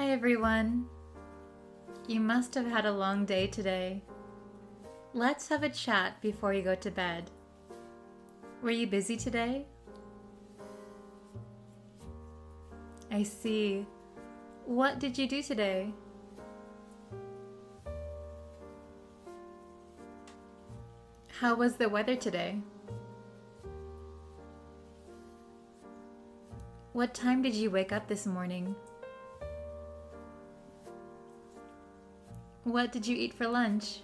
Hi everyone. You must have had a long day today. Let's have a chat before you go to bed. Were you busy today? I see. What did you do today? How was the weather today? What time did you wake up this morning? What did you eat for lunch?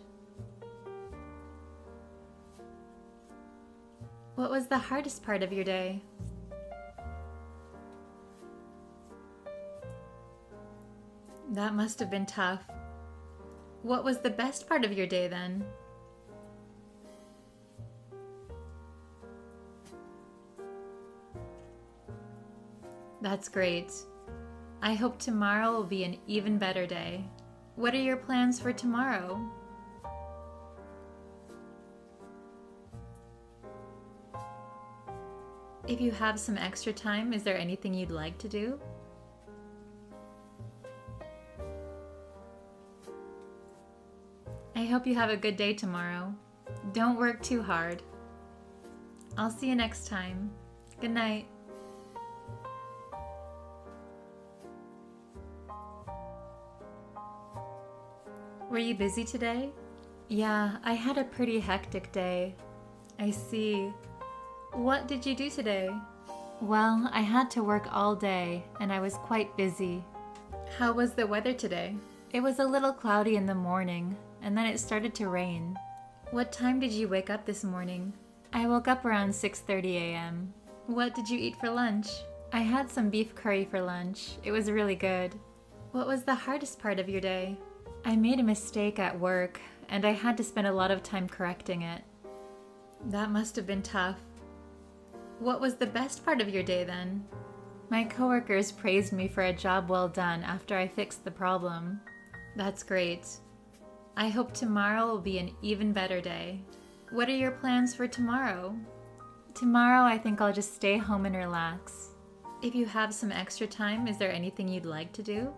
What was the hardest part of your day? That must have been tough. What was the best part of your day then? That's great. I hope tomorrow will be an even better day. What are your plans for tomorrow? If you have some extra time, is there anything you'd like to do? I hope you have a good day tomorrow. Don't work too hard. I'll see you next time. Good night. Were you busy today? Yeah, I had a pretty hectic day. I see. What did you do today? Well, I had to work all day and I was quite busy. How was the weather today? It was a little cloudy in the morning and then it started to rain. What time did you wake up this morning? I woke up around 6:30 a.m. What did you eat for lunch? I had some beef curry for lunch. It was really good. What was the hardest part of your day? I made a mistake at work, and I had to spend a lot of time correcting it. That must have been tough. What was the best part of your day then? My coworkers praised me for a job well done after I fixed the problem. That's great. I hope tomorrow will be an even better day. What are your plans for tomorrow? Tomorrow I think I'll just stay home and relax. If you have some extra time, is there anything you'd like to do?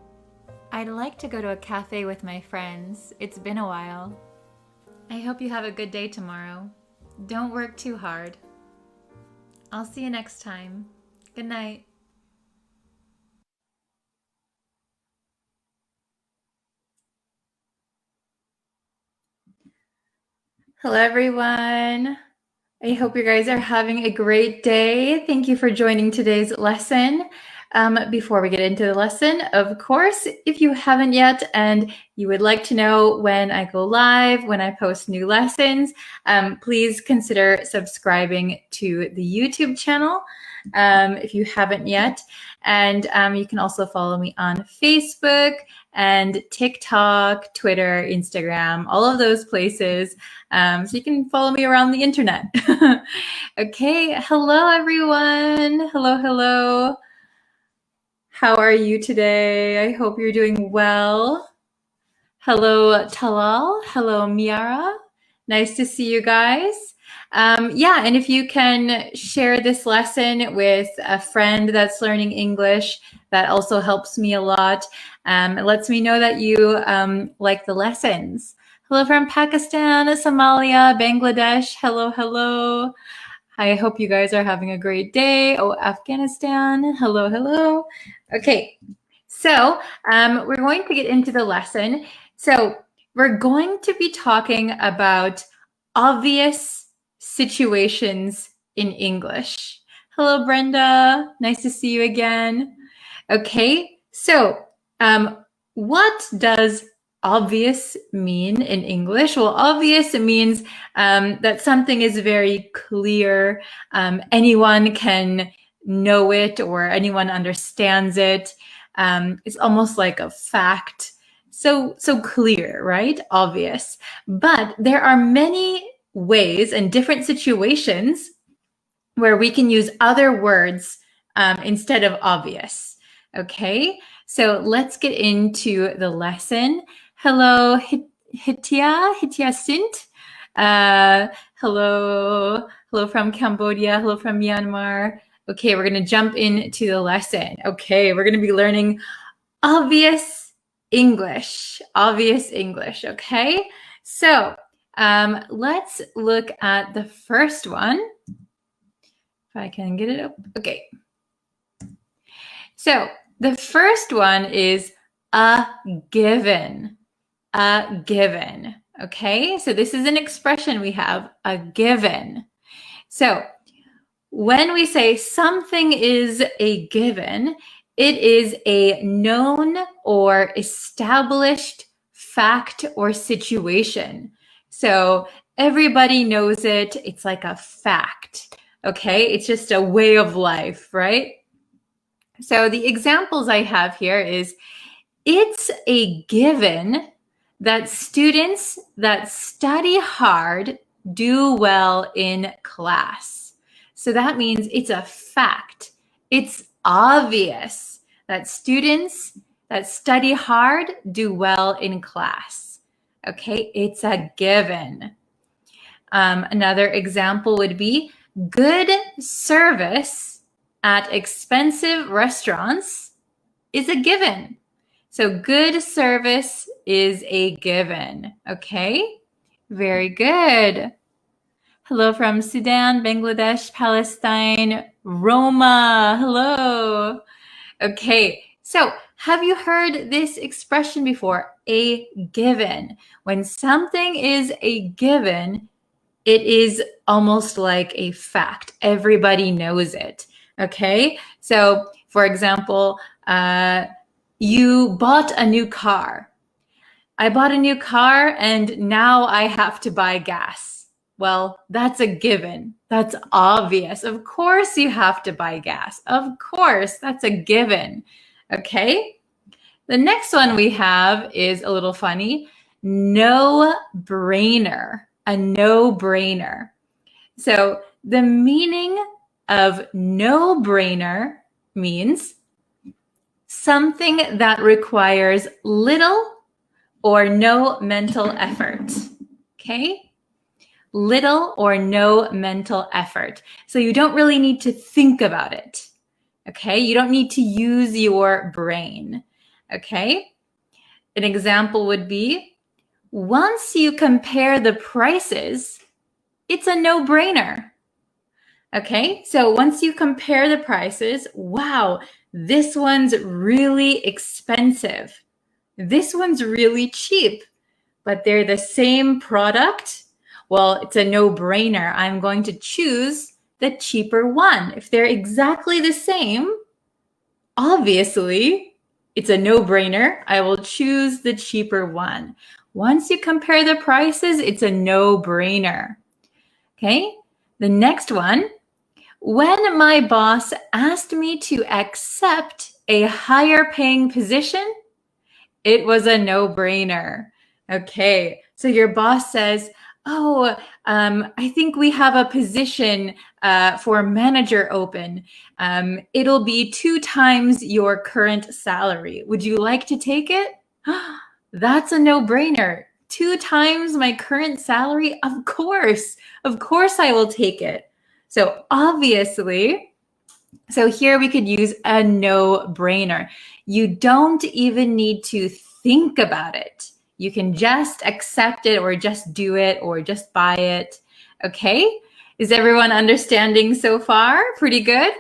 I'd like to go to a cafe with my friends. It's been a while. I hope you have a good day tomorrow. Don't work too hard. I'll see you next time. Good night. Hello everyone. I hope you guys are having a great day. Thank you for joining today's lesson. Before we get into the lesson, of course, if you haven't yet and you would like to know when I go live, when I post new lessons, please consider subscribing to the YouTube channel if you haven't yet. And you can also follow me on Facebook and TikTok, Twitter, Instagram, all of those places. So you can follow me around the internet. Okay, hello everyone. Hello, hello. How are you today? I hope you're doing well. Hello, Talal. Hello, Miara. Nice to see you guys. Yeah, and if you can share this lesson with a friend that's learning English, that also helps me a lot. It lets me know that you like the lessons. Hello from Pakistan, Somalia, Bangladesh. Hello, hello. I hope you guys are having a great day. Oh, Afghanistan. Hello, hello. Okay, so we're going to get into the lesson. So we're going to be talking about obvious situations in English. Hello, Brenda. Nice to see you again. Okay, so what does obvious mean in English? Well, obvious means that something is very clear. Anyone can know it or anyone understands it. It's almost like a fact. So clear, right? Obvious. But there are many ways and different situations where we can use other words instead of obvious. Okay, so let's get into the lesson. Hello, Hitia Sint. Hello from Cambodia. Hello from Myanmar. Okay, we're going to jump into the lesson. Okay, we're going to be learning obvious English, okay? So let's look at the first one. If I can get it up. Okay. So the first one is a given. A given. Okay, so this is an expression we have, a given. So when we say something is a given, it is a known or established fact or situation. So everybody knows it. It's like a fact. Okay, it's just a way of life, right? So the examples I have here is, it's a given that students that study hard do well in class. So that means it's a fact. It's obvious that students that study hard do well in class. Okay, it's a given. Another example would be, good service at expensive restaurants is a given. So good service is a given. Okay, very good. Hello from Sudan, Bangladesh, Palestine, Roma. Hello. Okay, so have you heard this expression before? A given. When something is a given, it is almost like a fact. Everybody knows it. Okay, so for example, you bought a new car. I bought a new car and now I have to buy gas. Well, that's a given. That's obvious. Of course you have to buy gas. Of course, that's a given. Okay? The next one we have is a little funny. No-brainer. A no-brainer. So the meaning of no-brainer means something that requires little or no mental effort. Okay? Little or no mental effort. So you don't really need to think about it. Okay? You don't need to use your brain. Okay? An example would be, once you compare the prices, it's a no-brainer. Okay? So once you compare the prices, wow, this one's really expensive. This one's really cheap, but they're the same product. Well, it's a no-brainer. I'm going to choose the cheaper one. If they're exactly the same, obviously, it's a no-brainer. I will choose the cheaper one. Once you compare the prices, it's a no-brainer. Okay? The next one, when my boss asked me to accept a higher paying position, it was a no-brainer. Okay, so your boss says, oh, I think we have a position for manager open. It'll be 2 times your current salary. Would you like to take it? That's a no-brainer. 2 times my current salary? Of course I will take it. So obviously, so here we could use a no-brainer. You don't even need to think about it. You can just accept it or just do it or just buy it. Okay? Is everyone understanding so far? Pretty good?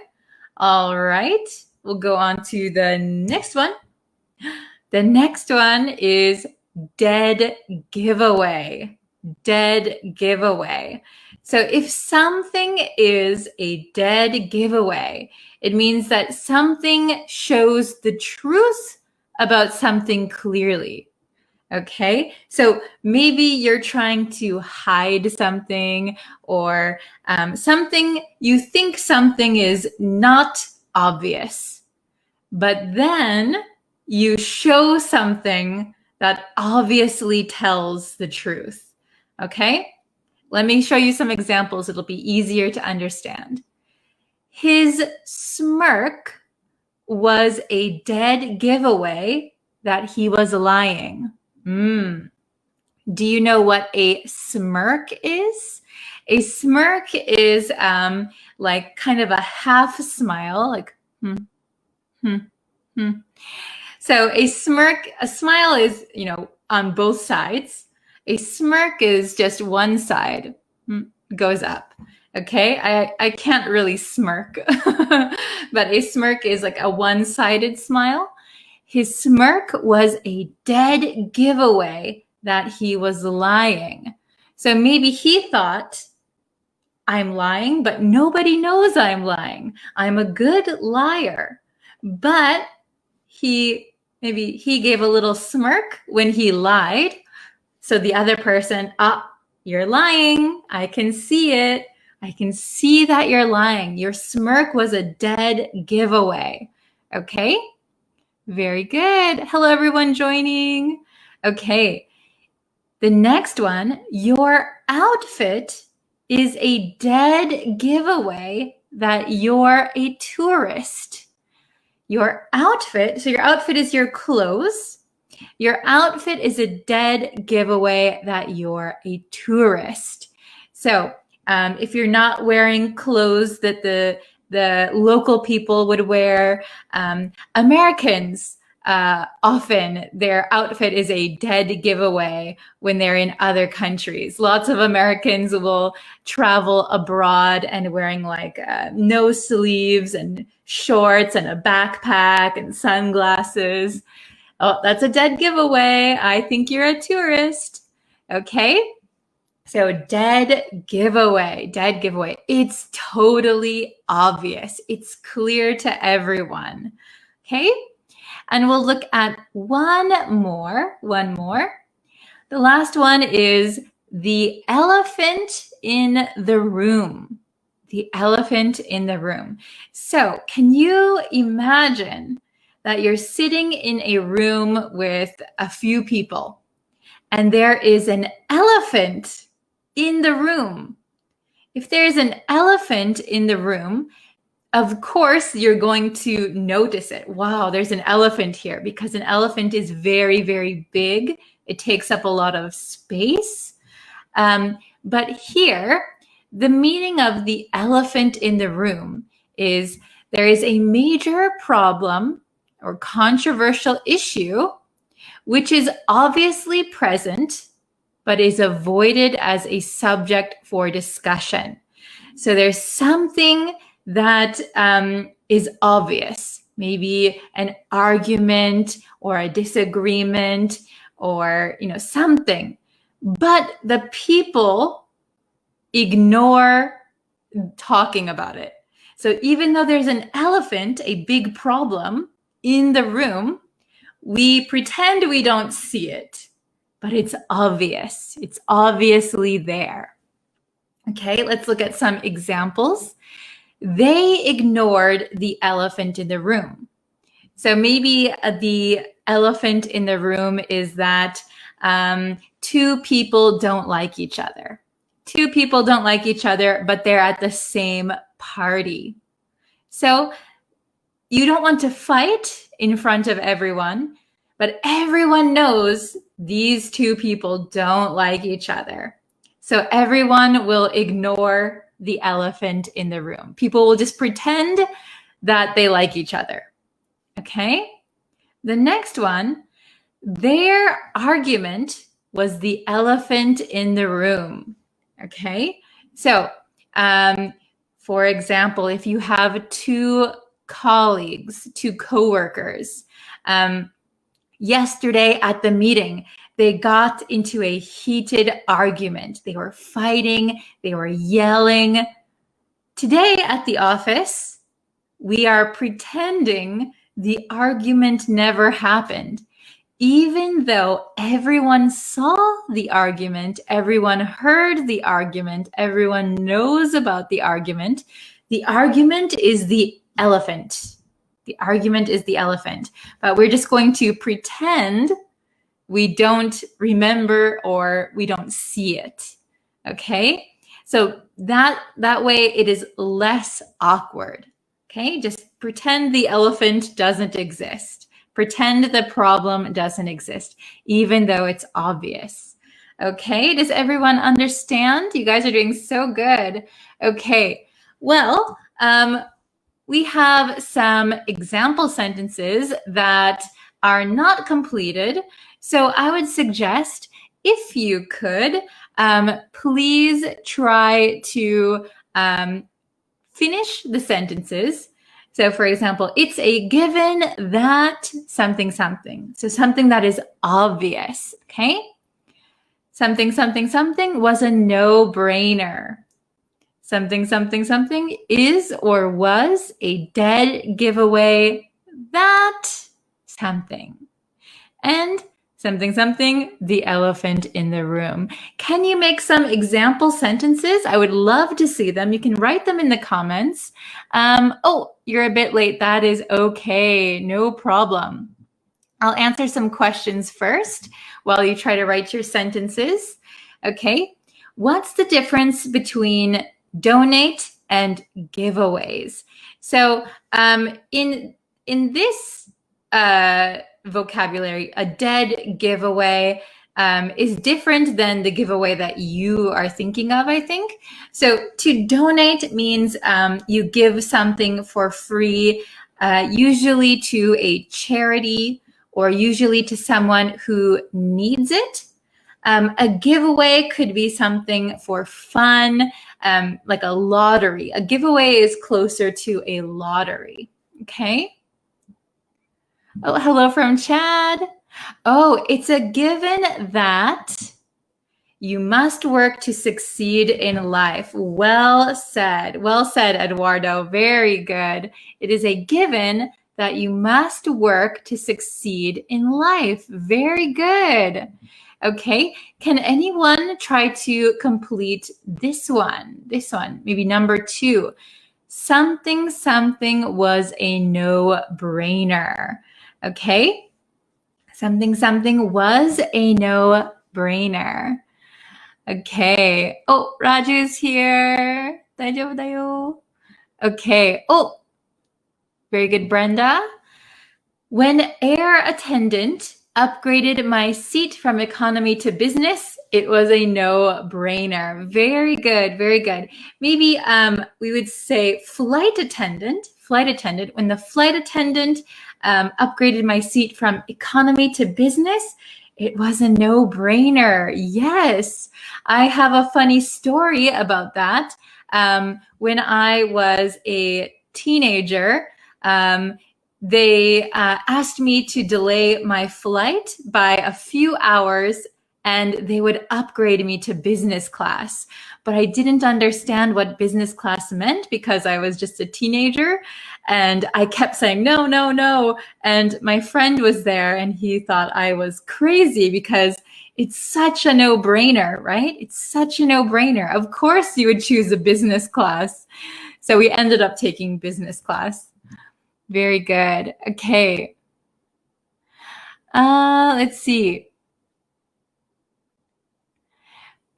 All right. We'll go on to the next one. The next one is dead giveaway. Dead giveaway. So if something is a dead giveaway, it means that something shows the truth about something clearly. Okay, so maybe you're trying to hide something or something, you think something is not obvious, but then you show something that obviously tells the truth. Okay, let me show you some examples. It'll be easier to understand. His smirk was a dead giveaway that he was lying. Do you know what a smirk is? A smirk is like kind of a half smile, like So a smile is, on both sides. A smirk is just one side, goes up. Okay, I can't really smirk, but a smirk is like a one-sided smile. His smirk was a dead giveaway that he was lying. So maybe he thought, I'm lying, but nobody knows I'm lying. I'm a good liar. But maybe he gave a little smirk when he lied. So the other person, you're lying. I can see it. I can see that you're lying. Your smirk was a dead giveaway. Okay? Very good. Hello, everyone joining. Okay. The next one, your outfit is a dead giveaway that you're a tourist. Your outfit, so your outfit is your clothes. Your outfit is a dead giveaway that you're a tourist. So if you're not wearing clothes that the local people would wear, Americans, often their outfit is a dead giveaway when they're in other countries. Lots of Americans will travel abroad and wearing like no sleeves and shorts and a backpack and sunglasses. Oh, that's a dead giveaway. I think you're a tourist. Okay. So dead giveaway. It's totally obvious. It's clear to everyone. Okay. And we'll look at one more. The last one is the elephant in the room. The elephant in the room. So can you imagine that you're sitting in a room with a few people and there is an elephant in the room? If there's an elephant in the room, of course, you're going to notice it. Wow, there's an elephant here, because an elephant is very, very big. It takes up a lot of space. But here, the meaning of the elephant in the room is there is a major problem or controversial issue, which is obviously present, but is avoided as a subject for discussion. So there's something that is obvious, maybe an argument or a disagreement or something, but the people ignore talking about it. So even though there's an elephant, a big problem in the room, we pretend we don't see it, but it's obvious. It's obviously there. Okay, let's look at some examples. They ignored the elephant in the room. So maybe the elephant in the room is that two people don't like each other. Two people don't like each other, but they're at the same party. So you don't want to fight in front of everyone, but everyone knows these two people don't like each other. So everyone will ignore the elephant in the room. People will just pretend that they like each other. Okay? The next one, their argument was the elephant in the room. Okay? So, for example, if you have two colleagues, two coworkers, yesterday at the meeting, they got into a heated argument. They were fighting. They were yelling. Today at the office, we are pretending the argument never happened. Even though everyone saw the argument, everyone heard the argument, everyone knows about the argument is the elephant. The argument is the elephant. But we're just going to pretend we don't remember or we don't see it. Okay? So that way it is less awkward. Okay? Just pretend the elephant doesn't exist. Pretend the problem doesn't exist, even though it's obvious. Okay? Does everyone understand? You guys are doing so good. Okay. Well, we have some example sentences that are not completed. So I would suggest, if you could, please try to finish the sentences. So for example, it's a given that something, something. So something that is obvious, okay? Something, something, something was a no-brainer. Something, something, something is or was a dead giveaway that something. And something, something, the elephant in the room. Can you make some example sentences? I would love to see them. You can write them in the comments. Oh, you're a bit late. That is okay. No problem. I'll answer some questions first while you try to write your sentences. Okay. What's the difference between donate and giveaways? So in this vocabulary, a dead giveaway is different than the giveaway that you are thinking of, I think. So to donate means you give something for free, usually to a charity or usually to someone who needs it. A giveaway could be something for fun, like a lottery. A giveaway is closer to a lottery, okay? Oh, hello from Chad. Oh, it's a given that you must work to succeed in life. Well said. Well said, Eduardo. Very good. It is a given that you must work to succeed in life. Very good. Okay, can anyone try to complete this one? This one, maybe number 2. Something, something was a no-brainer. Okay, something, something was a no-brainer. Okay. Oh, Raju's here. 大丈夫だよ. Okay. Oh, very good, Brenda. When air attendant upgraded my seat from economy to business, it was a no-brainer. Very good, very good. Maybe we would say flight attendant. When the flight attendant upgraded my seat from economy to business, it was a no-brainer. Yes, I have a funny story about that. When I was a teenager, they asked me to delay my flight by a few hours and they would upgrade me to business class. But I didn't understand what business class meant because I was just a teenager and I kept saying, no, no, no. And my friend was there and he thought I was crazy because it's such a no-brainer, right? It's such a no-brainer. Of course you would choose a business class. So we ended up taking business class. Very good. Okay. Let's see.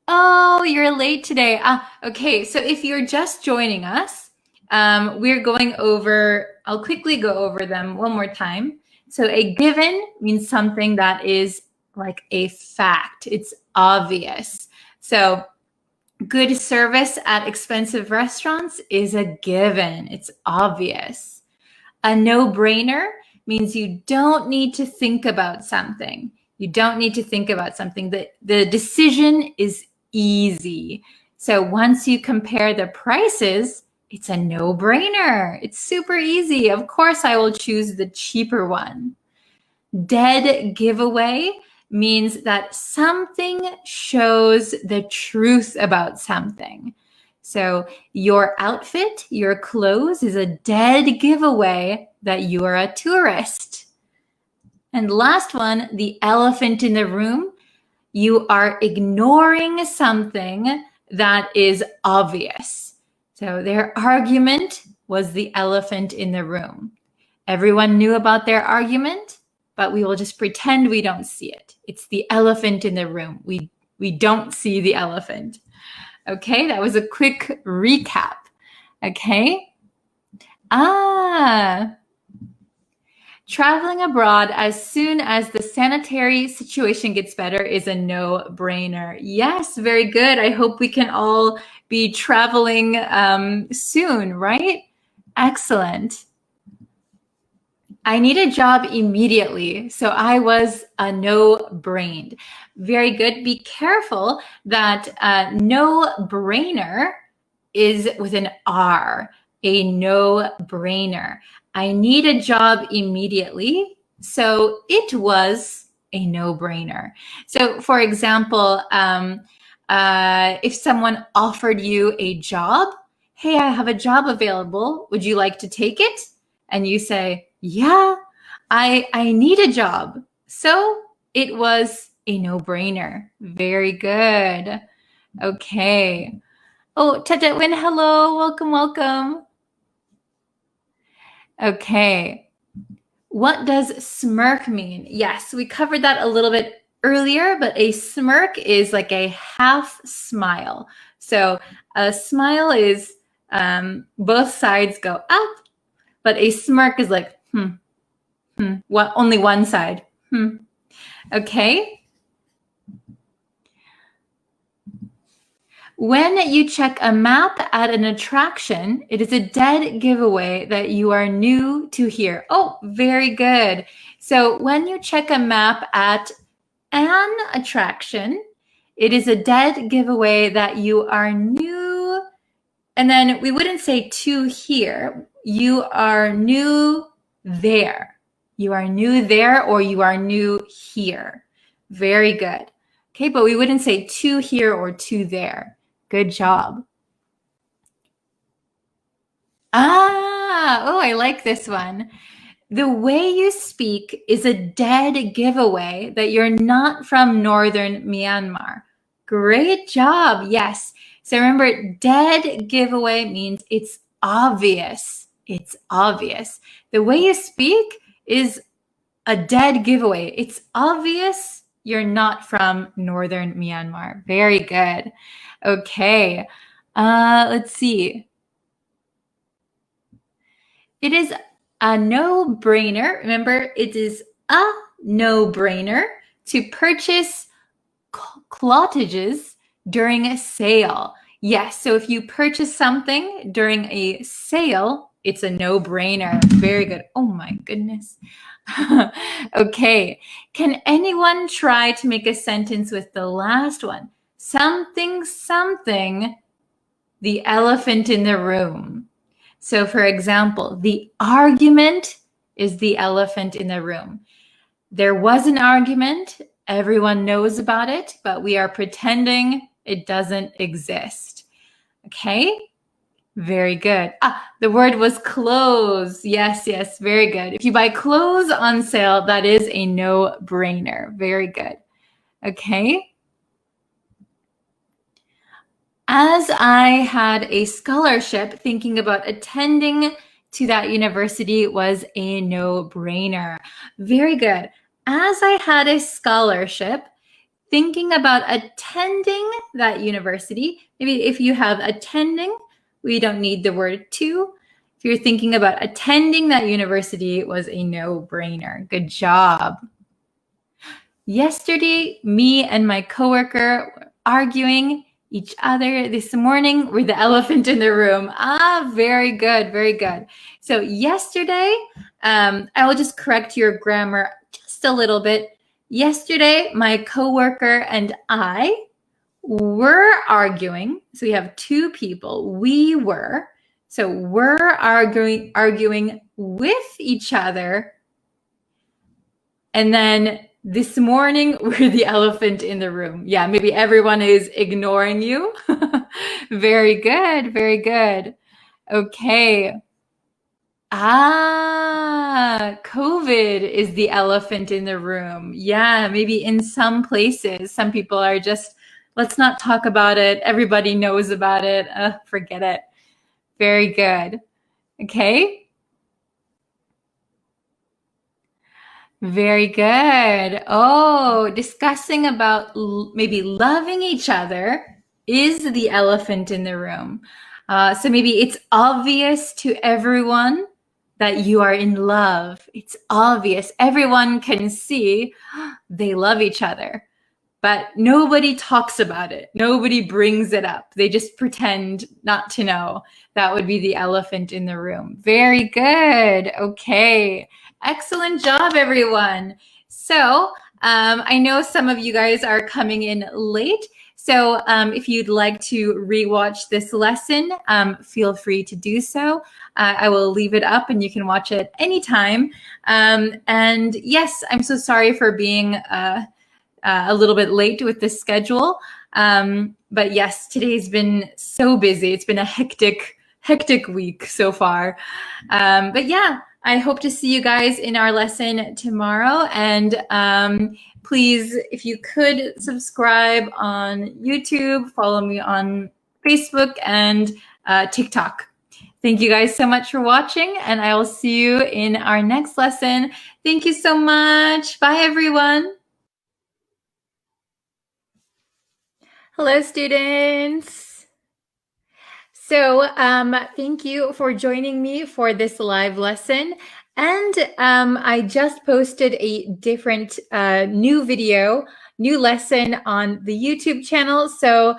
Oh, you're late today. Okay, so if you're just joining us, we're going over, I'll quickly go over them one more time. So a given means something that is like a fact. It's obvious. So good service at expensive restaurants is a given. It's obvious. A no-brainer means you don't need to think about something. You don't need to think about something. The decision is easy. So once you compare the prices, it's a no-brainer. It's super easy. Of course, I will choose the cheaper one. Dead giveaway means that something shows the truth about something. So your outfit, your clothes is a dead giveaway that you are a tourist. And last one, the elephant in the room. You are ignoring something that is obvious. So their argument was the elephant in the room. Everyone knew about their argument, but we will just pretend we don't see it. It's the elephant in the room. We don't see the elephant. Okay, that was a quick recap. Okay. Traveling abroad as soon as the sanitary situation gets better is a no-brainer. Yes, very good. I hope we can all be traveling soon, right? Excellent. I need a job immediately, so I was a no-brained. Very good. Be careful that no-brainer is with an R, a no-brainer. I need a job immediately, so it was a no-brainer. So for example, if someone offered you a job, hey, I have a job available. Would you like to take it? And you say, yeah, I need a job. So it was a no-brainer. Very good. Okay. Oh, Tatatwin, hello. Welcome, welcome. Okay. What does smirk mean? Yes, we covered that a little bit earlier, but a smirk is like a half smile. So a smile is both sides go up, but a smirk is like, only one side. Okay. When you check a map at an attraction, it is a dead giveaway that you are new to here. Oh, very good. So when you check a map at an attraction, it is a dead giveaway that you are new. And then we wouldn't say to here. You are new there. You are new there or you are new here. Very good. Okay, but we wouldn't say to here or to there. Good job. Oh, I like this one. The way you speak is a dead giveaway that you're not from northern Myanmar. Great job. Yes. So remember, dead giveaway means it's obvious. It's obvious. The way you speak is a dead giveaway. It's obvious you're not from northern Myanmar. Very good. Okay. Let's see. It is a no-brainer. Remember, it is a no-brainer to purchase cottages during a sale. Yes, so if you purchase something during a sale, it's a no-brainer. Very good. Oh my goodness. Okay. Can anyone try to make a sentence with the last one? Something, something, the elephant in the room. So for example, the argument is the elephant in the room. There was an argument. Everyone knows about it, but we are pretending it doesn't exist. Okay? Very good. The word was clothes. Yes, yes, very good. If you buy clothes on sale, that is a no-brainer. Very good. Okay. As I had a scholarship, thinking about attending to that university was a no-brainer. Very good. As I had a scholarship, thinking about attending that university, maybe if you have attending, we don't need the word to. If you're thinking about attending that university, it was a no-brainer. Good job. Yesterday, me and my coworker were arguing each other. This morning, we're the elephant in the room. Very good, very good. So yesterday, I will just correct your grammar just a little bit. Yesterday, my coworker and I were arguing. So we have two people. We were. So we're arguing with each other. And then this morning, we're the elephant in the room. Yeah, maybe everyone is ignoring you. Very good, very good. Okay. COVID is the elephant in the room. Yeah, maybe in some places, some people are just, let's not talk about it. Everybody knows about it. Forget it. Very good. Okay. Very good. Oh, discussing about maybe loving each other is the elephant in the room. So maybe it's obvious to everyone that you are in love. It's obvious. Everyone can see they love each other, but nobody talks about it. Nobody brings it up. They just pretend not to know. That would be the elephant in the room. Very good. Okay. Excellent job, everyone. So I know some of you guys are coming in late. So if you'd like to rewatch this lesson, feel free to do so. I will leave it up and you can watch it anytime. And yes, I'm so sorry for being a little bit late with the schedule. But yes, today's been so busy. It's been a hectic week so far. But yeah, I hope to see you guys in our lesson tomorrow. And please, if you could subscribe on YouTube, follow me on Facebook and TikTok. Thank you guys so much for watching, and I will see you in our next lesson. Thank you so much. Bye, everyone. Hello, students. So thank you for joining me for this live lesson. And I just posted a different new video, new lesson on the YouTube channel. So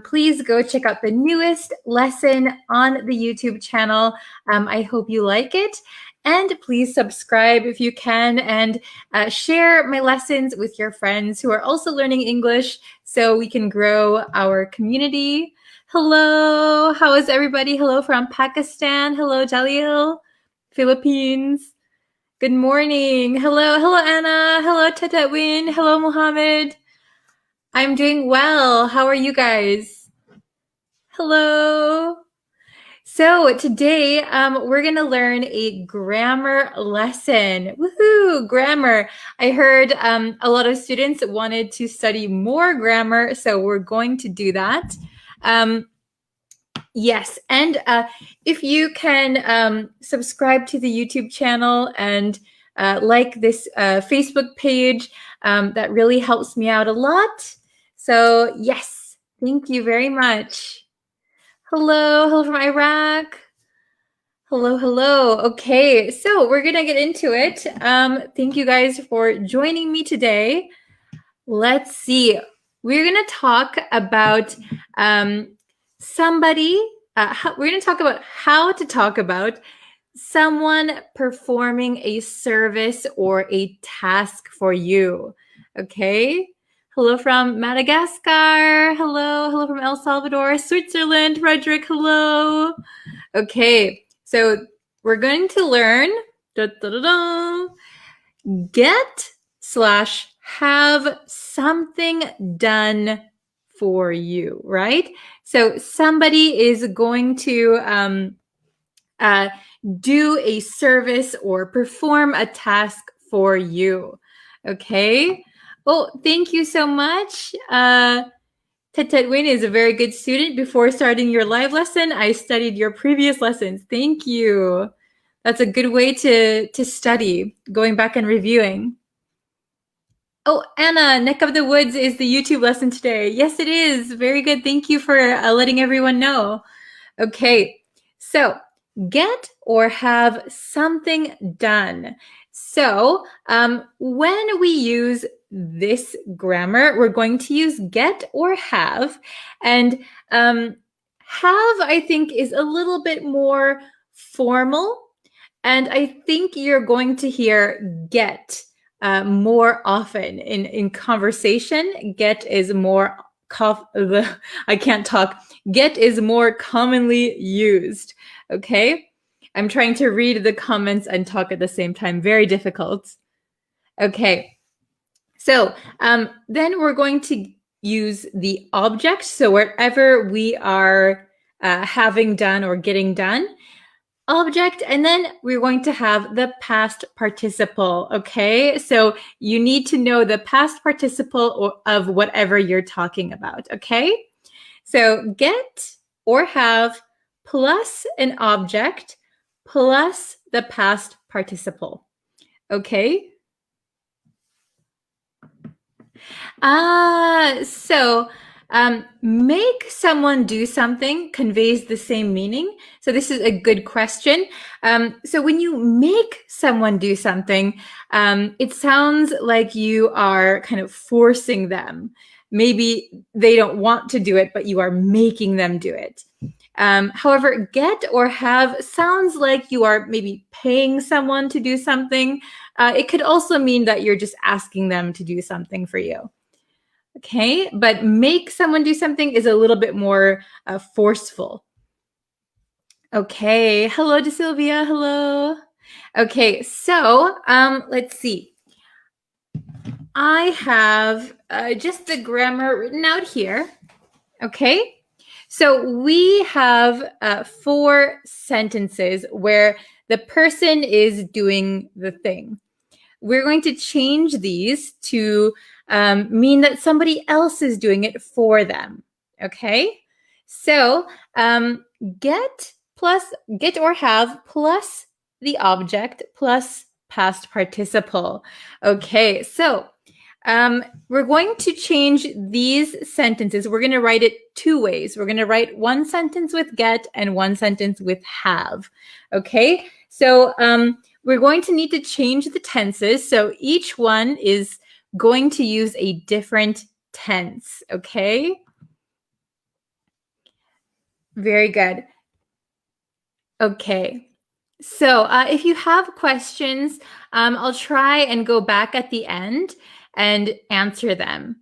please go check out the newest lesson on the YouTube channel. I hope you like it. And please subscribe if you can, and share my lessons with your friends who are also learning English so we can grow our community. Hello, how is everybody? Hello from Pakistan. Hello, Jalil. Philippines. Good morning. Hello, Anna. Hello, Tatawin. Hello, Mohammed. I'm doing well. How are you guys? Hello. So today we're going to learn a grammar lesson. Woohoo, grammar. I heard a lot of students wanted to study more grammar, so we're going to do that. Yes, and if you can subscribe to the YouTube channel and like this Facebook page, that really helps me out a lot. So yes, thank you very much. Hello from Iraq. Hello. Okay, so we're gonna get into it. Thank you guys for joining me today. Let's see. We're gonna talk about somebody. We're gonna talk about how to talk about someone performing a service or a task for you. Okay. Hello from Madagascar. Hello from El Salvador, Switzerland. Frederick, hello. Okay, so we're going to learn get/have something done for you, right? So somebody is going to do a service or perform a task for you, okay? Oh, thank you so much. Tetwin is a very good student. Before starting your live lesson, I studied your previous lessons. Thank you. That's a good way to study, going back and reviewing. Oh, Anna, Neck of the Woods is the YouTube lesson today. Yes, it is. Very good. Thank you for letting everyone know. Okay, so get or have something done. So when we use this grammar, we're going to use get or have. And have, I think, is a little bit more formal. And I think you're going to hear get more often in conversation. Get is more, I can't talk. Get is more commonly used, okay? I'm trying to read the comments and talk at the same time. Very difficult. Okay. So then we're going to use the object. So wherever we are having done or getting done, object, and then we're going to have the past participle, okay? So you need to know the past participle of whatever you're talking about, okay? So get or have plus an object plus the past participle, okay? So make someone do something conveys the same meaning. So this is a good question. So when you make someone do something, it sounds like you are kind of forcing them. Maybe they don't want to do it, but you are making them do it. However, get or have sounds like you are maybe paying someone to do something. It could also mean that you're just asking them to do something for you. Okay, but make someone do something is a little bit more forceful. Okay, hello to Sylvia, hello. Okay, so let's see. I have just the grammar written out here. Okay, so we have 4 sentences where the person is doing the thing. We're going to change these to mean that somebody else is doing it for them. Okay, so get or have plus the object plus past participle. Okay, so we're going to change these sentences. We're going to write it 2 ways. We're going to write one sentence with get and one sentence with have. Okay, so we're going to need to change the tenses. So each one is going to use a different tense. Okay, very good. Okay, so if you have questions, I'll try and go back at the end and answer them.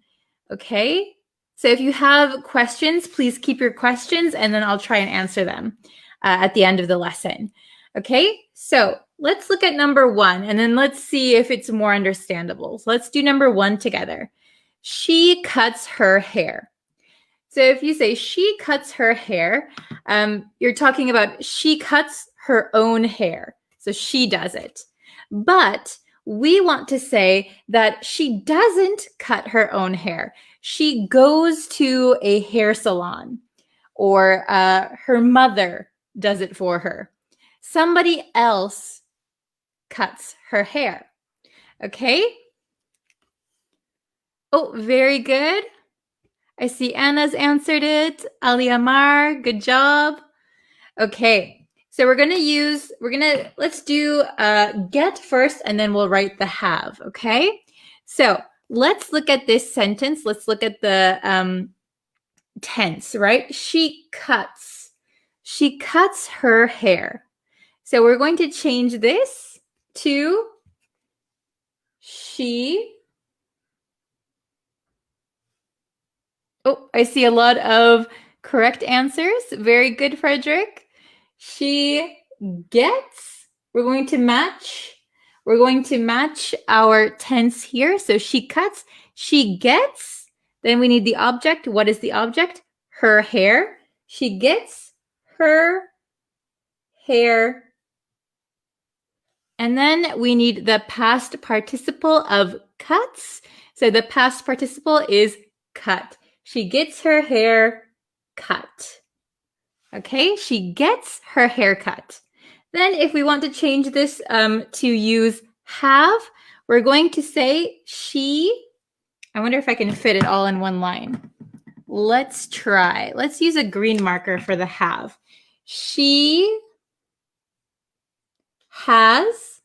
Okay, so if you have questions, please keep your questions and then I'll try and answer them at the end of the lesson. Okay, so let's look at number 1 and then let's see if it's more understandable. So let's do number 1 together. She cuts her hair. So if you say she cuts her hair, you're talking about she cuts her own hair. So she does it. But we want to say that she doesn't cut her own hair. She goes to a hair salon, or her mother does it for her. Somebody else cuts her hair. Okay? Oh, very good. I see Anna's answered it. Ali Amar, good job. Okay, so let's do get first and then we'll write the have, okay? So let's look at this sentence. Let's look at the tense, right? She cuts her hair. So we're going to change this to she. Oh, I see a lot of correct answers. Very good, Frederick. She gets. We're going to match our tense here. So she cuts, she gets. Then we need the object. What is the object? Her hair. She gets her hair. And then we need the past participle of cuts. So the past participle is cut. She gets her hair cut. Okay, she gets her hair cut. Then if we want to change this to use have, we're going to say she. I wonder if I can fit it all in one line. Let's try. Let's use a green marker for the have. She has,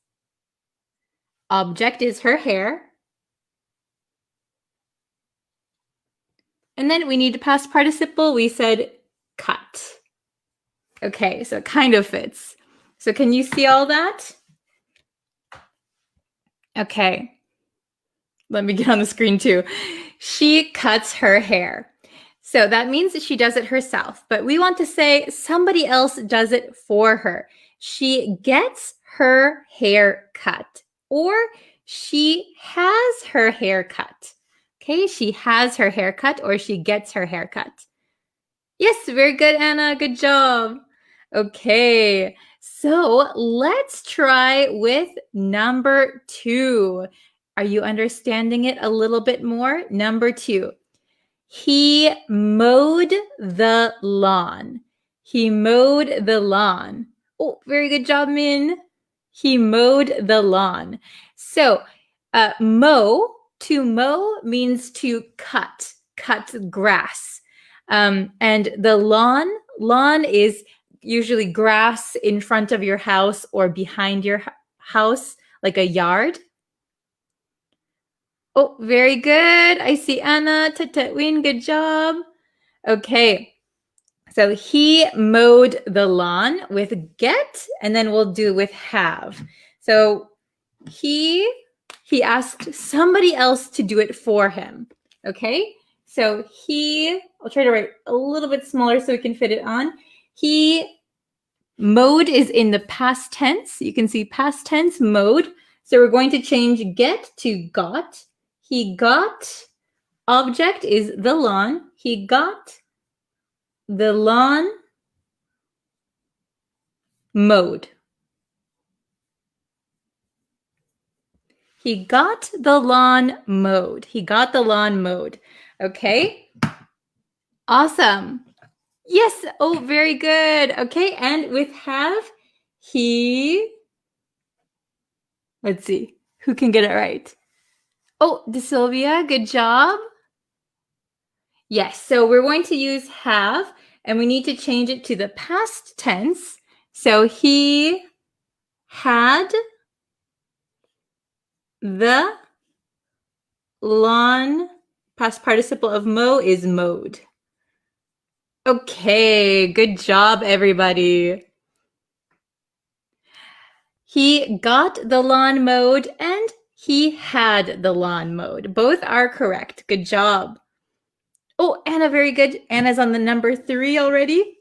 object is her hair. And then we need a past participle. We said cut. Okay, so it kind of fits. So can you see all that? Okay. Let me get on the screen too. She cuts her hair. So that means that she does it herself. But we want to say somebody else does it for her. She gets her hair cut. Or she has her hair cut. Okay, she has her hair cut or she gets her hair cut. Yes, very good, Anna. Good job. Okay, so let's try with number 2. Are you understanding it a little bit more? Number 2. He mowed the lawn. He mowed the lawn. Oh, very good job, Min. He mowed the lawn. So, mow, to mow means to cut grass. And the lawn is usually grass in front of your house or behind your house, like a yard. Oh, very good. I see Anna, Tatwin, good job. Okay, So he mowed the lawn with get, and then we'll do with have. So he asked somebody else to do it for him. Okay? So I'll try to write a little bit smaller so we can fit it on. He mowed is in the past tense. You can see past tense mowed. So we're going to change get to got. He got, object is the lawn. He got the lawn mowed. He got the lawn mowed. He got the lawn mowed. Okay? Awesome. Yes. Oh, very good. Okay. And with have, let's see. Who can get it right? Oh, DeSylvia, good job. Yes. So we're going to use have, and we need to change it to the past tense. So he had the lawn. Past participle of mow is mowed. Okay, good job, everybody. He got the lawn mowed and he had the lawn mowed. Both are correct. Good job. Oh, Anna, very good. Anna's on the number 3 already.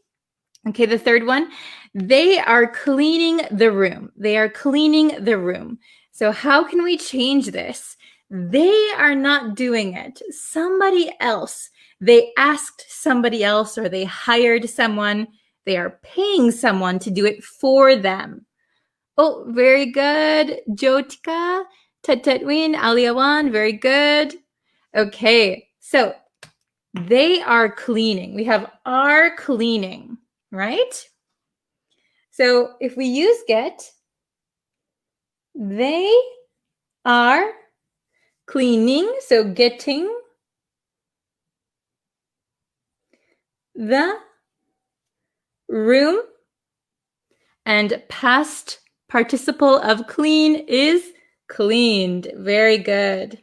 Okay, the third one. They are cleaning the room. They are cleaning the room. So how can we change this? They are not doing it. Somebody else. They asked somebody else, or they hired someone. They are paying someone to do it for them. Oh, very good. Jyotika, Tatetwin, Aliawan, very good. Okay, so they are cleaning. We have are cleaning, right? So if we use get, they are cleaning, so getting the room, and past participle of clean is cleaned. Very good.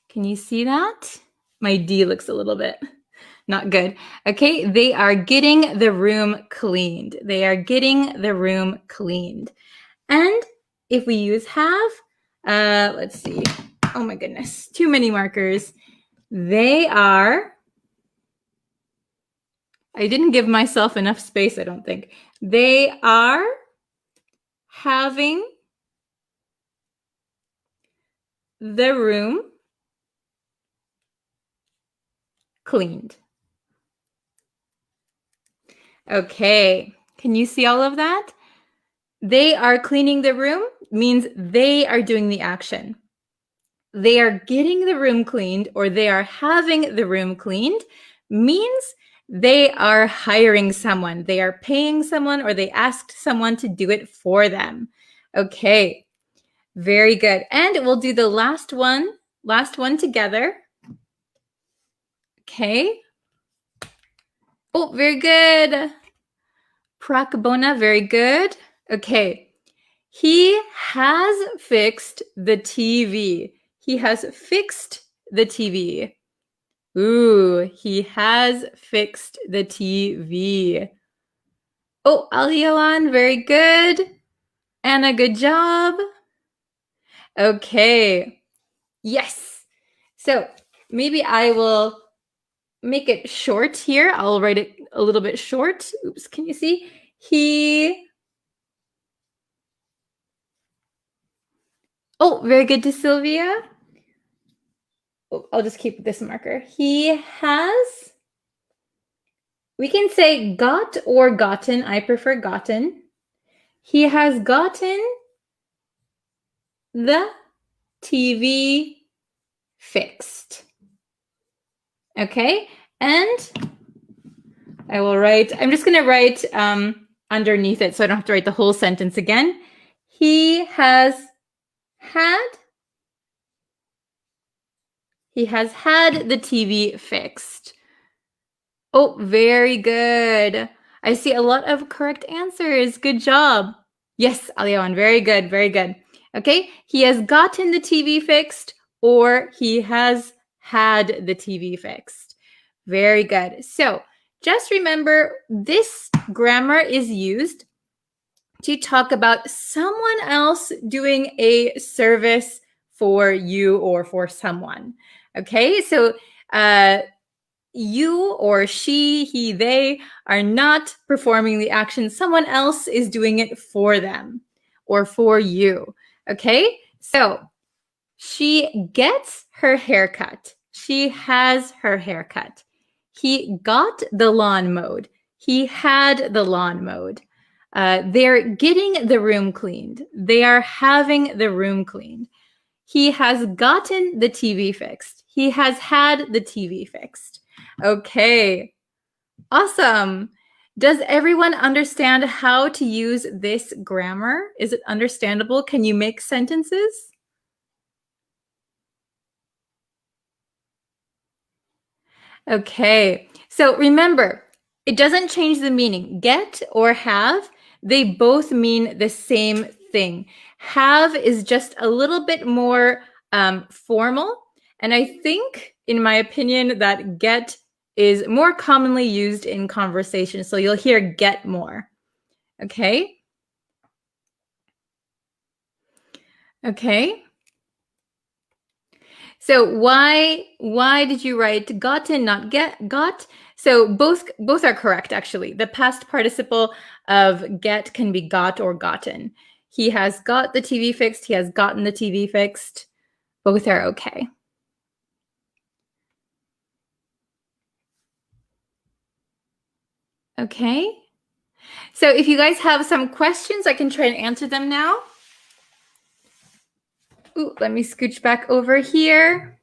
Can you see that? My D looks a little bit not good. Okay, they are getting the room cleaned. They are getting the room cleaned. And if we use have, let's see. Oh my goodness, too many markers. They are, I didn't give myself enough space, I don't think. They are having the room cleaned. Okay, can you see all of that? They are cleaning the room means they are doing the action. They are getting the room cleaned, or they are having the room cleaned means they are hiring someone. They are paying someone, or they asked someone to do it for them. Okay, very good. And we'll do the last one together. Okay. Oh, very good. Prakbona, very good. Okay. He has fixed the TV. He has fixed the TV. Ooh, he has fixed the TV. Oh, Alialan, very good. Anna, good job. Okay. Yes. So maybe I will make it short here. I'll write it a little bit short. Oops, can you see? Oh, very good to Sylvia. Oh, I'll just keep this marker. He has, we can say got or gotten. I prefer gotten. He has gotten the TV fixed. Okay, and I will write, I'm just going to write underneath it so I don't have to write the whole sentence again. He has had the TV fixed. Oh, very good. I see a lot of correct answers. Good job. Yes, Aliawan, very good, very good. Okay, he has gotten the TV fixed, or he has had the TV fixed. Very good. So just remember, this grammar is used to talk about someone else doing a service for you or for someone. Okay, so you or she, he, they are not performing the action. Someone else is doing it for them or for you. Okay, so she gets her haircut. She has her haircut. He got the lawn mowed. He had the lawn mowed. They're getting the room cleaned. They are having the room cleaned. He has gotten the TV fixed. He has had the TV fixed. Okay, awesome. Does everyone understand how to use this grammar? Is it understandable? Can you make sentences? Okay, so remember, it doesn't change the meaning. Get or have, they both mean the same thing. Have is just a little bit more formal. And I think, in my opinion, that get is more commonly used in conversation. So you'll hear get more. Okay? Okay. So why did you write gotten, not got? So both are correct, actually. The past participle of get can be got or gotten. He has got the TV fixed. He has gotten the TV fixed. Both are okay. Okay. So if you guys have some questions, I can try and answer them now. Ooh, let me scooch back over here.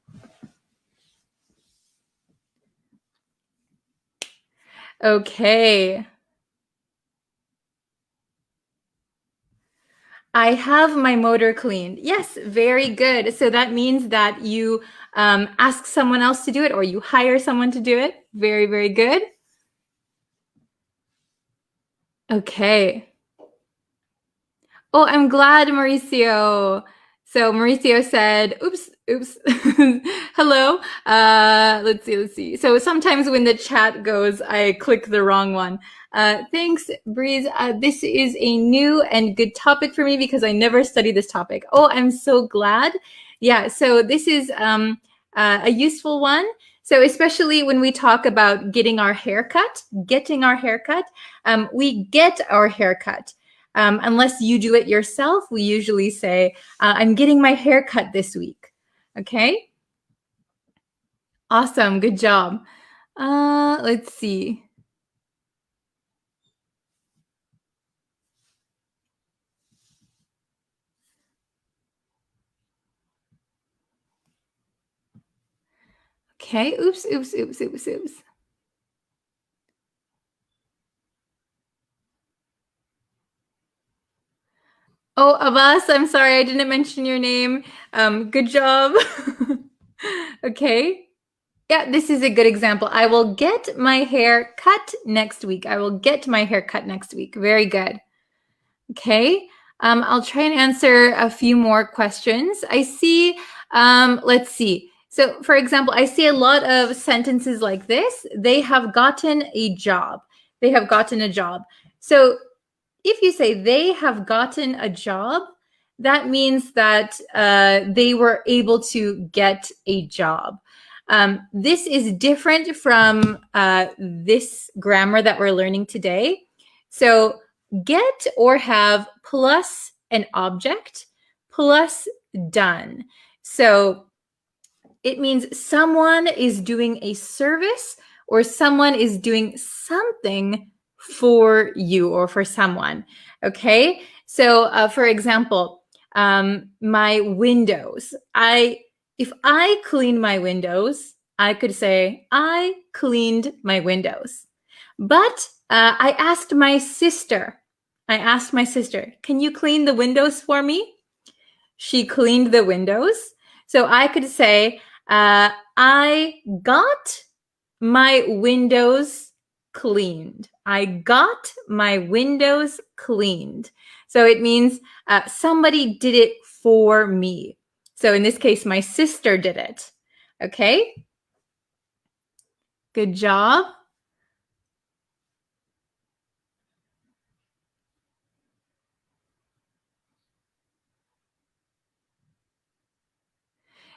Okay. I have my motor cleaned. Yes, very good. So that means that you ask someone else to do it or you hire someone to do it. Very, very good. Okay. Oh, I'm glad, Mauricio. So Mauricio said, oops. Hello. Let's see. So sometimes when the chat goes, I click the wrong one. Thanks, Breeze. This is a new and good topic for me because I never studied this topic. Oh, I'm so glad. Yeah, so this is a useful one. So especially when we talk about getting our haircut, we get our haircut. Unless you do it yourself, we usually say, I'm getting my hair cut this week. Okay? Awesome. Good job. Let's see. Okay. Oops. Oh, Abbas, I'm sorry I didn't mention your name. Good job. Okay. Yeah, this is a good example. I will get my hair cut next week. I will get my hair cut next week. Very good. Okay. I'll try and answer a few more questions. I see, let's see. So for example, I see a lot of sentences like this. They have gotten a job. They have gotten a job. So if you say they have gotten a job, that means that they were able to get a job. This is different from this grammar that we're learning today. So get or have plus an object plus done. So it means someone is doing a service or someone is doing something for you or for someone. Okay. So for example, my windows. If I clean my windows, I could say, I cleaned my windows. But I asked my sister, can you clean the windows for me? She cleaned the windows. So I could say, I got my windows cleaned. I got my windows cleaned. So it means somebody did it for me. So in this case, my sister did it. Okay. Good job.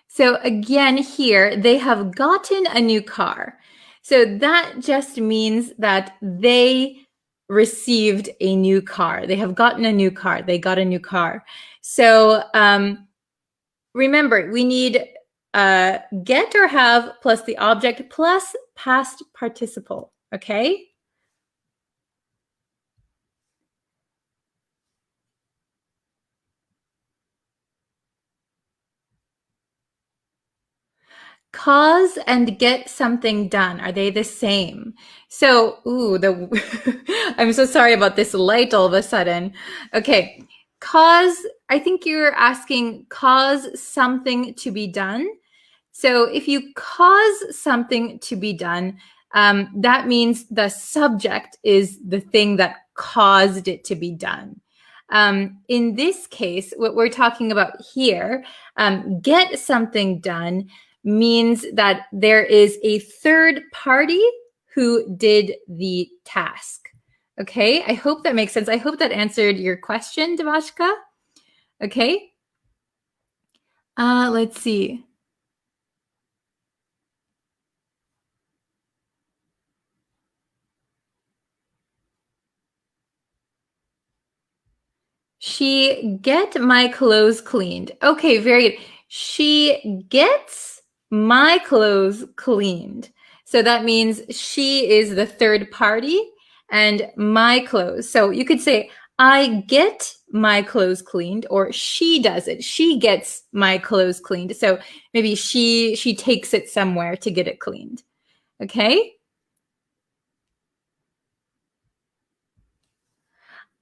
So again here, they have gotten a new car. So that just means that they received a new car. They have gotten a new car. They got a new car. So remember, we need get or have plus the object plus past participle, okay? Cause and get something done. Are they the same? So, I'm so sorry about this light all of a sudden. Okay, cause, I think you're asking cause something to be done. So if you cause something to be done, that means the subject is the thing that caused it to be done. In this case, what we're talking about here, get something done means that there is a third party who did the task. Okay, I hope that makes sense. I hope that answered your question, Devashka. Okay, let's see. She get my clothes cleaned. Okay, very good. She gets my clothes cleaned. So that means she is the third party and my clothes. So you could say, I get my clothes cleaned, or she does it. She gets my clothes cleaned. So maybe she takes it somewhere to get it cleaned. Okay?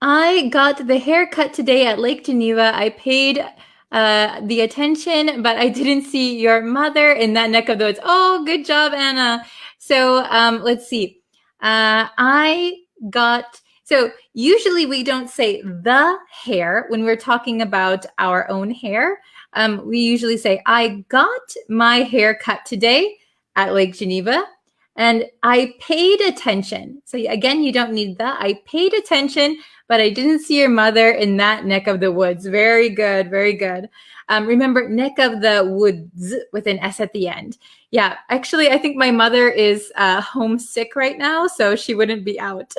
I got the haircut today at Lake Geneva. I paid the attention, but I didn't see your mother in that neck of the woods. Oh, good job, Anna. So let's see. So usually we don't say the hair when we're talking about our own hair. We usually say, I got my hair cut today at Lake Geneva. And I paid attention. So again, you don't need the. I paid attention, but I didn't see your mother in that neck of the woods. Very good, very good. Remember, neck of the woods with an S at the end. Yeah, actually, I think my mother is homesick right now, so she wouldn't be out.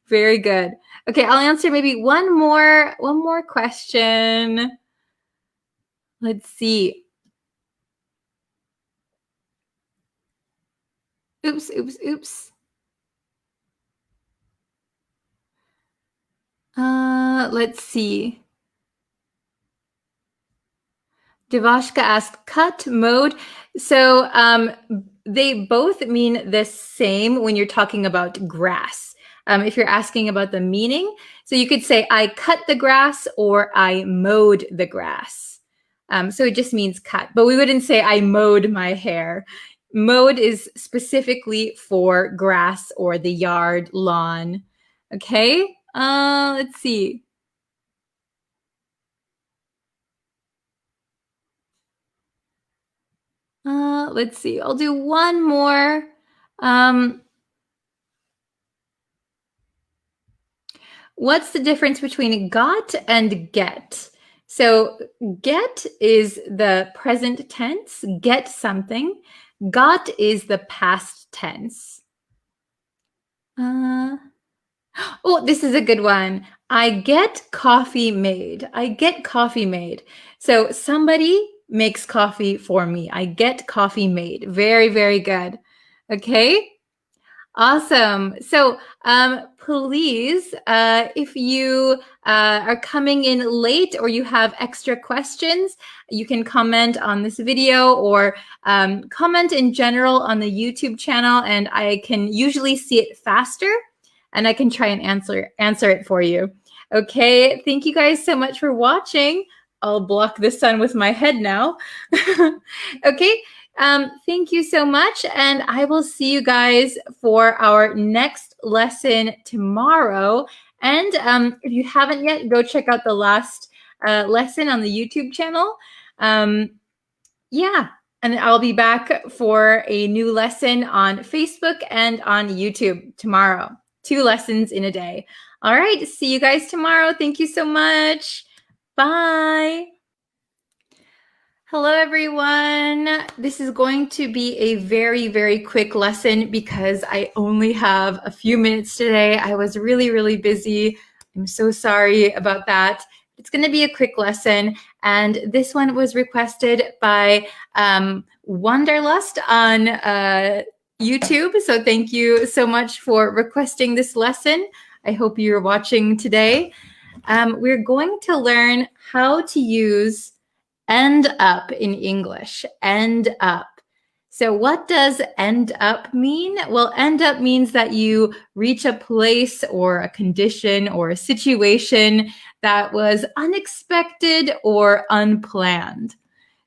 Very good. Okay, I'll answer maybe one more question. Let's see. Oops. Let's see. Devashka asked cut mode. So they both mean the same when you're talking about grass. If you're asking about the meaning, so you could say I cut the grass or I mowed the grass. So it just means cut, but we wouldn't say I mowed my hair. Mowed is specifically for grass or the yard, lawn. Okay, let's see. Let's see. I'll do one more. What's the difference between got and get? So get is the present tense, get something. Got is the past tense. Oh, this is a good one. I get coffee made. I get coffee made. So somebody makes coffee for me. I get coffee made. Very, very good. Okay. Awesome. So please, if you are coming in late or you have extra questions, you can comment on this video or comment in general on the YouTube channel, and I can usually see it faster and I can try and answer it for you. Okay, thank you guys so much for watching. I'll block the sun with my head now. Okay. Thank you so much, and I will see you guys for our next lesson tomorrow. And if you haven't yet, go check out the last lesson on the YouTube channel. Yeah. And I'll be back for a new lesson on Facebook and on YouTube tomorrow. 2 lessons in a day. All right, see you guys tomorrow. Thank you so much. Bye. Hello, everyone. This is going to be a very, very quick lesson because I only have a few minutes today. I was really, really busy. I'm so sorry about that. It's going to be a quick lesson, and this one was requested by Wanderlust on YouTube. So thank you so much for requesting this lesson. I hope you're watching today. We're going to learn how to use end up in English. End up. So what does end up mean? Well, end up means that you reach a place or a condition or a situation that was unexpected or unplanned.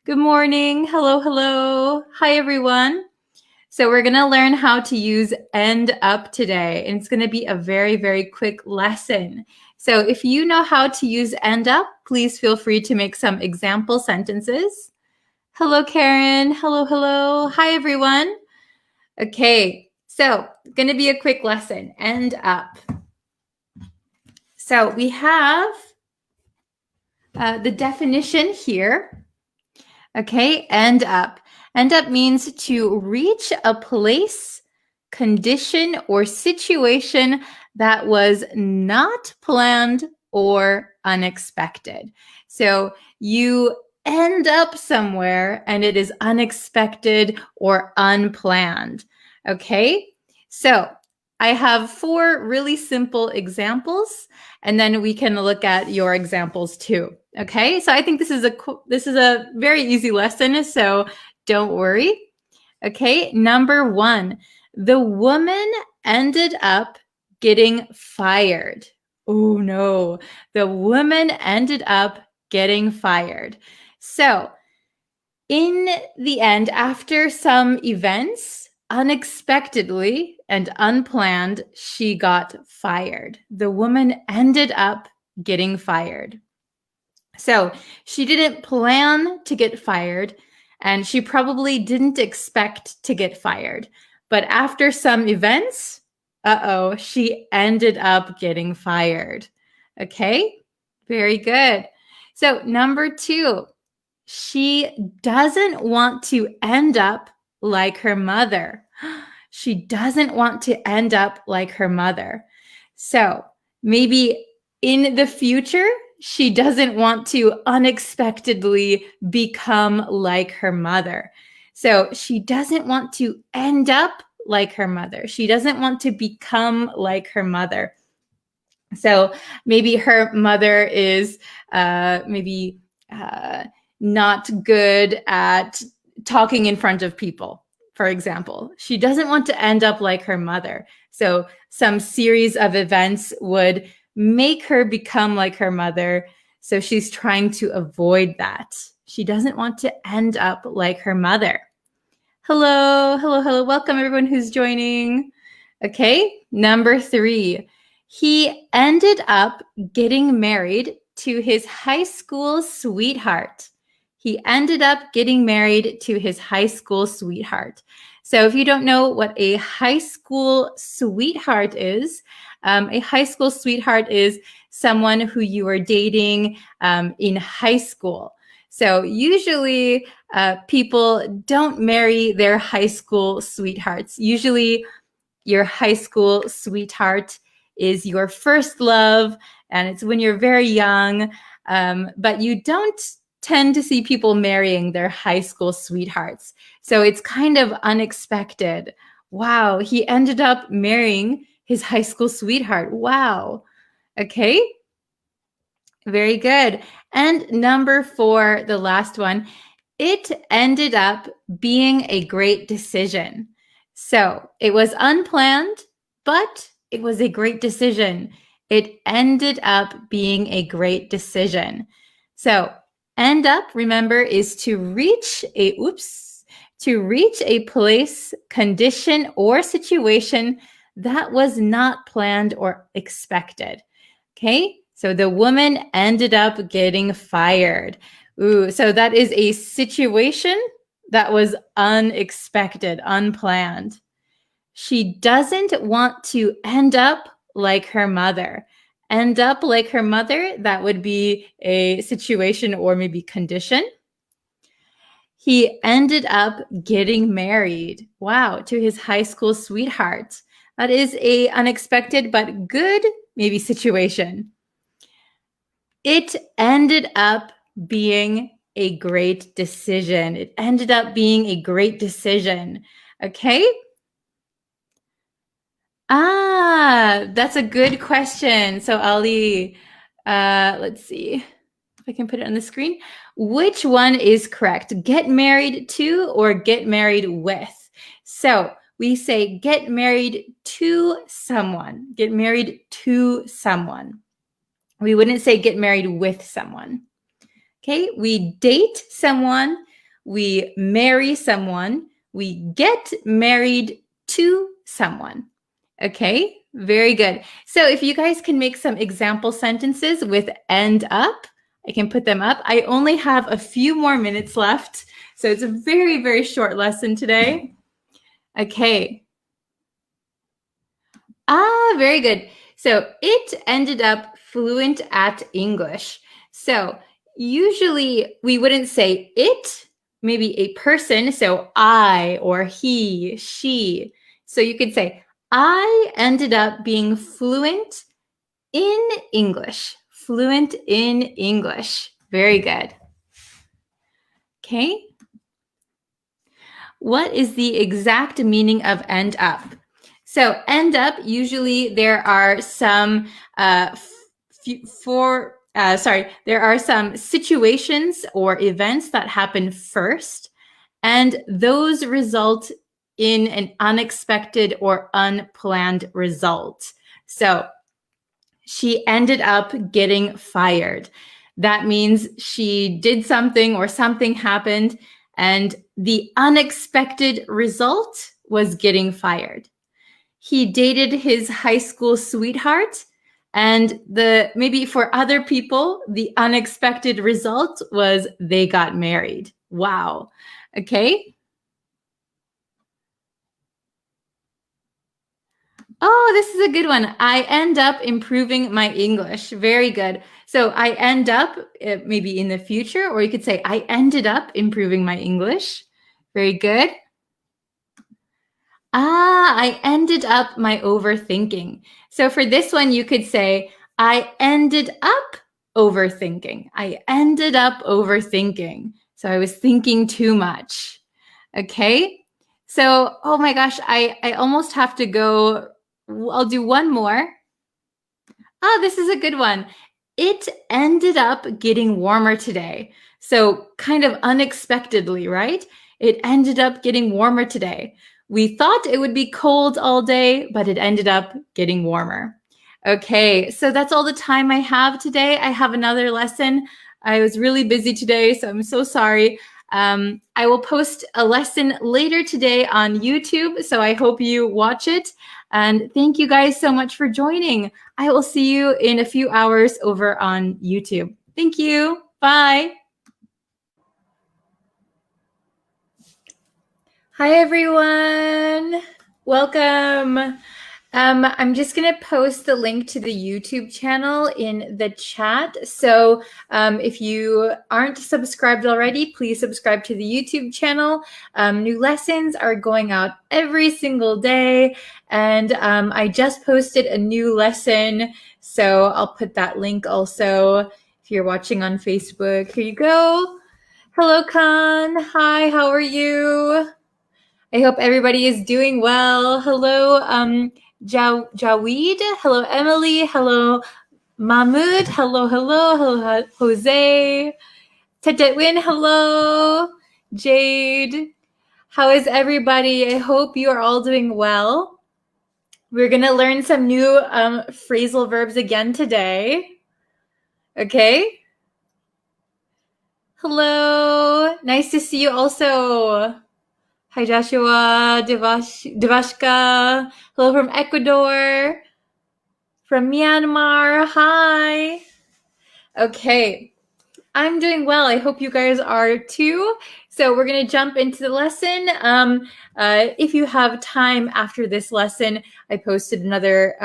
Good morning. Hello, hello. Hi, everyone. So we're going to learn how to use end up today, and it's going to be a very, very quick lesson. So if you know how to use end up, please feel free to make some example sentences. Hello, Karen. Hello, hello. Hi, everyone. Okay, so it's going to be a quick lesson. End up. So we have the definition here. Okay, end up. End up means to reach a place, condition, or situation that was not planned or unexpected. So you end up somewhere and it is unexpected or unplanned. Okay, so I have 4 really simple examples, and then we can look at your examples too. Okay, so I think this is a very easy lesson, so don't worry. Okay, number 1, the woman ended up getting fired. Oh no, the woman ended up getting fired. So in the end, after some events, unexpectedly and unplanned, she got fired. The woman ended up getting fired. So she didn't plan to get fired, and she probably didn't expect to get fired. But after some events, she ended up getting fired. Okay, very good. So number 2, she doesn't want to end up like her mother. She doesn't want to end up like her mother. So maybe in the future, she doesn't want to unexpectedly become like her mother. So she doesn't want to end up like her mother. She doesn't want to become like her mother. So maybe her mother is not good at talking in front of people, for example. She doesn't want to end up like her mother. So some series of events would make her become like her mother. So she's trying to avoid that. She doesn't want to end up like her mother. Hello, hello, hello. Welcome everyone who's joining. Okay, number 3. He ended up getting married to his high school sweetheart. He ended up getting married to his high school sweetheart. So if you don't know what a high school sweetheart is, a high school sweetheart is someone who you are dating in high school. So usually people don't marry their high school sweethearts. Usually your high school sweetheart is your first love, and it's when you're very young, but you don't tend to see people marrying their high school sweethearts. So it's kind of unexpected. Wow, he ended up marrying his high school sweetheart. Wow. Okay. Very good. And number 4, the last one, it ended up being a great decision. So it was unplanned, but it was a great decision. It ended up being a great decision. So end up, remember, is to reach a place, condition, or situation that was not planned or expected. Okay, so the woman ended up getting fired. Ooh, so that is a situation That was unexpected, unplanned. She doesn't want to end up like her mother. End up like her mother, that would be a situation or maybe condition. He ended up getting married, wow, to his high school sweetheart. That is a unexpected but good maybe situation. It ended up being a great decision. It ended up being a great decision. Okay? That's a good question. So Ali, let's see if I can put it on the screen. Which one is correct? Get married to or get married with? So we say get married to someone. Get married to someone. We wouldn't say get married with someone. Okay, we date someone, we marry someone, we get married to someone. Okay, very good. So if you guys can make some example sentences with end up, I can put them up. I only have a few more minutes left, so it's a very, very short lesson today. Okay. Very good. So it ended up fluent at English. So usually we wouldn't say it, maybe a person. So I or he, she. So you could say, I ended up being fluent in English. Fluent in English. Very good. Okay. What is the exact meaning of end up? So end up, usually there are some there are some situations or events that happen first, and those result in an unexpected or unplanned result. So she ended up getting fired. That means she did something or something happened, and the unexpected result was getting fired. He dated his high school sweetheart, and maybe for other people, the unexpected result was they got married. Wow. Okay. Oh, this is a good one. I end up improving my English. Very good. So I end up maybe in the future, or you could say I ended up improving my English. Very good. I ended up my overthinking. So for this one, you could say, I ended up overthinking. I ended up overthinking. So I was thinking too much. Okay. So, oh my gosh, I almost have to go. I'll do one more. This is a good one. It ended up getting warmer today. So kind of unexpectedly, right? It ended up getting warmer today. We thought it would be cold all day, but it ended up getting warmer. Okay, so that's all the time I have today. I have another lesson. I was really busy today, so I'm so sorry. I will post a lesson later today on YouTube, so I hope you watch it. And thank you guys so much for joining. I will see you in a few hours over on YouTube. Thank you. Bye. Hi, everyone. Welcome. I'm just going to post the link to the YouTube channel in the chat. So if you aren't subscribed already, please subscribe to the YouTube channel. New lessons are going out every single day. And I just posted a new lesson. So I'll put that link also if you're watching on Facebook. Here you go. Hello, Khan. Hi, how are you? I hope everybody is doing well. Hello, Jaweed. Hello, Emily. Hello, Mahmoud. Hello, Jose. Tetetwin, hello. Jade. How is everybody? I hope you are all doing well. We're going to learn some new phrasal verbs again today. Okay. Hello. Nice to see you also. Hi, Joshua, Devashka. Hello from Ecuador. From Myanmar. Hi. Okay. I'm doing well. I hope you guys are too. So we're going to jump into the lesson. If you have time after this lesson, I posted another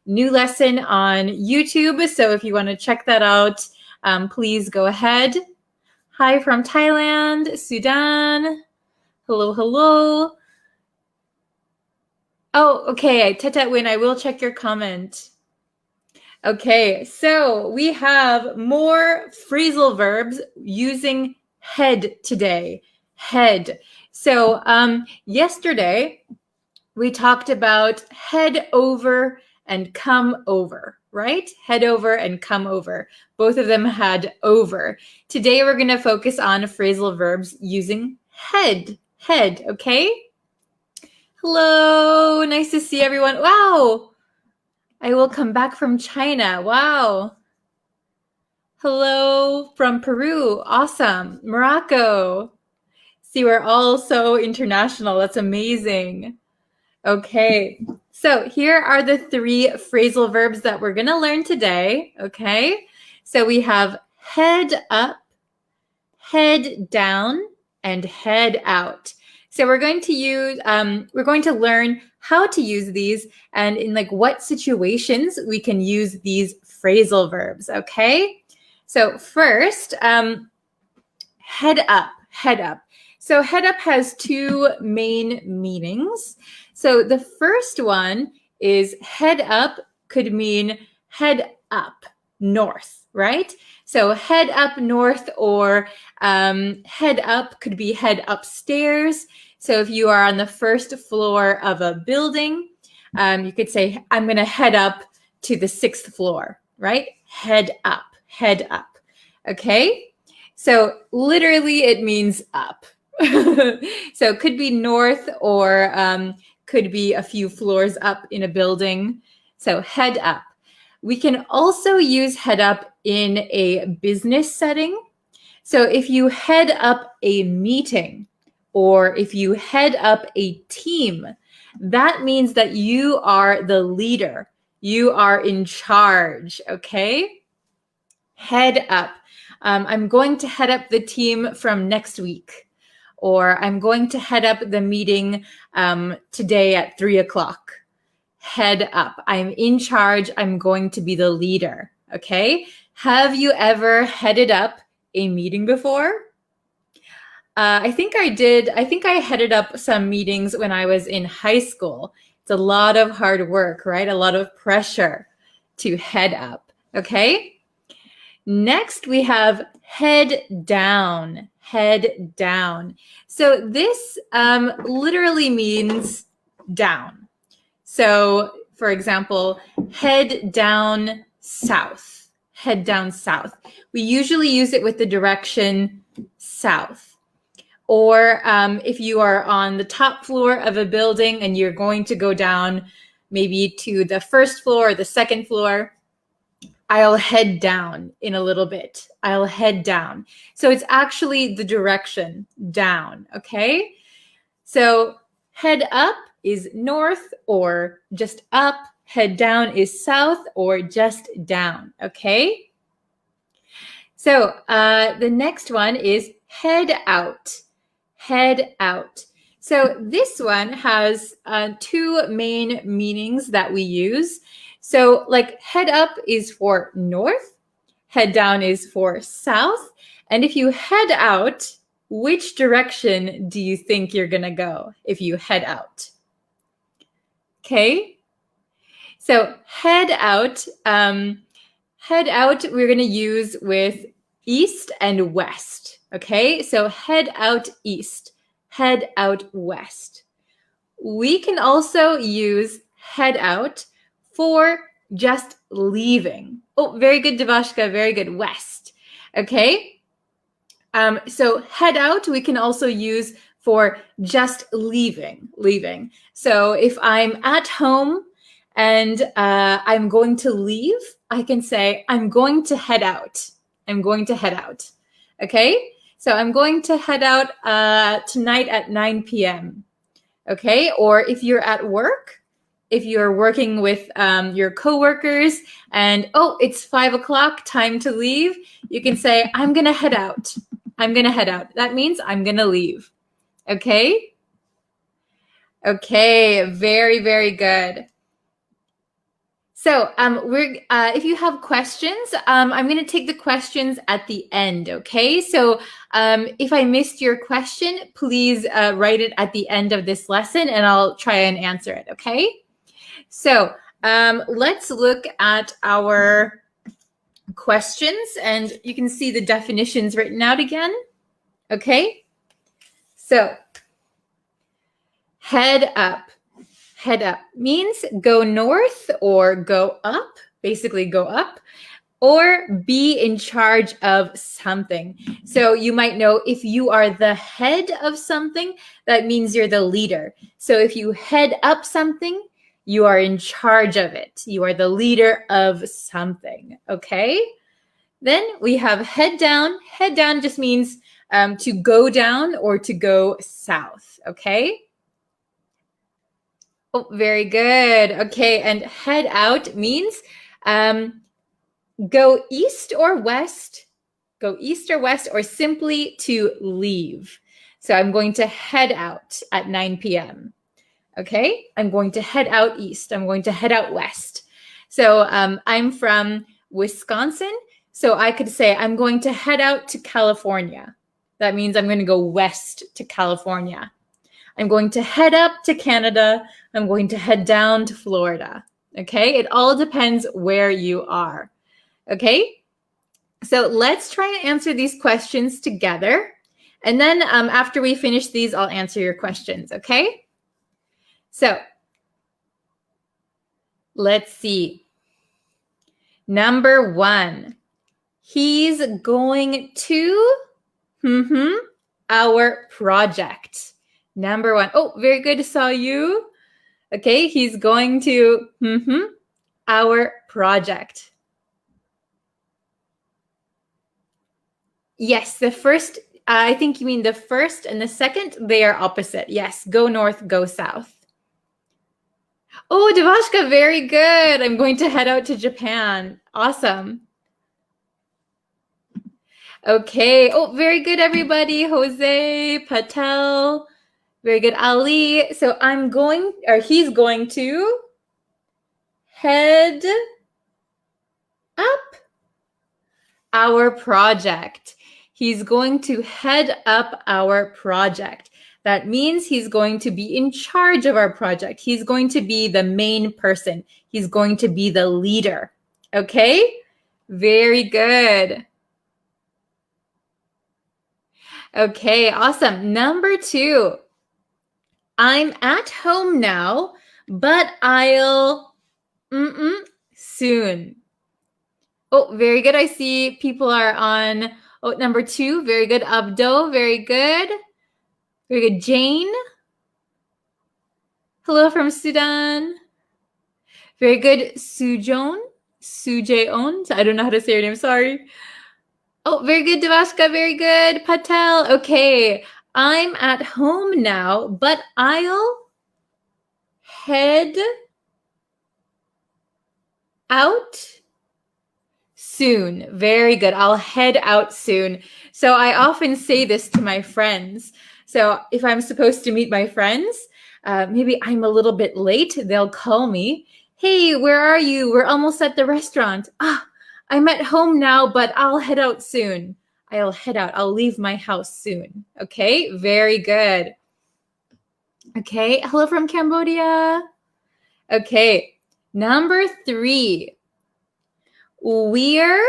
new lesson on YouTube. So if you want to check that out, please go ahead. Hi from Thailand, Sudan. Hello, hello. Oh, okay. Teta Win, I will check your comment. Okay, so we have more phrasal verbs using head today. Head. So yesterday we talked about head over and come over, right? Head over and come over. Both of them had over. Today we're going to focus on phrasal verbs using head. Head, okay? Hello, nice to see everyone. Wow. I will come back from China. Wow. Hello from Peru. Awesome. Morocco. See, we're all so international. That's amazing. Okay. So here are the 3 phrasal verbs that we're going to learn today. Okay. So we have head up, head down, and head out. So we're going to learn how to use these and in like what situations we can use these phrasal verbs, okay? So first, head up, head up. So head up has 2 main meanings. So the first one is head up could mean head up north, right? So head up north or head up could be head upstairs. So if you are on the first floor of a building, you could say, I'm going to head up to the 6th floor, right? Head up, head up. Okay? So literally it means up. So it could be north or could be a few floors up in a building. So head up. We can also use head up in a business setting. So if you head up a meeting or if you head up a team, that means that you are the leader. You are in charge, okay? Head up. I'm going to head up the team from next week. Or I'm going to head up the meeting today at 3 o'clock. Head up. I'm in charge. I'm going to be the leader. Okay. Have you ever headed up a meeting before? I think I did. I think I headed up some meetings when I was in high school. It's a lot of hard work, right? A lot of pressure to head up. Okay. Next, we have head down. Head down. So this literally means down. So, for example, head down south. Head down south. We usually use it with the direction south. Or if you are on the top floor of a building and you're going to go down maybe to the 1st floor or the 2nd floor, I'll head down in a little bit. I'll head down. So it's actually the direction down, okay? So head up is north or just up. Head down is south or just down, okay? So the next one is head out. Head out. So this one has 2 main meanings that we use. So like head up is for north, head down is for south. And if you head out, which direction do you think you're going to go if you head out? Okay. So head out we're going to use with east and west. Okay. So head out east, head out west. We can also use head out for just leaving. Oh, very good, Devashka. Very good. West. Okay. So head out, we can also use for just leaving. So if I'm at home and I'm going to leave, I can say, I'm going to head out. I'm going to head out. Okay. So I'm going to head out tonight at 9 p.m. Okay. Or if you're at work, if you're working with your coworkers and, oh, it's 5 o'clock, time to leave, you can say, I'm going to head out. I'm going to head out. That means I'm going to leave. Okay? Okay, very, very good. So if you have questions, I'm going to take the questions at the end, okay? So if I missed your question, please write it at the end of this lesson and I'll try and answer it, okay? So let's look at our questions and you can see the definitions written out again, okay? So head up. Head up means go north or go up, basically go up, or be in charge of something. So you might know if you are the head of something, that means you're the leader. So if you head up something, you are in charge of it. You are the leader of something, okay? Then we have head down. Head down just means to go down or to go south, okay? Oh, very good. Okay, and head out means go east or west. Go east or west or simply to leave. So I'm going to head out at 9 p.m. Okay, I'm going to head out east. I'm going to head out west. So I'm from Wisconsin. So I could say I'm going to head out to California. That means I'm going to go west to California. I'm going to head up to Canada. I'm going to head down to Florida. Okay, it all depends where you are. Okay, so let's try and answer these questions together. And then after we finish these, I'll answer your questions. Okay, so let's see. Number 1, he's going to our project. Number 1. Oh, very good. Saw you. Okay, he's going to our project. Yes, the first, I think you mean the first and the second, they are opposite. Yes, go north, go south. Oh, Devashka, very good. I'm going to head out to Japan. Awesome. Okay. Oh, very good, everybody. Jose, Patel. Very good, Ali. So he's going to head up our project. He's going to head up our project. That means he's going to be in charge of our project. He's going to be the main person. He's going to be the leader. Okay? Very good. Okay, awesome. Number 2. I'm at home now, but I'll soon. Oh, very good. I see people are on number 2. Very good. Abdo, very good. Very good. Jane. Hello from Sudan. Very good. Sujeon. I don't know how to say your name. Sorry. Oh, very good, Devashka. Very good. Patel. Okay. I'm at home now, but I'll head out soon. Very good. I'll head out soon. So I often say this to my friends. So if I'm supposed to meet my friends, maybe I'm a little bit late, they'll call me. Hey, where are you? We're almost at the restaurant. I'm at home now, but I'll head out soon. I'll head out. I'll leave my house soon. Okay, very good. Okay, hello from Cambodia. Okay, number 3. We're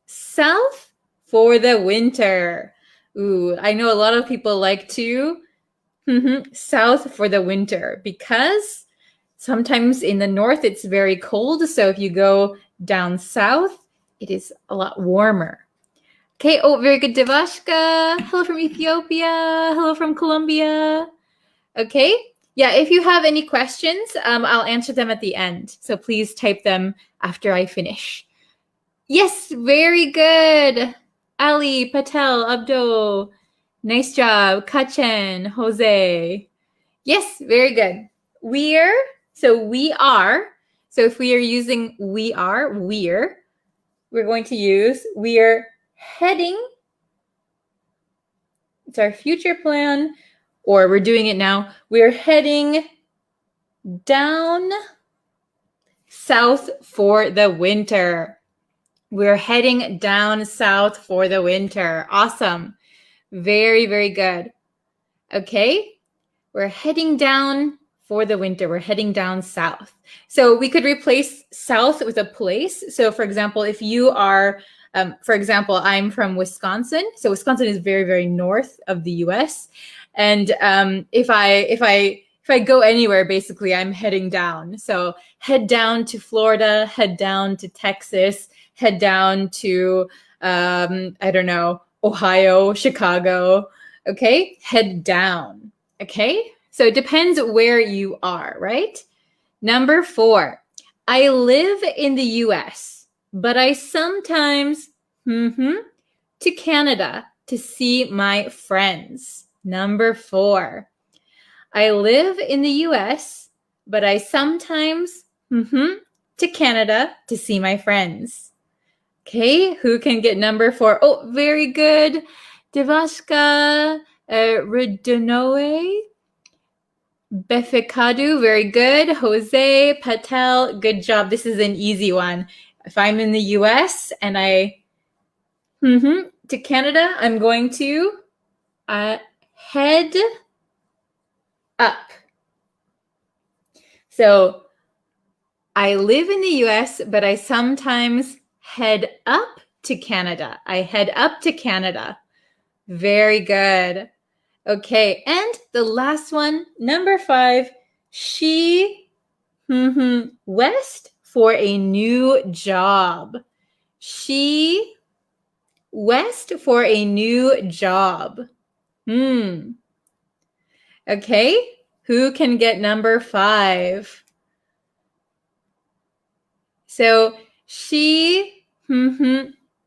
south for the winter. Ooh, I know a lot of people like to south for the winter because sometimes in the north it's very cold. So if you go down south, it is a lot warmer. Okay, oh, very good, Devashka. Hello from Ethiopia. Hello from Colombia. Okay, yeah, if you have any questions, I'll answer them at the end. So please type them after I finish. Yes, very good. Ali, Patel, Abdo. Nice job. Kachen, Jose. Yes, very good. we're, so we are. So if we are using we are, we're going to use we're heading. It's our future plan, or we're doing it now. We're heading down south for the winter. We're heading down south for the winter. Awesome. Very, very good. Okay. We're heading down for the winter. We're heading down south. So we could replace south with a place. So for example, if you are, for example, I'm from Wisconsin. So Wisconsin is very, very north of the US. And if I go anywhere, basically I'm heading down. So head down to Florida, head down to Texas, head down to, I don't know, Ohio, Chicago. Okay, head down. Okay, so it depends where you are, right? Number 4, I live in the US, but I sometimes to Canada to see my friends. Number 4, I live in the US, but I sometimes to Canada to see my friends. Okay, who can get number 4? Oh, very good. Devashka Ridonoe, Befekadu, very good. Jose Patel, good job. This is an easy one. If I'm in the US and I to Canada, I'm going to head up. So I live in the US, but I sometimes head up to Canada. I head up to Canada. Very good. Okay, and the last one, number 5, she west for a new job. She west for a new job. Okay, who can get number 5? So she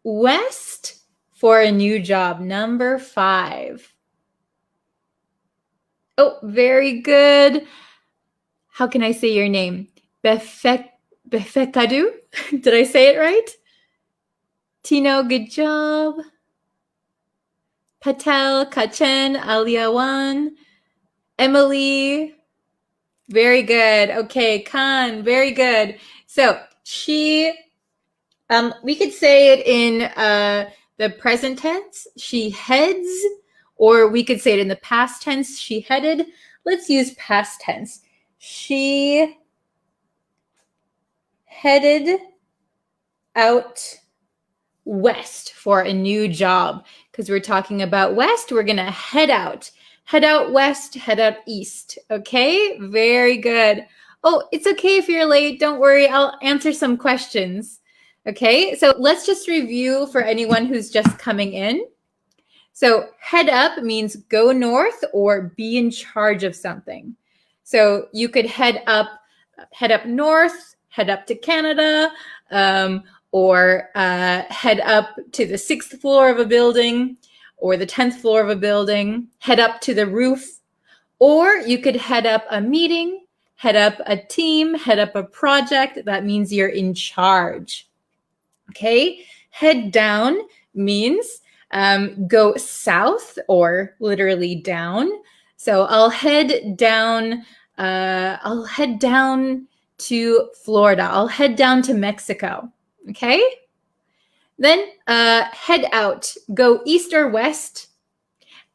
west for a new job. Number 5. Oh, very good. How can I say your name? Befekadu? Did I say it right? Tino, good job. Patel, Kachen, Aliawan, Emily. Very good. Okay, Khan, very good. So she, we could say it in the present tense, she heads, or we could say it in the past tense, she headed. Let's use past tense. She headed out west for a new job. Because we're talking about west, we're going to head out. Head out west, head out east. Okay, very good. Oh, it's okay if you're late. Don't worry, I'll answer some questions. Okay, so let's just review for anyone who's just coming in. So head up means go north or be in charge of something. So you could head up north, head up to Canada, or head up to the 6th floor of a building or the 10th floor of a building, head up to the roof, or you could head up a meeting, head up a team, head up a project. That means you're in charge. Okay, head down means go south or literally down. So I'll head down to Florida. I'll head down to Mexico. Okay. Then head out, go east or west,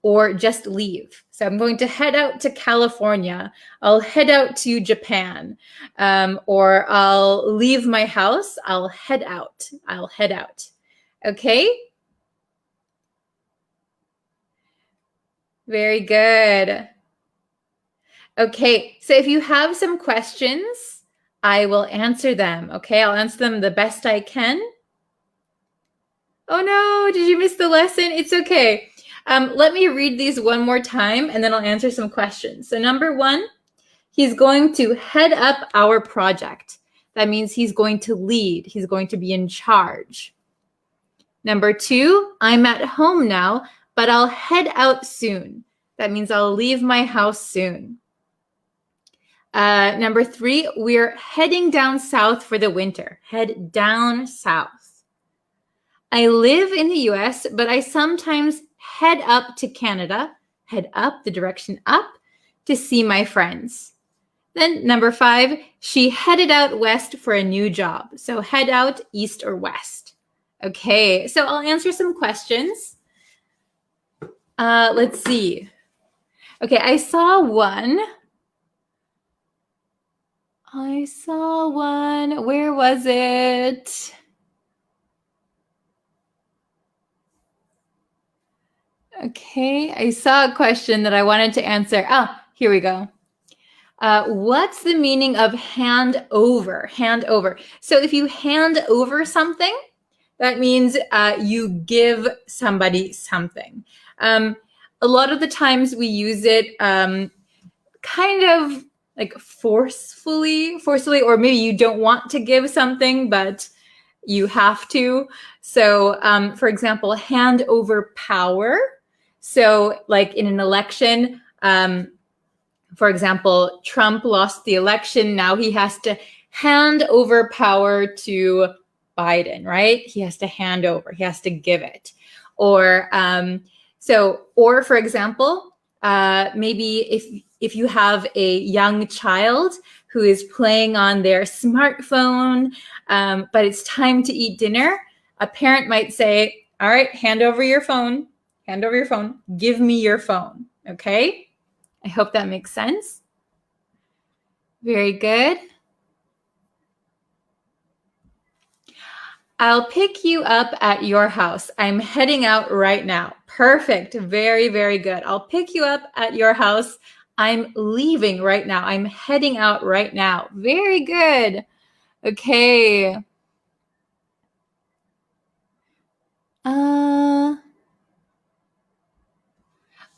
or just leave. So I'm going to head out to California. I'll head out to Japan, or I'll leave my house. I'll head out. Okay. Very good. Okay, so if you have some questions, I will answer them. Okay, I'll answer them the best I can. Oh no, did you miss the lesson? It's okay. Let me read these one more time and then I'll answer some questions. So number 1, he's going to head up our project. That means he's going to lead. He's going to be in charge. Number 2, I'm at home now, but I'll head out soon. That means I'll leave my house soon. Number 3, we're heading down south for the winter. Head down south. I live in the US, but I sometimes head up to Canada, head up, the direction up, to see my friends. Then number 5, she headed out west for a new job. So head out east or west. Okay, so I'll answer some questions. Let's see. Okay, I saw one. Where was it? Okay, I saw a question that I wanted to answer. Here we go. What's the meaning of hand over? Hand over. So if you hand over something, that means you give somebody something. A lot of the times we use it kind of like forcefully, or maybe you don't want to give something, but you have to. So, for example, hand over power. So like in an election, for example, Trump lost the election. Now he has to hand over power to Biden, right? He has to hand over, he has to give it. Or for example, maybe if you have a young child who is playing on their smartphone, but it's time to eat dinner, a parent might say, all right, hand over your phone, give me your phone, okay? I hope that makes sense. Very good. I'll pick you up at your house. I'm heading out right now. Perfect. Very, very good. I'll pick you up at your house. I'm leaving right now. I'm heading out right now. Very good. Okay.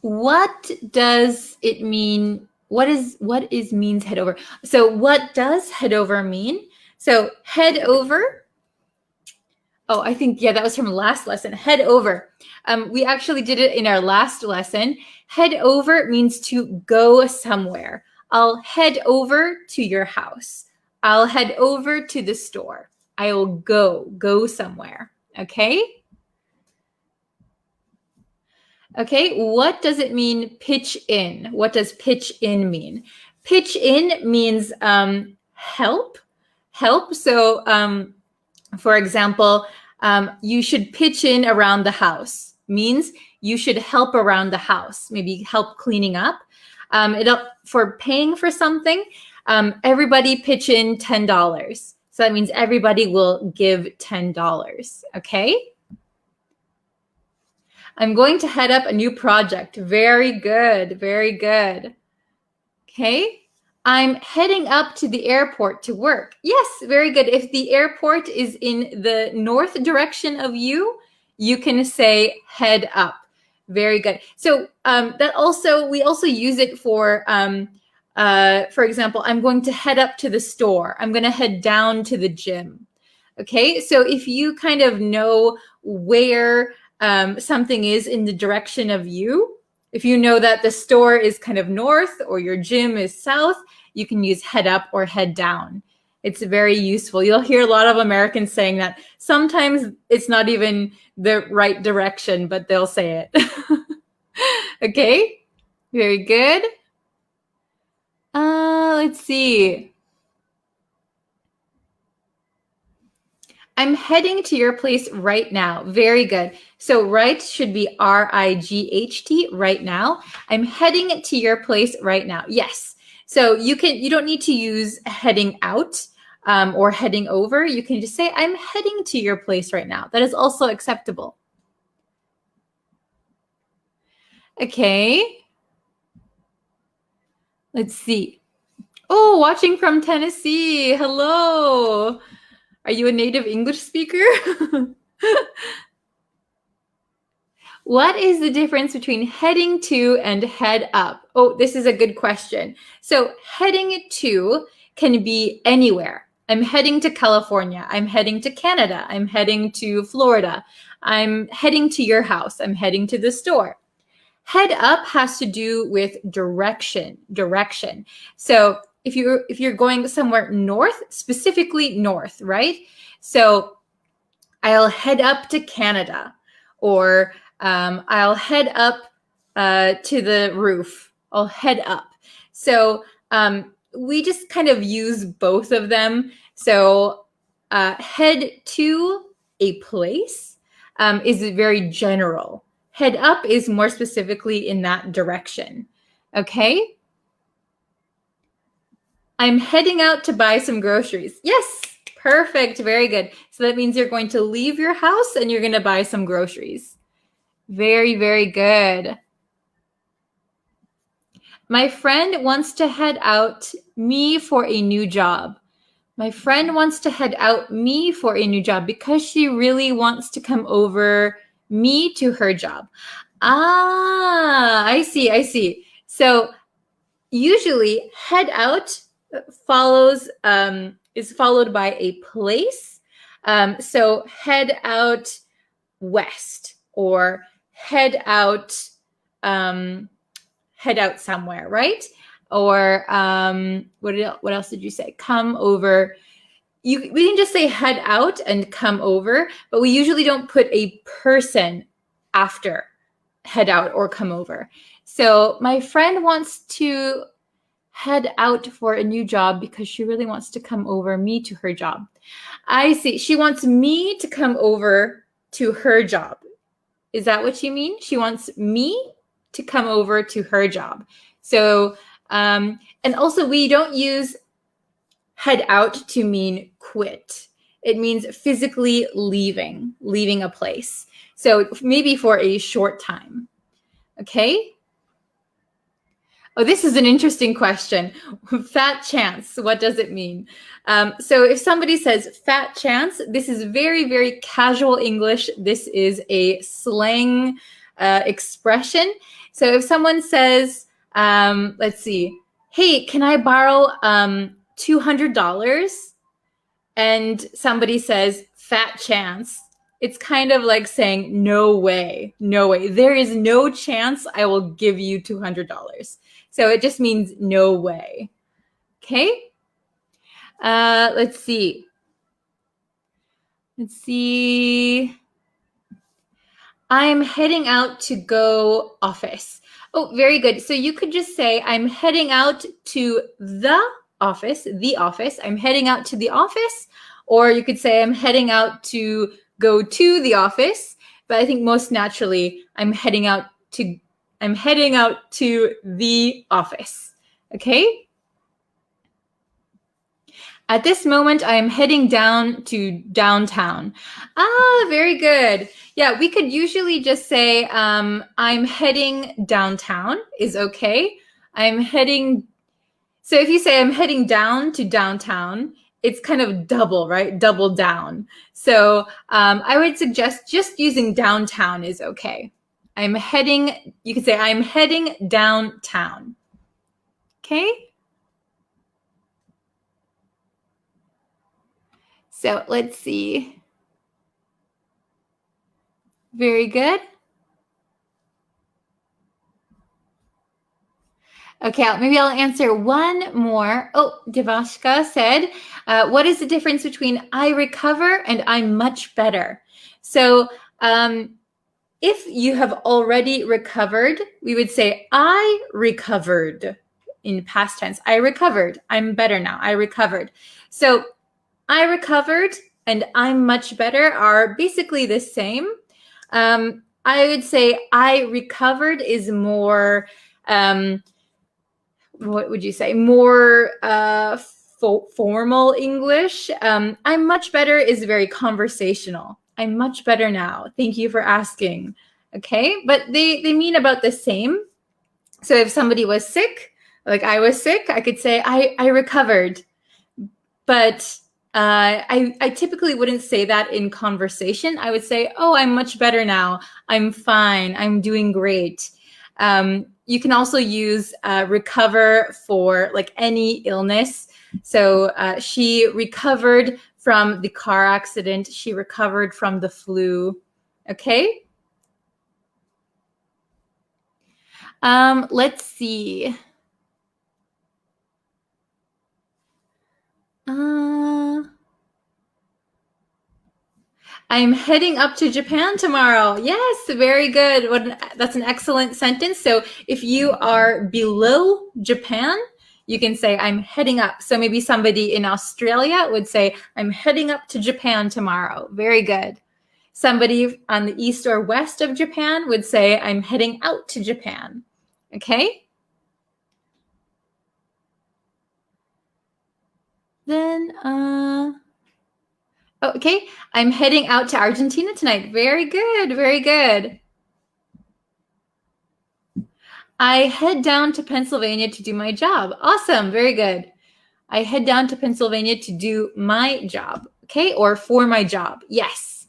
What does it mean? What is means head over? So what does head over mean? So head over. Oh, I think, yeah, that was from last lesson. Head over. We actually did it in our last lesson. Head over means to go somewhere. I'll head over to your house. I'll head over to the store. I will go somewhere. Okay? Okay, what does it mean pitch in? What does pitch in mean? Pitch in means help. So, for example, you should pitch in around the house. Means you should help around the house. Maybe help cleaning up. For paying for something, everybody pitch in $10. So that means everybody will give $10. Okay? I'm going to head up a new project. Very good. Very good. Okay? I'm heading up to the airport to work. Yes, very good. If the airport is in the north direction of you, you can say head up. Very good. So we also use it for example, I'm going to head up to the store. I'm going to head down to the gym. Okay, so if you kind of know where something is in the direction of you, if you know that the store is kind of north or your gym is south, you can use head up or head down. It's very useful. You'll hear a lot of Americans saying that. Sometimes it's not even the right direction, but they'll say it. Okay, very good. Let's see. I'm heading to your place right now. Very good. So right should be R-I-G-H-T, right now. I'm heading to your place right now. Yes. So you don't need to use heading out or heading over. You can just say, I'm heading to your place right now. That is also acceptable. Okay. Let's see. Oh, watching from Tennessee. Hello. Are you a native English speaker? What is the difference between heading to and head up? Oh, this is a good question. So heading to can be anywhere. I'm heading to California. I'm heading to Canada. I'm heading to Florida. I'm heading to your house. I'm heading to the store. Head up has to do with direction. So if you're going somewhere north, specifically north, right? So I'll head up to Canada, or I'll head up to the roof. I'll head up. So we just kind of use both of them. So head to a place is very general. Head up is more specifically in that direction. Okay? I'm heading out to buy some groceries. Yes, perfect. Very good. So that means you're going to leave your house and you're going to buy some groceries. Very, very good. My friend wants to head out me for a new job. My friend wants to head out me for a new job because she really wants to come over me to her job. Ah, I see. So usually head out is followed by a place. So head out west, or head out somewhere, right? Or what else did you say? Come over. We can just say head out and come over, but we usually don't put a person after head out or come over. So my friend wants to head out for a new job because she really wants to come over me to her job. I see. She wants me to come over to her job. Is that what you mean? She wants me to come over to her job. So, and also we don't use head out to mean quit. It means physically leaving a place. So maybe for a short time. Okay? Oh, this is an interesting question. Fat chance, what does it mean? So if somebody says fat chance, this is very, very casual English. This is a slang expression. So if someone says, let's see, hey, can I borrow $200? And somebody says fat chance, it's kind of like saying, no way. There is no chance I will give you $200. So it just means no way. Okay? Let's see. I'm heading out to go office. Oh, very good. So you could just say, I'm heading out to the office. I'm heading out to the office. Or you could say, I'm heading out to go to the office. But I think most naturally, I'm heading out to the office. Okay? At this moment, I am heading down to downtown. Ah, very good. Yeah, we could usually just say, I'm heading downtown is okay. So if you say I'm heading down to downtown, it's kind of double, right? Double down. So I would suggest just using downtown is okay. You could say I'm heading downtown. Okay? So let's see. Very good. Okay, maybe I'll answer one more. Oh, Devashka said, what is the difference between I recover and I'm much better? So if you have already recovered, we would say I recovered in past tense. I recovered. I'm better now. I recovered. So I recovered and I'm much better are basically the same. I would say I recovered is more, what would you say? More formal English. I'm much better is very conversational. I'm much better now. Thank you for asking. Okay, but they mean about the same. So if somebody was sick, like I was sick, I could say I recovered. But I typically wouldn't say that in conversation. I would say, oh, I'm much better now. I'm fine. I'm doing great. You can also use recover for like any illness. So she recovered from the car accident. She recovered from the flu. Okay. Let's see. I'm heading up to Japan tomorrow. Yes, very good. That's an excellent sentence. So if you are below Japan, you can say, I'm heading up. So maybe somebody in Australia would say, I'm heading up to Japan tomorrow. Very good. Somebody on the east or west of Japan would say, I'm heading out to Japan. Okay? Then, okay, I'm heading out to Argentina tonight. Very good, very good. I head down to Pennsylvania to do my job. Awesome, very good. I head down to Pennsylvania to do my job, okay, or for my job. Yes.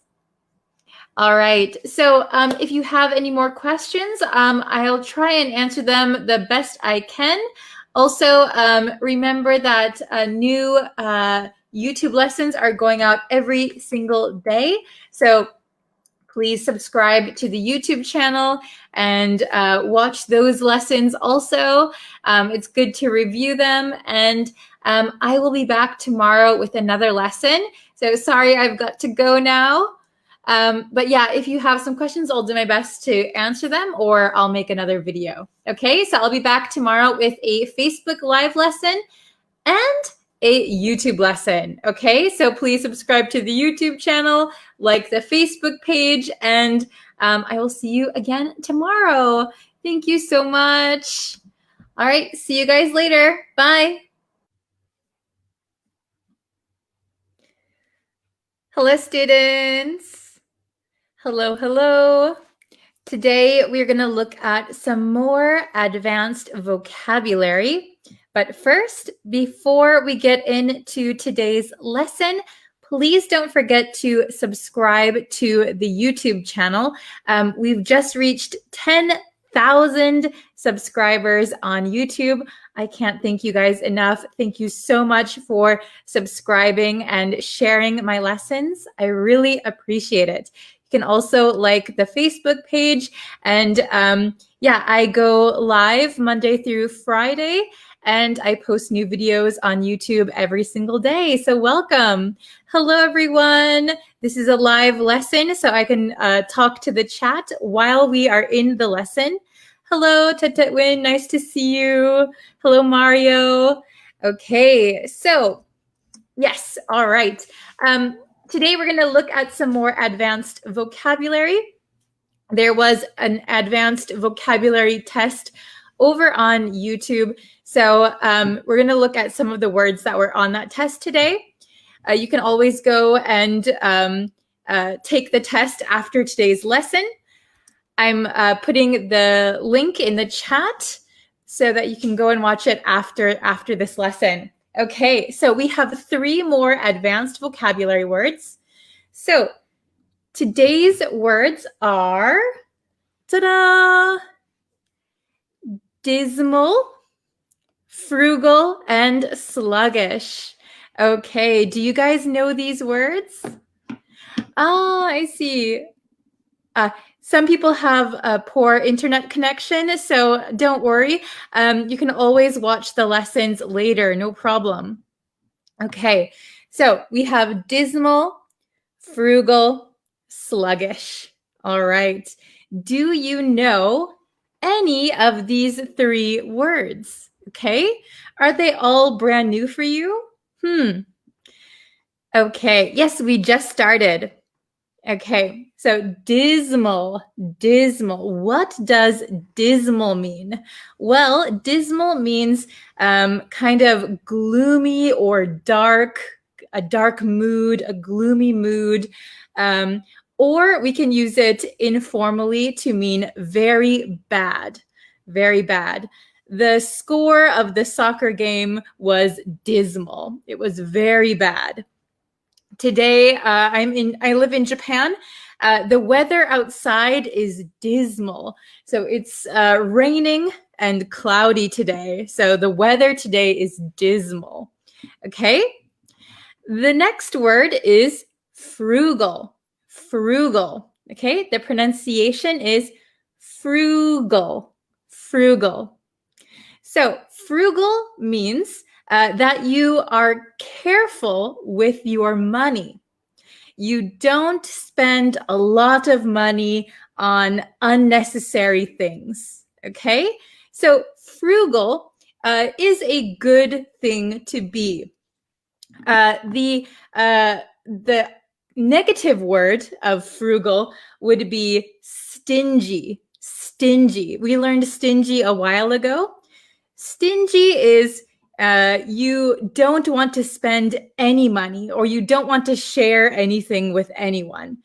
All right, so if you have any more questions, I'll try and answer them the best I can. Also, remember that new YouTube lessons are going out every single day. So please subscribe to the YouTube channel and watch those lessons also. It's good to review them. And I will be back tomorrow with another lesson. So sorry, I've got to go now. But yeah, if you have some questions, I'll do my best to answer them, or I'll make another video. Okay, so I'll be back tomorrow with a Facebook Live lesson and a YouTube lesson. Okay, so please subscribe to the YouTube channel, like the Facebook page, and I will see you again tomorrow. Thank you so much. All right, see you guys later. Bye. Hello, students. Hello, hello. Today, we're going to look at some more advanced vocabulary. But first, before we get into today's lesson, please don't forget to subscribe to the YouTube channel. We've just reached 10,000 subscribers on YouTube. I can't thank you guys enough. Thank you so much for subscribing and sharing my lessons. I really appreciate it. You can also like the Facebook page. And yeah, I go live Monday through Friday, and I post new videos on YouTube every single day. So welcome. Hello, everyone. This is a live lesson, so I can talk to the chat while we are in the lesson. Hello, Tetetwin. Nice to see you. Hello, Mario. Okay, so yes, all right. Today, we're going to look at some more advanced vocabulary. There was an advanced vocabulary test over on YouTube. So we're going to look at some of the words that were on that test today. You can always go and take the test after today's lesson. I'm putting the link in the chat so that you can go and watch it after this lesson. Okay, so we have 3 more advanced vocabulary words. So today's words are, ta-da, dismal, frugal, and sluggish. Okay, do you guys know these words? Ah, I see. Some people have a poor internet connection, so don't worry. You can always watch the lessons later, no problem. Okay, so we have dismal, frugal, sluggish. All right. Do you know any of these 3 words? Okay. Are they all brand new for you? Okay. Yes, we just started. Okay. So dismal. What does dismal mean? Well, dismal means kind of gloomy or dark, a dark mood, a gloomy mood. Or we can use it informally to mean very bad, very bad. The score of the soccer game was dismal. It was very bad. Today, I live in Japan. The weather outside is dismal. So it's raining and cloudy today. So the weather today is dismal. Okay. The next word is frugal. Frugal. Okay. The pronunciation is frugal. Frugal. So frugal means that you are careful with your money. You don't spend a lot of money on unnecessary things, okay? So frugal is a good thing to be. The negative word of frugal would be stingy. Stingy. We learned stingy a while ago. Stingy is you don't want to spend any money, or you don't want to share anything with anyone.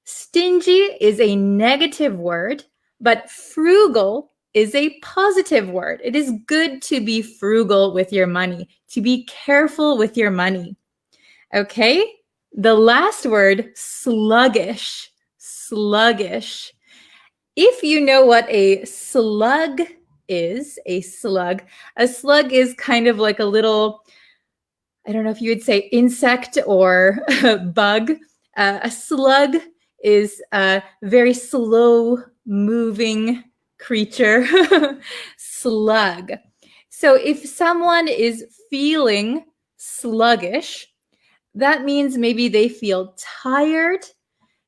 Stingy is a negative word, but frugal is a positive word. It is good to be frugal with your money, to be careful with your money. Okay? The last word, sluggish. Sluggish. If you know what a slug is, a slug is kind of like a little, I don't know if you would say insect or bug. A slug is a very slow moving creature. Slug. So if someone is feeling sluggish, that means maybe they feel tired,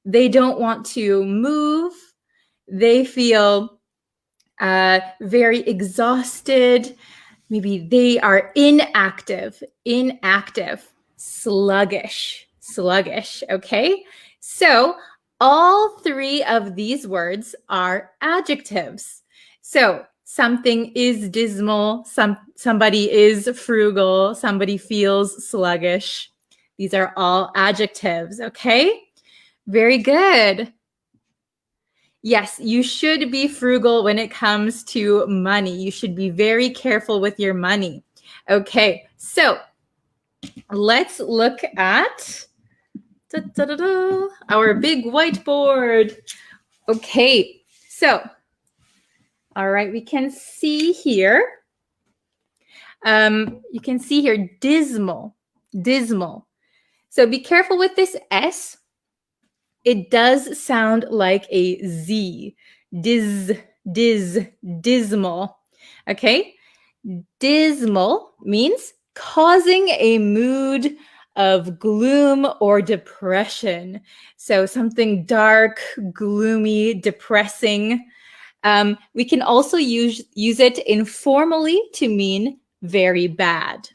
they don't want to move, they feel very exhausted, maybe they are inactive, sluggish, okay? So all three of these words are adjectives. So something is dismal, somebody is frugal, somebody feels sluggish. These are all adjectives, okay? Very good. Yes, you should be frugal when it comes to money. You should be very careful with your money. Okay, so let's look at our big whiteboard. Okay, so, all right, we can see here. You can see here, dismal. So be careful with this S. It does sound like a Z. Dismal. Okay? Dismal means causing a mood of gloom or depression. So something dark, gloomy, depressing. We can also use it informally to mean very bad.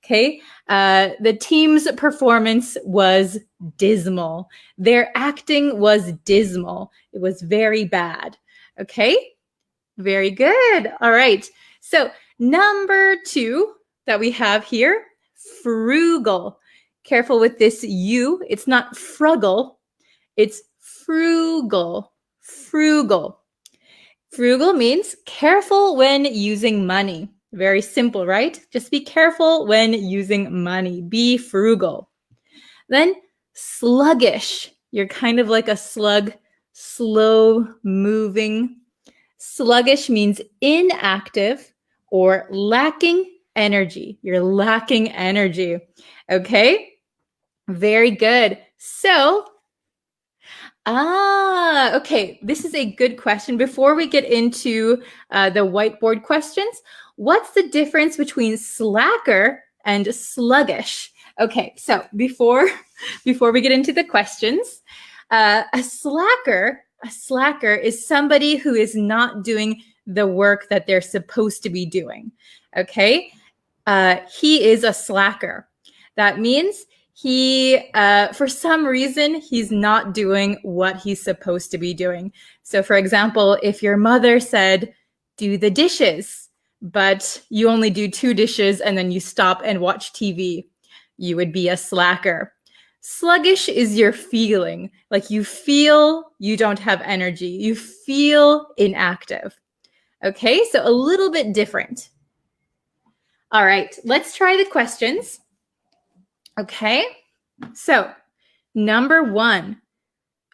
Okay, the team's performance was dismal. Their acting was dismal. It was very bad. Okay, very good. All right. So number 2 that we have here, frugal. Careful with this U. It's not fruggle. It's frugal. Frugal means careful when using money. Very simple, right? Just be careful when using money. Be frugal. Then sluggish. You're kind of like a slug, slow moving. Sluggish means inactive or lacking energy. You're lacking energy. Okay? Very good. So, okay. This is a good question. Before we get into the whiteboard questions, what's the difference between slacker and sluggish? Okay, so before we get into the questions, a slacker is somebody who is not doing the work that they're supposed to be doing. Okay, he is a slacker. That means he, for some reason, he's not doing what he's supposed to be doing. So, for example, if your mother said, "Do the dishes," but you only do 2 dishes and then you stop and watch TV, you would be a slacker. Sluggish is your feeling. Like you feel you don't have energy. You feel inactive. Okay, so a little bit different. All right, let's try the questions. Okay, so number 1,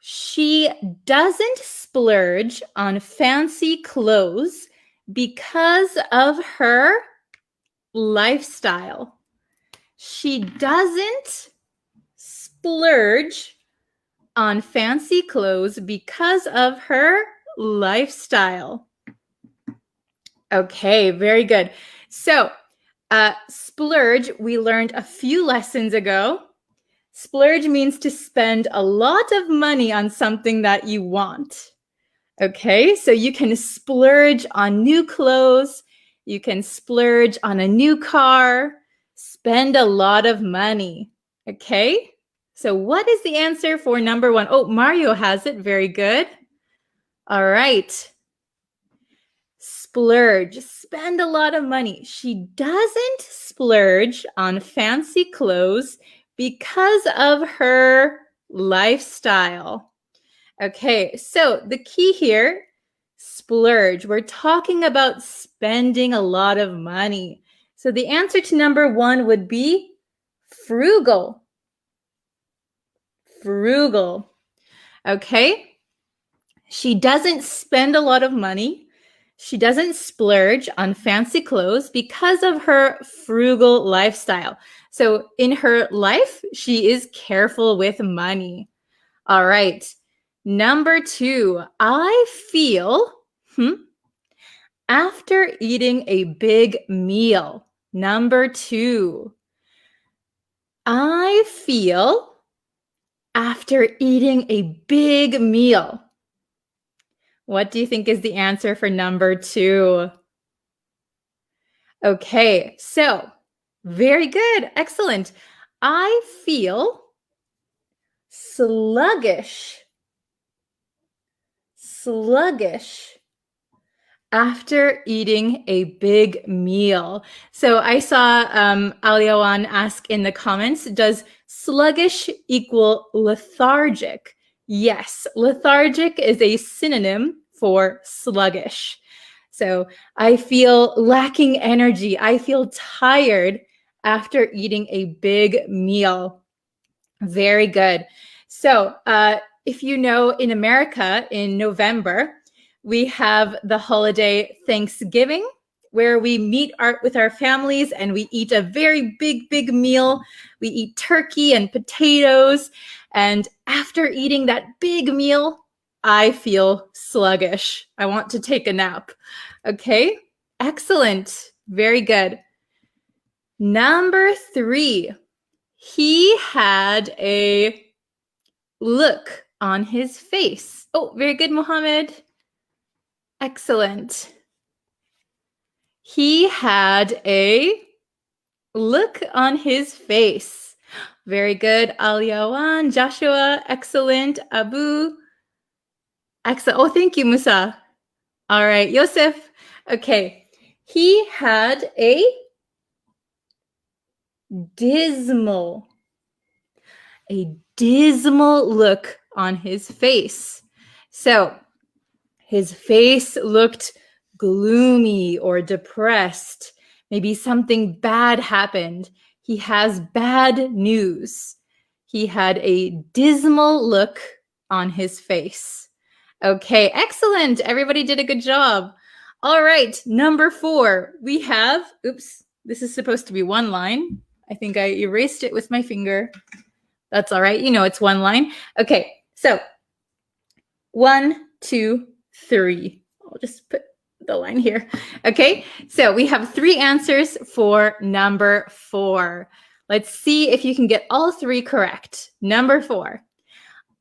she doesn't splurge on fancy clothes because of her lifestyle. She doesn't splurge on fancy clothes because of her lifestyle. Okay, very good. So Splurge, we learned a few lessons ago. Splurge means to spend a lot of money on something that you want. Okay, so you can splurge on new clothes. You can splurge on a new car. Spend a lot of money. Okay, so what is the answer for number 1? Oh, Mario has it. Very good. All right. Splurge, spend a lot of money. She doesn't splurge on fancy clothes because of her lifestyle. Okay, so the key here, splurge. We're talking about spending a lot of money. So the answer to number 1 would be frugal. Frugal. Okay, she doesn't spend a lot of money. She doesn't splurge on fancy clothes because of her frugal lifestyle. So in her life, she is careful with money. All right. Number 2, I feel after eating a big meal. Number 2, I feel after eating a big meal. What do you think is the answer for number 2? Okay, so very good. Excellent. I feel sluggish. Sluggish after eating a big meal. So I saw Aliawan ask in the comments, does sluggish equal lethargic? Yes, lethargic is a synonym for sluggish. So I feel lacking energy. I feel tired after eating a big meal. Very good. So if you know, in America, in November, we have the holiday Thanksgiving, where we meet with our families and we eat a very big meal. We eat turkey and potatoes. And after eating that big meal, I feel sluggish. I want to take a nap. Okay, excellent. Very good. Number 3, he had a look on his face. Oh, very good, Mohammed. Excellent. He had a look on his face. Very good, Aliawan, Joshua, excellent, Abu. Excellent. Oh, thank you, Musa. All right, Yosef. Okay, he had a dismal look on his face. So his face looked gloomy or depressed. Maybe something bad happened. He has bad news. He had a dismal look on his face. Okay, excellent. Everybody did a good job. All right, number 4, we have, oops, this is supposed to be one line. I think I erased it with my finger. That's all right. You know, it's one line. Okay, so 1, 2, 3. I'll just put the line here. Okay, so we have 3 answers for number 4. Let's see if you can get all 3 correct. Number 4,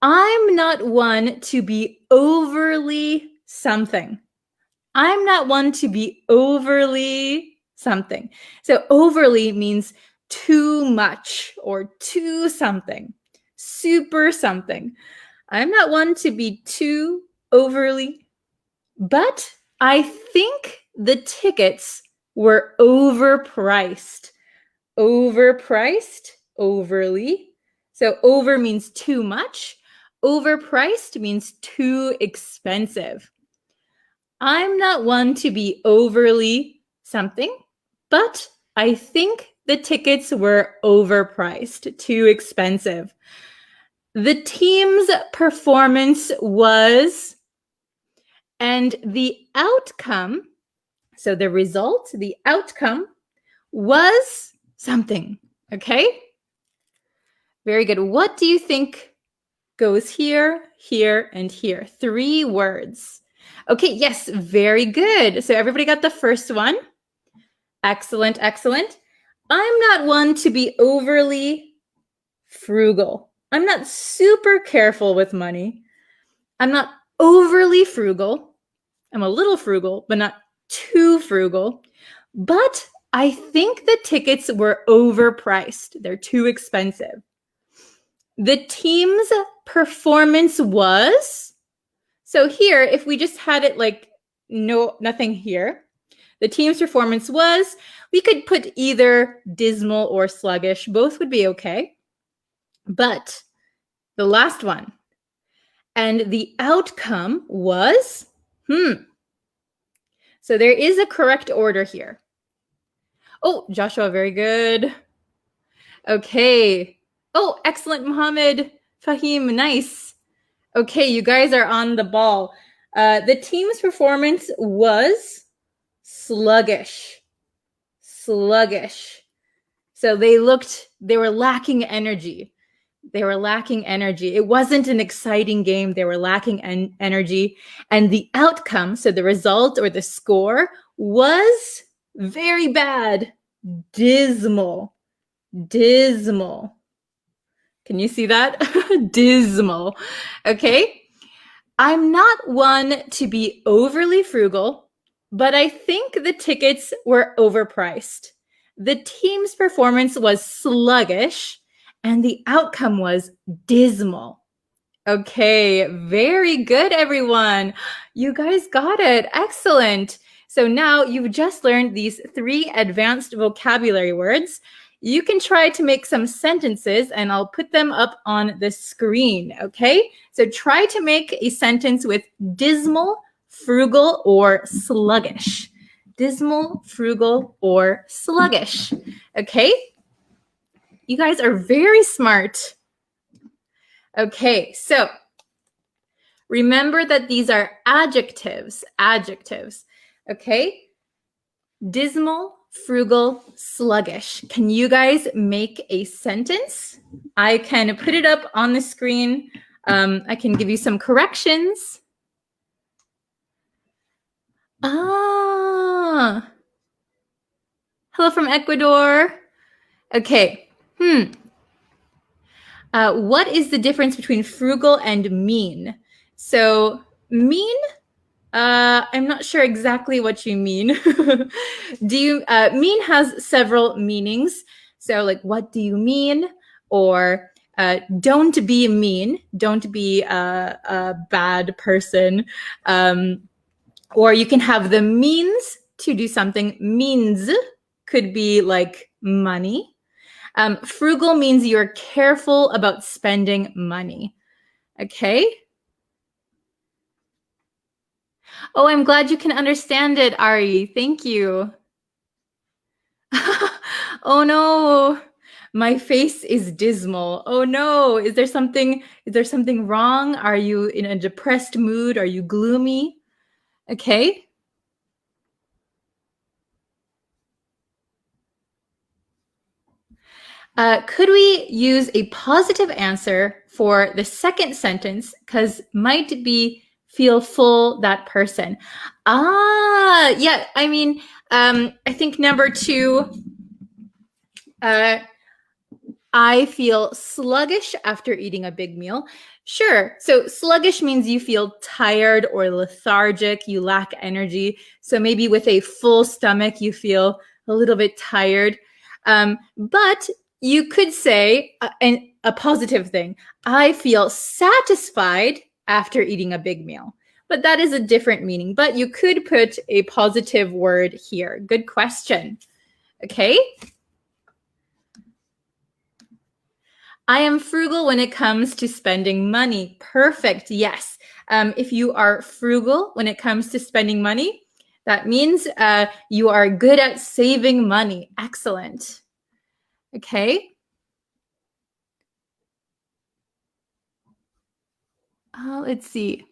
I'm not one to be overly something. I'm not one to be overly something. So overly means too much or too something, super something. I'm not one to be too overly, but I think the tickets were overpriced. Overpriced, overly. So over means too much. Overpriced means too expensive. I'm not one to be overly something, but I think the tickets were overpriced, too expensive. The team's performance was, and the outcome, so the result, the outcome was something, okay? Very good. What do you think goes here, here, and here? 3 words. Okay, yes, very good. So everybody got the first one. Excellent, excellent. I'm not one to be overly frugal. I'm not super careful with money. I'm not overly frugal. I'm a little frugal, but not too frugal. But I think the tickets were overpriced. They're too expensive. The team's performance was, so here, if we just had it like nothing here, the team's performance was, we could put either dismal or sluggish. Both would be okay. But the last one, and the outcome was, So there is a correct order here. Oh, Joshua, very good. Okay. Oh, excellent, Mohammed. Fahim, nice. Okay, you guys are on the ball. The team's performance was sluggish. Sluggish. So they were lacking energy. They were lacking energy. It wasn't an exciting game. They were lacking energy. And the outcome, so the result or the score, was very bad. Dismal. Dismal. Can you see that? Dismal. Okay. I'm not one to be overly frugal, but I think the tickets were overpriced. The team's performance was sluggish, and the outcome was dismal. Okay, very good, everyone. You guys got it. Excellent. So now you've just learned these 3 advanced vocabulary words. You can try to make some sentences, and I'll put them up on the screen, okay? So try to make a sentence with dismal, frugal, or sluggish. Dismal, frugal, or sluggish, okay? You guys are very smart. Okay, so remember that these are adjectives, okay? Dismal, frugal, sluggish. Can you guys make a sentence? I can put it up on the screen. I can give you some corrections. Hello from Ecuador. Okay. What is the difference between frugal and mean? So mean, I'm not sure exactly what you mean. Mean has several meanings. So like, what do you mean? Or don't be mean. Don't be a bad person. Or you can have the means to do something. Means could be like money. Frugal means you're careful about spending money. Okay? Oh, I'm glad you can understand it, Ari. Thank you. Oh no, my face is dismal. Oh no, is there something wrong? Are you in a depressed mood? Are you gloomy? Okay. Could we use a positive answer for the second sentence? Because might be feel full, that person. Yeah, I mean, I think number 2, I feel sluggish after eating a big meal. Sure. So sluggish means you feel tired or lethargic, you lack energy. So maybe with a full stomach, you feel a little bit tired. But you could say a positive thing. I feel satisfied after eating a big meal. But that is a different meaning. But you could put a positive word here. Good question. Okay. I am frugal when it comes to spending money. Perfect. Yes. If you are frugal when it comes to spending money, that means you are good at saving money. Excellent. Okay. Let's see.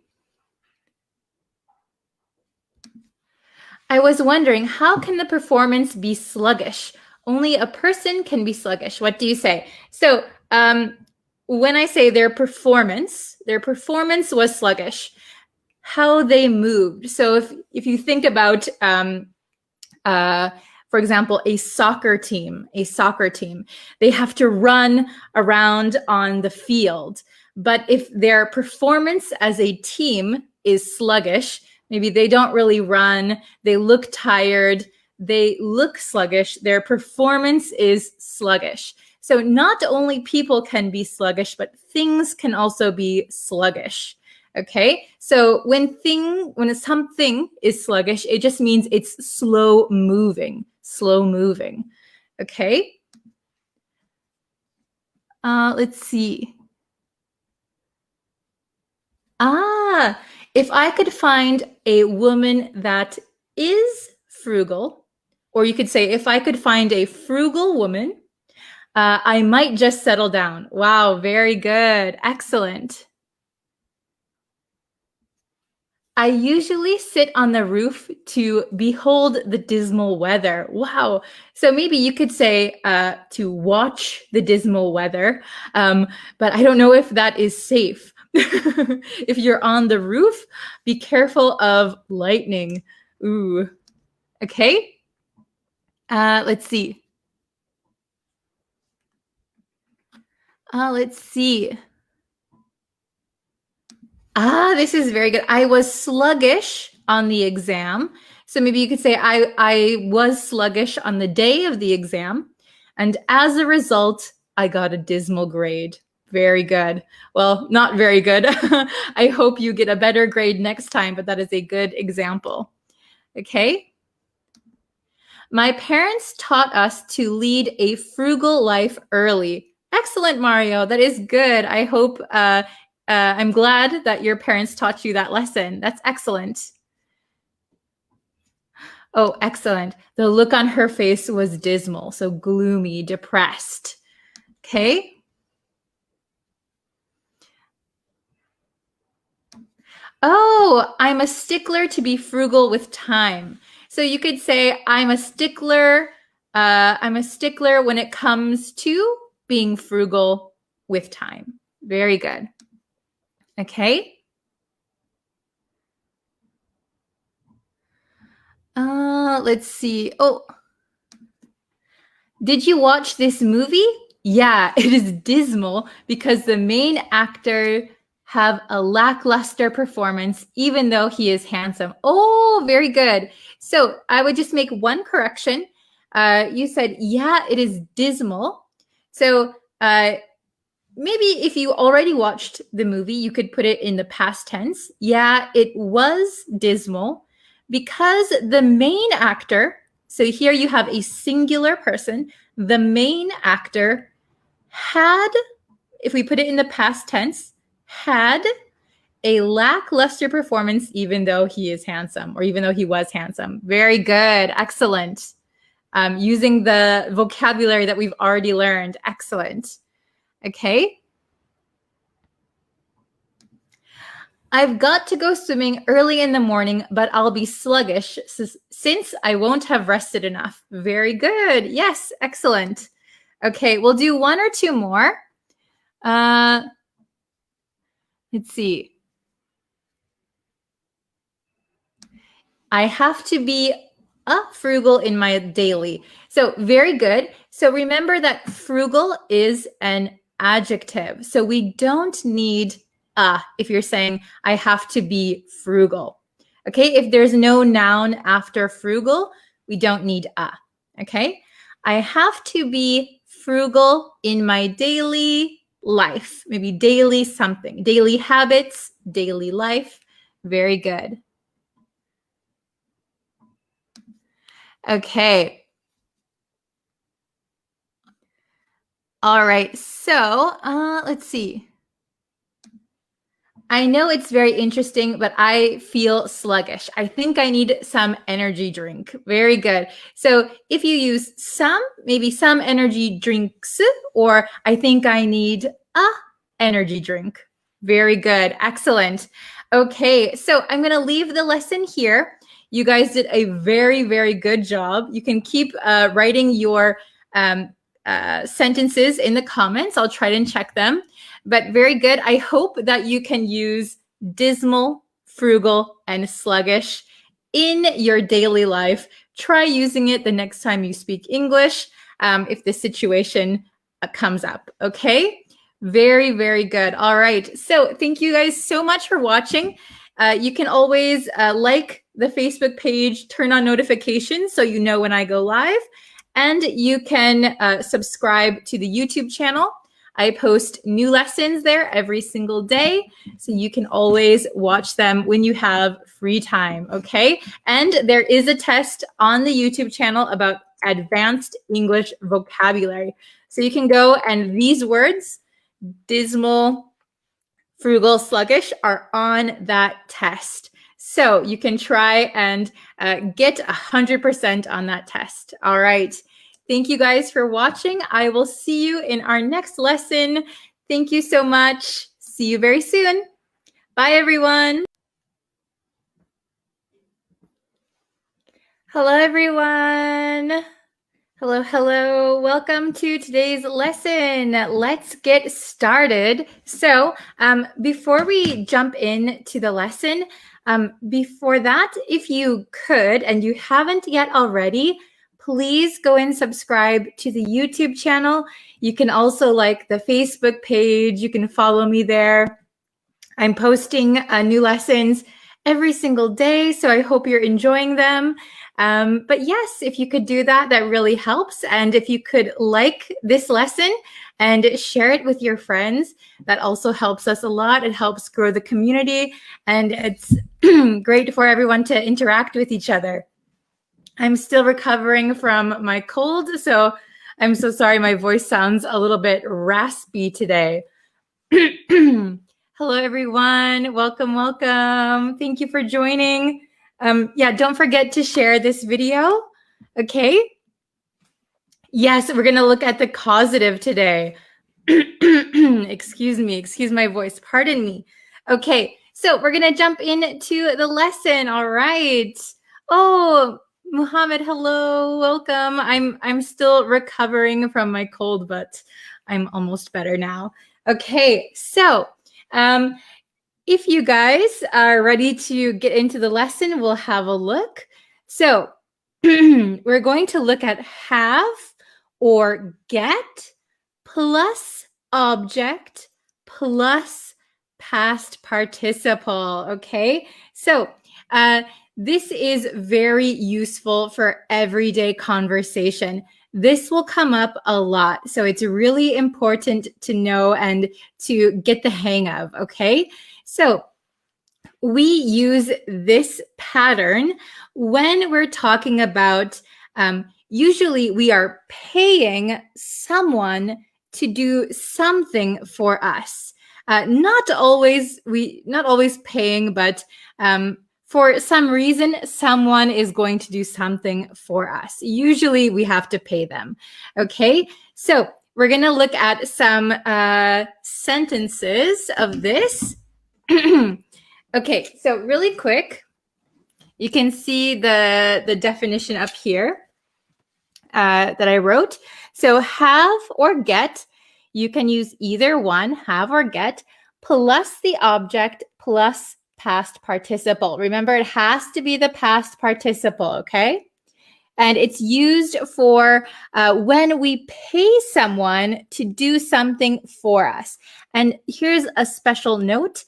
I was wondering, how can the performance be sluggish? Only a person can be sluggish. What do you say? So when I say their performance was sluggish, how they moved. So if you think about For example, a soccer team. They have to run around on the field. But if their performance as a team is sluggish, maybe they don't really run, they look tired, they look sluggish, their performance is sluggish. So not only people can be sluggish, but things can also be sluggish. Okay, so when something is sluggish, it just means it's slow moving. Okay, let's see. If I could find a woman that is frugal, or you could say, if I could find a frugal woman, I might just settle down. Wow, very good. Excellent. I usually sit on the roof to behold the dismal weather. Wow. So maybe you could say to watch the dismal weather, but I don't know if that is safe. If you're on the roof, be careful of lightning. Ooh. Okay. Let's see. Let's see. This is very good. I was sluggish on the exam. So maybe you could say I was sluggish on the day of the exam. And as a result, I got a dismal grade. Very good. Well, not very good. I hope you get a better grade next time, but that is a good example. Okay. My parents taught us to lead a frugal life early. Excellent, Mario. That is good. I hope I'm glad that your parents taught you that lesson. That's excellent. Oh, excellent. The look on her face was dismal, so gloomy, depressed. Okay. Oh, I'm a stickler to be frugal with time. So you could say I'm a stickler when it comes to being frugal with time. Very good. Okay. Let's see. Oh, did you watch this movie? Yeah, it is dismal because the main actor have a lackluster performance, even though he is handsome. Oh, very good. So I would just make one correction. You said, yeah, it is dismal. So maybe if you already watched the movie, you could put it in the past tense. Yeah, it was dismal because the main actor, so here you have a singular person, the main actor had, if we put it in the past tense, had a lackluster performance even though he is handsome, or even though he was handsome. Very good. Excellent. Using the vocabulary that we've already learned. Excellent. Okay. I've got to go swimming early in the morning, but I'll be sluggish since I won't have rested enough. Very good. Yes, excellent. Okay, we'll do one or two more. Let's see. I have to be frugal in my daily. So very good. So remember that frugal is an adjective. So we don't need if you're saying I have to be frugal. Okay, if there's no noun after frugal, we don't need okay, I have to be frugal in my daily life, maybe daily something, daily habits, daily life. Very good. Okay. All right, so let's see. I know it's very interesting, but I feel sluggish. I think I need some energy drink. Very good. So if you use some, maybe some energy drinks, or I think I need a energy drink. Very good. Excellent. Okay, so I'm going to leave the lesson here. You guys did a very, very good job. You can keep writing your sentences in the comments. I'll try and check them. But very good. I hope that you can use dismal, frugal, and sluggish in your daily life. try using it the next time you speak English if the situation comes up, okay? Very, very good. All right. So thank you guys so much for watching. You can always like the Facebook page, turn on notifications so you know when I go live, and you can subscribe to the YouTube channel. I post new lessons there every single day, so you can always watch them when you have free time, okay? And there is a test on the YouTube channel about advanced English vocabulary. So you can go, and these words, dismal, frugal, sluggish, are on that test. So you can try and get 100% on that test. All right. Thank you guys for watching. I will see you in our next lesson. Thank you so much. See you very soon. Bye, everyone. Hello, everyone. Hello, hello. Welcome to today's lesson. Let's get started. So before we jump into the lesson, before that, if you could, and you haven't yet already, please go and subscribe to the YouTube channel. You can also like the Facebook page. You can follow me there. I'm posting new lessons every single day, so I hope you're enjoying them. But yes, if you could do that, that really helps. And if you could like this lesson and share it with your friends, that also helps us a lot. It helps grow the community, and it's great for everyone to interact with each other. I'm still recovering from my cold, so I'm so sorry my voice sounds a little bit raspy today. Hello, everyone. Welcome, welcome. Thank you for joining. Yeah, don't forget to share this video, okay? Yes, we're going to look at the causative today. Excuse me, excuse my voice. Pardon me. Okay, so we're going to jump into the lesson. All right. Oh, Muhammad, hello, welcome. I'm still recovering from my cold, but I'm almost better now. Okay, so if you guys are ready to get into the lesson, we'll have a look. So we're going to look at have or get plus object plus past participle, okay? So this is very useful for everyday conversation. This will come up a lot, so it's really important to know and to get the hang of, okay? So we use this pattern when we're talking about, usually we are paying someone to do something for us. Not always paying, but for some reason, someone is going to do something for us. Usually we have to pay them, okay? So we're gonna look at some sentences of this. Okay, so really quick, you can see the definition up here that I wrote. So have or get, you can use either one, have or get, plus the object plus past participle. Remember, it has to be the past participle, okay? And it's used for when we pay someone to do something for us. And here's a special note.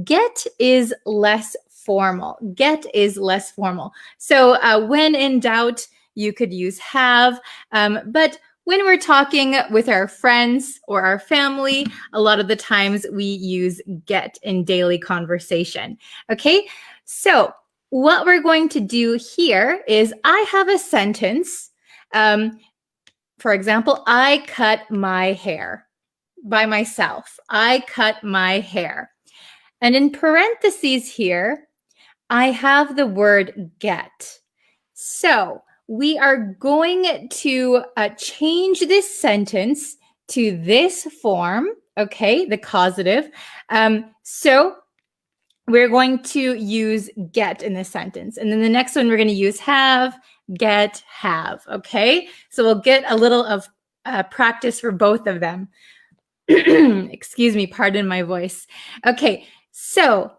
Get is less formal. Get is less formal. So when in doubt, you could use have, but when we're talking with our friends or our family, a lot of the times we use get in daily conversation. Okay, so what we're going to do here is I have a sentence. For example, I cut my hair by myself. I cut my hair. And in parentheses here, I have the word get. So we are going to change this sentence to this form, okay, the causative. So we're going to use get in this sentence. And then the next one, we're going to use have, get, have, okay? So we'll get a little of practice for both of them. Excuse me, pardon my voice. Okay, so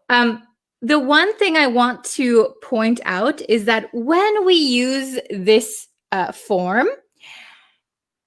the one thing I want to point out is that when we use this form,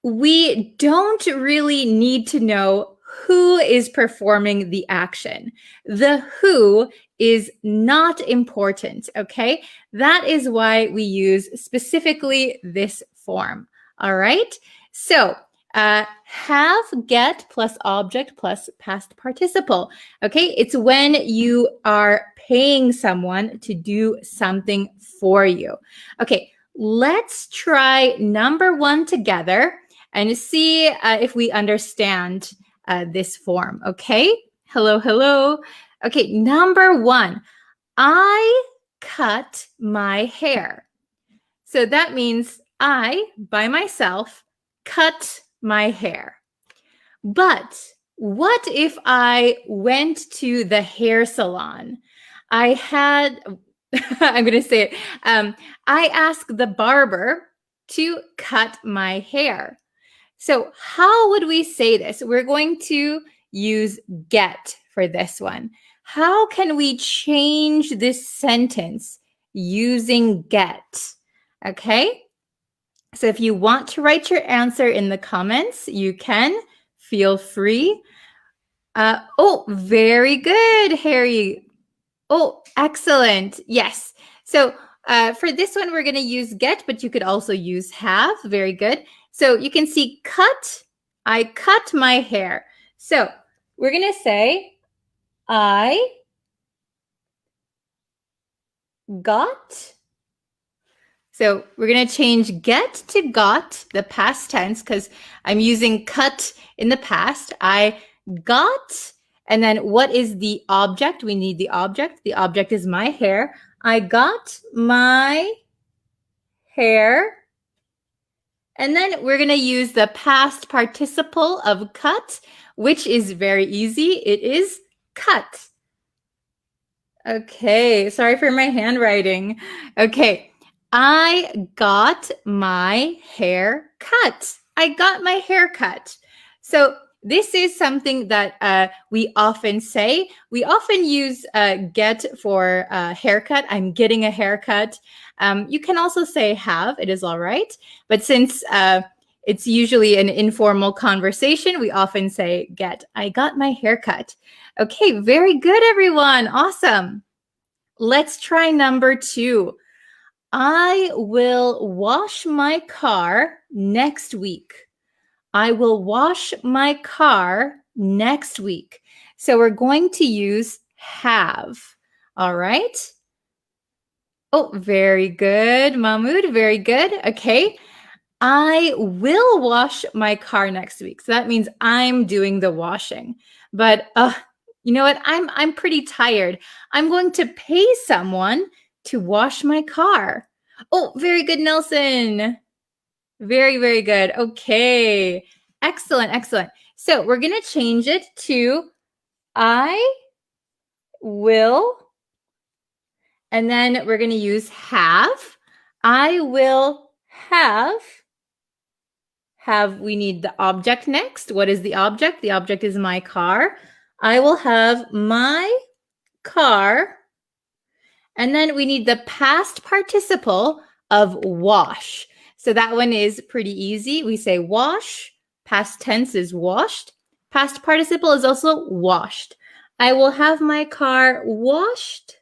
we don't really need to know who is performing the action. The who is not important, okay? That is why we use specifically this form, all right? So, have, get plus object plus past participle, okay? It's when you are paying someone to do something for you. Okay, let's try number 1 together and see if we understand this form, okay? Hello, hello. Okay, number 1, I cut my hair. So that means I, by myself, cut my hair. But what if I went to the hair salon? I'm going to say it. I asked the barber to cut my hair. So how would we say this? We're going to use get for this one. How can we change this sentence using get? Okay. So if you want to write your answer in the comments, you can. Feel free. Oh, very good, Harry. Oh, excellent. Yes. So for this one, we're going to use get, but you could also use have. Very good. So you can see cut. I cut my hair. So we're going to say I got. So we're going to change get to got, the past tense, because I'm using cut in the past. I got, and then what is the object? We need the object. The object is my hair. I got my hair. And then we're going to use the past participle of cut, which is very easy. It is cut. Okay, sorry for my handwriting. Okay, I got my hair cut. I got my hair cut. So this is something that we often say. We often use get for haircut. I'm getting a haircut. You can also say have. It is all right. But since it's usually an informal conversation, we often say get. I got my haircut. Okay, very good, everyone. Awesome. Let's try number 2. I will wash my car next week. I will wash my car next week. So we're going to use have. All right. Oh, very good, Mahmoud. Very good. Okay. I will wash my car next week. So that means I'm doing the washing. But you know what? I'm pretty tired. I'm going to pay someone to wash my car. Oh, very good, Nelson. Very, very good. Okay. Excellent, excellent. So we're going to change it to I will, and then we're going to use have. I will have. Have, we need the object next. What is the object? The object is my car. I will have my car. And then we need the past participle of wash. So that one is pretty easy. We say wash. Past tense is washed. Past participle is also washed. I will have my car washed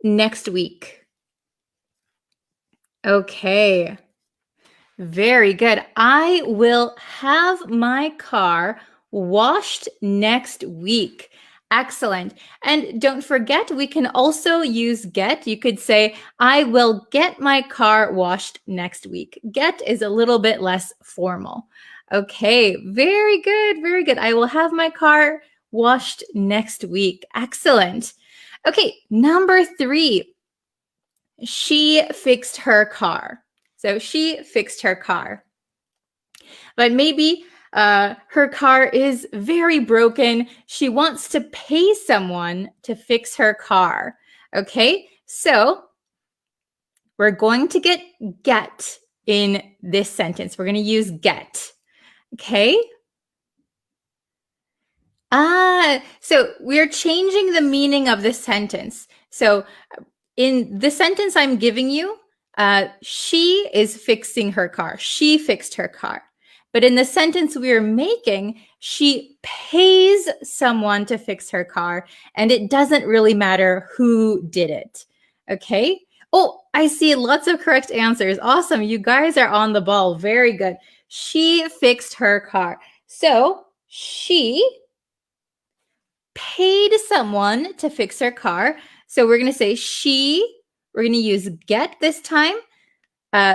next week. Okay. Very good. I will have my car washed next week. Excellent. And don't forget, we can also use get. You could say, I will get my car washed next week. Get is a little bit less formal. Okay, very good, very good. I will have my car washed next week. Excellent. Okay, number 3. She fixed her car. So she fixed her car. But maybe her car is very broken. She wants to pay someone to fix her car. Okay, so we're going to get in this sentence. We're going to use get. Okay. So we're changing the meaning of the sentence. So in the sentence I'm giving you, she is fixing her car. She fixed her car. But in the sentence we're making, she pays someone to fix her car, and it doesn't really matter who did it. Okay? Oh, I see lots of correct answers. Awesome. You guys are on the ball. Very good. She fixed her car. So she paid someone to fix her car. So we're going to say we're going to use get this time.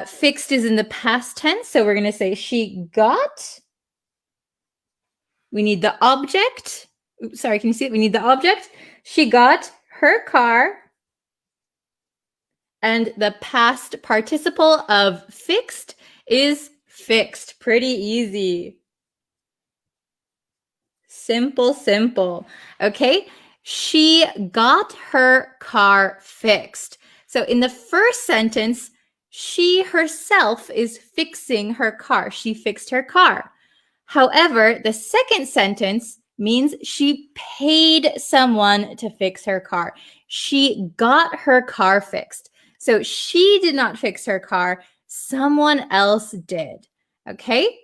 Fixed is in the past tense. So we're going to say she got. We need the object. Oops, sorry, can you see it? We need the object. She got her car. And the past participle of fixed is fixed. Pretty easy. Simple, simple. Okay, she got her car fixed. So in the first sentence, she herself is fixing her car. She fixed her car. However, the second sentence means she paid someone to fix her car. She got her car fixed. So she did not fix her car. Someone else did. Okay?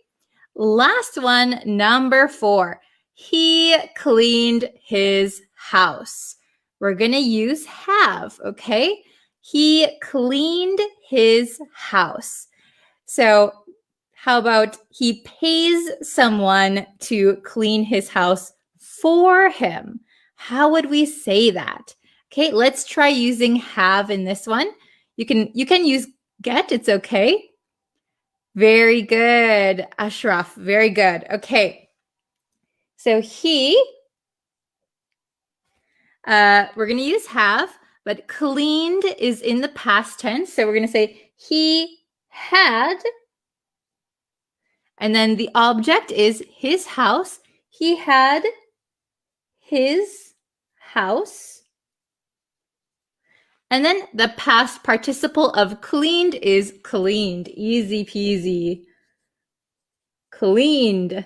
Last one, number 4. He cleaned his house. We're going to use have, okay? He cleaned his house. So how about he pays someone to clean his house for him? How would we say that? Okay, let's try using have in this one. You can use get, it's okay. Very good, Ashraf, very good. Okay, so we're going to use have, but cleaned is in the past tense. So we're going to say he had, and then the object is his house. He had his house. And then the past participle of cleaned is cleaned. Easy peasy. Cleaned.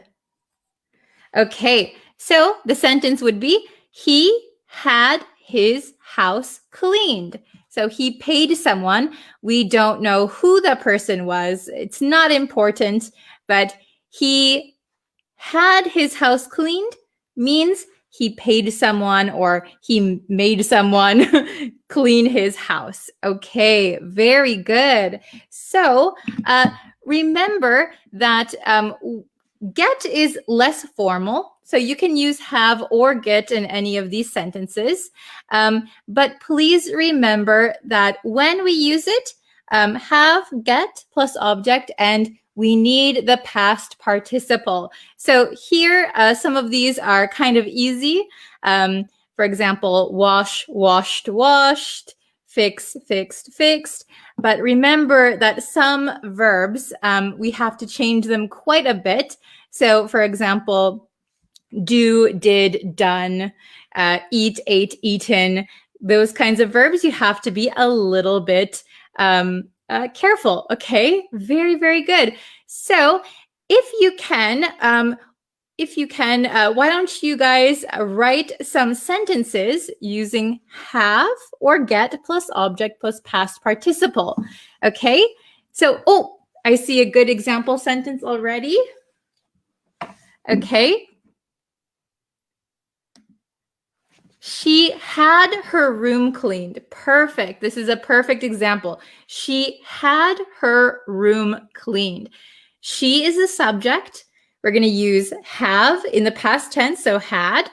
Okay, so the sentence would be, he had his house cleaned. So he paid someone. We don't know who the person was. It's not important, but he had his house cleaned means he paid someone or he made someone clean his house. Okay, very good. So remember that get is less formal. So you can use have or get in any of these sentences. But please remember that when we use it, have, get plus object, and we need the past participle. So here, some of these are kind of easy. For example, wash, washed, washed, fix, fixed, fixed. But remember that some verbs, we have to change them quite a bit. So for example, do, did, done, eat, ate, eaten. Those kinds of verbs, you have to be a little bit careful, okay? Very, very good. So if you can, why don't you guys write some sentences using have or get plus object plus past participle, okay? So, oh, I see a good example sentence already. Okay. She had her room cleaned. Perfect. This is a perfect example. She had her room cleaned. She is the subject. We're going to use have in the past tense, so had.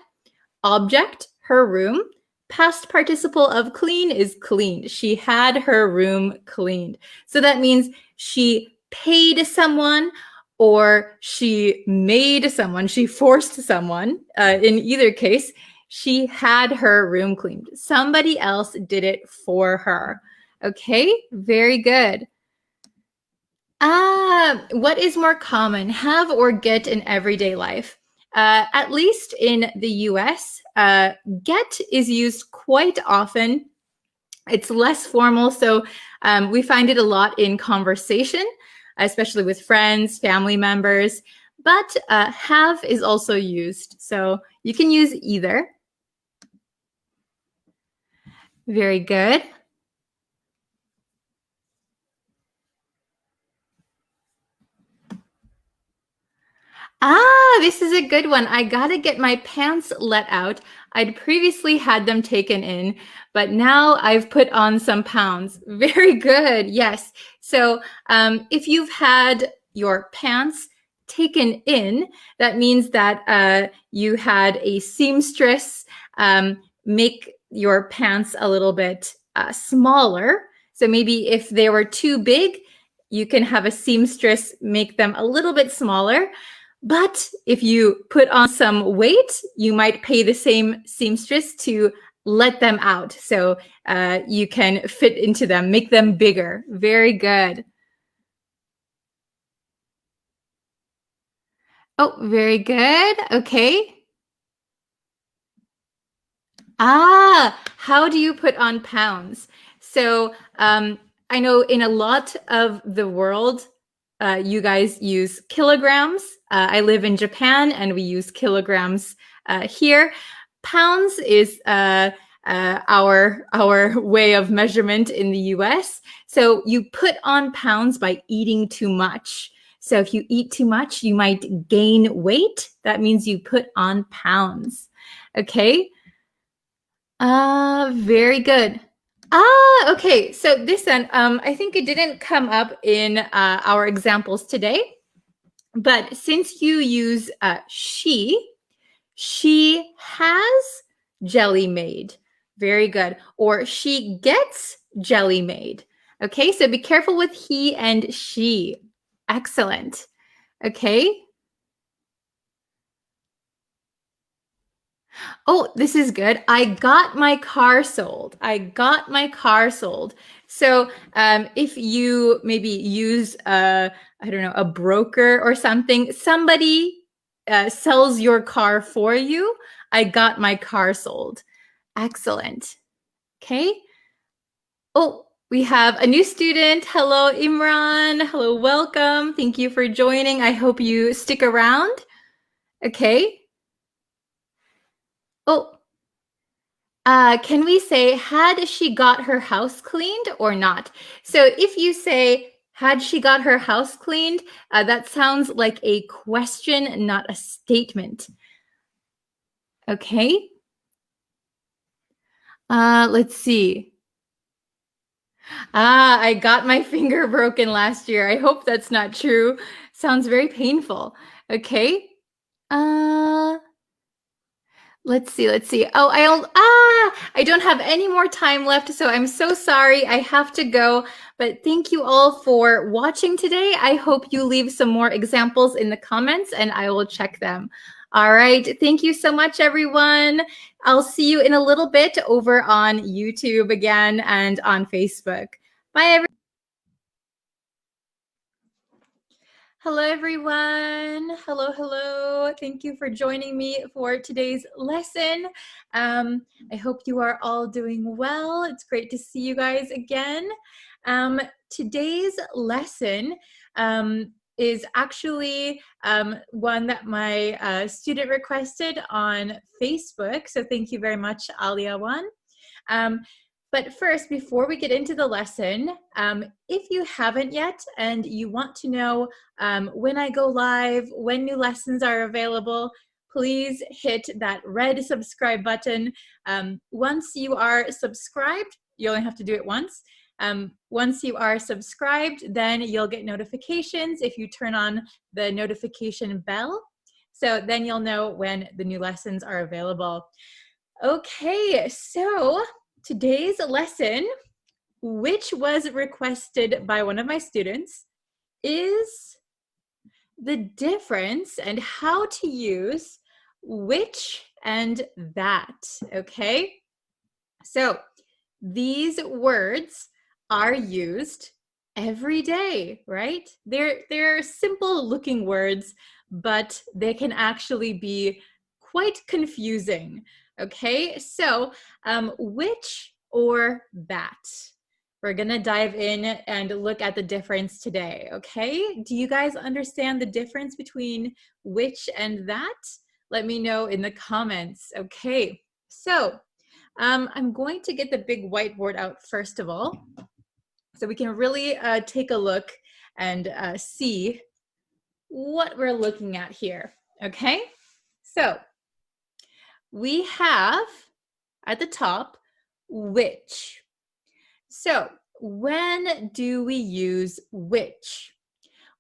Object, her room. Past participle of clean is cleaned. She had her room cleaned. So that means she paid someone or she made someone, she forced someone. In either case, she had her room cleaned. Somebody else did it for her. Okay, very good. What is more common, have or get in everyday life? At least in the US, get is used quite often. It's less formal, so we find it a lot in conversation, especially with friends, family members, but have is also used. So You can use either. Very good. This is a good one. I gotta get my pants let out. I'd previously had them taken in, but now I've put on some pounds. Very good. Yes. So if you've had your pants taken in, that means that you had a seamstress make your pants a little bit smaller. So maybe if they were too big, you can have a seamstress make them a little bit smaller. But if you put on some weight, you might pay the same seamstress to let them out. So you can fit into them, make them bigger. Very good. Oh, very good. Okay. How do you put on pounds? So I know in a lot of the world, you guys use kilograms. I live in Japan and we use kilograms here. Pounds is our way of measurement in the US. So you put on pounds by eating too much. So if you eat too much, you might gain weight. That means you put on pounds. Okay. Very good. Okay. So this one, I think it didn't come up in our examples today, but since you use she has jelly made. Very good. Or she gets jelly made. Okay. So be careful with he and she. Excellent. Okay. Oh, this is good. I got my car sold. I got my car sold. So if you maybe use I don't know, a broker or something, somebody sells your car for you. I got my car sold. Excellent. Okay. Oh, we have a new student. Hello, Imran. Hello, welcome. Thank you for joining. I hope you stick around. Okay. Oh, can we say, had she got her house cleaned or not? So if you say, had she got her house cleaned, that sounds like a question, not a statement. Okay. Let's see. I got my finger broken last year. I hope that's not true. Sounds very painful. Okay. Let's see. Oh, I don't have any more time left, so I'm so sorry. I have to go. But thank you all for watching today. I hope you leave some more examples in the comments and I will check them. All right. Thank you so much, everyone. I'll see you in a little bit over on YouTube again and on Facebook. Bye, everyone. Hello, everyone. Hello. Thank you for joining me for today's lesson. I hope you are all doing well. It's great to see you guys again. Today's lesson is actually one that my student requested on Facebook. So thank you very much, Aliawan. But first, before we get into the lesson, if you haven't yet and you want to know when I go live, when new lessons are available, please hit that red subscribe button. Once you are subscribed, you only have to do it once. Once you are subscribed, then you'll get notifications if you turn on the notification bell. So then you'll know when the new lessons are available. Okay, so today's lesson, which was requested by one of my students, is the difference and how to use which and that, okay? So these words are used every day, right? They're simple looking words, but they can actually be quite confusing. Okay, so which or that? We're gonna dive in and look at the difference today, okay? Do you guys understand the difference between which and that? Let me know in the comments. Okay, so I'm going to get the big whiteboard out first of all, so we can really take a look and see what we're looking at here. Okay, so we have at the top which. So when do we use which?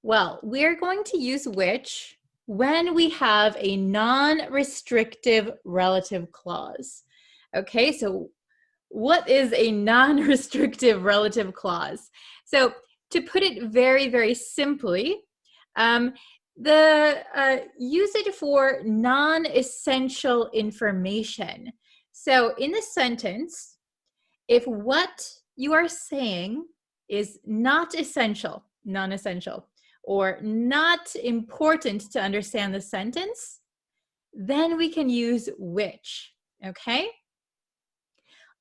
Well, we're going to use which when we have a non-restrictive relative clause. Okay, so what is a non-restrictive relative clause? So to put it very, very simply, use it for non-essential information. So in the sentence, if what you are saying is not essential, non-essential, or not important to understand the sentence, then we can use which, okay?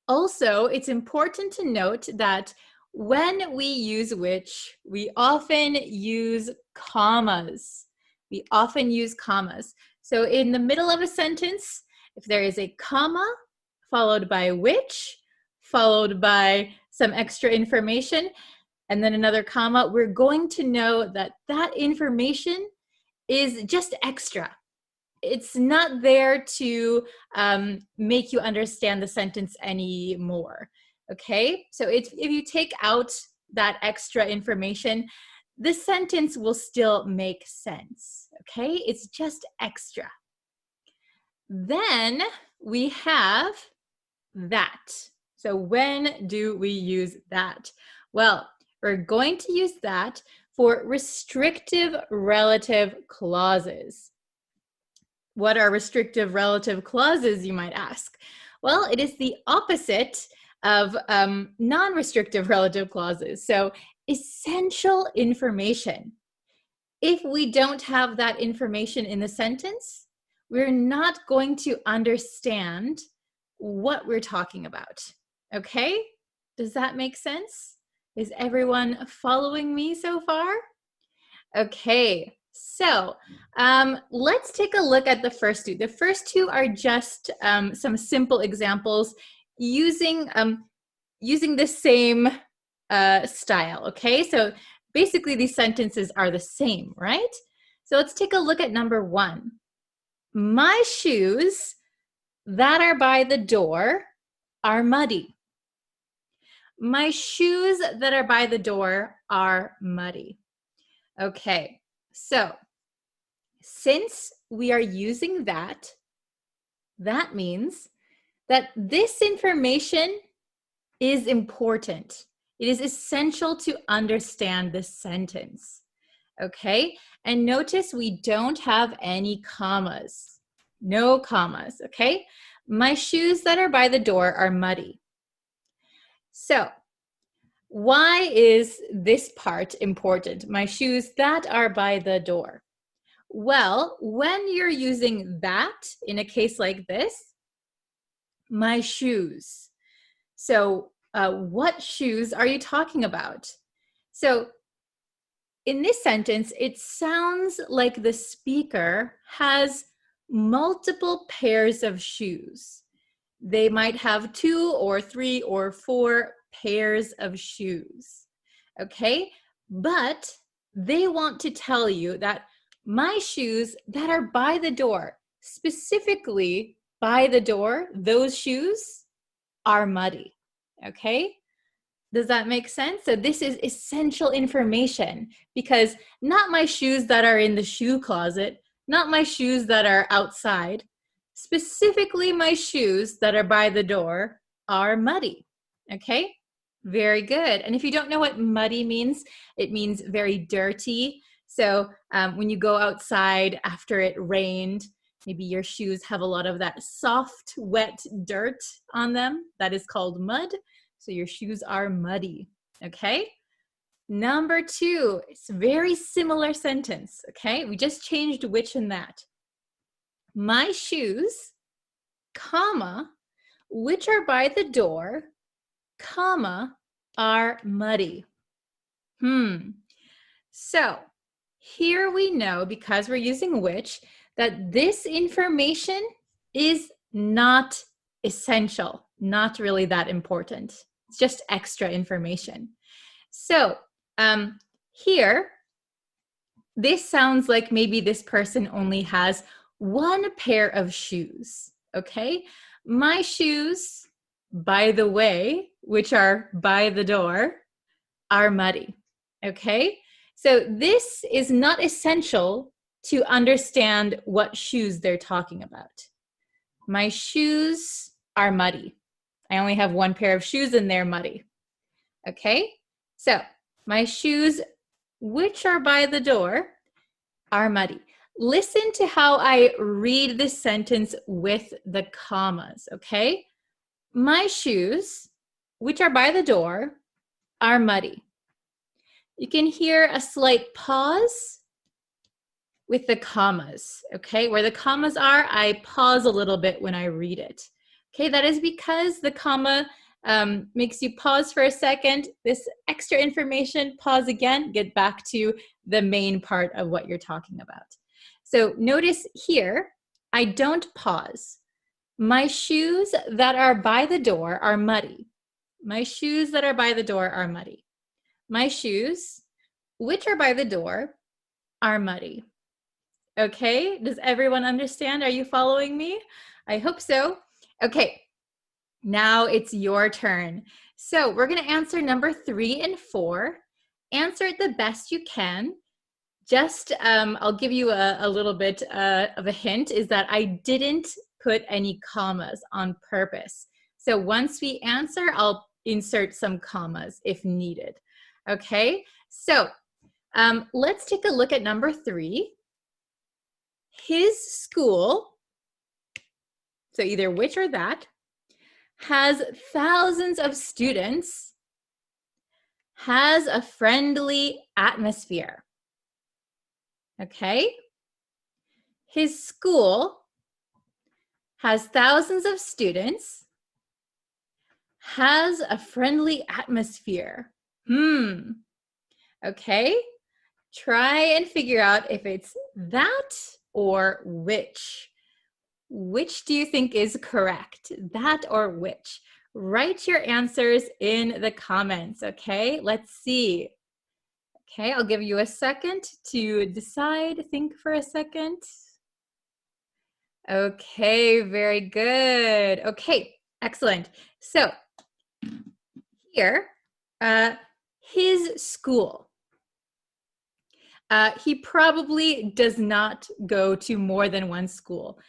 Also, it's important to note that when we use which, we often use commas. We often use commas. So in the middle of a sentence, if there is a comma followed by which, followed by some extra information, and then another comma, we're going to know that that information is just extra. It's not there to make you understand the sentence anymore, okay? So if you take out that extra information, the sentence will still make sense, okay? It's just extra. Then we have that. So when do we use that? Well, we're going to use that for restrictive relative clauses. What are restrictive relative clauses, you might ask? Well, it is the opposite of non-restrictive relative clauses. So essential information. If we don't have that information in the sentence, we're not going to understand what we're talking about. Okay? Does that make sense? Is everyone following me so far? Okay, so let's take a look at the first two. The first two are just some simple examples using the same style, okay? So basically these sentences are the same, right? So let's take a look at number one. My shoes that are by the door are muddy. My shoes that are by the door are muddy. Okay, so since we are using that, that means that this information is important. It is essential to understand the sentence. Okay, and notice we don't have any commas. No commas, okay? My shoes that are by the door are muddy. So, why is this part important? My shoes that are by the door. Well, when you're using that in a case like this, my shoes. So what shoes are you talking about? So in this sentence, it sounds like the speaker has multiple pairs of shoes. They might have 2 or 3 or 4 pairs of shoes, okay? But they want to tell you that my shoes that are by the door, specifically by the door, those shoes are muddy, okay? Does that make sense? So this is essential information because not my shoes that are in the shoe closet, not my shoes that are outside, specifically my shoes that are by the door are muddy, okay? Very good. And if you don't know what muddy means, it means very dirty. So when you go outside after it rained, maybe your shoes have a lot of that soft, wet dirt on them. That is called mud. So your shoes are muddy, okay? Number 2, it's a very similar sentence, okay? We just changed which and that. My shoes, comma, which are by the door, comma, are muddy. So here we know, because we're using which, that this information is not essential, not really that important. It's just extra information. So here, this sounds like maybe this person only has one pair of shoes, okay? My shoes, by the way, which are by the door, are muddy, okay? So this is not essential to understand what shoes they're talking about. My shoes are muddy. I only have one pair of shoes and they're muddy, okay? So my shoes, which are by the door, are muddy. Listen to how I read this sentence with the commas, okay? My shoes, which are by the door, are muddy. You can hear a slight pause with the commas, okay? Where the commas are, I pause a little bit when I read it. Okay, that is because the comma makes you pause for a second. This extra information, pause again, get back to the main part of what you're talking about. So notice here, I don't pause. My shoes that are by the door are muddy. My shoes that are by the door are muddy. My shoes, which are by the door, are muddy. Okay, does everyone understand? Are you following me? I hope so. Okay, now it's your turn. So we're going to answer number 3 and 4. Answer it the best you can. Just, I'll give you a little bit of a hint, is that I didn't put any commas on purpose. So once we answer, I'll insert some commas if needed. Okay, so let's take a look at number 3. His school, so either which or that, has thousands of students, has a friendly atmosphere. Okay? His school has thousands of students, has a friendly atmosphere. Okay? Try and figure out if it's that or which. Which do you think is correct? That or which? Write your answers in the comments, okay? Let's see. Okay, I'll give you a second to decide. Think for a second. Okay, very good. Okay, excellent. So here, his school. He probably does not go to more than one school.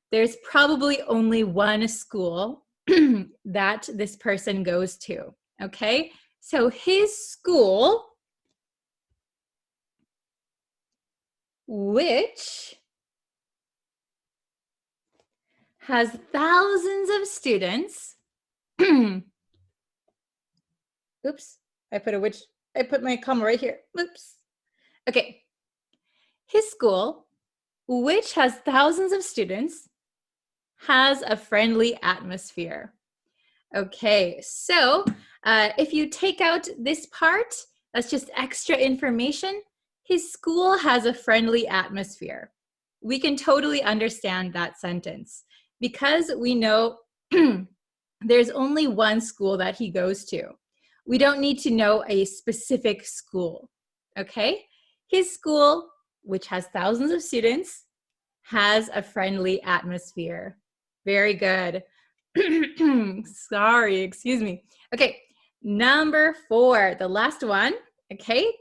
There's probably only one school that this person goes to, okay? So his school, which has thousands of students. Oops, I put my comma right here. Oops. Okay. His school, which has thousands of students, has a friendly atmosphere. Okay, so if you take out this part, that's just extra information. His school has a friendly atmosphere. We can totally understand that sentence because we know there's only one school that he goes to. We don't need to know a specific school, okay? His school, which has thousands of students, has a friendly atmosphere. Very good. Sorry, excuse me. Okay, number 4, the last one. Okay,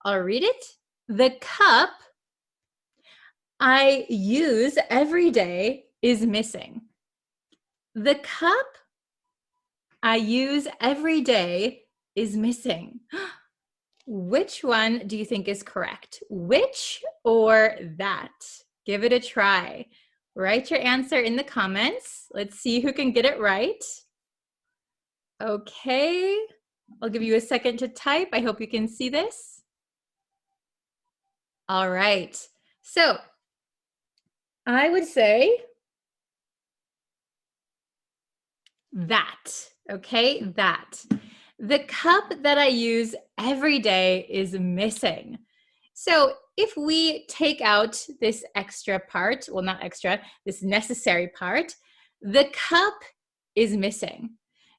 I'll read it. The cup I use every day is missing. The cup I use every day is missing. Which one do you think is correct? Which or that? Give it a try. Write your answer in the comments. Let's see who can get it right. Okay, I'll give you a second to type. I hope you can see this. All right, so I would say that, okay, that. The cup that I use every day is missing. So if we take out this extra part, well, not extra, this necessary part, the cup is missing.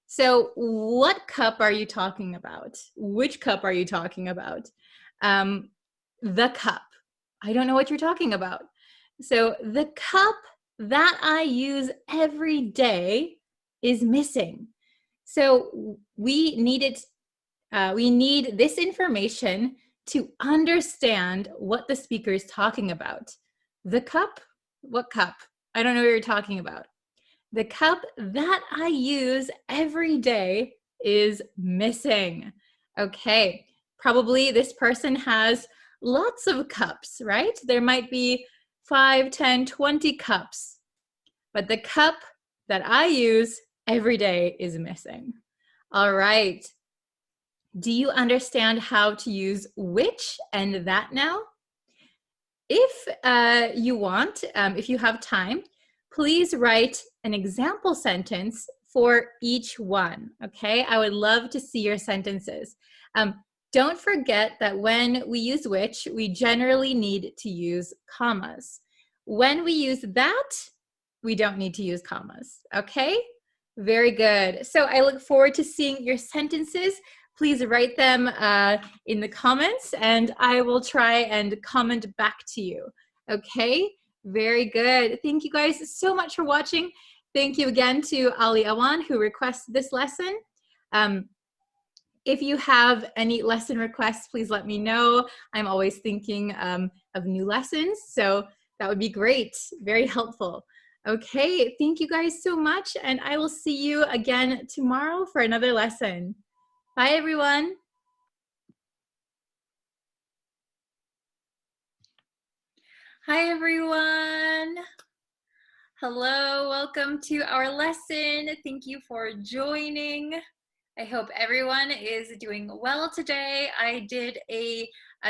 So what cup are you talking about? Which cup are you talking about? The cup. I don't know what you're talking about. So the cup that I use every day is missing. So we need this information to understand what the speaker is talking about. The cup? What cup? I don't know what you're talking about. The cup that I use every day is missing. Okay, probably this person has lots of cups, right? There might be 5, 10, 20 cups. But the cup that I use every day is missing. All right. Do you understand how to use which and that now? If you want, if you have time, please write an example sentence for each one, okay? I would love to see your sentences. Don't forget that when we use which, we generally need to use commas. When we use that, we don't need to use commas, okay? Very good. So I look forward to seeing your sentences. Please write them in the comments and I will try and comment back to you, okay? Very good. Thank you guys so much for watching. Thank you again to Ali Awan who requested this lesson. If you have any lesson requests, please let me know. I'm always thinking of new lessons, so that would be great. Very helpful. Okay, thank you guys so much, and I will see you again tomorrow for another lesson. Bye, everyone. Hi, everyone. Hello, welcome to our lesson. Thank you for joining. I hope everyone is doing well today. I did a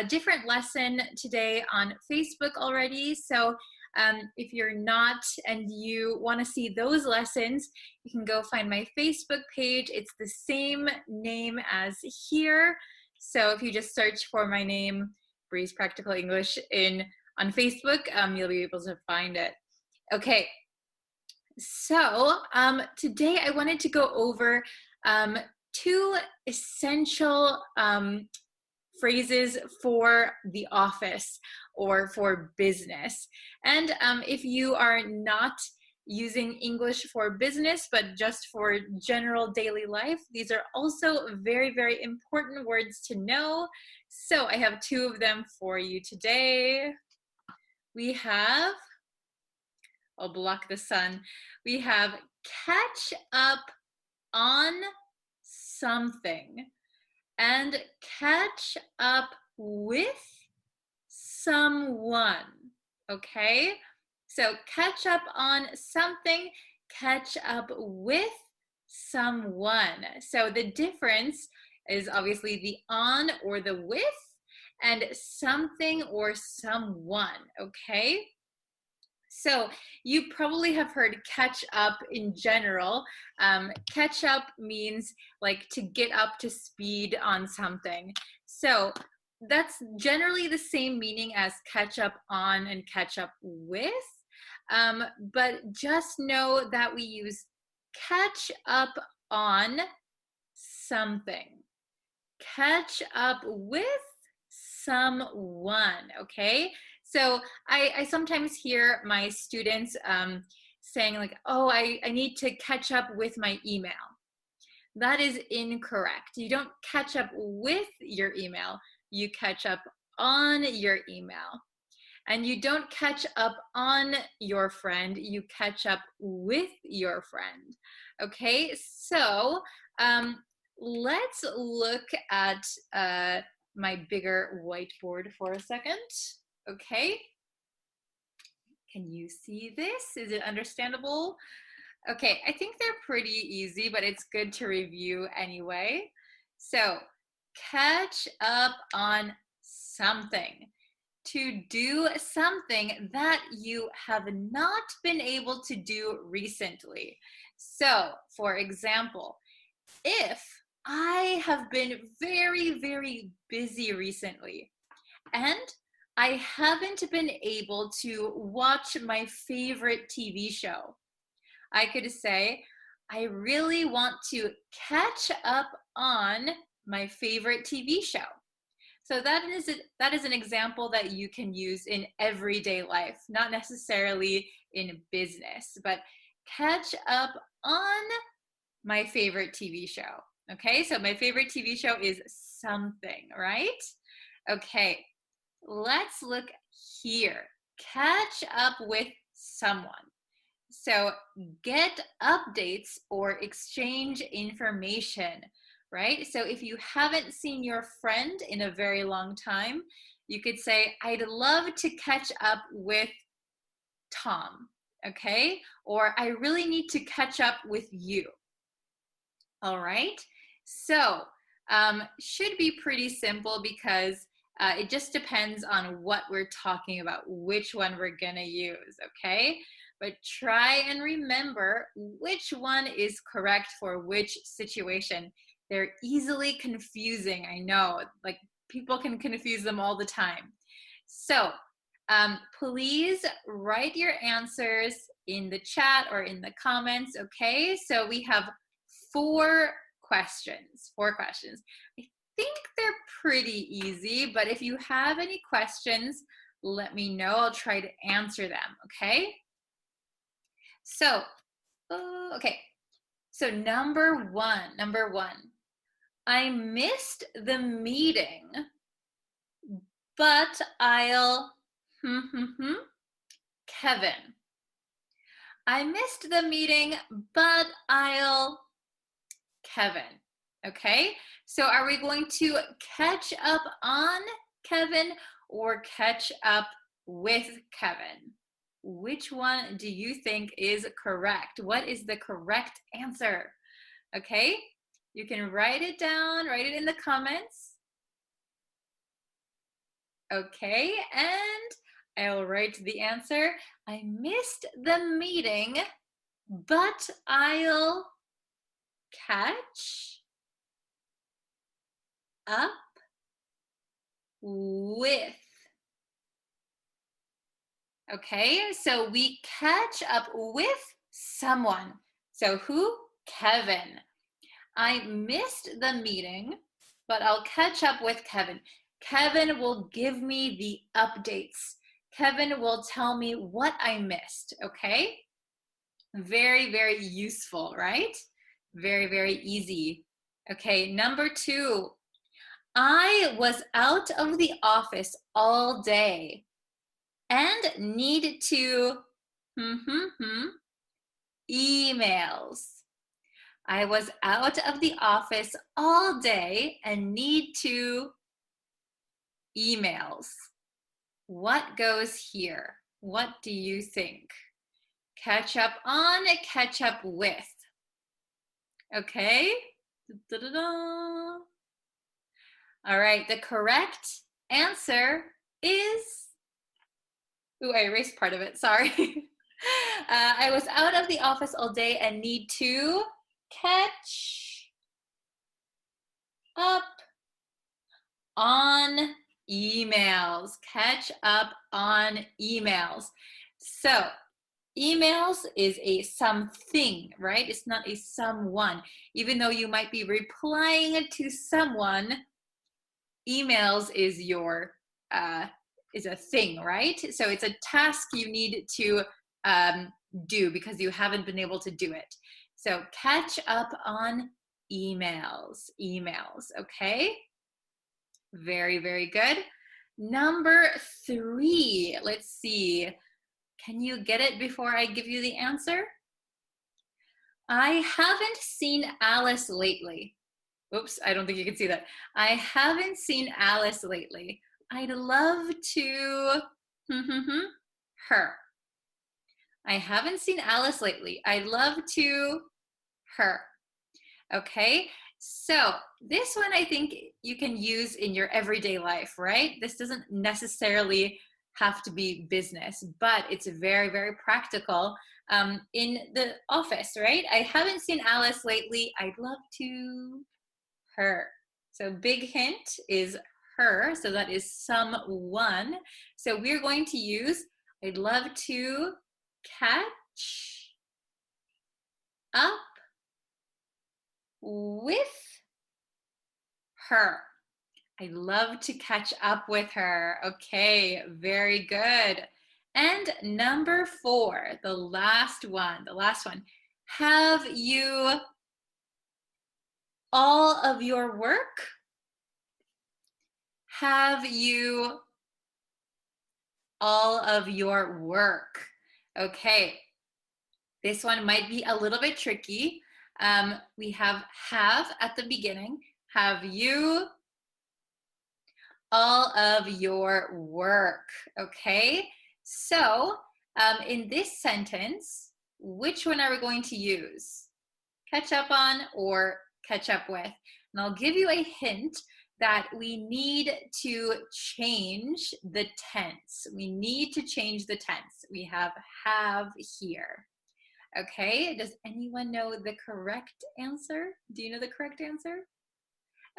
different lesson today on Facebook already. So if you're not and you want to see those lessons, you can go find my Facebook page. It's the same name as here. So if you just search for my name, Breeze Practical English on Facebook, you'll be able to find it. Okay, so today I wanted to go over two essential phrases for the office or for business. And if you are not using English for business, but just for general daily life, these are also very, very important words to know. So I have two of them for you today. We have, I'll block the sun. We have catch up on something and catch up with someone, okay? So catch up on something, catch up with someone. So the difference is obviously the on or the with and something or someone, okay? So you probably have heard catch up in general. Catch up means like to get up to speed on something. So that's generally the same meaning as catch up on and catch up with. But just know that we use catch up on something. Catch up with someone, okay? So I sometimes hear my students saying like, oh, I need to catch up with my email. That is incorrect. You don't catch up with your email. You catch up on your email. And you don't catch up on your friend. You catch up with your friend. Okay, so let's look at my bigger whiteboard for a second. Okay, can you see this? Is it understandable? Okay, I think they're pretty easy, but it's good to review anyway. So, catch up on something. To do something that you have not been able to do recently. So, for example, if I have been very, very busy recently, and I haven't been able to watch my favorite TV show. I could say, I really want to catch up on my favorite TV show. So that is an example that you can use in everyday life, not necessarily in business, but catch up on my favorite TV show. Okay, so my favorite TV show is something, right? Okay, let's look here. Catch up with someone. So get updates or exchange information, right? So if you haven't seen your friend in a very long time, you could say, I'd love to catch up with Tom, okay? Or I really need to catch up with you. All right, so should be pretty simple because it just depends on what we're talking about, which one we're gonna use, okay? But try and remember which one is correct for which situation. They're easily confusing, I know, like people can confuse them all the time. So please write your answers in the chat or in the comments, okay? So we have four questions. I think they're pretty easy, but if you have any questions, let me know. I'll try to answer them, okay? So, okay. So number one, I missed the meeting, but I'll, Kevin. I missed the meeting, but I'll, Kevin. Okay, so are we going to catch up on Kevin or catch up with Kevin? Which one do you think is correct? What is the correct answer? Okay, you can write it down, write it in the comments. Okay, and I'll write the answer. I missed the meeting, but I'll catch up with. Okay, so we catch up with someone. So who? Kevin. I missed the meeting, but I'll catch up with Kevin. Kevin will give me the updates. Kevin will tell me what I missed, okay? Very, very useful, right? Very, very easy. Okay, number two. I was out of the office all day and need to emails. I was out of the office all day and need to emails. What goes here? What do you think? Catch up on, catch up with. Okay? Da-da-da-da. All right, the correct answer is, ooh, I erased part of it, sorry. I was out of the office all day and need to catch up on emails. Catch up on emails. So emails is a something, right? It's not a someone. Even though you might be replying to someone, emails is your is a thing, right? So it's a task you need to do because you haven't been able to do it. So catch up on emails, okay? Very, very good. Number three, let's see. Can you get it before I give you the answer? I haven't seen Alice lately. Oops, I don't think you can see that. I haven't seen Alice lately. I'd love to, her. I haven't seen Alice lately. I'd love to, her. Okay, so this one I think you can use in your everyday life, right? This doesn't necessarily have to be business, but it's very, very practical in the office, right? I haven't seen Alice lately. I'd love to, her. So big hint is her. So that is someone. So we're going to use, I'd love to catch up with her. I'd love to catch up with her. Okay, very good. And number 4, the last one. Have you all of your work? Have you all of your work? Okay, this one might be a little bit tricky. We have at the beginning. Have you all of your work? Okay, so in this sentence, which one are we going to use? Catch up on or catch up with? And I'll give you a hint that we need to change the tense. We need to change the tense. We have here. Okay, does anyone know the correct answer? Do you know the correct answer?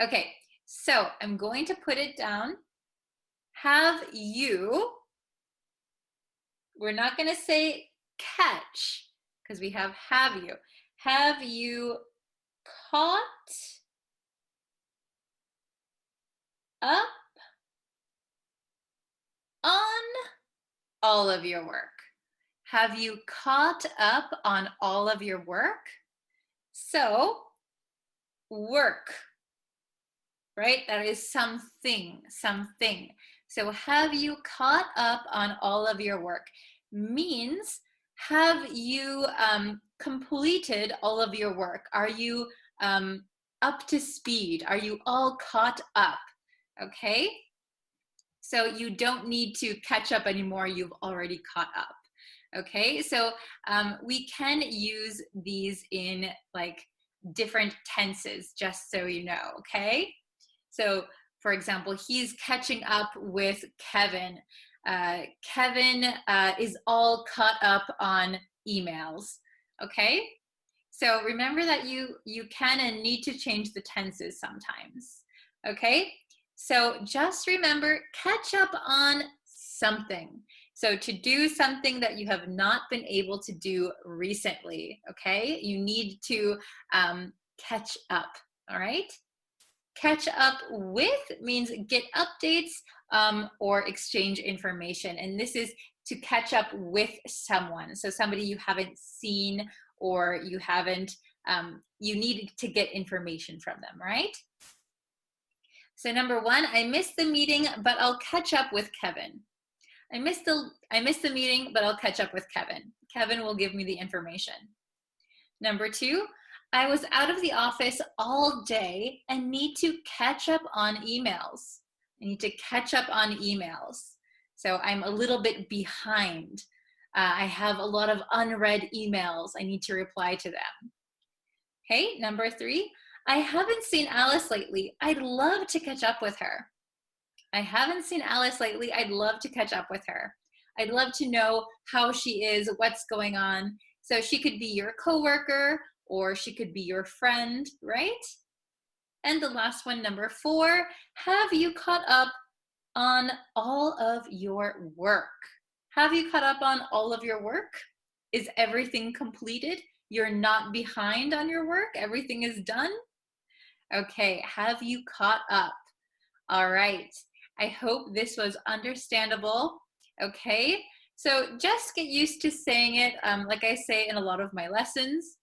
Okay, so I'm going to put it down. Have you, we're not going to say catch because we have you. Have you caught up on all of your work? Have you caught up on all of your work? So, work, right? That is something. So, have you caught up on all of your work? Means, have you completed all of your work? Are you up to speed? Are you all caught up? Okay? So you don't need to catch up anymore. You've already caught up. Okay? So we can use these in like different tenses, just so you know. Okay? So for example, he's catching up with Kevin. Kevin is all caught up on emails. Okay? So remember that you can and need to change the tenses sometimes. Okay? So just remember, catch up on something. So to do something that you have not been able to do recently, okay? You need to catch up, all right? Catch up with means get updates or exchange information. And this is to catch up with someone. So somebody you haven't seen or you haven't, you need to get information from them, right? So number 1, I missed the meeting, but I'll catch up with Kevin. I missed the meeting, but I'll catch up with Kevin. Kevin will give me the information. Number 2, I was out of the office all day and need to catch up on emails. I need to catch up on emails. So I'm a little bit behind. I have a lot of unread emails. I need to reply to them. Okay, number 3, I haven't seen Alice lately. I'd love to catch up with her. I haven't seen Alice lately. I'd love to catch up with her. I'd love to know how she is, what's going on. So she could be your coworker or she could be your friend, right? And the last one, number 4, have you caught up on all of your work? Have you caught up on all of your work? Is everything completed? You're not behind on your work? Everything is done? Okay, have you caught up? All right, I hope this was understandable. Okay, so just get used to saying it, like I say in a lot of my lessons.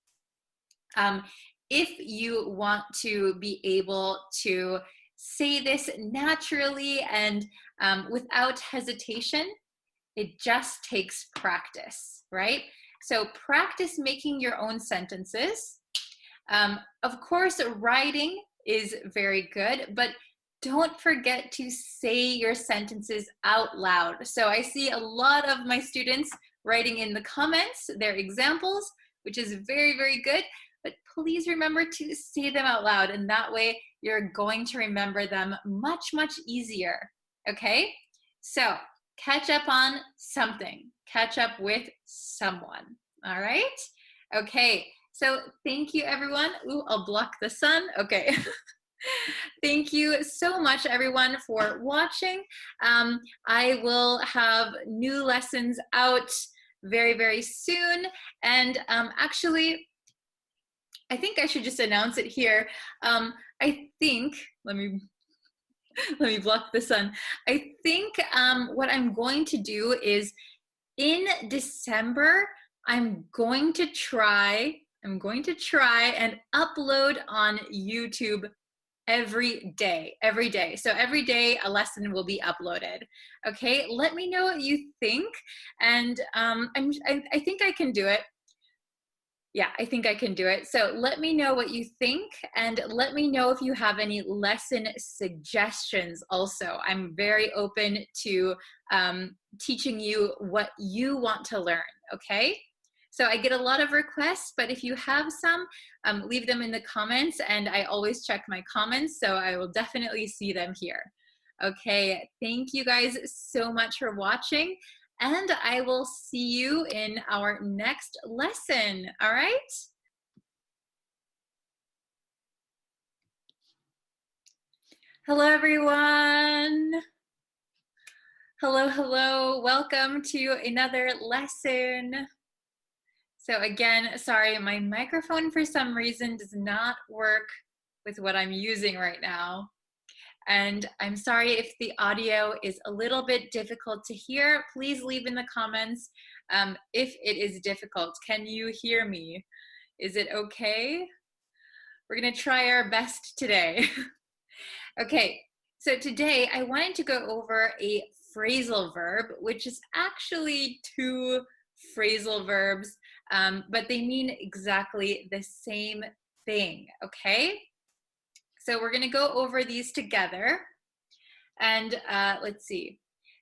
If you want to be able to say this naturally and without hesitation, it just takes practice, right? So practice making your own sentences. Of course, writing is very good, but don't forget to say your sentences out loud. So I see a lot of my students writing in the comments their examples, which is very, very good. But please remember to say them out loud, and that way you're going to remember them much, much easier. Okay? So catch up on something. Catch up with someone. All right? Okay. So thank you, everyone. Ooh, I'll block the sun. Okay. Thank you so much, everyone, for watching. I will have new lessons out very, very soon. And actually, I think I should just announce it here. I think, let me block the sun. I think what I'm going to do is in December, I'm going to try and upload on YouTube every day. So every day a lesson will be uploaded. Okay, let me know what you think. And I think I can do it. Yeah, I think I can do it. So let me know what you think, and let me know if you have any lesson suggestions also. I'm very open to teaching you what you want to learn, okay? So I get a lot of requests, but if you have some, leave them in the comments, and I always check my comments, so I will definitely see them here. Okay, thank you guys so much for watching, and I will see you in our next lesson, all right? Hello, everyone. Hello. Welcome to another lesson. So again, sorry, my microphone for some reason does not work with what I'm using right now. And I'm sorry if the audio is a little bit difficult to hear. Please leave in the comments if it is difficult. Can you hear me? Is it okay? We're gonna try our best today. Okay, so today I wanted to go over a phrasal verb, which is actually two phrasal verbs, but they mean exactly the same thing, okay? So we're gonna go over these together. And let's see,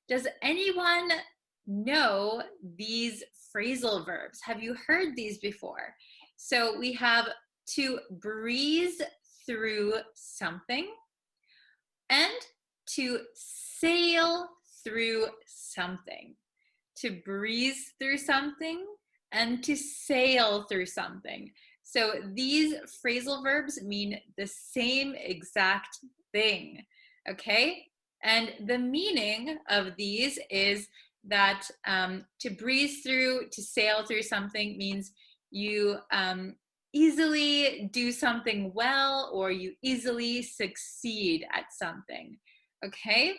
does anyone know these phrasal verbs? Have you heard these before? So we have to breeze through something and to sail through something. To breeze through something and to sail through something. So these phrasal verbs mean the same exact thing, okay? And the meaning of these is that to breeze through, to sail through something means you easily do something well, or you easily succeed at something, okay?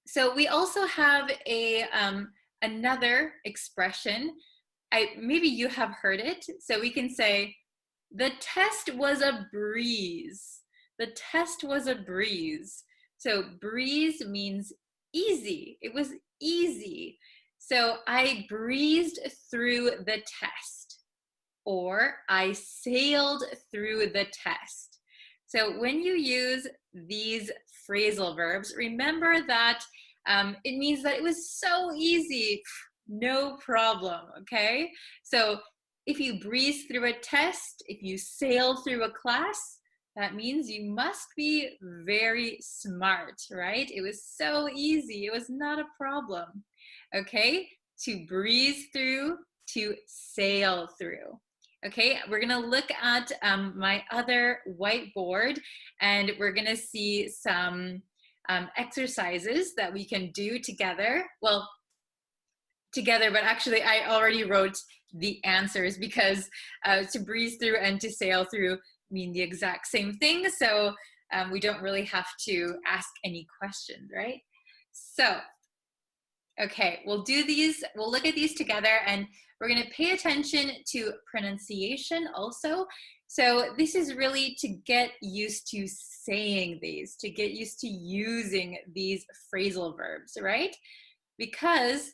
So we also have a another expression. Maybe you have heard it. So we can say, the test was a breeze. The test was a breeze. So breeze means easy. It was easy. So I breezed through the test, or I sailed through the test. So when you use these phrasal verbs, remember that it means that it was so easy, no problem, okay? So if you breeze through a test, if you sail through a class, that means you must be very smart, right? It was so easy, it was not a problem, okay? To breeze through, to sail through. Okay, we're gonna look at my other whiteboard, and we're gonna see some exercises that we can do together. Well, together, but actually I already wrote the answers, because to breeze through and to sail through mean the exact same thing, so we don't really have to ask any questions, right? So, okay, we'll do these, we'll look at these together, and we're gonna pay attention to pronunciation also. So this is really to get used to saying these, to get used to using these phrasal verbs, right? Because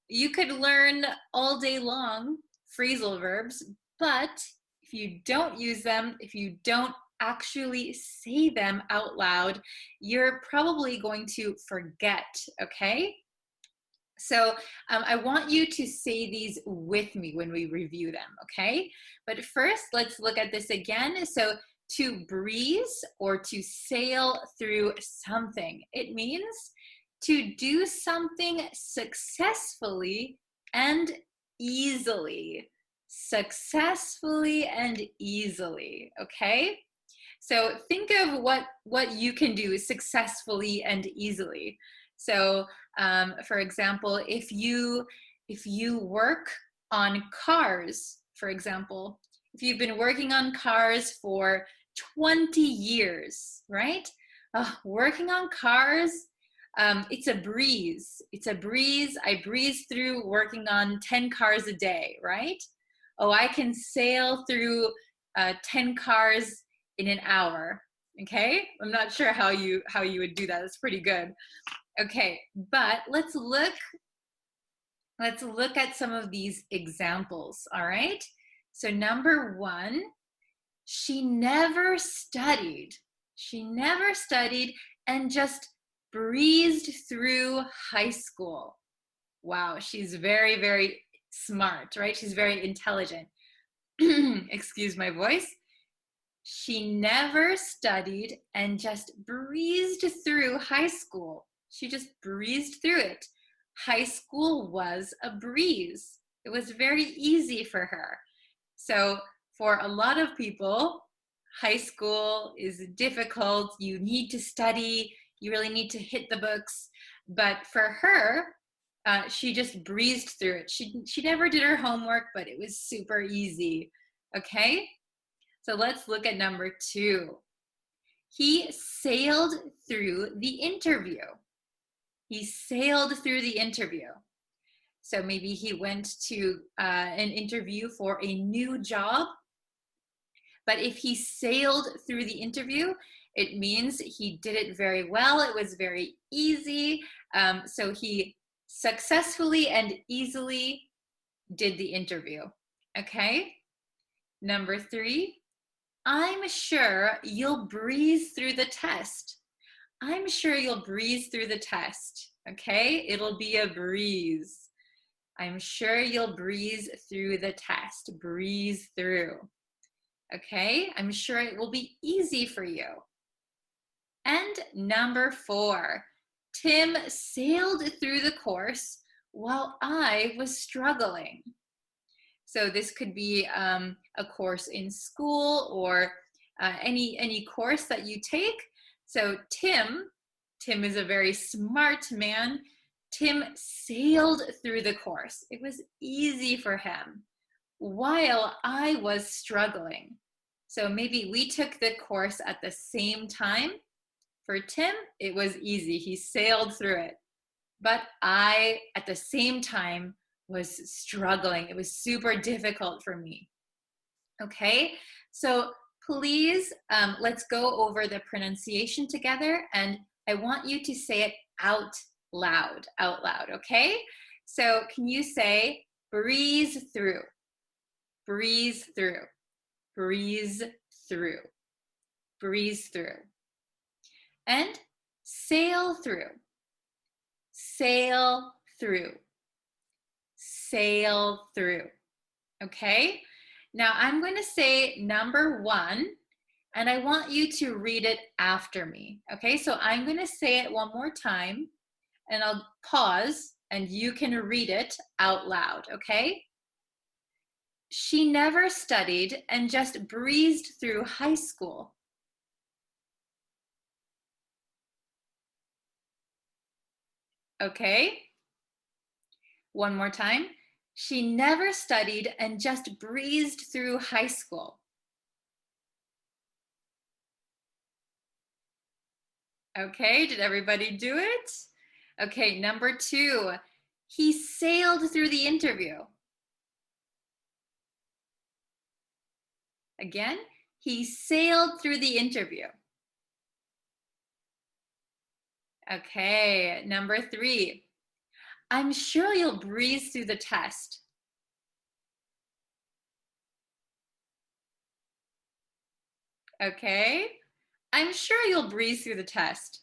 you could learn all day long phrasal verbs, but if you don't use them, if you don't actually say them out loud, you're probably going to forget, okay? So I want you to say these with me when we review them, okay? But first, let's look at this again. So to breeze or to sail through something, it means to do something successfully and easily. Successfully and easily, okay? So think of what you can do successfully and easily. So for example, if you work on cars, for example, if you've been working on cars for 20 years, right? Working on cars, it's a breeze. It's a breeze. I breeze through working on 10 cars a day, right? Oh, I can sail through 10 cars in an hour. Okay, I'm not sure how you would do that. That's pretty good. Okay, but let's look at some of these examples. All right. So number one, she never studied. She never studied and just breezed through high school. Wow, she's very, very smart, right? She's very intelligent. Excuse my voice. She never studied and just breezed through high school. She just breezed through it. High school was a breeze. It was very easy for her. So for a lot of people, high school is difficult. You need to study. You really need to hit the books. But for her, she just breezed through it. She never did her homework, but it was super easy. Okay? So let's look at number two. He sailed through the interview. He sailed through the interview. So maybe he went to an interview for a new job. But if he sailed through the interview, it means he did it very well. It was very easy. So he successfully and easily did the interview. Okay? Number three, I'm sure you'll breeze through the test. I'm sure you'll breeze through the test. Okay? It'll be a breeze. I'm sure you'll breeze through the test. Breeze through. Okay? I'm sure it will be easy for you. And number four, Tim sailed through the course while I was struggling. So this could be a course in school or any course that you take. So Tim is a very smart man. Tim sailed through the course. It was easy for him while I was struggling. So maybe we took the course at the same time. For Tim, it was easy. He sailed through it. But I, at the same time, was struggling. It was super difficult for me. Okay, so please, let's go over the pronunciation together, and I want you to say it out loud, okay? So can you say breeze through, breeze through, breeze through, breeze through, and sail through, sail through, sail through. Okay? Now I'm going to say number one, and I want you to read it after me. Okay? So I'm going to say it one more time, and I'll pause, and you can read it out loud. Okay? She never studied and just breezed through high school. Okay? One more time. She never studied and just breezed through high school. Okay, did everybody do it? Okay, number two. He sailed through the interview. Again, he sailed through the interview. Okay, number three. I'm sure you'll breeze through the test. Okay, I'm sure you'll breeze through the test.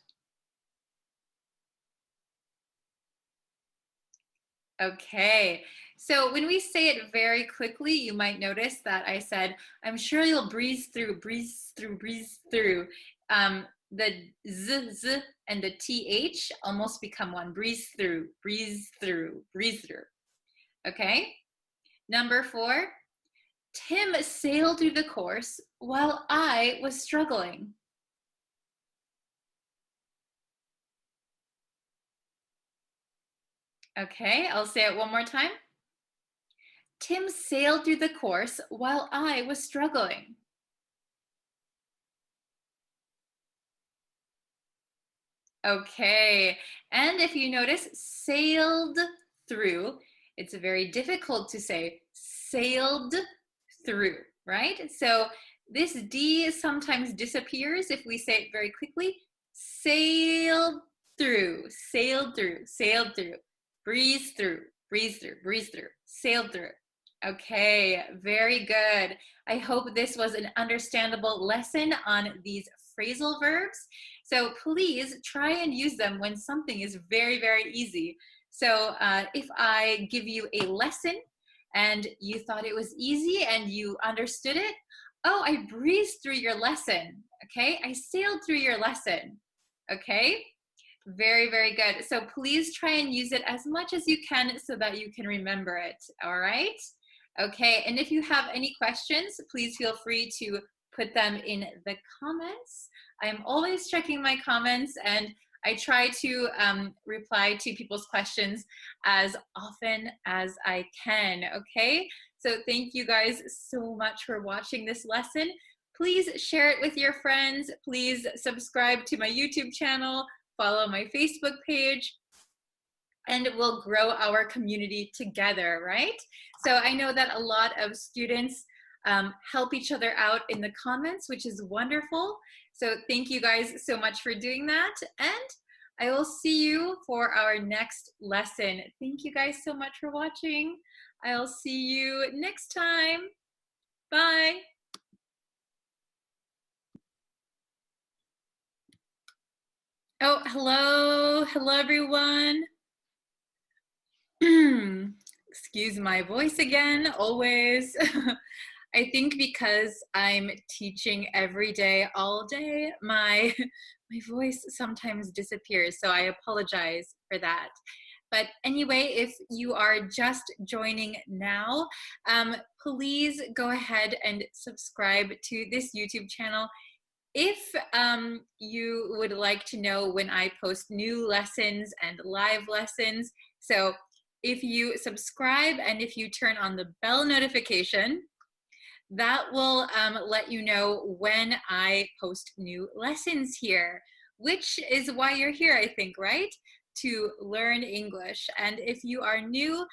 Okay, so when we say it very quickly, you might notice that I said, I'm sure you'll breeze through, breeze through, breeze through. The z and the th almost become one. Breeze through, breeze through, breeze through. Okay? Number four, Tim sailed through the course while I was struggling. Okay, I'll say it one more time. Tim sailed through the course while I was struggling. Okay, and if you notice, sailed through, it's very difficult to say sailed through, right? So this D sometimes disappears if we say it very quickly. Sailed through, sailed through, sailed through, breeze through, breeze through, breeze through, sailed through. Okay, very good. I hope this was an understandable lesson on these phrasal verbs. So please try and use them when something is very, very easy. So if I give you a lesson and you thought it was easy and you understood it, oh, I breezed through your lesson, okay? I sailed through your lesson, okay? Very, very good. So please try and use it as much as you can so that you can remember it, all right? Okay, and if you have any questions, please feel free to put them in the comments. I'm always checking my comments and I try to reply to people's questions as often as I can, okay? So thank you guys so much for watching this lesson. Please share it with your friends. Please subscribe to my YouTube channel, follow my Facebook page, and we'll grow our community together, right? So I know that a lot of students help each other out in the comments, which is wonderful. So thank you guys so much for doing that. And I will see you for our next lesson. Thank you guys so much for watching. I'll see you next time. Bye. Oh, hello. Hello, everyone. Excuse my voice again, always. I think because I'm teaching every day, all day, my voice sometimes disappears, so I apologize for that. But anyway, if you are just joining now, please go ahead and subscribe to this YouTube channel. If you would like to know when I post new lessons and live lessons, so if you subscribe and if you turn on the bell notification, that will let you know when I post new lessons here, which is why you're here, I think, right? To learn English. And if you are new,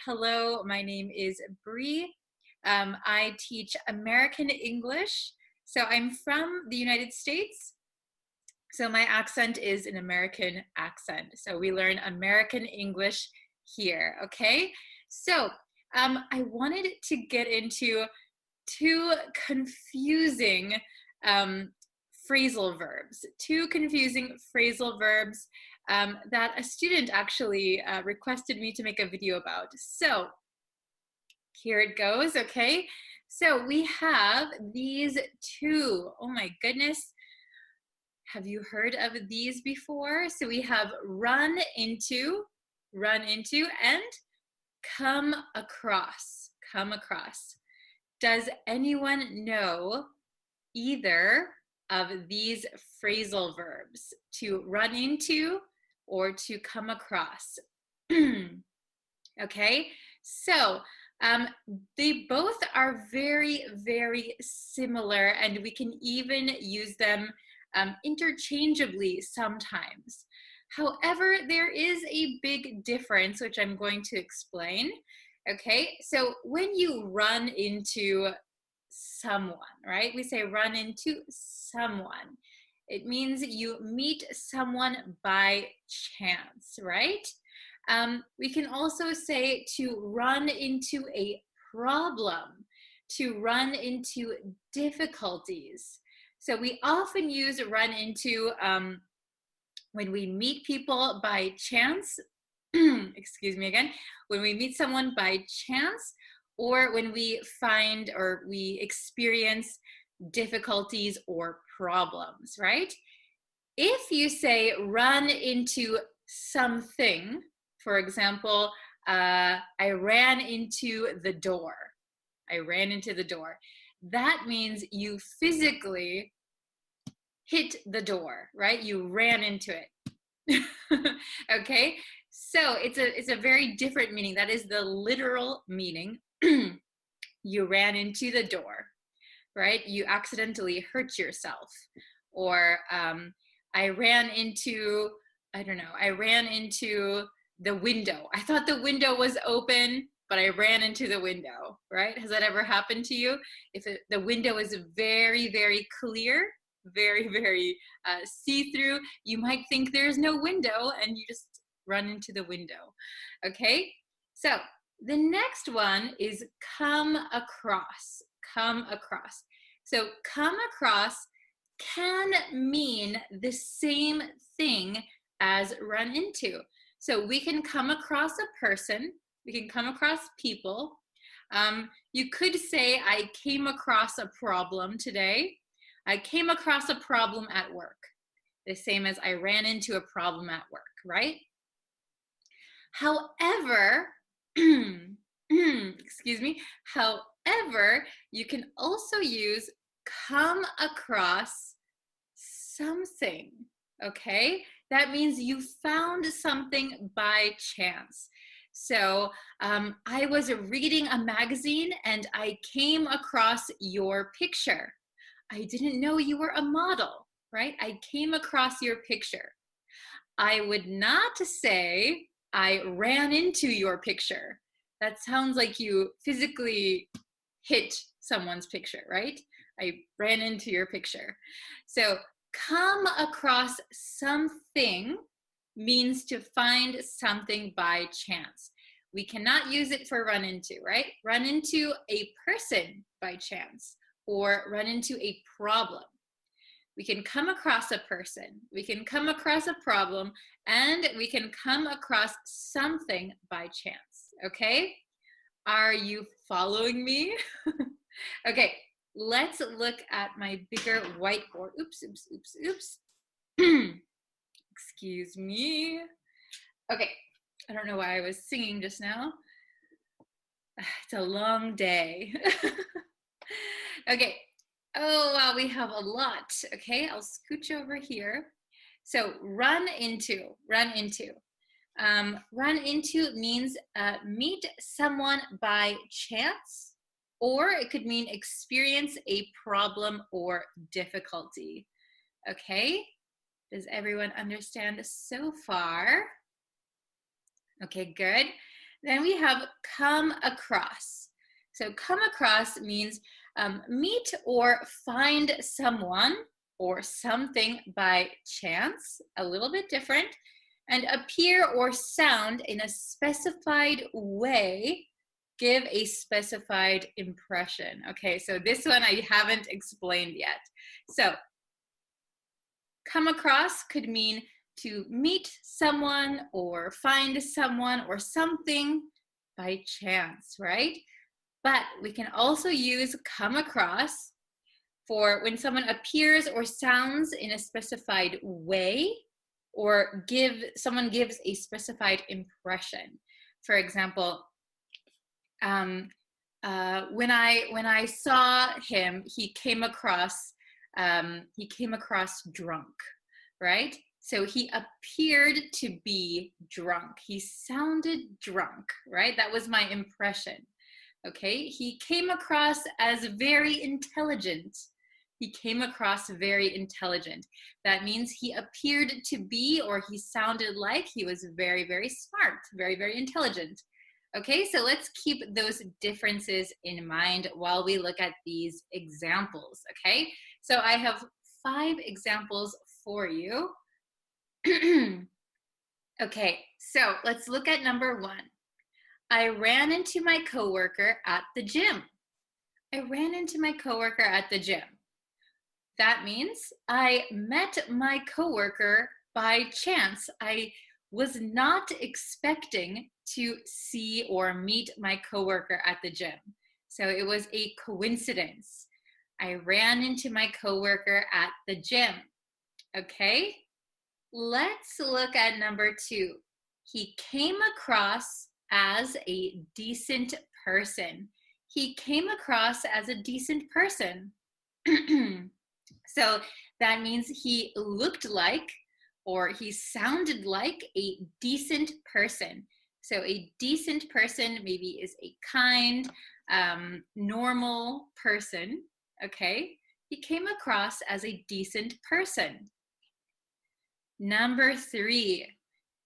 hello, my name is Bree. I teach American English. So I'm from the United States. So my accent is an American accent. So we learn American English here, okay? So I wanted to get into two confusing phrasal verbs, that a student actually requested me to make a video about. So here it goes, okay? So we have these two. Oh my goodness. Have you heard of these before? So we have run into, and come across, Does anyone know either of these phrasal verbs, to run into or to come across? Okay, so they both are very, very similar, and we can even use them interchangeably sometimes. However, there is a big difference, which I'm going to explain. Okay, so when you run into someone, right? We say run into someone. It means you meet someone by chance, right? We can also say to run into a problem, to run into difficulties. So we often use run into when we meet people by chance, excuse me again, when we meet someone by chance, or when we find or we experience difficulties or problems, right? If you say run into something, for example, I ran into the door. that means you physically hit the door, right? You ran into it. Okay, so it's a very different meaning. That is the literal meaning. You ran into the door, right? You accidentally hurt yourself. Or I ran into, I don't know, I ran into the window. I thought the window was open, but I ran into the window, right? Has that ever happened to you? If the window is very, very clear, very, very see-through, you might think there's no window and you just run into the window. Okay, so the next one is come across. Come across. So come across can mean the same thing as run into. So we can come across a person, we can come across people. You could say, I came across a problem today. I came across a problem at work. The same as I ran into a problem at work, right? However, excuse me, however, you can also use come across something, okay? That means you found something by chance. So I was reading a magazine and I came across your picture. I didn't know you were a model, right? I came across your picture. I would not say I ran into your picture. That sounds like you physically hit someone's picture, right? I ran into your picture. So come across something means to find something by chance. We cannot use it for run into, right? Run into a person by chance or run into a problem. We can come across a person, we can come across a problem, and we can come across something by chance, okay? Are you following me? Okay, let's look at my bigger whiteboard. Oops, oops, oops, oops. Excuse me. Okay, I don't know why I was singing just now. It's a long day. Okay. Oh, wow, we have a lot. Okay, I'll scooch over here. So run into, run into. Run into means meet someone by chance, or it could mean experience a problem or difficulty. Okay, does everyone understand so far? Okay, good. Then we have come across. So come across means meet or find someone or something by chance, a little bit different, and appear or sound in a specified way, give a specified impression. Okay, so this one I haven't explained yet. So come across could mean to meet someone or find someone or something by chance, right? But we can also use come across for when someone appears or sounds in a specified way, or someone gives a specified impression. For example, when I saw him, he came across drunk, right? So he appeared to be drunk. He sounded drunk, right? That was my impression. Okay, he came across as very intelligent. He came across very intelligent. That means he appeared to be, or he sounded like he was very, very smart, very, very intelligent. Okay, so let's keep those differences in mind while we look at these examples, okay? So I have 5 examples for you. Okay, so let's look at number 1. I ran into my coworker at the gym. I ran into my coworker at the gym. That means I met my coworker by chance. I was not expecting to see or meet my coworker at the gym. So it was a coincidence. I ran into my coworker at the gym. Okay, let's look at number 2. He came across as a decent person. he came across as a decent person. So that means he looked like or he sounded like a decent person. So a decent person maybe is a kind, normal person, okay? He came across as a decent person. Number 3,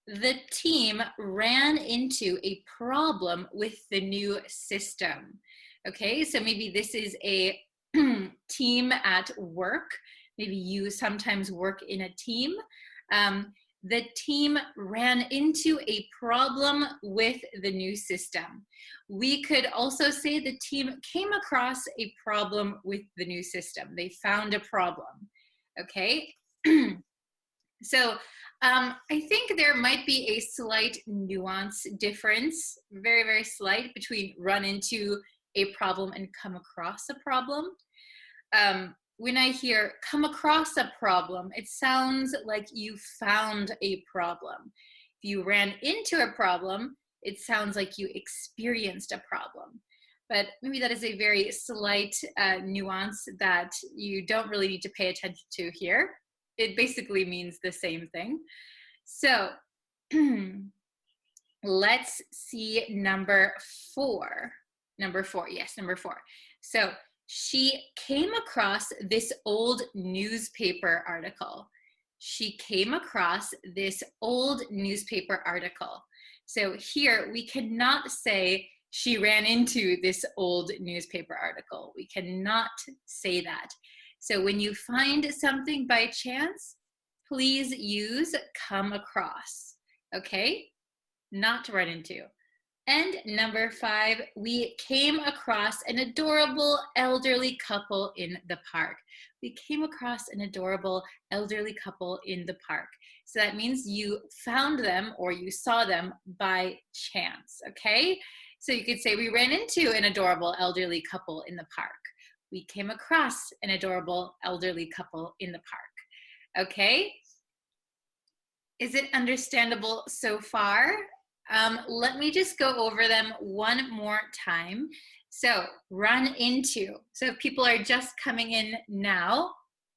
the team ran into a problem with the new system. Okay, so maybe this is a team at work. Maybe you sometimes work in a team. The team ran into a problem with the new system. We could also say the team came across a problem with the new system. They found a problem. Okay. So I think there might be a slight nuance difference, very, very slight, between run into a problem and come across a problem. When I hear come across a problem, it sounds like you found a problem. If you ran into a problem, it sounds like you experienced a problem. But maybe that is a very slight nuance that you don't really need to pay attention to here. It basically means the same thing. So let's see number 4. Number 4, yes, number 4. So she came across this old newspaper article. She came across this old newspaper article. So here we cannot say she ran into this old newspaper article. We cannot say that. So when you find something by chance, please use come across, okay? Not run into. And number 5, we came across an adorable elderly couple in the park. We came across an adorable elderly couple in the park. So that means you found them or you saw them by chance, okay? So you could say we ran into an adorable elderly couple in the park. We came across an adorable elderly couple in the park. Okay? Is it understandable so far? Let me just go over them one more time. So, run into. So if people are just coming in now,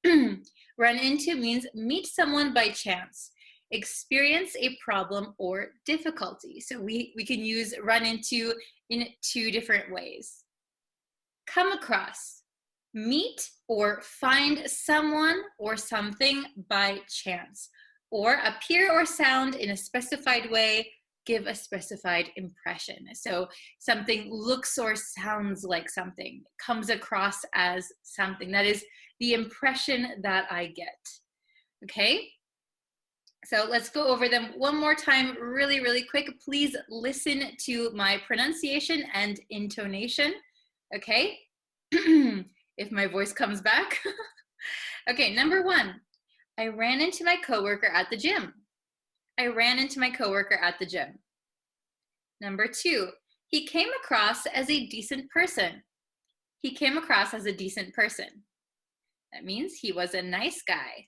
run into means meet someone by chance. Experience a problem or difficulty. So we can use run into in 2 different ways. Come across. Meet or find someone or something by chance, or appear or sound in a specified way, give a specified impression. So something looks or sounds like something, comes across as something. That is the impression that I get. Okay? So let's go over them one more time really, really quick. Please listen to my pronunciation and intonation. Okay? If my voice comes back. Okay, number 1, I ran into my coworker at the gym. I ran into my coworker at the gym. Number 2, he came across as a decent person. He came across as a decent person. That means he was a nice guy.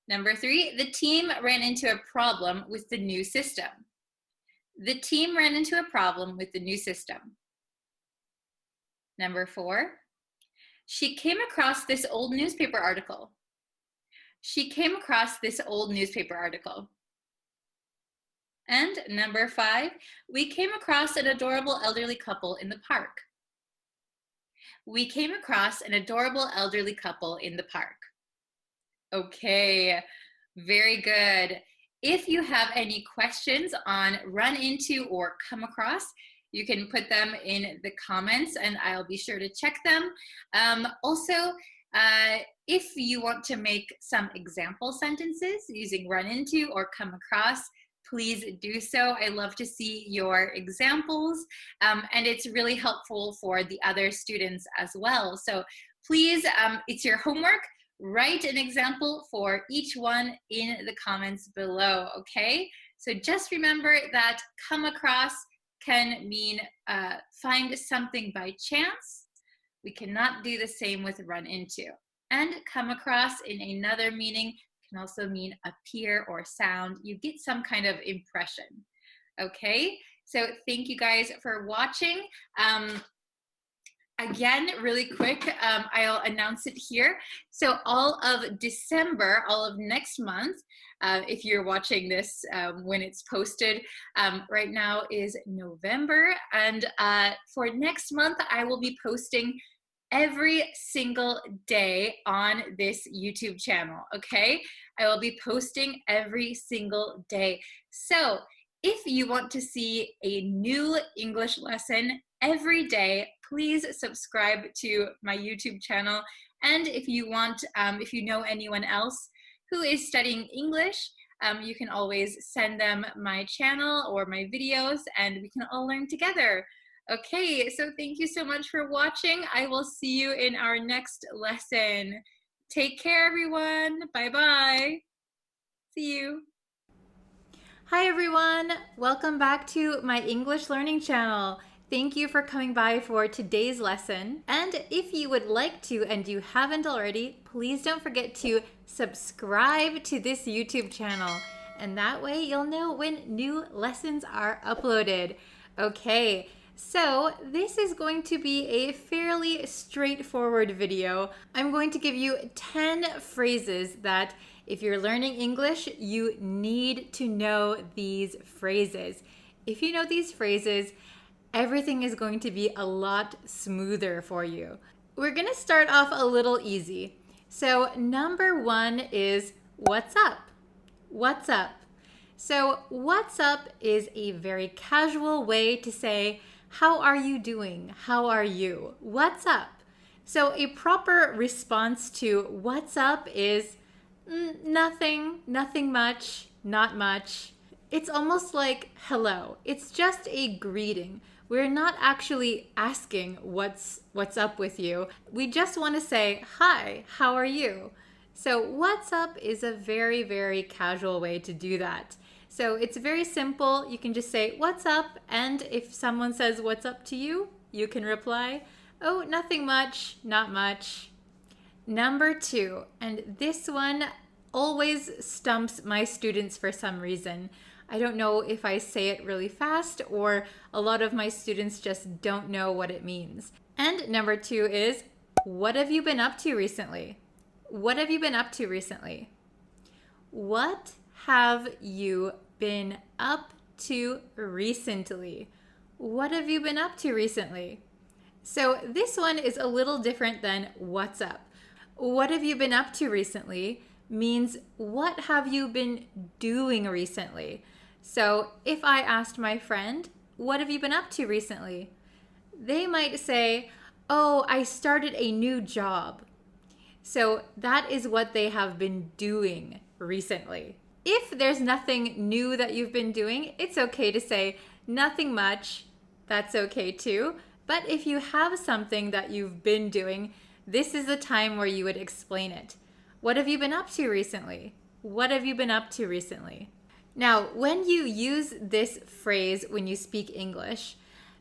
Number 3, the team ran into a problem with the new system. The team ran into a problem with the new system. Number 4, she came across this old newspaper article. She came across this old newspaper article. And number 5, we came across an adorable elderly couple in the park. We came across an adorable elderly couple in the park. Okay, very good. If you have any questions on run into or come across, you can put them in the comments and I'll be sure to check them. Also, if you want to make some example sentences using run into or come across, please do so. I love to see your examples, and it's really helpful for the other students as well. So please, it's your homework. Write an example for each one in the comments below, okay? So just remember that come across can mean find something by chance. We cannot do the same with run into. And come across in another meaning can also mean appear or sound. You get some kind of impression. Okay, so thank you guys for watching. again, really quick, I'll announce it here. So all of December, all of next month, if you're watching this when it's posted, right now is November. And for next month, I will be posting every single day on this YouTube channel, okay? I will be posting every single day. So if you want to see a new English lesson every day, please subscribe to my YouTube channel. And if you want, if you know anyone else who is studying English, you can always send them my channel or my videos and we can all learn together. Okay, so thank you so much for watching. I will see you in our next lesson. Take care, everyone. Bye-bye. See you. Hi, everyone. Welcome back to my English learning channel. Thank you for coming by for today's lesson. And if you would like to and you haven't already, please don't forget to subscribe to this YouTube channel. And that way you'll know when new lessons are uploaded. Okay. So this is going to be a fairly straightforward video. I'm going to give you 10 phrases that if you're learning English, you need to know these phrases. If you know these phrases, everything is going to be a lot smoother for you. We're going to start off a little easy. So number 1 is what's up? What's up? So what's up is a very casual way to say, how are you doing? How are you? What's up? So a proper response to what's up is nothing, nothing much, not much. It's almost like hello. It's just a greeting. We're not actually asking what's up with you. We just want to say, hi, how are you? So what's up is a very, very casual way to do that. So it's very simple. You can just say, what's up? And if someone says, what's up to you? You can reply, oh, nothing much, not much. Number 2, and this one always stumps my students for some reason. I don't know if I say it really fast or a lot of my students just don't know what it means. And number 2 is, what have you been up to recently? What have you been up to recently? What have you been up to recently? What have you been up to recently? So this one is a little different than what's up. What have you been up to recently means what have you been doing recently? So if I asked my friend, what have you been up to recently? They might say, oh, I started a new job. So that is what they have been doing recently. If there's nothing new that you've been doing, it's okay to say nothing much. That's okay too. But if you have something that you've been doing, this is the time where you would explain it. What have you been up to recently? What have you been up to recently? Now, when you use this phrase when you speak English,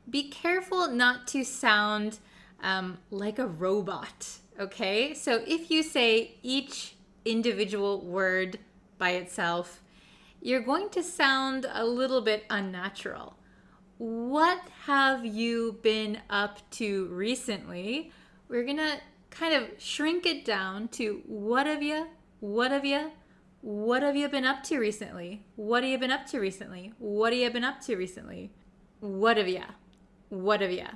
be careful not to sound like a robot, okay? So if you say each individual word by itself, you're going to sound a little bit unnatural. What have you been up to recently? We're gonna kind of shrink it down to what have you been up to recently? What have you been up to recently? What have you been up to recently? What have you? What have you?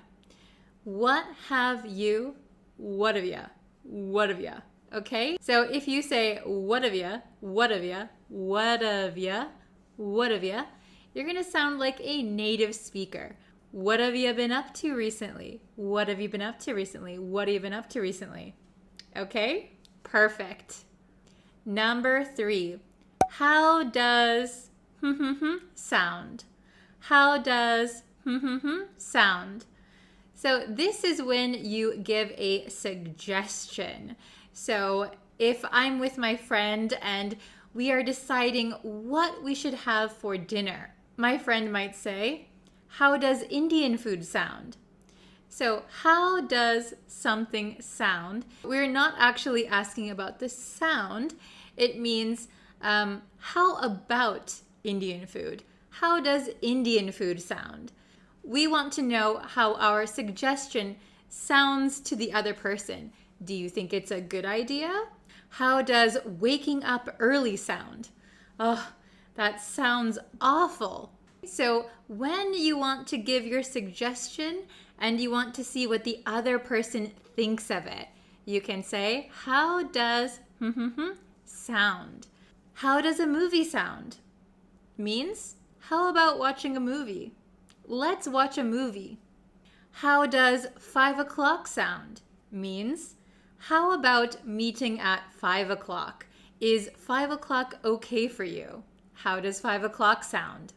What have you? What have you? What have you? Okay? So if you say, what have you? What have you? What have you? What have you? You're going to sound like a native speaker. What have you been up to recently? What have you been up to recently? What have you been up to recently? Okay? Perfect. Number 3. How does sound? How does sound? So this is when you give a suggestion. So if I'm with my friend and we are deciding what we should have for dinner, my friend might say, how does Indian food sound? So how does something sound? We're not actually asking about the sound. It means how about Indian food? How does Indian food sound? We want to know how our suggestion sounds to the other person? Do you think it's a good idea? How does waking up early sound? Oh, that sounds awful. So when you want to give your suggestion and you want to see what the other person thinks of it, you can say, how does sound? How does a movie sound? Means, how about watching a movie? Let's watch a movie. How does 5 o'clock sound? Means, how about meeting at 5 o'clock? Is 5 o'clock okay for you? How does 5 o'clock sound?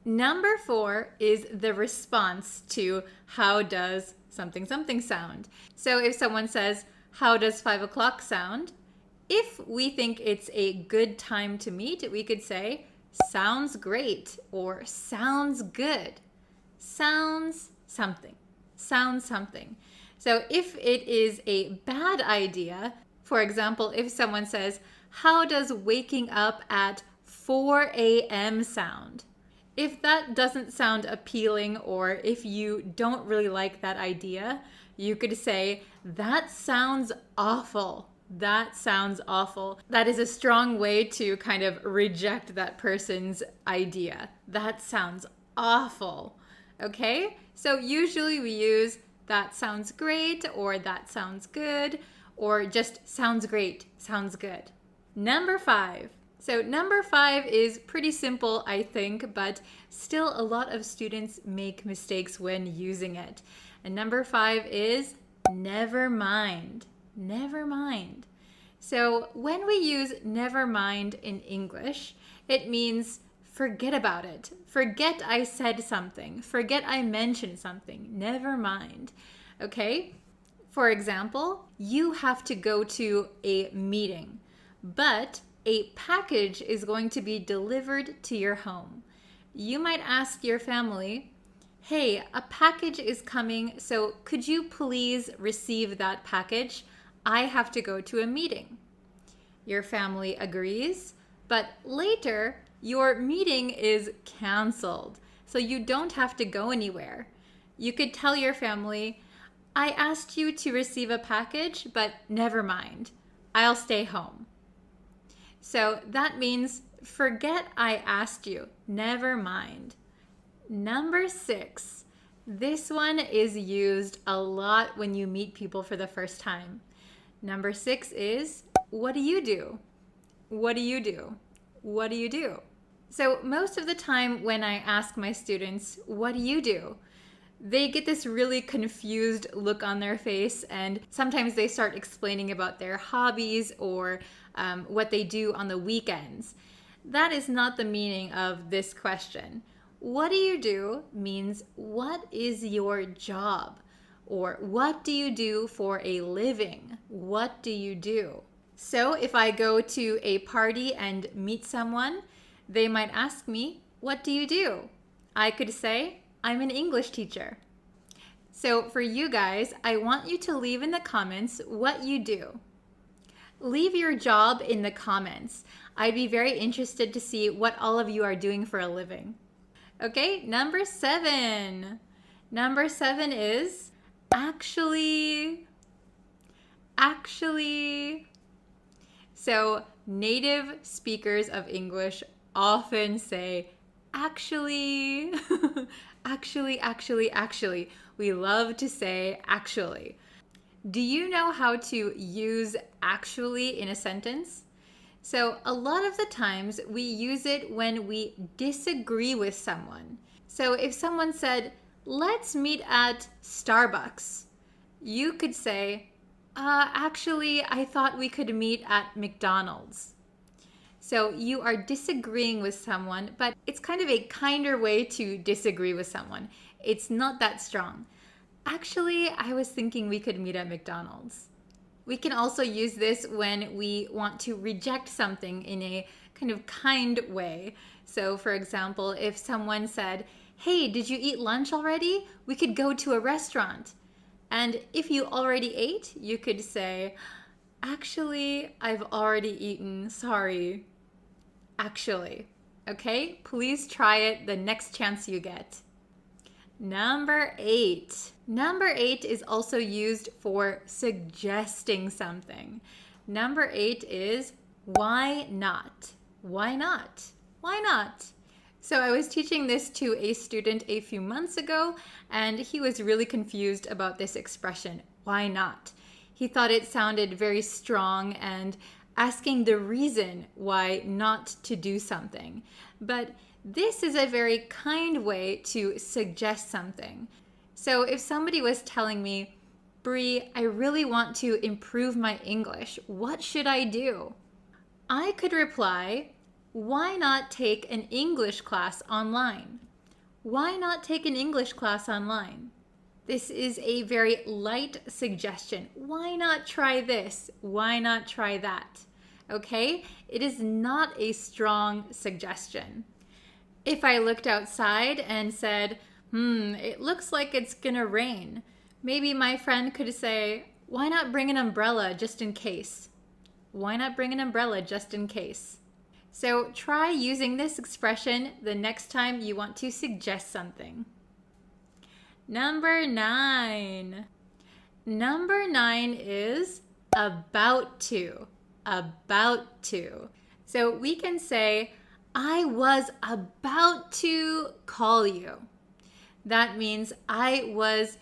Number 4 is the response to how does something sound. So if someone says, how does 5 o'clock sound? If we think it's a good time to meet, we could say, sounds great or sounds good. Sounds something. Sounds something. So if it is a bad idea, for example, if someone says, how does waking up at 4 a.m. sound? If that doesn't sound appealing, or if you don't really like that idea, you could say, that sounds awful. That sounds awful. That is a strong way to kind of reject that person's idea. That sounds awful. Okay? So usually we use that sounds great, or that sounds good, or just sounds great, sounds good. Number 5. So number 5 is pretty simple, I think, but still a lot of students make mistakes when using it. And number 5 is never mind. Never mind. So when we use never mind in English, it means forget about it. Forget I said something. Forget I mentioned something. Never mind. Okay? For example, you have to go to a meeting, but a package is going to be delivered to your home. You might ask your family, hey, a package is coming, so could you please receive that package? I have to go to a meeting. Your family agrees, but later your meeting is canceled, so you don't have to go anywhere. You could tell your family, I asked you to receive a package, but never mind. I'll stay home. So that means forget I asked you. Never mind. Number 6. This one is used a lot when you meet people for the first time. Number 6 is, what do you do? What do you do? What do you do? So most of the time when I ask my students, what do you do? They get this really confused look on their face, and sometimes they start explaining about their hobbies or what they do on the weekends. That is not the meaning of this question. What do you do means what is your job? Or what do you do for a living? What do you do? So if I go to a party and meet someone, they might ask me, what do you do? I could say, I'm an English teacher. So for you guys, I want you to leave in the comments what you do. Leave your job in the comments. I'd be very interested to see what all of you are doing for a living. Okay, number 7. Number 7 is actually. So native speakers of English often say actually. Actually. We love to say actually. Do you know how to use actually in a sentence? So a lot of the times we use it when we disagree with someone. So if someone said, let's meet at Starbucks, you could say, actually, I thought we could meet at McDonald's. So you are disagreeing with someone, but it's kind of a kinder way to disagree with someone. It's not that strong. Actually, I was thinking we could meet at McDonald's. We can also use this when we want to reject something in a kind of kind way. So for example, if someone said, hey, did you eat lunch already? We could go to a restaurant. And if you already ate, you could say, actually, I've already eaten, sorry. Actually, okay? Please try it the next chance you get. Number 8. Number 8 is also used for suggesting something. Number 8 is why not? Why not? Why not? So I was teaching this to a student a few months ago, and he was really confused about this expression, why not? He thought it sounded very strong and asking the reason why not to do something. But this is a very kind way to suggest something. So if somebody was telling me, Bree, I really want to improve my English, what should I do? I could reply, why not take an English class online? Why not take an English class online? This is a very light suggestion. Why not try this? Why not try that? Okay? It is not a strong suggestion. If I looked outside and said, it looks like it's gonna rain, maybe my friend could say, why not bring an umbrella just in case? Why not bring an umbrella just in case? So try using this expression the next time you want to suggest something. Number 9. Number 9 is about to. About to. So we can say, I was about to call you. That means I was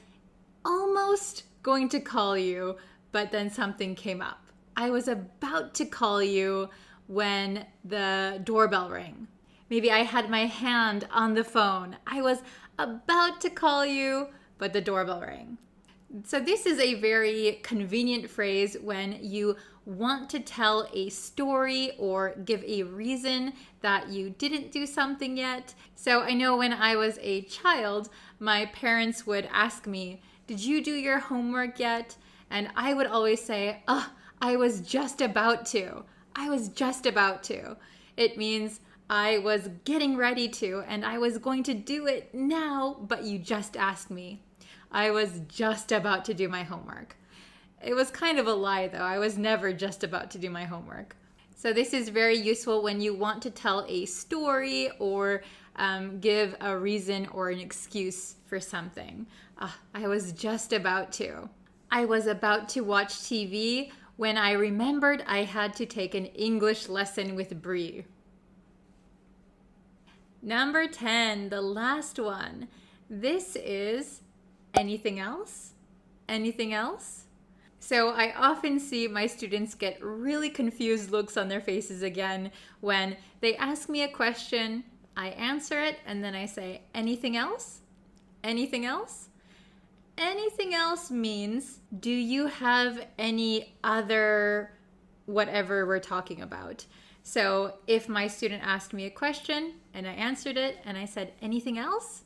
almost going to call you, but then something came up. I was about to call you when the doorbell rang. Maybe I had my hand on the phone. I was about to call you, but the doorbell rang. So this is a very convenient phrase when you want to tell a story or give a reason that you didn't do something yet. So I know when I was a child, my parents would ask me, did you do your homework yet? And I would always say, I was just about to. I was just about to. It means I was getting ready to, and I was going to do it now, but you just asked me. I was just about to do my homework. It was kind of a lie, though. I was never just about to do my homework. So this is very useful when you want to tell a story or give a reason or an excuse for something. I was just about to. I was about to watch TV when I remembered I had to take an English lesson with Bree. Number 10, the last one. This is anything else? Anything else? So I often see my students get really confused looks on their faces again when they ask me a question, I answer it, and then I say, anything else? Anything else? Anything else means, do you have any other whatever we're talking about? So if my student asked me a question and I answered it and I said, anything else?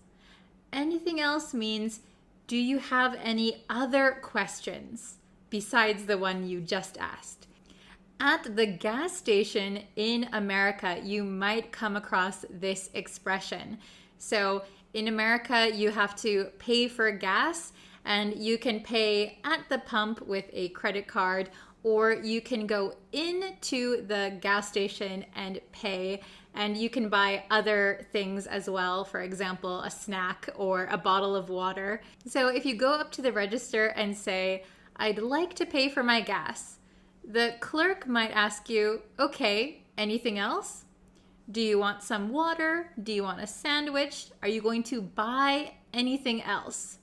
Anything else means, do you have any other questions besides the one you just asked? At the gas station in America, you might come across this expression. So in America, you have to pay for gas, and you can pay at the pump with a credit card, or you can go into the gas station and pay, and you can buy other things as well, for example, a snack or a bottle of water. So if you go up to the register and say, I'd like to pay for my gas, the clerk might ask you, okay, anything else? Do you want some water? Do you want a sandwich? Are you going to buy anything else?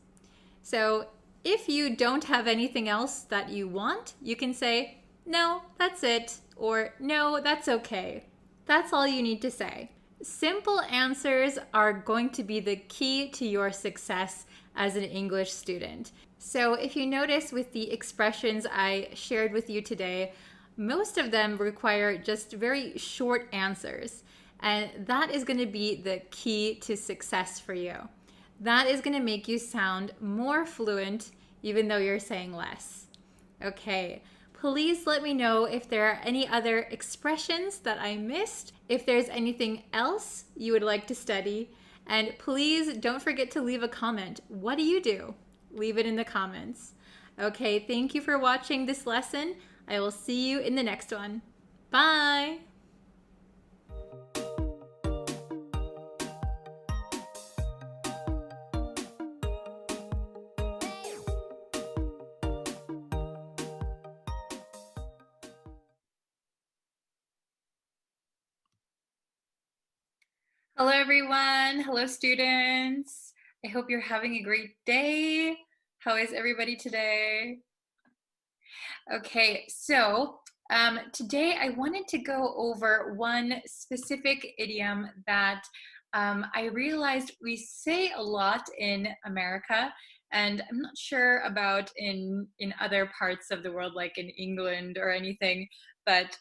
So if you don't have anything else that you want, you can say, no, that's it, or no, that's okay. That's all you need to say. Simple answers are going to be the key to your success as an English student. So if you notice with the expressions I shared with you today, most of them require just very short answers. And that is going to be the key to success for you. That is going to make you sound more fluent even though you're saying less. Okay, please let me know if there are any other expressions that I missed, if there's anything else you would like to study, and please don't forget to leave a comment. What do you do? Leave it in the comments. Okay, thank you for watching this lesson. I will see you in the next one. Bye! Hello, everyone. Hello, students. I hope you're having a great day. How is everybody today? Okay, so today I wanted to go over one specific idiom that I realized we say a lot in America, and I'm not sure about in other parts of the world, like in England or anything, but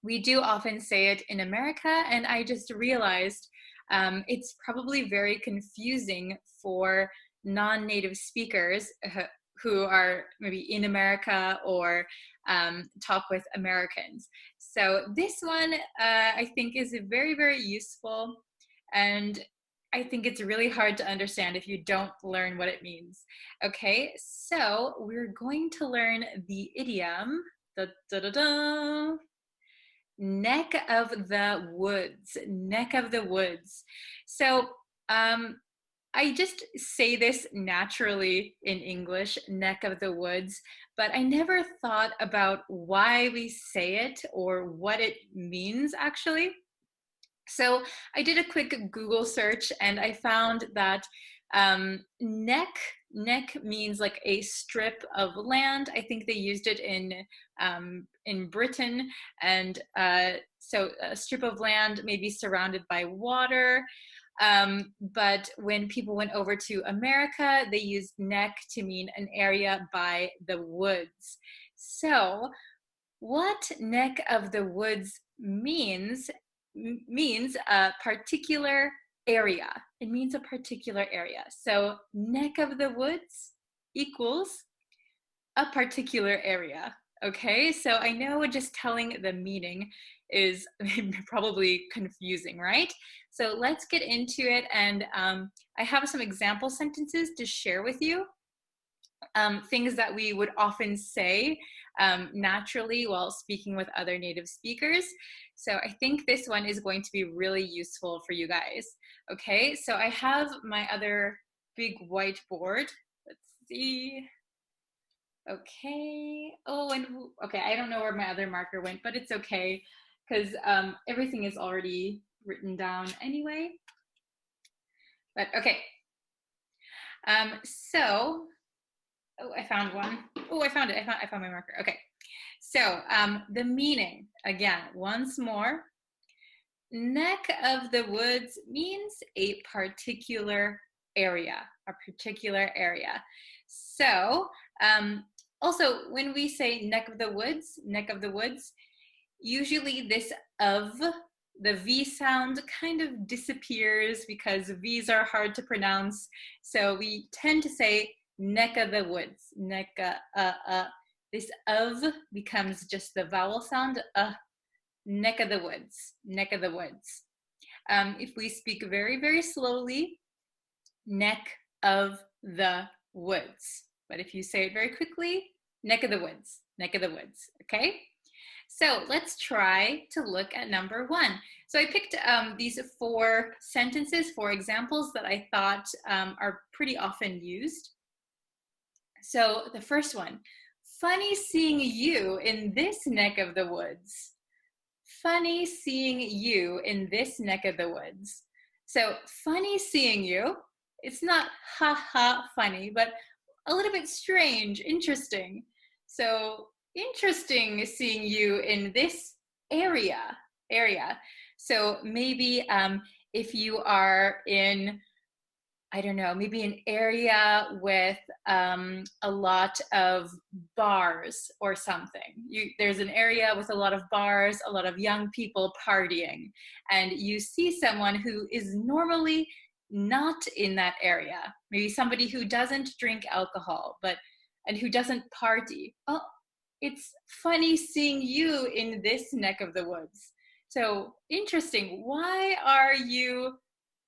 we do often say it in America, and I just realized it's probably very confusing for non-native speakers who are maybe in America or talk with Americans. So this one I think is very, very useful, and I think it's really hard to understand if you don't learn what it means. Okay, so we're going to learn the idiom. Da, da, da, da. Neck of the woods, neck of the woods. So I just say this naturally in English, neck of the woods, but I never thought about why we say it or what it means actually. So I did a quick Google search and I found that neck means like a strip of land. I think they used it in Britain, and so a strip of land maybe surrounded by water. But when people went over to America, they used neck to mean an area by the woods. So what neck of the woods means a particular area. It means a particular area. So neck of the woods equals a particular area. Okay, so I know just telling the meaning is probably confusing, right? So let's get into it, and I have some example sentences to share with you. Things that we would often say naturally while speaking with other native speakers. So I think this one is going to be really useful for you guys. Okay, so I have my other big whiteboard. Let's see. Okay. Oh, and okay, I don't know where my other marker went, but it's okay because everything is already written down anyway. But okay. So oh, I found one. Oh, I found it. I found my marker. Okay. So the meaning, again, once more. Neck of the woods means a particular area, a particular area. So also when we say neck of the woods, usually this of, the V sound kind of disappears because V's are hard to pronounce. So we tend to say neck of the woods, neck, this of becomes just the vowel sound, neck of the woods, neck of the woods. If we speak very, very slowly, neck of the woods. But if you say it very quickly, neck of the woods, neck of the woods, okay? So let's try to look at number one. So I picked these 4 sentences, 4 examples that I thought are pretty often used. So the first one, funny seeing you in this neck of the woods. Funny seeing you in this neck of the woods. So funny seeing you, it's not ha ha funny, but a little bit strange, interesting. So interesting seeing you in this area. So maybe if you are in, I don't know, maybe an area with a lot of bars or something. There's an area with a lot of bars, a lot of young people partying, and you see someone who is normally not in that area. Maybe somebody who doesn't drink alcohol, and who doesn't party. Oh, it's funny seeing you in this neck of the woods. So interesting. Why are you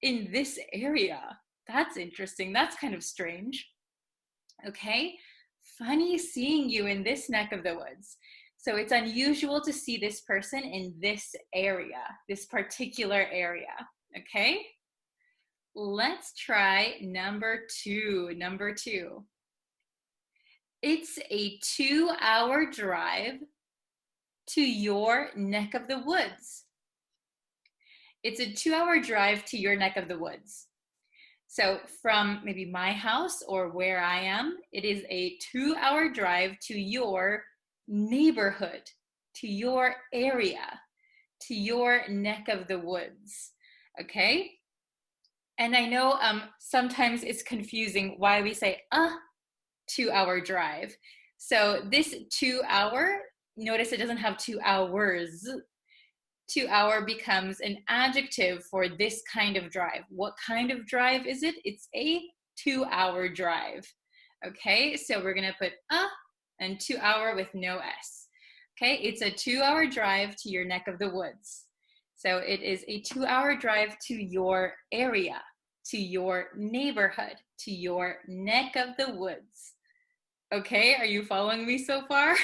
in this area? That's interesting. That's kind of strange. Okay, funny seeing you in this neck of the woods. So it's unusual to see this person in this area, this particular area. Okay, let's try number 2. Number 2. It's a 2-hour drive to your neck of the woods. It's a 2-hour drive to your neck of the woods. So from maybe my house or where I am, it is a 2-hour drive to your neighborhood, to your area, to your neck of the woods. Okay? And I know sometimes it's confusing why we say a 2-hour drive. So this 2-hour, notice it doesn't have 2 hours. 2-hour becomes an adjective for this kind of drive. What kind of drive is it? It's a 2-hour drive. Okay, so we're gonna put a and 2-hour with no S. Okay, it's a 2-hour drive to your neck of the woods. So it is a 2-hour drive to your area, to your neighborhood, to your neck of the woods. Okay, are you following me so far?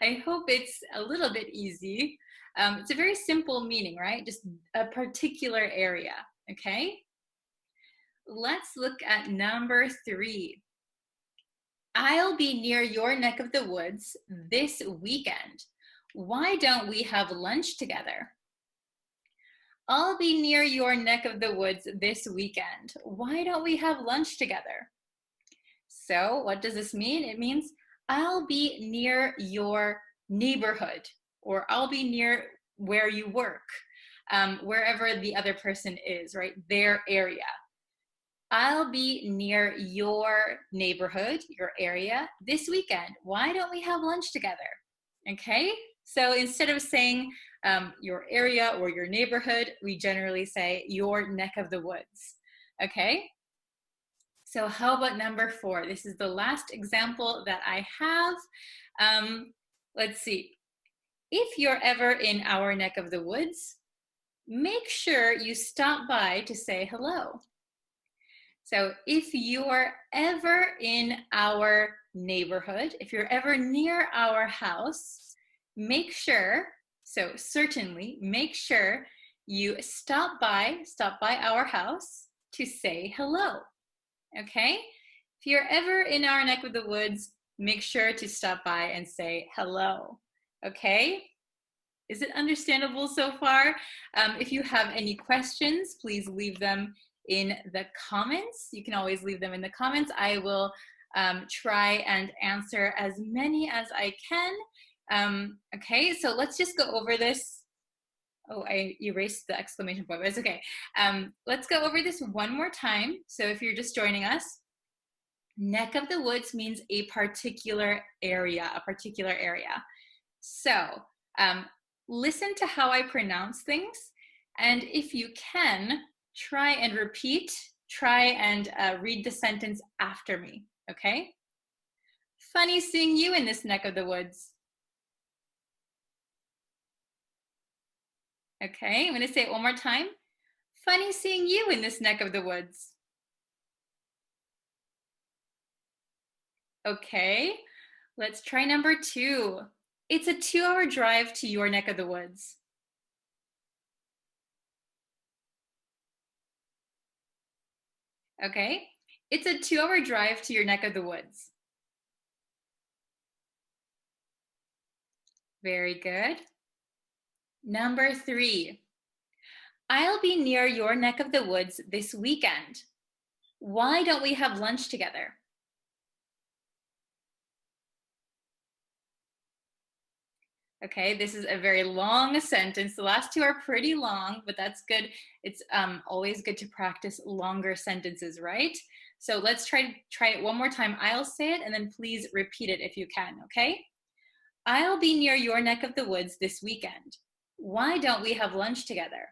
I hope it's a little bit easy. It's a very simple meaning, right? Just a particular area, okay? Let's look at number 3. I'll be near your neck of the woods this weekend. Why don't we have lunch together? I'll be near your neck of the woods this weekend. Why don't we have lunch together? So what does this mean? It means I'll be near your neighborhood, or I'll be near where you work, wherever the other person is, right? Their area. I'll be near your neighborhood, your area, this weekend. Why don't we have lunch together? Okay? So instead of saying your area or your neighborhood, we generally say your neck of the woods. Okay? So how about number 4? This is the last example that I have. Let's see. If you're ever in our neck of the woods, make sure you stop by to say hello. So if you are ever in our neighborhood, if you're ever near our house, make sure, so certainly make sure you stop by our house to say hello. Okay? If you're ever in our neck of the woods, make sure to stop by and say hello. Okay? Is it understandable so far? If you have any questions, please leave them in the comments. You can always leave them in the comments. I will try and answer as many as I can. Okay, so let's just go over this. Oh, I erased the exclamation point, but it's okay. Let's go over this one more time. So if you're just joining us, neck of the woods means a particular area, So listen to how I pronounce things. And if you can, try and read the sentence after me, okay? Funny seeing you in this neck of the woods. Okay, I'm gonna say it one more time. Funny seeing you in this neck of the woods. Okay, let's try number 2. It's a 2-hour drive to your neck of the woods. Okay, it's a 2-hour drive to your neck of the woods. Very good. Number 3. I'll be near your neck of the woods this weekend. Why don't we have lunch together? Okay, this is a very long sentence. The last 2 are pretty long, but that's good. It's always good to practice longer sentences, right? So let's try it one more time. I'll say it, and then please repeat it if you can, okay? I'll be near your neck of the woods this weekend. Why don't we have lunch together?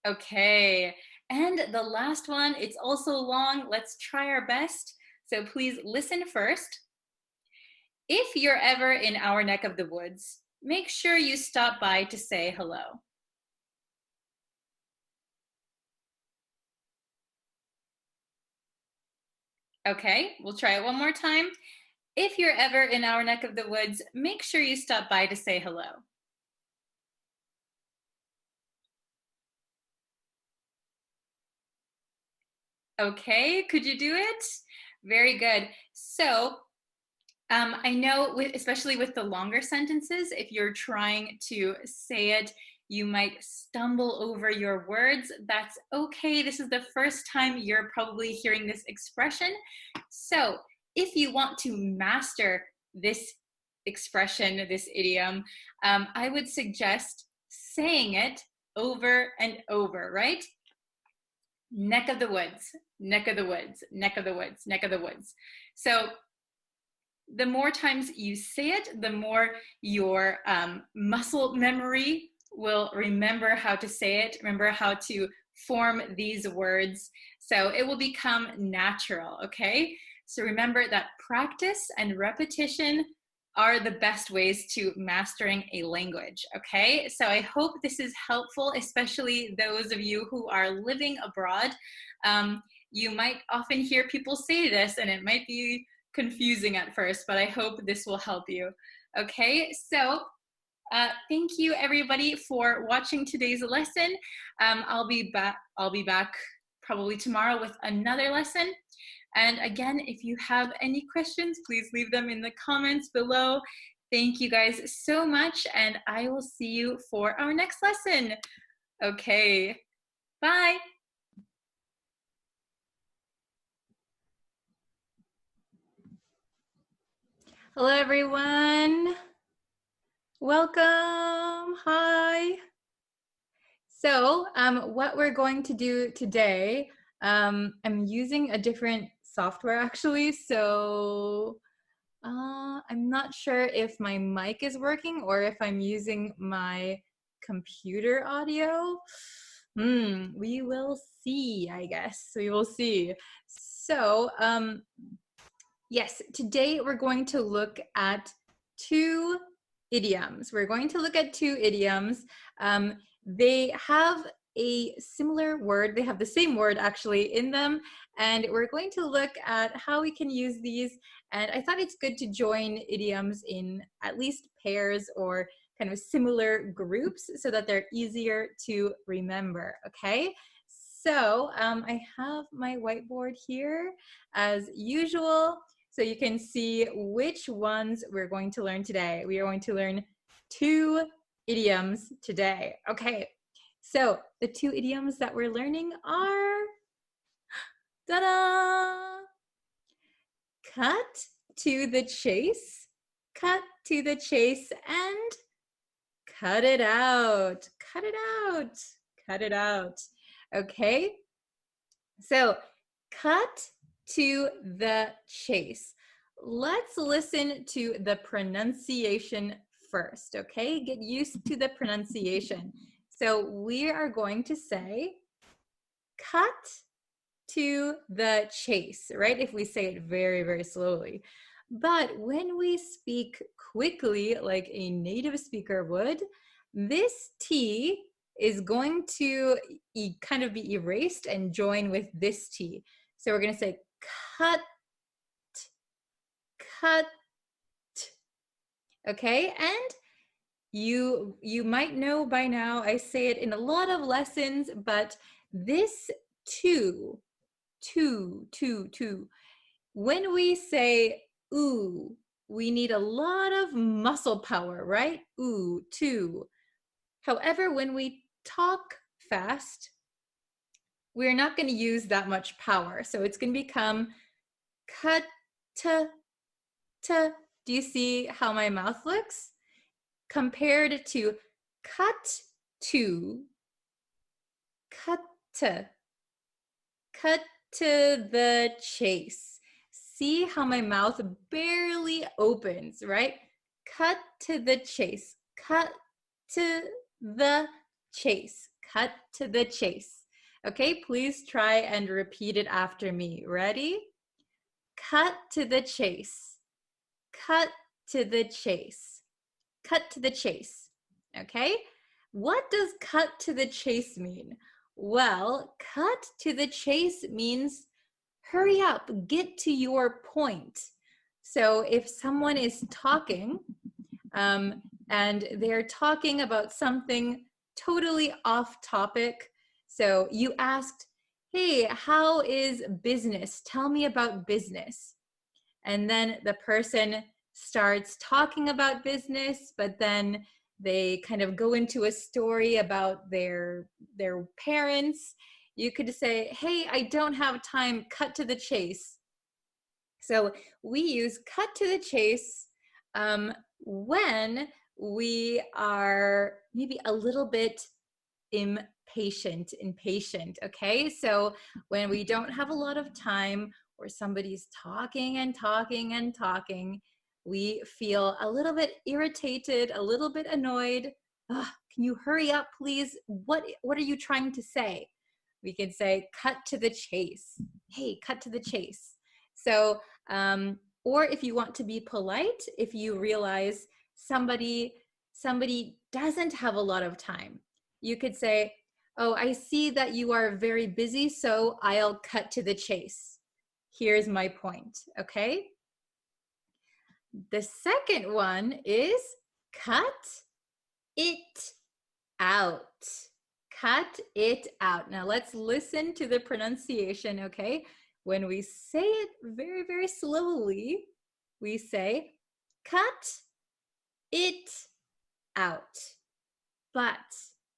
Okay, and the last one, it's also long. Let's try our best. So please listen first. If you're ever in our neck of the woods, make sure you stop by to say hello. Okay, we'll try it one more time. If you're ever in our neck of the woods, make sure you stop by to say hello. Okay, could you do it? Very good. So I know, especially with the longer sentences, if you're trying to say it, you might stumble over your words. That's okay. This is the first time you're probably hearing this expression. So if you want to master this expression, this idiom, I would suggest saying it over and over, right? Neck of the woods, neck of the woods, neck of the woods, neck of the woods. So the more times you say it, the more your muscle memory will remember how to say it, remember how to form these words. So it will become natural, okay? So remember that practice and repetition are the best ways to mastering a language, okay? So I hope this is helpful, especially those of you who are living abroad. You might often hear people say this, and it might be confusing at first, but I hope this will help you. Okay, so thank you everybody for watching today's lesson. I'll be back probably tomorrow with another lesson. And again, if you have any questions, please leave them in the comments below. Thank you guys so much, and I will see you for our next lesson. Okay, bye. Hello, everyone. Welcome. Hi. So what we're going to do today, I'm using a different software actually, so I'm not sure if my mic is working or if I'm using my computer audio. We will see, I guess. We will see. So yes, today we're going to look at two idioms. We're going to look at two idioms. They have a similar word. They have the same word actually in them. And we're going to look at how we can use these. And I thought it's good to join idioms in at least pairs or kind of similar groups so that they're easier to remember, okay? So I have my whiteboard here as usual. So you can see which ones we're going to learn today. We are going to learn two idioms today. Okay, so the two idioms that we're learning are, ta-da! Cut to the chase, cut to the chase, and cut it out, cut it out, cut it out. Okay, so cut to the chase. Let's listen to the pronunciation first, okay? Get used to the pronunciation. So we are going to say cut to the chase, right? If we say it very, very slowly. But when we speak quickly, like a native speaker would, this T is going to kind of be erased and join with this T. So we're going to say cut, cut. Okay, and you might know by now, I say it in a lot of lessons, but this two, when we say ooh, we need a lot of muscle power, right? Ooh, two. However, when we talk fast, we're not going to use that much power. So it's going to become cut, t. Do you see how my mouth looks? Compared to cut to, cut to the chase. See how my mouth barely opens, right? Cut to the chase, cut to the chase, cut to the chase. Okay, please try and repeat it after me. Ready? Cut to the chase, cut to the chase, cut to the chase. Okay, what does cut to the chase mean? Well, cut to the chase means hurry up, get to your point. So if someone is talking and they're talking about something totally off topic, so you asked, hey, how is business? Tell me about business. And then the person starts talking about business, but then they kind of go into a story about their parents, you could say, hey, I don't have time, cut to the chase. So we use cut to the chase when we are maybe a little bit impatient, okay? So when we don't have a lot of time, or somebody's talking and talking and talking, we feel a little bit irritated, a little bit annoyed. Can you hurry up, please? What are you trying to say? We could say, cut to the chase. Hey, cut to the chase. So, or if you want to be polite, if you realize somebody doesn't have a lot of time, you could say, oh, I see that you are very busy, so I'll cut to the chase. Here's my point, okay? The second one is cut it out. Cut it out. Now let's listen to the pronunciation, okay? When we say it very, very slowly, we say cut it out. But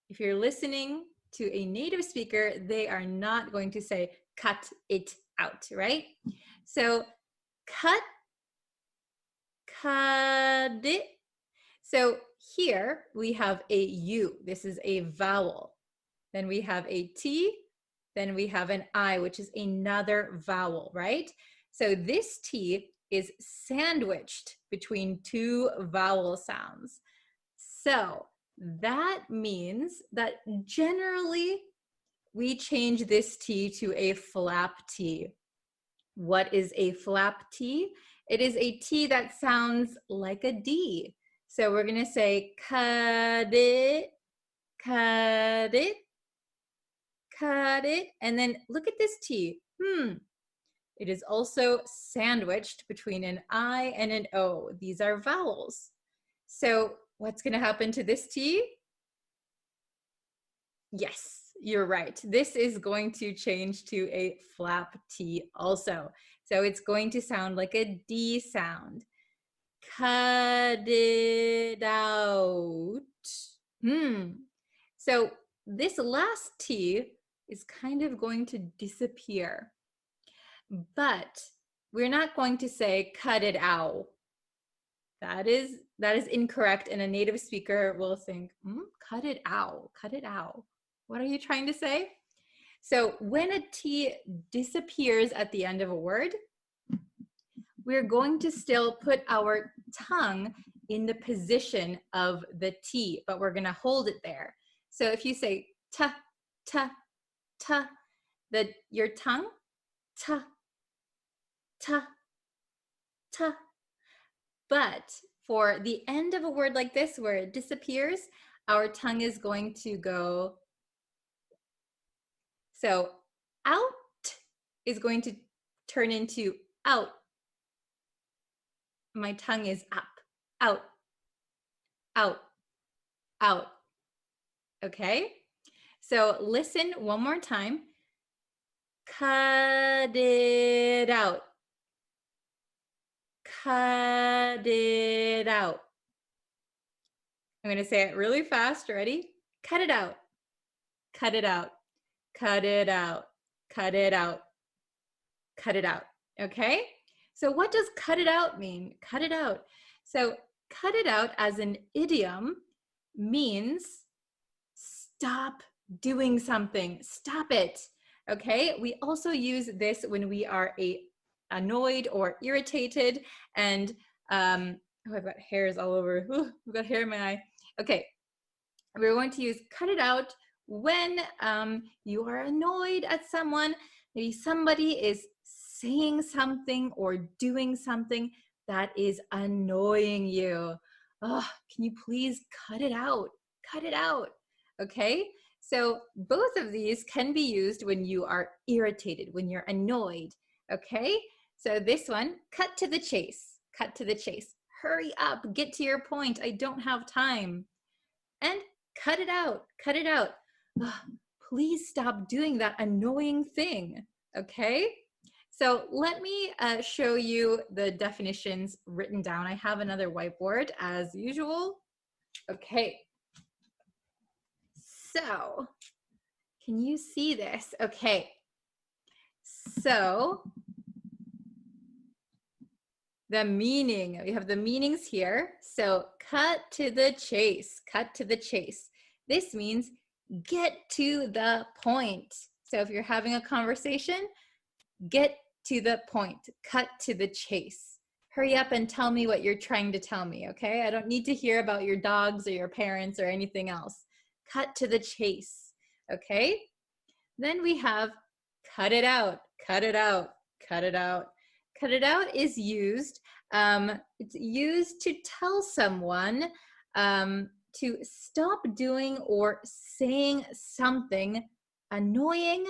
if you're listening to a native speaker, they are not going to say cut it out, right? So cut it. So here we have a U. This is a vowel. Then we have a T. Then we have an I, which is another vowel, right? So this T is sandwiched between two vowel sounds. So that means that generally we change this T to a flap T. What is a flap T? It is a T that sounds like a D. So we're going to say cut it, cut it, cut it. And then look at this T. It is also sandwiched between an I and an O. These are vowels. So what's going to happen to this T? Yes, you're right. This is going to change to a flap T also. So it's going to sound like a D sound. Cut it out. So this last T is kind of going to disappear. But we're not going to say cut it out. That is incorrect, and a native speaker will think, cut it out, cut it out. What are you trying to say? So when a T disappears at the end of a word, we're going to still put our tongue in the position of the T, but we're going to hold it there. So if you say ta, ta, ta, your tongue, ta, ta, ta. But for the end of a word like this, where it disappears, our tongue is going to go. So out is going to turn into out. My tongue is up, out, out, out. Okay? So listen one more time. Cut it out. Cut it out. I'm going to say it really fast. Ready? Cut it out. Cut it out. Cut it out. Cut it out. Cut it out. Okay? So what does cut it out mean? Cut it out. So cut it out as an idiom means stop doing something. Stop it. Okay? We also use this when we are annoyed or irritated, and I've got hairs all over. Ooh, I've got hair in my eye. Okay, we're going to use cut it out when you are annoyed at someone. Maybe somebody is saying something or doing something that is annoying you. Oh, can you please cut it out? Cut it out. Okay, so both of these can be used when you are irritated, when you're annoyed. Okay, so this one, cut to the chase. Cut to the chase. Hurry up, get to your point. I don't have time. And cut it out. Cut it out. Please stop doing that annoying thing. Okay? So let me show you the definitions written down. I have another whiteboard as usual. Okay. So can you see this? Okay. So the meaning, we have the meanings here. So cut to the chase, cut to the chase. This means get to the point. So if you're having a conversation, get to the point, cut to the chase. Hurry up and tell me what you're trying to tell me, okay? I don't need to hear about your dogs or your parents or anything else. Cut to the chase, okay? Then we have cut it out, cut it out, cut it out. Cut it out is used, it's used to tell someone to stop doing or saying something annoying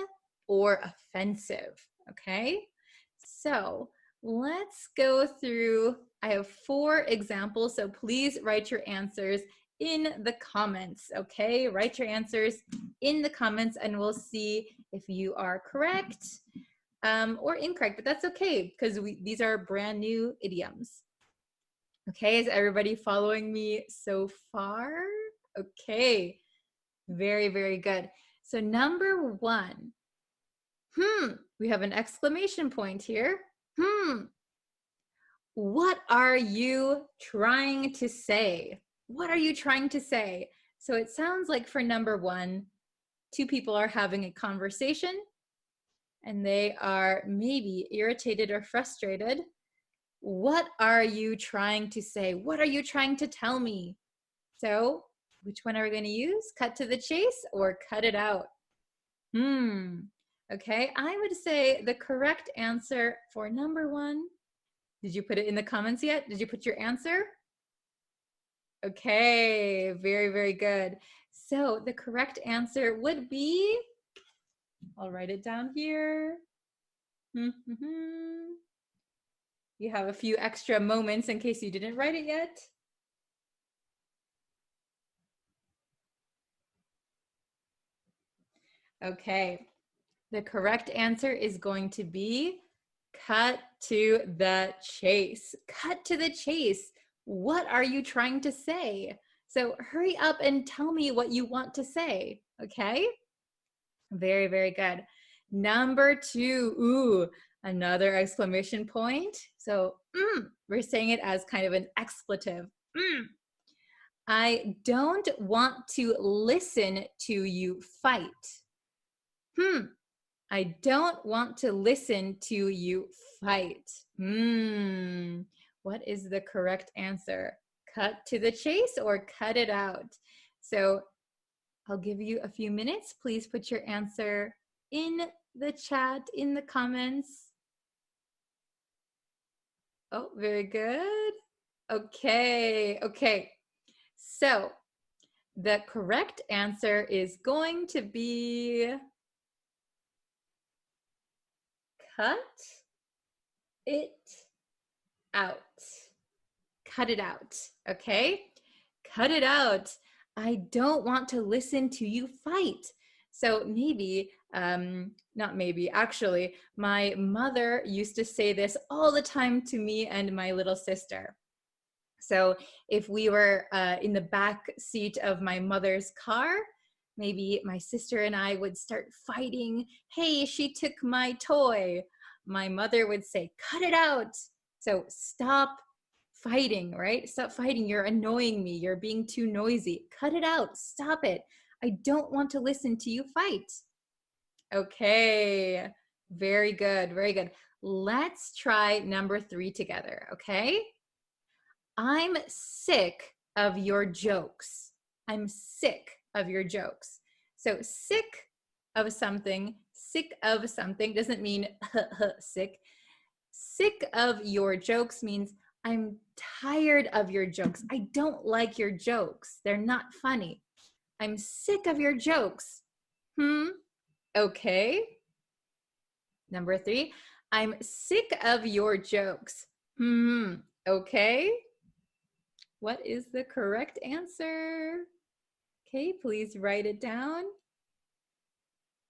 or offensive, okay? So let's go through. I have 4 examples, so please write your answers in the comments, okay? Write your answers in the comments and we'll see if you are correct or incorrect, but that's okay because these are brand new idioms. Okay, is everybody following me so far? Okay, very, very good. So number 1, we have an exclamation point here. What are you trying to say? What are you trying to say? So it sounds like for number 1, 2 people are having a conversation and they are maybe irritated or frustrated. What are you trying to say? What are you trying to tell me? So which one are we going to use? Cut to the chase or cut it out? Okay, I would say the correct answer for number 1. Did you put it in the comments yet? Did you put your answer? Okay, very, very good. So the correct answer would be, I'll write it down here. You have a few extra moments in case you didn't write it yet. Okay, the correct answer is going to be cut to the chase. Cut to the chase. What are you trying to say? So hurry up and tell me what you want to say, okay? Very, very good. Number 2, another exclamation point. So we're saying it as kind of an expletive. I don't want to listen to you fight. I don't want to listen to you fight. What is the correct answer? Cut to the chase or cut it out? So I'll give you a few minutes. Please put your answer in the chat, in the comments. Oh, very good. Okay, okay. So the correct answer is going to be cut it out. Cut it out, okay? Cut it out. I don't want to listen to you fight. So maybe, not maybe, actually, my mother used to say this all the time to me and my little sister. So if we were in the back seat of my mother's car, maybe my sister and I would start fighting. Hey, she took my toy. My mother would say, cut it out. So stop fighting, right? Stop fighting. You're annoying me. You're being too noisy. Cut it out. Stop it. I don't want to listen to you fight. Okay. Very good. Very good. Let's try number 3 together, okay? I'm sick of your jokes. I'm sick of your jokes. So sick of something doesn't mean sick. Sick of your jokes means I'm tired of your jokes. I don't like your jokes. They're not funny. I'm sick of your jokes. Okay. Number 3, I'm sick of your jokes. Okay. What is the correct answer? Okay, please write it down.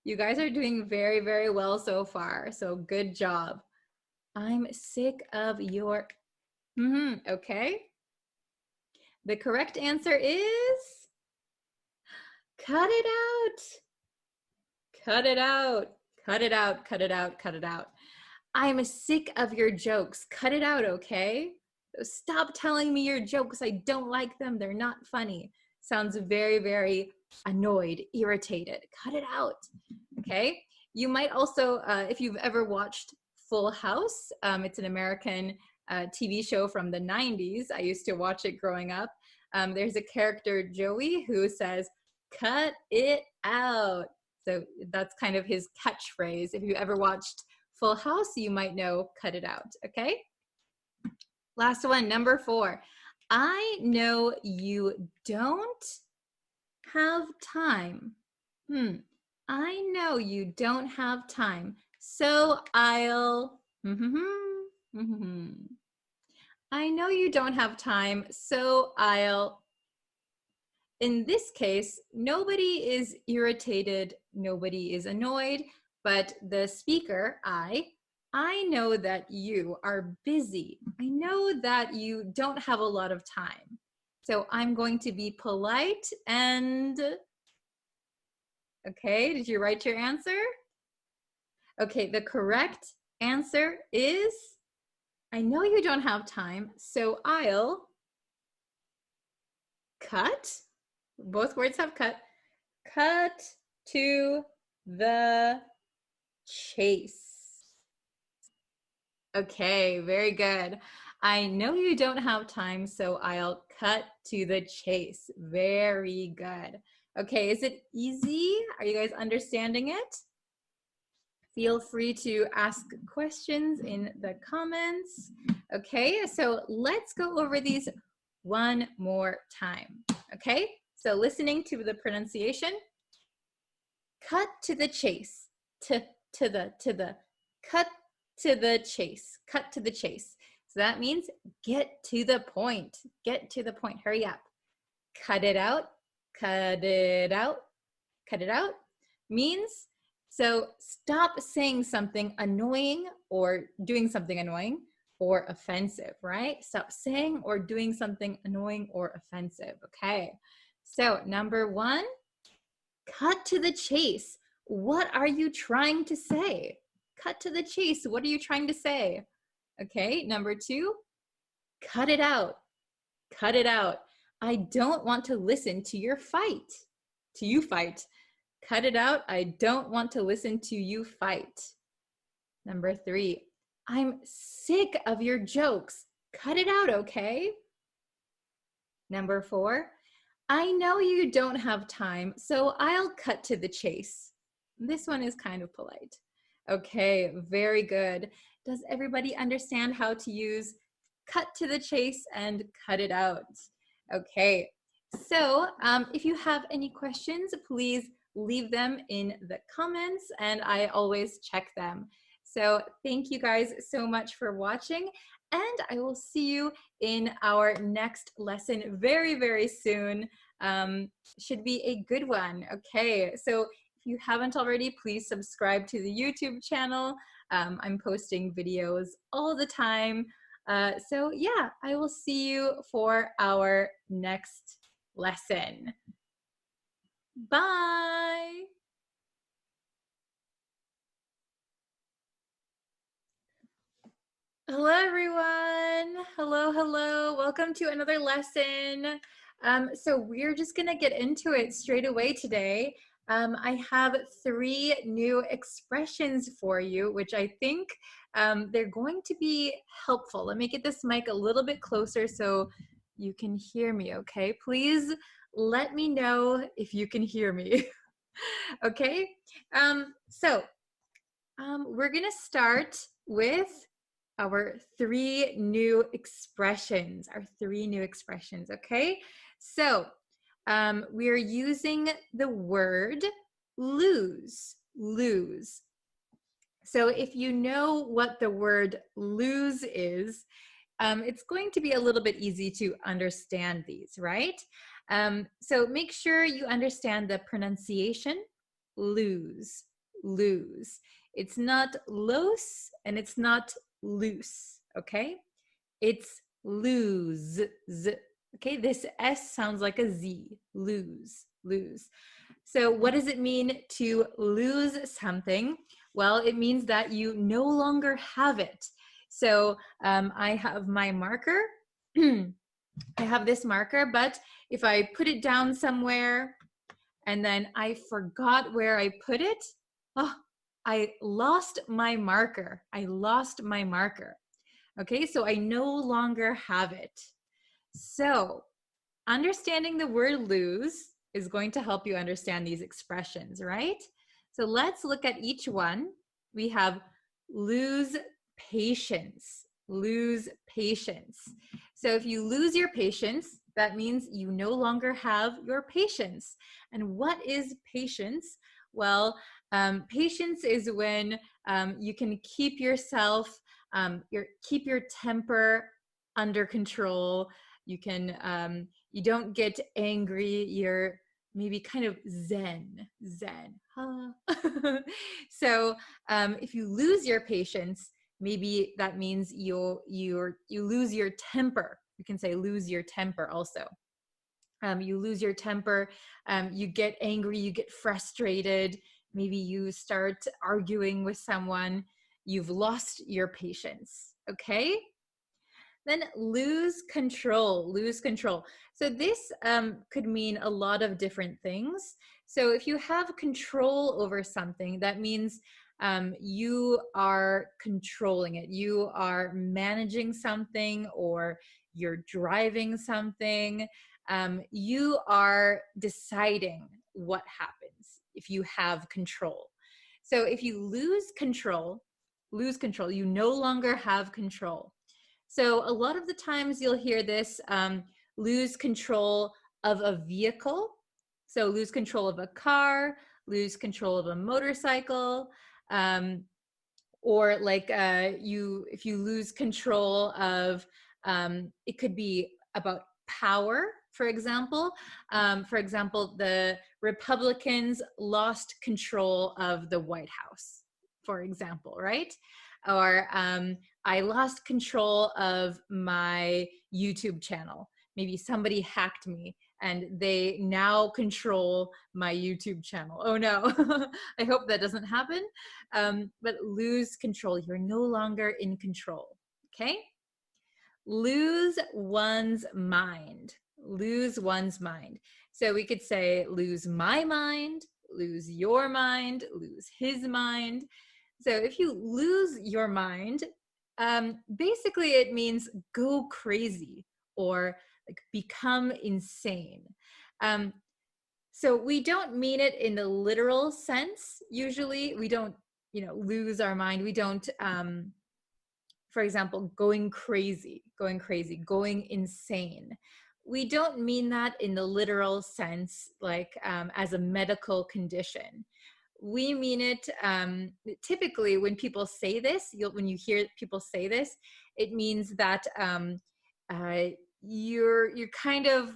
You guys are doing very, very well so far, so good job. I'm sick of your... okay. The correct answer is... cut it out. Cut it out. Cut it out. Cut it out. Cut it out. I'm sick of your jokes. Cut it out, okay? Stop telling me your jokes. I don't like them. They're not funny. Sounds very, very annoyed, irritated. Cut it out, okay? You might also, if you've ever watched Full House, it's an American TV show from the 90s. I used to watch it growing up. There's a character, Joey, who says, cut it out. So that's kind of his catchphrase. If you ever watched Full House, you might know cut it out, okay? Last one, number 4. I know you don't have time. I know you don't have time, so I'll... I know you don't have time, so I'll... In this case, nobody is irritated, nobody is annoyed, but the speaker, I know that you are busy. I know that you don't have a lot of time. So I'm going to be polite and... Okay, did you write your answer? Okay, the correct answer is... I know you don't have time, so I'll... cut... Both words have cut. Cut to the chase. Okay, very good. I know you don't have time, so I'll cut to the chase. Very good. Okay, is it easy? Are you guys understanding it? Feel free to ask questions in the comments. Okay, so let's go over these one more time. Okay, so listening to the pronunciation. Cut to the chase. To the. Cut to the chase. Cut to the chase. So that means get to the point. Get to the point. Hurry up. Cut it out. Cut it out. Cut it out means, so stop saying something annoying or doing something annoying or offensive, right? Stop saying or doing something annoying or offensive, okay? So number 1, cut to the chase. What are you trying to say? Cut to the chase. What are you trying to say? Okay, number 2, cut it out. Cut it out. I don't want to listen to your fight. To you fight. Cut it out. I don't want to listen to you fight. Number 3, I'm sick of your jokes. Cut it out, okay? Number 4, I know you don't have time, so I'll cut to the chase. This one is kind of polite. Okay, very good. Does everybody understand how to use cut to the chase and cut it out? Okay, so if you have any questions, please leave them in the comments and I always check them. So thank you guys so much for watching and I will see you in our next lesson very, very soon. Should be a good one. Okay, so if you haven't already, please subscribe to the YouTube channel. I'm posting videos all the time. So yeah, I will see you for our next lesson. Bye! Hello everyone! Hello, hello! Welcome to another lesson. So we're just gonna get into it straight away today. I have 3 new expressions for you, which I think they're going to be helpful. Let me get this mic a little bit closer so you can hear me, okay? Please let me know if you can hear me, okay? We're gonna start with our 3 new expressions, okay? So we are using the word lose. So if you know what the word lose is, it's going to be a little bit easy to understand these, right? So make sure you understand the pronunciation, lose. It's not los and it's not loose, okay? It's lose. Okay, this S sounds like a Z. Lose, lose. So what does it mean to lose something? Well, it means that you no longer have it. So I have my marker. I have this marker, but if I put it down somewhere and then I forgot where I put it, oh, I lost my marker. I lost my marker. Okay, so I no longer have it. So understanding the word lose is going to help you understand these expressions, right? So let's look at each one. We have lose patience, lose patience. So if you lose your patience, that means you no longer have your patience. And what is patience? Well, patience is when you can keep yourself, keep your temper under control. You can, you don't get angry. You're maybe kind of zen. Huh? So if you lose your patience, maybe that means you lose your temper. You can say lose your temper also. You lose your temper, you get angry, you get frustrated, maybe you start arguing with someone, you've lost your patience, okay? Then lose control, lose control. So this could mean a lot of different things. So if you have control over something, that means you are controlling it. You are managing something or you're driving something. You are deciding what happens if you have control. So if you lose control, you no longer have control. So a lot of the times you'll hear this, lose control of a vehicle. So lose control of a car, lose control of a motorcycle, or like if you lose control of, it could be about power, for example. The Republicans lost control of the White House, for example, right? Or I lost control of my YouTube channel. Maybe somebody hacked me and they now control my YouTube channel. Oh no, I hope that doesn't happen. But lose control, you're no longer in control, okay? Lose one's mind, lose one's mind. So we could say lose my mind, lose your mind, lose his mind. So if you lose your mind, basically it means go crazy or like become insane. So we don't mean it in the literal sense. Usually we don't, lose our mind. We don't, for example, going crazy, going insane. We don't mean that in the literal sense, like as a medical condition. We mean it typically when people say this, when you hear people say this, it means that you're kind of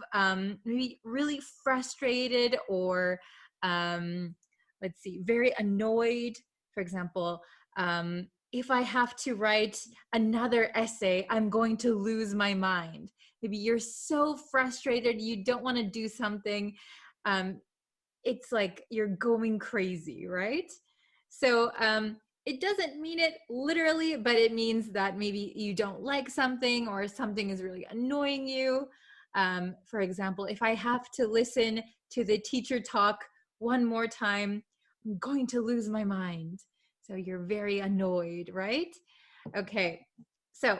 maybe really frustrated or let's see, very annoyed. For example, if I have to write another essay, I'm going to lose my mind. Maybe you're so frustrated, you don't want to do something. It's like you're going crazy, right? So it doesn't mean it literally, but it means that maybe you don't like something or something is really annoying you. For example, if I have to listen to the teacher talk one more time, I'm going to lose my mind. So you're very annoyed, right? Okay, so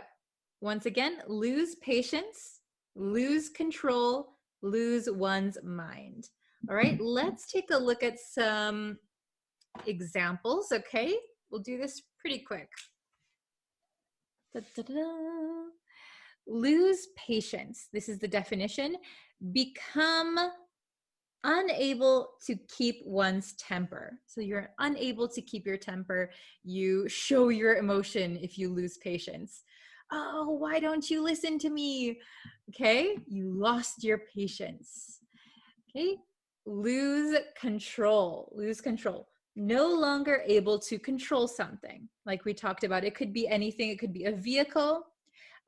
once again, lose patience, lose control, lose one's mind. All right, let's take a look at some examples, okay? We'll do this pretty quick. Da-da-da-da. Lose patience. This is the definition. Become unable to keep one's temper. So you're unable to keep your temper. You show your emotion if you lose patience. Oh, why don't you listen to me? Okay, you lost your patience. Okay, lose control, lose control. no longer able to control something. Like we talked about, it could be anything. It could be a vehicle.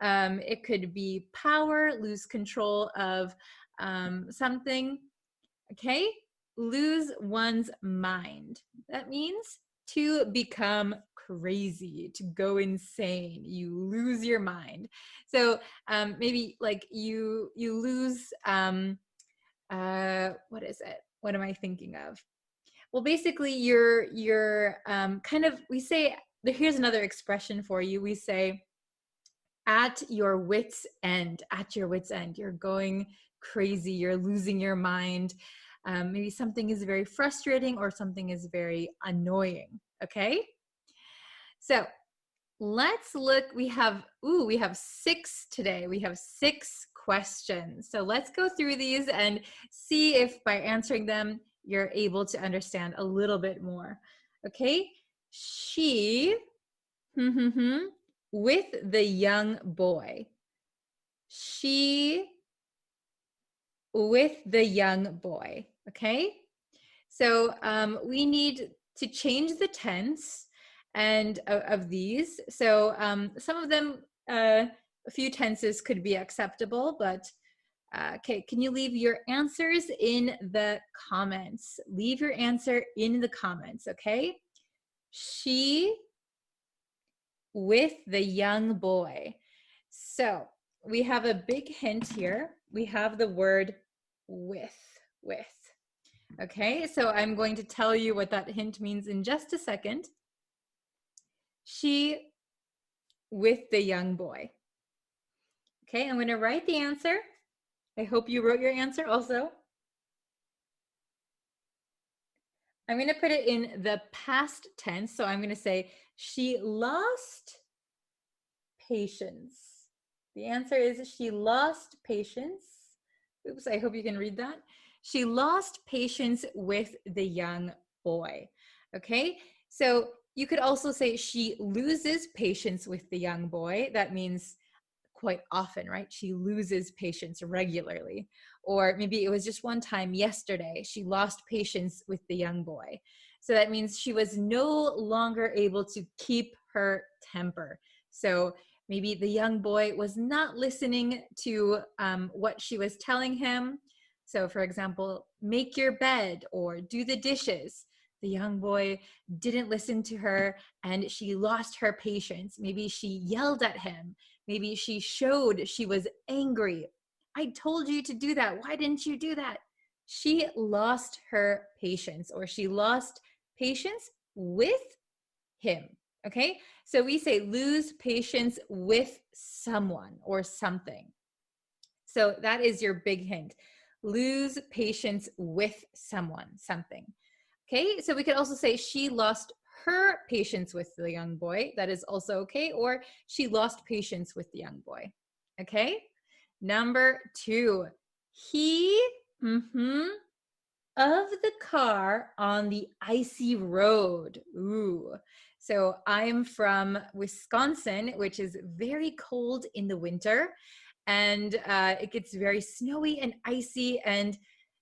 It could be power, lose control of something. Okay, lose one's mind. That means to become crazy, to go insane. You lose your mind. So maybe like you lose. What is it? What am I thinking of? Well, basically, you're kind of. We say here's another expression for you. We say at your wits' end. At your wits' end, you're going crazy. You're losing your mind. Maybe something is very frustrating or something is very annoying. Okay, so let's look. We have 6 today. We have 6 questions. So let's go through these and see if by answering them you're able to understand a little bit more. Okay, she with the young boy. She with the young boy. Okay, so we need to change the tense and of these. So some of them, a few tenses could be acceptable, but okay, can you leave your answers in the comments? Leave your answer in the comments, okay? She with the young boy. So we have a big hint here. We have the word with. Okay, so I'm going to tell you what that hint means in just a second. She with the young boy. Okay, I'm going to write the answer. I hope you wrote your answer also. I'm going to put it in the past tense. So I'm going to say, she lost patience. The answer is she lost patience. Oops, I hope you can read that. She lost patience with the young boy. Okay, so you could also say she loses patience with the young boy. That means quite often, right? She loses patience regularly. Or maybe it was just one time yesterday, she lost patience with the young boy. So that means she was no longer able to keep her temper. So maybe the young boy was not listening to what she was telling him. So for example, make your bed or do the dishes. The young boy didn't listen to her and she lost her patience. Maybe she yelled at him. Maybe she showed she was angry. I told you to do that. Why didn't you do that? She lost her patience, or she lost patience with him. Okay, so we say lose patience with someone or something. So that is your big hint. Lose patience with someone, something. Okay, so we could also say she lost her patience with the young boy. That is also okay. Or she lost patience with the young boy. Okay, number 2. He of the car on the icy road. Ooh. So I'm from Wisconsin, which is very cold in the winter. And it gets very snowy and icy. And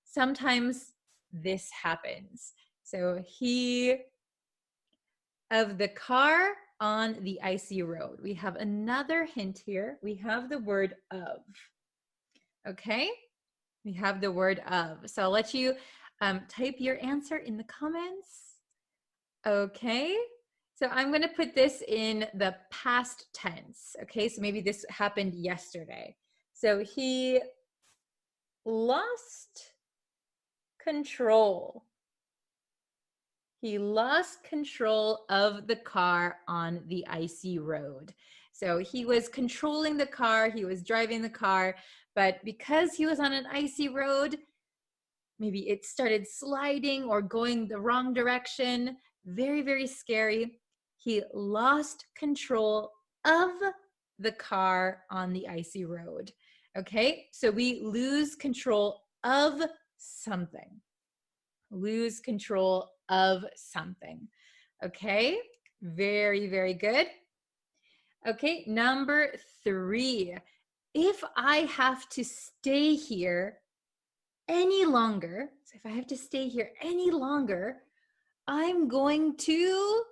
sometimes this happens. So he of the car on the icy road. We have another hint here. We have the word of. Okay, we have the word of. So I'll let you type your answer in the comments. Okay, so I'm going to put this in the past tense. Okay, so maybe this happened yesterday. So he lost control. He lost control of the car on the icy road. So he was controlling the car, he was driving the car, but because he was on an icy road, maybe it started sliding or going the wrong direction. Very, very scary. He lost control of the car on the icy road. Okay, so we lose control of something. Lose control of something. Okay, very, very good. Okay, number 3. If I have to stay here any longer, so if I have to stay here any longer, I'm going to.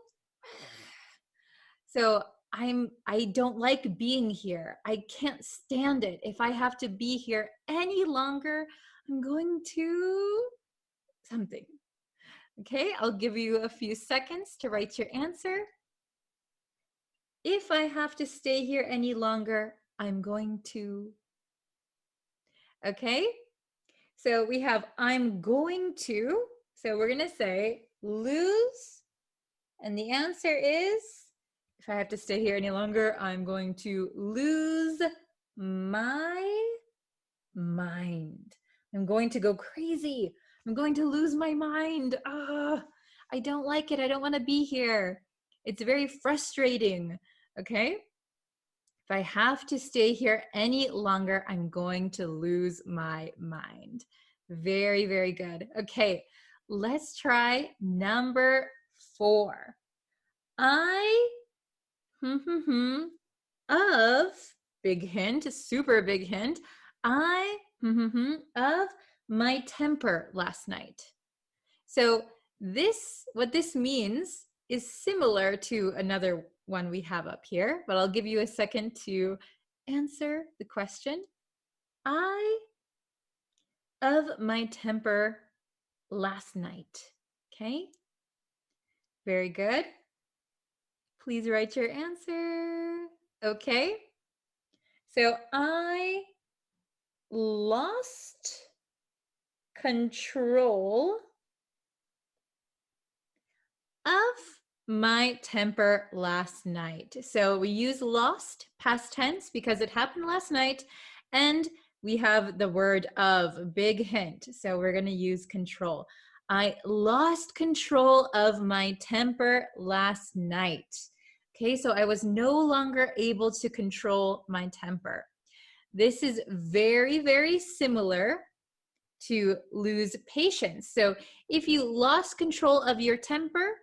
So I don't like being here. I can't stand it. If I have to be here any longer, I'm going to something. Okay, I'll give you a few seconds to write your answer. If I have to stay here any longer, I'm going to. Okay, so we have I'm going to. So we're going to say lose. And the answer is, if I have to stay here any longer, I'm going to lose my mind. I'm going to go crazy. I'm going to lose my mind. I don't like it. I don't want to be here. It's very frustrating. Okay? If I have to stay here any longer, I'm going to lose my mind. Very, very good. Okay, let's try number 4. I of, big hint, super big hint, I of my temper last night. So what this means is similar to another one we have up here, but I'll give you a second to answer the question. I of my temper last night. Okay, very good. Please write your answer. Okay. So I lost control of my temper last night. So we use lost past tense because it happened last night, and we have the word of, big hint. So we're going to use control. I lost control of my temper last night. Okay, so I was no longer able to control my temper. This is very, very similar to lose patience. So if you lost control of your temper,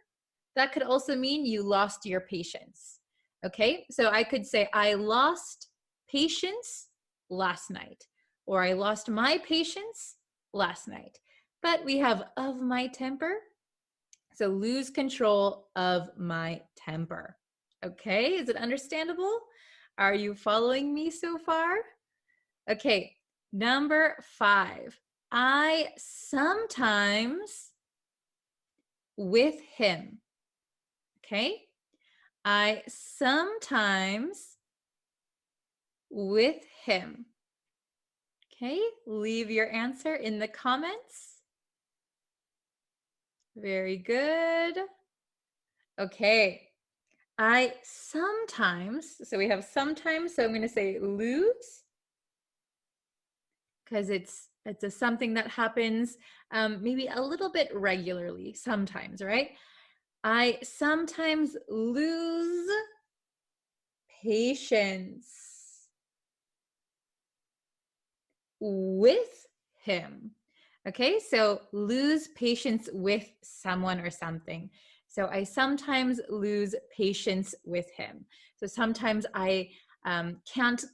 that could also mean you lost your patience. Okay, so I could say, I lost patience last night, or I lost my patience last night. But we have of my temper, so lose control of my temper. Okay, is it understandable? Are you following me so far? Okay, number 5. I sometimes with him. Okay, I sometimes with him. Okay, leave your answer in the comments. Very good. Okay, I sometimes, so we have sometimes, so I'm going to say lose, because it's something that happens maybe a little bit regularly, sometimes, right? I sometimes lose patience with him. Okay, so lose patience with someone or something. So I sometimes lose patience with him. So sometimes I can't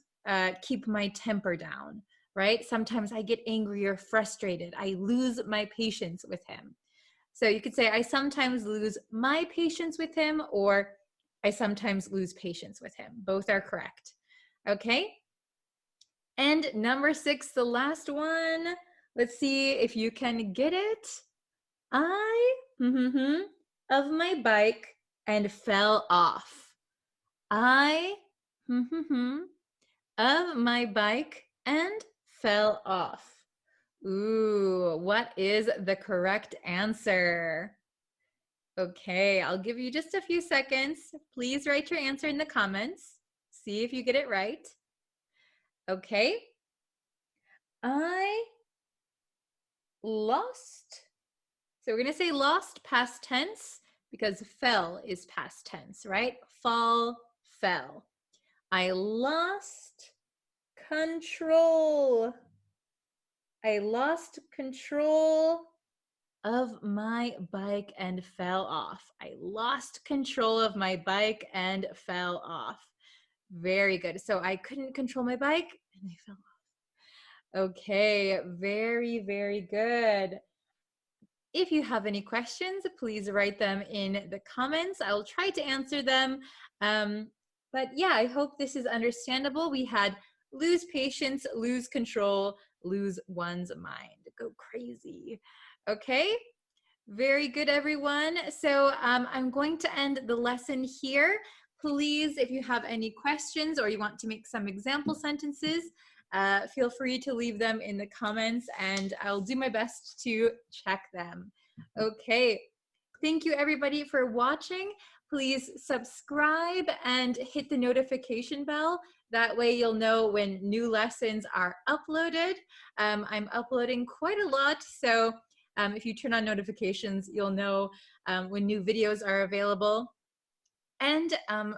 keep my temper down, right? Sometimes I get angry or frustrated. I lose my patience with him. So you could say, I sometimes lose my patience with him, or I sometimes lose patience with him. Both are correct. Okay? And number 6, the last one. Let's see if you can get it. I of my bike and fell off. I of my bike and fell off. Ooh, what is the correct answer? Okay, I'll give you just a few seconds. Please write your answer in the comments. See if you get it right. Okay. I lost. So we're going to say lost past tense because fell is past tense, right? Fall, fell. I lost control. I lost control of my bike and fell off. I lost control of my bike and fell off. Very good. So I couldn't control my bike and I fell off. Okay, very, very good. if you have any questions, please write them in the comments. I'll try to answer them. But yeah, I hope this is understandable. We had lose patience, lose control, lose one's mind. Go crazy. Okay, very good, everyone. So I'm going to end the lesson here. Please, if you have any questions or you want to make some example sentences, feel free to leave them in the comments and I'll do my best to check them. Okay, thank you everybody for watching. Please subscribe and hit the notification bell. That way you'll know when new lessons are uploaded. I'm uploading quite a lot, so if you turn on notifications, you'll know when new videos are available and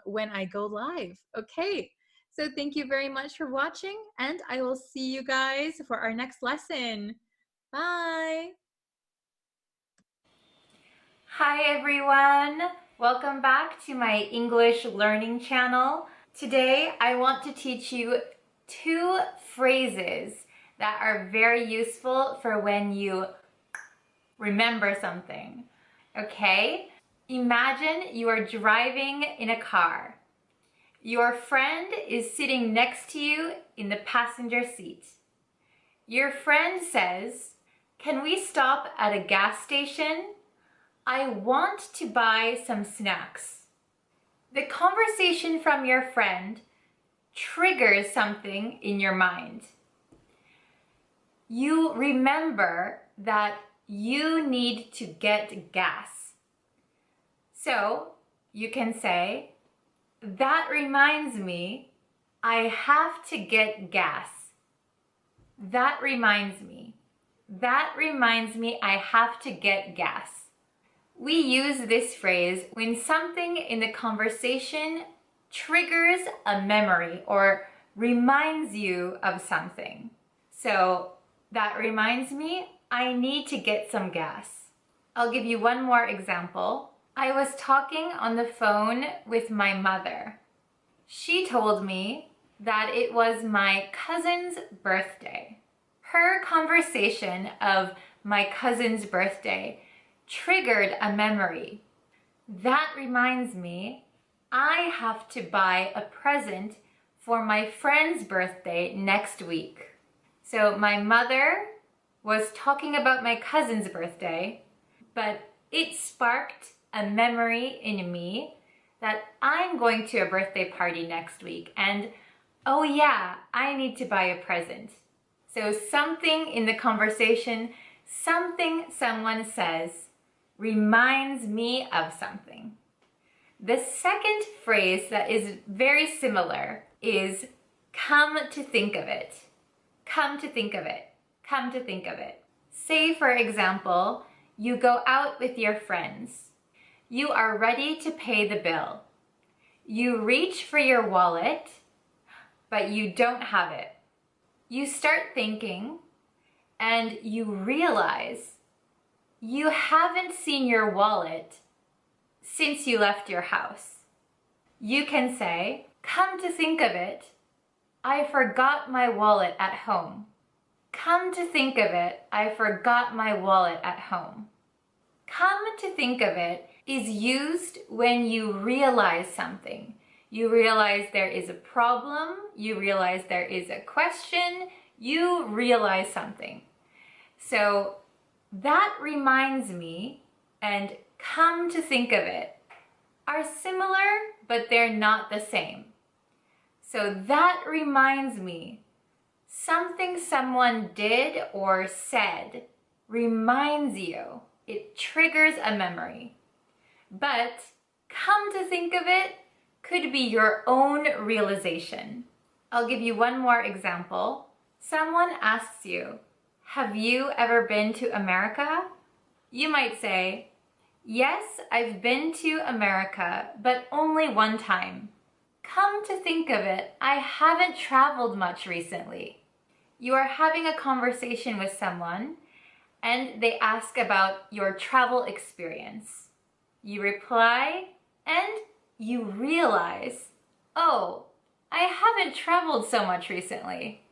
when I go live. Okay, so thank you very much for watching, and I will see you guys for our next lesson. Bye! Hi everyone! Welcome back to my English learning channel. Today I want to teach you 2 phrases that are very useful for when you remember something. Okay? Imagine you are driving in a car. Your friend is sitting next to you in the passenger seat. Your friend says, "Can we stop at a gas station? I want to buy some snacks." The conversation from your friend triggers something in your mind. You remember that you need to get gas. So you can say, "That reminds me, I have to get gas." That reminds me. That reminds me I have to get gas. We use this phrase when something in the conversation triggers a memory or reminds you of something. So that reminds me, I need to get some gas. I'll give you one more example. I was talking on the phone with my mother. She told me that it was my cousin's birthday. Her conversation of my cousin's birthday triggered a memory. That reminds me, I have to buy a present for my friend's birthday next week. So my mother was talking about my cousin's birthday, but it sparked a memory in me that I'm going to a birthday party next week and oh yeah, I need to buy a present. So something in the conversation, something someone says reminds me of something. The second phrase that is very similar is come to think of it. Come to think of it. Come to think of it. Say, for example, you go out with your friends. You are ready to pay the bill. You reach for your wallet, but you don't have it. You start thinking, and you realize you haven't seen your wallet since you left your house. You can say, come to think of it, I forgot my wallet at home. Come to think of it, I forgot my wallet at home. Come to think of it is used when you realize something. You realize there is a problem, you realize there is a question, you realize something. So that reminds me and come to think of it are similar, but they're not the same. So that reminds me, something someone did or said reminds you. It triggers a memory. But come to think of it could be your own realization. I'll give you one more example. Someone asks you, have you ever been to America? You might say, yes, I've been to America, but only one time. Come to think of it, I haven't traveled much recently. You are having a conversation with someone and they ask about your travel experience. You reply and you realize, oh, I haven't traveled so much recently.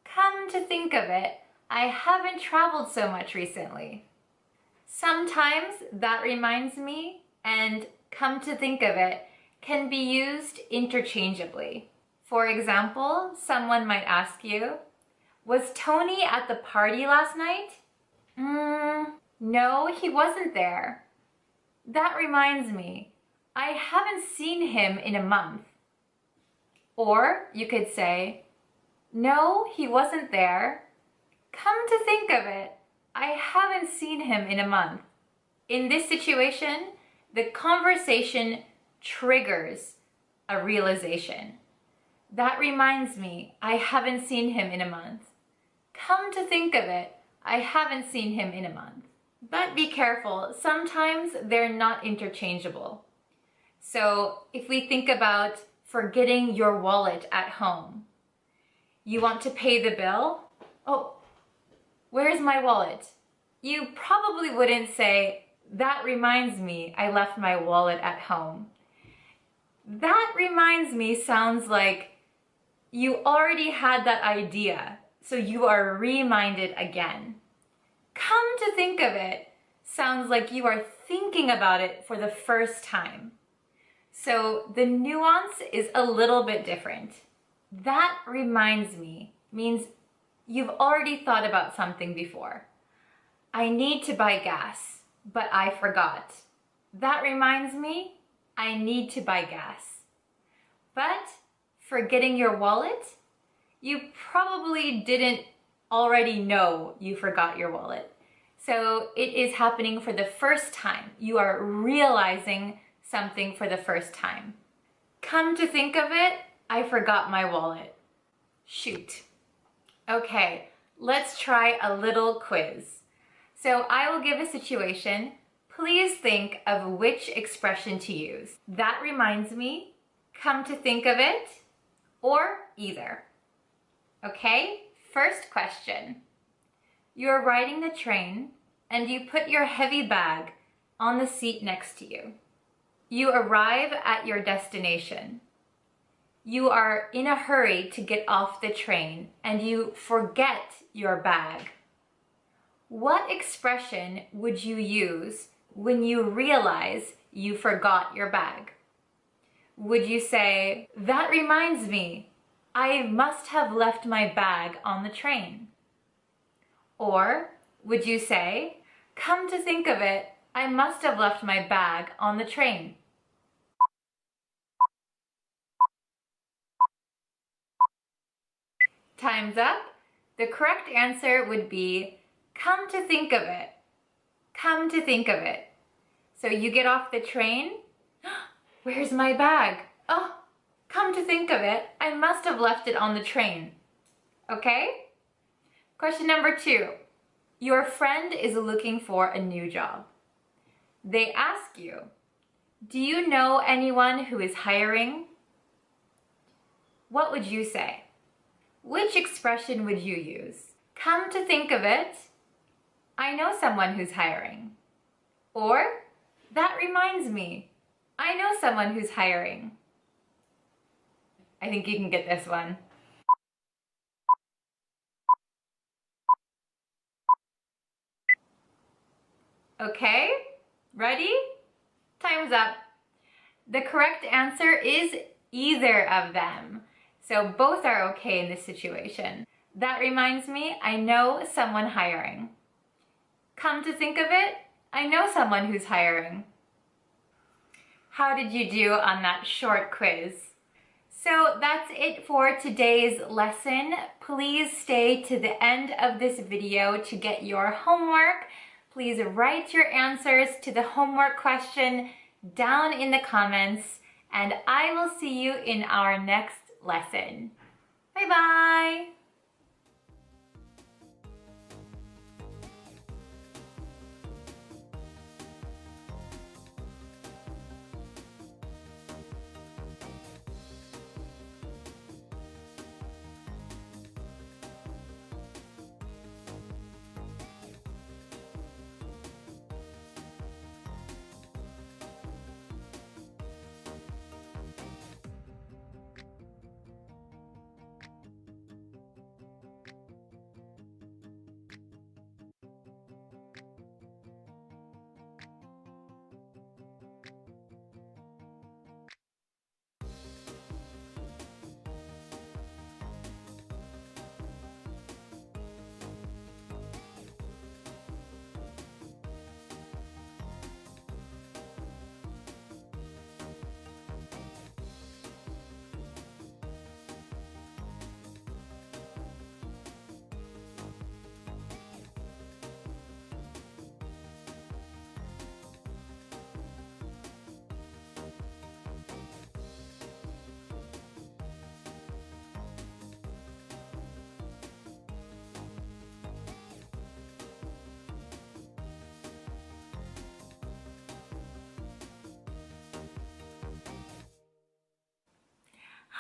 Come to think of it, I haven't traveled so much recently. Sometimes that reminds me and come to think of it can be used interchangeably. For example, someone might ask you, was Tony at the party last night? No, he wasn't there. That reminds me, I haven't seen him in a month. Or you could say, no, he wasn't there. Come to think of it, I haven't seen him in a month. In this situation, the conversation triggers a realization. That reminds me, I haven't seen him in a month. Come to think of it, I haven't seen him in a month. But be careful, sometimes they're not interchangeable. So if we think about forgetting your wallet at home, you want to pay the bill? Oh, where's my wallet? You probably wouldn't say, that reminds me, I left my wallet at home. That reminds me sounds like you already had that idea, so you are reminded again. Come to think of it sounds like you are thinking about it for the first time. So the nuance is a little bit different. That reminds me means you've already thought about something before. I need to buy gas, but I forgot. That reminds me, I need to buy gas. But forgetting your wallet, you probably didn't already know you forgot your wallet. So it is happening for the first time. You are realizing something for the first time. Come to think of it, I forgot my wallet. Shoot. Okay, let's try a little quiz. So I will give a situation. Please think of which expression to use. That reminds me, come to think of it, or either. Okay, first question. You're riding the train and you put your heavy bag on the seat next to you. You arrive at your destination. You are in a hurry to get off the train and you forget your bag. What expression would you use when you realize you forgot your bag? Would you say, that reminds me, I must have left my bag on the train? Or would you say, come to think of it, I must have left my bag on the train? Time's up. The correct answer would be, come to think of it. Come to think of it. So you get off the train. Where's my bag? Oh, come to think of it, I must have left it on the train. Okay? Question number 2. Your friend is looking for a new job. They ask you, do you know anyone who is hiring? What would you say? Which expression would you use? Come to think of it, I know someone who's hiring. Or, that reminds me, I know someone who's hiring. I think you can get this one. Okay, ready? Time's up. The correct answer is either of them. So both are okay in this situation. That reminds me, I know someone hiring. Come to think of it, I know someone who's hiring. How did you do on that short quiz? So that's it for today's lesson. Please stay to the end of this video to get your homework. Please write your answers to the homework question down in the comments, and I will see you in our next lesson. Bye-bye!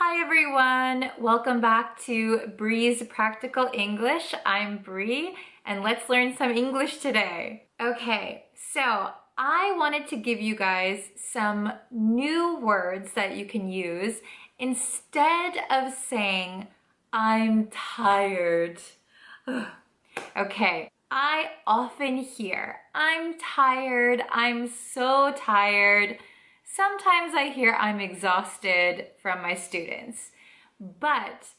Hi everyone, welcome back to Bree's Practical English. I'm Bree and let's learn some English today. Okay, so I wanted to give you guys some new words that you can use instead of saying, I'm tired. Okay, I often hear, I'm tired, I'm so tired. Sometimes I hear I'm exhausted from my students, but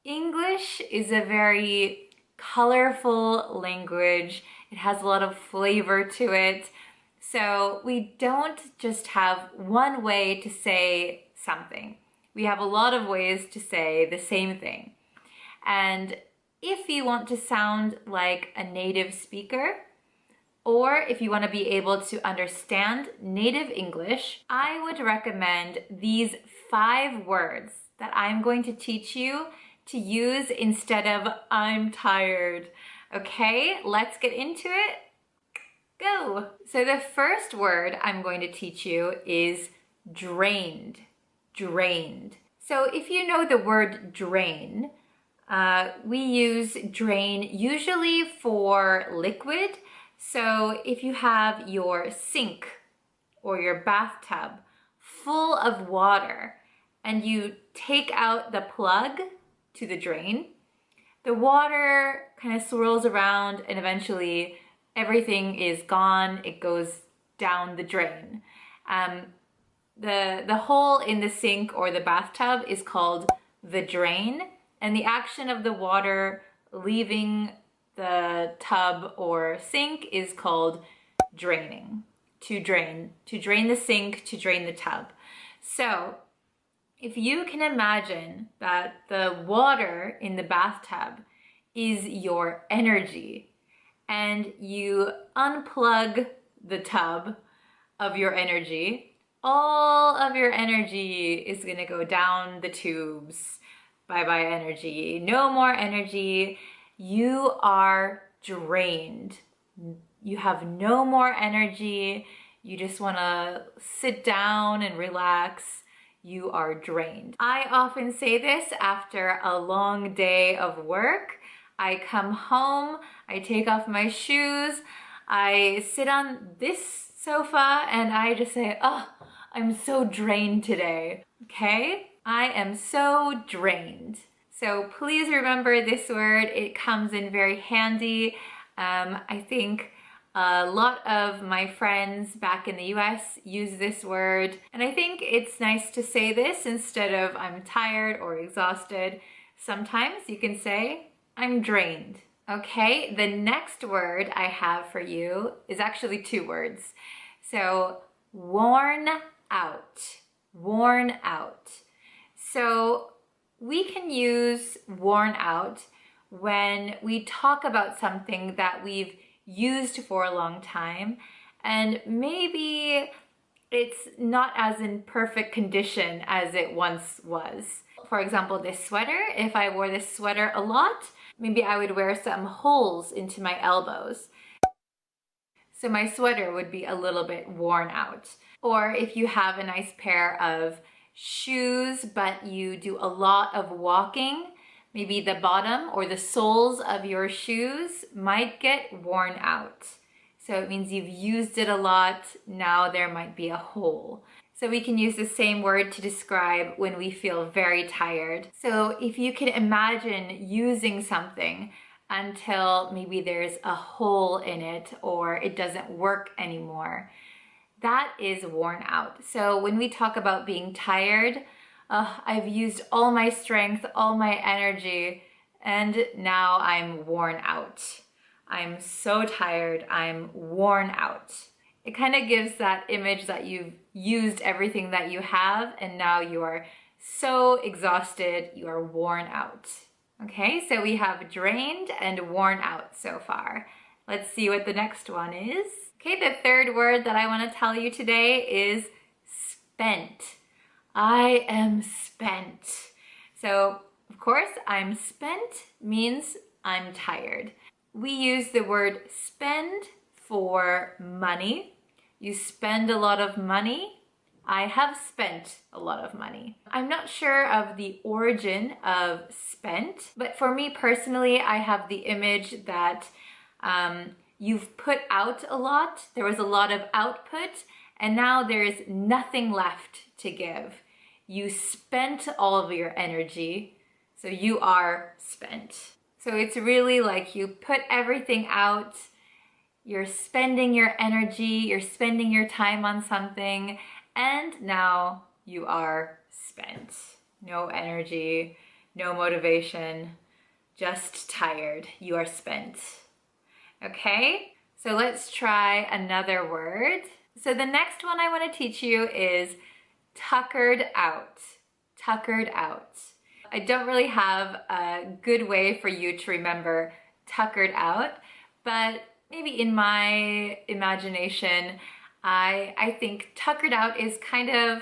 English is a very colorful language. It has a lot of flavor to it. So we don't just have one way to say something. We have a lot of ways to say the same thing. And if you want to sound like a native speaker, or if you want to be able to understand native English, I would recommend these 5 words that I'm going to teach you to use instead of I'm tired. Okay, let's get into it. Go! So the first word I'm going to teach you is drained. Drained. So if you know the word drain, we use drain usually for liquid. So if you have your sink or your bathtub full of water and you take out the plug to the drain, the water kind of swirls around and eventually everything is gone. It goes down the drain. The hole in the sink or the bathtub is called the drain, and the action of the water leaving the tub or sink is called draining. To drain the sink, to drain the tub. So if you can imagine that the water in the bathtub is your energy and you unplug the tub of your energy, all of your energy is going to go down the tubes. Bye-bye energy. No more energy. You are drained. You have no more energy. You just want to sit down and relax. You are drained. I often say this after a long day of work. I come home, I take off my shoes, I sit on this sofa and I just say, oh, I'm so drained today. Okay? I am so drained. So please remember this word. It comes in very handy. I think a lot of my friends back in the US use this word. And I think it's nice to say this instead of I'm tired or exhausted. Sometimes you can say I'm drained. Okay, the next word I have for you is actually 2 words. So worn out. Worn out. So we can use worn out when we talk about something that we've used for a long time and maybe it's not as in perfect condition as it once was. For example, this sweater, if I wore this sweater a lot, maybe I would wear some holes into my elbows. So my sweater would be a little bit worn out. Or if you have a nice pair of shoes, but you do a lot of walking, maybe the bottom or the soles of your shoes might get worn out. So it means you've used it a lot, now there might be a hole. So we can use the same word to describe when we feel very tired. So if you can imagine using something until maybe there's a hole in it or it doesn't work anymore, that is worn out. So when we talk about being tired, I've used all my strength, all my energy, and now I'm worn out. I'm so tired, I'm worn out. It kind of gives that image that you've used everything that you have and now you are so exhausted, you are worn out. Okay, so we have drained and worn out so far. Let's see what the next one is. Okay, the third word that I want to tell you today is spent. I am spent. So, of course, I'm spent means I'm tired. We use the word spend for money. You spend a lot of money I have spent a lot of money. I'm not sure of the origin of spent, but for me personally, I have the image that you've put out a lot, there was a lot of output, and now there is nothing left to give. You spent all of your energy, so you are spent. So it's really like you put everything out, you're spending your energy, you're spending your time on something, and now you are spent. No energy, no motivation, just tired. You are spent. Okay, so let's try another word. So the next one I want to teach you is tuckered out. Tuckered out. I don't really have a good way for you to remember tuckered out, but maybe in my imagination, I think tuckered out is kind of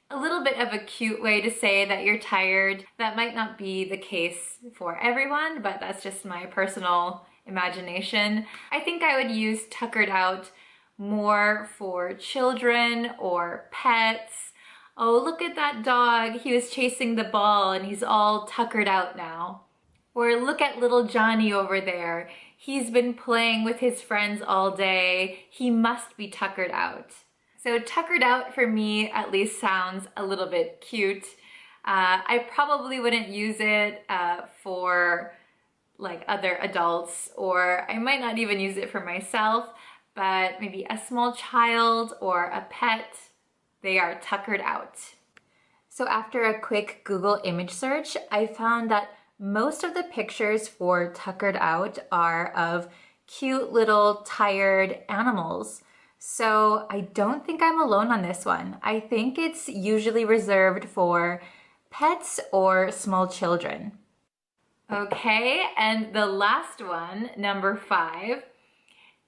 a little bit of a cute way to say that you're tired. That might not be the case for everyone, but that's just my personal imagination. I think I would use tuckered out more for children or pets. Oh, look at that dog. He was chasing the ball and he's all tuckered out now. Or look at little Johnny over there. He's been playing with his friends all day. He must be tuckered out. So tuckered out for me at least sounds a little bit cute. I probably wouldn't use it for like other adults, or I might not even use it for myself, but maybe a small child or a pet, they are tuckered out. So after a quick Google image search, I found that most of the pictures for tuckered out are of cute little tired animals. So I don't think I'm alone on this one. I think it's usually reserved for pets or small children. Okay, and the last one, number 5,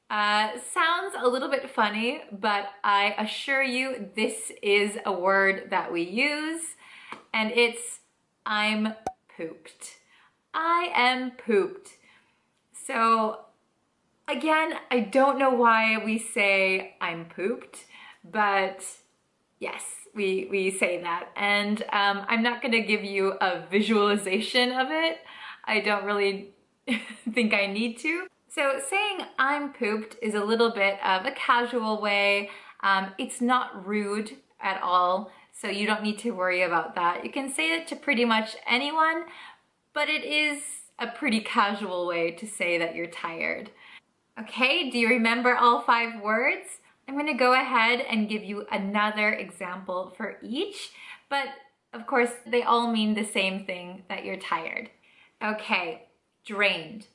sounds a little bit funny, but I assure you this is a word that we use, and it's I'm pooped. I am pooped. So again, I don't know why we say I'm pooped, but yes, we say that. And I'm not gonna give you a visualization of it. I don't really think I need to. So saying I'm pooped is a little bit of a casual way. It's not rude at all, so you don't need to worry about that. You can say it to pretty much anyone, but it is a pretty casual way to say that you're tired. Okay, do you remember all 5 words? I'm gonna go ahead and give you another example for each, but of course they all mean the same thing, that you're tired. Okay, drained.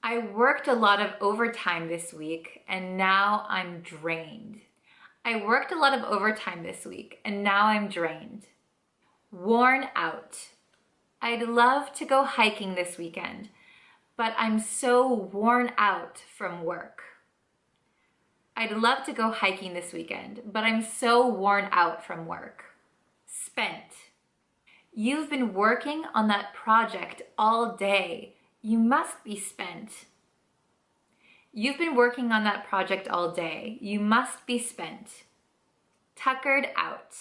I worked a lot of overtime this week and now I'm drained. I worked a lot of overtime this week and now I'm drained. Worn out. I'd love to go hiking this weekend, but I'm so worn out from work. I'd love to go hiking this weekend, but I'm so worn out from work. Spent. You've been working on that project all day. You must be spent. You've been working on that project all day. You must be spent. Tuckered out.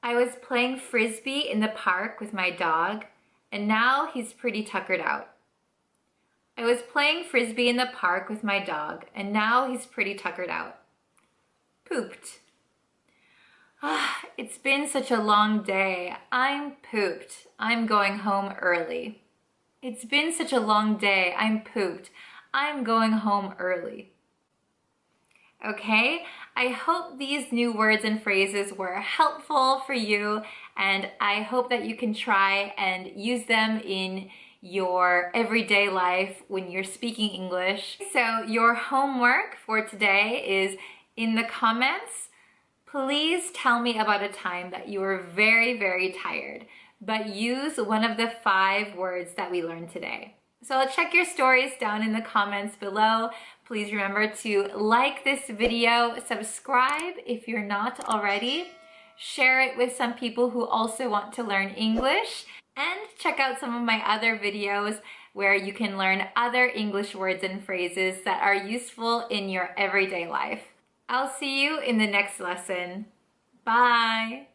I was playing frisbee in the park with my dog, and now he's pretty tuckered out. I was playing frisbee in the park with my dog, and now he's pretty tuckered out. Pooped. It's been such a long day. I'm pooped. I'm going home early. It's been such a long day. I'm pooped. I'm going home early. Okay, I hope these new words and phrases were helpful for you, and I hope that you can try and use them in your everyday life when you're speaking English. So your homework for today is in the comments. Please tell me about a time that you were very, very tired, but use one of the 5 words that we learned today. So I'll check your stories down in the comments below. Please remember to like this video, subscribe if you're not already, share it with some people who also want to learn English, and check out some of my other videos where you can learn other English words and phrases that are useful in your everyday life. I'll see you in the next lesson. Bye.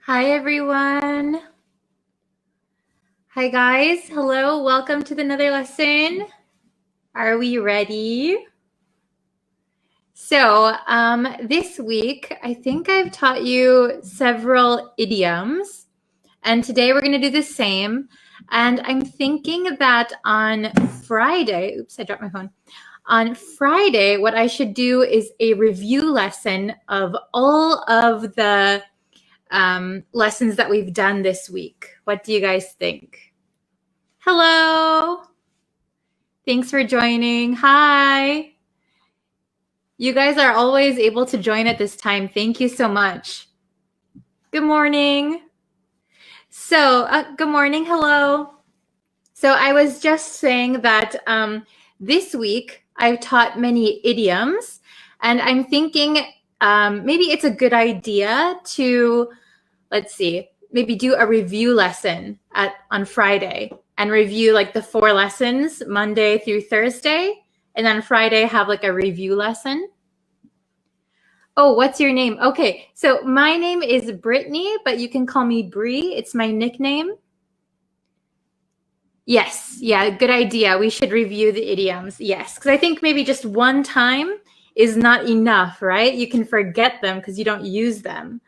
Hi, everyone. Hi, guys. Hello. Welcome to another lesson. Are we ready? So this week, I think I've taught you several idioms. And today we're going to do the same. And I'm thinking that on Friday, oops, I dropped my phone. On Friday, what I should do is a review lesson of all of the lessons that we've done this week. What do you guys think? Hello. Thanks for joining. Hi. You guys are always able to join at this time. Thank you so much. Good morning. So, good morning. Hello. So I was just saying that this week I've taught many idioms, and I'm thinking maybe it's a good idea to, let's see, maybe do a review lesson on Friday and review like the 4 lessons Monday through Thursday, and then Friday have like a review lesson. Oh, what's your name? Okay, so my name is Brittany, but you can call me Bree. It's my nickname. Yes, yeah, good idea. We should review the idioms. Yes, because I think maybe just one time is not enough, right? You can forget them because you don't use them.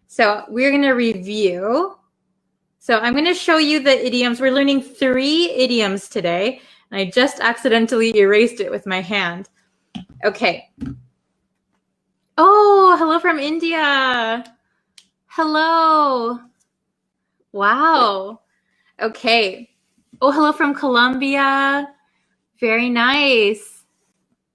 So we're going to review. So I'm going to show you the idioms. We're learning 3 idioms today. And I just accidentally erased it with my hand. Okay. Oh, hello from India. Hello. Wow. Okay. Oh, hello from Colombia. Very nice.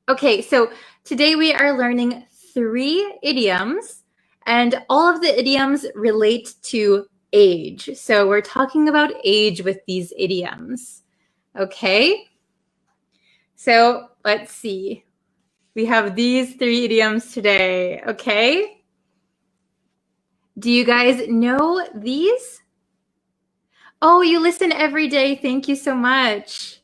Okay, so today we are learning 3 idioms, and all of the idioms relate to age. So we're talking about age with these idioms. Okay? So let's see. We have these 3 idioms today. Okay? Do you guys know these? Oh, you listen every day. Thank you so much.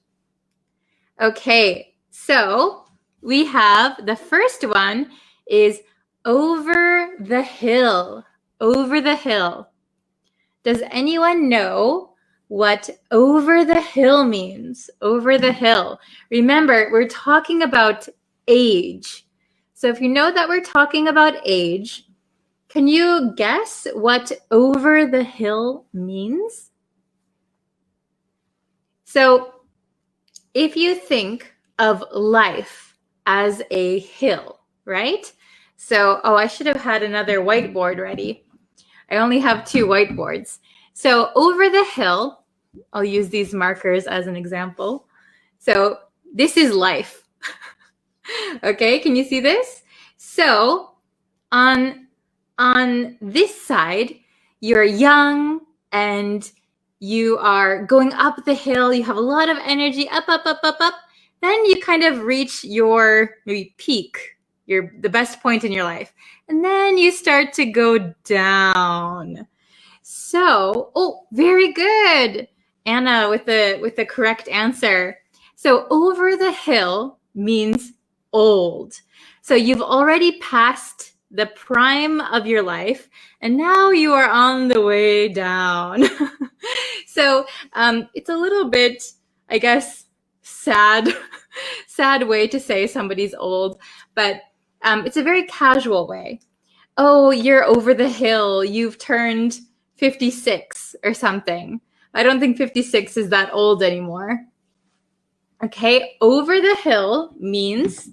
Okay, so we have the first one is over the hill. Over the hill. Does anyone know what over the hill means? Over the hill. Remember, we're talking about age. So if you know that we're talking about age, can you guess what over the hill means? So if you think of life as a hill, right? So, I should have had another whiteboard ready. I only have 2 whiteboards. So over the hill, I'll use these markers as an example. So this is life. Okay, can you see this? So on this side, you're young and you are going up the hill. You have a lot of energy, up, up, up, up, up. Then you kind of reach your maybe peak, the best point in your life. And then you start to go down. So, oh, very good. Anna with the correct answer. So over the hill means old. So you've already passed the prime of your life, and now you are on the way down. So it's a little bit, I guess, sad way to say somebody's old, but it's a very casual way. Oh, you're over the hill. You've turned 56 or something. I don't think 56 is that old anymore. Okay, over the hill means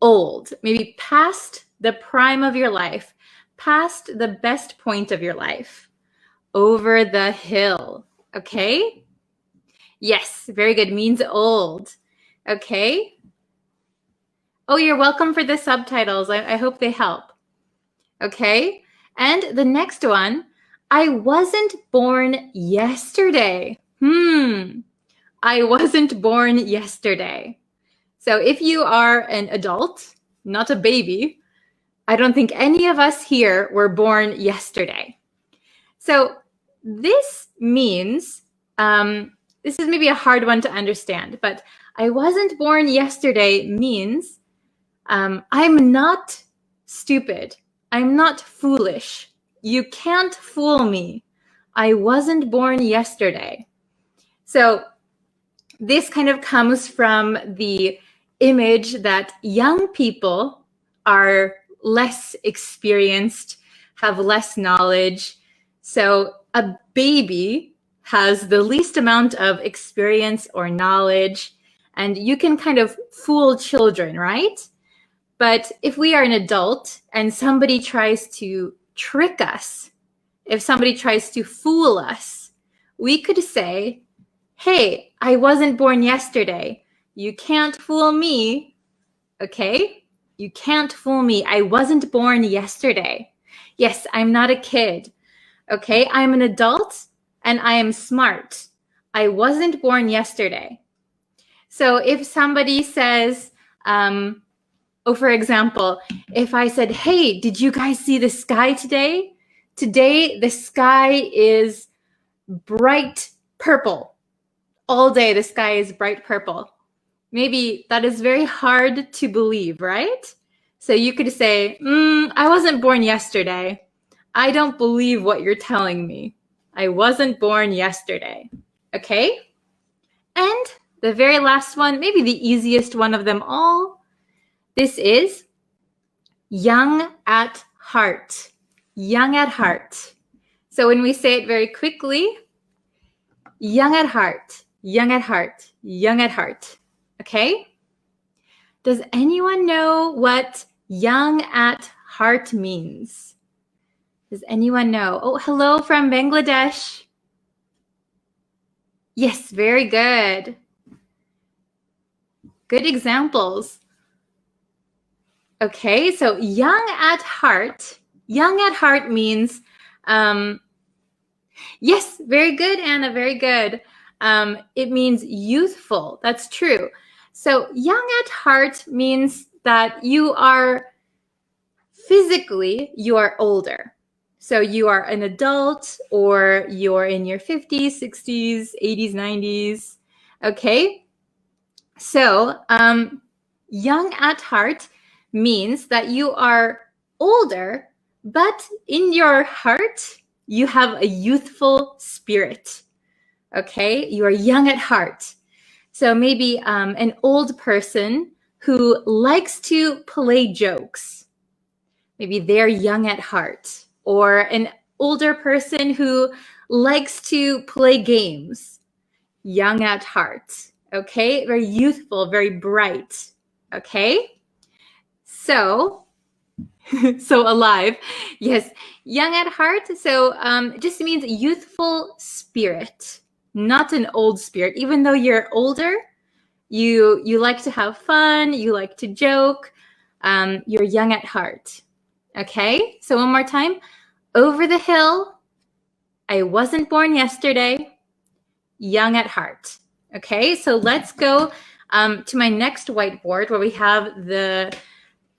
old, maybe past the prime of your life, past the best point of your life. Over the hill, okay? Yes, very good, means old, okay? Oh, you're welcome for the subtitles. I hope they help. Okay, and the next one, I wasn't born yesterday. I wasn't born yesterday. So if you are an adult, not a baby, I don't think any of us here were born yesterday. So this means, this is maybe a hard one to understand, but I wasn't born yesterday means I'm not stupid. I'm not foolish. You can't fool me. I wasn't born yesterday. So this kind of comes from the image that young people are less experienced, have less knowledge. So a baby has the least amount of experience or knowledge, and you can kind of fool children, right? But if we are an adult and somebody tries to trick us, if somebody tries to fool us, we could say, hey, I wasn't born yesterday. You can't fool me, okay? You can't fool me. I wasn't born yesterday. Yes, I'm not a kid, okay? I'm an adult and I am smart. I wasn't born yesterday. So if somebody says, for example, if I said, hey, did you guys see the sky today? Today, the sky is bright purple. All day, the sky is bright purple. Maybe that is very hard to believe, right? So you could say, I wasn't born yesterday. I don't believe what you're telling me. I wasn't born yesterday. Okay? And the very last one, maybe the easiest one of them all, this is young at heart. Young at heart. So when we say it very quickly, young at heart, young at heart, young at heart. Okay? Does anyone know what young at heart means? Does anyone know? Oh, hello from Bangladesh. Yes, very good. Good examples. Okay, so young at heart means, yes, very good, Anna, very good. It means youthful. That's true. So young at heart means that you are physically, you are older. So you are an adult or you're in your 50s, 60s, 80s, 90s. Okay. So young at heart means that you are older, but in your heart, you have a youthful spirit. Okay, you are young at heart. So maybe an old person who likes to play jokes. Maybe they're young at heart. Or an older person who likes to play games. Young at heart. Okay, very youthful, very bright. Okay, so alive. Yes, young at heart. So it just means youthful spirit. Not an old spirit. Even though you're older, you like to have fun, you like to joke, you're young at heart. Okay, so one more time. Over the hill, I wasn't born yesterday, young at heart. Okay, so let's go to my next whiteboard where we have the,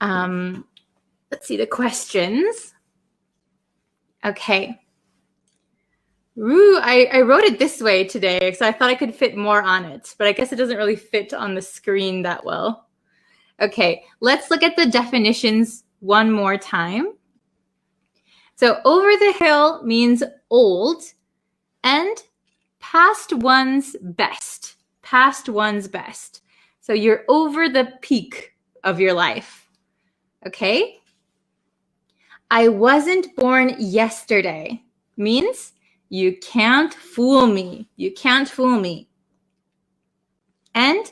let's see, the questions. Okay. Ooh, I wrote it this way today because I thought I could fit more on it, but I guess it doesn't really fit on the screen that well. Okay, let's look at the definitions one more time. So over the hill means old and past one's best. Past one's best. So you're over the peak of your life. Okay? I wasn't born yesterday means you can't fool me. You can't fool me. And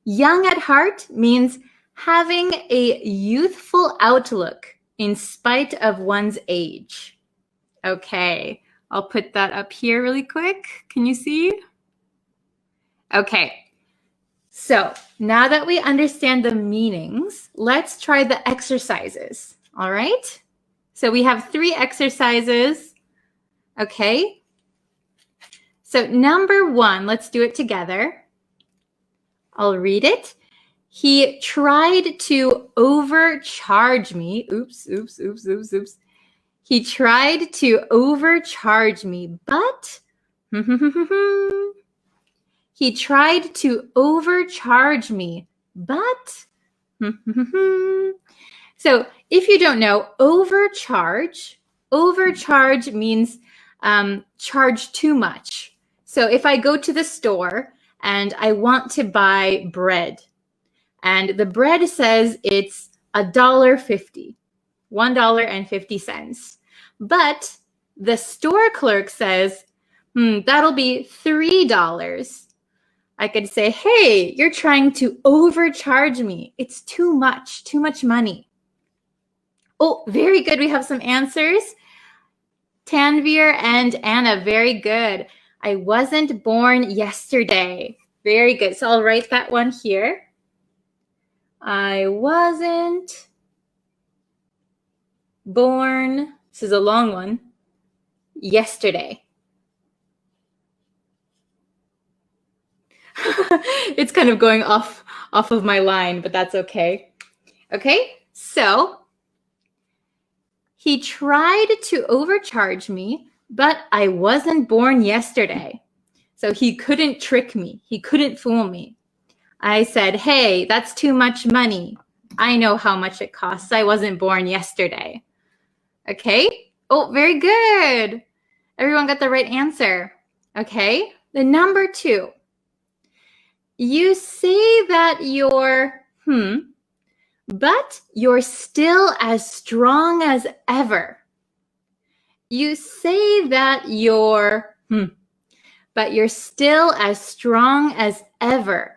young at heart means having a youthful outlook in spite of one's age. Okay, I'll put that up here really quick. Can you see? Okay, so now that we understand the meanings, let's try the exercises, all right? So we have 3 exercises, okay? So number 1, let's do it together. I'll read it. He tried to overcharge me. Oops. He tried to overcharge me, but he tried to overcharge me, but so if you don't know, overcharge means charge too much. So if I go to the store and I want to buy bread, and the bread says it's $1.50, $1.50. But the store clerk says, that'll be $3. I could say, hey, you're trying to overcharge me. It's too much money. Oh, very good. We have some answers. Tanvir and Anna, very good. I wasn't born yesterday. Very good. So I'll write that one here. I wasn't born, this is a long one, yesterday. It's kind of going off of my line, but that's okay. Okay, so he tried to overcharge me, but I wasn't born yesterday. So he couldn't trick me. He couldn't fool me. I said, hey, that's too much money. I know how much it costs. I wasn't born yesterday. Okay. Oh, very good. Everyone got the right answer. Okay. The number 2. You say that you're, but you're still as strong as ever. You say that you're, but you're still as strong as ever.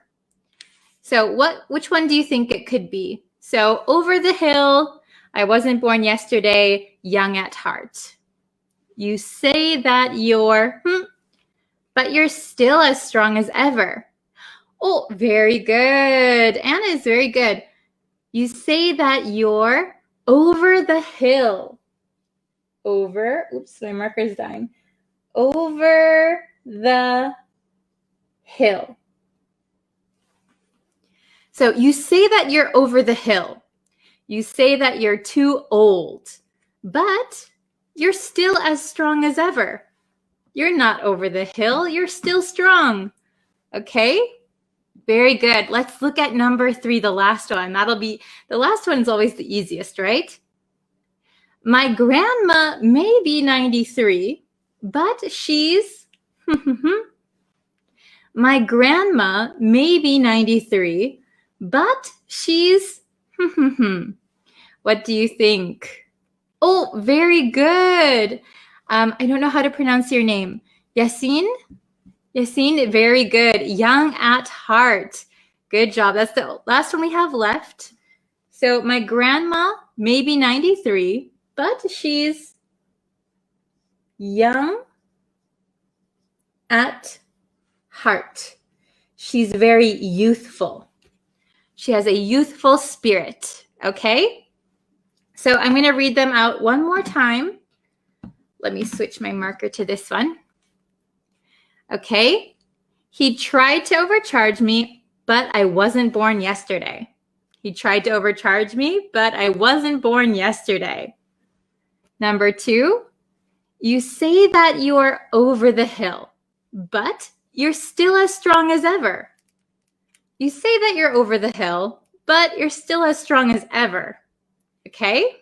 So which one do you think it could be? So over the hill, I wasn't born yesterday, young at heart. You say that you're, but you're still as strong as ever. Oh, very good. Anna is very good. You say that you're over the hill. Oops, my marker's dying. Over the hill. So you say that you're over the hill. You say that you're too old, but you're still as strong as ever. You're not over the hill. You're still strong. Okay? Very good. Let's look at number 3, the last one. The last one is always the easiest, right? My grandma may be 93, but she's, my grandma may be 93, but she's, what do you think? Oh, very good. I don't know how to pronounce your name. Yasin? Yasin, very good. Young at heart. Good job. That's the last one we have left. So my grandma may be 93, but she's young at heart. She's very youthful. She has a youthful spirit, okay? So I'm going to read them out one more time. Let me switch my marker to this one. Okay. He tried to overcharge me, but I wasn't born yesterday. He tried to overcharge me, but I wasn't born yesterday. Number 2, you say that you're over the hill, but you're still as strong as ever. You say that you're over the hill, but you're still as strong as ever. Okay?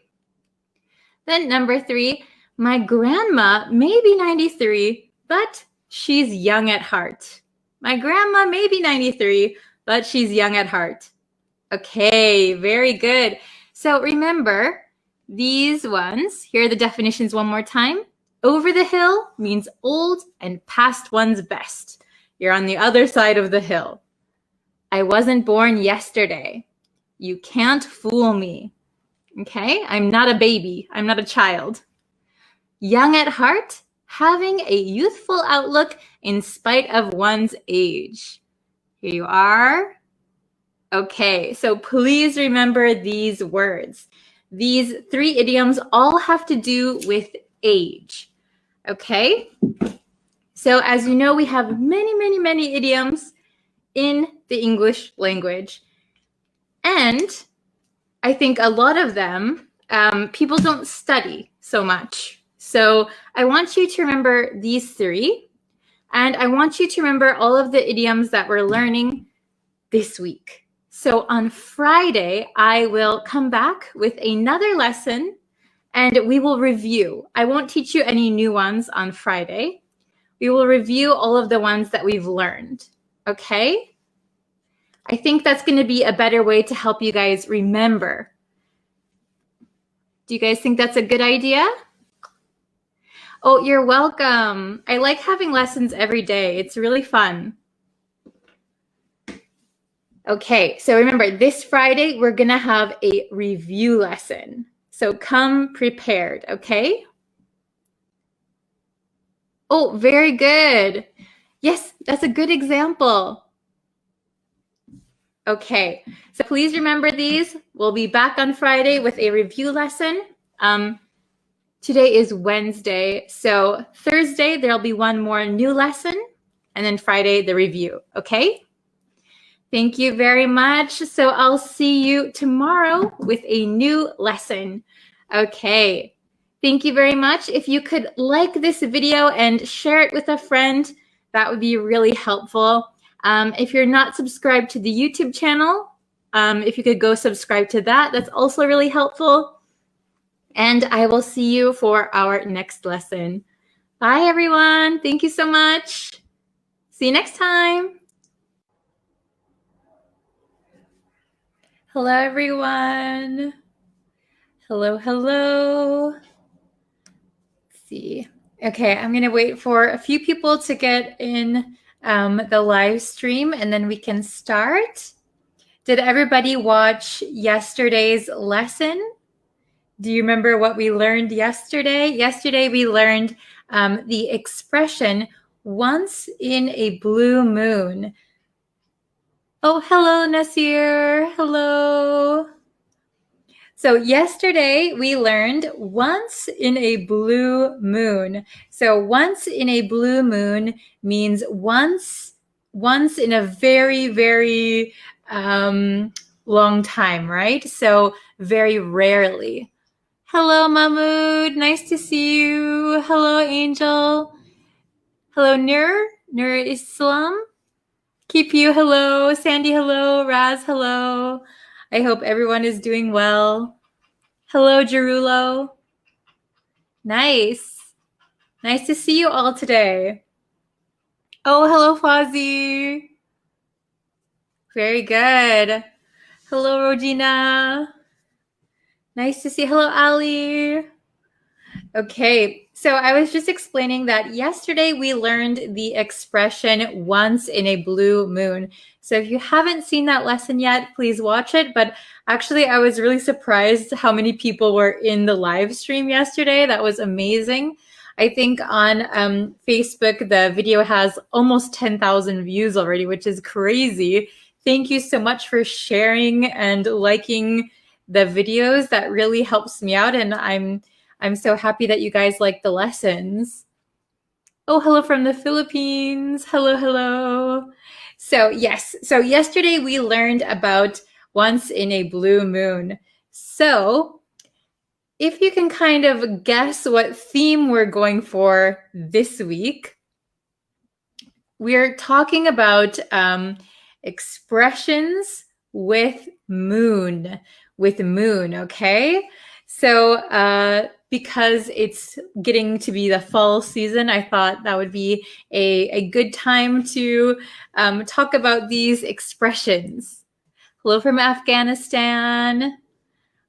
Then number 3, my grandma may be 93, but she's young at heart. My grandma may be 93, but she's young at heart. Okay, very good. So remember these ones. Here are the definitions one more time. Over the hill means old and past one's best. You're on the other side of the hill. I wasn't born yesterday. You can't fool me. Okay, I'm not a baby. I'm not a child. Young at heart, having a youthful outlook in spite of one's age. Here you are. Okay, so please remember these words. These 3 idioms all have to do with age. Okay? So as you know, we have many idioms in the English language. And I think a lot of them, people don't study so much. So I want you to remember these 3. And I want you to remember all of the idioms that we're learning this week. So on Friday, I will come back with another lesson and we will review. I won't teach you any new ones on Friday. We will review all of the ones that we've learned. Okay? I think that's going to be a better way to help you guys remember. Do you guys think that's a good idea? Oh, you're welcome. I like having lessons every day. It's really fun. Okay, so remember, this Friday, we're going to have a review lesson. So come prepared, okay? Oh, very good. Yes, that's a good example. Okay, so please remember these. We'll be back on Friday with a review lesson. Today is Wednesday, so Thursday there'll be one more new lesson, and then Friday the review, okay? Thank you very much. So I'll see you tomorrow with a new lesson. Okay, thank you very much. If you could like this video and share it with a friend, that would be really helpful. If you're not subscribed to the YouTube channel, if you could go subscribe to that, that's also really helpful. And I will see you for our next lesson. Bye, everyone. Thank you so much. See you next time. Hello, everyone. Hello, hello. Let's see. Okay, I'm going to wait for a few people to get in the live stream, and then we can start. Did everybody watch yesterday's lesson? Do you remember what we learned yesterday? Yesterday we learned the expression once in a blue moon. Oh, hello, Nasir. Hello. So yesterday we learned once in a blue moon. So once in a blue moon means once in a very, very long time, right? So very rarely. Hello, Mahmoud. Nice to see you. Hello, Angel. Hello, Nur Islam. Keep you, hello. Sandy, hello. Raz, hello. I hope everyone is doing well. Hello, Jerulo. Nice. Nice to see you all today. Oh, hello, Fozzie. Very good. Hello, Rogina. Nice to see you. Hello, Ali. Okay, so I was just explaining that yesterday we learned the expression once in a blue moon. So if you haven't seen that lesson yet, please watch it. But actually, I was really surprised how many people were in the live stream yesterday. That was amazing. I think on Facebook, the video has almost 10,000 views already, which is crazy. Thank you so much for sharing and liking the videos. That really helps me out, and I'm so happy that you guys like the lessons. Oh, hello from the Philippines. Hello, hello. So yes, so yesterday we learned about once in a blue moon. So if you can kind of guess what theme we're going for this week, we're talking about expressions with moon, okay? So because it's getting to be the fall season, I thought that would be a good time to talk about these expressions. Hello from Afghanistan.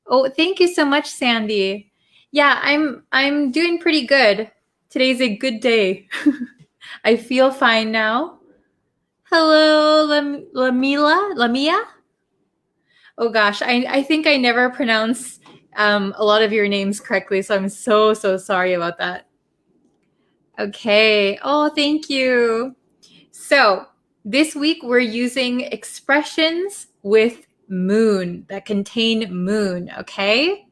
Oh, thank you so much, Sandy. Yeah, I'm doing pretty good. Today's a good day. I feel fine now. Hello, Lamia? Oh gosh, I think I never pronounce a lot of your names correctly, so I'm so sorry about that. Okay. Oh, thank you. So this week we're using expressions with moon, that contain moon, okay?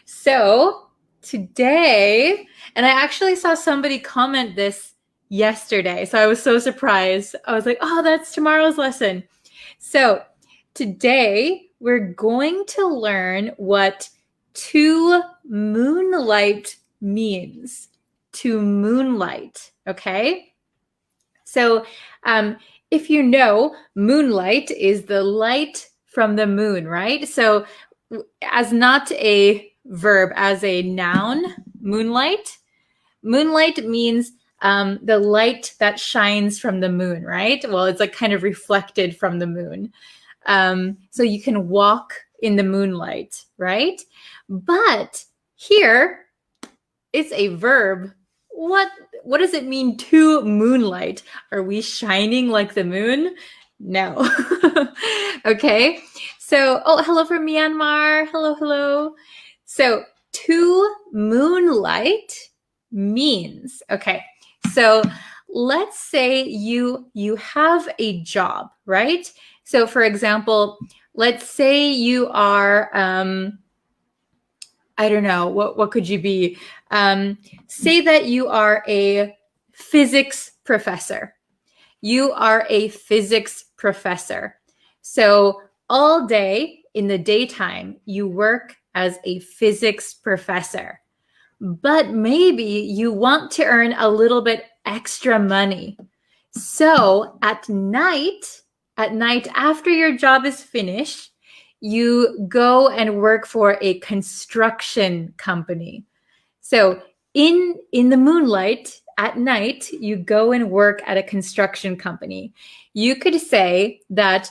So today, and I actually saw somebody comment this yesterday, so I was so surprised. I was like, oh, that's tomorrow's lesson. So Today, we're going to learn what to moonlight means. To moonlight, okay? So if you know, moonlight is the light from the moon, right? So as not a verb, as a noun, moonlight means the light that shines from the moon, right? Well, it's like kind of reflected from the moon. So you can walk in the moonlight, right? But here, it's a verb. What does it mean to moonlight? Are we shining like the moon? No. Okay. So, hello from Myanmar. Hello. So, to moonlight means, okay. So, let's say you have a job, right? So, for example, let's say you are I don't know, what could you be? Say that you are a physics professor. You are a physics professor. So all day in the daytime, you work as a physics professor. But maybe you want to earn a little bit extra money. So at night after your job is finished, you go and work for a construction company. So in the moonlight at night, you go and work at a construction company. You could say that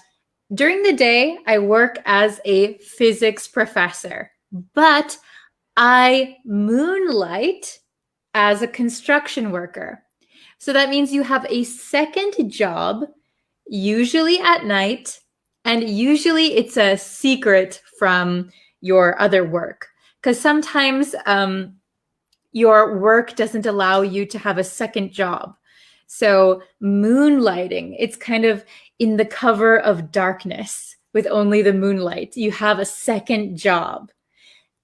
during the day, I work as a physics professor, but I moonlight as a construction worker. So that means you have a second job, usually at night, and usually it's a secret from your other work, because sometimes your work doesn't allow you to have a second job. So moonlighting, it's kind of in the cover of darkness with only the moonlight. You have a second job.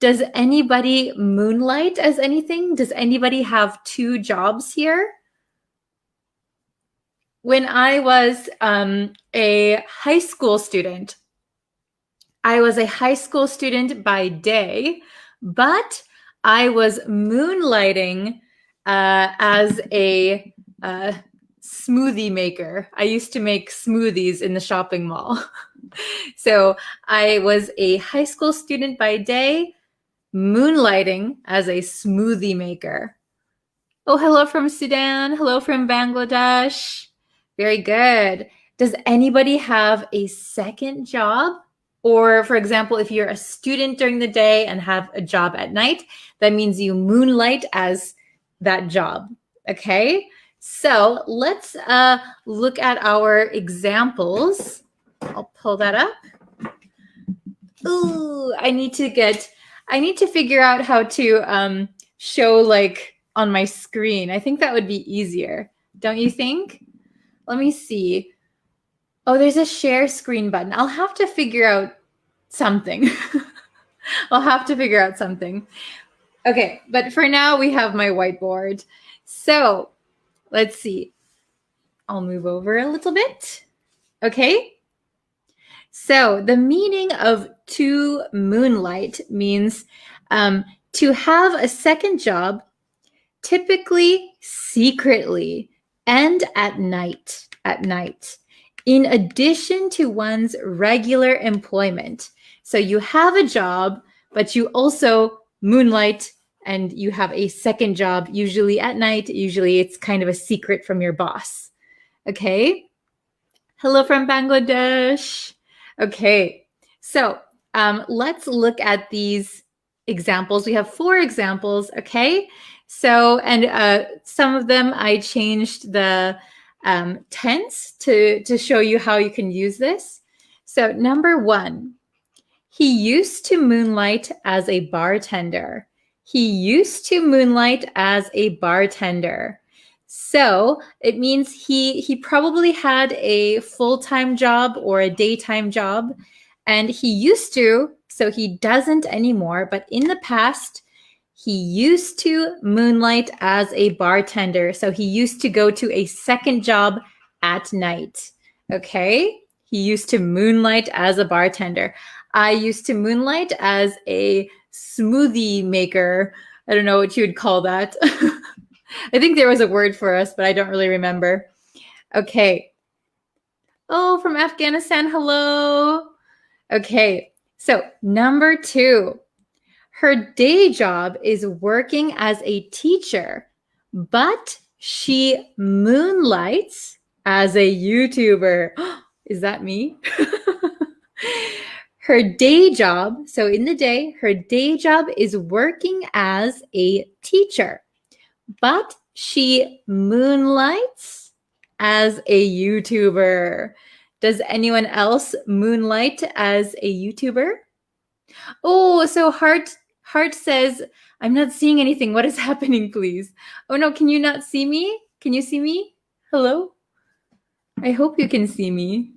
Does anybody moonlight as anything? Does anybody have two jobs here? When I was a high school student, I was a high school student by day, but I was moonlighting as a smoothie maker. I used to make smoothies in the shopping mall. So I was a high school student by day, moonlighting as a smoothie maker. Oh, hello from Sudan. Hello from Bangladesh. Very good. Does anybody have a second job? Or, for example, if you're a student during the day and have a job at night, that means you moonlight as that job. Okay? So let's look at our examples. I'll pull that up. Ooh, I need to figure out how to show like on my screen. I think that would be easier. Don't you think? Let me see. Oh, there's a share screen button. I'll have to figure out something. Okay, but for now we have my whiteboard. So let's see. I'll move over a little bit. Okay. So the meaning of to moonlight means to have a second job, typically secretly, and at night, in addition to one's regular employment. So you have a job, but you also moonlight and you have a second job, usually at night. Usually it's kind of a secret from your boss. Okay. Hello from Bangladesh. Okay. So let's look at these examples. We have 4 examples. Okay. So, and some of them I changed the tense to show you how you can use this. So number 1, he used to moonlight as a bartender. He used to moonlight as a bartender. So it means he probably had a full-time job or a daytime job, and he used to, so he doesn't anymore, but in the past, he used to moonlight as a bartender. So he used to go to a second job at night. Okay? He used to moonlight as a bartender. I used to moonlight as a smoothie maker. I don't know what you would call that. I think there was a word for us, but I don't really remember. Okay. Oh, from Afghanistan, hello. Okay, so number 2. Her day job is working as a teacher, but she moonlights as a YouTuber. Is that me? Her day job, so in the day, her day job is working as a teacher, but she moonlights as a YouTuber. Does anyone else moonlight as a YouTuber? Oh, so Heart says, I'm not seeing anything. What is happening, please? Oh no, can you not see me? Can you see me? Hello? I hope you can see me.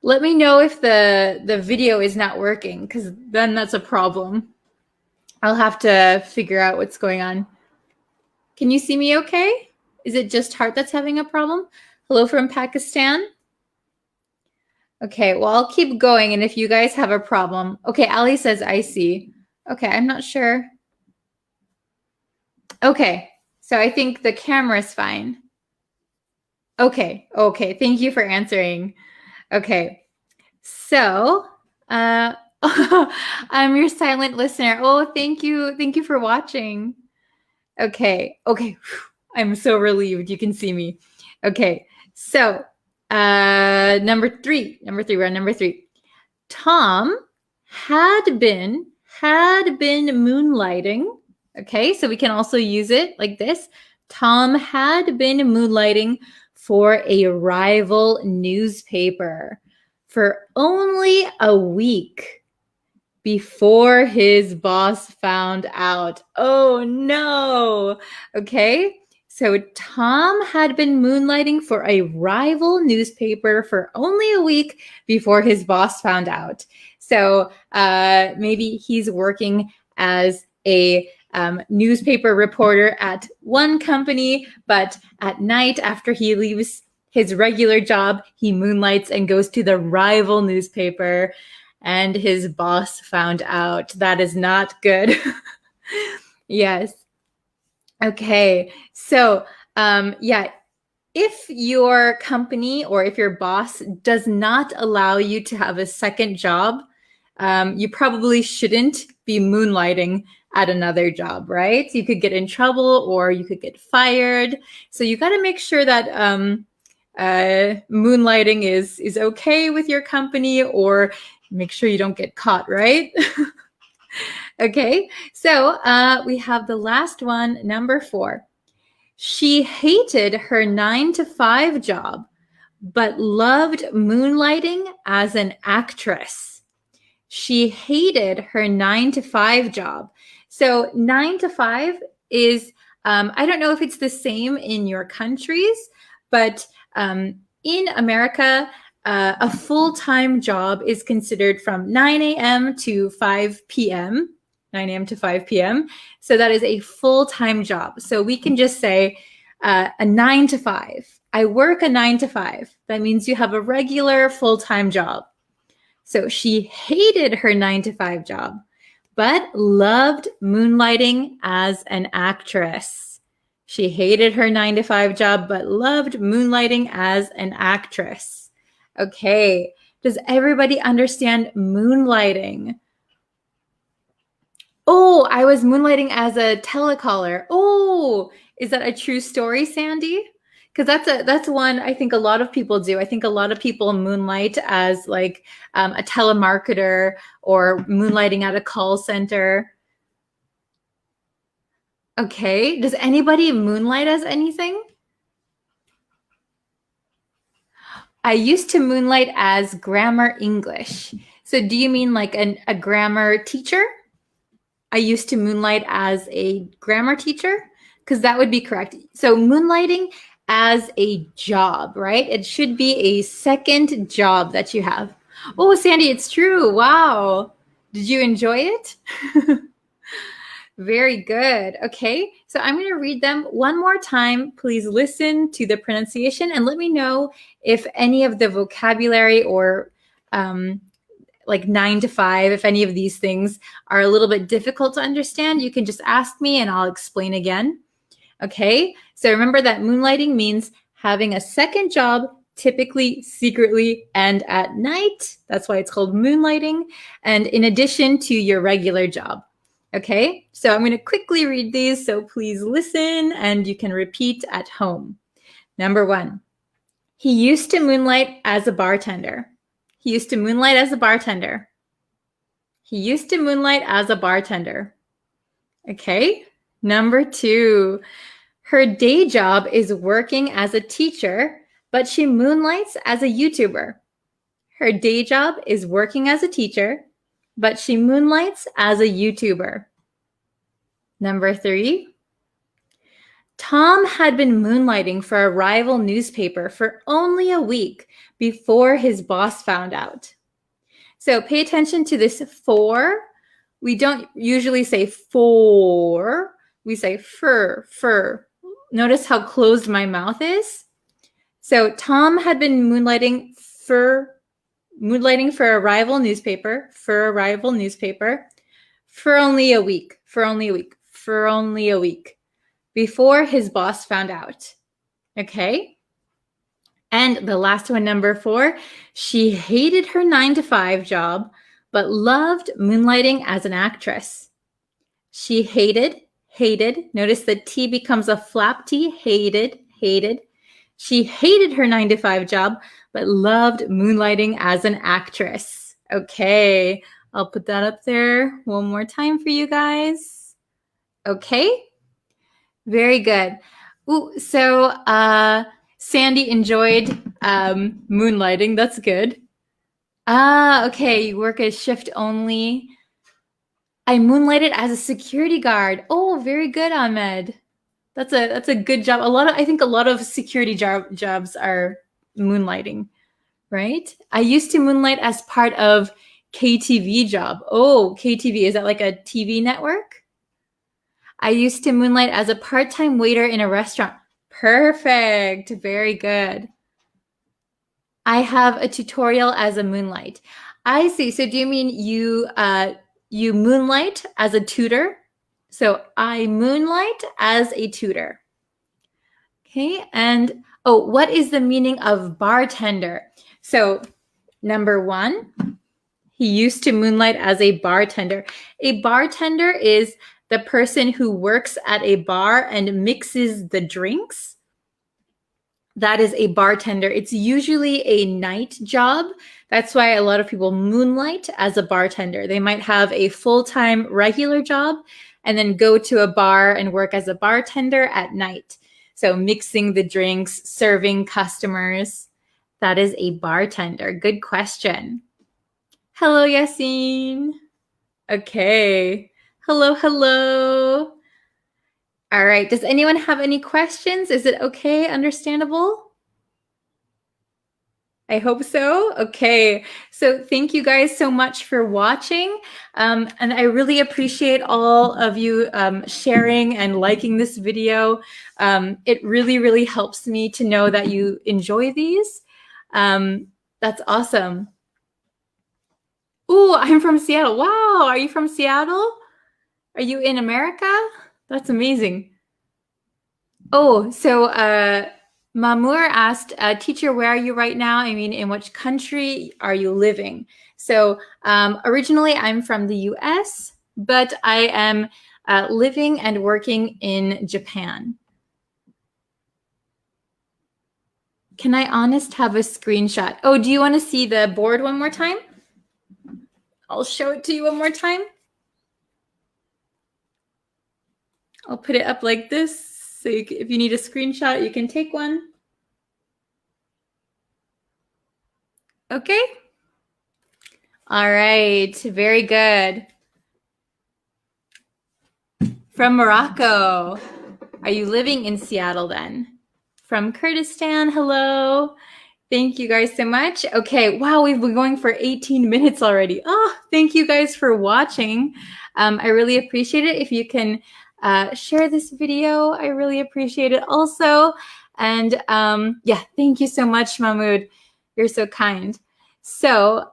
Let me know if the video is not working, because then that's a problem. I'll have to figure out what's going on. Can you see me okay? Is it just Heart that's having a problem? Hello from Pakistan. Okay, well, I'll keep going, and if you guys have a problem. Okay, Ali says, I see. Okay, I'm not sure. Okay, so I think the camera's fine. Okay, thank you for answering. Okay, so I'm your silent listener. Oh, thank you for watching. Okay, I'm so relieved you can see me. Okay, so number three, we're on number 3. Tom had been moonlighting. Okay, so we can also use it like this. Tom had been moonlighting for a rival newspaper for only a week before his boss found out. Oh no. Okay, so Tom had been moonlighting for a rival newspaper for only a week before his boss found out. So maybe he's working as a newspaper reporter at one company, but at night after he leaves his regular job, he moonlights and goes to the rival newspaper, and his boss found out. That is not good. Yes. Okay. So, if your company or if your boss does not allow you to have a second job, you probably shouldn't be moonlighting at another job, right? You could get in trouble or you could get fired. So you got to make sure that moonlighting is okay with your company, or make sure you don't get caught, right? Okay, so we have the last one, number 4. She hated her 9-to-5 job, but loved moonlighting as an actress. She hated her 9-to-5 job. So 9-to-5 is, I don't know if it's the same in your countries, but in America, a full-time job is considered from 9 a.m. to 5 p.m., 9 a.m. to 5 p.m. So that is a full-time job. So we can just say a 9-to-5. I work a 9-to-5. That means you have a regular full-time job. So she hated her 9-to-5 job, but loved moonlighting as an actress. She hated her 9-to-5 job, but loved moonlighting as an actress. Okay, does everybody understand moonlighting? Oh, I was moonlighting as a telecaller. Oh, is that a true story, Sandy? Because that's one I think a lot of people do. I think a lot of people moonlight as like a telemarketer or moonlighting at a call center. Okay, does anybody moonlight as anything? I used to moonlight as grammar English. So do you mean like a grammar teacher? I used to moonlight as a grammar teacher, because that would be correct. So moonlighting as a job, right? It should be a second job that you have. Oh, Sandy, it's true. Wow. Did you enjoy it? Very good. Okay, so I'm going to read them one more time. Please listen to the pronunciation and let me know if any of the vocabulary or like 9 to 5, if any of these things are a little bit difficult to understand, you can just ask me and I'll explain again. Okay, so remember that moonlighting means having a second job, typically secretly and at night. That's why it's called moonlighting, and in addition to your regular job. Okay, so I'm going to quickly read these, so please listen and you can repeat at home. Number 1, he used to moonlight as a bartender. He used to moonlight as a bartender. He used to moonlight as a bartender. Okay. Number 2, her day job is working as a teacher, but she moonlights as a YouTuber. Her day job is working as a teacher, but she moonlights as a YouTuber. Number 3, Tom had been moonlighting for a rival newspaper for only a week before his boss found out. So pay attention to this for. We don't usually say for. We say fur. Notice how closed my mouth is. So Tom had been moonlighting for a rival newspaper, for only a week, before his boss found out. Okay. And the last one, number 4, she hated her 9 to 5 job, but loved moonlighting as an actress. She hated, notice the T becomes a flap T, hated. She hated her 9 to 5 job, but loved moonlighting as an actress. Okay, I'll put that up there one more time for you guys. Okay, very good. Ooh, so Sandy enjoyed moonlighting. That's good. Okay, you work a shift only. I moonlighted as a security guard. Oh, very good, Ahmed. That's a good job. I think a lot of security jobs are moonlighting, right? I used to moonlight as part of KTV job. Oh, KTV, is that like a TV network? I used to moonlight as a part-time waiter in a restaurant. Perfect. Very good. I have a tutorial as a moonlight. I see. So do you mean you moonlight as a tutor? So I moonlight as a tutor. Okay. And what is the meaning of bartender? So number 1, he used to moonlight as a bartender. A bartender is the person who works at a bar and mixes the drinks. That is a bartender. It's usually a night job. That's why a lot of people moonlight as a bartender. They might have a full-time regular job and then go to a bar and work as a bartender at night. So mixing the drinks, serving customers. That is a bartender. Good question. Hello, Yassine. Okay. Hello. All right. Does anyone have any questions? Is it okay? Understandable? I hope so. Okay. So thank you guys so much for watching. And I really appreciate all of you sharing and liking this video. It really helps me to know that you enjoy these. That's awesome. Ooh, I'm from Seattle. Wow. Are you from Seattle? Are you in America? That's amazing. Oh, so Mamour asked, teacher, where are you right now? I mean, in which country are you living? So originally I'm from the US, but I am living and working in Japan. Can I honest have a screenshot? Oh, do you want to see the board one more time? I'll show it to you one more time. I'll put it up like this. So if you need a screenshot, you can take one. Okay. All right. Very good. From Morocco. Are you living in Seattle then? From Kurdistan. Hello. Thank you guys so much. Okay, wow, we've been going for 18 minutes already. Oh, thank you guys for watching. I really appreciate it. If you can share this video, I really appreciate it also. And yeah, thank you so much, Mahmoud. You're so kind. So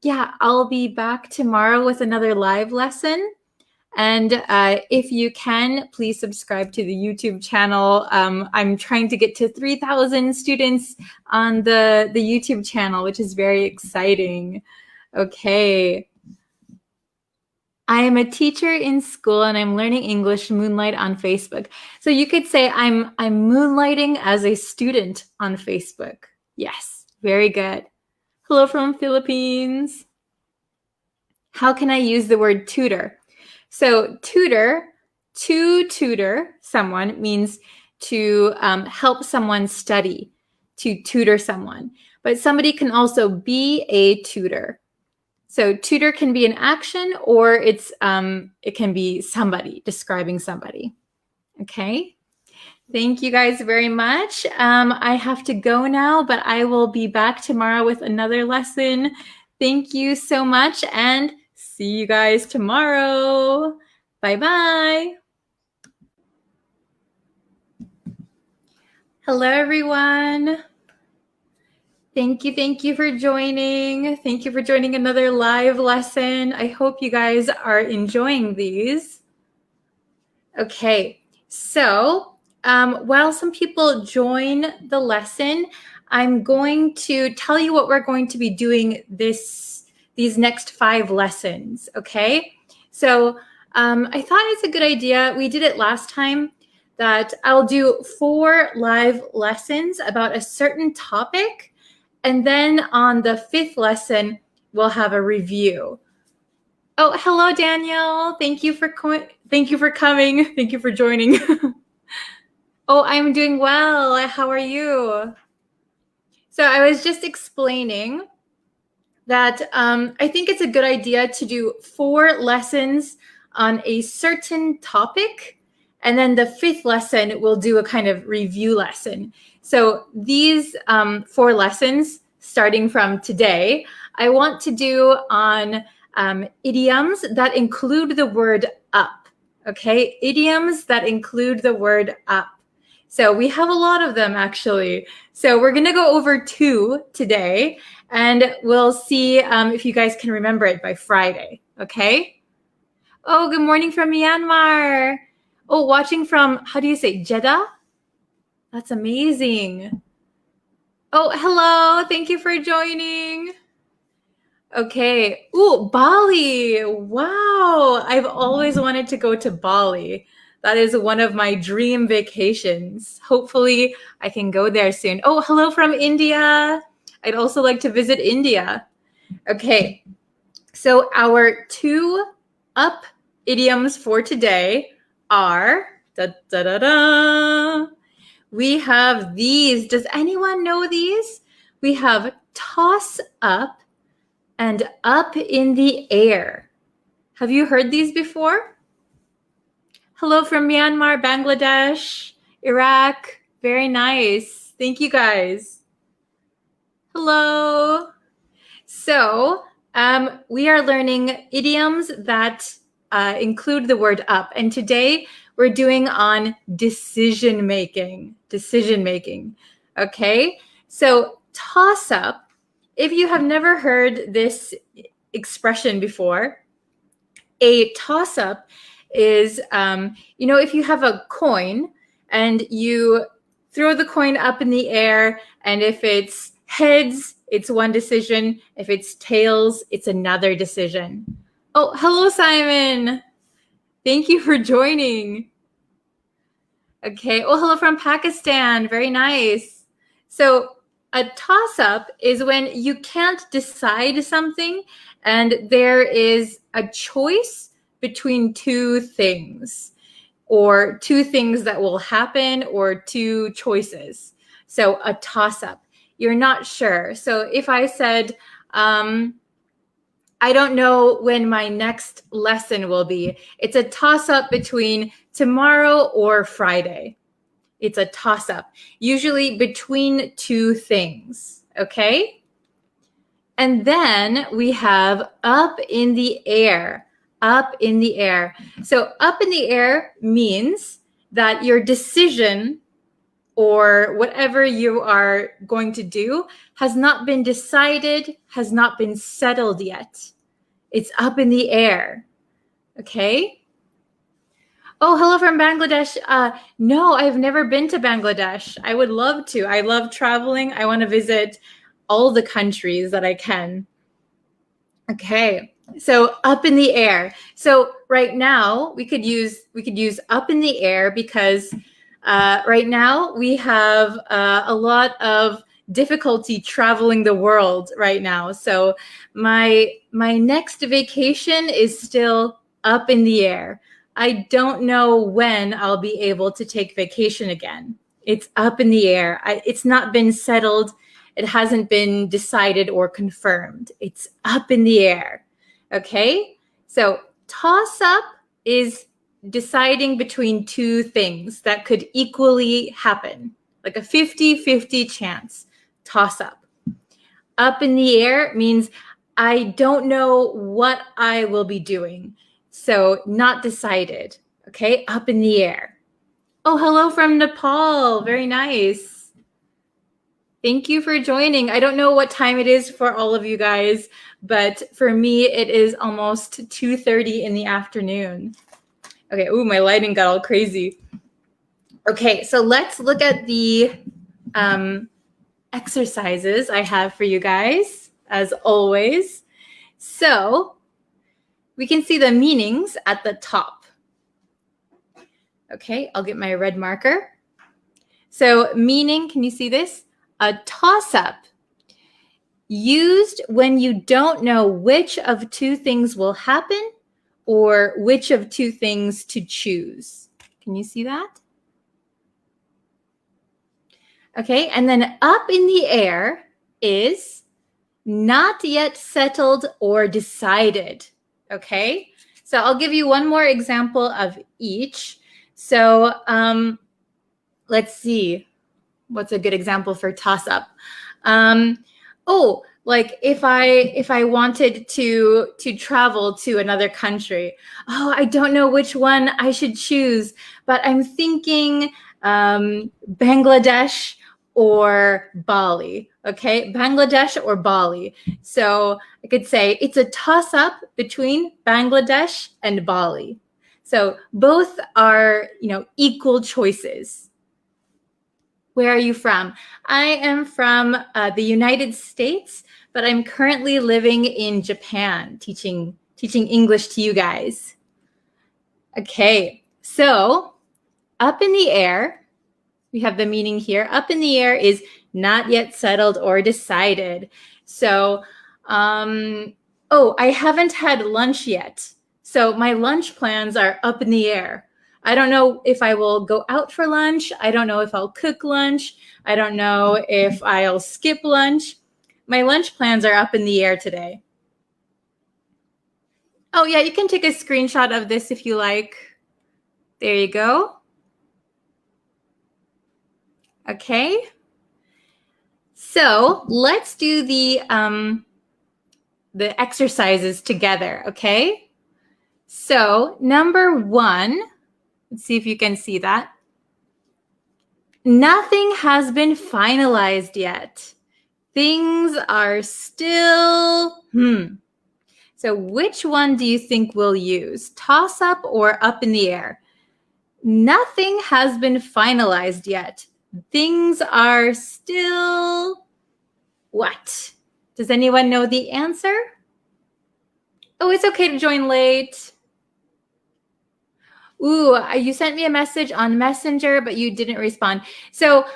yeah, I'll be back tomorrow with another live lesson. And if you can, please subscribe to the YouTube channel. I'm trying to get to 3,000 students on the YouTube channel, which is very exciting. Okay. I am a teacher in school and I'm learning English Moonlight on Facebook. So you could say I'm moonlighting as a student on Facebook. Yes, very good. Hello from Philippines. How can I use the word tutor? So tutor, to tutor someone means to help someone study, to tutor someone. But somebody can also be a tutor. So tutor can be an action or it can be somebody, describing somebody. Okay. Thank you guys very much. I have to go now, but I will be back tomorrow with another lesson. Thank you so much and see you guys tomorrow. Bye-bye. Hello, everyone. Thank you for joining. Thank you for joining another live lesson. I hope you guys are enjoying these. Okay, so while some people join the lesson, I'm going to tell you what we're going to be doing these next 5 lessons, okay? So I thought it's a good idea. We did it last time that I'll do 4 live lessons about a certain topic. And then on the 5th lesson, we'll have a review. Oh, hello, Daniel. Thank you for coming. Thank you for joining. Oh, I'm doing well. How are you? So I was just explaining that I think it's a good idea to do 4 lessons on a certain topic. And then the 5th lesson, we'll do a kind of review lesson. So these 4 lessons, starting from today, I want to do on idioms that include the word up, okay? Idioms that include the word up. So we have a lot of them, actually. So we're going to go over 2 today, and we'll see if you guys can remember it by Friday, okay? Oh, good morning from Myanmar. Oh, watching from, how do you say, Jeddah? That's amazing. Oh, hello. Thank you for joining. Okay. Ooh, Bali. Wow. I've always wanted to go to Bali. That is one of my dream vacations. Hopefully, I can go there soon. Oh, hello from India. I'd also like to visit India. Okay. So our 2 up idioms for today are we have these. Does anyone know these? We have toss up and up in the air. Have you heard these before? Hello from Myanmar, Bangladesh, Iraq. Very nice. Thank you guys. Hello. So we are learning idioms that include the word up. And today we're doing on decision making. Okay? So toss up, if you have never heard this expression before, a toss up is, if you have a coin and you throw the coin up in the air, and if it's heads, it's one decision. If it's tails, it's another decision. Oh, hello, Simon. Thank you for joining. Okay. Oh, hello from Pakistan. Very nice. So a toss-up is when you can't decide something and there is a choice between 2 things, or 2 things that will happen, or 2 choices. So a toss-up. You're not sure. So if I said, I don't know when my next lesson will be, it's a toss-up between tomorrow or Friday. It's a toss-up, usually between 2 things. okay? And then we have up in the air, up in the air. So up in the air means that your decision or whatever you are going to do has not been decided, has not been settled yet. It's up in the air, okay? Oh, hello from Bangladesh. No, I've never been to Bangladesh. I would love to. I love traveling. I want to visit all the countries that I can. Okay, so up in the air. So right now we could use up in the air because right now we have a lot of difficulty traveling the world right now. So my next vacation is still up in the air. I don't know when I'll be able to take vacation again. It's up in the air. It's not been settled. It hasn't been decided or confirmed. It's up in the air. Okay? So toss up is deciding between two things that could equally happen, like a 50-50 chance. Toss up. Up in the air means I don't know what I will be doing. So not decided. Okay? Up in the air. Oh, hello from Nepal. Very nice. Thank you for joining. I don't know what time it is for all of you guys, but for me, it is almost 2:30 in the afternoon. Okay, ooh, my lighting got all crazy. Okay, so let's look at the exercises I have for you guys, as always. So we can see the meanings at the top. Okay, I'll get my red marker. So meaning, can you see this? A toss-up, used when you don't know which of two things will happen or which of two things to choose. Can you see that? Okay, and then up in the air is not yet settled or decided. Okay, so I'll give you one more example of each. So let's see. What's a good example for toss-up? Like if I wanted to travel to another country, I don't know which one I should choose, but I'm thinking Bangladesh or Bali. Okay, Bangladesh or Bali. So I could say it's a toss-up between Bangladesh and Bali. So both are, equal choices. Where are you from? I am from the United States, but I'm currently living in Japan, teaching English to you guys. Okay, so up in the air, we have the meaning here. Up in the air is not yet settled or decided. So, I haven't had lunch yet. So my lunch plans are up in the air. I don't know if I will go out for lunch. I don't know if I'll cook lunch. I don't know if I'll skip lunch. My lunch plans are up in the air today. Oh, yeah, you can take a screenshot of this if you like. There you go. Okay. So let's do the exercises together, okay? So number 1, let's see if you can see that. Nothing has been finalized yet. Things are still, So which one do you think we'll use? Toss up or up in the air? Nothing has been finalized yet. Things are still what? Does anyone know the answer? Oh, it's okay to join late. Ooh, you sent me a message on Messenger, but you didn't respond. So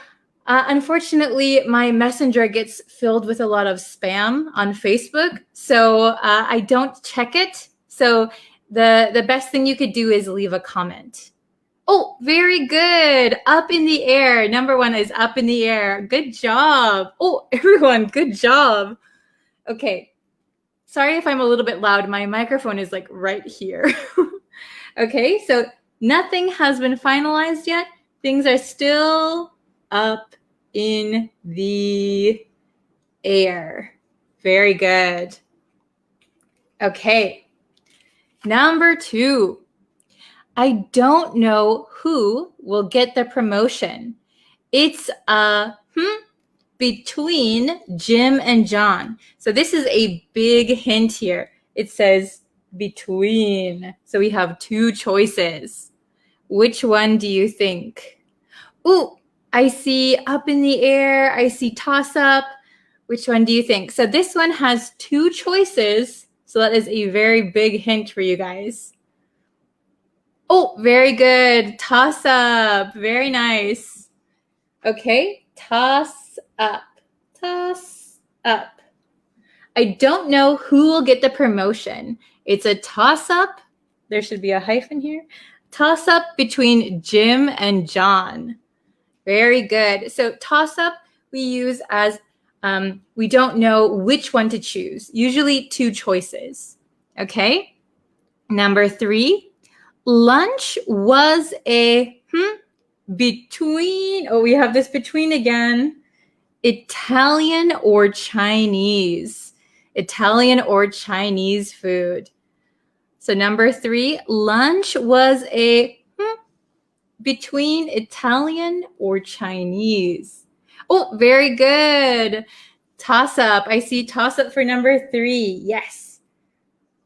unfortunately, my Messenger gets filled with a lot of spam on Facebook. So I don't check it. So the best thing you could do is leave a comment. Oh, very good. Up in the air. Number 1 is up in the air. Good job. Oh, everyone, good job. Okay. Sorry if I'm a little bit loud. My microphone is like right here. Okay, so nothing has been finalized yet. Things are still up in the air. Very good. Okay. Number 2. I don't know who will get the promotion. It's a between Jim and John. So this is a big hint here. It says between. So we have 2 choices. Which one do you think? Ooh, I see up in the air. I see toss up. Which one do you think? So this one has 2 choices. So that is a very big hint for you guys. Oh, very good. Toss up. Very nice. Okay, toss up. Toss up. I don't know who will get the promotion. It's a toss up. There should be a hyphen here. Toss up between Jim and John. Very good. So toss up we use as we don't know which one to choose. Usually 2 choices. Okay. Number 3. Lunch was a between. Oh, we have this between again. Italian or Chinese. Italian or Chinese food. So number 3, lunch was a between Italian or Chinese. Oh, very good. Toss up. I see toss up for number 3. Yes.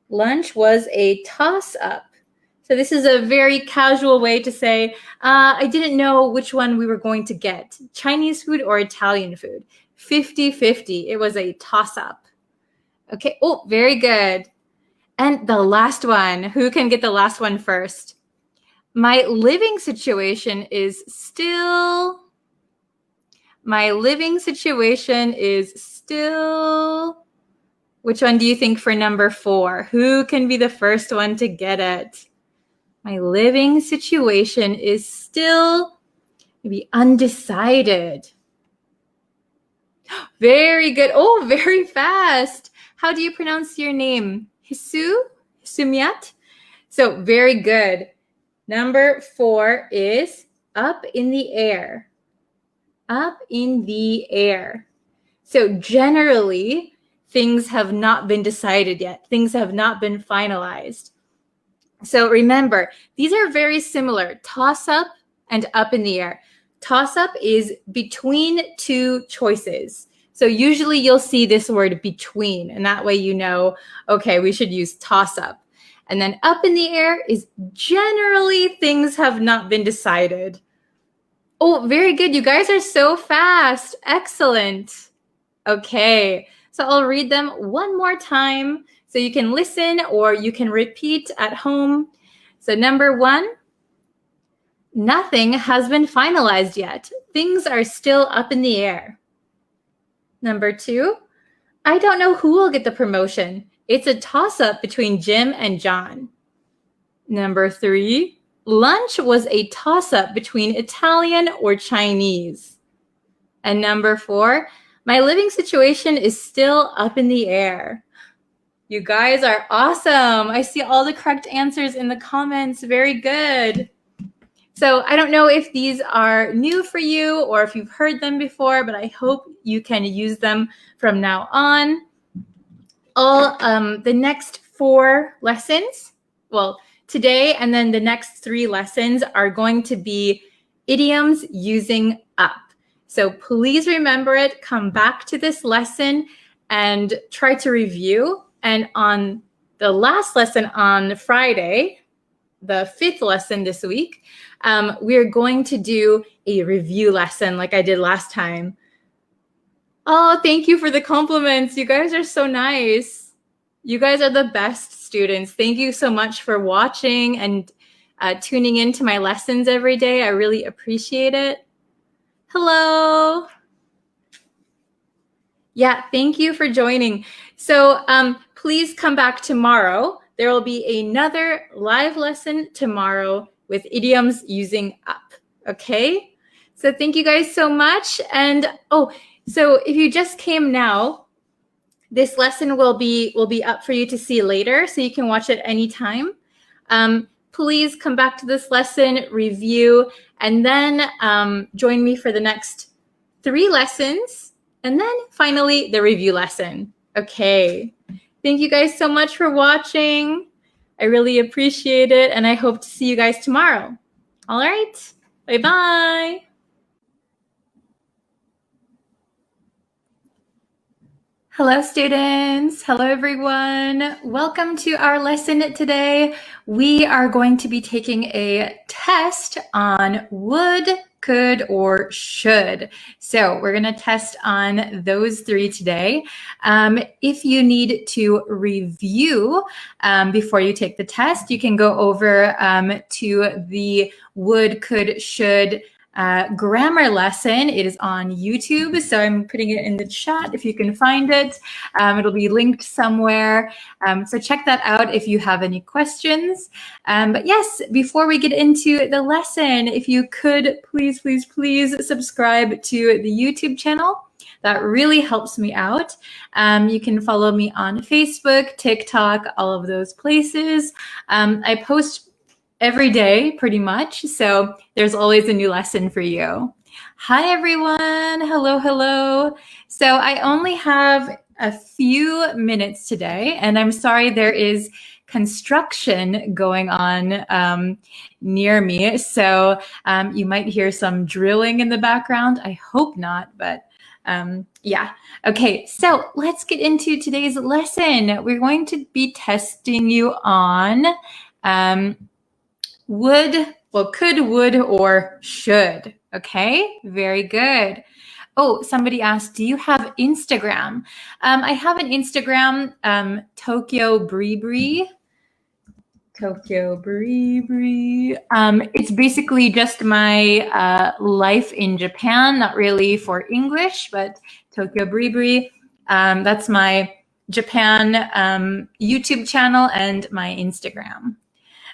Lunch was a toss up. So this is a very casual way to say, I didn't know which one we were going to get, Chinese food or Italian food. 50-50. It was a toss-up. Okay. Oh, very good. And the last one. Who can get the last one first? My living situation is still. Which one do you think for number 4? Who can be the first one to get it? My living situation is still maybe undecided. Very good. Oh, very fast. How do you pronounce your name? Hisumiat? So very good. Number 4 is up in the air. Up in the air. So generally, things have not been decided yet. Things have not been finalized. So remember, these are very similar, toss up and up in the air. Toss up is between 2 choices. So usually you'll see this word between, and that way you know, okay, we should use toss up. And then up in the air is generally things have not been decided. Oh, very good. You guys are so fast. Excellent. Okay, so I'll read them one more time. So you can listen or you can repeat at home. So number 1, nothing has been finalized yet. Things are still up in the air. Number 2, I don't know who will get the promotion. It's a toss-up between Jim and John. Number 3, lunch was a toss-up between Italian or Chinese. And number 4, my living situation is still up in the air. You guys are awesome. I see all the correct answers in the comments. Very good. So I don't know if these are new for you or if you've heard them before, but I hope you can use them from now on. All the next 4 lessons, well, today and then the next 3 lessons are going to be idioms using up. So please remember it. Come back to this lesson and try to review. And on the last lesson on Friday, the 5th lesson this week, we're going to do a review lesson like I did last time. Oh, thank you for the compliments. You guys are so nice. You guys are the best students. Thank you so much for watching and tuning into my lessons every day. I really appreciate it. Hello. Yeah, thank you for joining. So please come back tomorrow. There will be another live lesson tomorrow with idioms using up. Okay? So thank you guys so much. And so if you just came now, this lesson will be up for you to see later, so you can watch it anytime. Please come back to this lesson, review, and then join me for the next 3 lessons. And then finally, the review lesson. Okay. Thank you guys so much for watching. I really appreciate it, and I hope to see you guys tomorrow. All right. Bye-bye. Hello, students. Hello, everyone. Welcome to our lesson today. We are going to be taking a test on would, could, or should. So we're going to test on those three today. If you need to review before you take the test, you can go over to the would, could, should grammar lesson. It is on YouTube, so I'm putting it in the chat if you can find it. It'll be linked somewhere. So check that out if you have any questions. But yes, before we get into the lesson, if you could please subscribe to the YouTube channel. That really helps me out. You can follow me on Facebook, TikTok, all of those places. I post every day, pretty much. So there's always a new lesson for you. Hi, everyone. Hello. So I only have a few minutes today, and I'm sorry there is construction going on near me. So you might hear some drilling in the background. I hope not, but yeah. Okay, so let's get into today's lesson. We're going to be testing you on could, would, or should. Okay, very good. Oh, somebody asked, do you have Instagram? I have an Instagram, Tokyo Bree. It's basically just my life in Japan, not really for English, but Tokyo Bree. That's my Japan YouTube channel and my Instagram.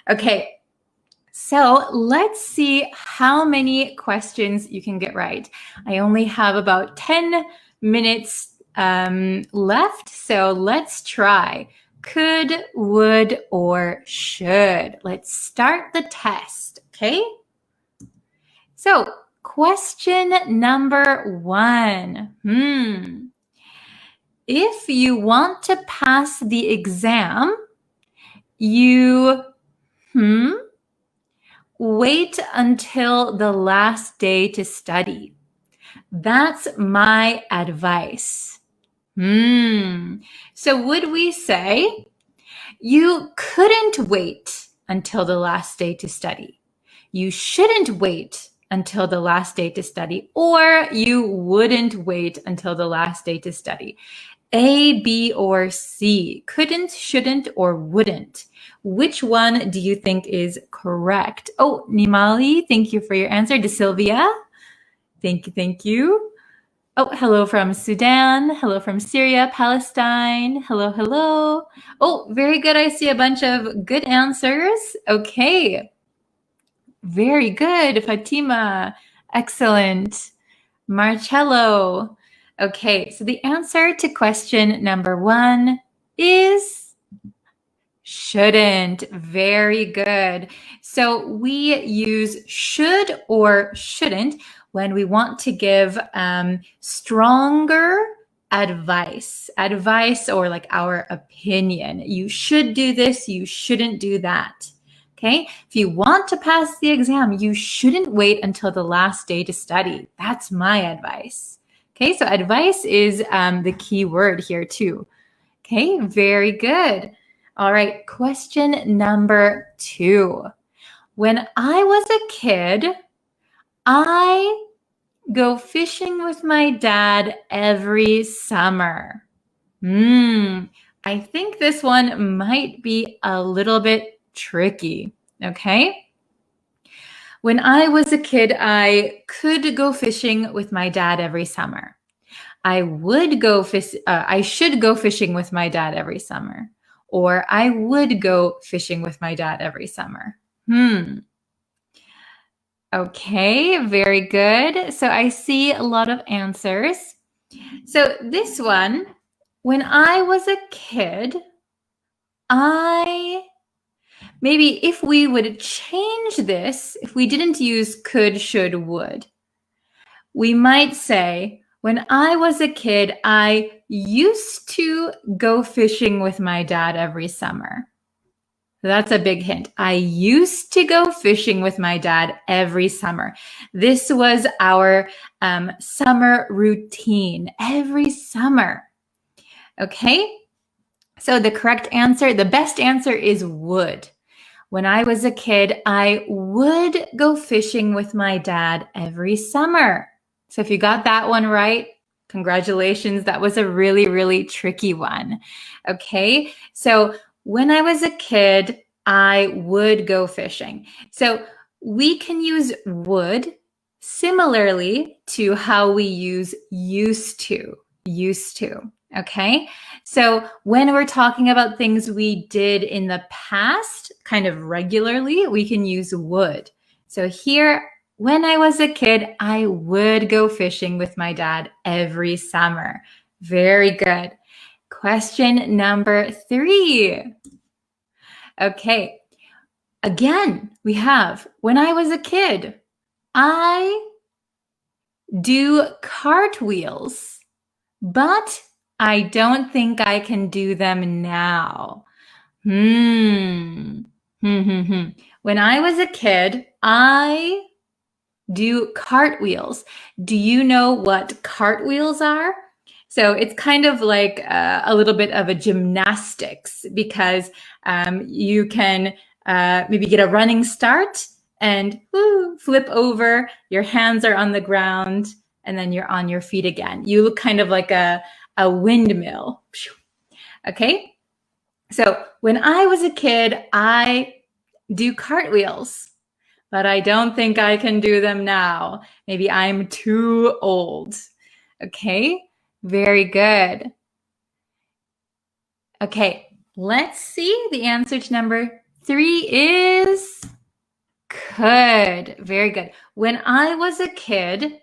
Okay. So let's see how many questions you can get right. I only have about 10 minutes left, so let's try. Could, would, or should. Let's start the test, okay? So question number 1. If you want to pass the exam, you wait until the last day to study. That's my advice. So would we say you couldn't wait until the last day to study? You shouldn't wait until the last day to study, or you wouldn't wait until the last day to study. A, B, or C. Couldn't, shouldn't, or wouldn't. Which one do you think is correct? Oh, Nimali, thank you for your answer. De Sylvia, thank you. Oh, hello from Sudan. Hello from Syria, Palestine. Hello. Oh, very good. I see a bunch of good answers. Okay. Very good, Fatima. Excellent. Marcello. Okay, so the answer to question number 1 is shouldn't. Very good. So we use should or shouldn't when we want to give stronger advice or like our opinion. You should do this, you shouldn't do that. Okay, if you want to pass the exam, you shouldn't wait until the last day to study. That's my advice. Okay, so advice is the key word here too. Okay, very good. All right, question number 2. When I was a kid, I go fishing with my dad every summer. I think this one might be a little bit tricky, okay? When I was a kid, I could go fishing with my dad every summer. I should go fishing with my dad every summer. Or I would go fishing with my dad every summer. Okay, very good. So I see a lot of answers. So this one, when I was a kid, maybe if we would change this, if we didn't use could, should, would, we might say, When I was a kid, I used to go fishing with my dad every summer. That's a big hint. I used to go fishing with my dad every summer. This was our summer routine every summer. Okay? So the correct answer, the best answer is would. When I was a kid, I would go fishing with my dad every summer. So if you got that one right, congratulations. That was a really, really tricky one. Okay, so when I was a kid, I would go fishing. So we can use would similarly to how we use used to. Okay, so when we're talking about things we did in the past, kind of regularly, we can use would. So here, when I was a kid, I would go fishing with my dad every summer. Very good. Question number 3. Okay, again, we have, when I was a kid, I do cartwheels, but I don't think I can do them now. When I was a kid, I do cartwheels. Do you know what cartwheels are? So it's kind of like a little bit of a gymnastics because you can maybe get a running start and flip over. Your hands are on the ground and then you're on your feet again. You look kind of like a windmill. Okay, so when I was a kid, I do cartwheels, but I don't think I can do them now. Maybe I'm too old. Okay, very good. Okay, let's see. The answer to number 3 is could. Very good. When I was a kid,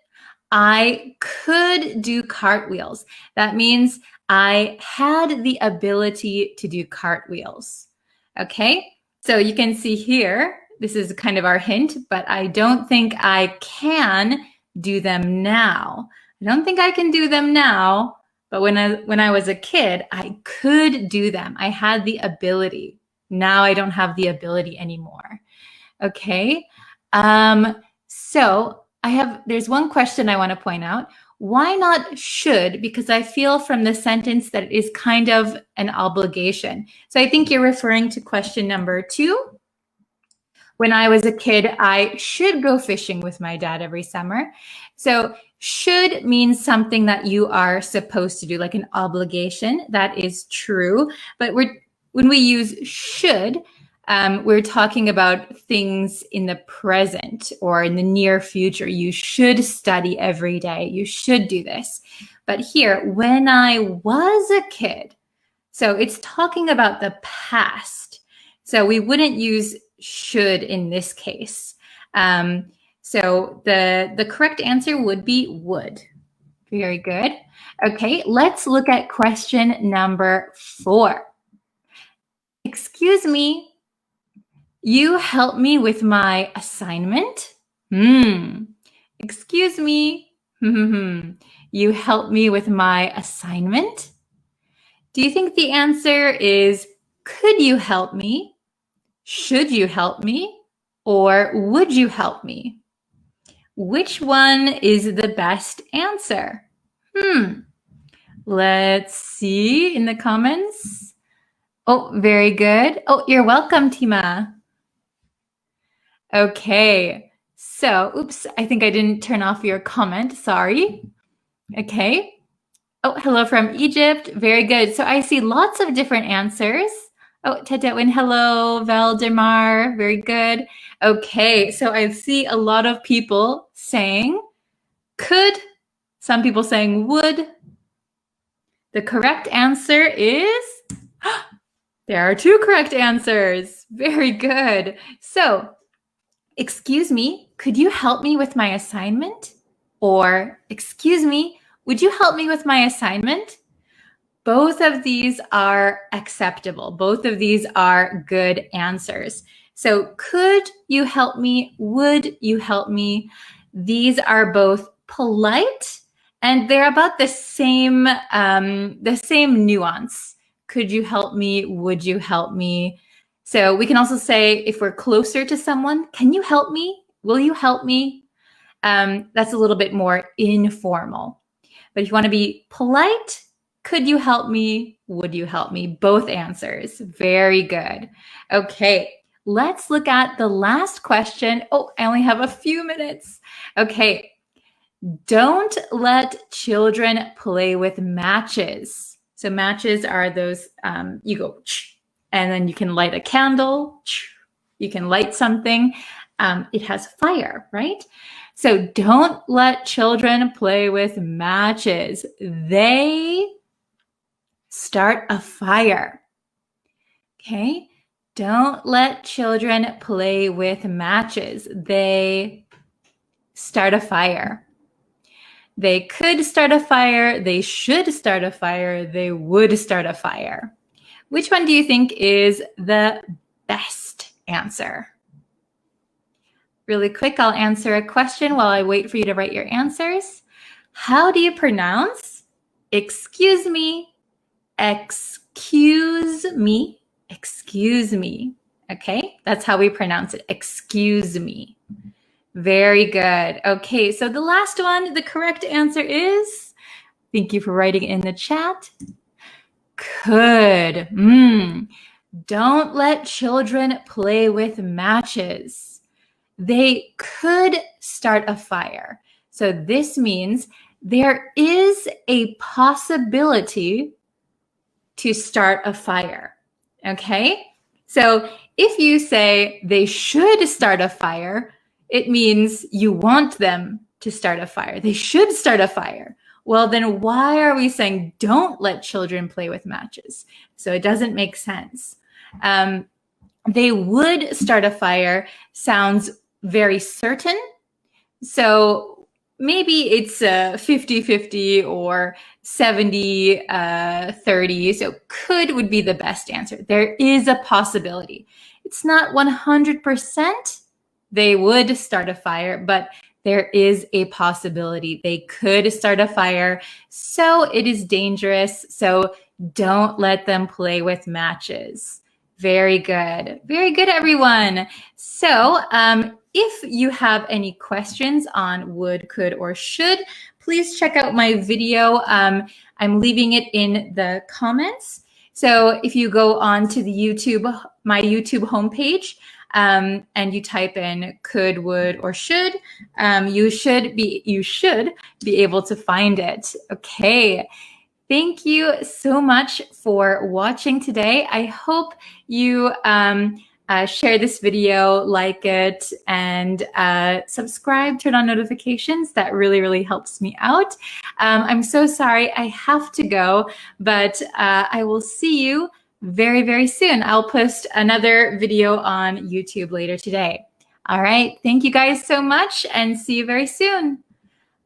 I could do cartwheels. That means I had the ability to do cartwheels. Okay, so you can see here, this is kind of our hint, but I don't think I can do them now. I don't think I can do them now, but when I was a kid, I could do them. I had the ability. Now I don't have the ability anymore. Okay, so there's one question I want to point out. Why not should? Because I feel from the sentence that it is kind of an obligation. So I think you're referring to question number 2. When I was a kid, I should go fishing with my dad every summer. So should means something that you are supposed to do, like an obligation. That is true. But when we use should, we're talking about things in the present or in the near future. You should study every day. You should do this. But here, when I was a kid, so it's talking about the past. So we wouldn't use should in this case. So the correct answer would be would. Very good. Okay, let's look at question number 4. Excuse me. You help me with my assignment? Excuse me. You help me with my assignment? Do you think the answer is could you help me? Should you help me? Or would you help me? Which one is the best answer? Let's see in the comments. Oh, very good. Oh, you're welcome, Tima. Okay, so, oops, I think I didn't turn off your comment. Sorry. Okay. Oh, hello from Egypt. Very good. So I see lots of different answers. Oh, Tetewin, hello. Valdemar, very good. Okay, so I see a lot of people saying could, some people saying would. The correct answer is, there are 2 correct answers. Very good. So, excuse me, could you help me with my assignment? Or, excuse me, would you help me with my assignment? Both of these are acceptable. Both of these are good answers. So could you help me? Would you help me? These are both polite And they're about the same nuance. Could you help me? Would you help me? So we can also say, if we're closer to someone, can you help me? Will you help me? That's a little bit more informal. But if you want to be polite, could you help me? Would you help me? Both answers. Very good. Okay, let's look at the last question. Oh, I only have a few minutes. Okay. Don't let children play with matches. So matches are those, you go, and then you can light a candle. You can light something. It has fire, right? So don't let children play with matches. They start a fire. Okay? Don't let children play with matches. They start a fire. They could start a fire. They should start a fire. They would start a fire. Which one do you think is the best answer? Really quick, I'll answer a question while I wait for you to write your answers. How do you pronounce excuse me, excuse me, excuse me? Okay, that's how we pronounce it, excuse me. Very good. Okay, so the last one, the correct answer is, thank you for writing in the chat, could. Don't let children play with matches. They could start a fire. So this means there is a possibility to start a fire. Okay? So if you say they should start a fire, it means you want them to start a fire. They should start a fire. Well, then why are we saying don't let children play with matches? So it doesn't make sense. They would start a fire sounds very certain. So maybe it's 50-50 or 70-30. So could would be the best answer. There is a possibility. It's not 100%. They would start a fire, but there is a possibility. They could start a fire, so it is dangerous. So don't let them play with matches. Very good. Very good, everyone. So if you have any questions on would, could, or should, please check out my video. I'm leaving it in the comments. So if you go on to the my YouTube homepage, and you type in could, would, or should, you should be able to find it. Okay. Thank you so much for watching today. I hope you share this video, like it, and subscribe, turn on notifications. That really, really helps me out. I'm so sorry I have to go, but I will see you very, very soon. I'll post another video on YouTube later today. All right. Thank you guys so much and see you very soon.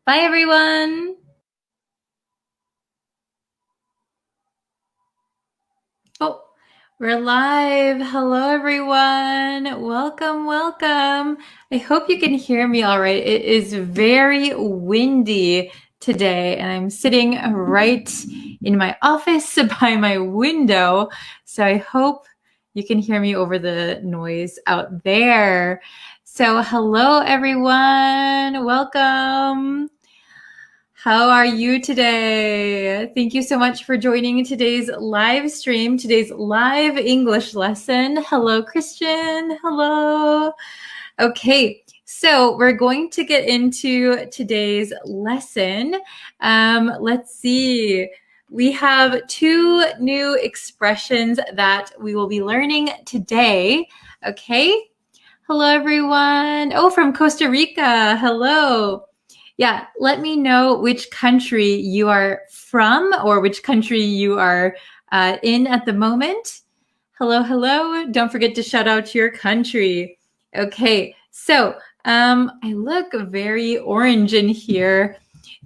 Bye, everyone. Oh, we're live. Hello, everyone. Welcome, welcome. I hope you can hear me all right. It is very windy today, and I'm sitting right in my office by my window. So I hope you can hear me over the noise out there. So hello, everyone. Welcome. How are you today? Thank you so much for joining today's live stream, today's live English lesson. Hello, Christian. Hello. Okay. So we're going to get into today's lesson. Let's see. We have 2 new expressions that we will be learning today. Okay. Hello, everyone. Oh, from Costa Rica. Hello. Yeah, let me know which country you are from or which country you are in at the moment. Hello, hello. Don't forget to shout out your country. Okay, so I look very orange in here.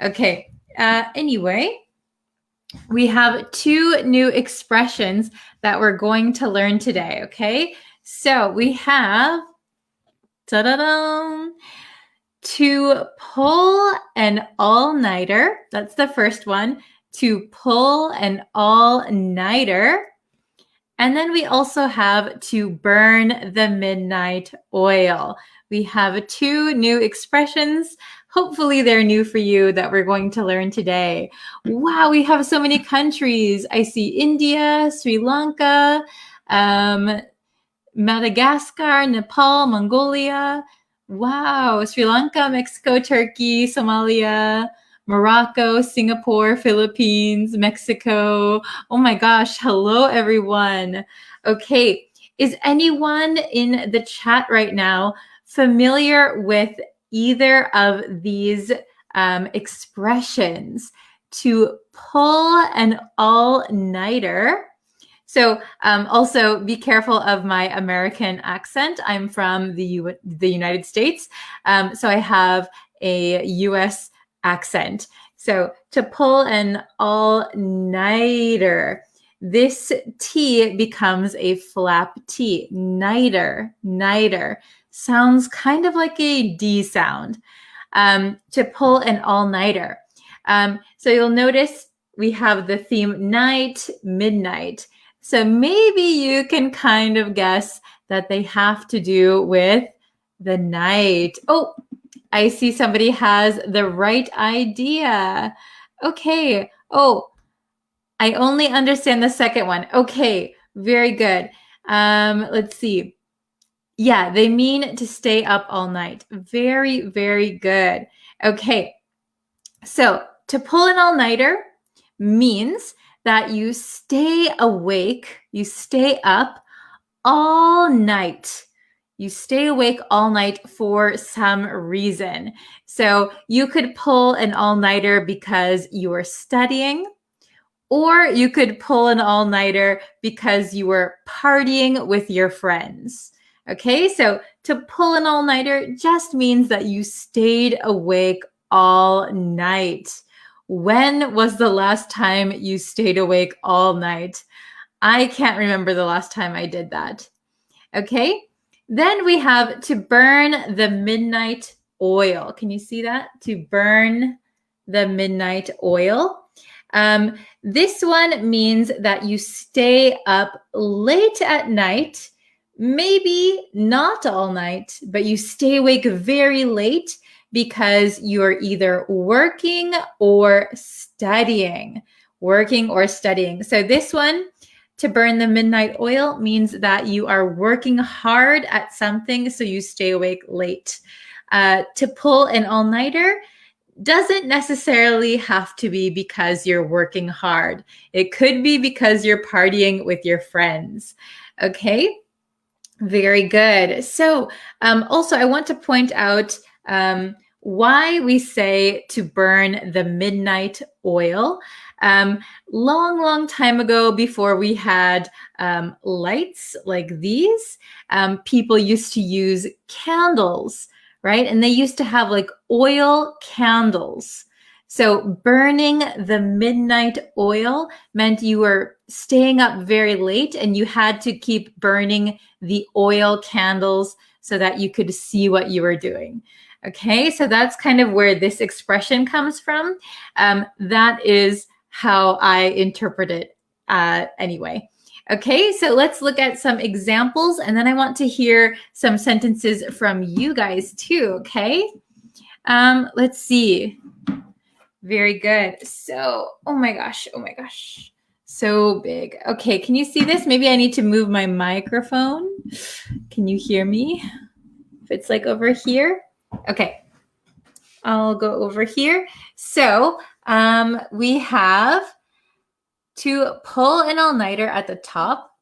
Okay, anyway, we have 2 new expressions that we're going to learn today, okay? So we have, ta-da-da, To pull an all-nighter, that's the first one. To pull an all-nighter. And then we also have to burn the midnight oil. We have 2 new expressions. Hopefully they're new for you that we're going to learn today. Wow, we have so many countries. I see India, Sri Lanka, Madagascar, Nepal, Mongolia. Wow, Sri Lanka, Mexico, Turkey, Somalia, Morocco, Singapore, Philippines, Mexico. Oh my gosh, hello everyone. Okay, is anyone in the chat right now familiar with either of these expressions? To pull an all-nighter. So also be careful of my American accent. I'm from the United States, so I have a US accent. So to pull an all-nighter, this T becomes a flap T. Nighter, nighter. Sounds kind of like a D sound. To pull an all-nighter. So you'll notice we have the theme night, midnight. So maybe you can kind of guess that they have to do with the night. Oh, I see somebody has the right idea. Okay. Oh, I only understand the second one. Okay, very good. Let's see. Yeah, they mean to stay up all night. Very, very good. Okay, so to pull an all-nighter means that you stay awake, you stay up all night. You stay awake all night for some reason. So you could pull an all-nighter because you were studying, or you could pull an all-nighter because you were partying with your friends. Okay, so to pull an all-nighter just means that you stayed awake all night. When was the last time you stayed awake all night? I can't remember the last time I did that. Okay, then we have to burn the midnight oil. Can you see that? To burn the midnight oil. This one means that you stay up late at night, maybe not all night, but you stay awake very late because you're either working or studying. Working or studying. So this one, to burn the midnight oil, means that you are working hard at something, so you stay awake late. To pull an all-nighter doesn't necessarily have to be because you're working hard. It could be because you're partying with your friends. Okay, very good. So also I want to point out why we say to burn the midnight oil. Long time ago, before we had lights like these, people used to use candles, right? And they used to have like oil candles. So burning the midnight oil meant you were staying up very late and you had to keep burning the oil candles so that you could see what you were doing. Okay, so that's kind of where this expression comes from. That is how I interpret it anyway. Okay, so let's look at some examples, and then I want to hear some sentences from you guys too, okay? Let's see. Very good. So, oh my gosh, so big. Okay, can you see this? Maybe I need to move my microphone. Can you hear me? If it's like over here. Okay, I'll go over here. So we have to pull an all-nighter at the top.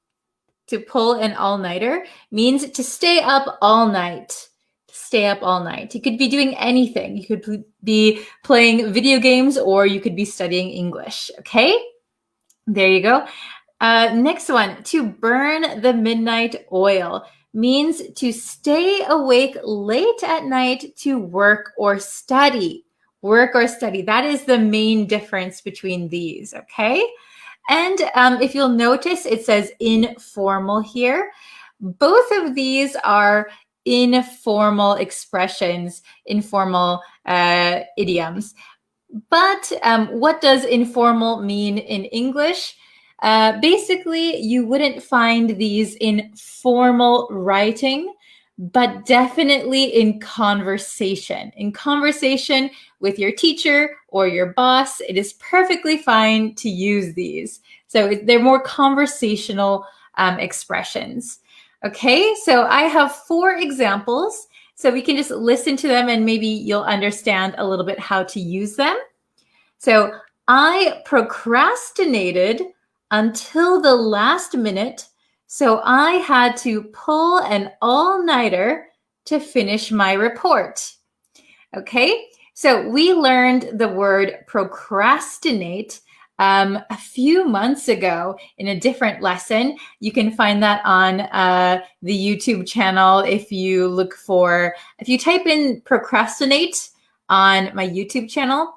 To pull an all-nighter means to stay up all night. Stay up all night. You could be doing anything. You could be playing video games or you could be studying English. Okay, there you go. Next one, to burn the midnight oil means to stay awake late at night to work or study. Work or study. That is the main difference between these, okay? And if you'll notice, it says informal here. Both of these are informal expressions, informal idioms. But what does informal mean in English? Basically, you wouldn't find these in formal writing, but definitely in conversation. In conversation with your teacher or your boss, it is perfectly fine to use these. So they're more conversational expressions. Okay, so I have 4 examples. So we can just listen to them and maybe you'll understand a little bit how to use them. So I procrastinated until the last minute. So I had to pull an all-nighter to finish my report. Okay, so we learned the word procrastinate a few months ago in a different lesson. You can find that on the YouTube channel if you type in procrastinate on my YouTube channel,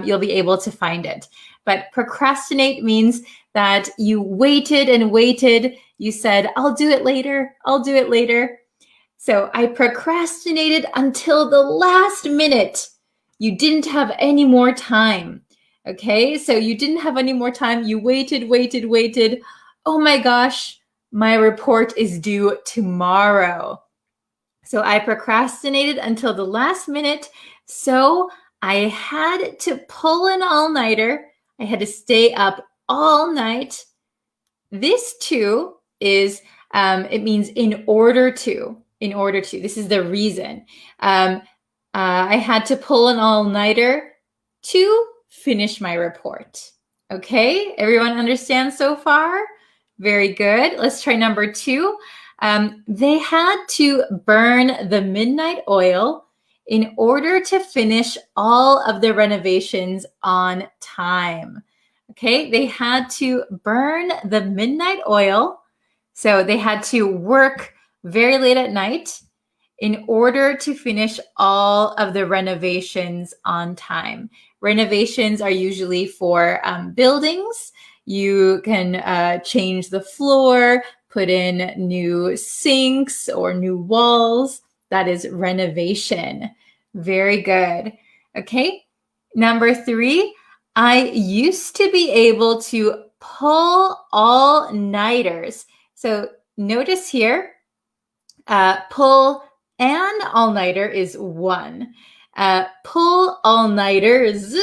you'll be able to find it. But procrastinate means that you waited and waited. You said, I'll do it later. I'll do it later. So I procrastinated until the last minute. You didn't have any more time. Okay, so you didn't have any more time. You waited. Oh my gosh, my report is due tomorrow. So I procrastinated until the last minute. So I had to pull an all-nighter. I had to stay up all night. This too is, it means in order to. This is the reason. I had to pull an all-nighter to finish my report. Okay, everyone understand so far? Very good. Let's try number 2. They had to burn the midnight oil in order to finish all of the renovations on time. Okay, they had to burn the midnight oil. So they had to work very late at night in order to finish all of the renovations on time. Renovations are usually for buildings. You can change the floor, put in new sinks or new walls. That is renovation. Very good. Okay. Number 3, I used to be able to pull all-nighters. So notice here, pull and all-nighter is 1. Pull all-nighters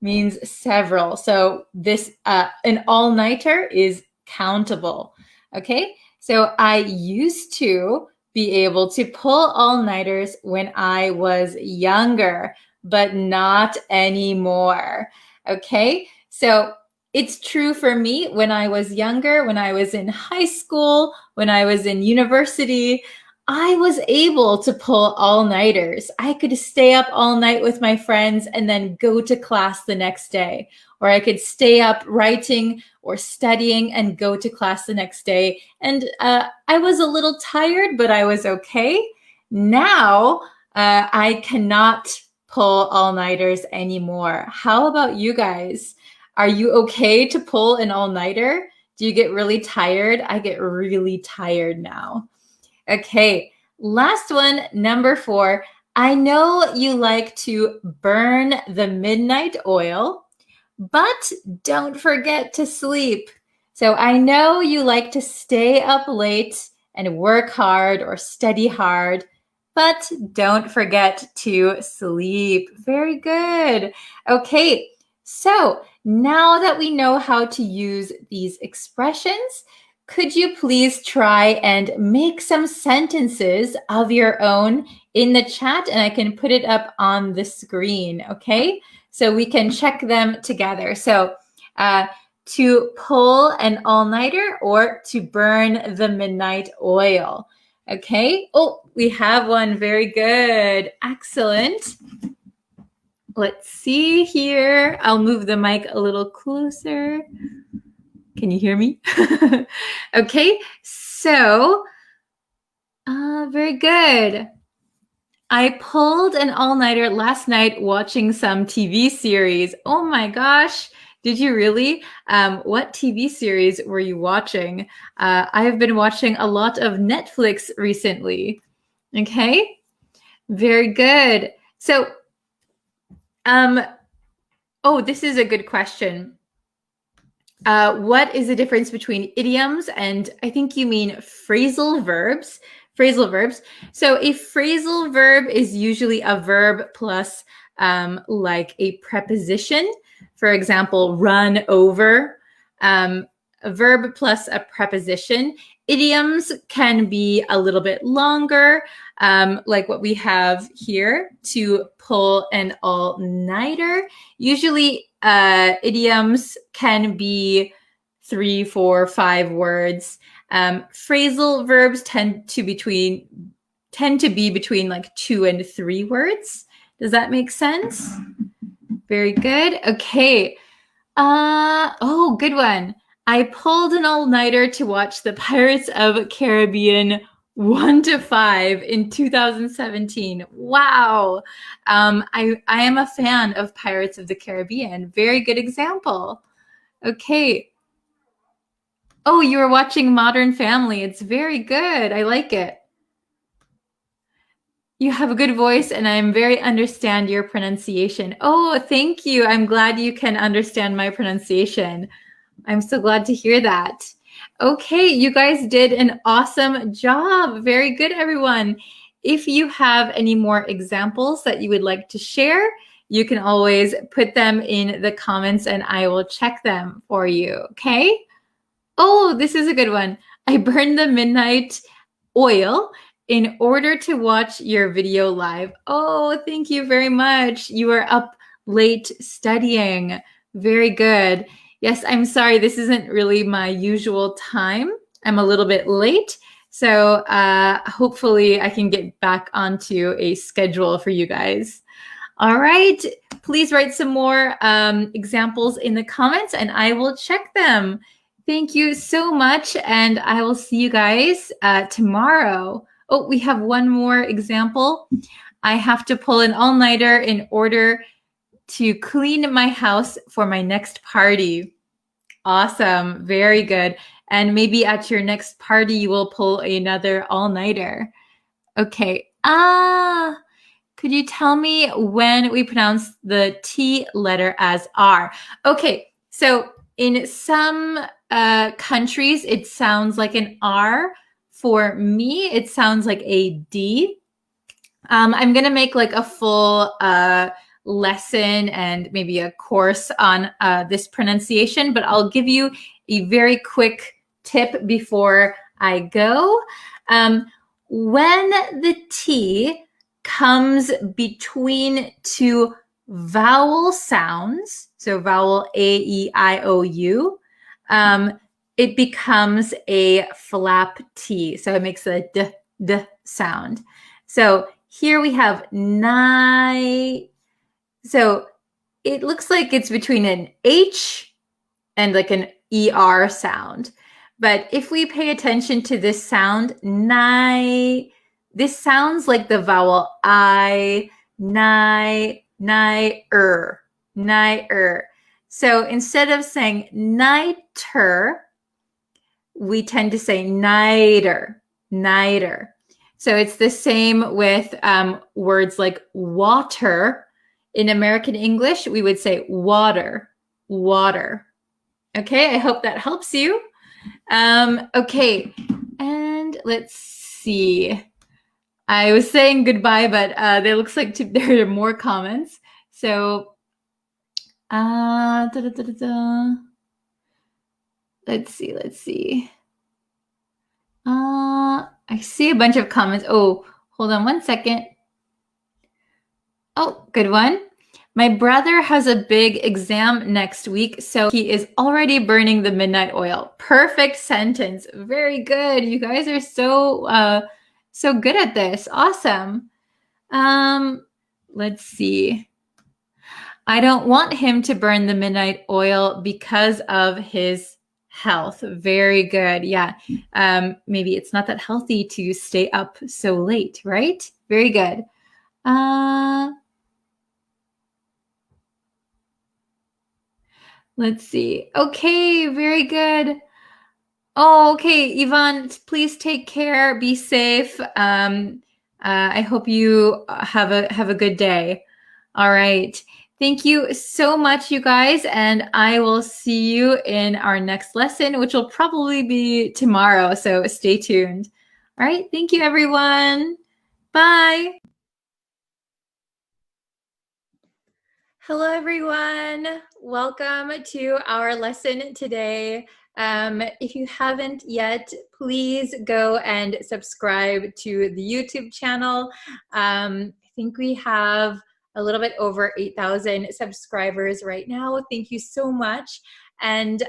means several. So this, an all-nighter is countable. Okay, so I used to be able to pull all-nighters when I was younger, but not anymore. Okay, so it's true for me when I was younger, when I was in high school, when I was in university, I was able to pull all-nighters. I could stay up all night with my friends and then go to class the next day. Or I could stay up writing or studying and go to class the next day. And I was a little tired, but I was okay. Now, I cannot pull all-nighters anymore. How about you guys? Are you okay to pull an all-nighter? Do you get really tired? I get really tired now. Okay, last one, number 4. I know you like to burn the midnight oil, but don't forget to sleep. So I know you like to stay up late and work hard or study hard, but don't forget to sleep. Very good. Okay, so now that we know how to use these expressions, could you please try and make some sentences of your own in the chat, and I can put it up on the screen, okay? So we can check them together. So to pull an all-nighter or to burn the midnight oil, okay? Oh, we have one. Very good. Excellent. Let's see here. I'll move the mic a little closer. Can you hear me? Okay, so very good. I pulled an all-nighter last night watching some TV series. Oh my gosh, did you really? What TV series were you watching? I have been watching a lot of Netflix recently. Okay, very good. So, this is a good question. What is the difference between idioms and I think you mean phrasal verbs? Phrasal verbs. So a phrasal verb is usually a verb plus like a preposition. For example, run over. A verb plus a preposition. Idioms can be a little bit longer, like what we have here, to pull an all-nighter. Usually idioms can be 3, 4, 5 words. Phrasal verbs tend to be between like 2 and 3 words. Does that make sense? Very good. Okay. Good one. I pulled an all-nighter to watch the Pirates of Caribbean 1 to 5 in 2017. Wow. I am a fan of Pirates of the Caribbean. Very good example. Okay. Oh, you were watching Modern Family. It's very good. I like it. You have a good voice and I very understand your pronunciation. Oh, thank you. I'm glad you can understand my pronunciation. I'm so glad to hear that. Okay, you guys did an awesome job. Very good, everyone. If you have any more examples that you would like to share, you can always put them in the comments and I will check them for you, okay? Oh, this is a good one. I burned the midnight oil in order to watch your video live. Oh, thank you very much. You were up late studying. Very good. Yes, I'm sorry. This isn't really my usual time. I'm a little bit late. So hopefully I can get back onto a schedule for you guys. All right. Please write some more examples in the comments and I will check them. Thank you so much. And I will see you guys tomorrow. Oh, we have one more example. I have to pull an all-nighter in order to clean my house for my next party. Awesome. Very good. And maybe at your next party, you will pull another all-nighter. Okay. Could you tell me when we pronounce the T letter as R? Okay. So in some countries, it sounds like an R. For me, it sounds like a D. I'm going to make like a full lesson and maybe a course on this pronunciation, but I'll give you a very quick tip before I go. When the T comes between two vowel sounds, so vowel A, E, I, O, U, it becomes a flap T. So it makes a D sound. So here we have night. So it looks like it's between an H and like an ER sound. But if we pay attention to this sound, night, this sounds like the vowel I, nighter. So instead of saying nighter, we tend to say nighter. So it's the same with words like water. In American English, we would say water. Okay, I hope that helps you. Okay, and let's see. I was saying goodbye, but there looks like there are more comments. So, let's see. I see a bunch of comments. Oh, hold on one second. Oh, good one. My brother has a big exam next week, so he is already burning the midnight oil. Perfect sentence. Very good. You guys are so good at this. Awesome. Let's see. I don't want him to burn the midnight oil because of his health. Very good. Yeah. Maybe it's not that healthy to stay up so late, right? Very good. Let's see. Okay, very good. Oh, okay, Yvonne, please take care. Be safe. I hope you have a good day. All right. Thank you so much, you guys, and I will see you in our next lesson, which will probably be tomorrow, so stay tuned. All right. Thank you, everyone. Bye. Hello, everyone. Welcome to our lesson today. If you haven't yet, please go and subscribe to the YouTube channel. I think we have a little bit over 8,000 subscribers right now. Thank you so much. And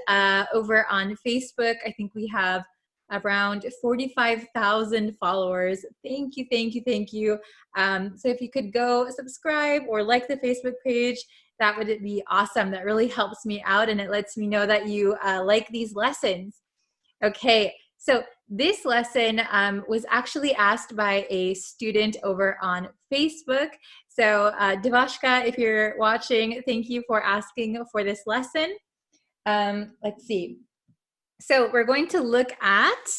over on Facebook, I think we have around 45,000 followers. Thank you, thank you, thank you. So if you could go subscribe or like the Facebook page, that would be awesome. That really helps me out and it lets me know that you like these lessons. Okay, so this lesson was actually asked by a student over on Facebook. So Devashka, if you're watching, thank you for asking for this lesson. Let's see. So we're going to look at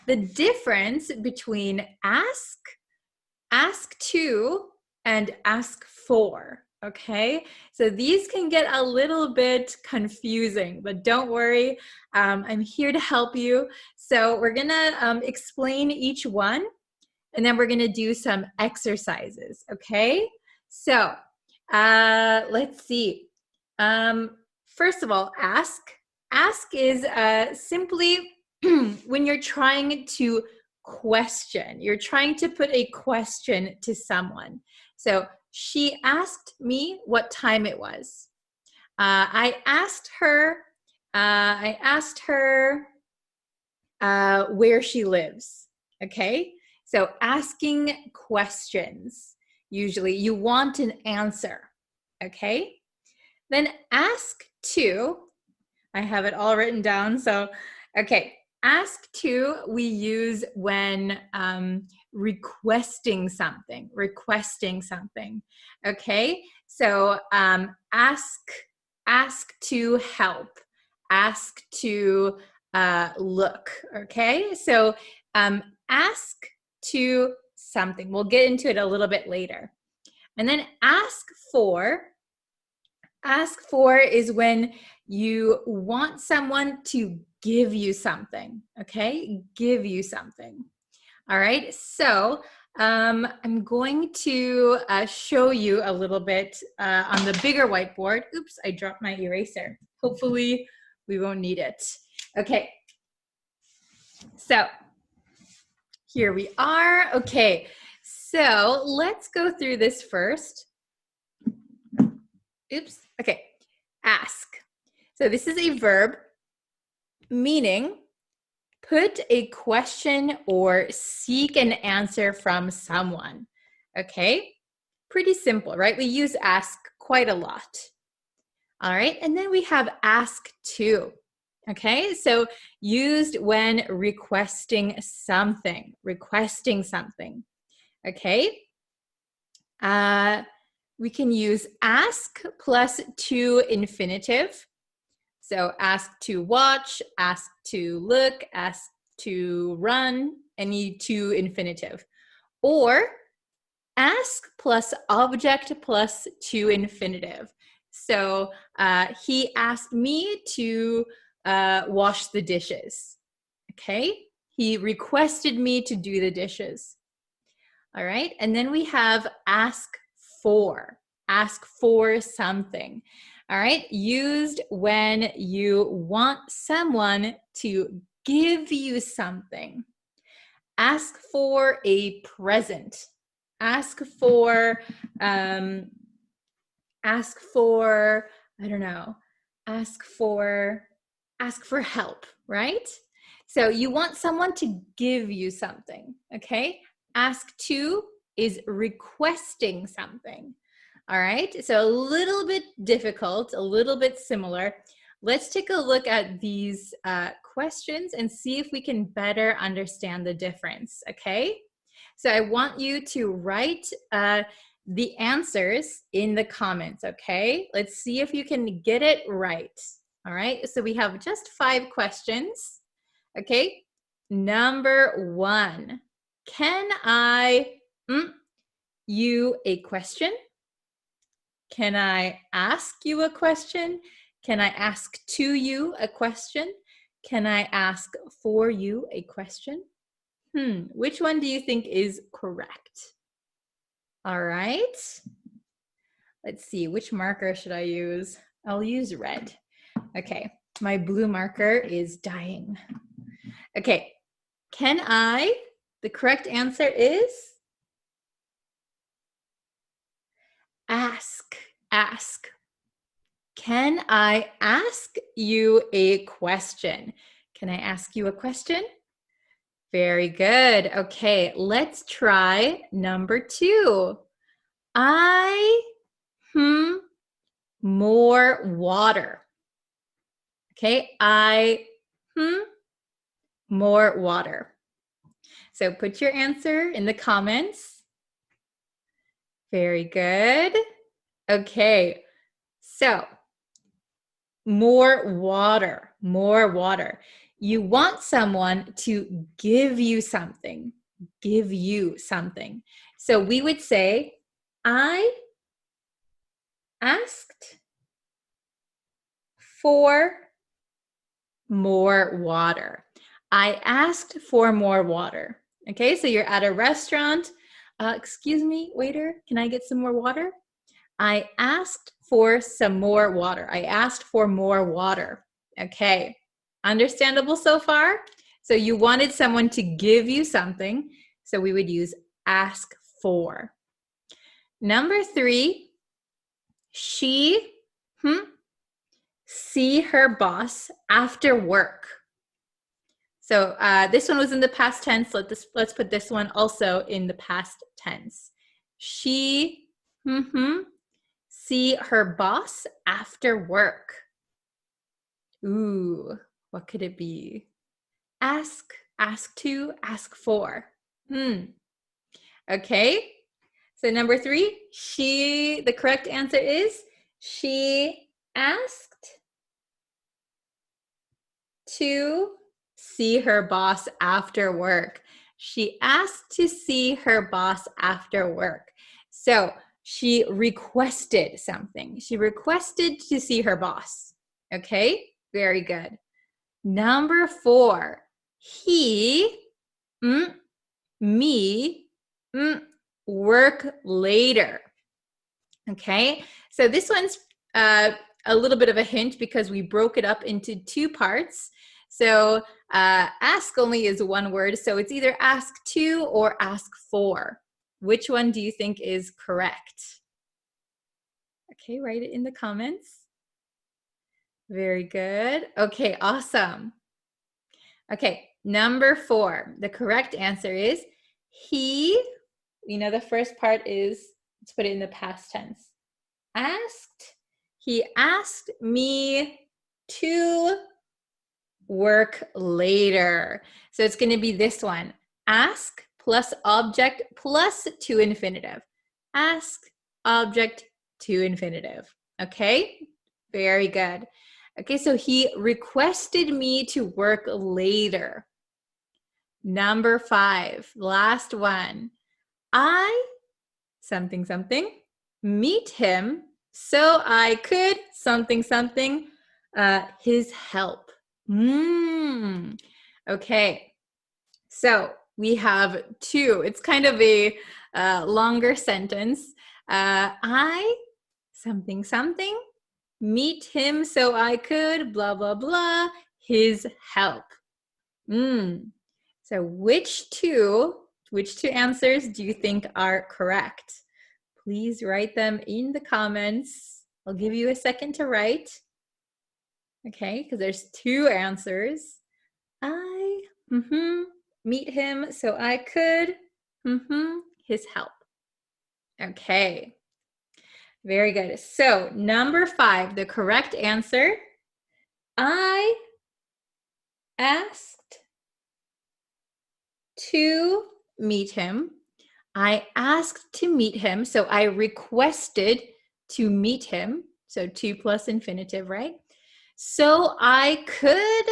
the difference between ask to, and ask for. Okay, so these can get a little bit confusing, but don't worry, I'm here to help you. So we're gonna explain each one, and then we're gonna do some exercises, okay? So let's see. First of all, ask. Ask is simply when you're trying to question. You're trying to put a question to someone. So she asked me what time it was. I asked her where she lives. Okay, so asking questions. Usually you want an answer. Okay, then ask to. I have it all written down. So, okay. Ask to we use when requesting something, okay? So ask to help, ask to look, okay? So ask to something. We'll get into it a little bit later. And then ask for is when you want someone to give you something, okay? Give you something. All right, so I'm going to show you a little bit on the bigger whiteboard. Oops, I dropped my eraser. Hopefully we won't need it. Okay, so here we are. Okay, so let's go through this first. Oops, okay, ask. So this is a verb meaning put a question or seek an answer from someone, okay? Pretty simple, right? We use ask quite a lot. All right, and then we have ask to, okay? So used when requesting something, okay? We can use ask plus to infinitive. So ask to watch, ask to look, ask to run, any to infinitive. Or ask plus object plus to infinitive. So he asked me to wash the dishes, okay? He requested me to do the dishes. All right, and then we have ask for something. All right, used when you want someone to give you something. Ask for a present. Ask for, I don't know, ask for help, right? So you want someone to give you something, okay? Ask to is requesting something. All right, so a little bit difficult, a little bit similar. Let's take a look at these questions and see if we can better understand the difference, okay? So I want you to write the answers in the comments, okay? Let's see if you can get it right, all right? So we have just 5 questions, okay? Number 1, can I you a question? Can I ask you a question? Can I ask to you a question? Can I ask for you a question? Which one do you think is correct? All right. Let's see, which marker should I use? I'll use red. Okay, my blue marker is dying. Okay, the correct answer is ask. Can I ask you a question? Can I ask you a question? Very good. Okay, let's try number 2. More water. Okay, more water. So put your answer in the comments. Very good. Okay, so more water. You want someone to give you something. So we would say, I asked for more water. I asked for more water. Okay, so you're at a restaurant. Excuse me, waiter, can I get some more water? I asked for some more water. I asked for more water. Okay, understandable so far? So you wanted someone to give you something, so we would use ask for. Number 3, she see her boss after work. So this one was in the past tense. Let's put this one also in the past tense. She see her boss after work. Ooh, what could it be? Ask to, ask for. Okay, so number 3, the correct answer is she asked to see her boss after work. She asked to see her boss after work. So she requested something. She requested to see her boss. Okay, very good. Number 4, he, me, work later. Okay, so this one's a little bit of a hint because we broke it up into 2 parts. So ask only is one word, so it's either ask to or ask for. Which one do you think is correct? Okay, write it in the comments. Very good. Okay, awesome. Okay, number 4. The correct answer is he, the first part is, let's put it in the past tense. Asked. He asked me to work later. So it's going to be this one. Ask plus object plus to infinitive. Ask, object, to infinitive. Okay? Very good. Okay, so he requested me to work later. Number 5, last one. I, something, meet him so I could, something, his help. Okay, so we have 2. It's kind of a longer sentence. I, something, meet him so I could, blah, blah, blah, his help. So which two answers do you think are correct? Please write them in the comments. I'll give you a second to write. Okay, because there's 2 answers. I meet him so I could his help. Okay, very good. So number 5, the correct answer, I asked to meet him. I asked to meet him, so I requested to meet him. So to plus infinitive, right? So I could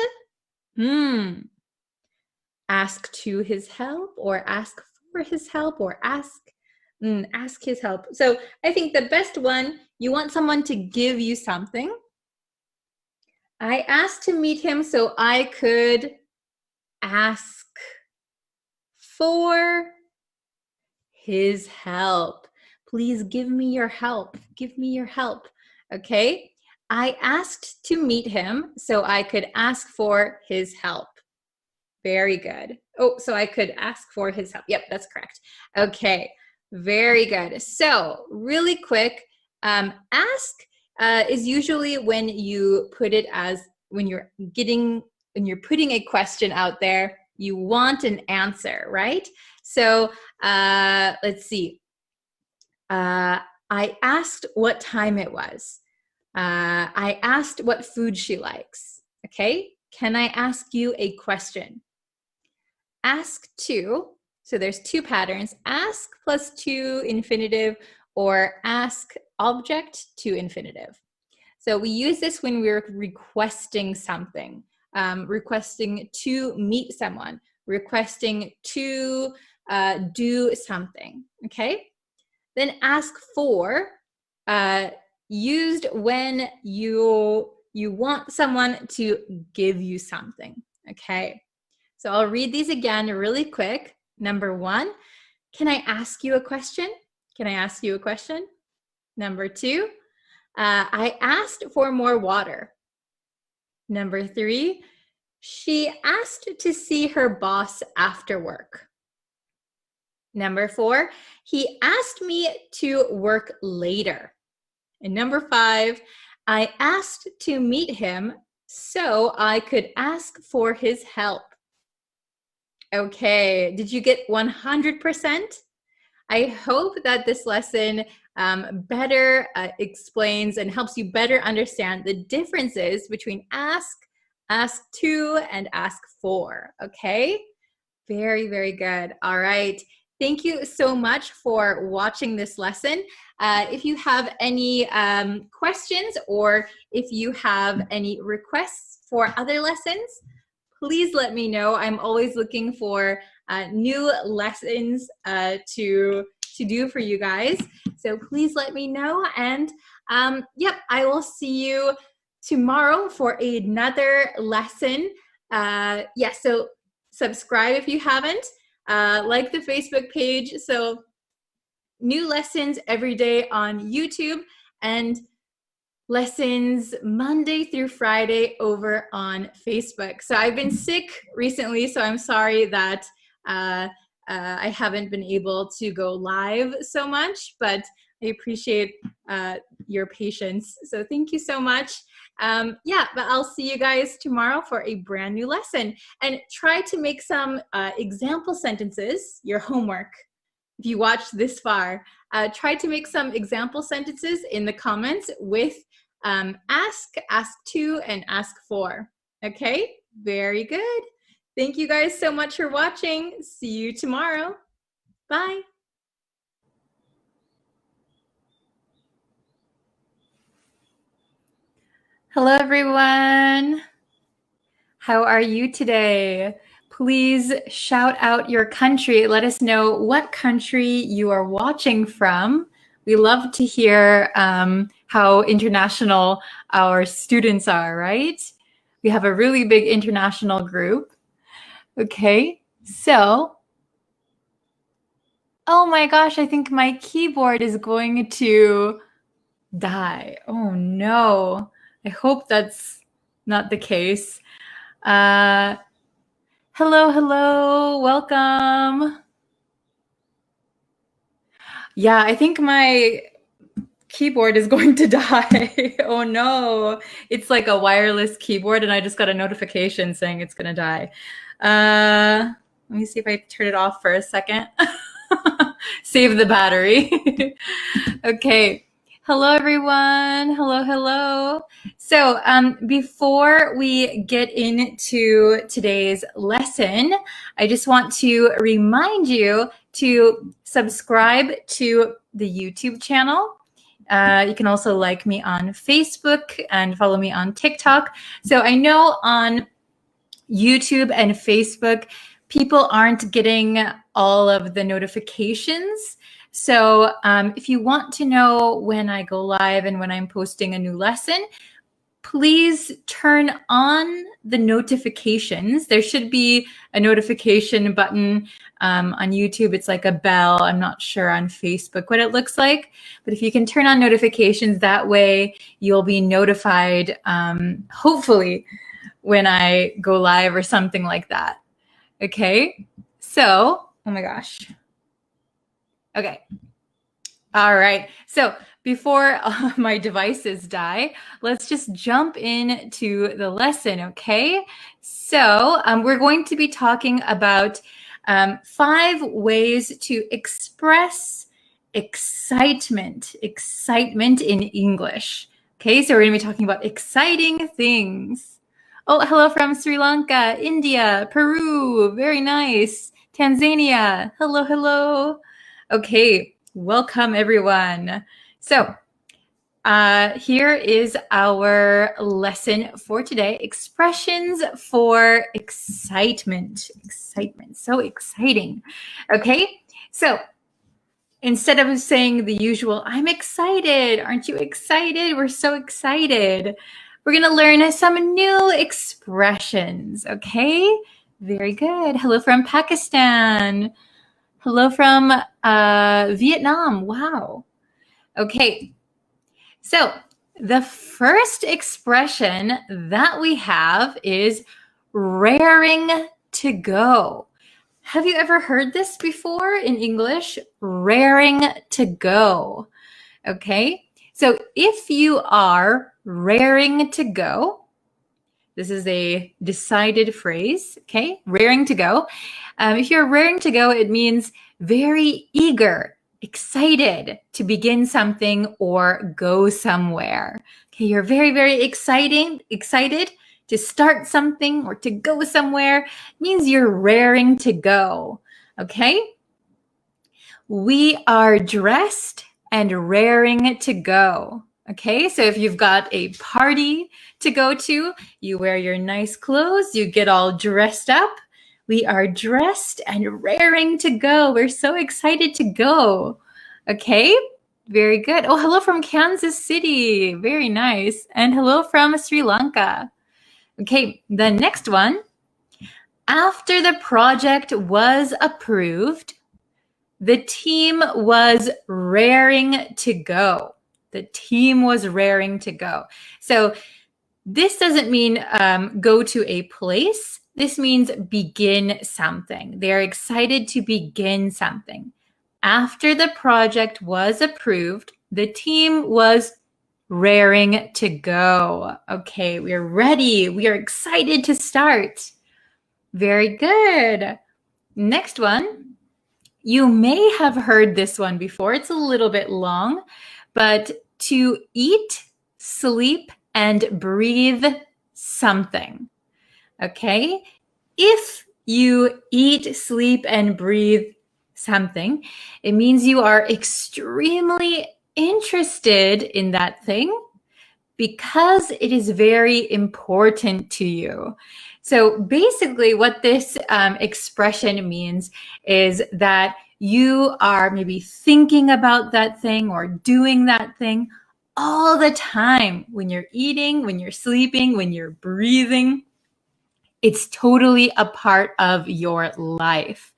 ask to his help or ask for his help or ask his help. So I think the best one, you want someone to give you something. I asked to meet him so I could ask for his help. Please give me your help. Give me your help. Okay. I asked to meet him so I could ask for his help. Very good. Oh, so I could ask for his help. Yep, that's correct. Okay, very good. So really quick, ask is usually when you put it as, when you're putting a question out there, you want an answer, right? So let's see. I asked what time it was. I asked what food she likes. Okay, can I ask you a question? Ask to, so there's two patterns, ask plus to infinitive or ask object to infinitive. So we use this when we're requesting something, requesting to meet someone, requesting to do something, okay? Then ask for, used when you want someone to give you something, okay? So I'll read these again really quick. Number 1, can I ask you a question? Can I ask you a question? Number 2, I asked for more water. Number 3, she asked to see her boss after work. Number 4, he asked me to work later. And number 5, I asked to meet him so I could ask for his help. Okay, did you get 100%? I hope that this lesson better explains and helps you better understand the differences between ask to, and ask for, okay? Very, very good. All right. Thank you so much for watching this lesson. If you have any questions or if you have any requests for other lessons, please let me know. I'm always looking for new lessons to do for you guys. So please let me know. And yep, I will see you tomorrow for another lesson. Yeah, so subscribe if you haven't. Like the Facebook page. So new lessons every day on YouTube and lessons Monday through Friday over on Facebook. So I've been sick recently, so I'm sorry that I haven't been able to go live so much, but I appreciate your patience. So thank you so much. Yeah, but I'll see you guys tomorrow for a brand new lesson. And try to make some example sentences, your homework. If you watched this far, try to make some example sentences in the comments with ask to, and ask for. Okay, very good. Thank you guys so much for watching. See you tomorrow. Bye. Hello, everyone. How are you today? Please shout out your country. Let us know what country you are watching from. We love to hear how international our students are, right? We have a really big international group. Okay, so, oh my gosh, I think my keyboard is going to die. Oh no, I hope that's not the case. Hello, welcome. Yeah, I think my keyboard is going to die. Oh no, it's like a wireless keyboard and I just got a notification saying it's gonna die. Let me see if I turn it off for a second. Save the battery. Okay. Hello, everyone. Hello. So before we get into today's lesson, I just want to remind you to subscribe to the YouTube channel. You can also like me on Facebook and follow me on TikTok. So I know on YouTube and Facebook, people aren't getting all of the notifications. So if you want to know when I go live and when I'm posting a new lesson, please turn on the notifications. There should be a notification button on YouTube. It's like a bell. I'm not sure on Facebook what it looks like, but if you can turn on notifications, that way you'll be notified, hopefully, when I go live or something like that. Okay, so, oh my gosh. Okay. All right. So before my devices die, let's just jump into the lesson, okay? So we're going to be talking about 5 ways to express excitement in English. Okay, so we're going to be talking about exciting things. Oh, hello from Sri Lanka, India, Peru. Very nice. Tanzania. Hello, hello. Okay. Welcome, everyone. So here is our lesson for today, expressions for excitement. Excitement, so exciting. Okay, so instead of saying the usual, I'm excited, aren't you excited? We're so excited. We're going to learn some new expressions, okay? Very good. Hello from Pakistan. Hello from Vietnam. Wow. Okay. So the first expression that we have is raring to go. Have you ever heard this before in English? Raring to go. Okay. So if you are raring to go, this is a decided phrase, okay? Raring to go. If you're raring to go, it means very eager, excited to begin something or go somewhere. Okay, you're very, very excited to start something or to go somewhere. It means you're raring to go, okay? We are dressed and raring to go. Okay, so if you've got a party to go to, you wear your nice clothes, you get all dressed up. We are dressed and raring to go. We're so excited to go. Okay, very good. Oh, hello from Kansas City. Very nice. And hello from Sri Lanka. Okay, the next one. After the project was approved, the team was raring to go. The team was raring to go. So this doesn't mean go to a place. This means begin something. They're excited to begin something. After the project was approved, the team was raring to go. Okay, we're ready. We are excited to start. Very good. Next one. You may have heard this one before. It's a little bit long, but to eat, sleep, and breathe something. Okay? If you eat, sleep, and breathe something, it means you are extremely interested in that thing because it is very important to you. So basically what this expression means is that you are maybe thinking about that thing or doing that thing all the time. When you're eating, when you're sleeping, when you're breathing, it's totally a part of your life.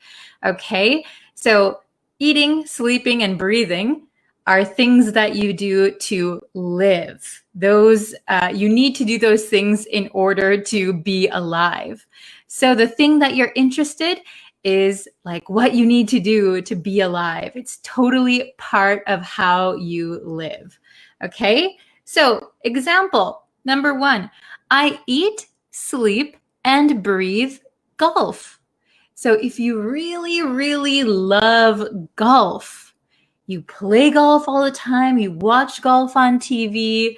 Okay, so eating, sleeping, and breathing are things that you do to live. Those you need to do those things in order to be alive. So the thing that you're interested is like what you need to do to be alive. It's totally part of how you live. Okay, so example number 1, I eat, sleep, and breathe golf. So if you really, really love golf, you play golf all the time, you watch golf on TV,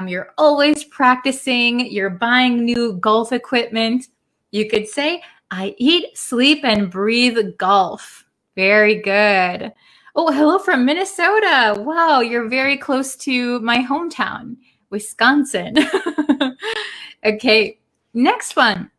you're always practicing, you're buying new golf equipment, you could say, I eat, sleep, and breathe golf. Very good. Oh, hello from Minnesota. Wow, you're very close to my hometown, Wisconsin. Okay, next one.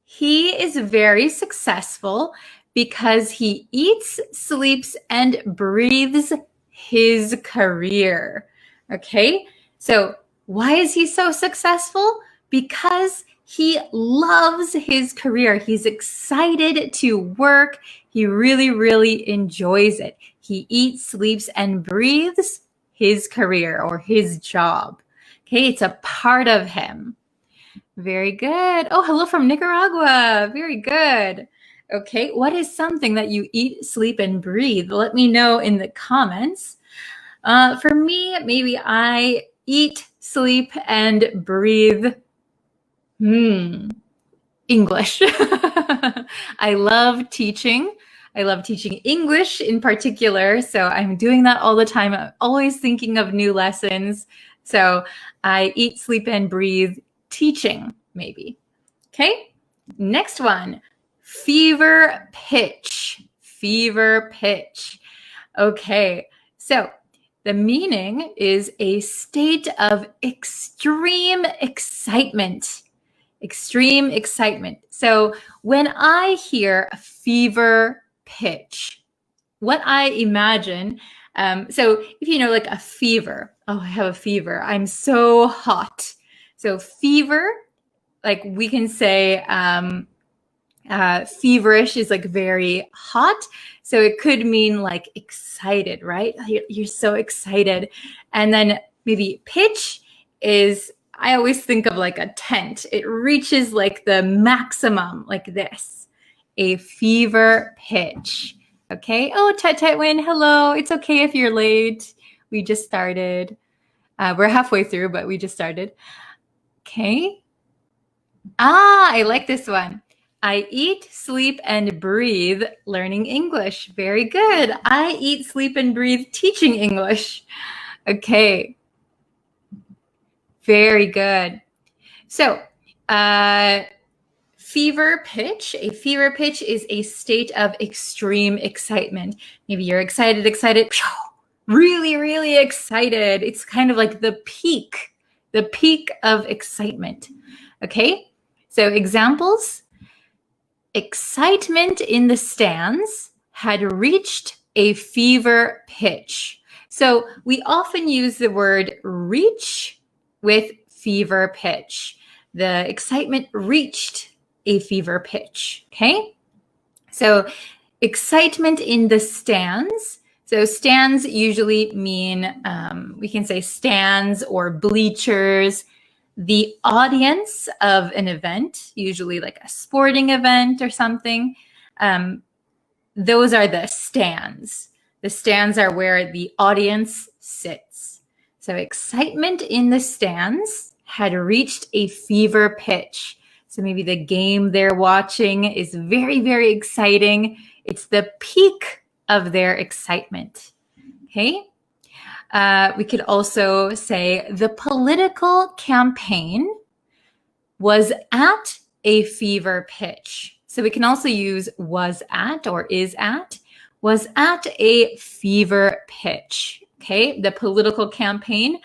He is very successful because he eats, sleeps, and breathes his career. Okay, so why is he so successful? Because he loves his career. He's excited to work. He really, really enjoys it. He eats, sleeps, and breathes his career or his job. Okay, it's a part of him. Very good. Oh, hello from Nicaragua. Very good. Okay, what is something that you eat, sleep, and breathe? Let me know in the comments. For me, maybe I eat, sleep, and breathe English. I love teaching. I love teaching English in particular, so I'm doing that all the time. I'm always thinking of new lessons. So I eat, sleep, and breathe teaching, maybe. Okay, next one, fever pitch. Fever pitch. Okay, so the meaning is a state of extreme excitement. Extreme excitement. So when I hear a fever pitch, what I imagine, so if you know like a fever, oh, I have a fever, I'm so hot. So fever, like we can say feverish is like very hot. So it could mean like excited, right? You're so excited. And then maybe pitch is, I always think of like a tent. It reaches like the maximum like this, a fever pitch. Okay. Oh, Win, hello. It's okay if you're late. We just started. We're halfway through, but we just started. Okay. I like this one. I eat, sleep, and breathe learning English. Very good. I eat, sleep, and breathe teaching English. Okay. Very good. So, fever pitch. A fever pitch is a state of extreme excitement. Maybe you're excited, really, really excited. It's kind of like the peak of excitement. Okay, so examples. Excitement in the stands had reached a fever pitch. So we often use the word reach with fever pitch. The excitement reached a fever pitch. Okay, so excitement in the stands. So stands usually mean, we can say stands or bleachers, the audience of an event, usually like a sporting event or something. Those are the stands. The stands are where the audience sits. So excitement in the stands had reached a fever pitch. So maybe the game they're watching is very, very exciting. It's the peak of their excitement. Okay. We could also say the political campaign was at a fever pitch. So we can also use was at or is at a fever pitch. Okay, the political campaign,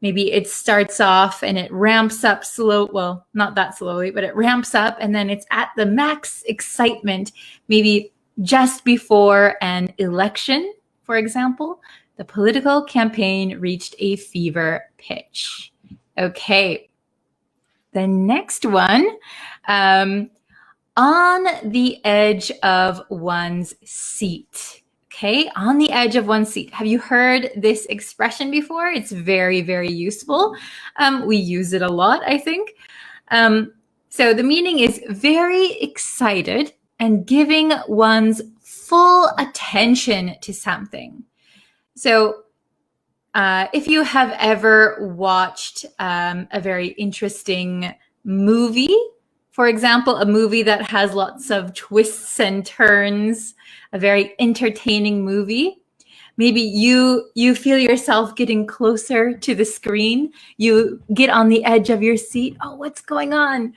maybe it starts off and it ramps up slow. Well, not that slowly, but it ramps up and then it's at the max excitement, maybe just before an election, for example. The political campaign reached a fever pitch. Okay. The next one, on the edge of one's seat. Okay, on the edge of one's seat. Have you heard this expression before? It's very, very useful. We use it a lot, I think. So the meaning is very excited and giving one's full attention to something. So if you have ever watched a very interesting movie, for example, a movie that has lots of twists and turns, a very entertaining movie, maybe you feel yourself getting closer to the screen. You get on the edge of your seat. Oh, what's going on?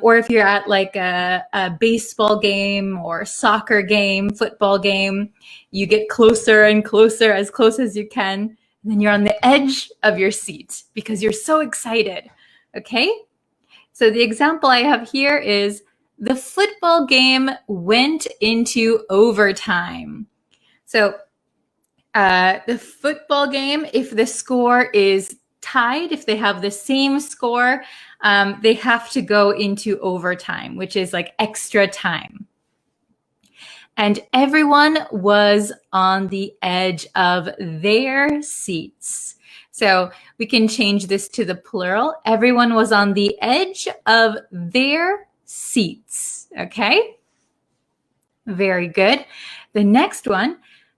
Or if you're at like a baseball game or soccer game, football game, you get closer and closer, as close as you can. And then you're on the edge of your seat because you're so excited. Okay? So the example I have here is the football game went into overtime. So the football game, if the score is tied, if they have the same score, they have to go into overtime, which is like extra time. And everyone was on the edge of their seats. So we can change this to the plural. Everyone was on the edge of their seats. Okay? Very good. The next one,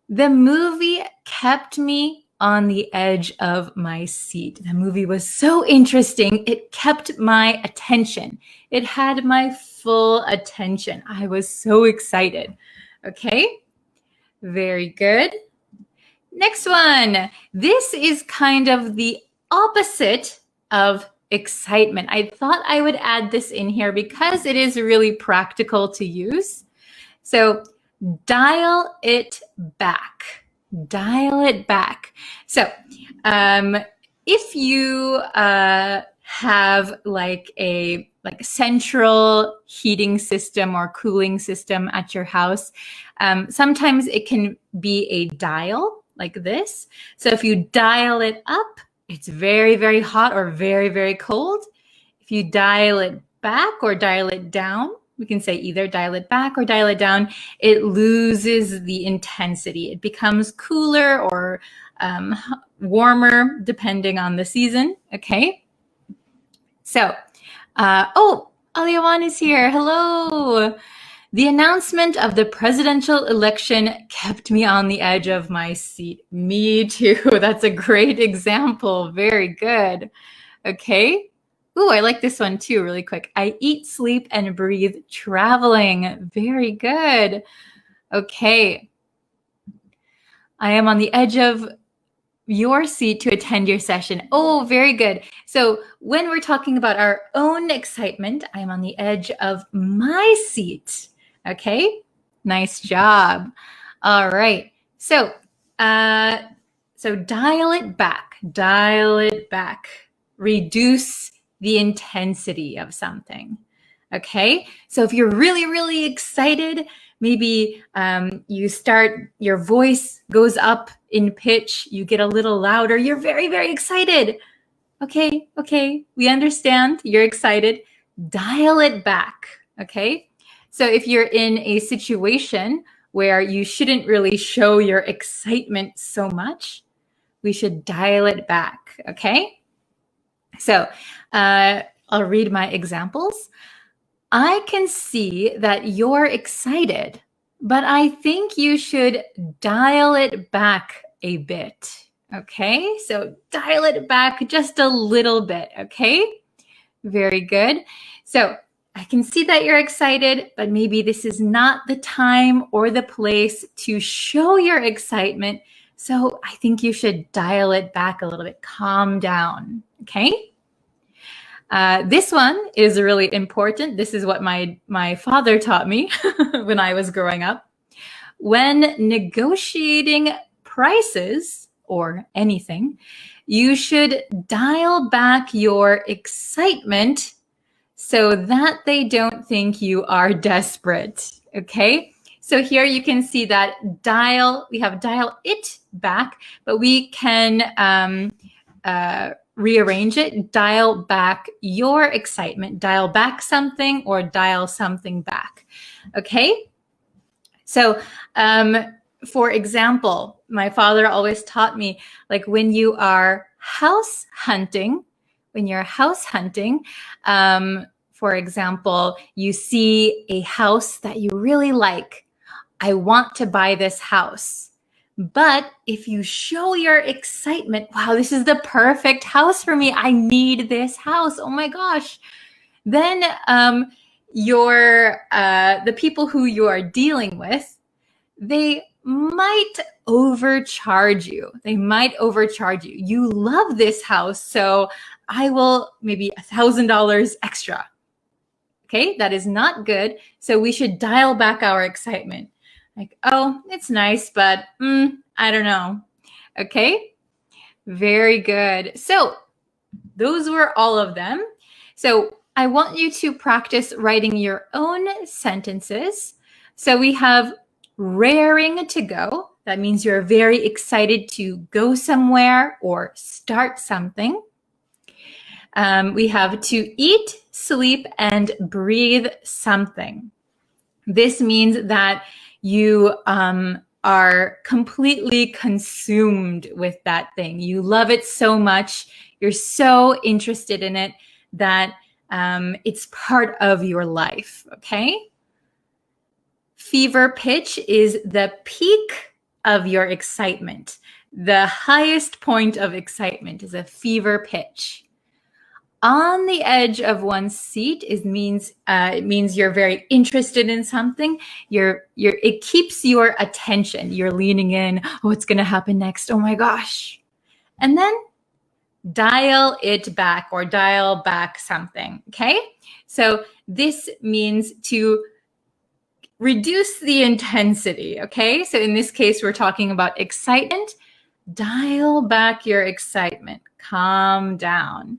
the movie kept me on the edge of my seat. The movie was so interesting. It kept my attention. It had my full attention. I was so excited. Okay, very good. Next one. This is kind of the opposite of excitement. I thought I would add this in here because it is really practical to use. So dial it back. Dial it back. So if you have like a central heating system or cooling system at your house, sometimes it can be a dial like this. So if you dial it up, it's very, very hot or very, very cold. If you dial it back or dial it down, we can say either dial it back or dial it down, it loses the intensity. It becomes cooler or warmer depending on the season. Okay. So, Aliawan is here. Hello. The announcement of the presidential election kept me on the edge of my seat. Me too. That's a great example. Very good. Okay. Ooh, I like this one too, really quick. I eat, sleep, and breathe traveling. Very good. Okay. I am on the edge of your seat to attend your session. Oh, very good. So when we're talking about our own excitement, I'm on the edge of my seat. Okay, nice job. All right. So dial it back. Dial it back. Reduce the intensity of something. Okay. So if you're really, really excited, maybe your voice goes up in pitch, you get a little louder, you're very, very excited. Okay, we understand you're excited. Dial it back, okay? So if you're in a situation where you shouldn't really show your excitement so much, we should dial it back, okay? So I'll read my examples. I can see that you're excited, but I think you should dial it back a bit. Okay, so dial it back just a little bit. Okay, very good. So I can see that you're excited, but maybe this is not the time or the place to show your excitement. So I think you should dial it back a little bit. Calm down. Okay. This one is really important. This is what my father taught me when I was growing up. When negotiating prices or anything, you should dial back your excitement so that they don't think you are desperate. Okay? So here you can see that we have dial it back, but we can rearrange it, dial back your excitement, dial back something or dial something back. Okay? So, for example, my father always taught me, like when you are house hunting, for example, you see a house that you really like. I want to buy this house. But if you show your excitement, wow, this is the perfect house for me. I need this house. Oh my gosh. Then the people who you are dealing with, they might overcharge you. You love this house, so I will maybe $1,000 extra. Okay, that is not good. So we should dial back our excitement. Like, oh, it's nice, but I don't know. Okay, very good. So those were all of them. So I want you to practice writing your own sentences. So we have raring to go. That means you're very excited to go somewhere or start something. We have to eat, sleep, and breathe something. This means that you are completely consumed with that thing. You love it so much. You're so interested in it that it's part of your life, okay? Fever pitch is the peak of your excitement. The highest point of excitement is a fever pitch. On the edge of one's seat it means you're very interested in something. It keeps your attention. You're leaning in. Oh, what's going to happen next? Oh my gosh. And then dial it back or dial back something. Okay. So this means to reduce the intensity. Okay. So in this case, we're talking about excitement. Dial back your excitement. Calm down.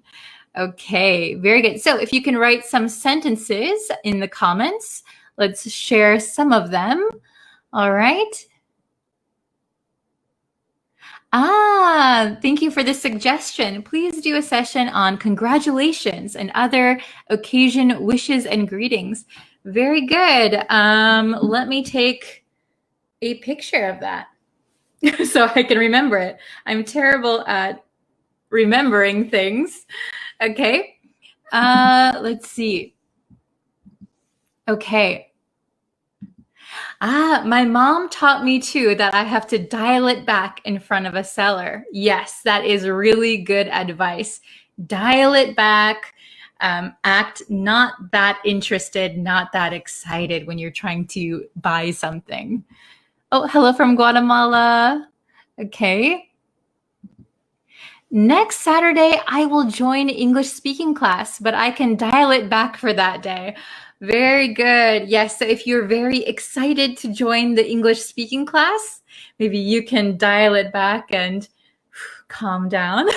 Okay, very good. So if you can write some sentences in the comments, let's share some of them. All right. Thank you for the suggestion. Please do a session on congratulations and other occasion wishes and greetings. Very good. Let me take a picture of that so I can remember it. I'm terrible at remembering things. Okay, let's see. Okay. My mom taught me too that I have to dial it back in front of a seller. Yes, that is really good advice. Dial it back. Act not that interested, not that excited when you're trying to buy something. Oh, hello from Guatemala. Okay. Next Saturday, I will join English speaking class, but I can dial it back for that day. Very good. Yes, so if you're very excited to join the English speaking class, maybe you can dial it back and calm down.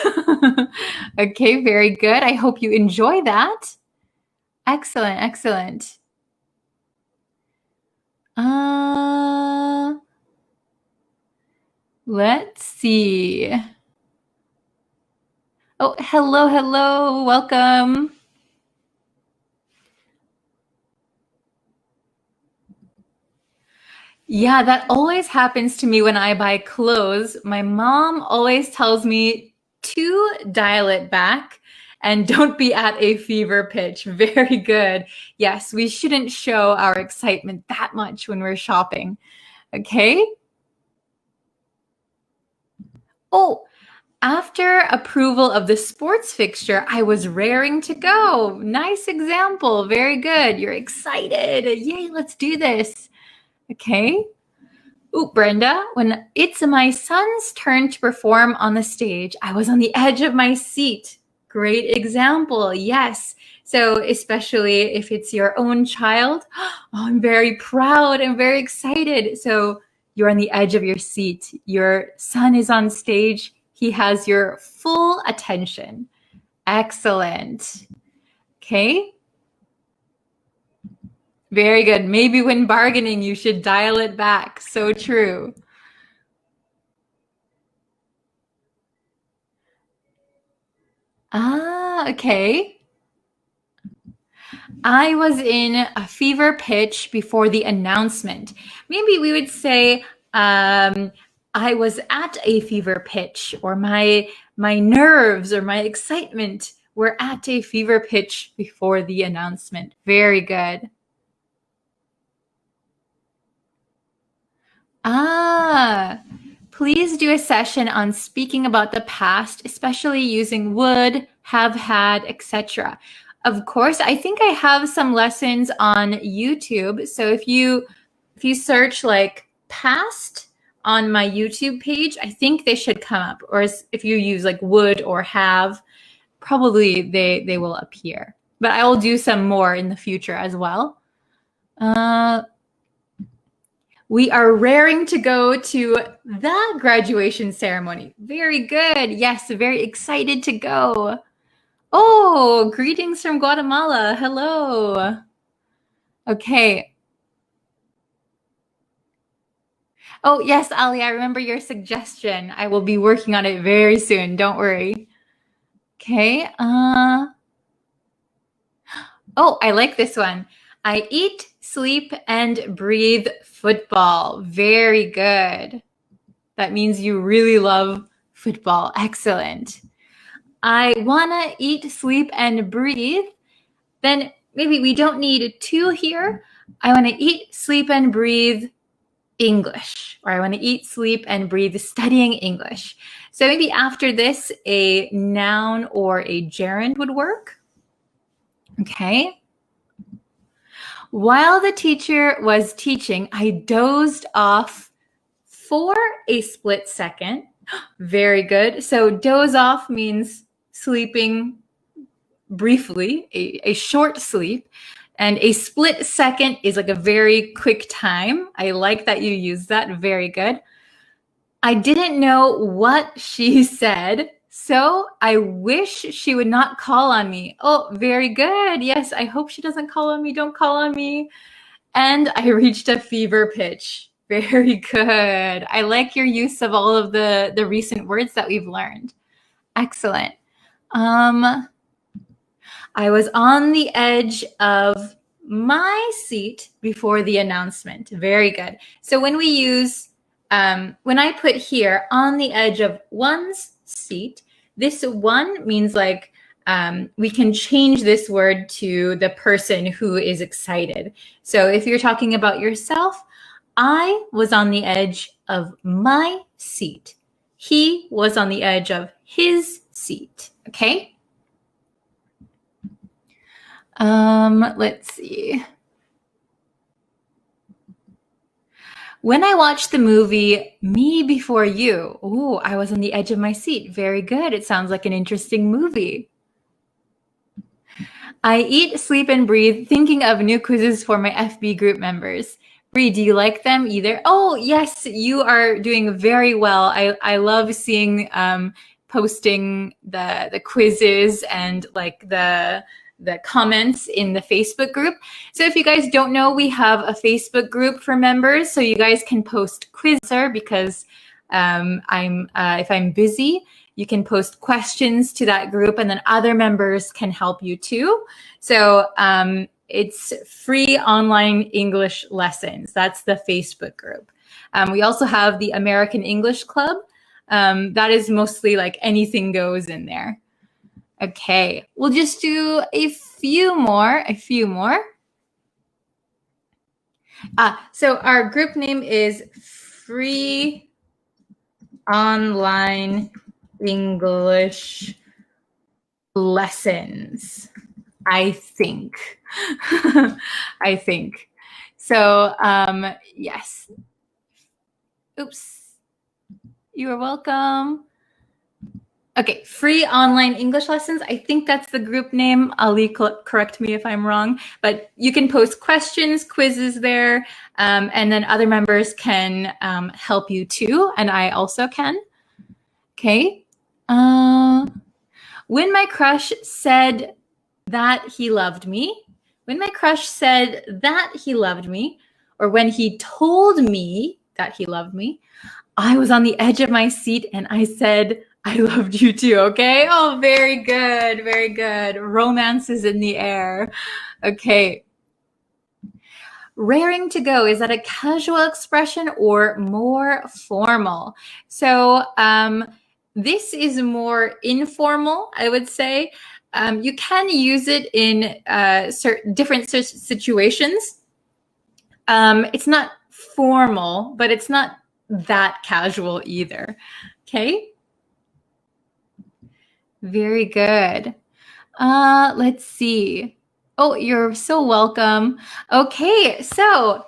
Okay, very good. I hope you enjoy that. Excellent, excellent. Let's see. Oh, hello, hello. Welcome. Yeah, that always happens to me when I buy clothes. My mom always tells me to dial it back and don't be at a fever pitch. Very good. Yes, we shouldn't show our excitement that much when we're shopping. Okay? Oh, after approval of the sports fixture, I was raring to go. Nice example. Very good. You're excited. Yay, let's do this. Okay. Ooh, Brenda, when it's my son's turn to perform on the stage, I was on the edge of my seat. Great example. Yes. So especially if it's your own child, I'm very proud and very excited. So you're on the edge of your seat. Your son is on stage. He has your full attention. Excellent. Okay. Very good. Maybe when bargaining, you should dial it back. So true. Okay. I was in a fever pitch before the announcement. Maybe we would say, I was at a fever pitch, or my nerves or my excitement were at a fever pitch before the announcement. Very good. Please do a session on speaking about the past, especially using would, have had, etc. Of course, I think I have some lessons on YouTube. So if you search like past on my YouTube page, I think they should come up. Or if you use like would or have, probably they will appear. But I will do some more in the future as well. We are raring to go to the graduation ceremony. Very good. Yes, very excited to go. Oh, greetings from Guatemala. Hello. Okay. Oh, yes, Ali, I remember your suggestion. I will be working on it very soon. Don't worry. Okay. Oh, I like this one. I eat, sleep, and breathe football. Very good. That means you really love football. Excellent. I wanna eat, sleep, and breathe. Then maybe we don't need two here. I wanna eat, sleep, and breathe English, or I want to eat, sleep, and breathe studying English. So maybe after this, a noun or a gerund would work. Okay. While the teacher was teaching, I dozed off for a split second. Very good. So doze off means sleeping briefly, a short sleep. And a split second is like a very quick time. I like that you use that. Very good. I didn't know what she said, so I wish she would not call on me. Oh, very good. Yes, I hope she doesn't call on me. Don't call on me. And I reached a fever pitch. Very good. I like your use of all of the recent words that we've learned. Excellent. I was on the edge of my seat before the announcement. Very good. So when we use, when I put here on the edge of one's seat, this one means like we can change this word to the person who is excited. So if you're talking about yourself, I was on the edge of my seat. He was on the edge of his seat. Okay? Let's see. When I watched the movie Me Before You, oh, I was on the edge of my seat. Very good. It sounds like an interesting movie. I eat, sleep, and breathe thinking of new quizzes for my FB group members. Bree, do you like them either? Oh, yes, you are doing very well. I love seeing posting the quizzes and like the comments in the Facebook group. So if you guys don't know, we have a Facebook group for members, so you guys can post quizzes because if I'm busy, you can post questions to that group and then other members can help you too. So it's free online English lessons. That's the Facebook group. We also have the American English Club. That is mostly like anything goes in there. Okay, we'll just do a few more. So our group name is Free Online English Lessons, I think. I think. So, yes. Oops. You are welcome. Okay, Free Online English Lessons. I think that's the group name. Ali, correct me if I'm wrong. But you can post questions, quizzes there, and then other members can help you too, and I also can. Okay. When my crush said that he loved me, or when he told me that he loved me, I was on the edge of my seat and I said, I loved you too, okay? Oh, very good, very good. Romance is in the air. Okay. Raring to go, is that a casual expression or more formal? So this is more informal, I would say. You can use it in different situations. It's not formal, but it's not that casual either, okay? Very good. Let's see. Oh, you're so welcome. Okay, so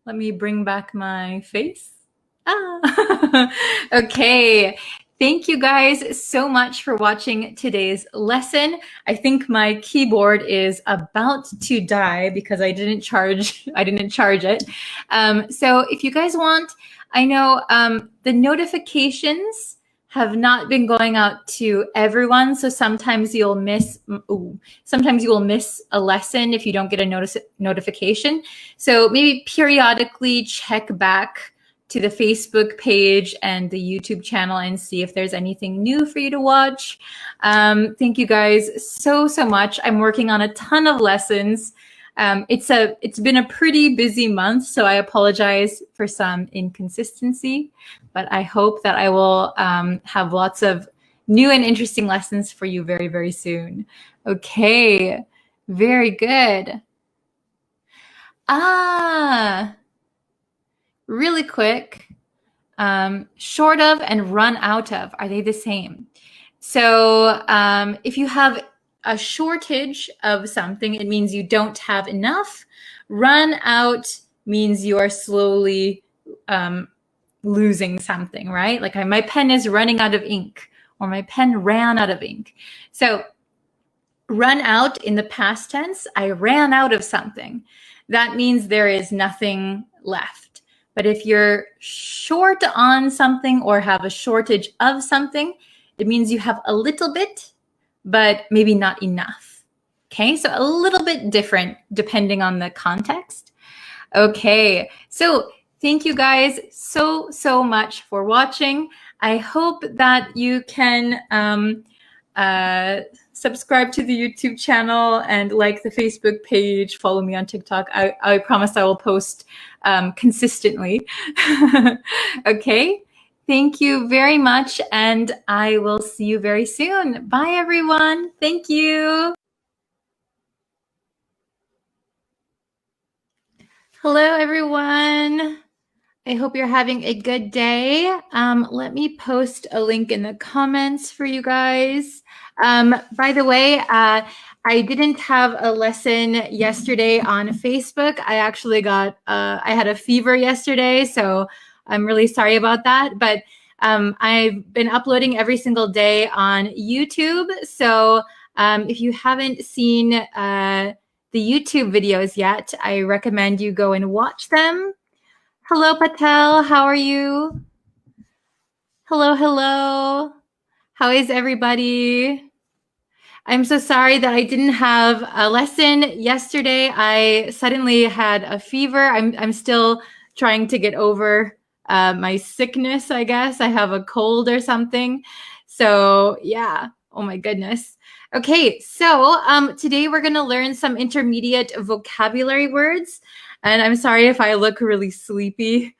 let me bring back my face. Okay. Thank you guys so much for watching today's lesson. I think my keyboard is about to die because I didn't charge it. So if you guys want, I know the notifications have not been going out to everyone, so sometimes you will miss a lesson if you don't get a notification. So maybe periodically check back to the Facebook page and the YouTube channel and see if there's anything new for you to watch. Thank you guys so much. I'm working on a ton of lessons. It's been a pretty busy month, so I apologize for some inconsistency, but I hope that I will have lots of new and interesting lessons for you very soon. Okay, very good. Really quick, short of and run out of, are they the same? So if you have a shortage of something, it means you don't have enough. Run out means you are slowly losing something, right? Like my pen is running out of ink, or my pen ran out of ink. So run out in the past tense, I ran out of something. That means there is nothing left. But if you're short on something or have a shortage of something, it means you have a little bit, but maybe not enough. Okay, so a little bit different depending on the context. Okay, so thank you guys so much for watching. I hope that you can subscribe to the YouTube channel and like the Facebook page, follow me on TikTok. I promise I will post consistently. Okay, thank you very much, and I will see you very soon. Bye, everyone. Thank you. Hello, everyone. I hope you're having a good day. Let me post a link in the comments for you guys. By the way, I didn't have a lesson yesterday on Facebook. I actually I had a fever yesterday, so I'm really sorry about that. But I've been uploading every single day on YouTube. So if you haven't seen the YouTube videos yet, I recommend you go and watch them. Hello, Patel. How are you? Hello. How is everybody? I'm so sorry that I didn't have a lesson yesterday. I suddenly had a fever. I'm still trying to get over my sickness, I guess. I have a cold or something. So yeah, oh my goodness. Okay, so today we're going to learn some intermediate vocabulary words. And I'm sorry if I look really sleepy.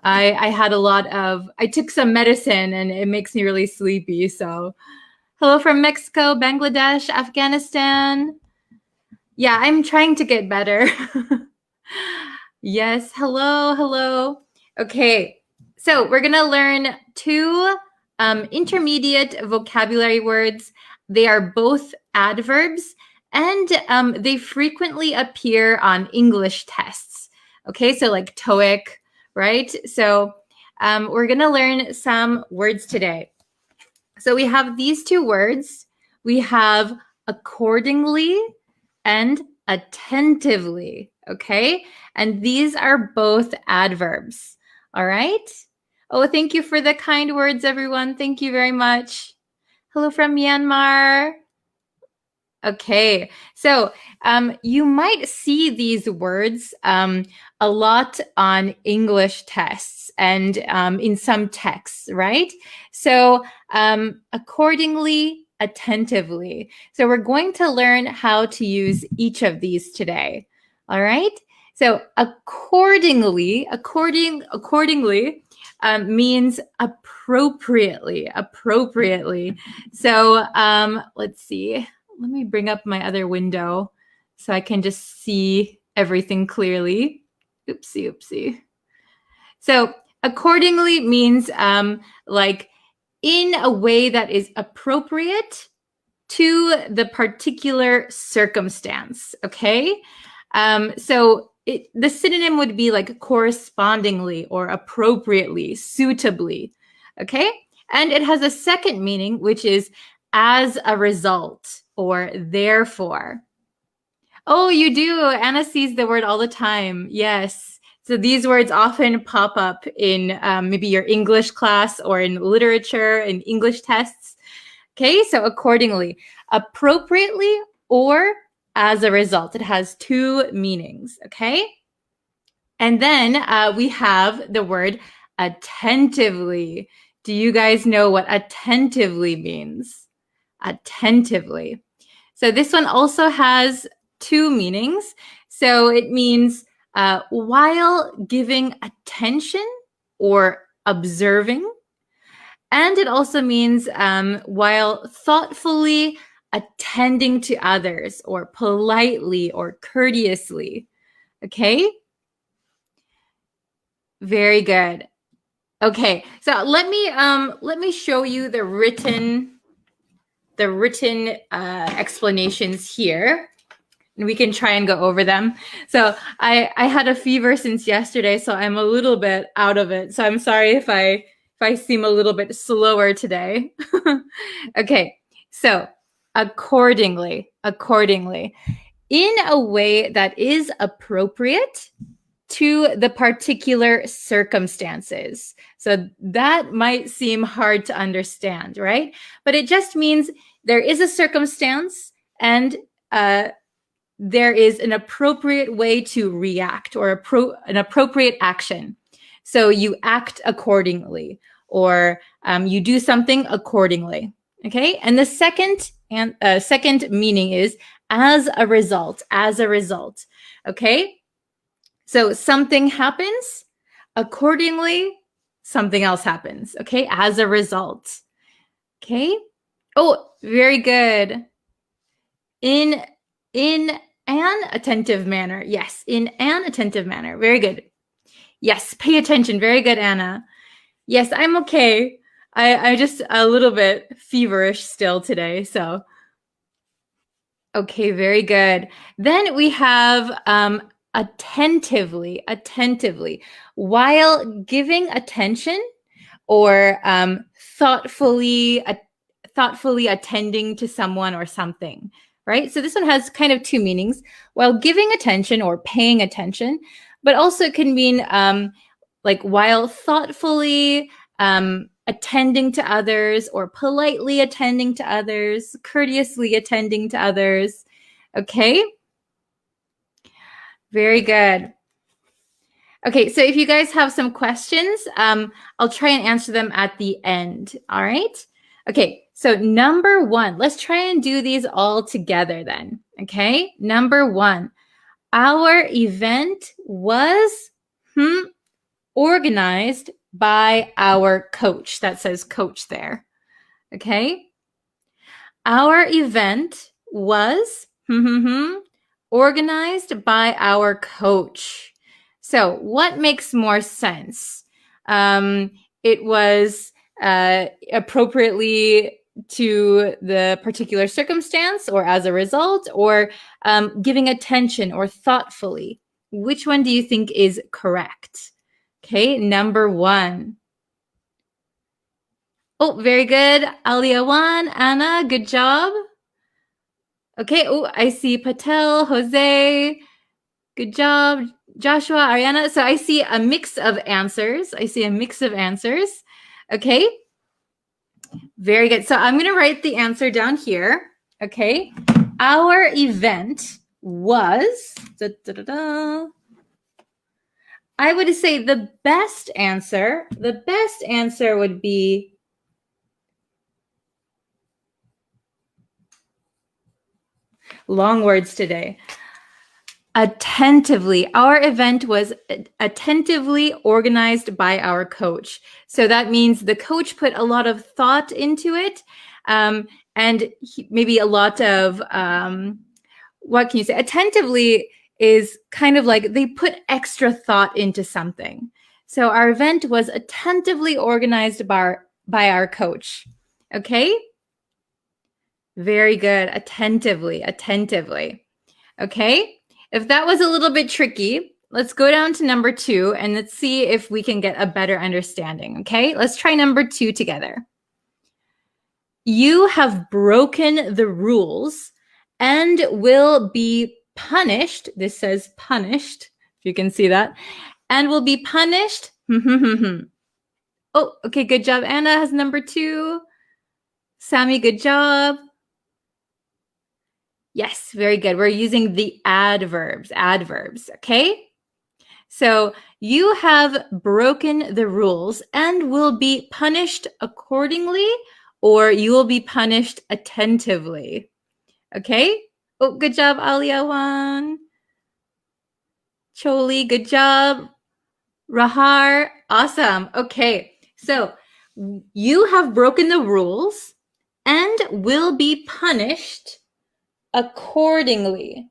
I took some medicine and it makes me really sleepy. So hello from Mexico, Bangladesh, Afghanistan. Yeah, I'm trying to get better. Yes, hello. Okay, so we're going to learn two intermediate vocabulary words. They are both adverbs, and they frequently appear on English tests. Okay, so like TOEIC, right? So we're going to learn some words today. So we have these two words. We have accordingly and attentively, okay? And these are both adverbs, all right? Oh, thank you for the kind words, everyone. Thank you very much. Hello from Myanmar. Okay, so you might see these words a lot on English tests and in some texts, right? So accordingly, attentively. So we're going to learn how to use each of these today. All right. So accordingly means appropriately. So let's see. Let me bring up my other window so I can just see everything clearly. Oopsie. So accordingly means like in a way that is appropriate to the particular circumstance, okay? So the synonym would be like correspondingly or appropriately, suitably, okay? And it has a second meaning, which is as a result or therefore. Oh, you do. Anna sees the word all the time. Yes. So these words often pop up in maybe your English class or in literature, in English tests. Okay, so accordingly, appropriately or as a result. It has two meanings, okay? And then we have the word attentively. Do you guys know what attentively means? Attentively. So this one also has two meanings. So it means while giving attention or observing. And it also means while thoughtfully attending to others or politely or courteously. Okay? Very good. Okay, so let me show you the written explanations here, and we can try and go over them. So I had a fever since yesterday, so I'm a little bit out of it. So I'm sorry if I seem a little bit slower today. Okay, so accordingly, in a way that is appropriate to the particular circumstances. So that might seem hard to understand, right? But it just means there is a circumstance and there is an appropriate way to react or an appropriate action. So you act accordingly or you do something accordingly, okay? And the second meaning is as a result, okay? So something happens, accordingly, something else happens, okay? As a result, okay? Oh, very good. In an attentive manner. Yes, in an attentive manner. Very good. Yes, pay attention. Very good, Anna. Yes, I'm okay. I'm just a little bit feverish still today, so. Okay, very good. Then we have attentively, while giving attention or thoughtfully attending to someone or something, right? So this one has kind of two meanings, while giving attention or paying attention, but also it can mean like while thoughtfully attending to others or politely attending to others, courteously attending to others, okay? Very good. Okay, so if you guys have some questions, I'll try and answer them at the end, all right? Okay, so number one, let's try and do these all together then, okay? Number one, our event was organized by our coach. That says coach there, okay? Our event was organized by our coach. So what makes more sense? It was appropriately to the particular circumstance or as a result, or giving attention or thoughtfully. Which one do you think is correct? Okay, number one. Oh, very good. Aliawan, Anna, good job. Okay, oh, I see Patel, Jose, good job. Joshua, Ariana. So I see a mix of answers. Okay, very good. So I'm going to write the answer down here. Okay, our event was, I would say the best answer would be long words today. Attentively. Our event was attentively organized by our coach. So that means the coach put a lot of thought into it, and maybe a lot of, what can you say? Attentively is kind of like they put extra thought into something. So our event was attentively organized by our coach. Okay? Very good. Attentively. Okay? If that was a little bit tricky, let's go down to number two and let's see if we can get a better understanding, okay? Let's try number two together. You have broken the rules and will be punished. This says punished, if you can see that, and will be punished. Oh, okay, good job. Anna has number 2. Sammy, good job. Yes, very good. We're using the adverbs, okay? So you have broken the rules and will be punished accordingly, or you will be punished attentively, okay? Oh, good job, Aliawan. Choli, good job. Rahar, awesome. Okay, so you have broken the rules and will be punished accordingly.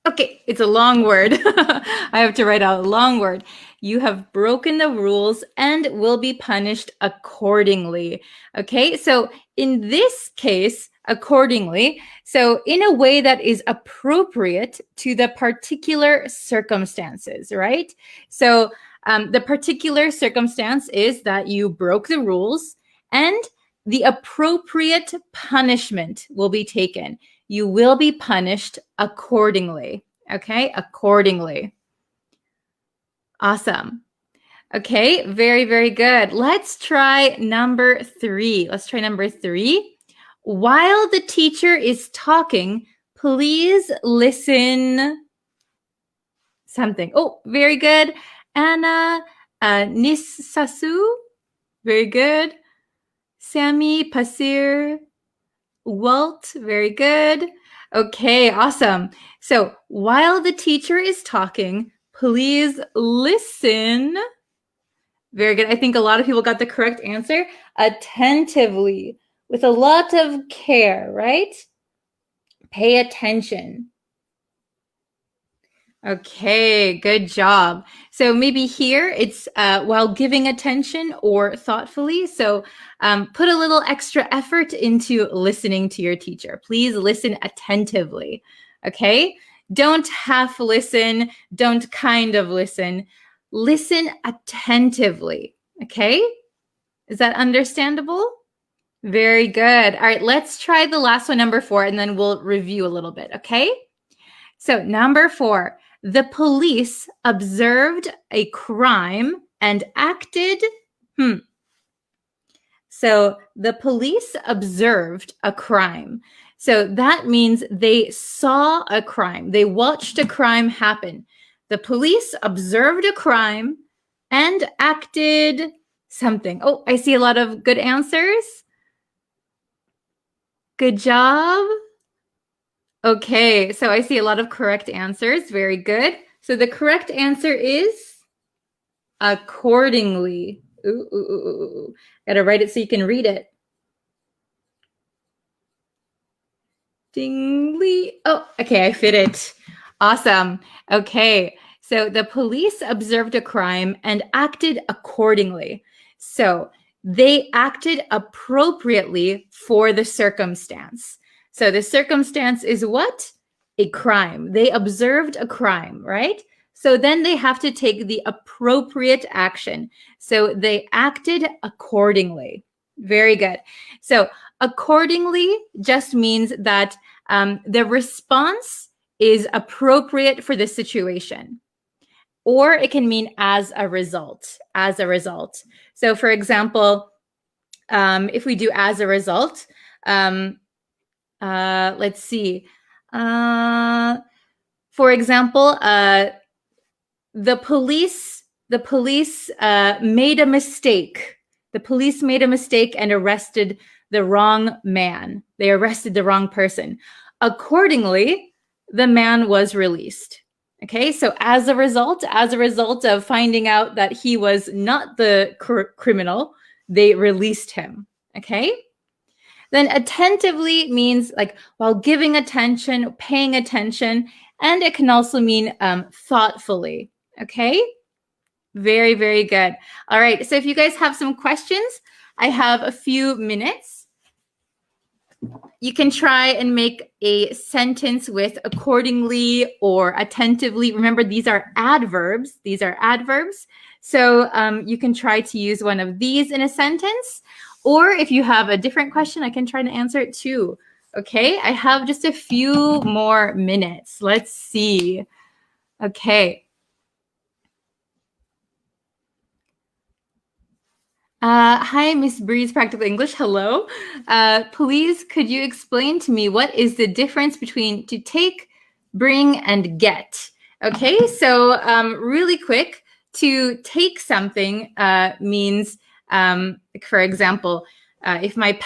Okay, it's a long word. I have to write out a long word. You have broken the rules and will be punished accordingly. Okay, so in this case, accordingly, so in a way that is appropriate to the particular circumstances, right? So the particular circumstance is that you broke the rules and the appropriate punishment will be taken. You will be punished accordingly, okay? Accordingly. Awesome. Okay, very, very good. Let's try number 3. While the teacher is talking, please listen something. Oh, very good. Anna, Nissasu, very good. Sammy, Pasir, Walt, very good. Okay, awesome. So while the teacher is talking, please listen. Very good. I think a lot of people got the correct answer. Attentively, with a lot of care, right? Pay attention. Okay, good job. So maybe here it's while giving attention or thoughtfully. So put a little extra effort into listening to your teacher. Please listen attentively, okay? Don't half listen. Don't kind of listen. Listen attentively, okay? Is that understandable? Very good. All right, let's try the last one, number 4, and then we'll review a little bit, okay? So number 4. The police observed a crime and acted. So the police observed a crime. So that means they saw a crime. They watched a crime happen. The police observed a crime and acted something. Oh, I see a lot of good answers. Good job. Okay, so I see a lot of correct answers. Very good. So the correct answer is accordingly. Ooh. Gotta write it so you can read it. Dingly. Oh, okay, I fit it. Awesome. Okay, so the police observed a crime and acted accordingly. So they acted appropriately for the circumstance. So the circumstance is what? A crime. They observed a crime, right? So then they have to take the appropriate action. So they acted accordingly. Very good. So accordingly just means that the response is appropriate for the situation. Or it can mean as a result, So for example, if we do as a result, let's see. For example, the police made a mistake. The police made a mistake and arrested the wrong man. They arrested the wrong person. Accordingly, the man was released. Okay, so as a result of finding out that he was not the criminal, they released him. Okay? Then attentively means like while giving attention, paying attention, and it can also mean thoughtfully. Okay? Very, very good. All right, so if you guys have some questions, I have a few minutes. You can try and make a sentence with accordingly or attentively. Remember, these are adverbs. So you can try to use one of these in a sentence. Or if you have a different question, I can try to answer it too. Okay, I have just a few more minutes. Let's see. Okay. Hi, Miss Breeze Practical English. Hello. Please, could you explain to me what is the difference between to take, bring, and get? Okay, so really quick, to take something means, for example, if my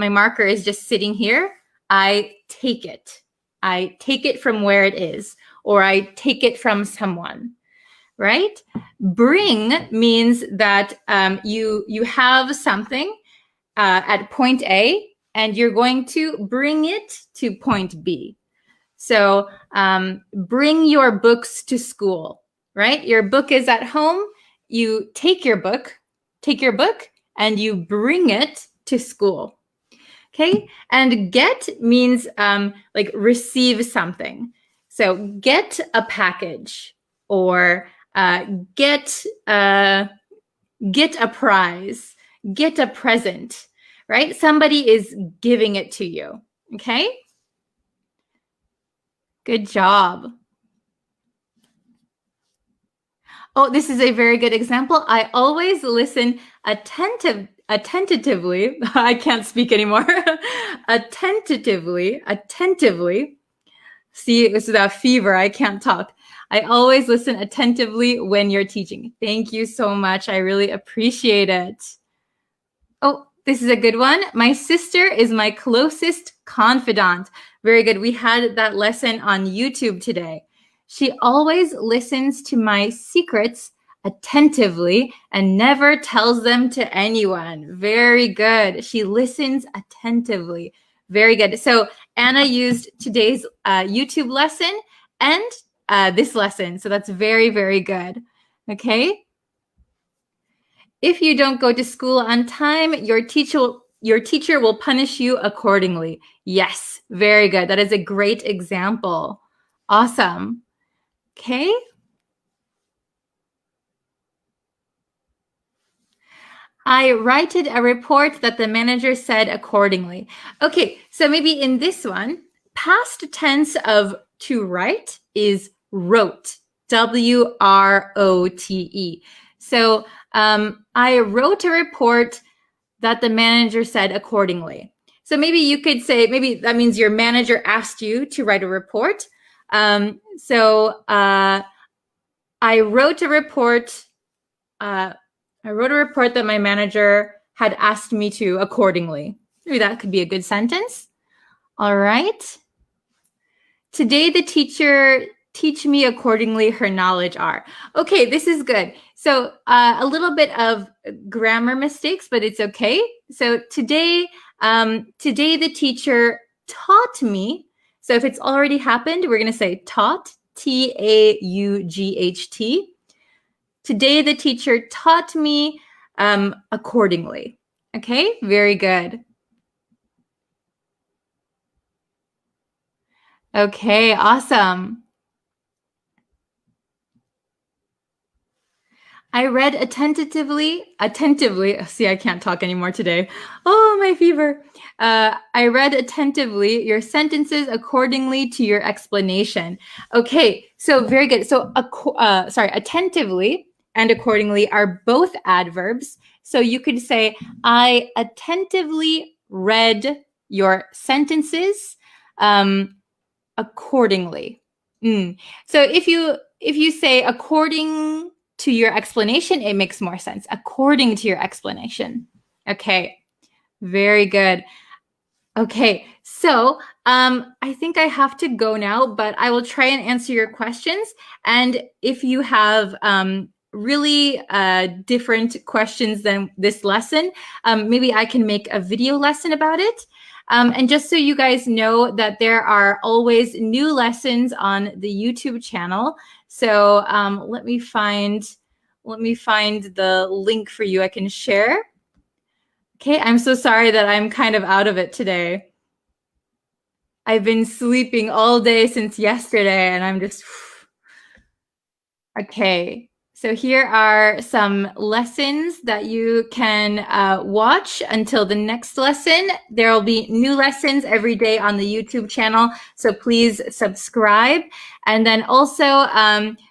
marker is just sitting here, I take it. I take it from where it is, or I take it from someone. Right? Bring means that you have something at point A and you're going to bring it to point B. So bring your books to school, right? Your book is at home. You take your book, and you bring it to school. Okay? And get means like receive something. So get a package, or get a prize, get a present, right? Somebody is giving it to you, okay? Good job. Oh, this is a very good example. I always listen attentively. I can't speak anymore. attentively. See, this is that fever. I can't talk. I always listen attentively when you're teaching. Thank you so much. I really appreciate it. Oh, this is a good one. My sister is my closest confidant. Very good. We had that lesson on YouTube today. She always listens to my secrets attentively and never tells them to anyone. Very good. She listens attentively. Very good. So Anna used today's YouTube lesson and this lesson. So that's very, very good. Okay. If you don't go to school on time, your teacher will punish you accordingly. Yes, very good. That is a great example. Awesome. Okay. I writed a report that the manager said accordingly. Okay, so maybe in this one, past tense of to write is wrote, W-R-O-T-E. So I wrote a report that the manager said accordingly. So maybe you could say, maybe that means your manager asked you to write a report. I wrote a report. I wrote a report that my manager had asked me to accordingly. Maybe that could be a good sentence. All right. Today the teacher teach me accordingly her knowledge are. Okay, this is good. So a little bit of grammar mistakes, but it's okay. So today the teacher taught me. So if it's already happened, we're going to say taught, T-A-U-G-H-T. Today the teacher taught me accordingly. Okay, very good. Okay, awesome. I read attentively. See, I can't talk anymore today. Oh, my fever. I read attentively your sentences accordingly to your explanation. Okay, so very good. So, attentively and accordingly are both adverbs. So you could say, I attentively read your sentences accordingly. So if you say according to your explanation, it makes more sense. According to your explanation. Okay, very good. Okay, so I think I have to go now, but I will try and answer your questions. And if you have really different questions than this lesson, maybe I can make a video lesson about it. And just so you guys know that there are always new lessons on the YouTube channel. So let me find the link for you I can share. Okay, I'm so sorry that I'm kind of out of it today. I've been sleeping all day since yesterday and I'm just, okay. So here are some lessons that you can watch until the next lesson. There will be new lessons every day on the YouTube channel, so please subscribe. And then also,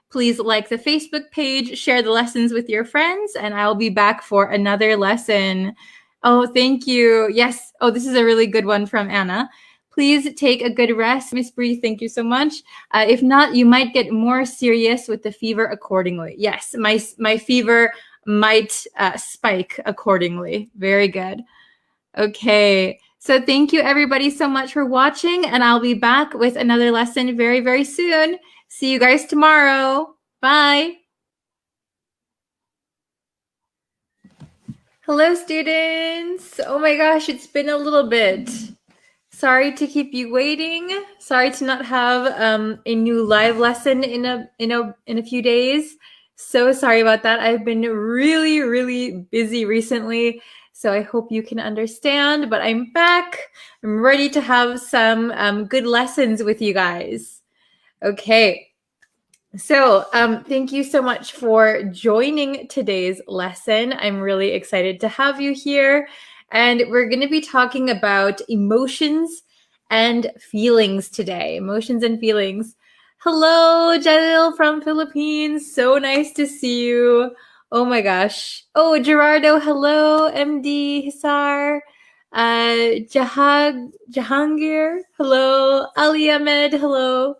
please like the Facebook page, share the lessons with your friends, and I'll be back for another lesson. Oh, thank you. Yes. Oh, this is a really good one from Anna. Please take a good rest. Miss Bree, thank you so much. If not, you might get more serious with the fever accordingly. Yes, my fever might spike accordingly. Very good. Okay, so thank you everybody so much for watching, and I'll be back with another lesson very, very soon. See you guys tomorrow. Bye. Hello, students. Oh my gosh, it's been a little bit. Sorry to keep you waiting. Sorry to not have a new live lesson in a few days. So sorry about that. I've been really, really busy recently, so I hope you can understand. But I'm back. I'm ready to have some good lessons with you guys. Okay. So thank you so much for joining today's lesson. I'm really excited to have you here. And we're going to be talking about emotions and feelings today. Emotions and feelings. Hello, Jalil from Philippines. So nice to see you. Oh my gosh. Oh, Gerardo, hello. MD, Hisar. Jahangir, hello. Ali Ahmed, hello.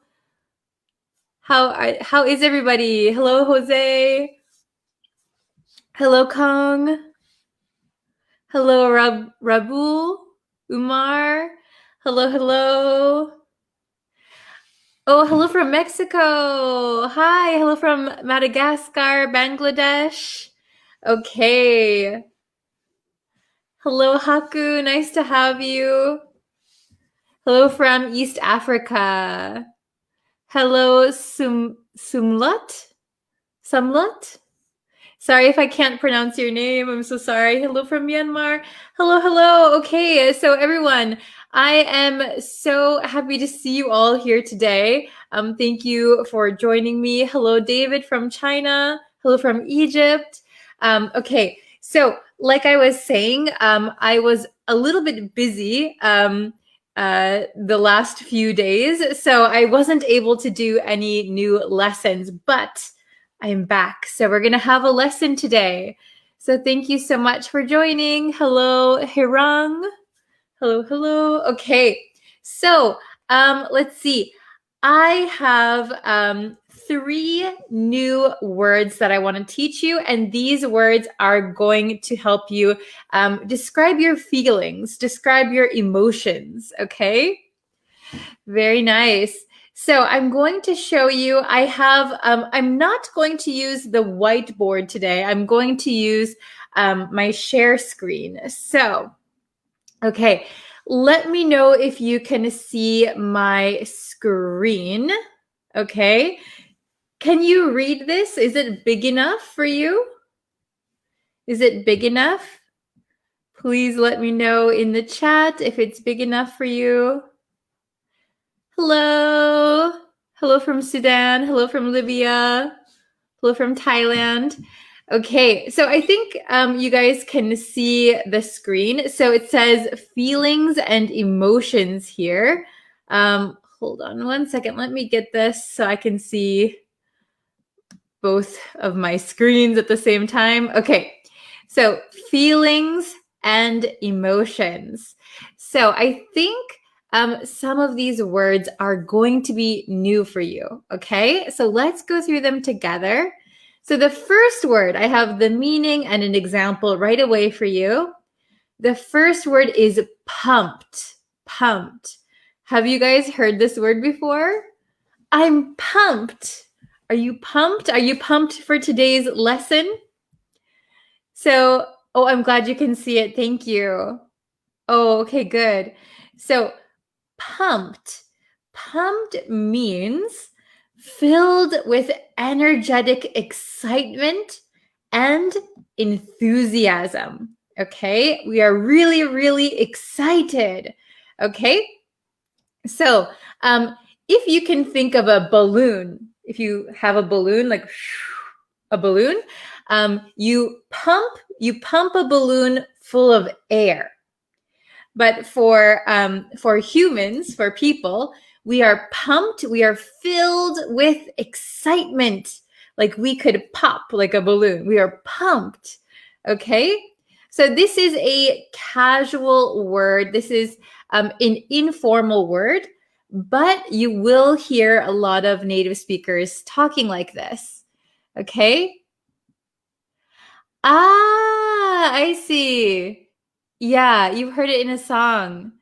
How is everybody? Hello, Jose. Hello, Kong. Hello, Rabul, Umar. Hello, hello. Oh, hello from Mexico. Hi, hello from Madagascar, Bangladesh. Okay. Hello, Haku. Nice to have you. Hello from East Africa. Hello, Sumlut? Sorry if I can't pronounce your name. I'm so sorry. Hello from Myanmar. Hello, hello. Okay, so everyone, I am so happy to see you all here today. Thank you for joining me. Hello, David from China. Hello from Egypt. Okay, so like I was saying, I was a little bit busy the last few days, so I wasn't able to do any new lessons, but I'm back. So we're going to have a lesson today. So thank you so much for joining. Hello, Hirang. Hello, hello. Okay. So let's see. I have 3 new words that I want to teach you. And these words are going to help you describe your feelings, describe your emotions. Okay. Very nice. So I'm going to show you, I'm not going to use the whiteboard today. I'm going to use my share screen. So, okay, let me know if you can see my screen. Okay, can you read this? Is it big enough for you? Is it big enough? Please let me know in the chat if it's big enough for you. Hello. Hello from Sudan. Hello from Libya. Hello from Thailand. Okay, so I think you guys can see the screen. So it says feelings and emotions here. Hold on one second. Let me get this so I can see both of my screens at the same time. Okay, so feelings and emotions. So I think some of these words are going to be new for you, okay? So let's go through them together. So the first word, I have the meaning and an example right away for you. The first word is pumped, pumped. Have you guys heard this word before? I'm pumped. Are you pumped? Are you pumped for today's lesson? So, oh, I'm glad you can see it. Thank you. Oh, okay, good. So, pumped. Pumped means filled with energetic excitement and enthusiasm. Okay, we are really, really excited. Okay, so if you can think of a balloon, if you have a balloon like, a balloon. You pump a balloon full of air. But for humans, for people, we are pumped, we are filled with excitement. Like we could pop like a balloon. We are pumped. Okay? So this is a casual word. This is an informal word, but you will hear a lot of native speakers talking like this. Okay? Ah, I see. Yeah, you've heard it in a song.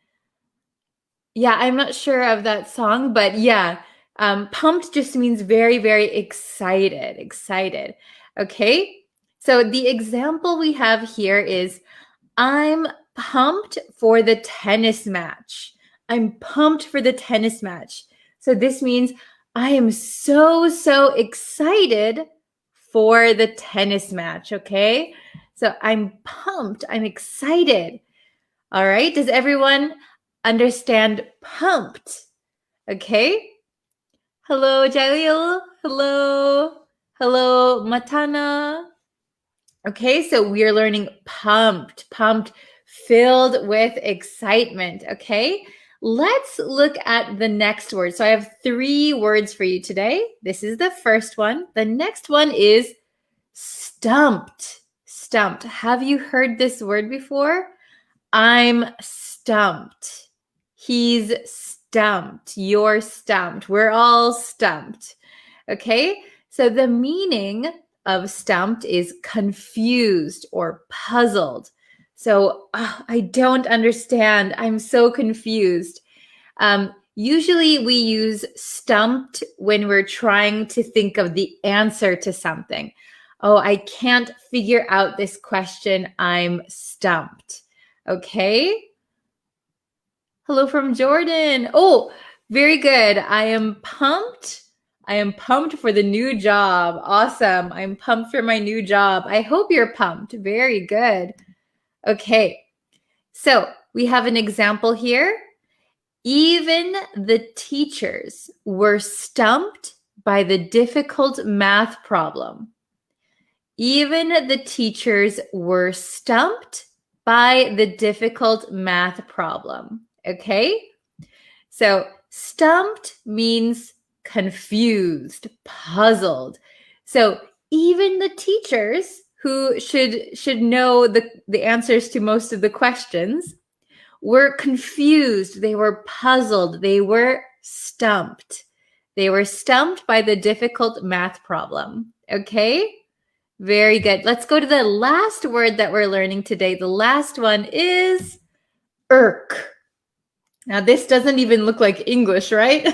Yeah, I'm not sure of that song, but yeah, pumped just means very, very excited. Okay? So the example we have here is, I'm pumped for the tennis match. I'm pumped for the tennis match. So this means I am so excited for the tennis match, okay? So I'm pumped, I'm excited. All right, does everyone understand pumped? Okay? Hello, Jalil. Hello, Matana. Okay, so we are learning pumped, filled with excitement. Okay, let's look at the next word. So I have 3 words for you today. This is the first one. The next one is stumped. Stumped. Have you heard this word before? I'm stumped. He's stumped. You're stumped. We're all stumped. Okay, so the meaning of stumped is confused or puzzled. So I don't understand. I'm so confused. Usually we use stumped when we're trying to think of the answer to something. Oh, I can't figure out this question. I'm stumped. Okay. Hello from Jordan. Oh, very good. I am pumped. I am pumped for the new job. Awesome. I'm pumped for my new job. I hope you're pumped. Very good. Okay. So we have an example here. Even the teachers were stumped by the difficult math problem. Even the teachers were stumped by the difficult math problem. Okay? So stumped means confused, puzzled. So even the teachers who should know the answers to most of the questions were confused. They were puzzled. They were stumped. They were stumped by the difficult math problem. Okay? Very good. Let's go to the last word that we're learning today. The last one is irk. Now, this doesn't even look like English, right?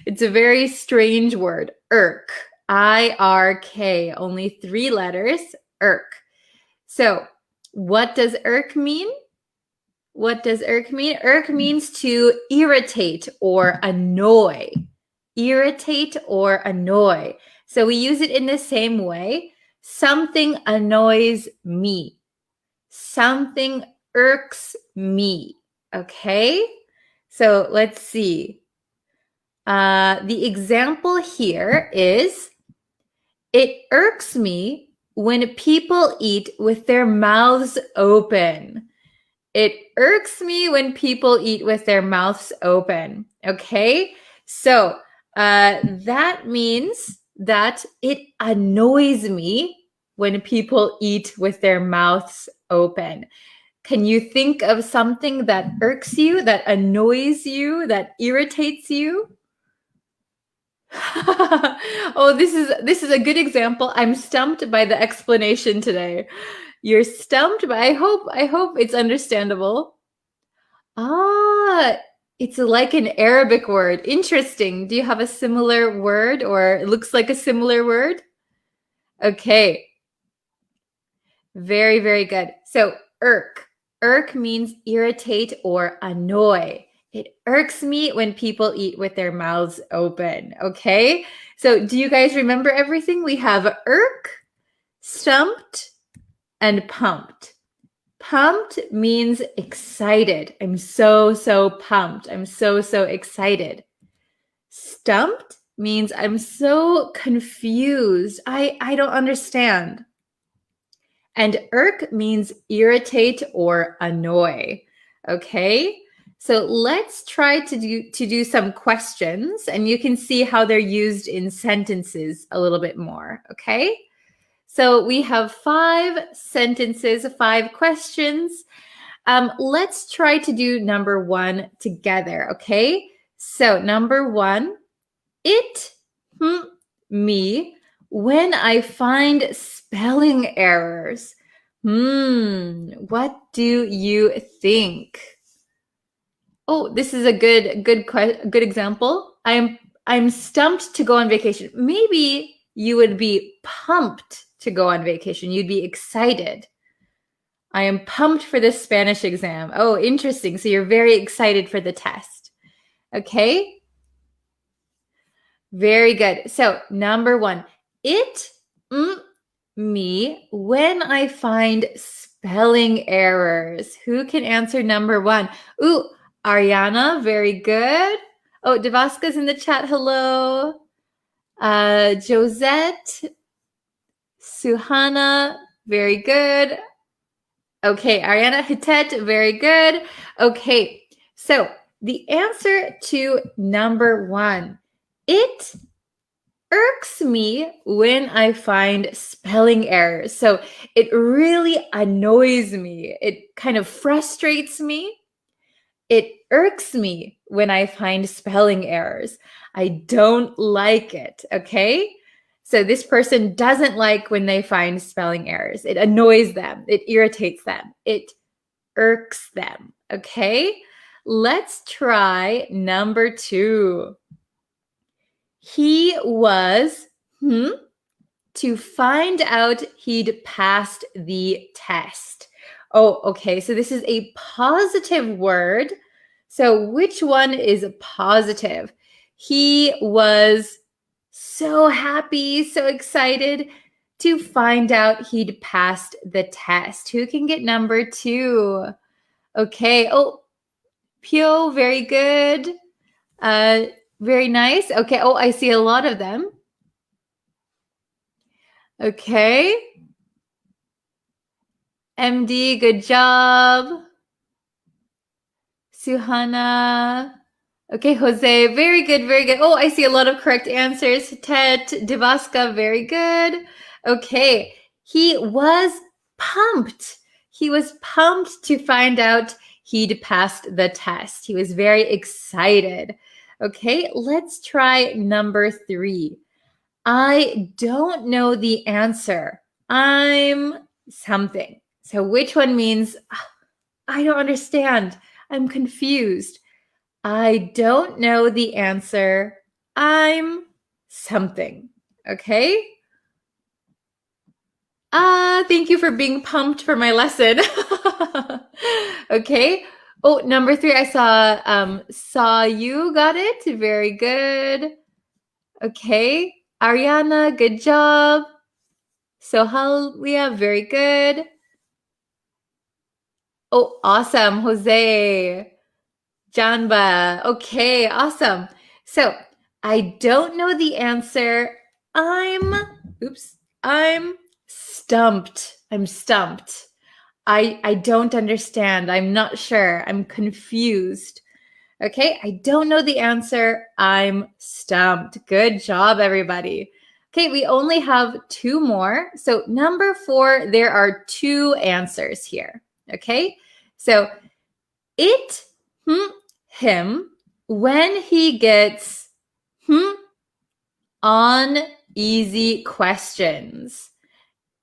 It's a very strange word, irk. I-R-K, only 3 letters, irk. So what does irk mean? What does irk mean? Irk means to irritate or annoy. Irritate or annoy. So we use it in the same way. Something annoys me. Something irks me. Okay? So let's see. The example here is, it irks me when people eat with their mouths open. It irks me when people eat with their mouths open. Okay? So that means that it annoys me when people eat with their mouths open. Can you think of something that irks you, that annoys you, that irritates you? Oh, this is a good example. I'm stumped by the explanation today. You're stumped, but I hope it's understandable. Ah, it's like an Arabic word. Interesting. Do you have a similar word, or it looks like a similar word? Okay. Very, very good. So irk. Irk means irritate or annoy. It irks me when people eat with their mouths open. Okay. So do you guys remember everything? We have irk, stumped, and pumped. Pumped means excited. I'm so pumped. I'm so excited. Stumped means I'm so confused. I don't understand. And irk means irritate or annoy. Okay? So let's try to do some questions, and you can see how they're used in sentences a little bit more. Okay? So we have 5 sentences, 5 questions. Let's try to do number 1 together. Okay? So number 1, it, me, when I find spelling errors. What do you think? Oh, this is a good example. I'm stumped to go on vacation. Maybe you would be pumped to go on vacation. You'd be excited. I am pumped for this Spanish exam. Oh, interesting. So you're very excited for the test. Okay? Very good. So number 1, it, me, when I find spelling errors. Who can answer number 1? Ooh, Ariana, very good. Oh, Devaska's in the chat. Hello. Josette, Suhana, very good. Okay, Ariana, Hitet, very good. Okay, so the answer to number 1, it irks me when I find spelling errors. So it really annoys me. It kind of frustrates me. It irks me when I find spelling errors. I don't like it, okay? So this person doesn't like when they find spelling errors. It annoys them. It irritates them. It irks them, okay? Let's try number 2. He was, to find out he'd passed the test. Oh, okay. So this is a positive word. So which one is positive? He was so happy, so excited to find out he'd passed the test. Who can get number 2? Okay. Oh, Pio, very good. Very nice. Okay. Oh, I see a lot of them. Okay. MD, good job. Suhana. Okay, Jose, very good, very good. Oh, I see a lot of correct answers. Tet, Devaska, very good. Okay, he was pumped. He was pumped to find out he'd passed the test. He was very excited. Okay, let's try number 3. I don't know the answer. I'm something. So which one means I don't understand? I'm confused. I don't know the answer. I'm something. Okay? Thank you for being pumped for my lesson. Okay. Oh, number 3, I saw you got it. Very good. Okay. Ariana, good job. Sohalia, very good. Oh, awesome. Jose. Janba. Okay, awesome. So I don't know the answer. I'm stumped. I'm stumped. I don't understand. I'm not sure. I'm confused. Okay, I don't know the answer. I'm stumped. Good job, everybody. Okay, we only have 2 more. So number 4, there are 2 answers here. Okay, so it, him, when he gets on easy questions.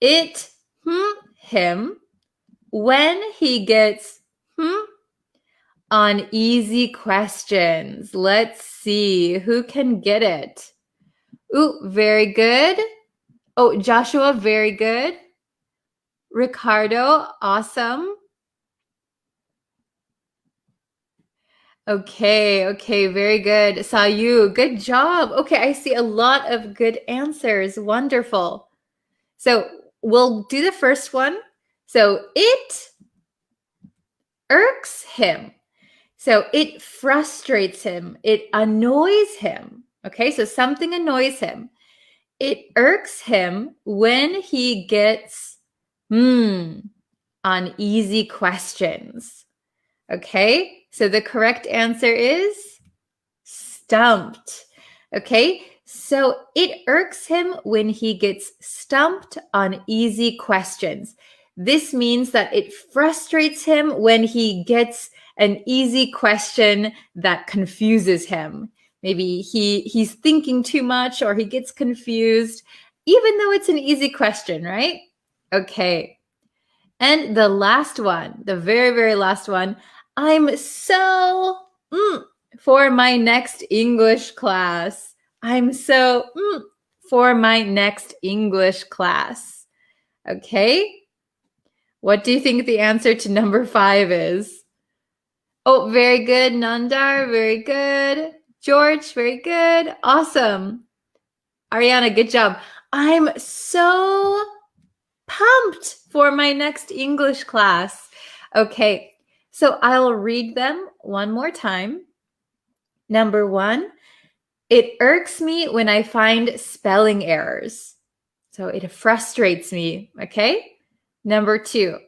It, him, when he gets on easy questions. Let's see who can get it. Ooh, very good. Oh, Joshua, very good. Ricardo, awesome. Okay, very good. Sayu, good job. Okay, I see a lot of good answers. Wonderful. So we'll do the first one. So it irks him. So it frustrates him. It annoys him. Okay, so something annoys him. It irks him when he gets on easy questions. Okay, so the correct answer is stumped. Okay, so it irks him when he gets stumped on easy questions. This means that it frustrates him when he gets an easy question that confuses him. Maybe he's thinking too much or he gets confused, even though it's an easy question, right? Okay. And the last one, the very, very last one, I'm so for my next English class. I'm so for my next English class. Okay. What do you think the answer to number 5 is? Oh, very good, Nandar. Very good. George, very good. Awesome. Ariana, good job. I'm so pumped for my next English class. Okay, so I'll read them one more time. Number 1, it irks me when I find spelling errors. So it frustrates me, okay? Number 2,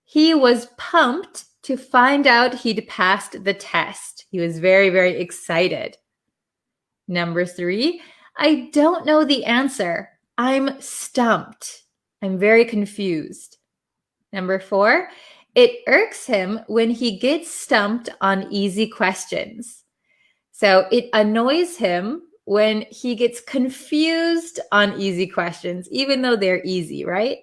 he was pumped to find out he'd passed the test. He was very, very excited. Number 3, I don't know the answer. I'm stumped. I'm very confused. Number 4, it irks him when he gets stumped on easy questions. So it annoys him when he gets confused on easy questions, even though they're easy, right?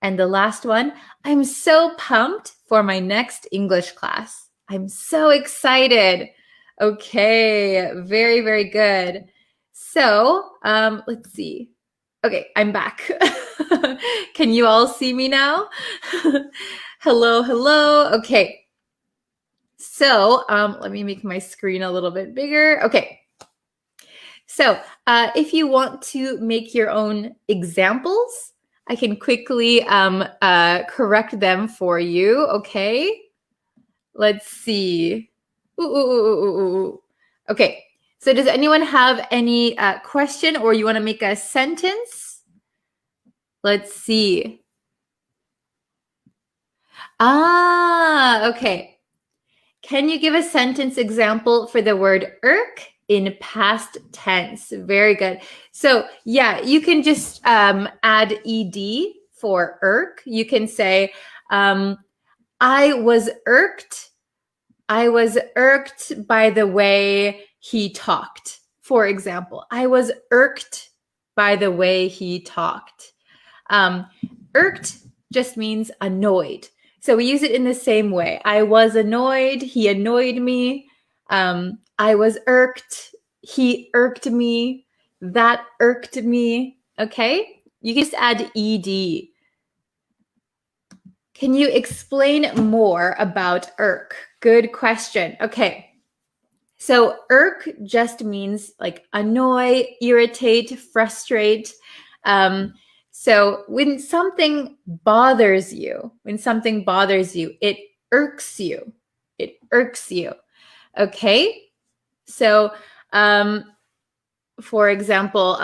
And the last one, I'm so pumped for my next English class. I'm so excited. Okay, very, very good. So let's see. Okay, I'm back. Can you all see me now? Hello, hello. Okay. So let me make my screen a little bit bigger. Okay. So if you want to make your own examples, I can quickly correct them for you. Okay. Let's see. Okay. So does anyone have any question or you want to make a sentence? Let's see. Okay. Can you give a sentence example for the word irk in past tense? Very good. So yeah, you can just add ed for irk. You can say, I was irked by the way he talked. For example, I was irked by the way he talked. Irked just means annoyed. So we use it in the same way. I was annoyed. He annoyed me. I was irked. He irked me. That irked me. Okay? You can just add ed. Can you explain more about irk? Good question. Okay. So irk just means like annoy, irritate, frustrate. So when something bothers you, it irks you. It irks you. Okay? So for example,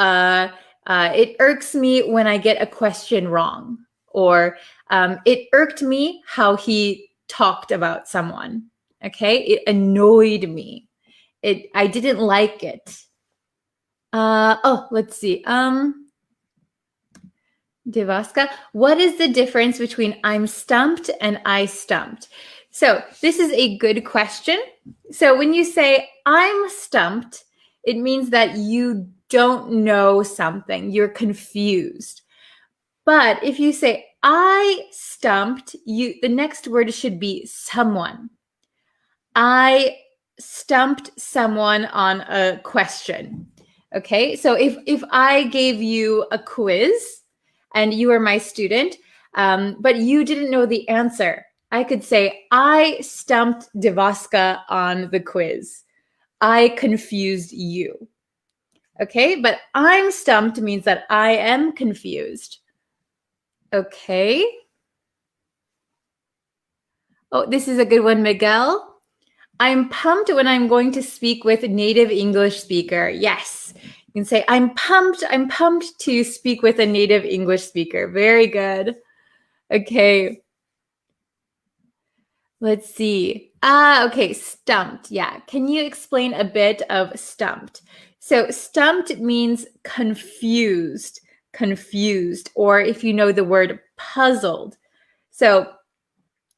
it irks me when I get a question wrong. Or it irked me how he talked about someone. Okay? It annoyed me. I didn't like it. Let's see. Devaska, what is the difference between I'm stumped and I stumped? So this is a good question. So when you say I'm stumped, it means that you don't know something. You're confused. But if you say I stumped, the next word should be someone. I stumped someone on a question. Okay, so if I gave you a quiz and you were my student, but you didn't know the answer, I could say, I stumped Devaska on the quiz. I confused you. Okay, but I'm stumped means that I am confused. Okay. Oh, this is a good one, Miguel. I'm pumped when I'm going to speak with a native English speaker. Yes. You can say, I'm pumped to speak with a native English speaker. Very good. Okay. Let's see. Okay, stumped. Yeah. Can you explain a bit of stumped? So stumped means confused, or if you know the word puzzled. So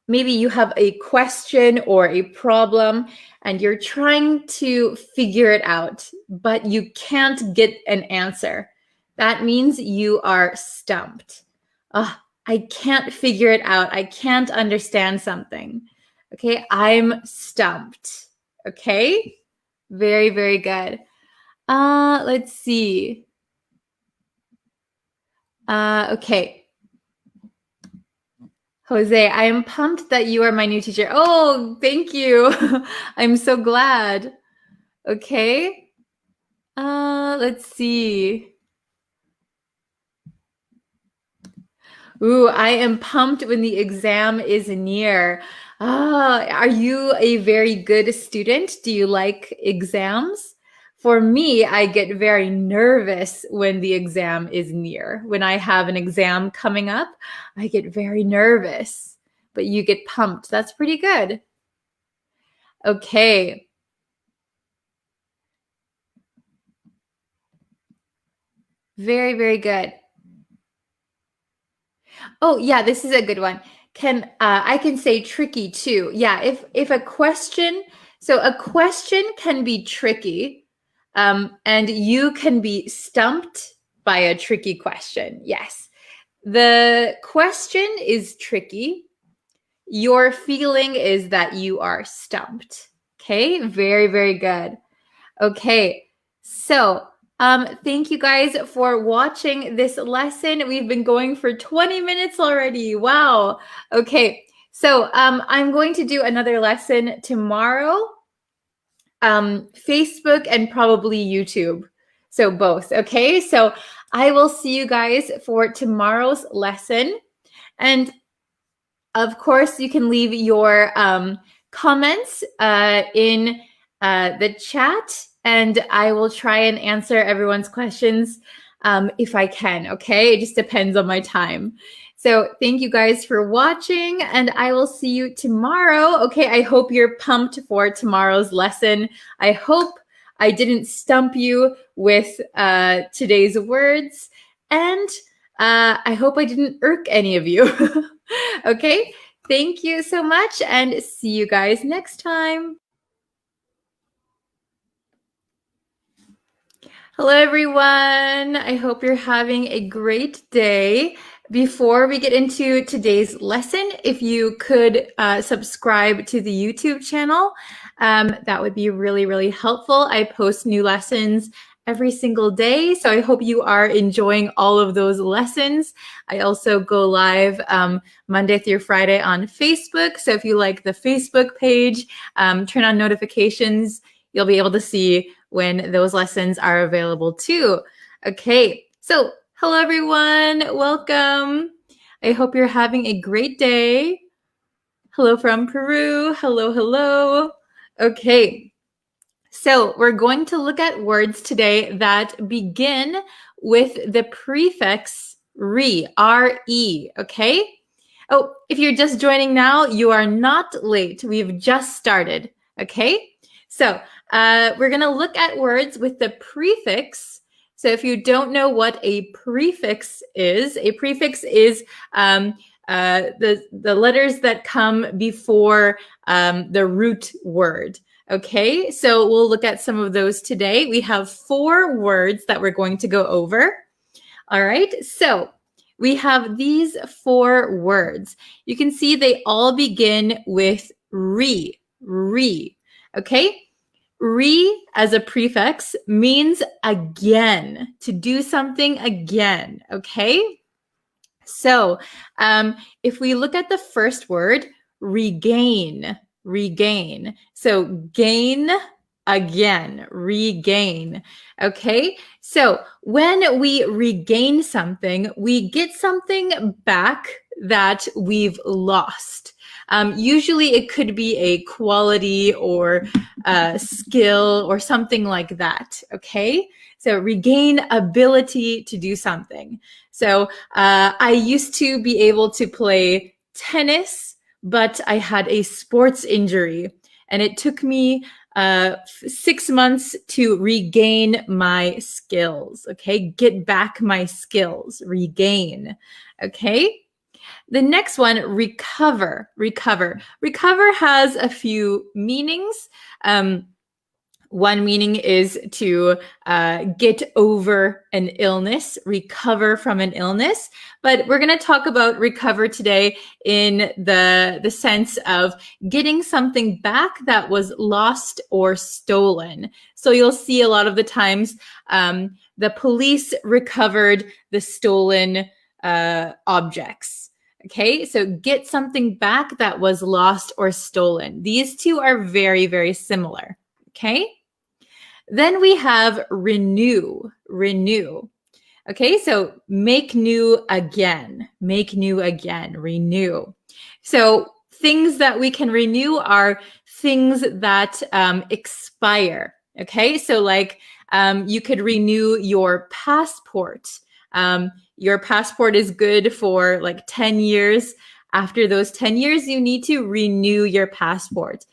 maybe you have a question or a problem and you're trying to figure it out, but you can't get an answer. That means you are stumped. I can't figure it out. I can't understand something. Okay, I'm stumped. Okay, very, very good. Let's see. Okay. Jose, I am pumped that you are my new teacher. Oh, thank you. I'm so glad. Okay. Let's see. Ooh, I am pumped when the exam is near. Are you a very good student? Do you like exams? For me, I get very nervous when the exam is near. When I have an exam coming up, I get very nervous, but you get pumped. That's pretty good. Okay. Very, very good. Oh, yeah, this is a good one. I can say tricky too. Yeah, if a question, so a question can be tricky, and you can be stumped by a tricky question. Yes. The question is tricky. Your feeling is that you are stumped. Okay, very, very good. Okay, so thank you guys for watching this lesson. We've been going for 20 minutes already. Wow. Okay, so I'm going to do another lesson tomorrow. Facebook and probably YouTube. So both, okay? So I will see you guys for tomorrow's lesson. And of course, you can leave your comments in the chat, and I will try and answer everyone's questions if I can, okay? It just depends on my time. So thank you guys for watching, and I will see you tomorrow. Okay, I hope you're pumped for tomorrow's lesson. I hope I didn't stump you with today's words, and I hope I didn't irk any of you. Okay, thank you so much, and see you guys next time. Hello, everyone. I hope you're having a great day. Before we get into today's lesson, if you could subscribe to the YouTube channel, that would be really, really helpful. I post new lessons every single day, so I hope you are enjoying all of those lessons. I also go live Monday through Friday on Facebook, so if you like the Facebook page, turn on notifications. You'll be able to see when those lessons are available too. Okay, so hello everyone, welcome. I hope you're having a great day. Hello from Peru, hello, hello. Okay, so we're going to look at words today that begin with the prefix re, R-E, okay? Oh, if you're just joining now, you are not late. We've just started, okay? So we're going to look at words with the prefix. So if you don't know what a prefix is the letters that come before the root word. Okay, so we'll look at some of those today. We have 4 words that we're going to go over. All right, so we have these 4 words. You can see they all begin with re. Okay, re as a prefix means again, to do something again. Okay, so if we look at the first word, regain. So gain, again, regain. Okay, so when we regain something, we get something back that we've lost. Usually it could be a quality or a skill or something like that, okay? So regain ability to do something. So I used to be able to play tennis, but I had a sports injury, and it took me 6 months to regain my skills, okay? Get back my skills, regain, okay? The next one, recover, recover. Recover has a few meanings. One meaning is to get over an illness, recover from an illness. But we're going to talk about recover today in the sense of getting something back that was lost or stolen. So you'll see a lot of the times the police recovered the stolen objects. Okay, so get something back that was lost or stolen. These two are very, very similar. Okay. Then we have renew, renew. Okay, so make new again, renew. So things that we can renew are things that expire. Okay, so like you could renew your passport. Your passport is good for like 10 years. After those 10 years, you need to renew your passport.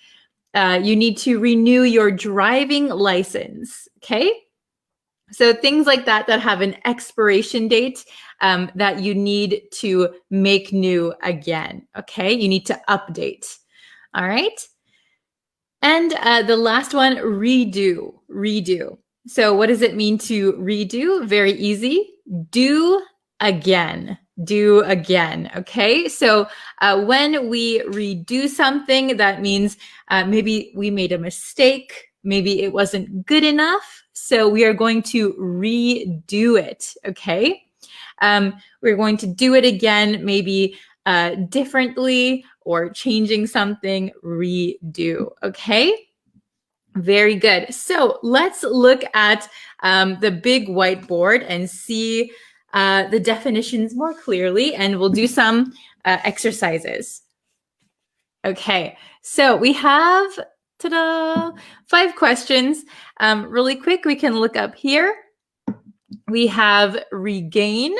You need to renew your driving license, okay? So things like that have an expiration date that you need to make new again, okay? You need to update, all right? And the last one, redo, redo. So what does it mean to redo? Very easy. Do again, okay? So when we redo something, that means maybe we made a mistake, maybe it wasn't good enough, so we are going to redo it, okay? We're going to do it again, maybe differently or changing something, redo, okay? Very good. So let's look at the big whiteboard and see the definitions more clearly, and we'll do some exercises. Okay, so we have, ta-da, 5 questions. Really quick, we can look up here. We have regain.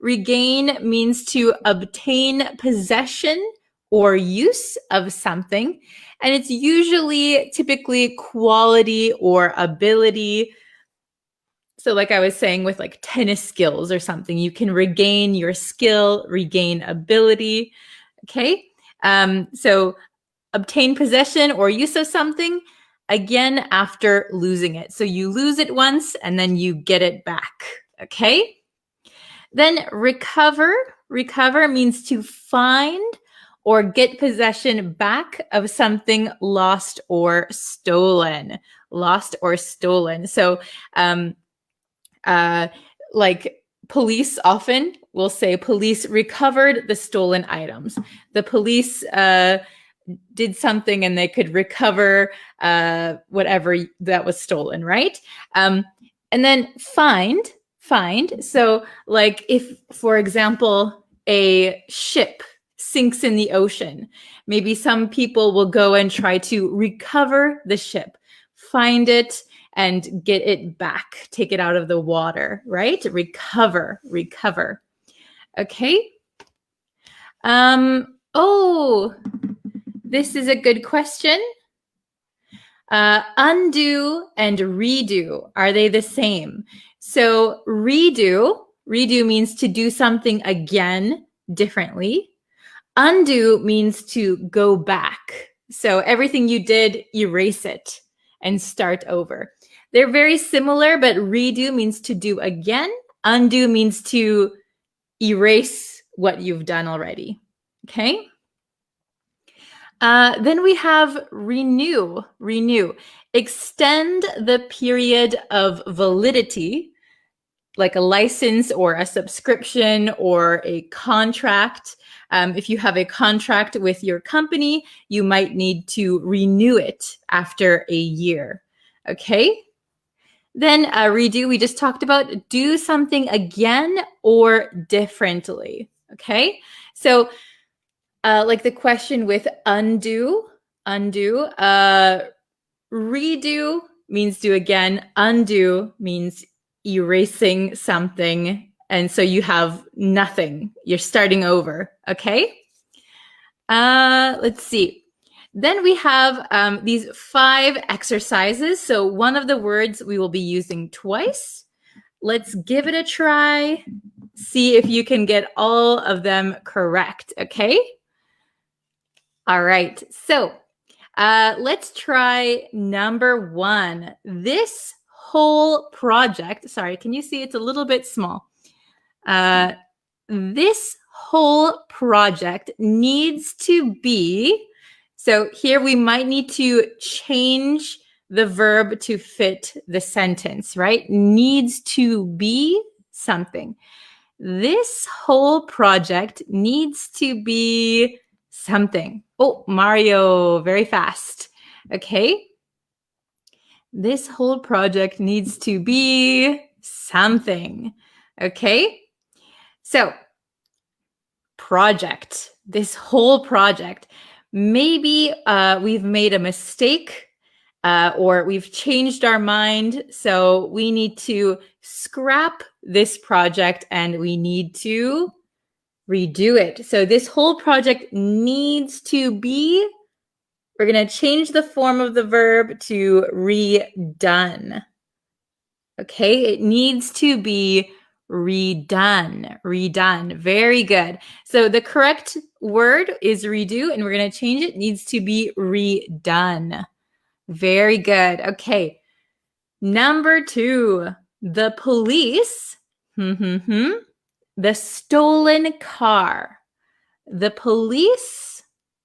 Regain means to obtain possession or use of something, and it's usually typically quality or ability. So like I was saying with like tennis skills or something, you can regain your skill, regain ability, okay? So obtain possession or use of something, again, after losing it. So you lose it once and then you get it back, okay? Then recover. Recover means to find or get possession back of something lost or stolen. Lost or stolen. So like police often will say police recovered the stolen items. The police did something and they could recover whatever that was stolen, right? And then find. So like if, for example, a ship sinks in the ocean, maybe some people will go and try to recover the ship, find it, and get it back, take it out of the water, right? Recover. Okay. Oh, this is a good question. Undo and redo, are they the same? So redo means to do something again differently. Undo means to go back. So everything you did, erase it and start over. They're very similar, but redo means to do again. Undo means to erase what you've done already. Okay. Then we have renew. Extend the period of validity, like a license or a subscription or a contract. If you have a contract with your company, you might need to renew it after a year. Okay. Then redo, we just talked about do something again or differently. Okay. So like the question with undo. Redo means do again. Undo means erasing something. And so you have nothing. You're starting over. Okay? Let's see. Then we have these 5 exercises. So one of the words we will be using twice. Let's give it a try. See if you can get all of them correct. Okay? All right. So let's try number 1. This whole project, sorry, can you see it's a little bit small? This whole project needs to be, so here we might need to change the verb to fit the sentence, right? Needs to be something. This whole project needs to be something. Oh, Mario, very fast. Okay. This whole project needs to be something. Okay. So, project, this whole project. Maybe we've made a mistake or we've changed our mind. So we need to scrap this project and we need to redo it. So this whole project needs to be, we're going to change the form of the verb to redone. Okay, it needs to be redone. Very good. So the correct word is redo, and we're going to change it. It needs to be redone. Very good. Okay. Number 2, the police. The stolen car. The police.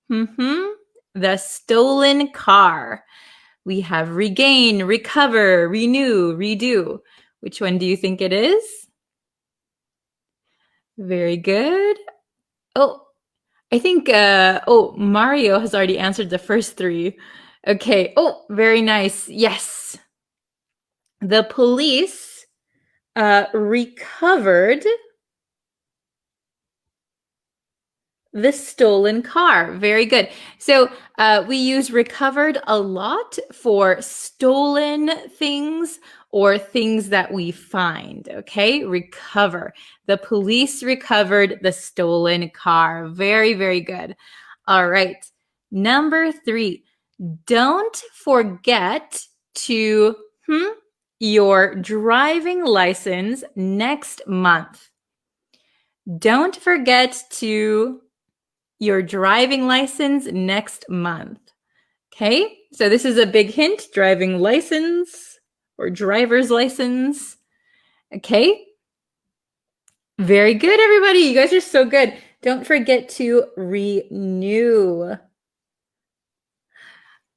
The stolen car. We have regain, recover, renew, redo. Which one do you think it is? Very good. Oh, I think, Mario has already answered the first 3. Okay. Oh, very nice. Yes. The police recovered the stolen car. Very good. So we use recovered a lot for stolen things or things that we find. Okay, recover. The police recovered the stolen car. Very, very good. All right. Number 3, don't forget to your driving license next month. Don't forget to your driving license next month. Okay, so this is a big hint, driving license or driver's license. Okay, very good, everybody. You guys are so good. Don't forget to renew.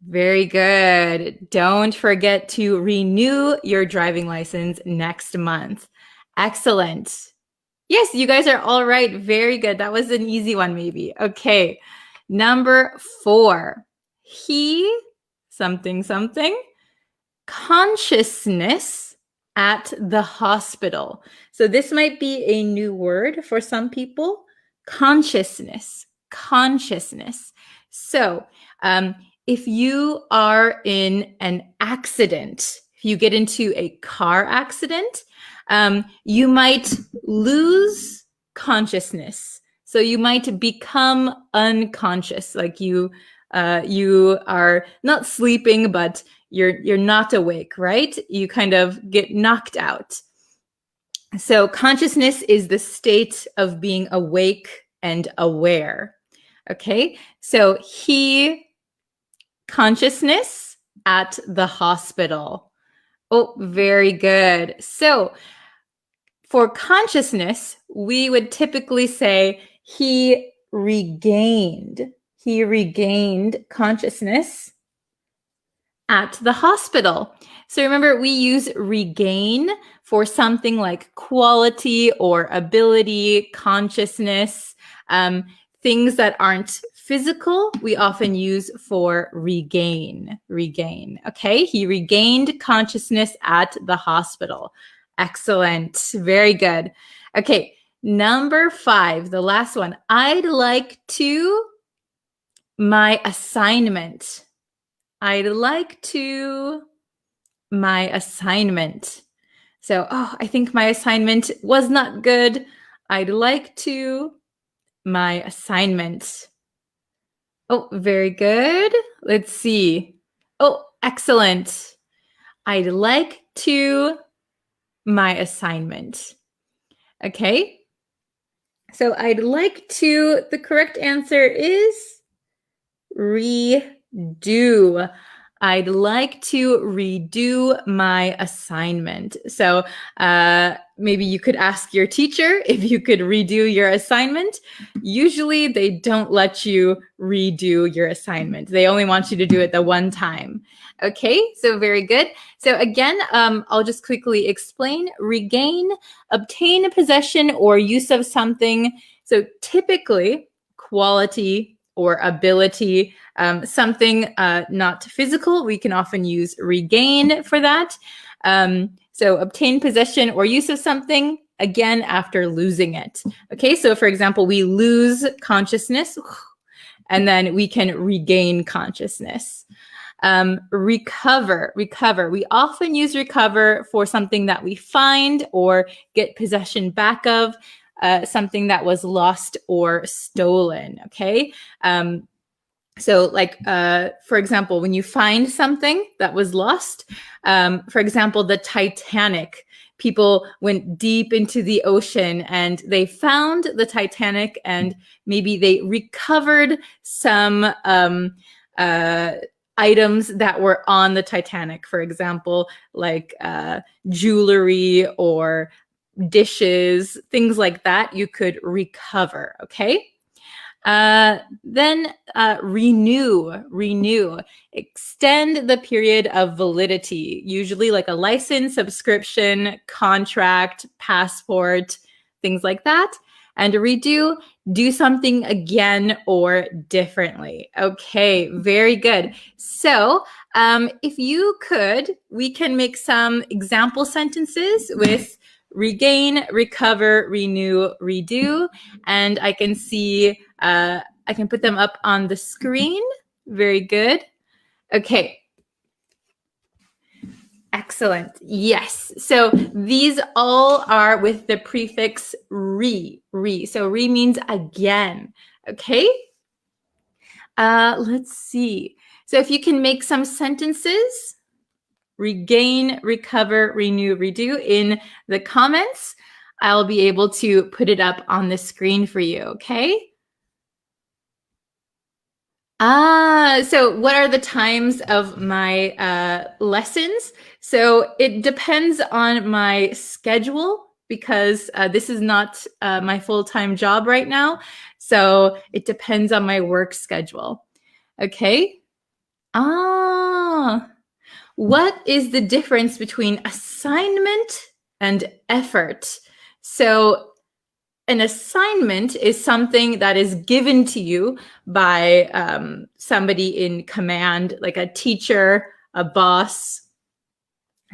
Very good. Don't forget to renew your driving license next month. Excellent. Yes, you guys are all right. Very good. That was an easy one, maybe. Okay. Number 4. He, something, consciousness at the hospital. So this might be a new word for some people. Consciousness. So if you are in an accident, if you get into a car accident, you might lose consciousness. So you might become unconscious, like you are not sleeping, but you're not awake, right? You kind of get knocked out. So consciousness is the state of being awake and aware. Okay, so he, consciousness at the hospital. Oh, very good. So for consciousness, we would typically say he regained consciousness at the hospital. So remember, we use regain for something like quality or ability, consciousness, things that aren't physical, we often use for regain. Okay, he regained consciousness at the hospital. Excellent. Very good. Okay, number 5, the last one. I'd like to my assignment. I'd like to my assignment. So, I think my assignment was not good. I'd like to my assignment. Oh, very good. Let's see. Oh, excellent. I'd like to my assignment. Okay. So I'd like to, the correct answer is redo. I'd like to redo my assignment. So maybe you could ask your teacher if you could redo your assignment. Usually they don't let you redo your assignment. They only want you to do it the one time. Okay, so very good. So again, I'll just quickly explain. Regain, obtain possession or use of something. So typically, quality or ability, something not physical. We can often use regain for that. So obtain possession or use of something, again, after losing it. Okay, so for example, we lose consciousness, and then we can regain consciousness. Recover. We often use recover for something that we find or get possession back of. Something that was lost or stolen, okay? So like, for example, when you find something that was lost, for example, the Titanic, people went deep into the ocean and they found the Titanic and maybe they recovered some items that were on the Titanic, for example, like jewelry or dishes, things like that, you could recover, okay? Then renew, extend the period of validity, usually like a license, subscription, contract, passport, things like that. And redo, do something again or differently. Okay, very good. So if you could, we can make some example sentences with regain, recover, renew, redo. And I can see, I can put them up on the screen. Very good. Okay. Excellent. Yes. So these all are with the prefix re. So re means again. Okay. Let's see. So if you can make some sentences, regain, recover, renew, redo in the comments, I'll be able to put it up on the screen for you, okay? So what are the times of my lessons? So it depends on my schedule because this is not my full-time job right now. So it depends on my work schedule. Okay. What is the difference between assignment and effort? So an assignment is something that is given to you by somebody in command, like a teacher, a boss,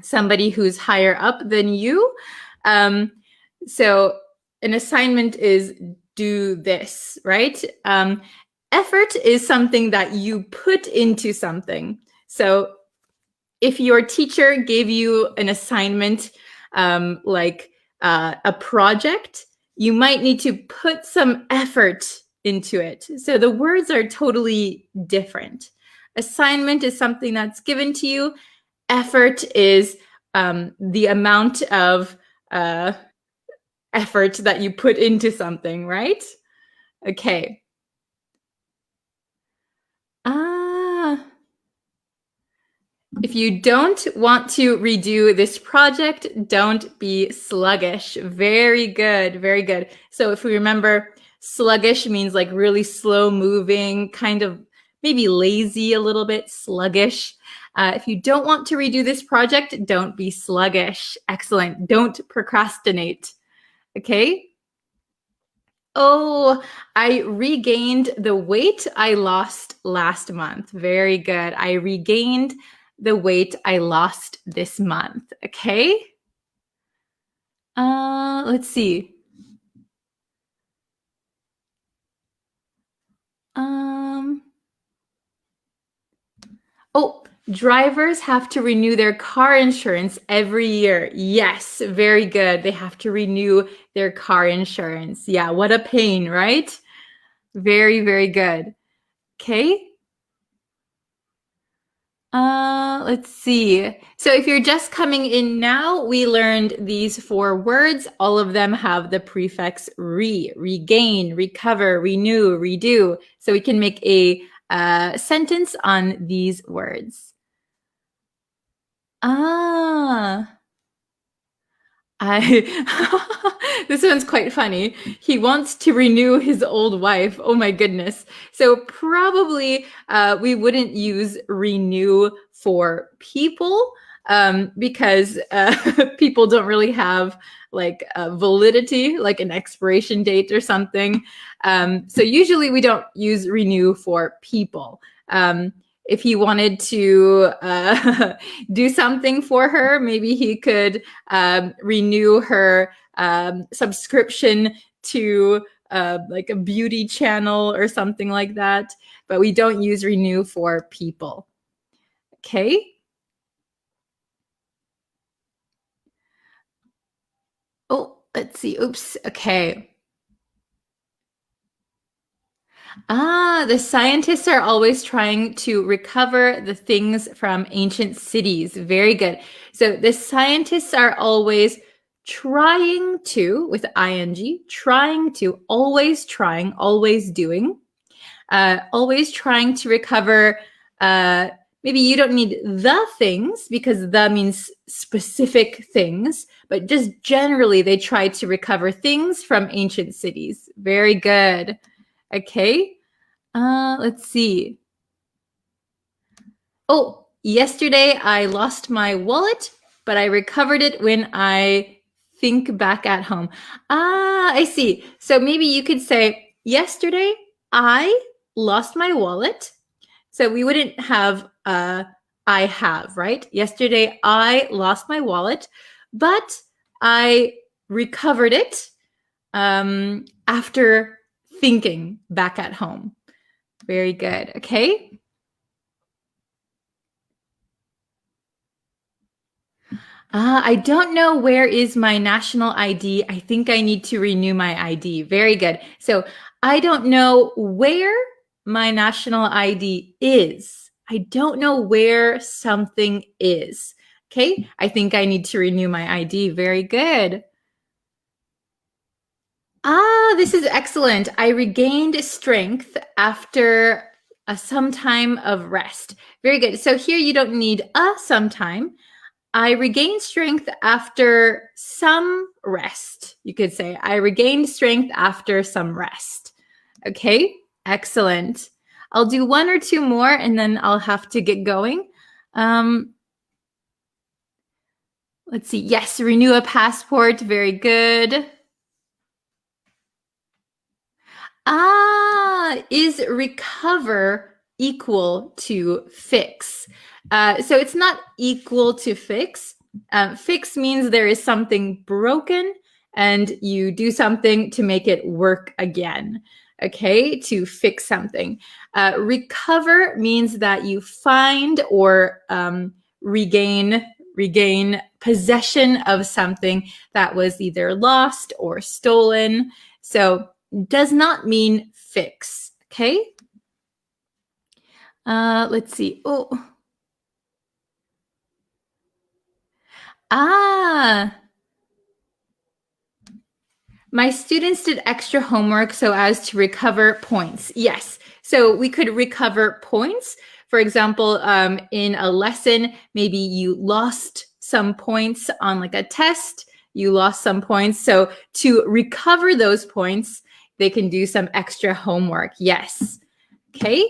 somebody who's higher up than you. So an assignment is do this, right? Effort is something that you put into something. So if your teacher gave you an assignment, like a project, you might need to put some effort into it. So the words are totally different. Assignment is something that's given to you. Effort is the amount of effort that you put into something, right? Okay. If you don't want to redo this project, don't be sluggish. Very good, very good. So if we remember, sluggish means like really slow moving, kind of maybe lazy a little bit, sluggish. If you don't want to redo this project, don't be sluggish. Excellent. Don't procrastinate. Okay. Oh, I regained the weight I lost last month. Very good. I regained the weight I lost this month. Okay. Let's see. Oh, drivers have to renew their car insurance every year. Yes, very good. They have to renew their car insurance. Yeah, what a pain, right? Very, very good. Okay. Let's see. So if you're just coming in now, we learned these 4 words. All of them have the prefix re, regain, recover, renew, redo. So we can make a sentence on these words. This one's quite funny. He wants to renew his old wife. Oh my goodness. So probably we wouldn't use renew for people because people don't really have like validity, like an expiration date or something. So usually we don't use renew for people. If he wanted to do something for her, maybe he could renew her subscription to like a beauty channel or something like that. But we don't use renew for people. Okay. Oh, let's see. Oops. Okay. The scientists are always trying to recover the things from ancient cities. Very good. So the scientists are always trying to, with ing, trying to, always trying, always doing, always trying to recover. Maybe you don't need the things because the means specific things, but just generally they try to recover things from ancient cities. Very good. Okay, let's see. Oh, yesterday I lost my wallet, but I recovered it when I think back at home. I see. So maybe you could say, yesterday I lost my wallet. So we wouldn't have I have, right? Yesterday I lost my wallet, but I recovered it after thinking back at home. Very good. Okay. I don't know where is my national ID. I think I need to renew my ID. Very good. So I don't know where my national ID is. I don't know where something is. Okay. I think I need to renew my ID. Very good. This is excellent. I regained strength after some time of rest. Very good. So here you don't need sometime. I regained strength after some rest. You could say, I regained strength after some rest. Okay, excellent. I'll do 1 or 2 more and then I'll have to get going. Let's see. Yes, renew a passport. Very good. Is recover equal to fix? So it's not equal to fix. Fix means there is something broken and you do something to make it work again. Okay, to fix something. Recover means that you find or regain possession of something that was either lost or stolen. So does not mean fix. Okay. Let's see. Oh. My students did extra homework so as to recover points. Yes. So we could recover points. For example, in a lesson, maybe you lost some points on like a test. You lost some points. So to recover those points, they can do some extra homework. Yes. Okay.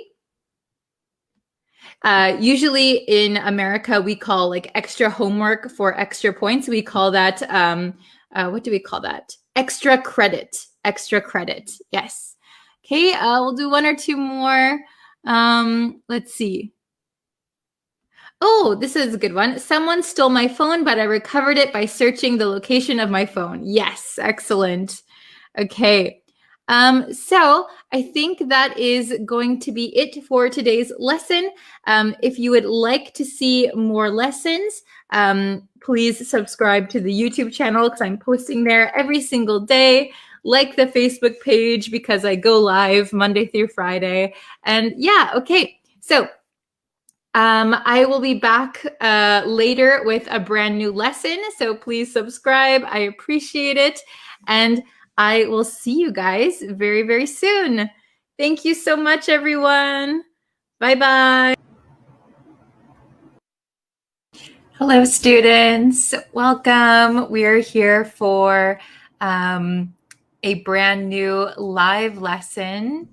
Usually in America, we call like extra homework for extra points. We call that, what do we call that? Extra credit. Extra credit. Yes. Okay. We'll do 1 or 2 more. Let's see. Oh, this is a good one. Someone stole my phone, but I recovered it by searching the location of my phone. Yes. Excellent. Okay. So I think that is going to be it for today's lesson. If you would like to see more lessons, please subscribe to the YouTube channel because I'm posting there every single day. Like the Facebook page because I go live Monday through Friday. And yeah, okay. So I will be back later with a brand new lesson. So please subscribe. I appreciate it. And I will see you guys very, very soon. Thank you so much, everyone. Bye-bye. Hello, students. Welcome. We are here for a brand new live lesson.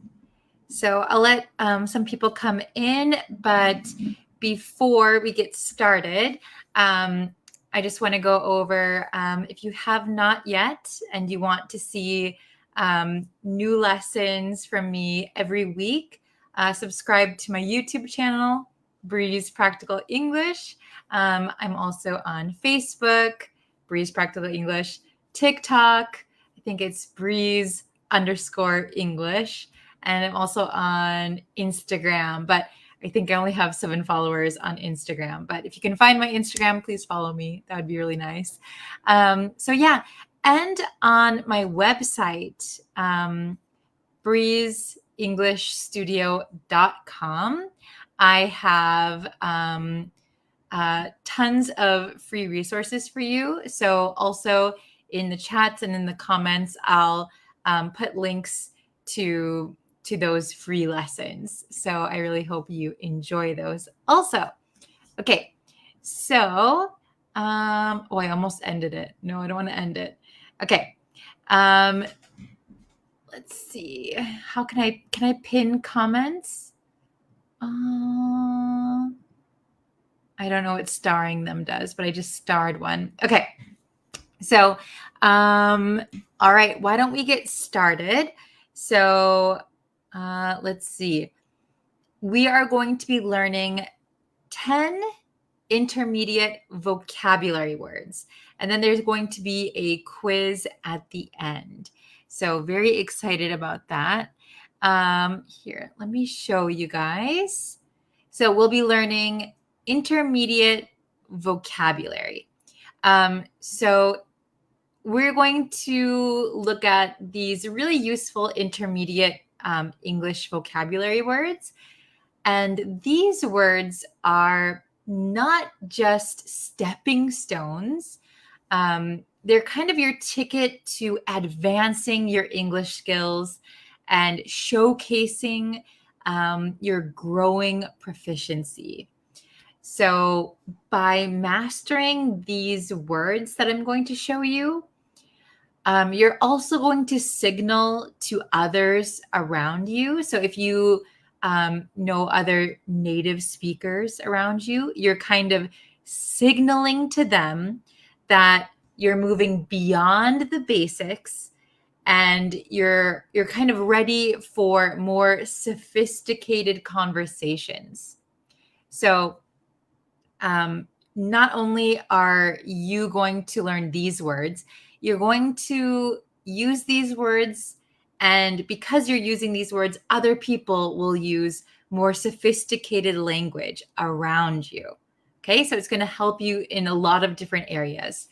So I'll let some people come in, but before we get started, I just want to go over, if you have not yet and you want to see new lessons from me every week, subscribe to my YouTube channel, Breeze Practical English. I'm also on Facebook, Breeze Practical English, TikTok, I think it's Breeze_English. And I'm also on Instagram, but I think I only have 7 followers on Instagram. But if you can find my Instagram, please follow me. That would be really nice. So yeah, and on my website, breezeenglishstudio.com, I have tons of free resources for you. So also in the chats and in the comments, I'll put links to those free lessons. So I really hope you enjoy those also. Okay, so, I almost ended it. No, I don't want to end it. Okay, let's see. How can I pin comments? I don't know what starring them does, but I just starred one. Okay, so, all right, why don't we get started? So, let's see. We are going to be learning 10 intermediate vocabulary words. And then there's going to be a quiz at the end. So very excited about that. Here, let me show you guys. So we'll be learning intermediate vocabulary. So we're going to look at these really useful intermediate English vocabulary words. And these words are not just stepping stones. They're kind of your ticket to advancing your English skills and showcasing your growing proficiency. So by mastering these words that I'm going to show you, you're also going to signal to others around you. So if you know other native speakers around you, you're kind of signaling to them that you're moving beyond the basics and you're kind of ready for more sophisticated conversations. So not only are you going to learn these words, you're going to use these words, and because you're using these words, other people will use more sophisticated language around you. Okay, so it's going to help you in a lot of different areas.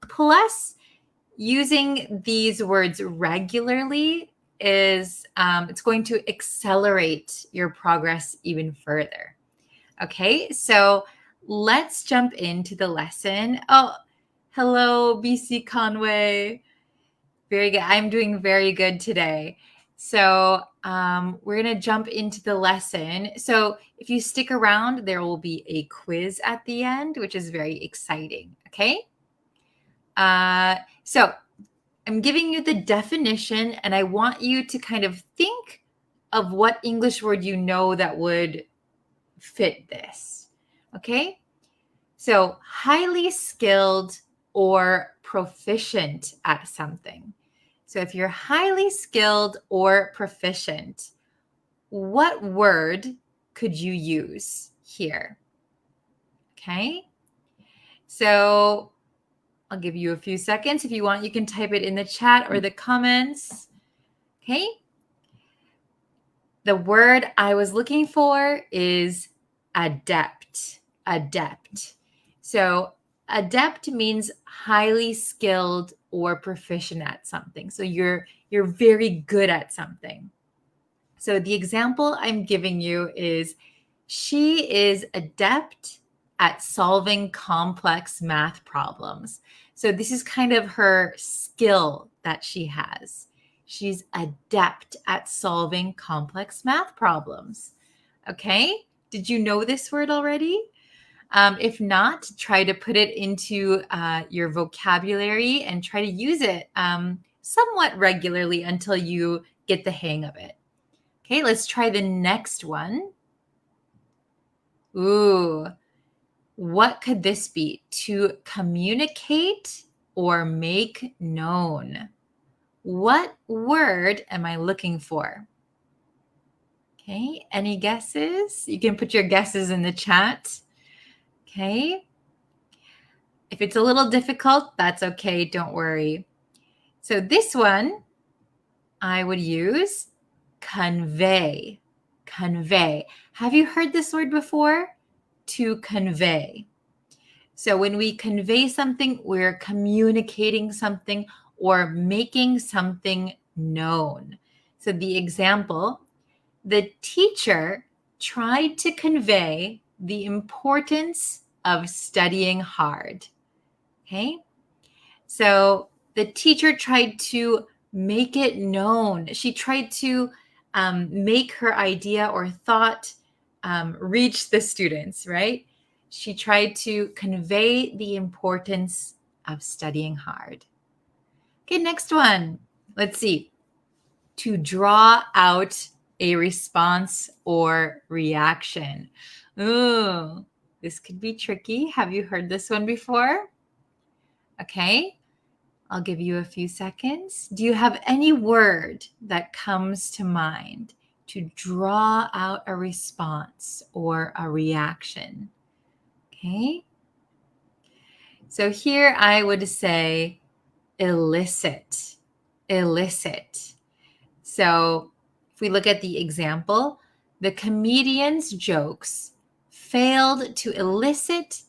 Plus, using these words regularly is it's going to accelerate your progress even further. Okay, so let's jump into the lesson. Oh, hello, BC Conway. Very good. I'm doing very good today. So we're going to jump into the lesson. So if you stick around, there will be a quiz at the end, which is very exciting. Okay. So I'm giving you the definition, and I want you to kind of think of what English word you know that would fit this. Okay. So highly skilled or proficient at something. So if you're highly skilled or proficient, what word could you use here? Okay. So I'll give you a few seconds. If you want, you can type it in the chat or the comments. Okay? The word I was looking for is adept. Adept. So adept means highly skilled or proficient at something. So you're very good at something. So the example I'm giving you is she is adept at solving complex math problems. So this is kind of her skill that she has. She's adept at solving complex math problems. Okay? Did you know this word already? If not, try to put it into your vocabulary and try to use it somewhat regularly until you get the hang of it. Okay, let's try the next one. Ooh, what could this be? To communicate or make known. What word am I looking for? Okay, any guesses? You can put your guesses in the chat. Okay. If it's a little difficult, that's okay. Don't worry. So this one, I would use convey. Convey. Have you heard this word before? To convey. So when we convey something, we're communicating something or making something known. So the example, the teacher tried to convey the importance of studying hard. Okay? So the teacher tried to make it known. She tried to make her idea or thought reach the students, right? She tried to convey the importance of studying hard. Okay, next one. Let's see. To draw out a response or reaction. Ooh, this could be tricky. Have you heard this one before? Okay, I'll give you a few seconds. Do you have any word that comes to mind to draw out a response or a reaction? Okay. So here I would say elicit. Elicit. So if we look at the example, the comedian's jokes failed to elicit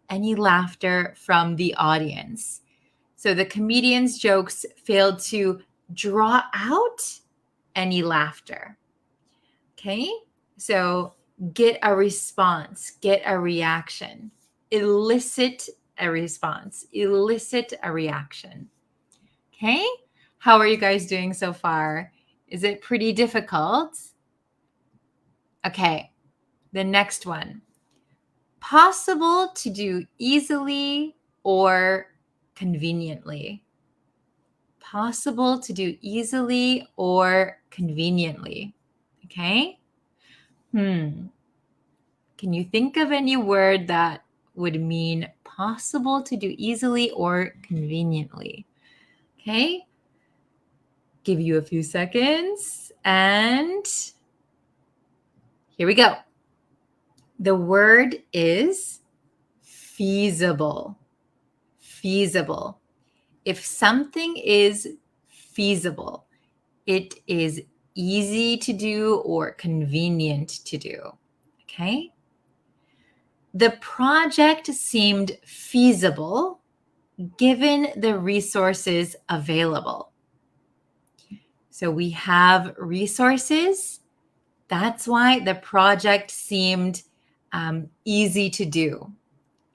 any laughter from the audience. So the comedian's jokes failed to draw out any laughter. Okay, so get a response, get a reaction, elicit a response, elicit a reaction. Okay, how are you guys doing so far? Is it pretty difficult? Okay, the next one. Possible to do easily or conveniently. Possible to do easily or conveniently. Okay? Can you think of any word that would mean possible to do easily or conveniently? Okay? Give you a few seconds and here we go. The word is feasible. Feasible. If something is feasible, it is easy to do or convenient to do. Okay? The project seemed feasible given the resources available. So we have resources. That's why the project seemed easy to do.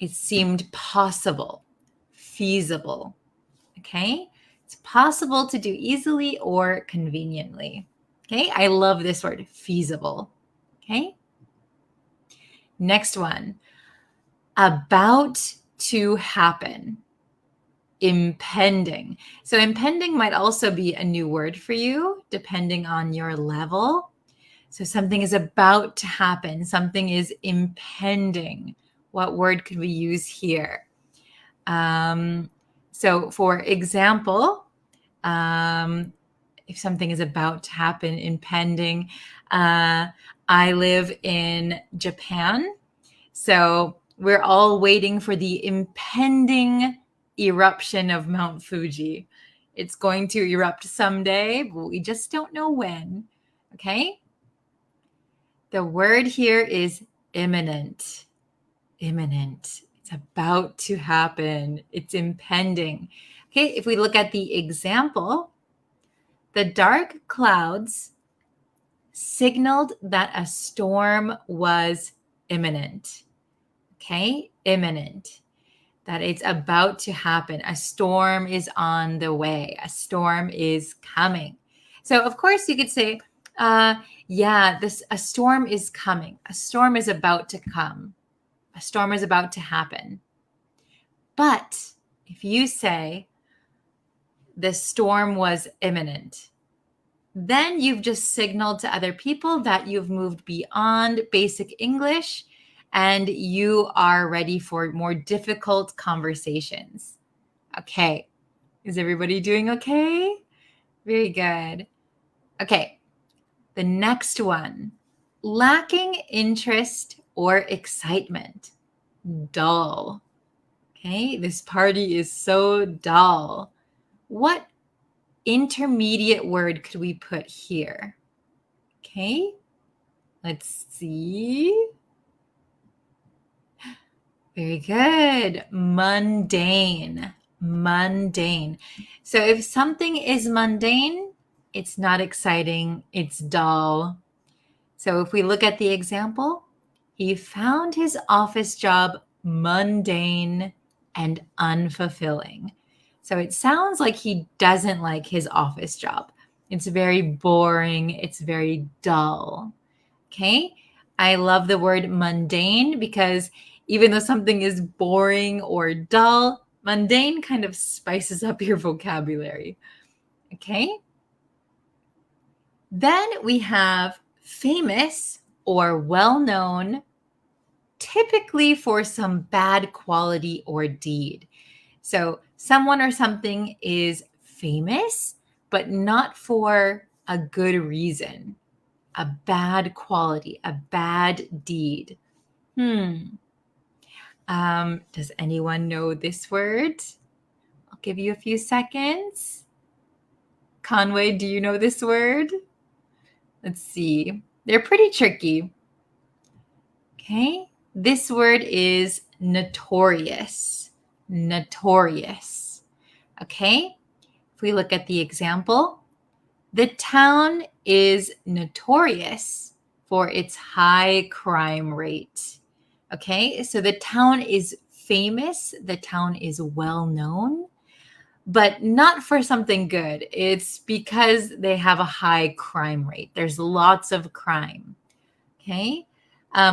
It seemed possible, feasible. Okay? It's possible to do easily or conveniently. Okay? I love this word, feasible. Okay? Next one. About to happen. Impending. So impending might also be a new word for you, depending on your level. So something is about to happen. Something is impending. What word could we use here? So for example, if something is about to happen, impending, I live in Japan. So we're all waiting for the impending eruption of Mount Fuji. It's going to erupt someday, but we just don't know when. Okay? The word here is imminent. Imminent. It's about to happen. It's impending. Okay, if we look at the example, the dark clouds signaled that a storm was imminent. Okay, imminent. That it's about to happen. A storm is on the way. A storm is coming. So, of course, you could say, a storm is coming. A storm is about to come. A storm is about to happen. But if you say the storm was imminent, then you've just signaled to other people that you've moved beyond basic English and you are ready for more difficult conversations. Okay. Is everybody doing okay? Very good. Okay. The next one, lacking interest or excitement. Dull. Okay. This party is so dull. What intermediate word could we put here? Okay, let's see. Very good. Mundane. Mundane. So if something is mundane, it's not exciting, it's dull. So if we look at the example, he found his office job mundane and unfulfilling. So it sounds like he doesn't like his office job. It's very boring. It's very dull. Okay. I love the word mundane because even though something is boring or dull, mundane kind of spices up your vocabulary. Okay. Then we have famous or well-known, typically for some bad quality or deed. So someone or something is famous, but not for a good reason, a bad quality, a bad deed. Does anyone know this word? I'll give you a few seconds. Conway, do you know this word? Let's see. They're pretty tricky. Okay. This word is notorious. Notorious. Okay. If we look at the example, the town is notorious for its high crime rate. Okay. So the town is famous. The town is well known, but not for something good. It's because they have a high crime rate. There's lots of crime. Okay.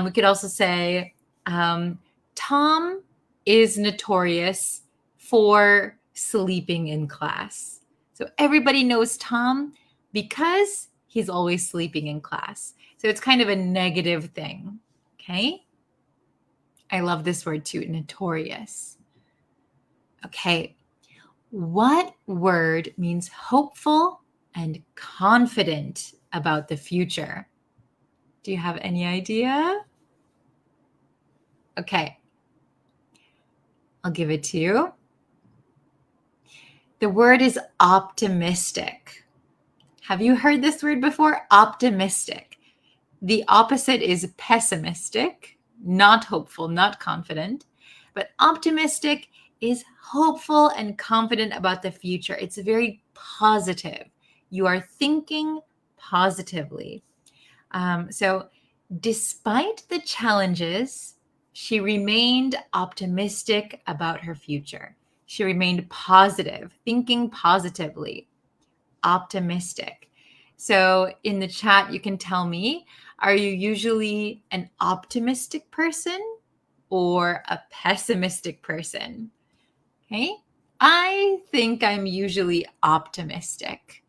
We could also say, Tom is notorious for sleeping in class. So everybody knows Tom because he's always sleeping in class. So it's kind of a negative thing. Okay. I love this word too, notorious. Okay. What word means hopeful and confident about the future? Do you have any idea? Okay. I'll give it to you. The word is optimistic. Have you heard this word before? Optimistic. The opposite is pessimistic, not hopeful, not confident. But optimistic is hopeful and confident about the future. It's very positive. You are thinking positively. So despite the challenges, she remained optimistic about her future. She remained positive, thinking positively, optimistic. So in the chat, you can tell me, are you usually an optimistic person or a pessimistic person? Okay. I think I'm usually optimistic.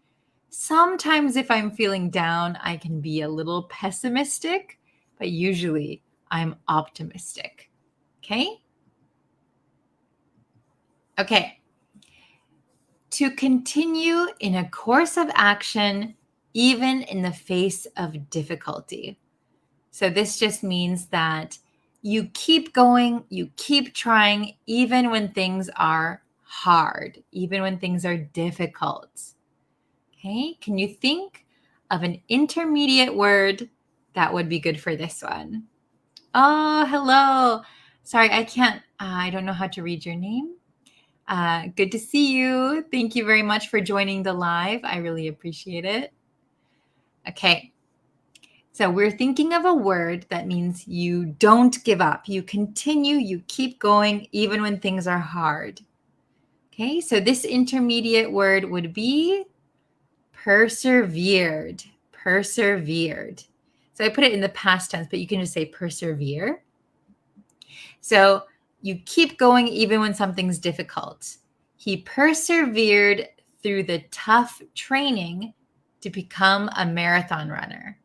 Sometimes if I'm feeling down, I can be a little pessimistic, but usually I'm optimistic. Okay? Okay. To continue in a course of action, even in the face of difficulty. So this just means that you keep going, you keep trying, even when things are hard, even when things are difficult. Okay, can you think of an intermediate word that would be good for this one? Oh, hello. Sorry, I don't know how to read your name. Good to see you. Thank you very much for joining the live. I really appreciate it. Okay. So we're thinking of a word that means you don't give up. You continue, you keep going, even when things are hard. Okay, so this intermediate word would be persevered. Persevered. So I put it in the past tense, but you can just say persevere. So you keep going even when something's difficult. He persevered through the tough training to become a marathon runner.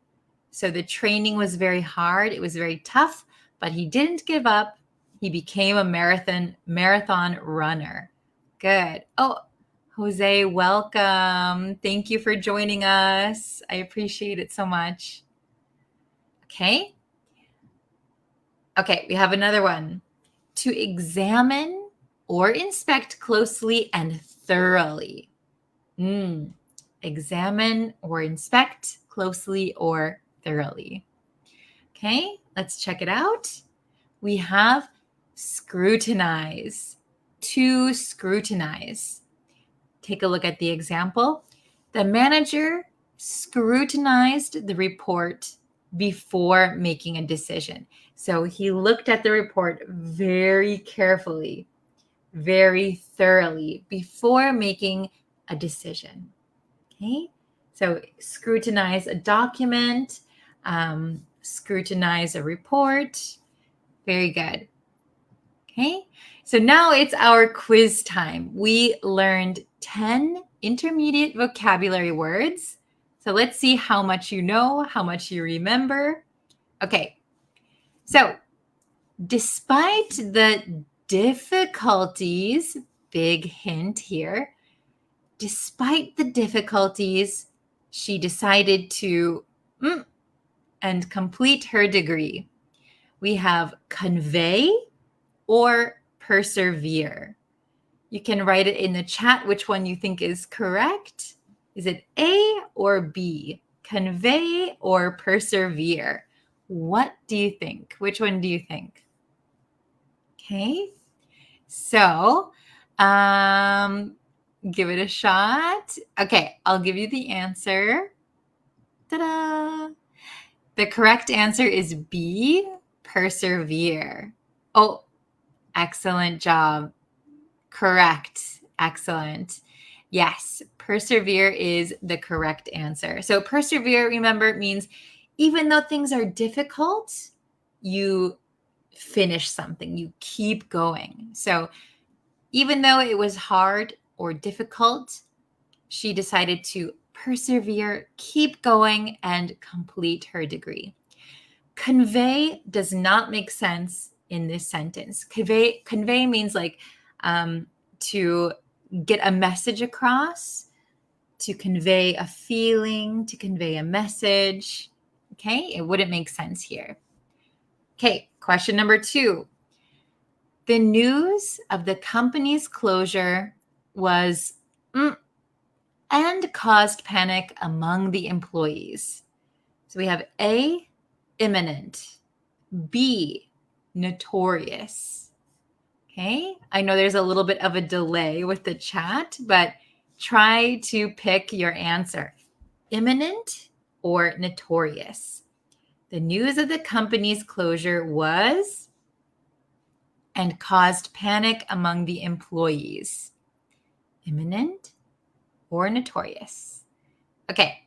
So the training was very hard. It was very tough, but he didn't give up. He became a marathon runner. Good. Oh, Jose, welcome. Thank you for joining us. I appreciate it so much. Okay. Okay, we have another one. To examine or inspect closely and thoroughly. Examine or inspect closely or thoroughly. Okay, let's check it out. We have scrutinize. To scrutinize. Take a look at the example. The manager scrutinized the report before making a decision. So he looked at the report very carefully, very thoroughly before making a decision. Okay, so scrutinize a document, scrutinize a report. Very good. Okay, so now it's our quiz time. We learned 10 intermediate vocabulary words. So let's see how much you know, how much you remember. Okay, so despite the difficulties, big hint here, despite the difficulties, she decided to and complete her degree. We have convey or persevere. You can write it in the chat which one you think is correct. Is it A or B? Convey or persevere? What do you think? Which one do you think? Okay, so give it a shot. Okay, I'll give you the answer. Ta-da! The correct answer is B, persevere. Oh, excellent job. Correct. Excellent. Yes, persevere is the correct answer. So persevere, remember, means even though things are difficult, you finish something, you keep going. So even though it was hard or difficult, she decided to persevere, keep going, and complete her degree. Convey does not make sense in this sentence. Convey means like to get a message across, to convey a feeling, to convey a message. Okay, it wouldn't make sense here. Okay, question number 2. The news of the company's closure was and caused panic among the employees. So we have A, imminent, B, notorious. Okay, I know there's a little bit of a delay with the chat, but try to pick your answer. Imminent or notorious? The news of the company's closure was and caused panic among the employees. Imminent or notorious? Okay,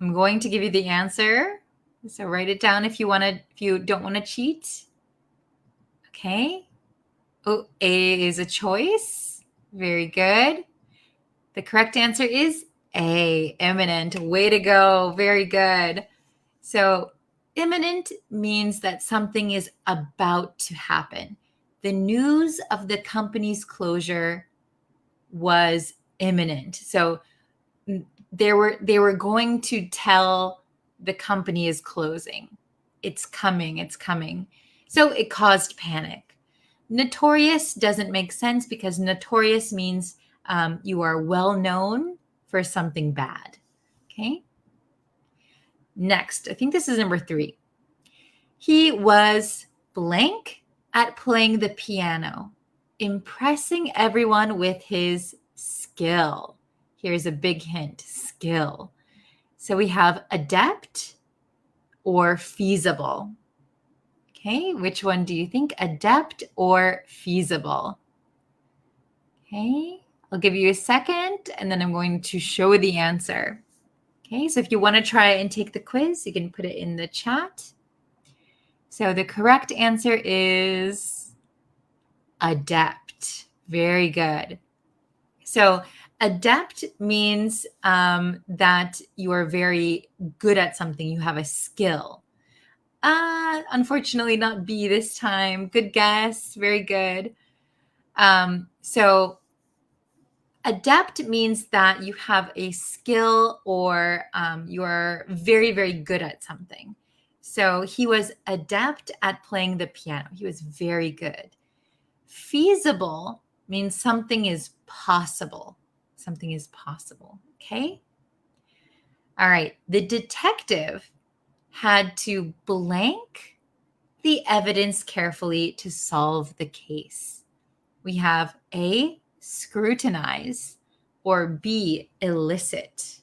I'm going to give you the answer. So write it down if you don't want to cheat. Okay. Oh, A is a choice. Very good. The correct answer is A, imminent. Way to go. Very good. So imminent means that something is about to happen. The news of the company's closure was imminent. So they were going to tell the company is closing. It's coming. So it caused panic. Notorious doesn't make sense because notorious means you are well known for something bad. Okay. Next, I think this is number 3. He was blank at playing the piano, impressing everyone with his skill. Here's a big hint, skill. So we have adept or feasible. Okay, which one do you think? Adept or feasible? Okay, I'll give you a second and then I'm going to show the answer. Okay, so if you want to try and take the quiz, you can put it in the chat. So the correct answer is adept. Very good. So adept means that you are very good at something. You have a skill. Unfortunately, not B this time. Good guess. Very good. So adept means that you have a skill or you are very, very good at something. So he was adept at playing the piano. He was very good. Feasible means something is possible. Something is possible. Okay? All right. The detective had to blank the evidence carefully to solve the case. We have A, scrutinize, or B, elicit.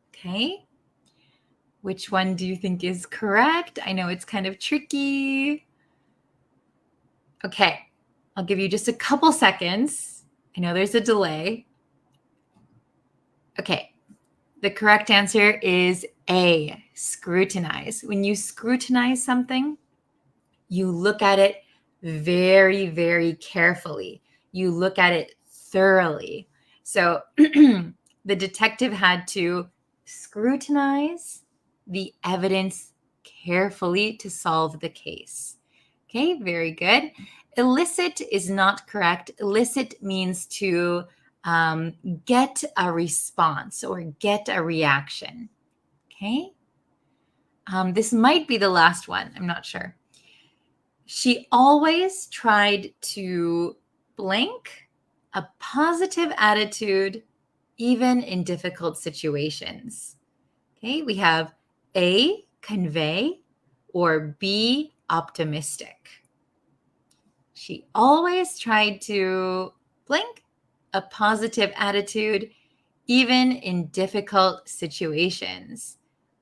Okay? Which one do you think is correct? I know it's kind of tricky. Okay, I'll give you just a couple seconds. I know there's a delay. Okay, the correct answer is A, scrutinize. When you scrutinize something, you look at it very, very carefully. You look at it thoroughly. So the detective had to scrutinize the evidence carefully to solve the case. Okay, very good. Elicit is not correct. Elicit means to get a response or get a reaction. Okay. This might be the last one. I'm not sure. She always tried to blank a positive attitude even in difficult situations. Okay, we have A, convey, or B, optimistic. She always tried to blank a positive attitude even in difficult situations.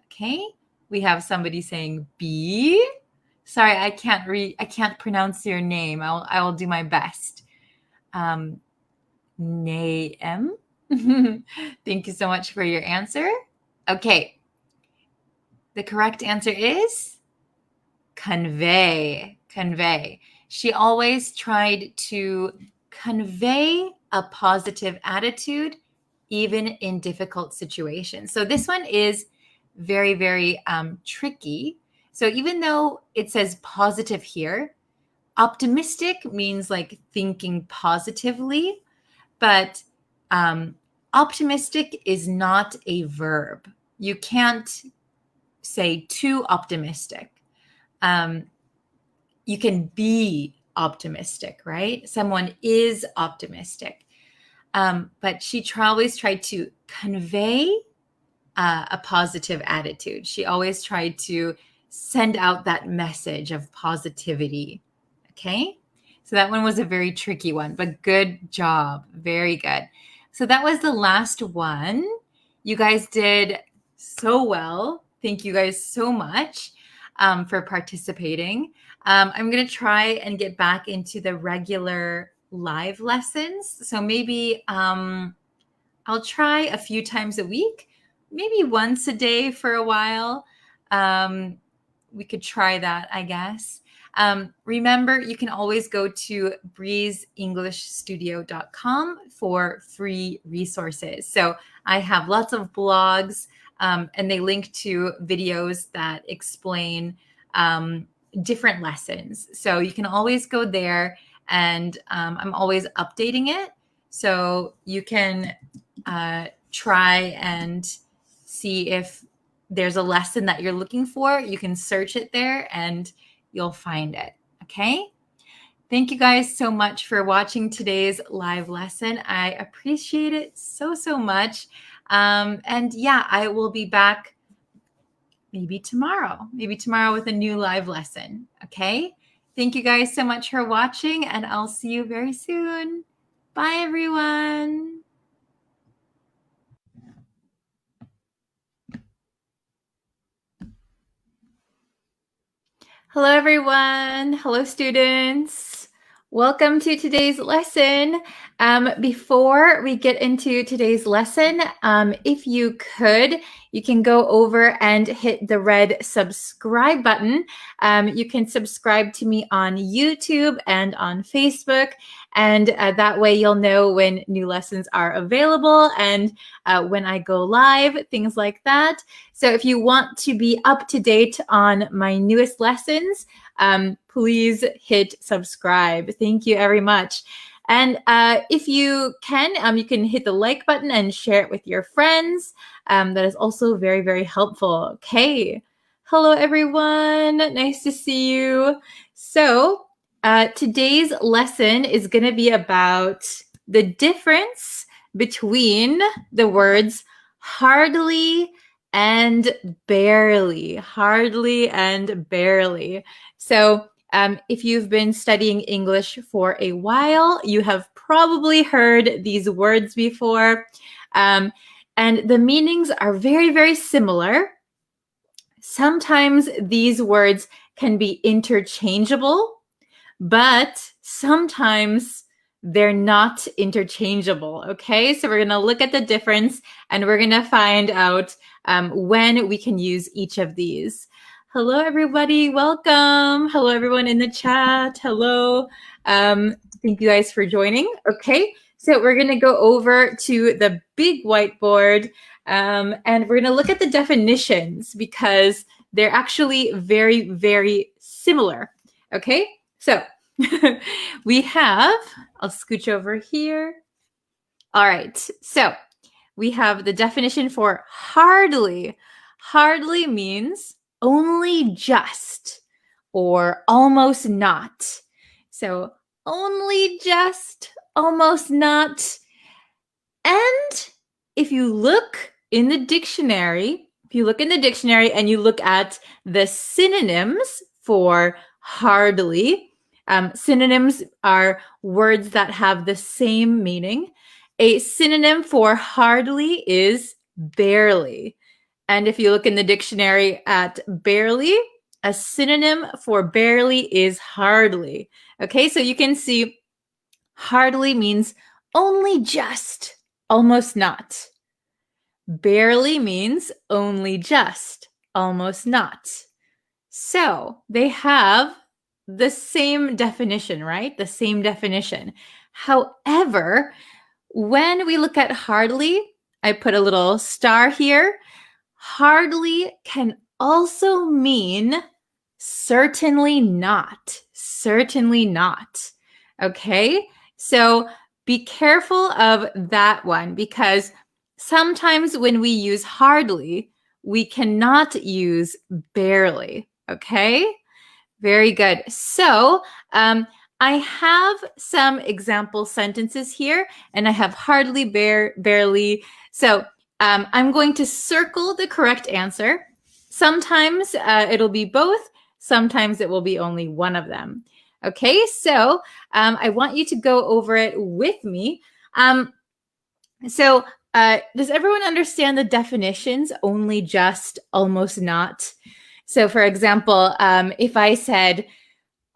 Okay, we have somebody saying B. Sorry, I can't pronounce your name. I will do my best. Naem. Thank you so much for your answer. Okay. The correct answer is convey. Convey. She always tried to convey a positive attitude even in difficult situations. So this one is very, very tricky. So even though it says positive here, optimistic means like thinking positively, but optimistic is not a verb. You can't say too optimistic. You can be optimistic, right? Someone is optimistic. But she always tried to convey a positive attitude. She always tried to send out that message of positivity. Okay? So that one was a very tricky one, but good job. Very good. So that was the last one. You guys did so well. Thank you guys so much for participating. I'm going to try and get back into the regular live lessons. So maybe I'll try a few times a week, maybe once a day for a while. We could try that, I guess. Remember, you can always go to breezeenglishstudio.com for free resources. So I have lots of blogs and they link to videos that explain different lessons. So you can always go there and I'm always updating it. So you can try and see if there's a lesson that you're looking for. You can search it there and you'll find it. Okay. Thank you guys so much for watching today's live lesson. I appreciate it so, so much. And yeah, I will be back maybe tomorrow with a new live lesson. Okay. Thank you guys so much for watching, and I'll see you very soon. Bye, everyone. Hello, everyone. Hello, students. Welcome to today's lesson. Before we get into today's lesson, if you could, you can go over and hit the red subscribe button. You can subscribe to me on YouTube and on Facebook, and that way you'll know when new lessons are available and when I go live, things like that. So if you want to be up to date on my newest lessons, please hit subscribe. Thank you very much. And if you can hit the like button and share it with your friends. That is also very, very helpful. Okay. Hello, everyone. Nice to see you. So today's lesson is going to be about the difference between the words hardly and barely. Hardly and barely. So if you've been studying English for a while, you have probably heard these words before. And the meanings are very, very similar. Sometimes these words can be interchangeable, but sometimes they're not interchangeable. Okay, so we're going to look at the difference and we're going to find out when we can use each of these. Hello, everybody. Welcome. Hello, everyone in the chat. Hello. Thank you guys for joining. Okay, so we're going to go over to the big whiteboard and we're going to look at the definitions because they're actually very, very similar. Okay, so we have, I'll scooch over here. All right, so we have the definition for hardly. Hardly means only just or almost not. So only just, almost not. And if you look in the dictionary, and you look at the synonyms for hardly, synonyms are words that have the same meaning. A synonym for hardly is barely. And if you look in the dictionary at barely, a synonym for barely is hardly. Okay, so you can see hardly means only just, almost not. Barely means only just, almost not. So they have the same definition, right? The same definition. However, when we look at hardly, I put a little star here. Hardly can also mean certainly not. Certainly not. Okay? So be careful of that one because sometimes when we use hardly, we cannot use barely. Okay? Very good. So I have some example sentences here, and I have hardly, barely. So I'm going to circle the correct answer. Sometimes it'll be both. Sometimes it will be only one of them. Okay, so I want you to go over it with me. So does everyone understand the definitions? Only, just, almost not. So for example, if I said,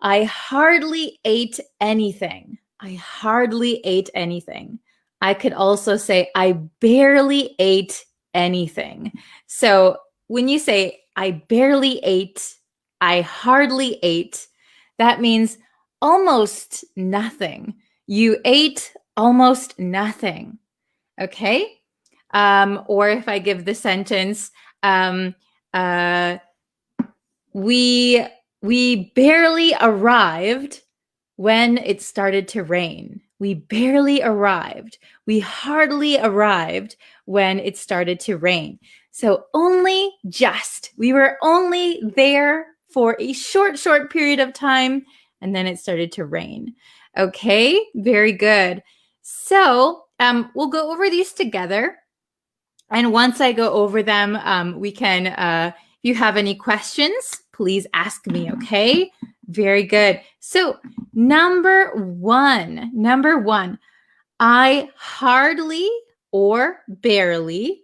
I hardly ate anything. I hardly ate anything. I could also say, I barely ate anything. So when you say, I barely ate, I hardly ate, that means almost nothing. You ate almost nothing. Okay? Or if I give the sentence, we barely arrived when it started to rain. We barely arrived. We hardly arrived when it started to rain. So only just. We were only there for a short period of time, and then it started to rain. Okay, very good. So we'll go over these together. And once I go over them, we can, if you have any questions, please ask me, okay? Very good. So number one, I hardly or barely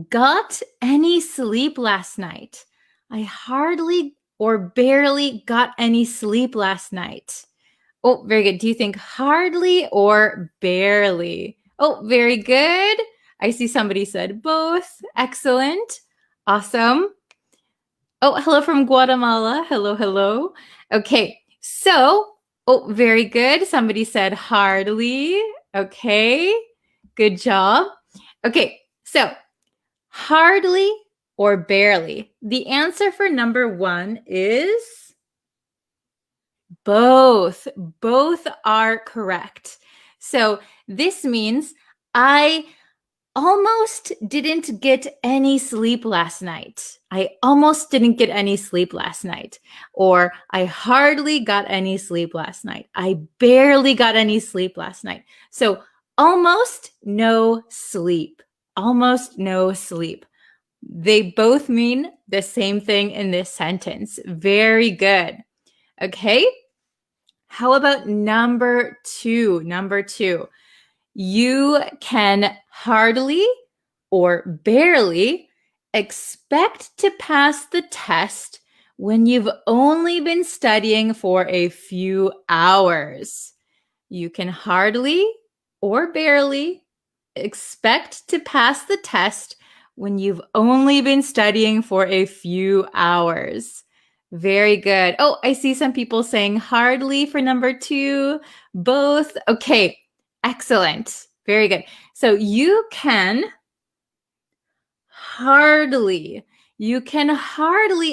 got any sleep last night. I hardly or barely got any sleep last night. Oh, very good. Do you think hardly or barely? Oh, very good. I see somebody said both. Excellent. Awesome. Oh, hello from Guatemala. Hello, hello. Okay, so, oh, very good. Somebody said hardly. Okay, good job. Okay, so hardly or barely. The answer for number one is both. Both are correct. So this means I almost didn't get any sleep last night. I almost didn't get any sleep last night. Or I hardly got any sleep last night. I barely got any sleep last night. So almost no sleep. Almost no sleep. They both mean the same thing in this sentence. Very good. Okay. How about number two? Number two. You can hardly or barely expect to pass the test when you've only been studying for a few hours. You can hardly or barely expect to pass the test when you've only been studying for a few hours. Very good. Oh, I see some people saying hardly for number two, both. Okay. Excellent. Very good. So you can hardly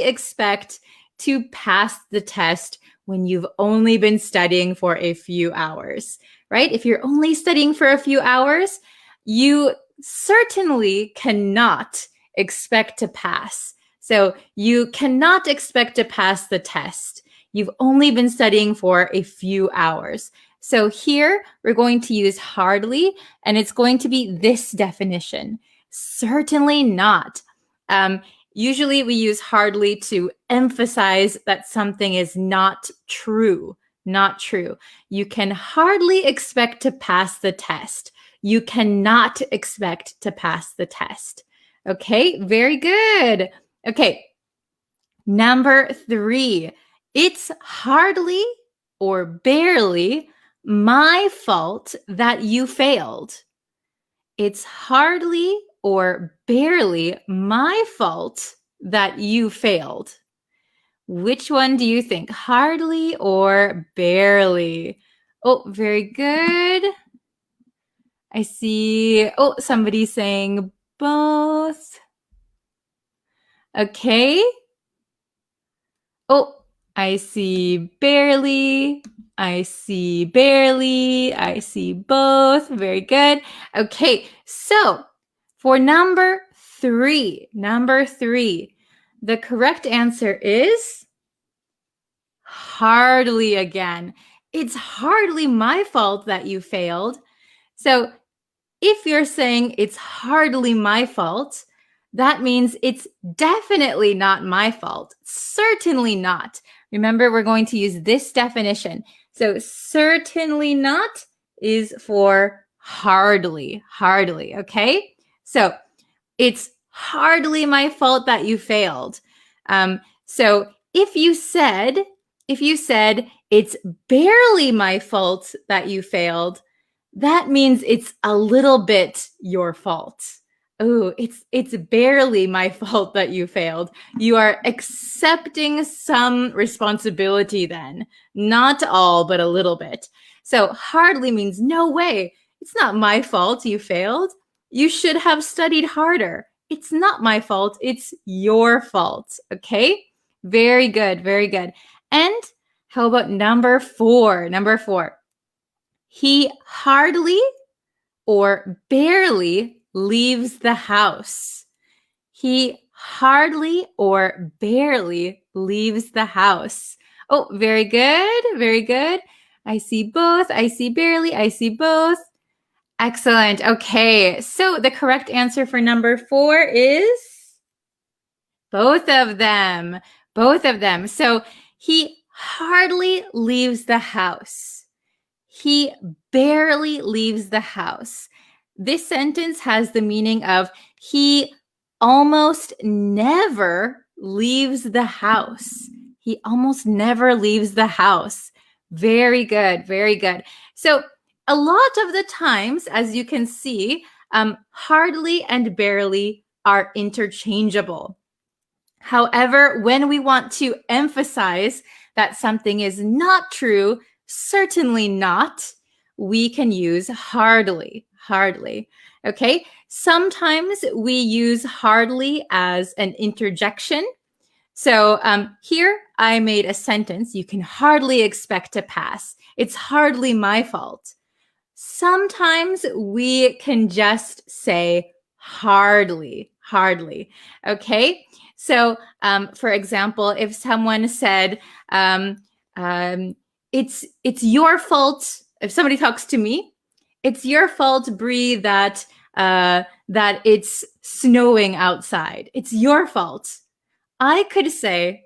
expect to pass the test when you've only been studying for a few hours, right? If you're only studying for a few hours, you certainly cannot expect to pass. So you cannot expect to pass the test. You've only been studying for a few hours. So here we're going to use hardly, and it's going to be this definition. Certainly not. Usually we use hardly to emphasize that something is not true. Not true. You can hardly expect to pass the test. You cannot expect to pass the test. Okay, very good. Okay, number three. It's hardly or barely my fault that you failed. It's hardly or barely my fault that you failed. Which one do you think? Hardly or barely? Oh, very good. I see, oh, somebody saying both. Okay. Oh, I see barely. I see barely. I see both. Very good. Okay, so for number three, the correct answer is hardly again. It's hardly my fault that you failed. So if you're saying it's hardly my fault, that means it's definitely not my fault. Certainly not. Remember, we're going to use this definition. So certainly not is for hardly, okay? So it's hardly my fault that you failed. So if you said it's barely my fault that you failed, that means it's a little bit your fault. Oh, it's barely my fault that you failed. You are accepting some responsibility then. Not all, but a little bit. So hardly means no way. It's not my fault you failed. You should have studied harder. It's not my fault. It's your fault. Okay? Very good. Very good. And how about number four? Number four. He hardly or barely leaves the house. He hardly or barely leaves the house. Oh, very good. Very good. I see both. I see barely. I see both. Excellent. Okay. So the correct answer for number 4 is both of them. Both of them. So he hardly leaves the house. He barely leaves the house. This sentence has the meaning of he almost never leaves the house. He almost never leaves the house. Very good. Very good. So a lot of the times, as you can see, hardly and barely are interchangeable. However, when we want to emphasize that something is not true, certainly not, we can use hardly, hardly. Okay, sometimes we use hardly as an interjection. So here I made a sentence you can hardly expect to pass. It's hardly my fault. Sometimes we can just say hardly, hardly. Okay, so for example, if someone said, it's your fault, if somebody talks to me, it's your fault, Bree, that it's snowing outside. It's your fault. I could say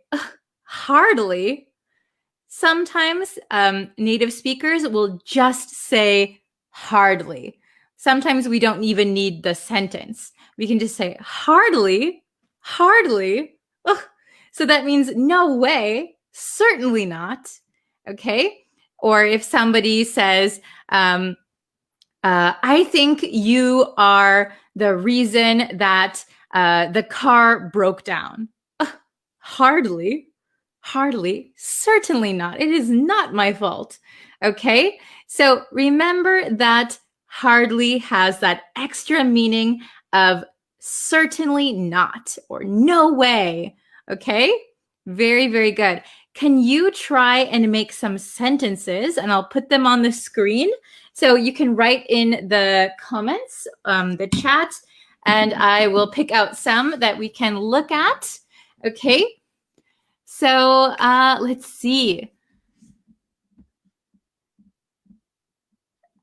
hardly. Sometimes native speakers will just say hardly. Sometimes we don't even need the sentence. We can just say hardly, hardly. Ugh. So that means no way, certainly not. Okay? Or if somebody says, I think you are the reason that the car broke down. Hardly, hardly, certainly not. It is not my fault. Okay? So remember that hardly has that extra meaning of certainly not or no way. Okay? Very, very good. Can you try and make some sentences? And I'll put them on the screen. So you can write in the comments, the chat, and I will pick out some that we can look at. Okay? So let's see.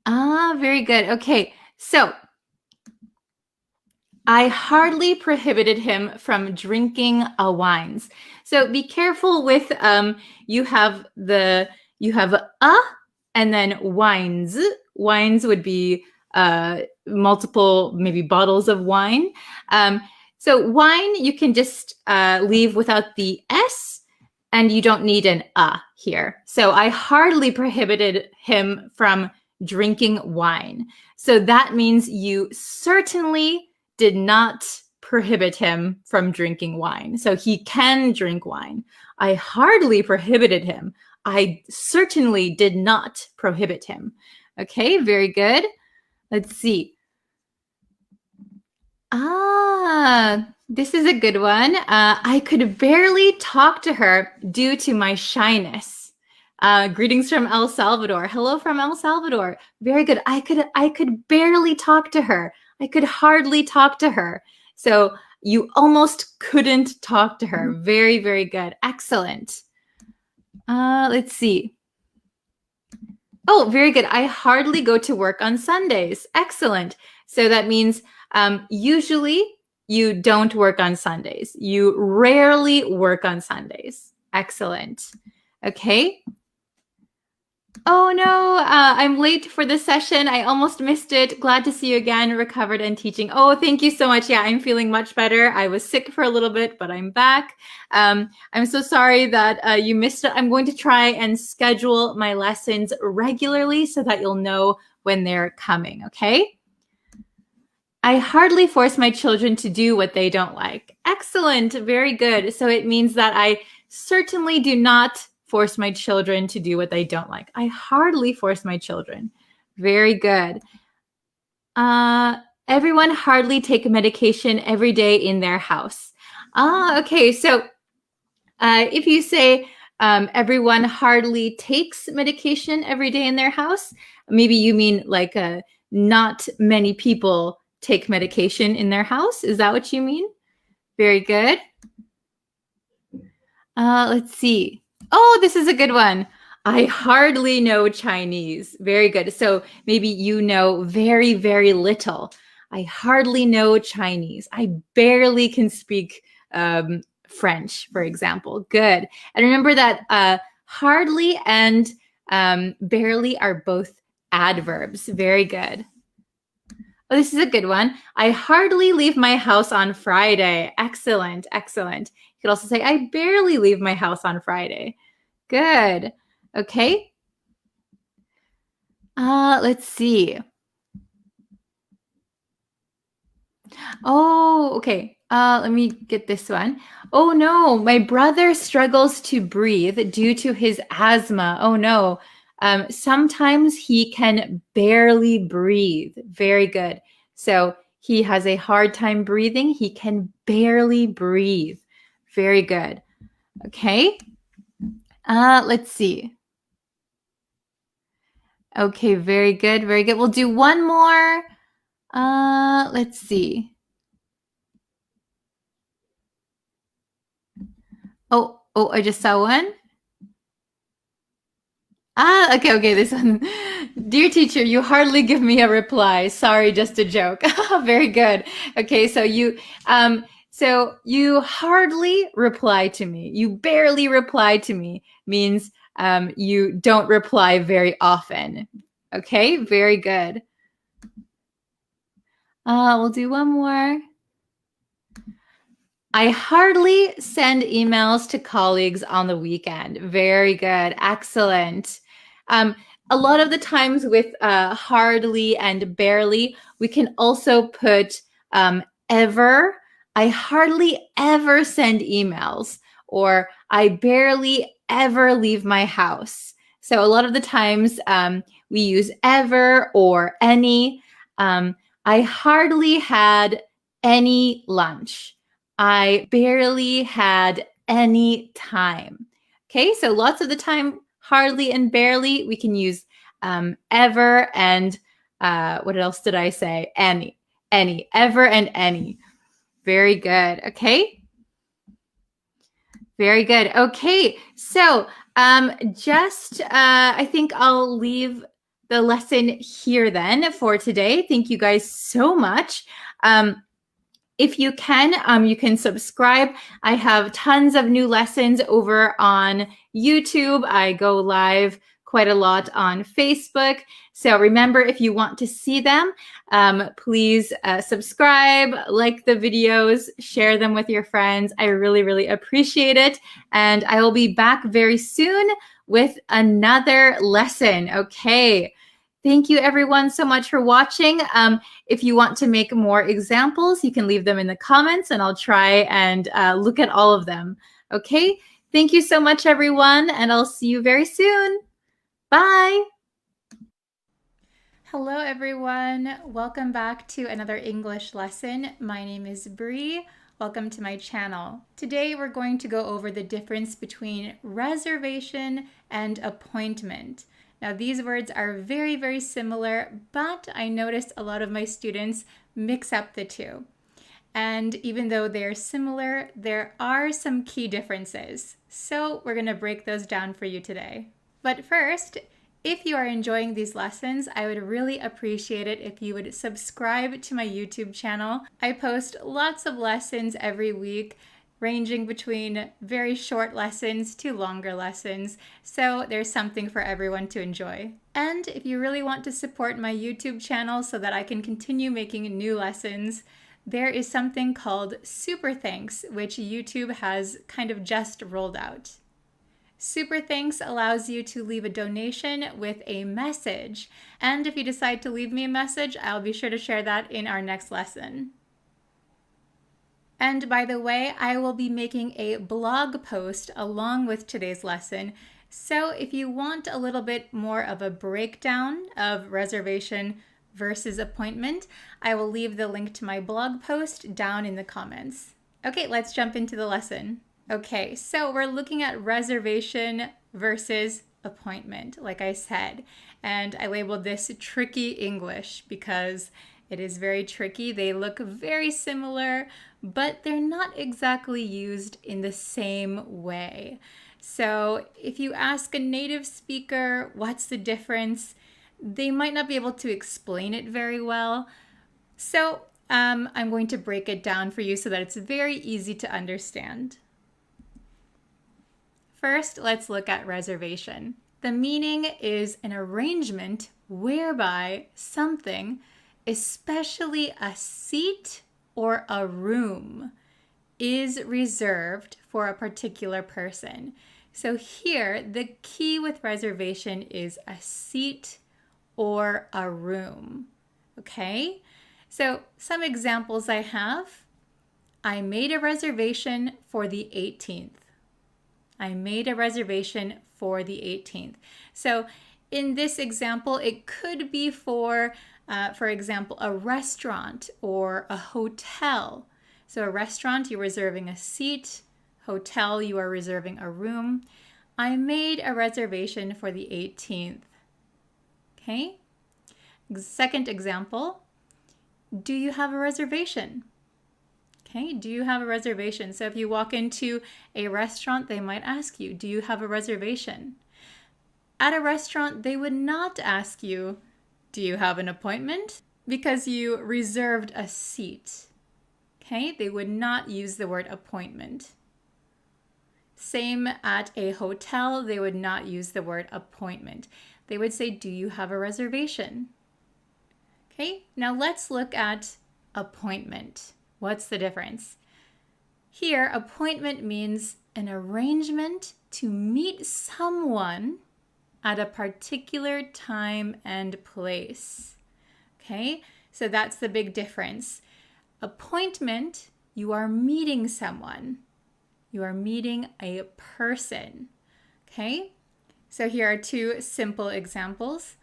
Very good. Okay. So I hardly prohibited him from drinking wines. So be careful with you have and then wines. Wines would be multiple maybe bottles of wine. So wine you can just leave without the S, and you don't need an here. So I hardly prohibited him from drinking wine. So that means you certainly did not prohibit him from drinking wine. So he can drink wine. I hardly prohibited him. I certainly did not prohibit him. Okay, very good. Let's see. This is a good one. I could barely talk to her due to my shyness. Greetings from El Salvador. Hello from El Salvador. Very good. I could barely talk to her. I could hardly talk to her. So you almost couldn't talk to her. Very, very good. Excellent. Let's see. Oh, very good. I hardly go to work on Sundays. Excellent. So that means usually you don't work on Sundays. You rarely work on Sundays. Excellent. Okay. Oh no, I'm late for the session. I almost missed it. Glad to see you again, recovered and teaching. Oh, thank you so much. Yeah, I'm feeling much better. I was sick for a little bit, but I'm back. I'm so sorry that you missed it. I'm going to try and schedule my lessons regularly so that you'll know when they're coming, okay? I hardly force my children to do what they don't like. Excellent, very good. So it means that I certainly do not force my children to do what they don't like. I hardly force my children. Very good. Everyone hardly take medication every day in their house. Okay. So if you say everyone hardly takes medication every day in their house, maybe you mean like not many people take medication in their house. Is that what you mean? Very good. Let's see. Oh, this is a good one. I hardly know Chinese. Very good. So maybe you know very, very little. I hardly know Chinese. I barely can speak French, for example. Good. And remember that hardly and barely are both adverbs. Very good. Oh, this is a good one. I hardly leave my house on Friday. Excellent, excellent. You could also say, I barely leave my house on Friday. Good. Okay. Let's see. Oh, okay. Let me get this one. Oh no, my brother struggles to breathe due to his asthma. Oh no. Sometimes he can barely breathe. Very good. So he has a hard time breathing. He can barely breathe. Very good. Okay. Let's see. Okay, very good, very good. We'll do one more. Let's see. Oh, I just saw one. Okay, this one. Dear teacher, you hardly give me a reply. Sorry, just a joke. Very good. Okay, so you hardly reply to me. You barely reply to me means you don't reply very often. Okay, very good. We'll do one more. I hardly send emails to colleagues on the weekend. Very good. Excellent. A lot of the times with hardly and barely, we can also put ever. I hardly ever send emails, or I barely ever leave my house. So a lot of the times we use ever or any. I hardly had any lunch. I barely had any time. Okay, so lots of the time, hardly and barely, we can use ever and what else did I say? Any, ever and any. Very good. Okay. Very good. Okay, so I think I'll leave the lesson here then for today. Thank you guys so much. If you can subscribe. I have tons of new lessons over on YouTube. I go live quite a lot on Facebook. So remember, if you want to see them, please subscribe, like the videos, share them with your friends. I really, really appreciate it. And I will be back very soon with another lesson. Okay. Thank you everyone so much for watching. If you want to make more examples, you can leave them in the comments and I'll try and look at all of them. Okay, thank you so much everyone, and I'll see you very soon. Bye. Hello everyone, welcome back to another English lesson. My name is Bree. Welcome to my channel. Today we're going to go over the difference between reservation and appointment. Now, these words are very, very similar, but I noticed a lot of my students mix up the two. And even though they're similar, there are some key differences. So we're going to break those down for you today. But first, if you are enjoying these lessons, I would really appreciate it if you would subscribe to my YouTube channel. I post lots of lessons every week, ranging between very short lessons to longer lessons, so there's something for everyone to enjoy. And if you really want to support my YouTube channel so that I can continue making new lessons, there is something called Super Thanks, which YouTube has kind of just rolled out. Super Thanks allows you to leave a donation with a message, and if you decide to leave me a message, I'll be sure to share that in our next lesson. And by the way, I will be making a blog post along with today's lesson. So if you want a little bit more of a breakdown of reservation versus appointment, I will leave the link to my blog post down in the comments. Okay, let's jump into the lesson. Okay, so we're looking at reservation versus appointment, like I said. And I labeled this tricky English because it is very tricky. They look very similar, but they're not exactly used in the same way. So if you ask a native speaker what's the difference, they might not be able to explain it very well. So I'm going to break it down for you so that it's very easy to understand. First, let's look at reservation. The meaning is an arrangement whereby something, especially a seat or a room, is reserved for a particular person. So here, the key with reservation is a seat or a room. Okay? So some examples I have. I made a reservation for the 18th. I made a reservation for the 18th. So in this example, it could be for example, a restaurant or a hotel. So a restaurant, you're reserving a seat. Hotel, you are reserving a room. I made a reservation for the 18th. Okay? Second example, do you have a reservation? Okay, do you have a reservation? So if you walk into a restaurant, they might ask you, do you have a reservation? At a restaurant, they would not ask you, do you have an appointment? Because you reserved a seat. Okay, they would not use the word appointment. Same at a hotel, they would not use the word appointment. They would say, do you have a reservation? Okay, now let's look at appointment. What's the difference? Here, appointment means an arrangement to meet someone at a particular time and place. Okay, so that's the big difference. Appointment, you are meeting someone. You are meeting a person. Okay, so here are two simple examples.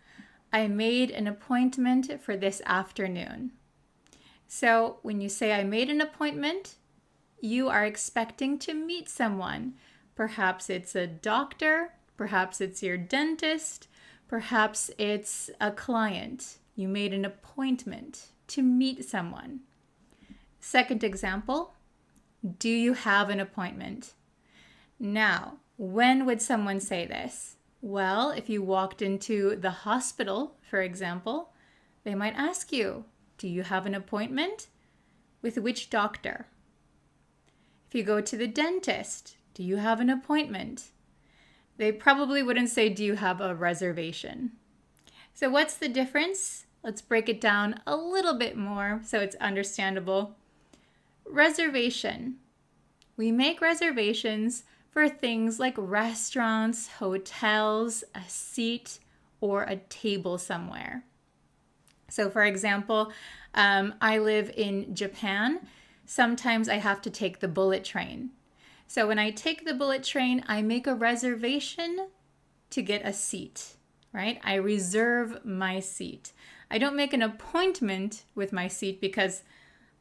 I made an appointment for this afternoon. So when you say I made an appointment, you are expecting to meet someone. Perhaps it's a doctor, perhaps it's your dentist, perhaps it's a client. You made an appointment to meet someone. Second example, do you have an appointment? Now, when would someone say this? Well, if you walked into the hospital, for example, they might ask you, do you have an appointment? With which doctor? If you go to the dentist, do you have an appointment? They probably wouldn't say, do you have a reservation? So what's the difference? Let's break it down a little bit more so it's understandable. Reservation. We make reservations for things like restaurants, hotels, a seat, or a table somewhere. So for example, I live in Japan. Sometimes I have to take the bullet train. So when I take the bullet train, I make a reservation to get a seat, right? I reserve my seat. I don't make an appointment with my seat because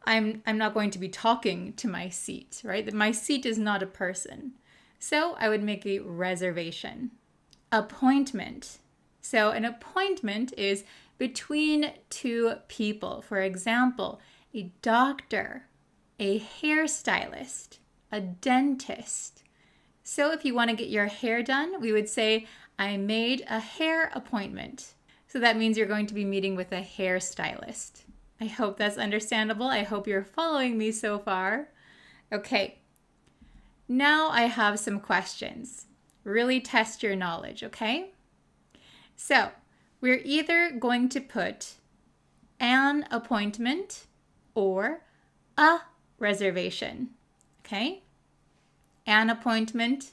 I'm not going to be talking to my seat, right? My seat is not a person. So I would make a reservation. Appointment. So an appointment is between two people. For example, a doctor, a hairstylist, a dentist. So if you want to get your hair done, we would say, I made a hair appointment. So that means you're going to be meeting with a hairstylist. I hope that's understandable. I hope you're following me so far. Okay, now I have some questions. Really test your knowledge, okay? So we're either going to put an appointment or a reservation, okay? An appointment,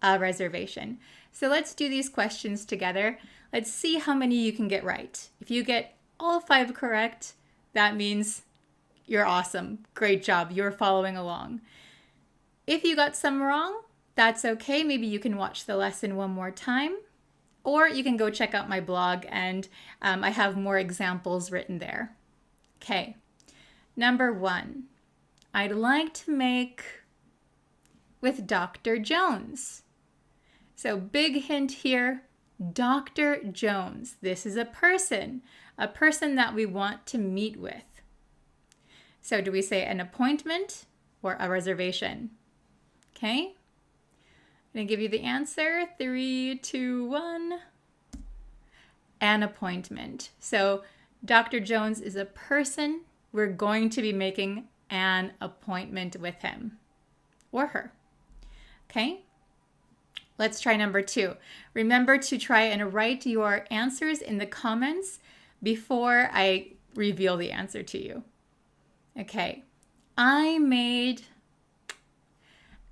a reservation. So let's do these questions together. Let's see how many you can get right. If you get all 5 correct, that means you're awesome. Great job. You're following along. If you got some wrong, that's okay. Maybe you can watch the lesson one more time, or you can go check out my blog and I have more examples written there. Okay, number 1. I'd like to make with Dr. Jones. So big hint here, Dr. Jones. This is a person that we want to meet with. So do we say an appointment or a reservation? Okay. I'm going to give you the answer. 3, 2, 1. An appointment. So Dr. Jones is a person. We're going to be making an appointment with him or her. Okay? Let's try number 2. Remember to try and write your answers in the comments before I reveal the answer to you. Okay. I made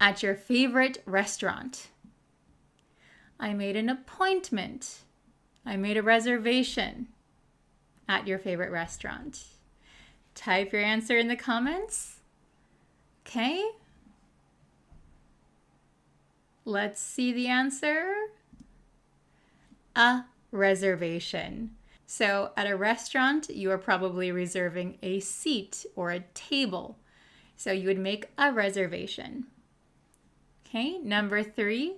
at your favorite restaurant. I made an appointment. I made a reservation at your favorite restaurant. Type your answer in the comments. Okay. Let's see the answer. A reservation. So at a restaurant, you are probably reserving a seat or a table. So you would make a reservation. Okay, number 3.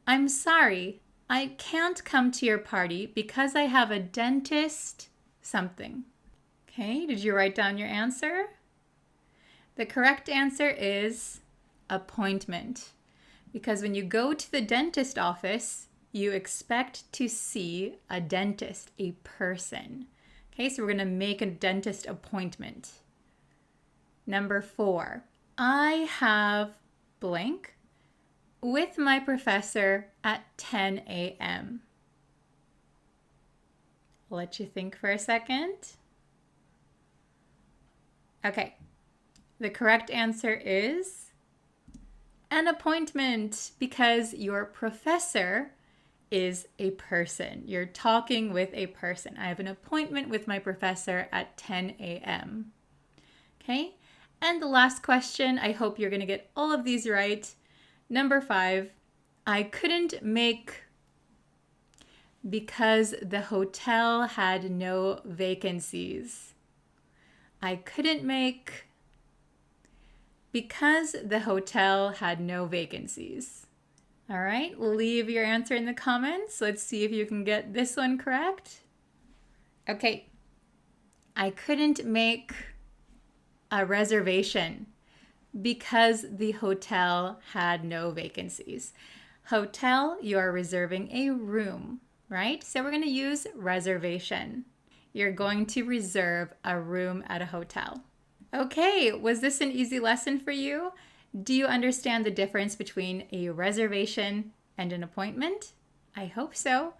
I'm sorry, I can't come to your party because I have a dentist something. Okay, did you write down your answer? The correct answer is appointment. Because when you go to the dentist office, you expect to see a dentist, a person. Okay, so we're going to make a dentist appointment. Number 4, I have blank with my professor at 10 a.m. I'll let you think for a second. Okay, the correct answer is an appointment because your professor is a person. You're talking with a person. I have an appointment with my professor at 10 a.m. Okay, and the last question, I hope you're going to get all of these right. Number 5, I couldn't make because the hotel had no vacancies. I couldn't make because the hotel had no vacancies. All right, leave your answer in the comments. Let's see if you can get this one correct. Okay, I couldn't make a reservation because the hotel had no vacancies. Hotel, you're reserving a room, right? So we're going to use reservation. You're going to reserve a room at a hotel. Okay, was this an easy lesson for you? Do you understand the difference between a reservation and an appointment? I hope so.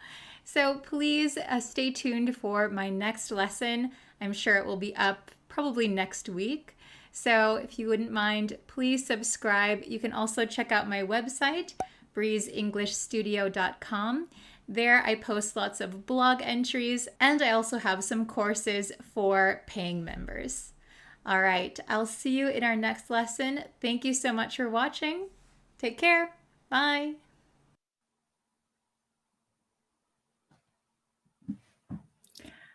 So please stay tuned for my next lesson. I'm sure it will be up probably next week. So if you wouldn't mind, please subscribe. You can also check out my website, breezeenglishstudio.com. There I post lots of blog entries, and I also have some courses for paying members. All right, I'll see you in our next lesson. Thank you so much for watching. Take care. Bye.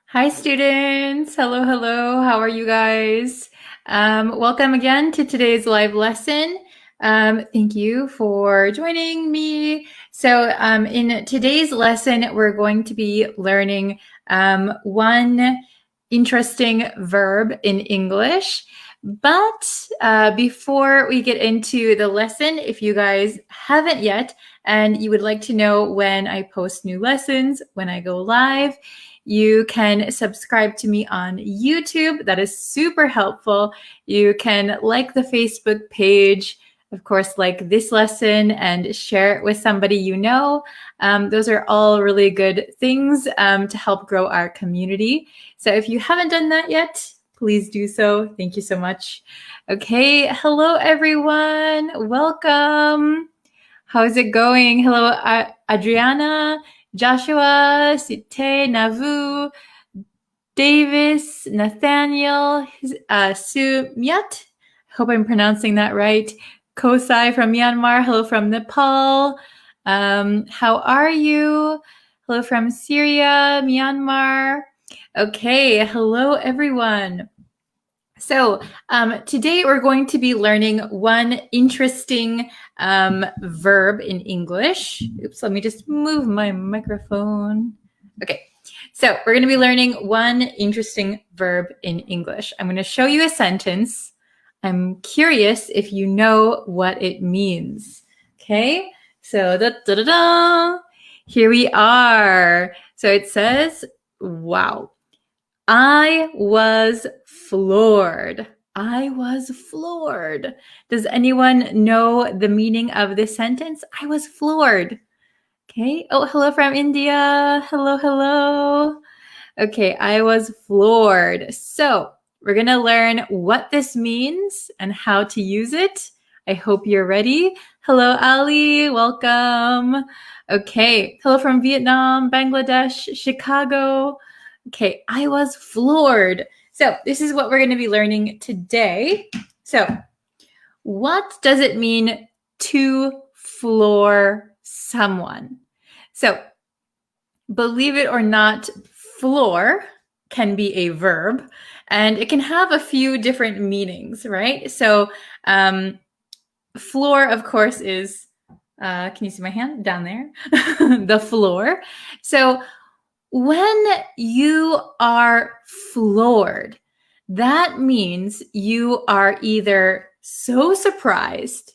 Hi, students. Hello, hello. How are you guys? Welcome again to today's live lesson. Thank you for joining me. So in today's lesson, we're going to be learning one interesting verb in English. But before we get into the lesson, if you guys haven't yet and you would like to know when I post new lessons, when I go live, you can subscribe to me on YouTube. That is super helpful. You can like the Facebook page, of course, like this lesson and share it with somebody you know. Those are all really good things to help grow our community. So if you haven't done that yet, please do so. Thank you so much. Okay, hello everyone. Welcome. How's it going? Hello, Adriana, Joshua, Site, Navu, Davis, Nathaniel, Sumyat. Hope I'm pronouncing that right. Kosai from Myanmar. Hello from Nepal. How are you? Hello from Syria, Myanmar. Okay, hello everyone. So today we're going to be learning one interesting verb in English. Oops, let me just move my microphone. Okay, so we're going to be learning one interesting verb in English. I'm going to show you a sentence. I'm curious if you know what it means. Okay, so here we are. So it says, wow, I was floored. I was floored. Does anyone know the meaning of this sentence? I was floored. Okay. Oh, hello from India. Hello, hello. Okay, I was floored. So we're going to learn what this means and how to use it. I hope you're ready. Hello, Ali. Welcome. Okay. Hello from Vietnam, Bangladesh, Chicago. Okay, I was floored. So this is what we're going to be learning today. So what does it mean to floor someone? So believe it or not, floor can be a verb and it can have a few different meanings, right? So floor, of course, is, can you see my hand down there? The floor. So when you are floored, that means you are either so surprised,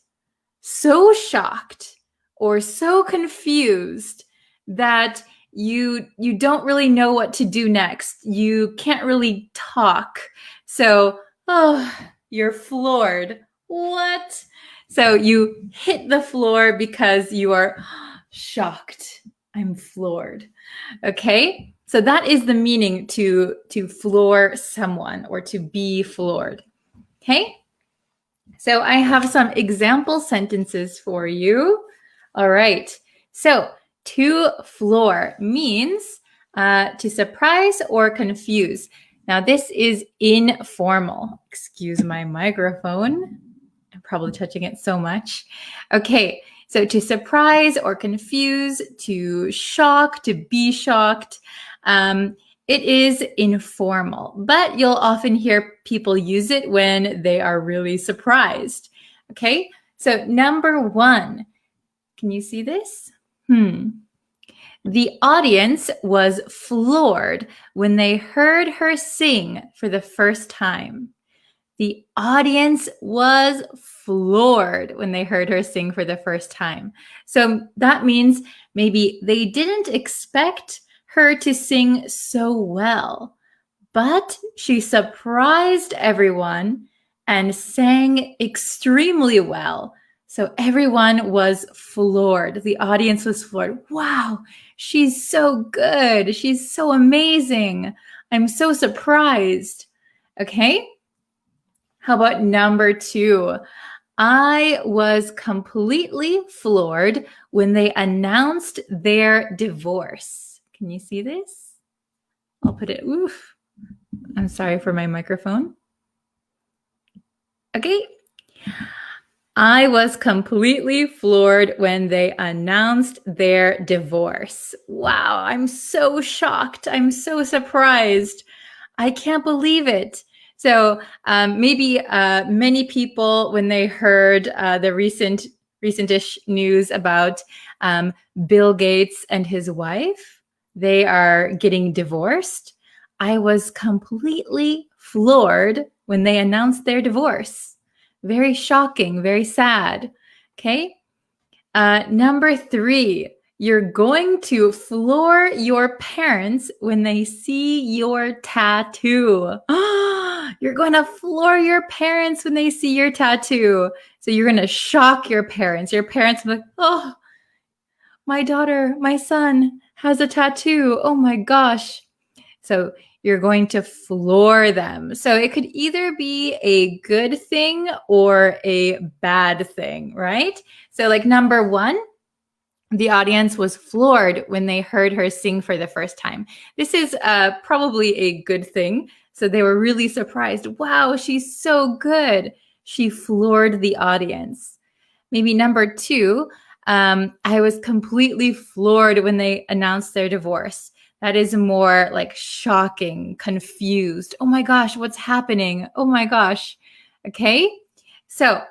so shocked, or so confused that you don't really know what to do next. You can't really talk. So, you're floored. What? So you hit the floor because you are shocked. I'm floored. Okay? So that is the meaning to floor someone or to be floored. Okay? So I have some example sentences for you. All right. So to floor means to surprise or confuse. Now this is informal. Excuse my microphone. I'm probably touching it so much. Okay. So to surprise or confuse, to shock, to be shocked. It is informal, but you'll often hear people use it when they are really surprised. Okay, so number one, can you see this? The audience was floored when they heard her sing for the first time. The audience was floored when they heard her sing for the first time. So that means maybe they didn't expect her to sing so well, but she surprised everyone and sang extremely well. So everyone was floored. The audience was floored. Wow, she's so good. She's so amazing. I'm so surprised. Okay. How about number two? I was completely floored when they announced their divorce. Can you see this? I'll put it, oof. I'm sorry for my microphone. Okay. I was completely floored when they announced their divorce. Wow, I'm so shocked. I'm so surprised. I can't believe it. So maybe many people, when they heard the recentish news about Bill Gates and his wife, they are getting divorced. I was completely floored when they announced their divorce. Very shocking, very sad. Okay. Number three, you're going to floor your parents when they see your tattoo. You're going to floor your parents when they see your tattoo. So you're going to shock your parents. Your parents will be like, oh, my daughter, my son has a tattoo. Oh my gosh. So you're going to floor them. So it could either be a good thing or a bad thing, right? So like number one, the audience was floored when they heard her sing for the first time. This is probably a good thing. So they were really surprised. Wow, she's so good. She floored the audience. Maybe number two, I was completely floored when they announced their divorce. That is more like shocking, confused. Oh my gosh, what's happening? Oh my gosh. Okay. So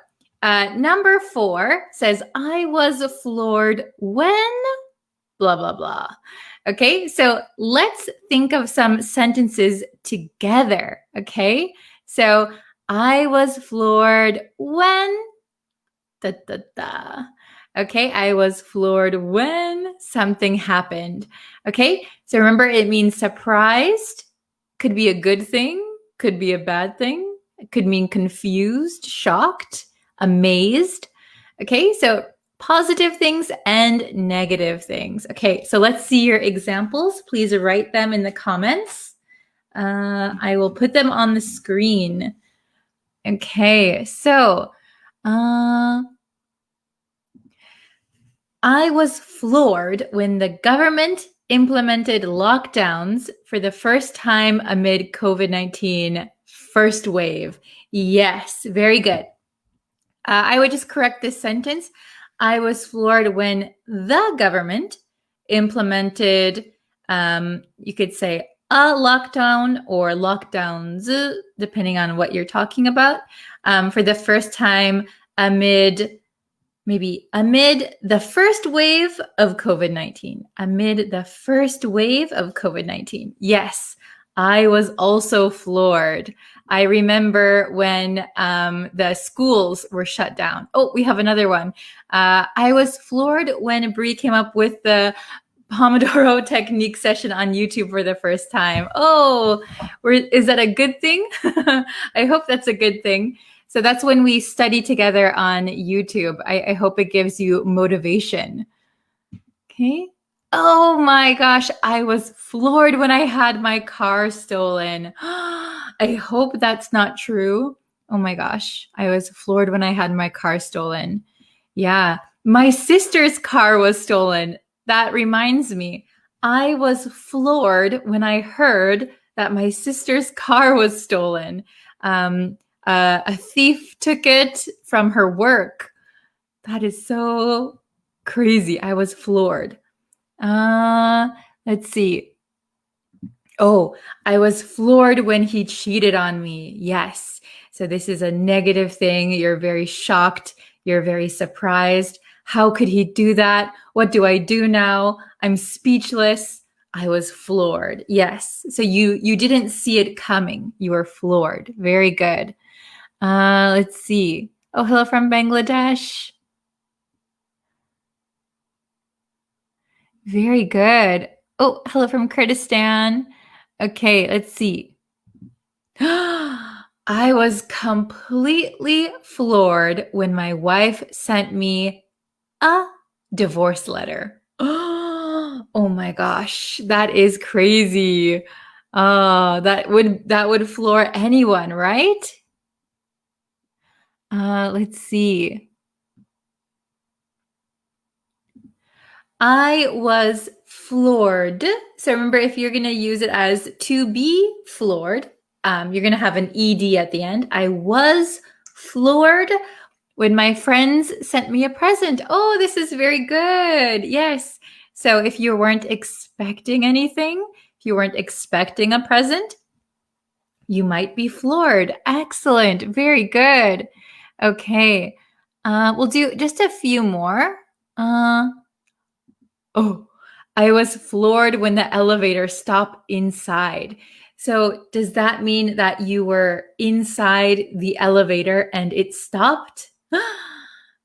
number four says, I was floored when blah, blah, blah. Okay. So let's think of some sentences together. Okay. So I was floored when da, da, da. Okay, I was floored when something happened. Okay, so remember it means surprised. Could be a good thing, could be a bad thing. It could mean confused, shocked, amazed. Okay, so positive things and negative things. Okay, so let's see your examples. Please write them in the comments. I will put them on the screen. Okay, so I was floored when the government implemented lockdowns for the first time amid COVID-19 first wave. Yes, very good. I would just correct this sentence. I was floored when the government implemented, you could say a lockdown or lockdowns, depending on what you're talking about, for the first time amid the first wave of COVID-19. Amid the first wave of COVID-19. Yes, I was also floored. I remember when the schools were shut down. Oh, we have another one. I was floored when Bree came up with the Pomodoro technique session on YouTube for the first time. Oh, is that a good thing? I hope that's a good thing. So that's when we study together on YouTube. I hope it gives you motivation. Okay. Oh my gosh, I was floored when I had my car stolen. I hope that's not true. Oh my gosh, I was floored when I had my car stolen. Yeah, my sister's car was stolen. That reminds me, I was floored when I heard that my sister's car was stolen. A thief took it from her work. That is so crazy. I was floored. Let's see. Oh, I was floored when he cheated on me. Yes. So this is a negative thing. You're very shocked. You're very surprised. How could he do that? What do I do now? I'm speechless. I was floored. Yes. So you didn't see it coming. You were floored. Very good. Let's see. Oh, hello from Bangladesh. Very good. Oh, hello from Kurdistan. Okay, let's see. I was completely floored when my wife sent me a divorce letter. Oh my gosh, that is crazy. That would floor anyone, right? Let's see. I was floored. So remember, if you're going to use it as to be floored, you're going to have an ed at the end. I was floored when my friends sent me a present. Oh, this is very good. Yes. So if you weren't expecting anything, if you weren't expecting a present, you might be floored. Excellent. Very good. Okay. We'll do just a few more. Oh, I was floored when the elevator stopped inside. So does that mean that you were inside the elevator and it stopped?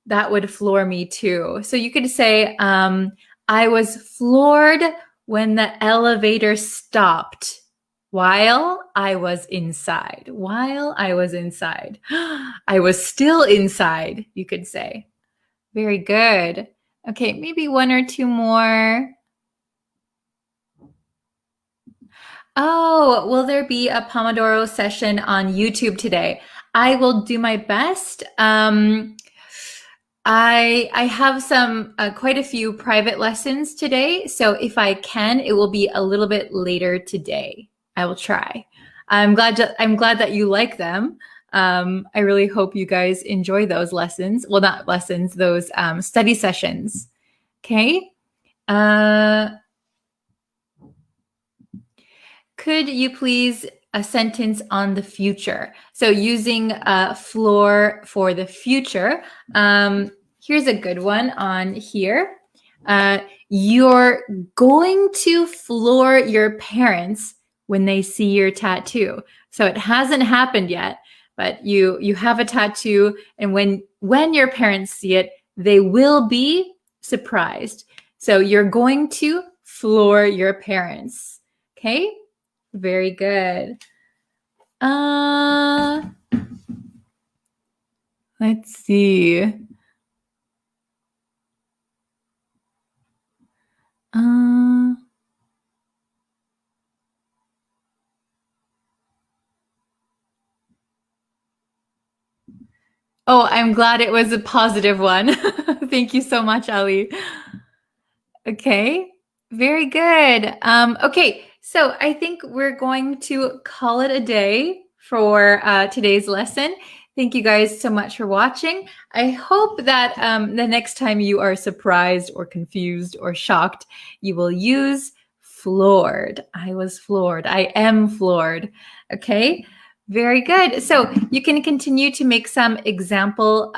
That would floor me too. So you could say, I was floored when the elevator stopped while I was inside. While I was inside. I was still inside, you could say. Very good. Okay, maybe one or two more. Oh, will there be a Pomodoro session on YouTube today? I will do my best. I have some quite a few private lessons today, so if I can, it will be a little bit later today. I will try. I'm glad that you like them. I really hope you guys enjoy those lessons. Well, not lessons, those study sessions. Okay. Could you please a sentence on the future? So using floor for the future. Here's a good one on here. You're going to floor your parents when they see your tattoo. So it hasn't happened yet, but you have a tattoo, and when your parents see it, They will be surprised. So you're going to floor your parents. Okay? Very good. Let's see. Oh, I'm glad it was a positive one. Thank you so much, Ali. Okay, very good. Okay, so I think we're going to call it a day for today's lesson. Thank you guys so much for watching. I hope that the next time you are surprised or confused or shocked, you will use floored. I was floored. I am floored. Okay. Very good. So you can continue to make some example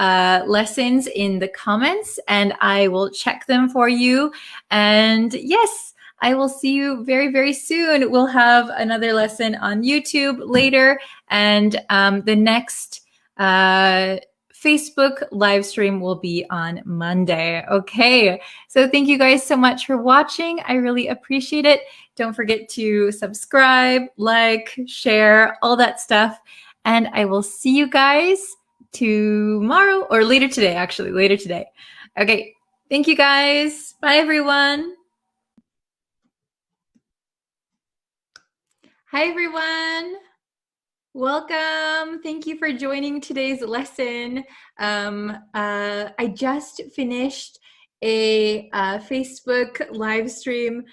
lessons in the comments and I will check them for you. And yes, I will see you very, very soon. We'll have another lesson on YouTube later and the next Facebook live stream will be on Monday. Okay, so thank you guys so much for watching. I really appreciate it. Don't forget to subscribe, like, share, all that stuff. And I will see you guys tomorrow or later today, actually, later today. Okay, thank you guys. Bye, everyone. Hi, everyone. Welcome. Thank you for joining today's lesson. I just finished a Facebook live stream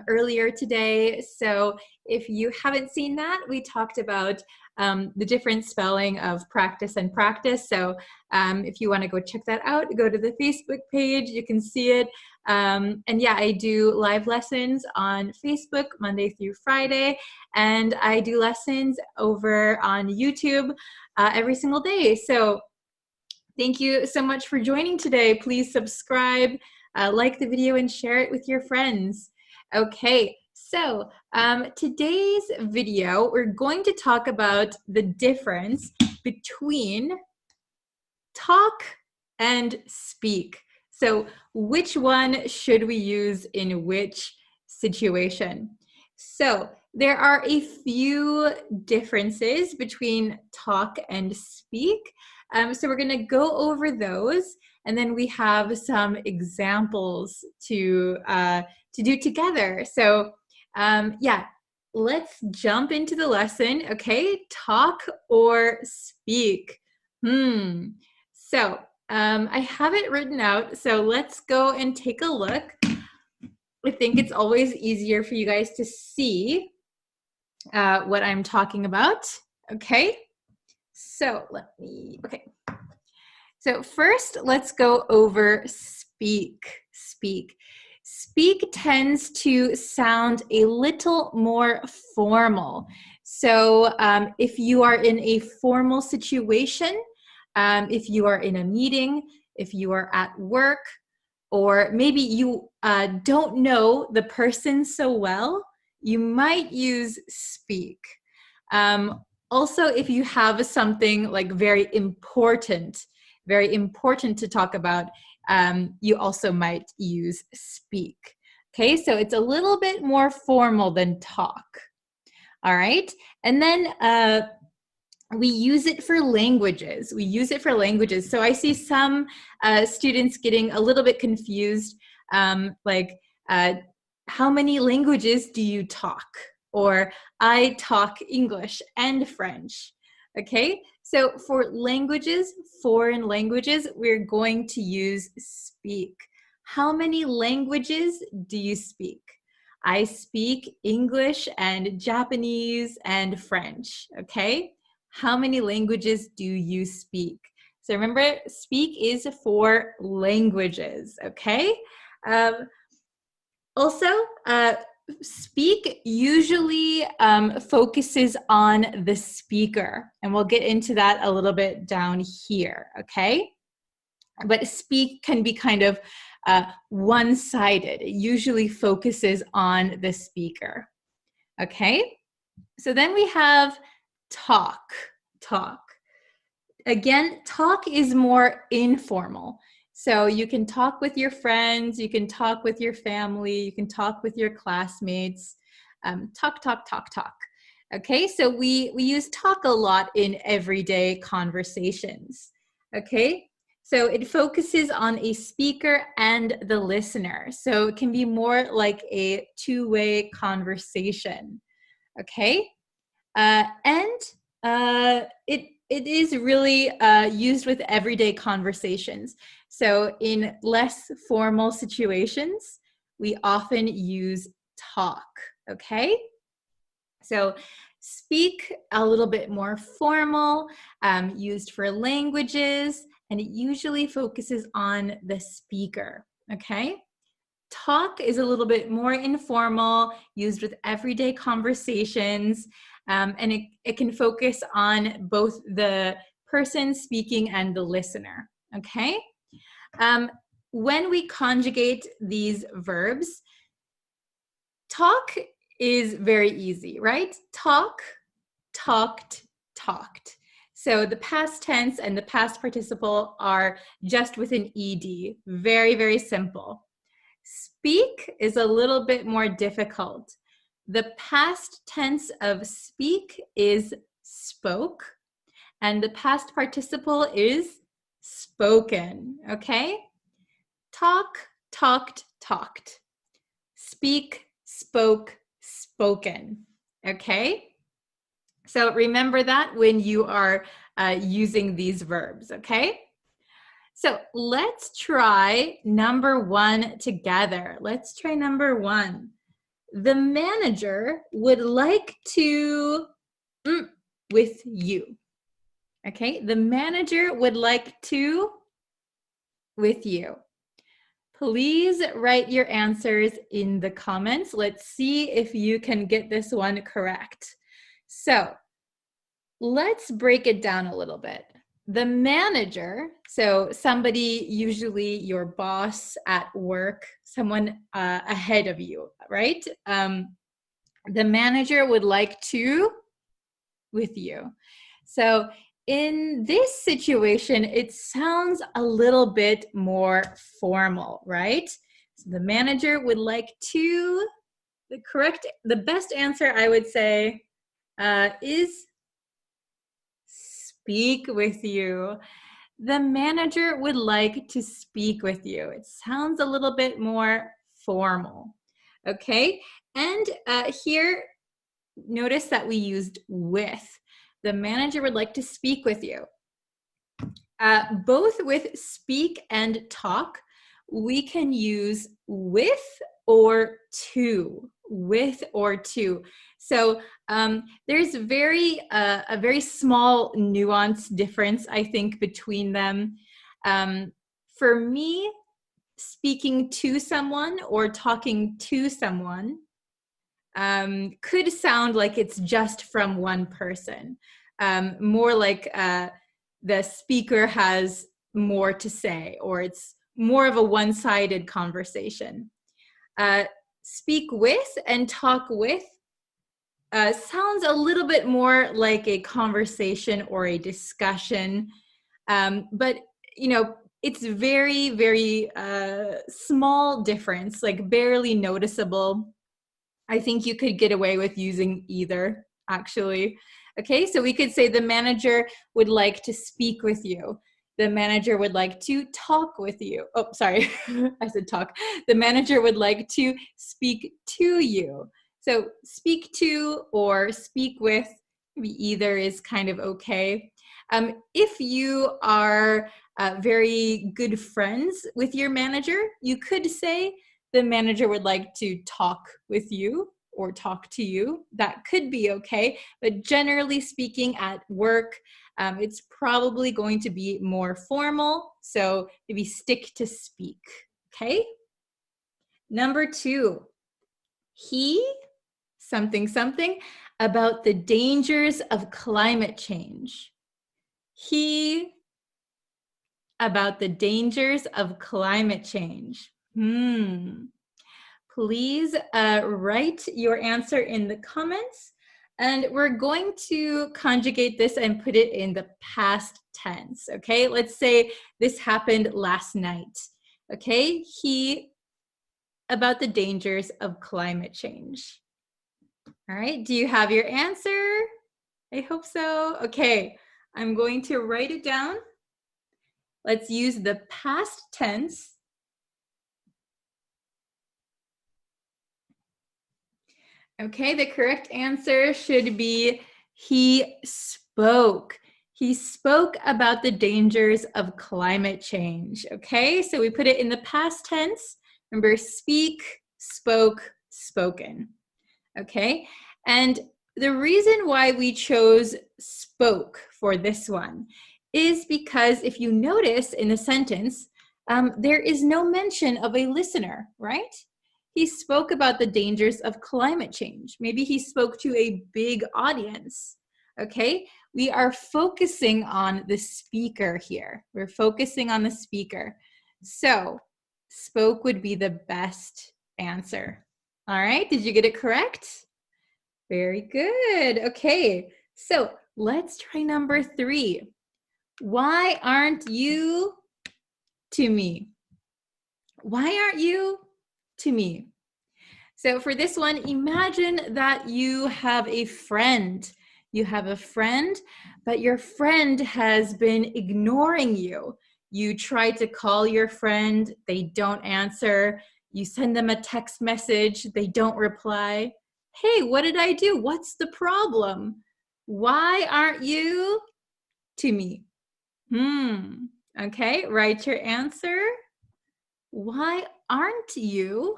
earlier today. So if you haven't seen that, we talked about the different spelling of practice and practice. So if you want to go check that out, go to the Facebook page. You can see it. And yeah, I do live lessons on Facebook Monday through Friday, and I do lessons over on YouTube every single day. So thank you so much for joining today. Please subscribe, like the video, and share it with your friends. Okay, so today's video, we're going to talk about the difference between talk and speak. So which one should we use in which situation? So there are a few differences between talk and speak. So we're going to go over those, and then we have some examples to do together. So yeah, let's jump into the lesson. Okay, talk or speak? So I have it written out, so let's go and take a look. I think it's always easier for you guys to see what I'm talking about. Okay, so okay. So first, let's go over speak. Speak tends to sound a little more formal. So if you are in a formal situation, if you are in a meeting, if you are at work, or maybe you don't know the person so well, you might use speak. Also, if you have something like very important to talk about, you also might use speak. Okay, so it's a little bit more formal than talk. All right, and then we use it for languages. So I see some students getting a little bit confused, like, how many languages do you talk? Or I talk English and French. Okay, so for languages, foreign languages, we're going to use speak. How many languages do you speak? I speak English and Japanese and French. Okay, how many languages do you speak? So remember, speak is for languages. Okay. Also, speak usually focuses on the speaker, and we'll get into that a little bit down here, okay? But speak can be kind of one-sided. It usually focuses on the speaker, okay? So then we have talk. Again, talk is more informal. So you can talk with your friends, you can talk with your family, you can talk with your classmates. Talk, talk, talk, talk. Okay, so we use talk a lot in everyday conversations. Okay, so it focuses on a speaker and the listener. So it can be more like a two-way conversation. Okay, it is really used with everyday conversations. So in less formal situations, we often use talk. Okay, so speak a little bit more formal, used for languages, and it usually focuses on the speaker. Okay. Talk is a little bit more informal, used with everyday conversations, and it can focus on both the person speaking and the listener, okay? When we conjugate these verbs, talk is very easy, right? Talk, talked, talked. So the past tense and the past participle are just with an ed, very, very simple. Speak is a little bit more difficult. The past tense of speak is spoke, and the past participle is spoken, okay? Talk, talked, talked. Speak, spoke, spoken, okay? So remember that when you are using these verbs, okay? So let's try number one together. Let's try number one. The manager would like to with you. Okay, the manager would like to with you. Please write your answers in the comments. Let's see if you can get this one correct. So let's break it down a little bit. The manager, so somebody, usually your boss at work, someone ahead of you, right? The manager would like to with you. So in this situation, it sounds a little bit more formal, right? So the manager would like to, the best answer I would say is speak with you. The manager would like to speak with you. It sounds a little bit more formal, okay? And here, notice that we used with. The manager would like to speak with you. Both with speak and talk, we can use with or to. With or to. So there's a very small nuance difference, I think, between them. For me, speaking to someone or talking to someone could sound like it's just from one person. More like the speaker has more to say, or it's more of a one-sided conversation. Speak with and talk with sounds a little bit more like a conversation or a discussion, but you know, it's very, very small difference, like barely noticeable. I think you could get away with using either, actually. Okay, so we could say the manager would like to speak with you. The manager would like to talk with you. Oh, sorry, I said talk. The manager would like to speak to you. So speak to or speak with, maybe either is kind of okay. If you are very good friends with your manager, you could say the manager would like to talk with you or talk to you. That could be okay, but generally speaking at work, it's probably going to be more formal, so maybe stick to speak, okay? Number two, he, something, something, about the dangers of climate change. He, about the dangers of climate change. Please write your answer in the comments. And we're going to conjugate this and put it in the past tense, okay? Let's say this happened last night, okay? About the dangers of climate change. All right, do you have your answer? I hope so. Okay, I'm going to write it down. Let's use the past tense. Okay, the correct answer should be he spoke. He spoke about the dangers of climate change. Okay, so we put it in the past tense. Remember, speak, spoke, spoken. Okay, and the reason why we chose spoke for this one is because if you notice in the sentence, there is no mention of a listener, right? He spoke about the dangers of climate change. Maybe he spoke to a big audience, okay? We are focusing on the speaker here. We're focusing on the speaker. So spoke would be the best answer. All right, did you get it correct? Very good. Okay, so let's try number 3. Why aren't you to me? Why aren't you to me? So for this one, imagine that you have a friend. You have a friend, but your friend has been ignoring you. You try to call your friend, they don't answer. You send them a text message, they don't reply. Hey, what did I do? What's the problem? Why aren't you to me? Okay, write your answer. Why aren't you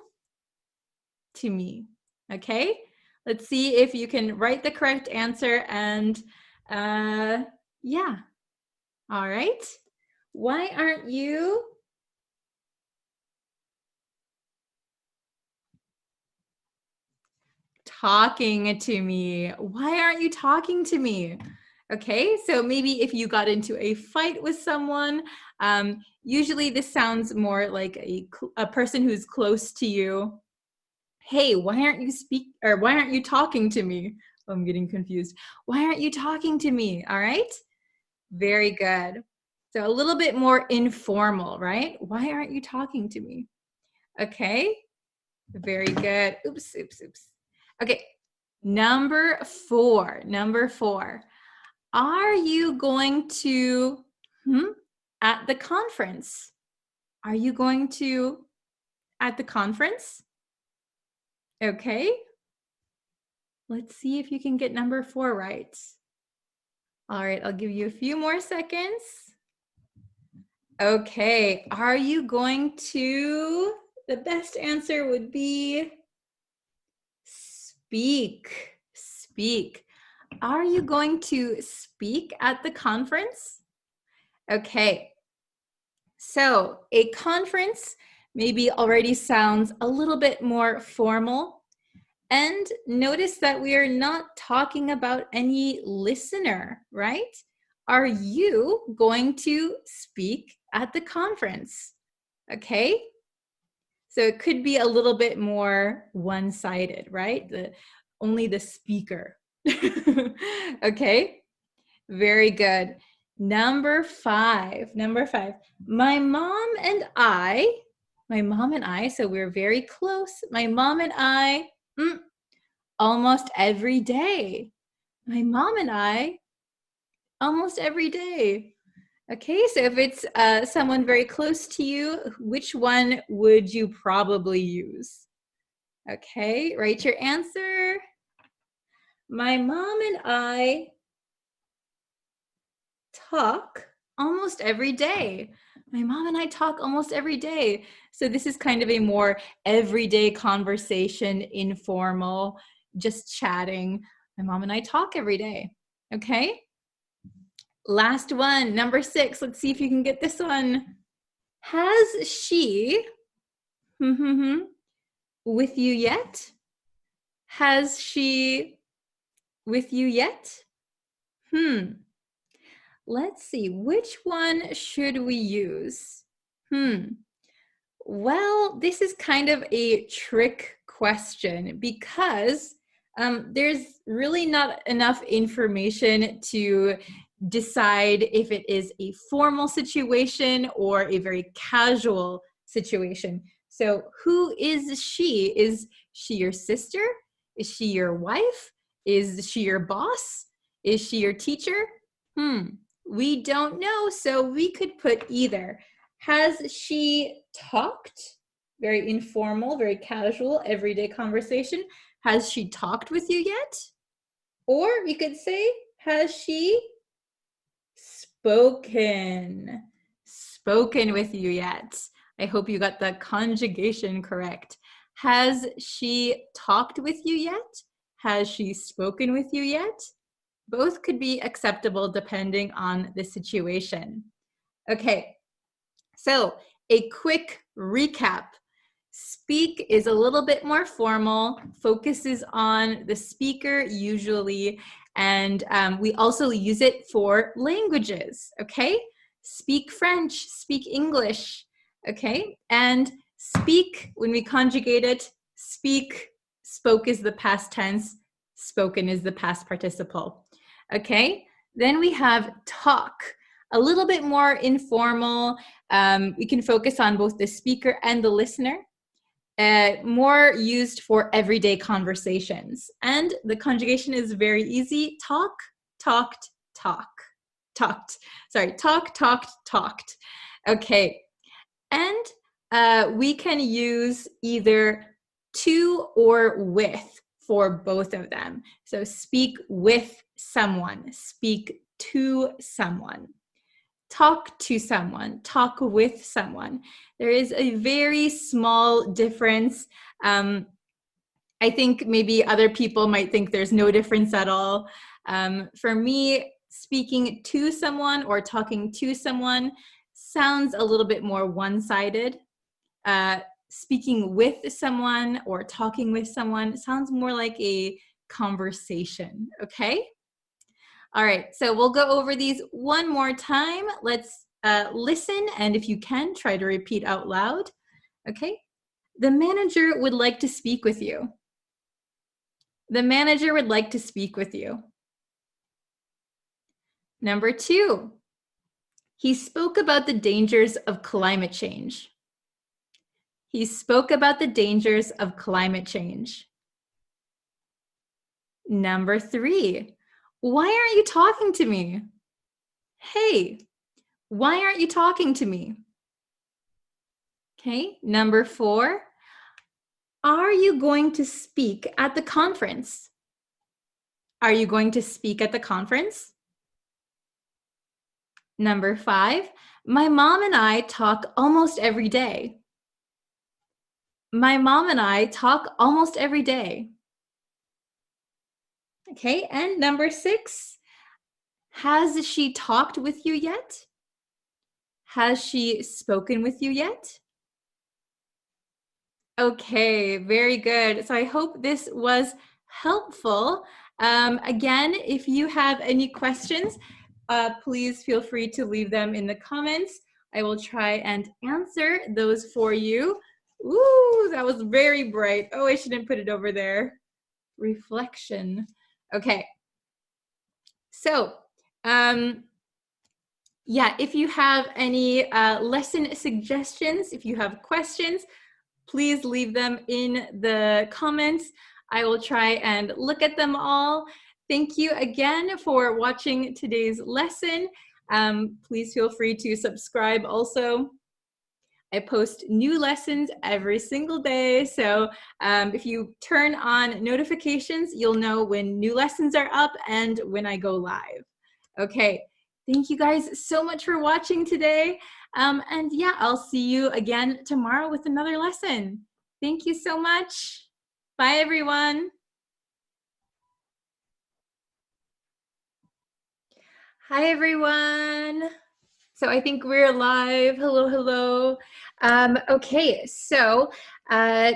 to me? Okay, let's see if you can write the correct answer and yeah. All right. Why aren't you talking to me? Why aren't you talking to me? Okay, so maybe if you got into a fight with someone, usually this sounds more like a person who's close to you. Hey, why aren't you talking to me? Oh, I'm getting confused. Why aren't you talking to me? All right, very good. So a little bit more informal, right? Why aren't you talking to me? Okay, very good. Oops. Okay, number 4. Are you going to at the conference? Are you going to at the conference? Okay. Let's see if you can get number 4 right. All right, I'll give you a few more seconds. Okay, are you going to, the best answer would be speak. Are you going to speak at the conference? Okay, so a conference maybe already sounds a little bit more formal. And notice that we are not talking about any listener, right? Are you going to speak at the conference? Okay, so it could be a little bit more one-sided, right? Only the speaker. Okay, very good. Number 5. My mom and I, so we're very close. My mom and I, almost every day. My mom and I, almost every day. Okay, so if it's someone very close to you, which one would you probably use? Okay, write your answer. My mom and I talk almost every day. My mom and I talk almost every day. So this is kind of a more everyday conversation, informal, just chatting. My mom and I talk every day. Okay. Last one, number 6. Let's see if you can get this one. Has she with you yet? Has she with you yet? Let's see, which one should we use? Well, this is kind of a trick question because There's really not enough information to decide if it is a formal situation or a very casual situation. So who is she? Is she your sister? Is she your wife? Is she your boss? Is she your teacher? We don't know, so we could put either. Has she talked? Very informal, very casual, everyday conversation. Has she talked with you yet? Or we could say, has she spoken with you yet? I hope you got the conjugation correct. Has she talked with you yet? Has she spoken with you yet? Both could be acceptable depending on the situation. Okay, so a quick recap. Speak is a little bit more formal, focuses on the speaker usually, and we also use it for languages, okay? Speak French, speak English, okay? And speak, when we conjugate it, speak, spoke is the past tense, spoken is the past participle, okay? Then we have talk, a little bit more informal. We can focus on both the speaker and the listener. More used for everyday conversations. And the conjugation is very easy. Talk, talked, talk. Talked. Sorry, talk, talked, talked. Okay. And we can use either to or with for both of them. So speak with someone, speak to someone. Talk to someone, talk with someone. There is a very small difference. I think maybe other people might think there's no difference at all. For me, speaking to someone or talking to someone sounds a little bit more one-sided. Speaking with someone or talking with someone sounds more like a conversation, okay? All right, so we'll go over these one more time. Let's listen, and if you can, try to repeat out loud. Okay? The manager would like to speak with you. The manager would like to speak with you. Number 2, he spoke about the dangers of climate change. He spoke about the dangers of climate change. Number 3, why aren't you talking to me? Hey, why aren't you talking to me? Okay, number 4, are you going to speak at the conference? Are you going to speak at the conference? Number 5, my mom and I talk almost every day. My mom and I talk almost every day. Okay, and number 6, has she talked with you yet? Has she spoken with you yet? Okay, very good. So I hope this was helpful. Again, if you have any questions, please feel free to leave them in the comments. I will try and answer those for you. Ooh, that was very bright. Oh, I shouldn't put it over there. Reflection. Okay. So, yeah, if you have any lesson suggestions, if you have questions, please leave them in the comments. I will try and look at them all. Thank you again for watching today's lesson. Please feel free to subscribe also. I post new lessons every single day, so if you turn on notifications, you'll know when new lessons are up and when I go live. Okay, thank you guys so much for watching today. And yeah, I'll see you again tomorrow with another lesson. Thank you so much. Bye, everyone. Hi, everyone. So I think we're live. Hello, hello. Okay, so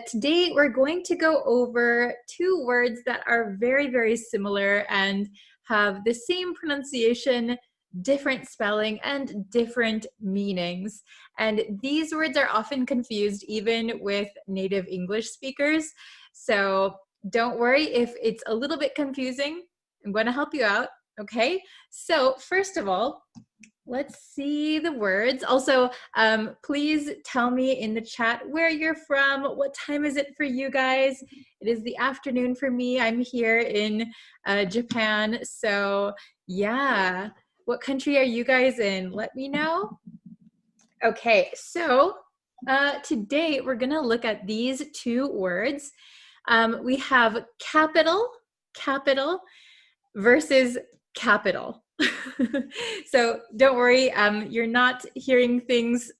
today we're going to go over 2 words that are very, very similar and have the same pronunciation, different spelling, and different meanings. And these words are often confused even with native English speakers. So don't worry if it's a little bit confusing. I'm going to help you out, okay? So first of all, let's see the words. Also, please tell me in the chat where you're from. What time is it for you guys? It is the afternoon for me. I'm here in Japan. So yeah, what country are you guys in? Let me know. Okay, so today we're gonna look at these two words. We have capital versus capital. So don't worry, you're not hearing things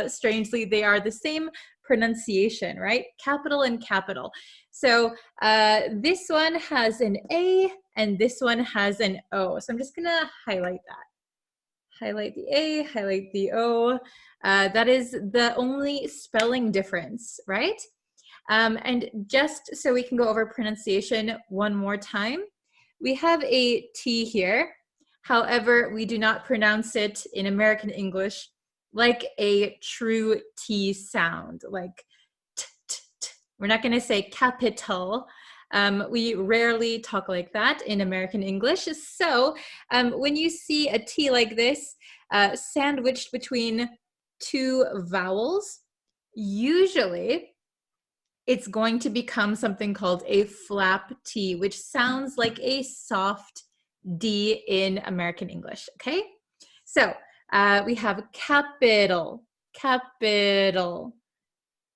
strangely. They are the same pronunciation, right? Capital and capital. So this one has an A and this one has an O. So I'm just gonna highlight that. Highlight the A, highlight the O. That is the only spelling difference, right? And just so we can go over pronunciation one more time, we have a T here. However, we do not pronounce it in American English like a true T sound, like t, t, t. We're not going to say capital. We rarely talk like that in American English. So when you see a T like this, sandwiched between two vowels, usually it's going to become something called a flap T, which sounds like a soft D in American English, okay? So we have capital, capital,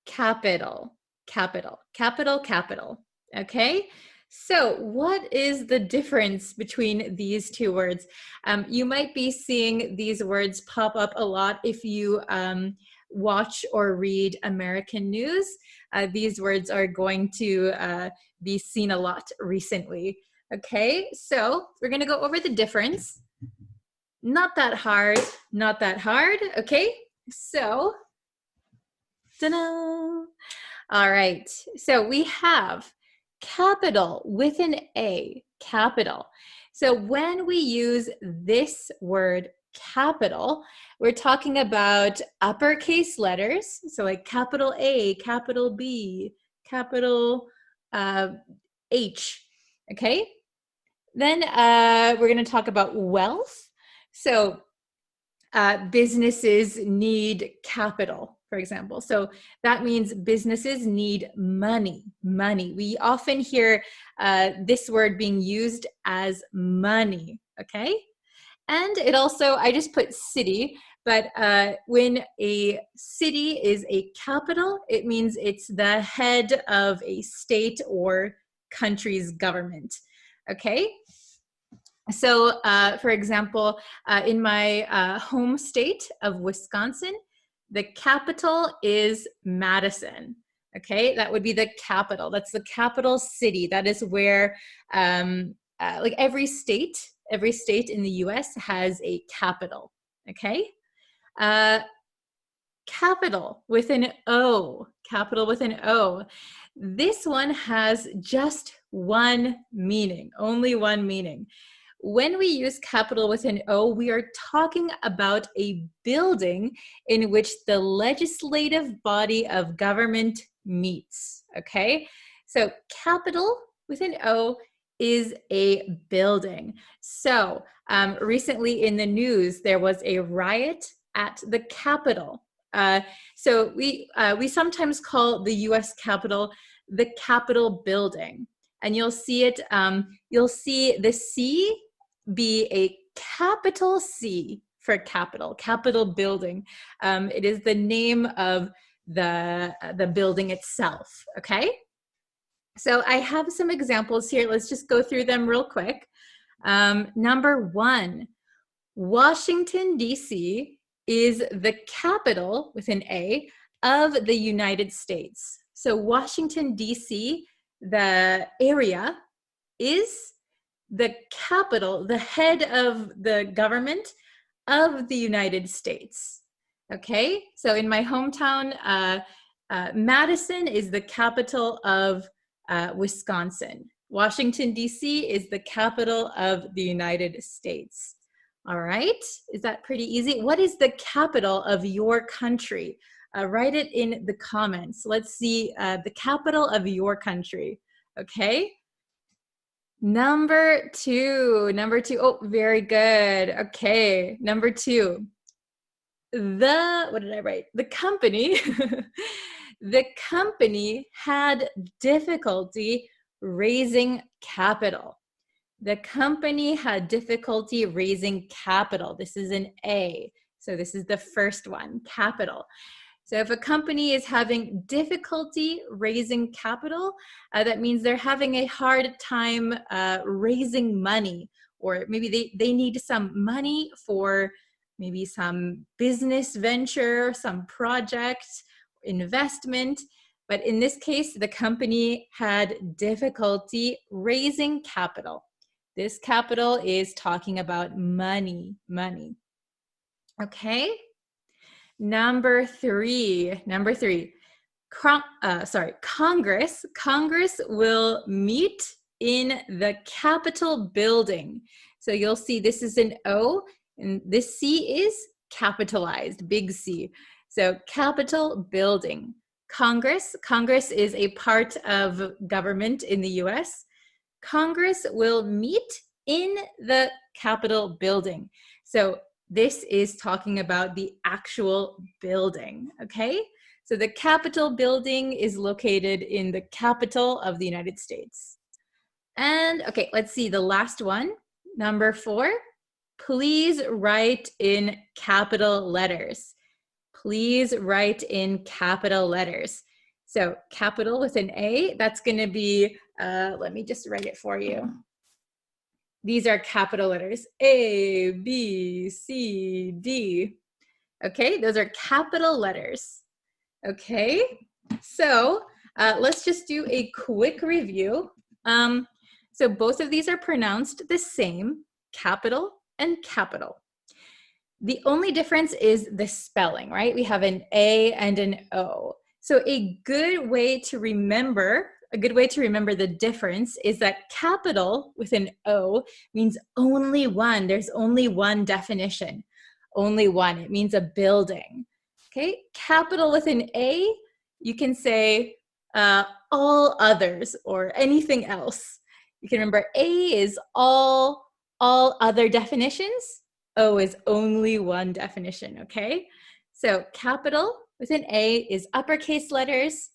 capital, capital, capital, capital, okay? So what is the difference between these two words? You might be seeing these words pop up a lot if you watch or read American news. These words are going to be seen a lot recently. Okay, so we're gonna go over the difference. Not that hard, not that hard, okay? So, ta-da! All right, so we have capital with an A, capital. So when we use this word capital, we're talking about uppercase letters, so like capital A, capital B, capital H, okay? Then we're going to talk about wealth. So businesses need capital, for example. So that means businesses need money, money. We often hear this word being used as money, okay? And it also, I just put city, but when a city is a capital, it means it's the head of a state or country's government. Okay, so for example, in my home state of Wisconsin, the capital is Madison. Okay, that would be the capital. That's the capital city. That is where, like every state in the US has a capital. Okay, capital with an O, capital with an O. This one has just one meaning, only one meaning. When we use capital with an O, we are talking about a building in which the legislative body of government meets, okay? So capital with an O is a building. So recently in the news, there was a riot at the Capitol. So we sometimes call the US Capitol the Capitol building. And you'll see it, you'll see the C be a capital C for capital, Capitol building. It is the name of the building itself, okay? So I have some examples here. Let's just go through them real quick. Number one, Washington, D.C. is the capital, with an A, of the United States. So Washington, D.C., the area, is the capital, the head of the government of the United States. Okay, so in my hometown, Madison is the capital of Wisconsin. Washington, D.C. is the capital of the United States. All right, is that pretty easy? What is the capital of your country? Write it in the comments. Let's see the capital of your country. Okay. Number two. Oh, very good. Okay. Number two. What did I write? The company, the company had difficulty raising capital. The company had difficulty raising capital. This is an A. So this is the first one, capital. So if a company is having difficulty raising capital, that means they're having a hard time raising money, or maybe they need some money for maybe some business venture, some project, investment. But in this case, the company had difficulty raising capital. This capital is talking about money. Okay. Number three. Congress will meet in the Capitol building. So you'll see this is an O, and this C is capitalized, big C. So Capitol building. Congress is a part of government in the US. Congress will meet in the Capitol building. So this is talking about the actual building, okay? So the Capitol building is located in the capital of the United States. And okay, let's see the last one. Number 4, please write in capital letters. Please write in capital letters. So capital with an A, that's gonna be, let me just write it for you. These are capital letters, A, B, C, D. Okay, those are capital letters. Okay, so let's just do a quick review. So both of these are pronounced the same, capital and capital. The only difference is the spelling, right? We have an A and an O. So a good way to remember the difference is that capital with an O means only one. There's only one definition, only one. It means a building. Okay, capital with an A, you can say all others or anything else. You can remember A is all other definitions. O is only one definition, okay? So capital with an A is uppercase letters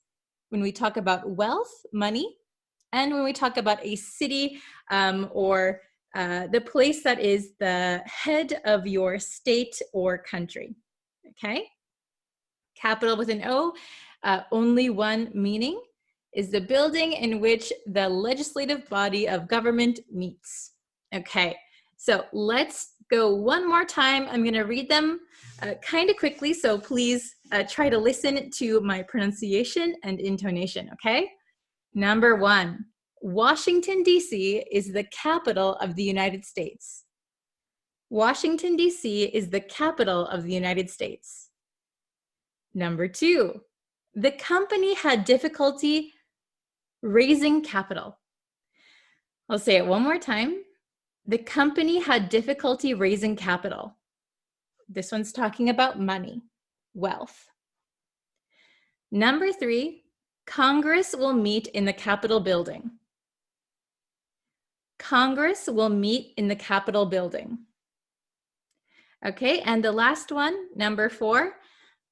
when we talk about wealth, money, and when we talk about a city or the place that is the head of your state or country, okay? Capital with an O, only one meaning, is the building in which the legislative body of government meets. Okay, so let's go one more time. I'm going to read them kind of quickly, so please try to listen to my pronunciation and intonation, okay? Number 1, Washington, D.C. is the capital of the United States. Washington, D.C. is the capital of the United States. Number 2, the company had difficulty raising capital. I'll say it one more time. The company had difficulty raising capital. This one's talking about money, wealth. Number 3, Congress will meet in the Capitol building. Congress will meet in the Capitol building. Okay, and the last one, number 4,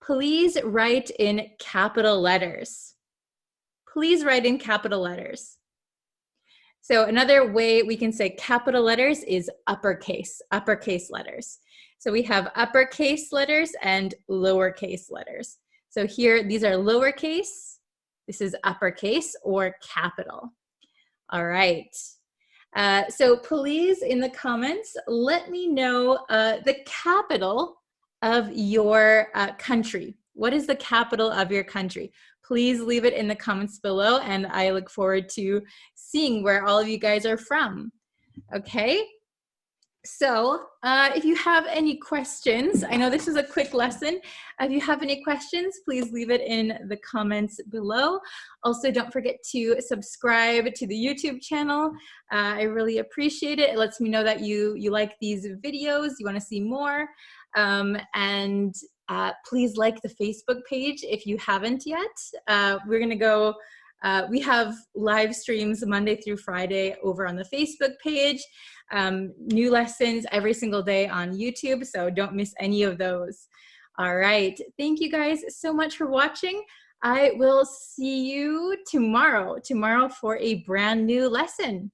please write in capital letters. Please write in capital letters. So another way we can say capital letters is uppercase letters. So we have uppercase letters and lowercase letters. So here, these are lowercase, this is uppercase or capital. All right. So please, in the comments, let me know the capital of your country. What is the capital of your country? Please leave it in the comments below, and I look forward to seeing where all of you guys are from. Okay, so if you have any questions, I know this is a quick lesson. If you have any questions, please leave it in the comments below. Also, don't forget to subscribe to the YouTube channel. I really appreciate it. It lets me know that you like these videos, you want to see more. Please like the Facebook page if you haven't yet. We're going to go We have live streams Monday through Friday over on the Facebook page. New lessons every single day on YouTube, so don't miss any of those. All right. Thank you guys so much for watching. I will see you tomorrow for a brand new lesson.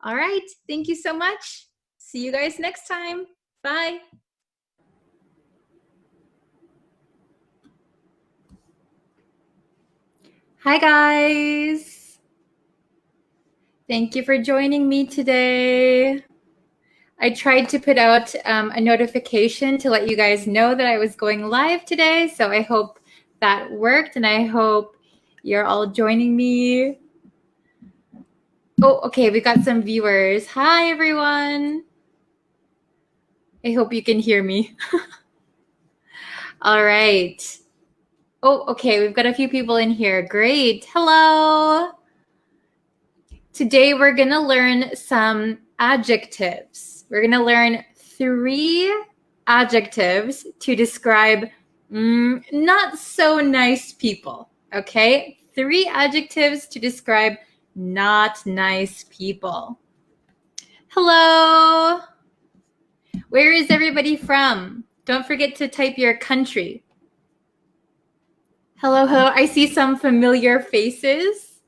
All right. Thank you so much. See you guys next time. Bye. Hi, guys. Thank you for joining me today. I tried to put out a notification to let you guys know that I was going live today, so I hope that worked, and I hope you're all joining me. Oh, okay, we got some viewers. Hi, everyone. I hope you can hear me. All right. Oh, okay, we've got a few people in here. Great. Hello. Today, we're going to learn some adjectives. We're going to learn 3 adjectives to describe not so nice people, okay? 3 adjectives to describe not nice people. Hello. Where is everybody from? Don't forget to type your country. Hello, hello. I see some familiar faces.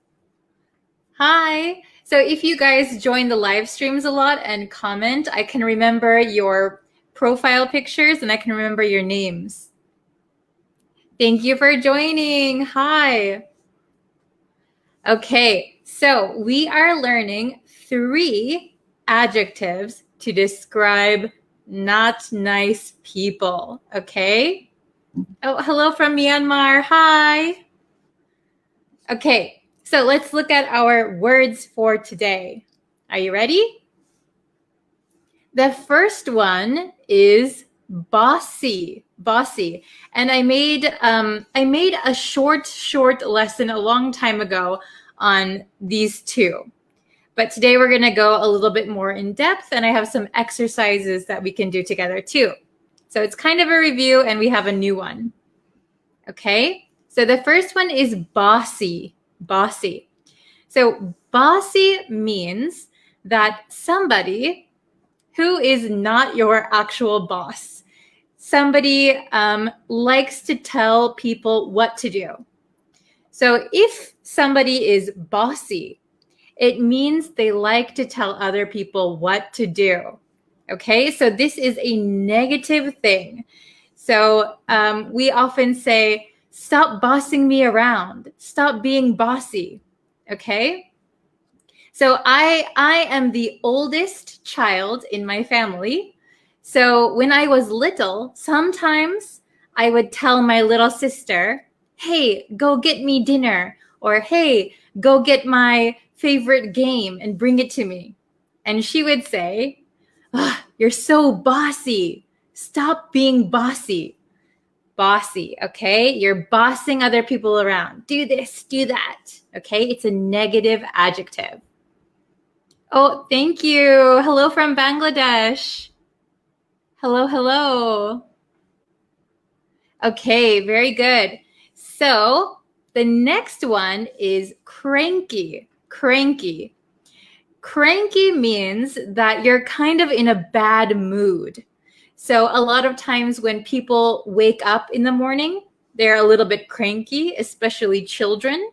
Hi. So if you guys join the live streams a lot and comment, I can remember your profile pictures and I can remember your names. Thank you for joining. Hi. Okay, so we are learning 3 adjectives to describe not nice people, okay? Oh, hello from Myanmar. Hi. Okay, so let's look at our words for today. Are you ready? The first one is bossy. Bossy. And I made a short lesson a long time ago on these 2. But today we're going to go a little bit more in depth, and I have some exercises that we can do together too. So it's kind of a review, and we have a new one. Okay? So the first one is bossy. Bossy. So bossy means that somebody who is not your actual boss. Somebody likes to tell people what to do. So if somebody is bossy, it means they like to tell other people what to do. Okay, so this is a negative thing. So we often say, stop bossing me around. Stop being bossy. Okay? So I am the oldest child in my family. So when I was little, sometimes I would tell my little sister, hey, go get me dinner, or hey, go get my favorite game and bring it to me. And she would say, oh, you're so bossy. Stop being bossy. Bossy, okay? You're bossing other people around. Do this, do that, okay? It's a negative adjective. Oh, thank you. Hello from Bangladesh. Hello, hello. Okay, very good. So the next one is cranky. Cranky. Cranky means that you're kind of in a bad mood. So a lot of times when people wake up in the morning, they're a little bit cranky, especially children.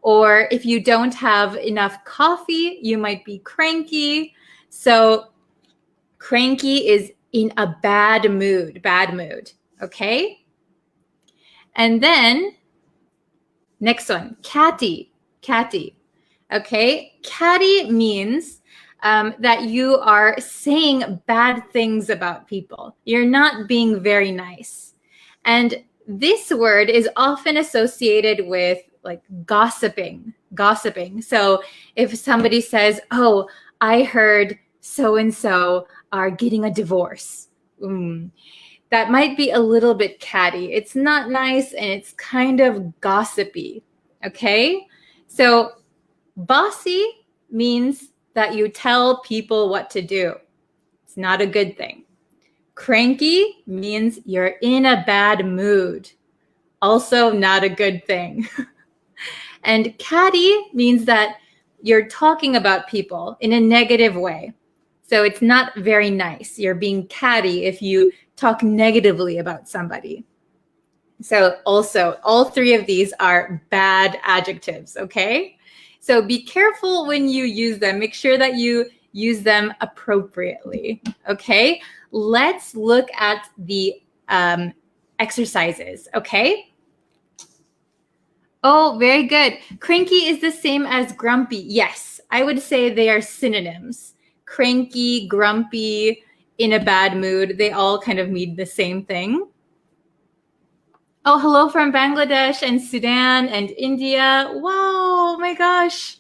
Or if you don't have enough coffee, you might be cranky. So cranky is in a bad mood, okay? And then next one, catty, okay? Catty means that you are saying bad things about people. You're not being very nice. And this word is often associated with like gossiping. So if somebody says, oh, I heard so-and-so are getting a divorce, that might be a little bit catty. It's not nice and it's kind of gossipy, okay? So bossy means that you tell people what to do. It's not a good thing. Cranky means you're in a bad mood. Also not a good thing. And catty means that you're talking about people in a negative way. So it's not very nice. You're being catty if you talk negatively about somebody. So also, all three of these are bad adjectives, okay? So be careful when you use them. Make sure that you use them appropriately, okay? Let's look at the exercises, okay? Oh, very good. Cranky is the same as grumpy. Yes, I would say they are synonyms. Cranky, grumpy, in a bad mood, they all kind of mean the same thing. Oh, hello from Bangladesh and Sudan and India. Wow, oh my gosh.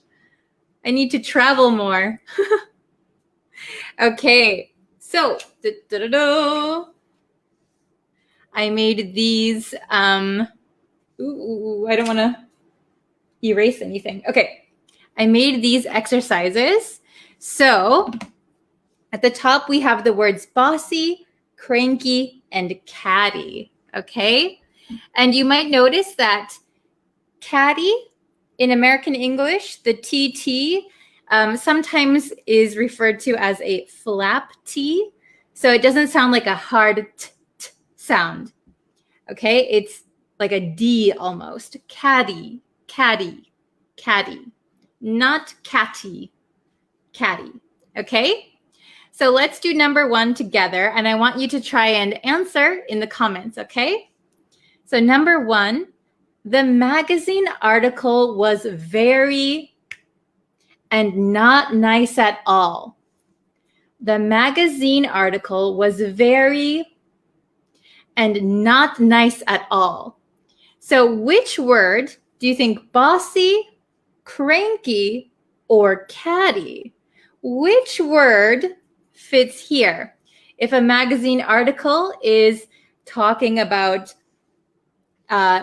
I need to travel more. Okay, so I made these. I don't want to erase anything. Okay, I made these exercises. So at the top, we have the words bossy, cranky, and catty. Okay, and you might notice that catty in American English, the TT, sometimes is referred to as a flap T. So it doesn't sound like a hard t sound. Okay, it's like a D almost. Catty, catty, catty. Not catty, catty. Okay? So let's do number 1 together. And I want you to try and answer in the comments, okay? So number 1, the magazine article was very and not nice at all. The magazine article was very and not nice at all. So which word do you think bossy, cranky, or catty? Which word fits here? If a magazine article is talking about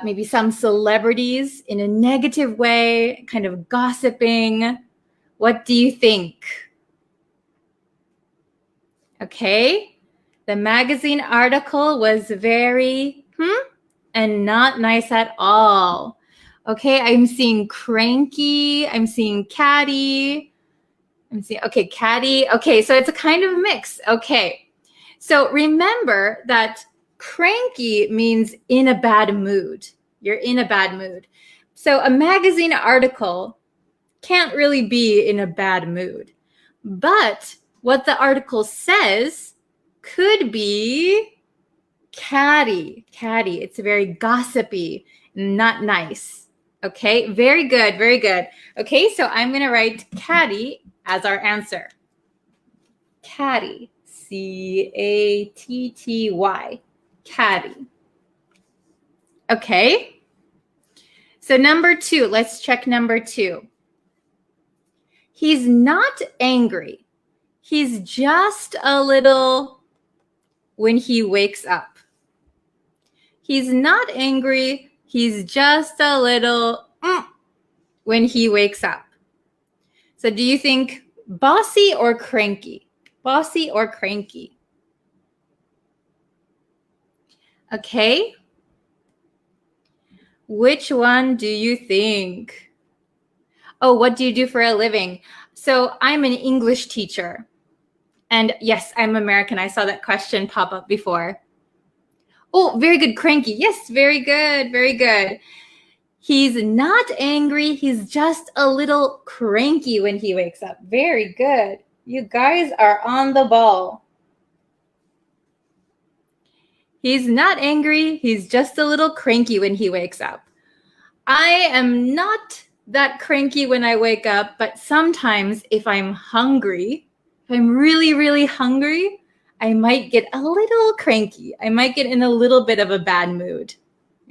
maybe some celebrities in a negative way, kind of gossiping, what do you think? Okay, the magazine article was very and not nice at all. Okay, I'm seeing cranky, I'm seeing catty, I'm seeing, okay, catty. Okay, so it's a kind of mix. Okay, so remember that cranky means in a bad mood. You're in a bad mood. So a magazine article can't really be in a bad mood. But what the article says could be catty. Catty. It's very gossipy, not nice. Okay, very good, very good. Okay, so I'm going to write catty as our answer. Catty. C-A-T-T-Y. Catty. Okay. So number 2, let's check number 2. He's not angry. He's just a little when he wakes up. He's not angry. He's just a little when he wakes up. So do you think bossy or cranky? Bossy or cranky? Okay. Which one do you think? Oh, what do you do for a living? So I'm an English teacher. And yes, I'm American. I saw that question pop up before. Oh, very good, cranky. Yes, very good, very good. He's not angry. He's just a little cranky when he wakes up. Very good. You guys are on the ball. He's not angry. He's just a little cranky when he wakes up. I am not that cranky when I wake up, but sometimes if I'm hungry, if I'm really, really hungry, I might get a little cranky. I might get in a little bit of a bad mood.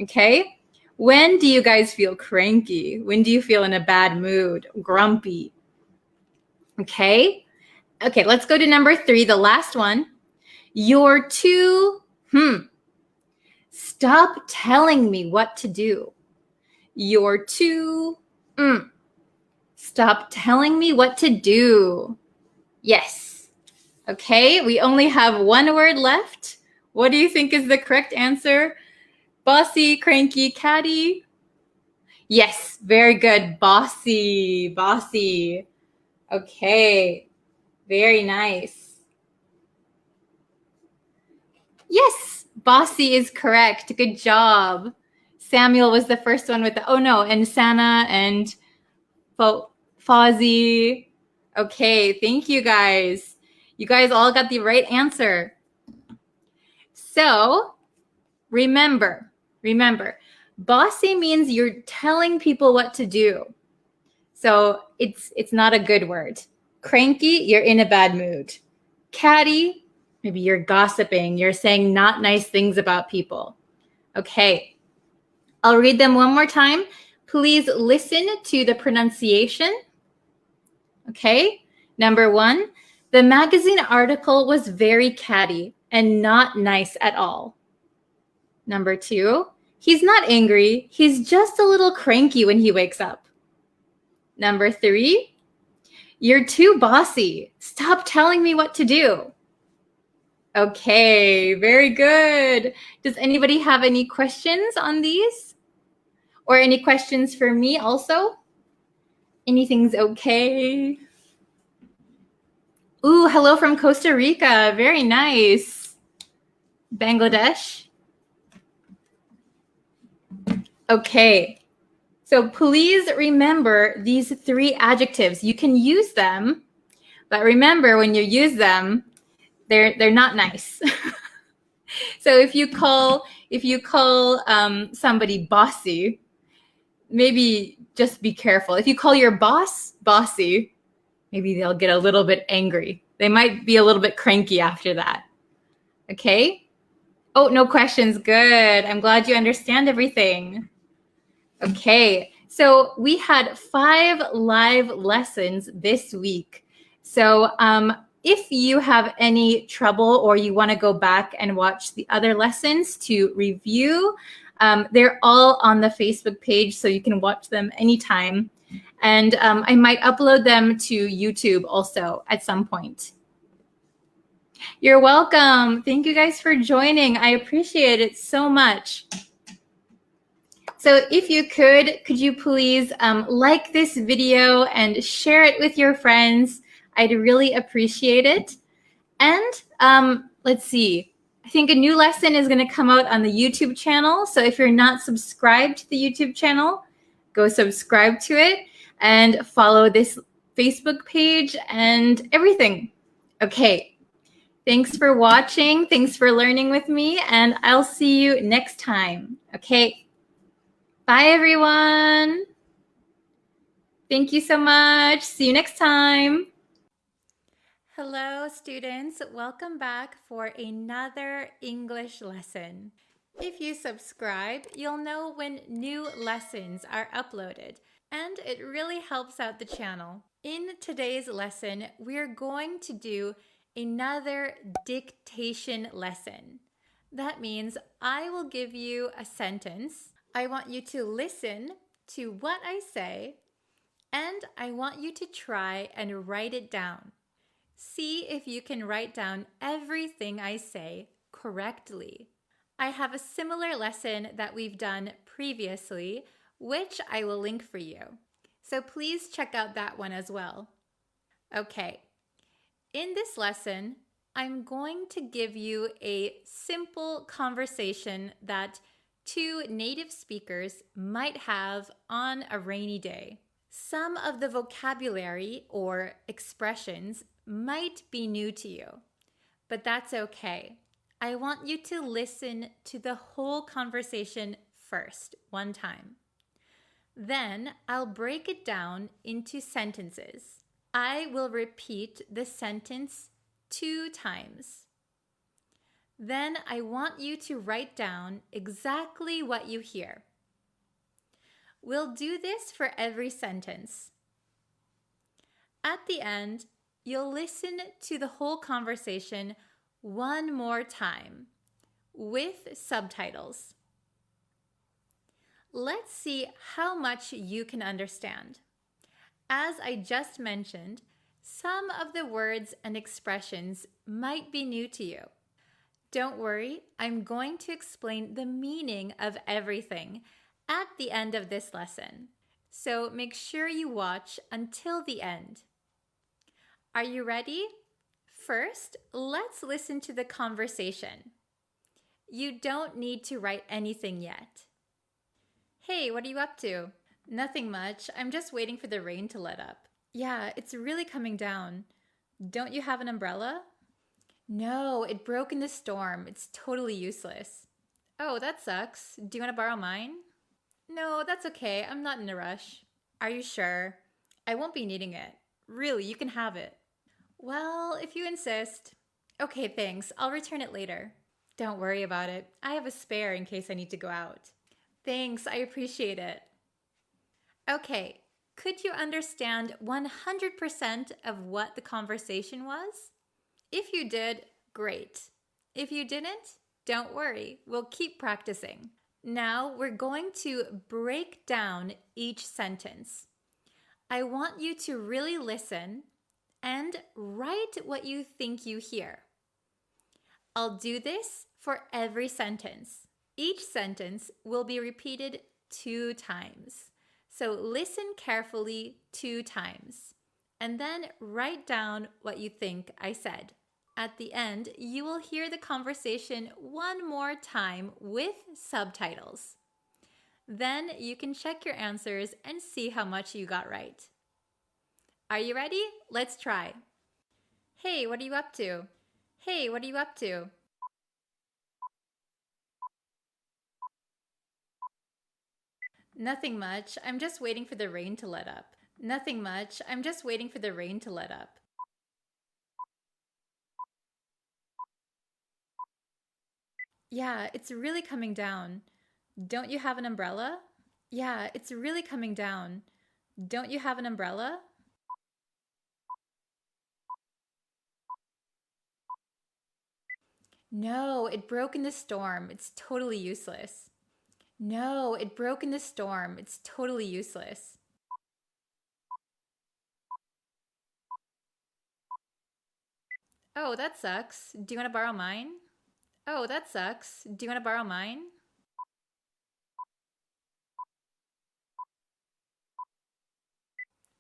Okay? When do you guys feel cranky? When do you feel in a bad mood? Grumpy? Okay? Okay, let's go to number 3, the last one. You're too, Stop telling me what to do. You're too, Stop telling me what to do. Yes. Okay, we only have one word left. What do you think is the correct answer? Bossy, cranky, catty? Yes, very good. Bossy, bossy. Okay, very nice. Yes, bossy is correct. Good job. Samuel was the first one with the, oh no, and Sana and Fozzie. Okay, thank you guys. You guys all got the right answer. So remember, bossy means you're telling people what to do. So it's not a good word. Cranky, you're in a bad mood. Catty, maybe you're gossiping, you're saying not nice things about people. Okay, I'll read them one more time. Please listen to the pronunciation. Okay, number 1, the magazine article was very catty and not nice at all. Number 2, he's not angry, he's just a little cranky when he wakes up. Number 3, you're too bossy. Stop telling me what to do. Okay, very good. Does anybody have any questions on these? Or any questions for me also? Anything's okay? Ooh, hello from Costa Rica. Very nice. Bangladesh. Okay. So please remember these 3 adjectives. You can use them, but remember when you use them, they're not nice. So if you call somebody bossy, maybe just be careful. If you call your boss bossy, maybe they'll get a little bit angry. They might be a little bit cranky after that. Okay? Oh, no questions. Good. I'm glad you understand everything. Okay, so we had 5 live lessons this week. So if you have any trouble or you want to go back and watch the other lessons to review, they're all on the Facebook page, so you can watch them anytime. And I might upload them to YouTube also at some point. You're welcome. Thank you guys for joining. I appreciate it so much. So if you could you please like this video and share it with your friends? I'd really appreciate it. And let's see, I think a new lesson is going to come out on the YouTube channel. So if you're not subscribed to the YouTube channel, go subscribe to it and follow this Facebook page and everything. Okay, thanks for watching. Thanks for learning with me, and I'll see you next time. Okay. Bye, everyone. Thank you so much. See you next time. Hello, students. Welcome back for another English lesson. If you subscribe, you'll know when new lessons are uploaded, and it really helps out the channel. In today's lesson, we're going to do another dictation lesson. That means I will give you a sentence. I want you to listen to what I say, and I want you to try and write it down. See if you can write down everything I say correctly. I have a similar lesson that we've done previously, which I will link for you. So please check out that one as well. Okay, in this lesson, I'm going to give you a simple conversation that 2 native speakers might have on a rainy day. Some of the vocabulary or expressions might be new to you, but that's okay. I want you to listen to the whole conversation first, one time. Then I'll break it down into sentences. I will repeat the sentence 2 times. Then I want you to write down exactly what you hear. We'll do this for every sentence. At the end, you'll listen to the whole conversation one more time with subtitles. Let's see how much you can understand. As I just mentioned, some of the words and expressions might be new to you. Don't worry, I'm going to explain the meaning of everything at the end of this lesson. So make sure you watch until the end. Are you ready? First, let's listen to the conversation. You don't need to write anything yet. Hey, what are you up to? Nothing much. I'm just waiting for the rain to let up. Yeah, it's really coming down. Don't you have an umbrella? No, it broke in the storm. It's totally useless. Oh, that sucks. Do you want to borrow mine? No, that's okay. I'm not in a rush. Are you sure? I won't be needing it. Really, you can have it. Well, if you insist. Okay, thanks. I'll return it later. Don't worry about it. I have a spare in case I need to go out. Thanks, I appreciate it. Okay, could you understand 100% of what the conversation was? If you did, great. If you didn't, don't worry. We'll keep practicing. Now we're going to break down each sentence. I want you to really listen and write what you think you hear. I'll do this for every sentence. Each sentence will be repeated 2 times. So listen carefully 2 times, and then write down what you think I said. At the end, you will hear the conversation one more time with subtitles. Then you can check your answers and see how much you got right. Are you ready? Let's try. Hey, what are you up to? Hey, what are you up to? Nothing much. I'm just waiting for the rain to let up. Nothing much. I'm just waiting for the rain to let up. Yeah, it's really coming down. Don't you have an umbrella? Yeah, it's really coming down. Don't you have an umbrella? No, it broke in the storm. It's totally useless. No, it broke in the storm. It's totally useless. Oh, that sucks. Do you want to borrow mine? Oh, that sucks. Do you want to borrow mine?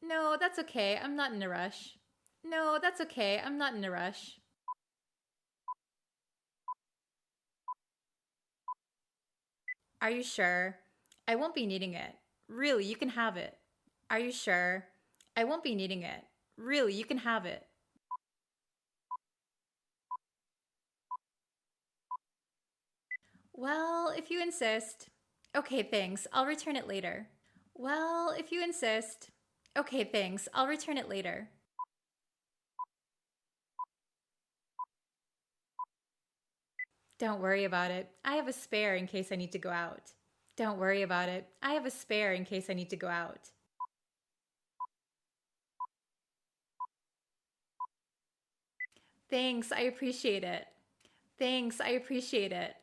No, that's okay. I'm not in a rush. No, that's okay. I'm not in a rush. Are you sure? I won't be needing it. Really, you can have it. Are you sure? I won't be needing it. Really, you can have it. Well, if you insist. Okay, thanks. I'll return it later. Well, if you insist. Okay, thanks. I'll return it later. Don't worry about it. I have a spare in case I need to go out. Don't worry about it. I have a spare in case I need to go out. Thanks, I appreciate it. Thanks, I appreciate it.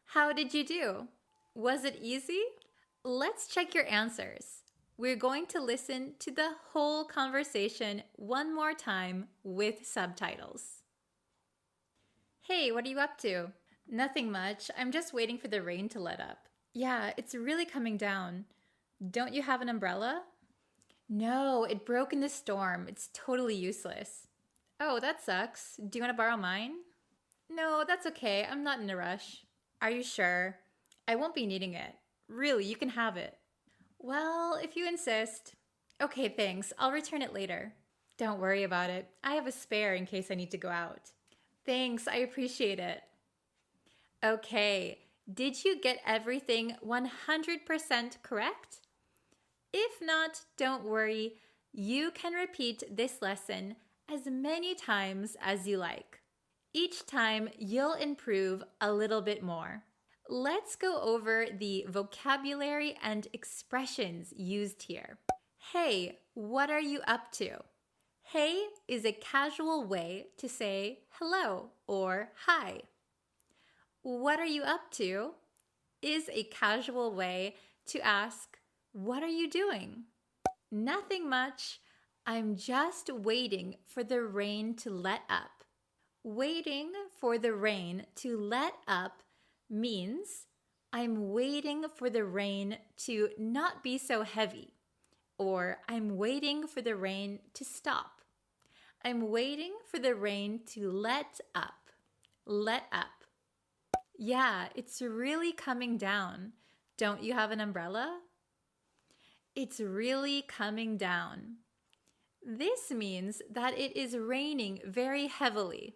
How did you do? Was it easy? Let's check your answers. We're going to listen to the whole conversation one more time with subtitles. Hey, what are you up to? Nothing much. I'm just waiting for the rain to let up. Yeah, it's really coming down. Don't you have an umbrella? No, it broke in the storm. It's totally useless. Oh, that sucks. Do you want to borrow mine? No, that's okay. I'm not in a rush. Are you sure? I won't be needing it. Really, you can have it. Well, if you insist. Okay, thanks. I'll return it later. Don't worry about it. I have a spare in case I need to go out. Thanks, I appreciate it. Okay, did you get everything 100% correct? If not, don't worry. You can repeat this lesson as many times as you like. Each time, you'll improve a little bit more. Let's go over the vocabulary and expressions used here. Hey, what are you up to? Hey is a casual way to say hello or hi. What are you up to is a casual way to ask, what are you doing? Nothing much. I'm just waiting for the rain to let up. waiting for the rain to let up means I'm waiting for the rain to not be so heavy, or I'm waiting for the rain to stop. I'm waiting for the rain to let up. Let up. Yeah, it's really coming down. Don't you have an umbrella? It's really coming down. This means that it is raining very heavily.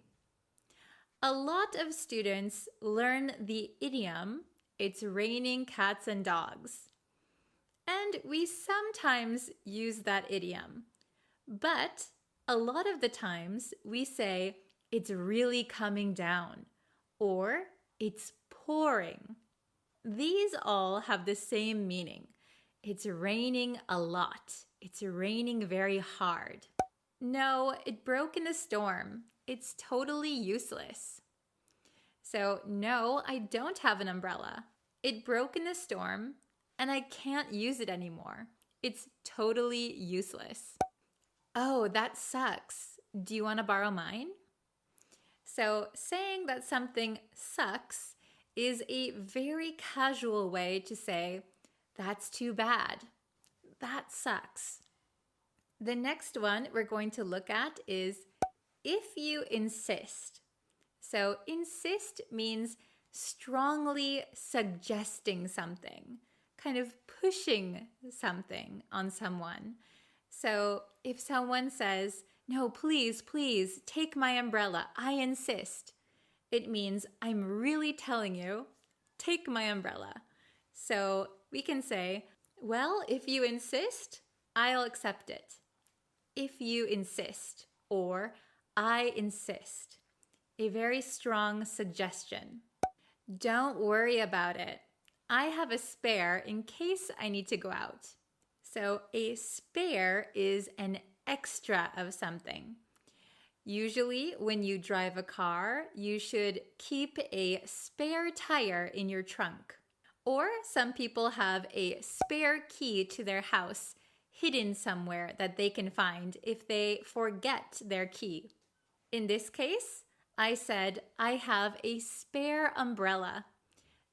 A lot of students learn the idiom, it's raining cats and dogs. And we sometimes use that idiom. But a lot of the times we say, it's really coming down, or it's pouring. These all have the same meaning. It's raining a lot. It's raining very hard. No, it broke in a storm. It's totally useless. So, no, I don't have an umbrella. It broke in a storm, and I can't use it anymore. It's totally useless. Oh, that sucks. Do you want to borrow mine? So, saying that something sucks is a very casual way to say, that's too bad. That sucks. The next one we're going to look at is if you insist. So insist means strongly suggesting something, kind of pushing something on someone. So if someone says, no, please, please, take my umbrella, I insist, it means I'm really telling you, take my umbrella. So we can say, well, if you insist, I'll accept it. If you insist, or I insist. A very strong suggestion. Don't worry about it. I have a spare in case I need to go out. So a spare is an extra of something. Usually when you drive a car, you should keep a spare tire in your trunk. Or some people have a spare key to their house hidden somewhere that they can find if they forget their key. In this case, I said I have a spare umbrella.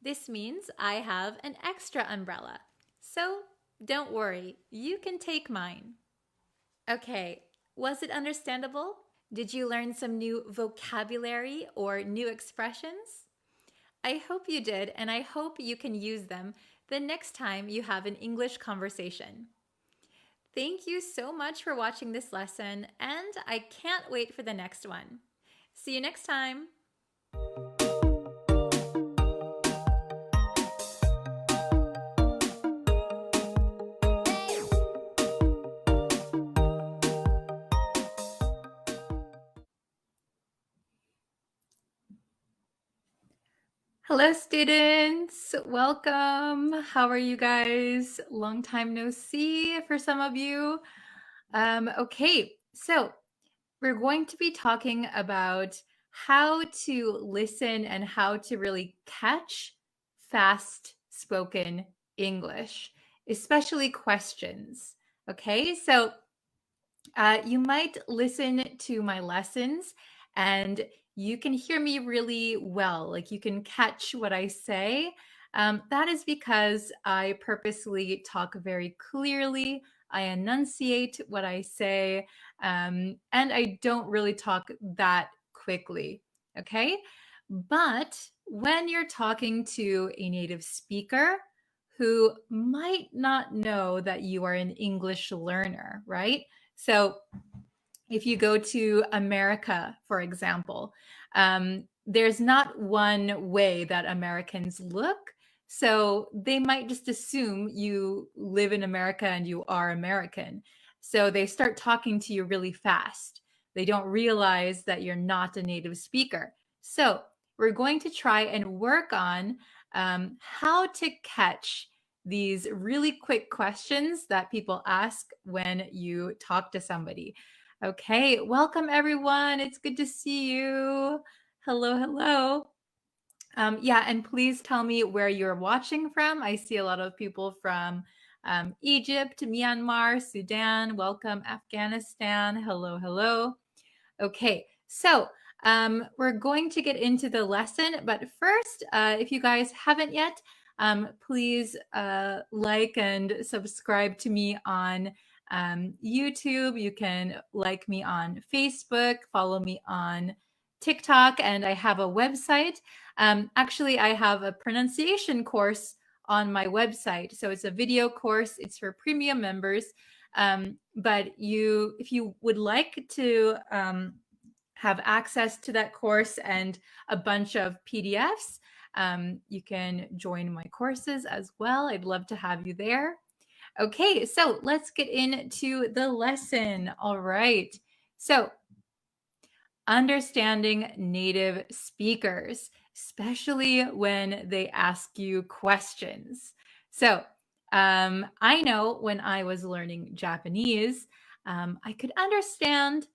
This means I have an extra umbrella. So don't worry, you can take mine. Okay, was it understandable? Did you learn some new vocabulary or new expressions? I hope you did, and I hope you can use them the next time you have an English conversation. Thank you so much for watching this lesson, and I can't wait for the next one. See you next time. Hello, students. Welcome. How are you guys? Long time no see for some of you. Okay, so we're going to be talking about how to listen and how to really catch fast spoken English, especially questions. Okay, so you might listen to my lessons and you can hear me really well, like you can catch what I say. That is because I purposely talk very clearly. I enunciate what I say, and I don't really talk that quickly, okay? But when you're talking to a native speaker who might not know that you are an English learner, right? So if you go to America, for example, there's not one way that Americans look. So they might just assume you live in America and you are American. So they start talking to you really fast. They don't realize that you're not a native speaker. So we're going to try and work on how to catch these really quick questions that people ask when you talk to somebody. Okay, welcome everyone. It's good to see you. Hello, hello. Yeah, and please tell me where you're watching from. I see a lot of people from Egypt, Myanmar, Sudan. Welcome, Afghanistan. Hello, hello. Okay, so We're going to get into the lesson, but first, if you guys haven't yet, please like and subscribe to me on YouTube. You can like me on Facebook, follow me on TikTok, and I have a website. Actually, I have a pronunciation course on my website. So it's a video course. It's for premium members. But if you would like to have access to that course and a bunch of PDFs, you can join my courses as well. I'd love to have you there. Okay, so let's get into the lesson. All right. So, understanding native speakers, especially when they ask you questions. So, I know when I was learning Japanese, I could understand,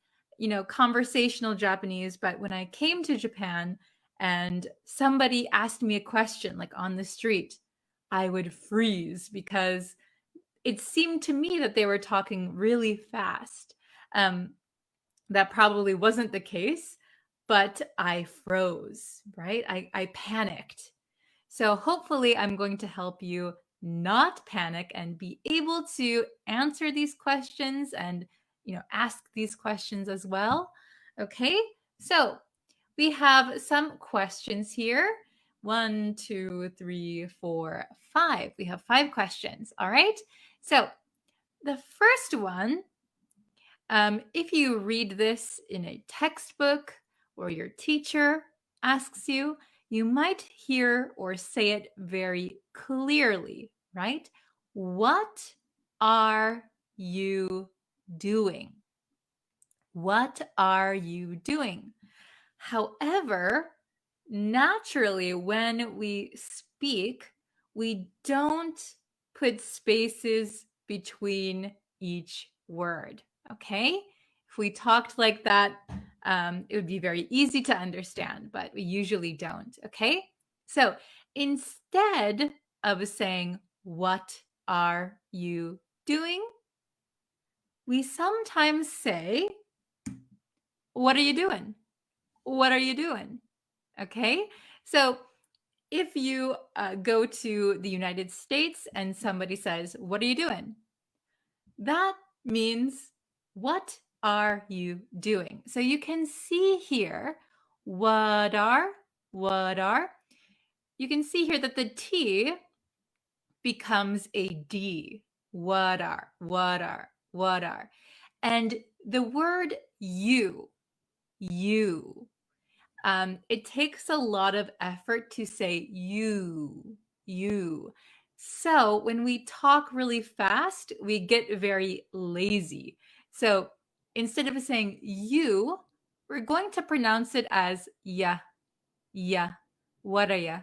conversational Japanese, but when I came to Japan and somebody asked me a question, like on the street, I would freeze because it seemed to me that they were talking really fast. That probably wasn't the case, but I froze, right? I panicked. So hopefully I'm going to help you not panic and be able to answer these questions and, ask these questions as well. Okay, so we have some questions here. 1, 2, 3, 4, 5. We have 5 questions. All right. So the first one, if you read this in a textbook or your teacher asks you, you might hear or say it very clearly, right? What are you doing? What are you doing? However, naturally, when we speak, we don't put spaces between each word. Okay? If we talked like that, it would be very easy to understand, but we usually don't. Okay? So instead of saying, "What are you doing?" we sometimes say, "What are you doing? What are you doing?" Okay? So if you go to the United States and somebody says, "What are you doing?" that means, "What are you doing?" So you can see here, what are. You can see here that the T becomes a D. What are. And the word you, it takes a lot of effort to say you. So when we talk really fast, we get very lazy. So instead of saying you, we're going to pronounce it as ya. What are ya?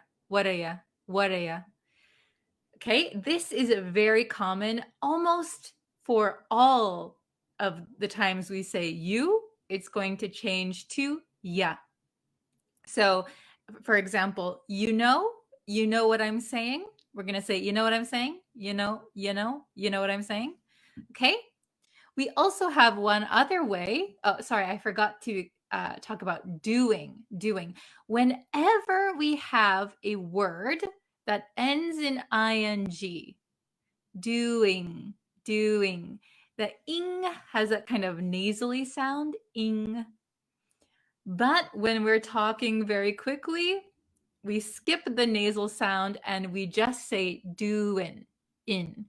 Okay, this is very common almost for all of the times we say you, it's going to change to ya. So, for example, you know what I'm saying? We're going to say, you know what I'm saying? You know what I'm saying? Okay. We also have one other way. Oh, sorry, I forgot to talk about doing. Whenever we have a word that ends in ing, doing. The ing has a kind of nasally sound, ing. But when we're talking very quickly, we skip the nasal sound and we just say doing, in.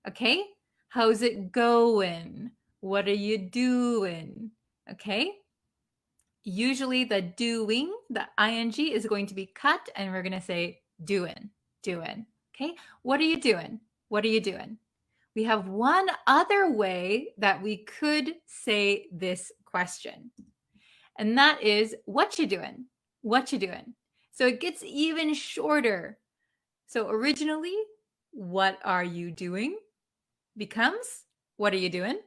Okay? How's it going? What are you doing? Okay? Usually the doing, the ing is going to be cut and we're going to say doing. Okay? What are you doing? We have one other way that we could say this question. And that is, what you doing? So it gets even shorter. So originally, what are you doing? Becomes, what are you doing?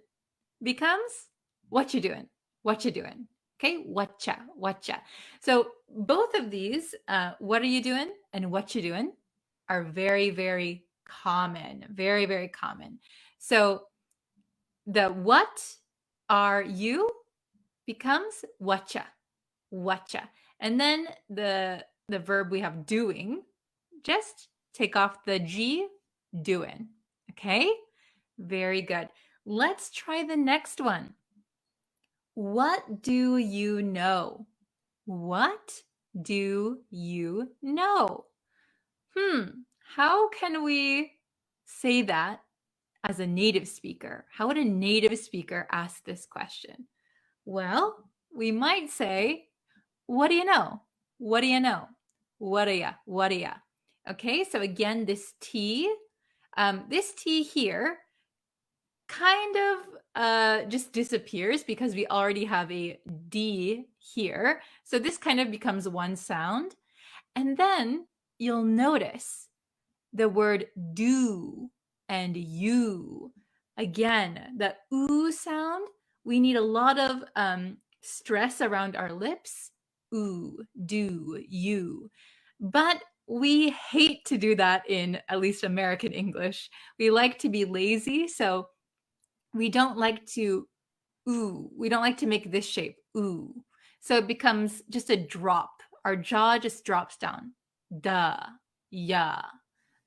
Becomes, what you doing? Okay, whatcha. So both of these, what are you doing and what you doing, are very, very common. Very, very common. So the what are you becomes whatcha. Watcha. And then the verb we have doing, just take off the G, doing. Okay? Very good. Let's try the next one. What do you know? What do you know? How can we say that as a native speaker? How would a native speaker ask this question? Well, we might say, what do you know? What do you know? What are ya? What are ya? Okay, so again, this T here kind of just disappears because we already have a D here. So this kind of becomes one sound. And then you'll notice the word do and you. Again, the oo sound, we need a lot of stress around our lips. Ooh, do, you. But we hate to do that in at least American English. We like to be lazy, so we don't like to ooh. We don't like to make this shape, ooh. So it becomes just a drop. Our jaw just drops down. Da, ya.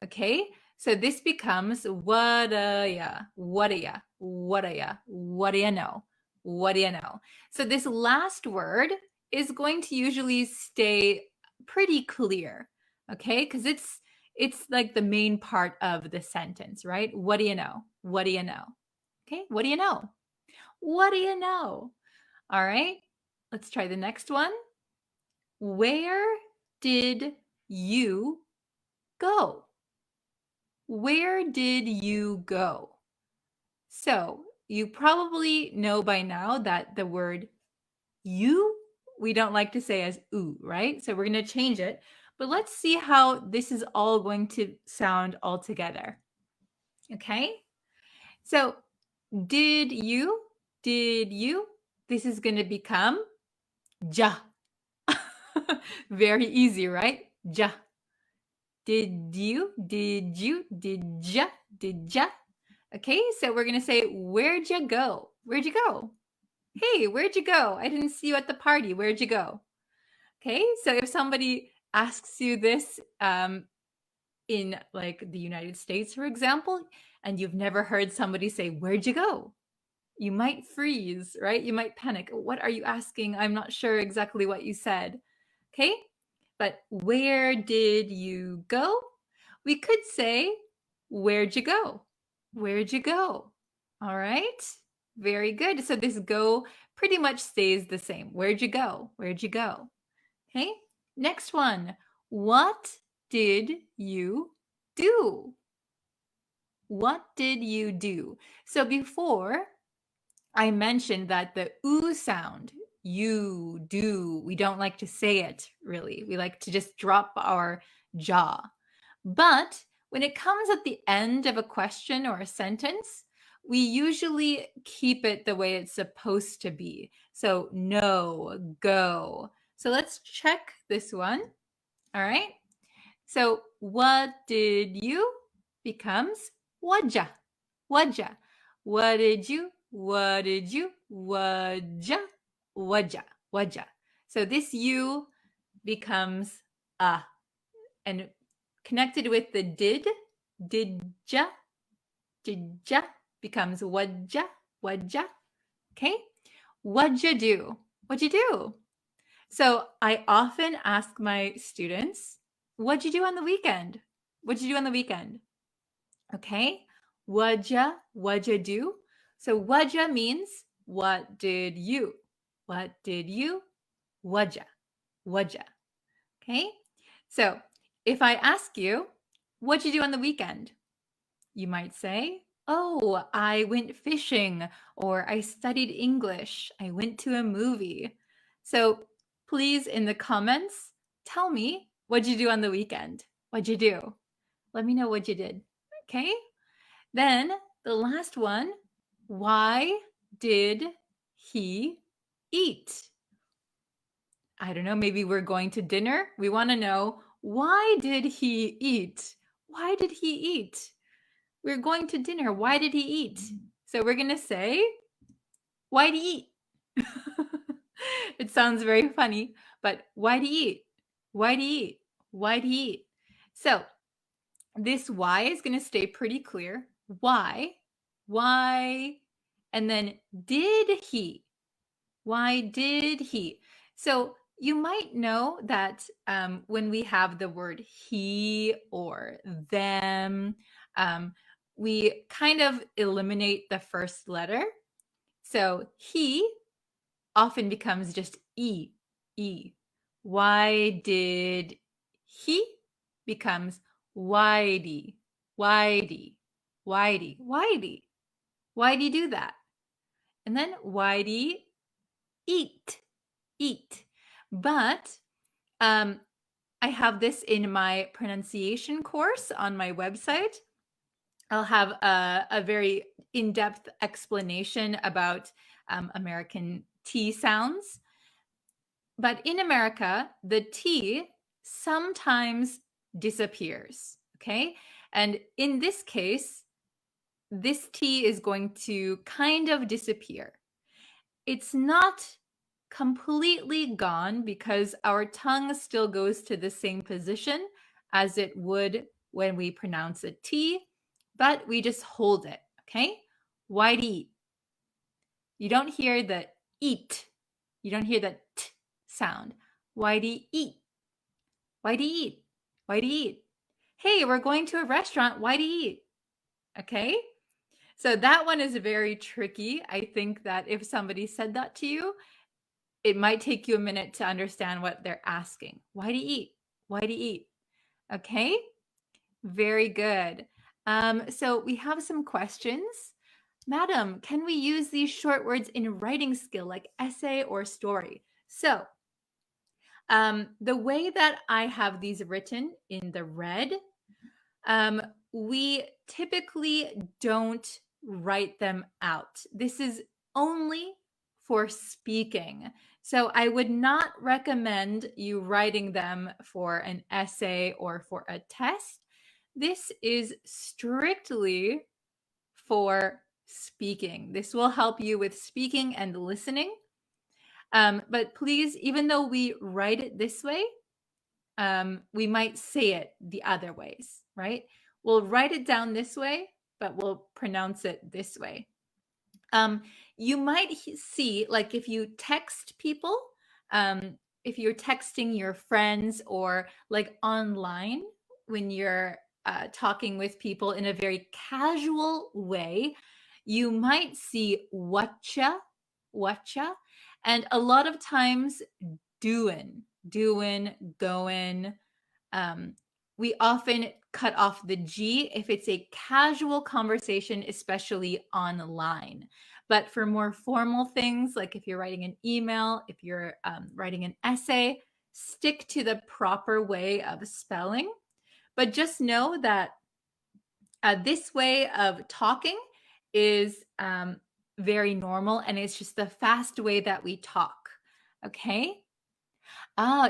Okay? So this becomes what ya, what ya, what ya, what do you know? What do you know? So this last word is going to usually stay pretty clear, okay? Because it's like the main part of the sentence, right? What do you know? What do you know? Okay, what do you know? What do you know? All right, let's try the next one. Where did you go? Where did you go? So you probably know by now that the word you, we don't like to say as ooh, right? So we're going to change it. But let's see how this is all going to sound all together. Okay? So did you, this is going to become ja. Very easy, right? Ja. Did you, did ya, Okay, so we're going to say, where'd you go? Where'd you go? Hey, where'd you go? I didn't see you at the party. Where'd you go? Okay, so if somebody asks you this in like the United States, for example, and you've never heard somebody say, where'd you go? You might freeze, right? You might panic. What are you asking? I'm not sure exactly what you said. Okay, but where did you go? We could say, where'd you go? Where'd you go? All right, very good. So this go pretty much stays the same. Where'd you go? Where'd you go? Okay, next one. What did you do? What did you do? So before, I mentioned that the oo sound, you, do, we don't like to say it really. We like to just drop our jaw. But when it comes at the end of a question or a sentence, we usually keep it the way it's supposed to be. So no, go. So let's check this one. All right. So what did you becomes whatja. Whatja. What did you? What did you? Whatja. Whatja. Whatja. So this you becomes and connected with the didja becomes whatja. Whatja. Okay. What'd you do? What'd you do? So I often ask my students, what'd you do on the weekend? What'd you do on the weekend? Okay. What'ja do? So what'ja means what did you? What did you? What'ja. Okay. So if I ask you, what'd you do on the weekend? You might say, oh, I went fishing, or I studied English. I went to a movie. So please, in the comments, tell me, what'd you do on the weekend? What'd you do? Let me know what you did. Okay. Then the last one, why did he eat? I don't know, maybe we're going to dinner. We want to know, why did he eat? Why did he eat? We're going to dinner. Why did he eat? So we're going to say, why'd he eat? It sounds very funny, but why do you eat? Why do you eat? Why do you eat? So this why is going to stay pretty clear. Why? Why? And then did he? Why did he? So you might know that when we have the word he or them, we kind of eliminate the first letter. So he often becomes just E. Why did he becomes why'd. Why'd you do that? And then why'd eat. But I have this in my pronunciation course on my website. I'll have a very in-depth explanation about American T sounds. But in America, the T sometimes disappears, okay? And in this case, this T is going to kind of disappear. It's not completely gone because our tongue still goes to the same position as it would when we pronounce a T, but we just hold it, okay? Why'd eat? You don't hear the eat. You don't hear the t sound. Why'd eat? Why'd eat? Why'd eat? Hey, we're going to a restaurant. Why'd eat? Okay? So that one is very tricky. I think that if somebody said that to you, it might take you a minute to understand what they're asking. Why do you eat? Why do you eat? Okay, very good. So we have some questions. Madam, can we use these short words in writing skill like essay or story? So the way that I have these written in the red, we typically don't write them out. This is only for speaking. So I would not recommend you writing them for an essay or for a test. This is strictly for speaking. This will help you with speaking and listening. But please, even though we write it this way, we might say it the other ways, right? We'll write it down this way, but we'll pronounce it this way. You might see, like if you text people, if you're texting your friends or like online when you're talking with people in a very casual way, you might see whatcha, and a lot of times doing, going. We often cut off the G if it's a casual conversation, especially online. But for more formal things, like if you're writing an email, if you're writing an essay, stick to the proper way of spelling. But just know that this way of talking is very normal, and it's just the fast way that we talk. Okay?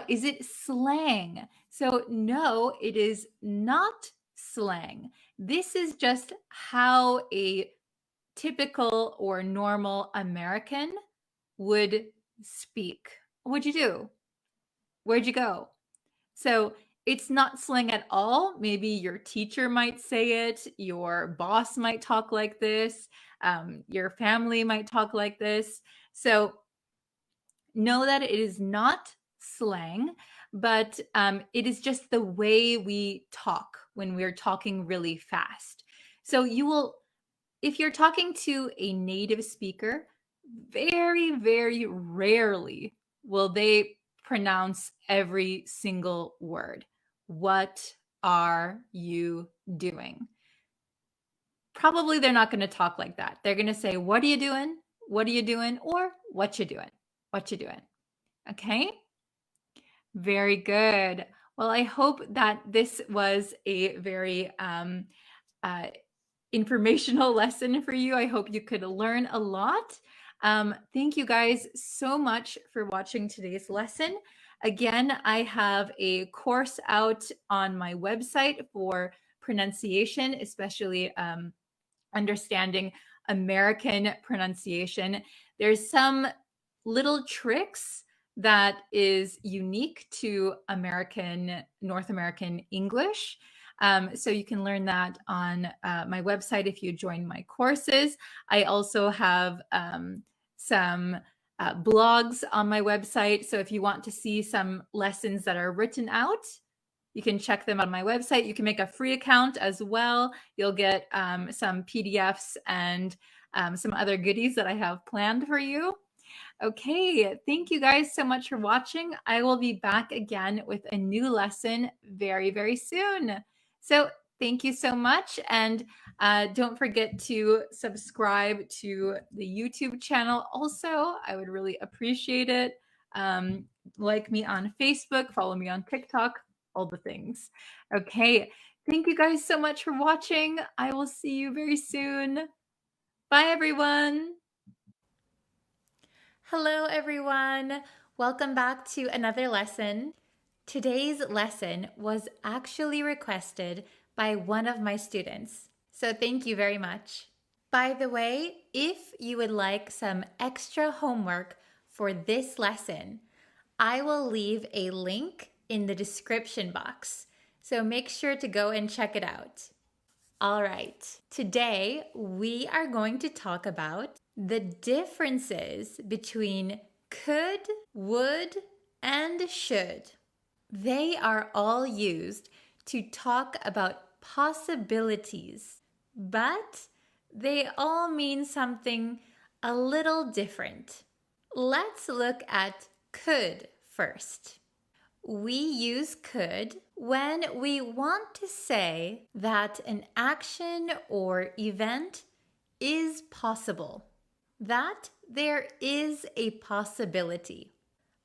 Is it slang? So no, it is not slang. This is just how a typical or normal American would speak. What'd you do? Where'd you go? So it's not slang at all. Maybe your teacher might say it. Your boss might talk like this. Your family might talk like this. So know that it is not slang, but it is just the way we talk when we're talking really fast. So you will, if you're talking to a native speaker, very, very rarely will they pronounce every single word. What are you doing? Probably they're not going to talk like that. They're going to say, what are you doing? What are you doing? Or what you doing? What you doing? Okay, very good. Well, I hope that this was a very informational lesson for you. I hope you could learn a lot. Thank you guys so much for watching today's lesson. Again, I have a course out on my website for pronunciation, especially understanding American pronunciation. There's some little tricks that is unique to North American English. So you can learn that on my website if you join my courses. I also have some blogs on my website. So if you want to see some lessons that are written out, you can check them on my website. You can make a free account as well. You'll get some PDFs and some other goodies that I have planned for you. Okay, thank you guys so much for watching. I will be back again with a new lesson very, very soon. So thank you so much. And don't forget to subscribe to the YouTube channel. Also, I would really appreciate it. Like me on Facebook, follow me on TikTok, all the things. Okay, thank you guys so much for watching. I will see you very soon. Bye, everyone. Hello, everyone. Welcome back to another lesson. Today's lesson was actually requested by one of my students, so thank you very much. By the way, if you would like some extra homework for this lesson, I will leave a link in the description box, so make sure to go and check it out. All right, today we are going to talk about the differences between could, would, and should. They are all used to talk about possibilities, but they all mean something a little different. Let's look at could first. We use could when we want to say that an action or event is possible, that there is a possibility.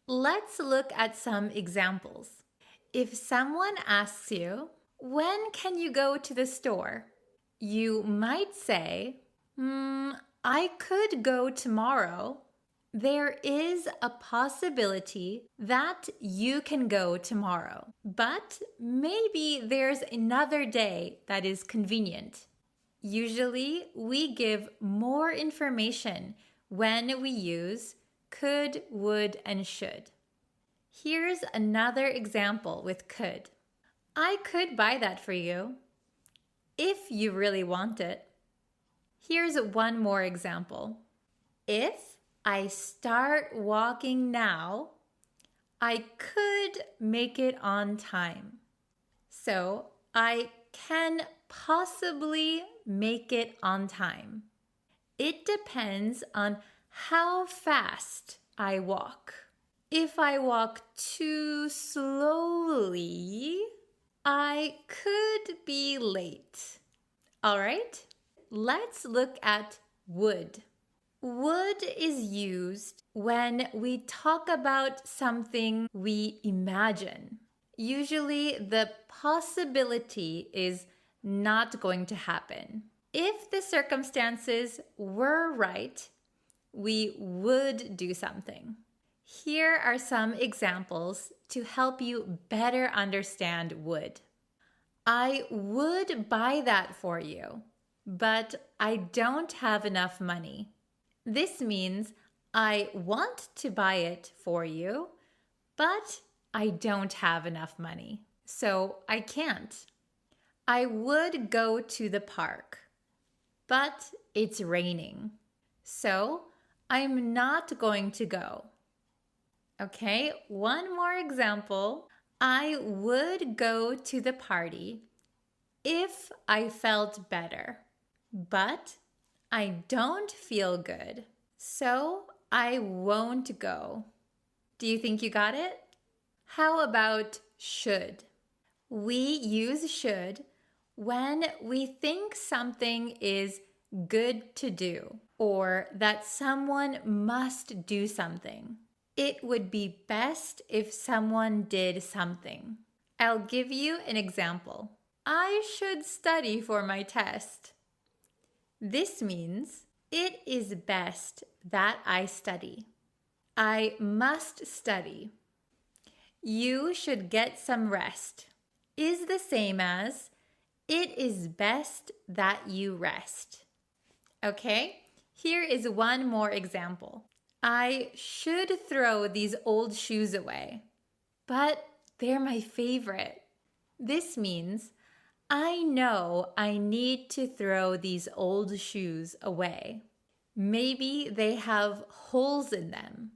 Let's look at some examples. If someone asks you, when can you go to the store? You might say, I could go tomorrow. There is a possibility that you can go tomorrow, but maybe there's another day that is convenient. Usually, we give more information when we use could, would, and should. Here's another example with could. I could buy that for you if you really want it. Here's one more example. If I start walking now, I could make it on time. So I can possibly make it on time. It depends on how fast I walk. If I walk too slowly, I could be late. All right, let's look at would. Would is used when we talk about something we imagine. Usually the possibility is not going to happen. If the circumstances were right, we would do something. Here are some examples to help you better understand would. I would buy that for you, but I don't have enough money. This means I want to buy it for you, but I don't have enough money, so I can't. I would go to the park, but it's raining, so I'm not going to go. Okay, one more example. I would go to the party if I felt better, but I don't feel good, so I won't go. Do you think you got it? How about should? We use should when we think something is good to do or that someone must do something. It would be best if someone did something. I'll give you an example. I should study for my test. This means it is best that I study. I must study. You should get some rest is the same as it is best that you rest. Okay, here is one more example. I should throw these old shoes away, but they're my favorite. This means I know I need to throw these old shoes away. Maybe they have holes in them.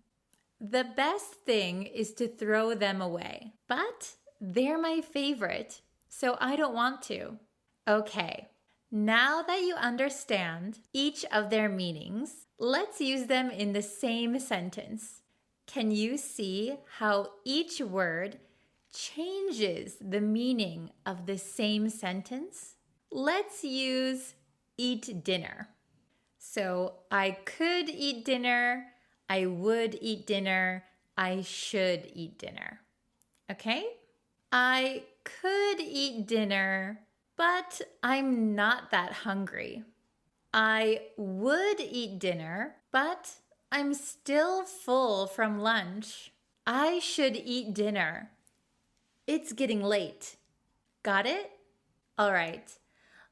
The best thing is to throw them away, but they're my favorite, so I don't want to. Okay, now that you understand each of their meanings, let's use them in the same sentence. Can you see how each word changes the meaning of the same sentence? Let's use eat dinner. So I could eat dinner, I would eat dinner, I should eat dinner. Okay? I could eat dinner, but I'm not that hungry. I would eat dinner, but I'm still full from lunch. I should eat dinner. It's getting late. Got it? All right.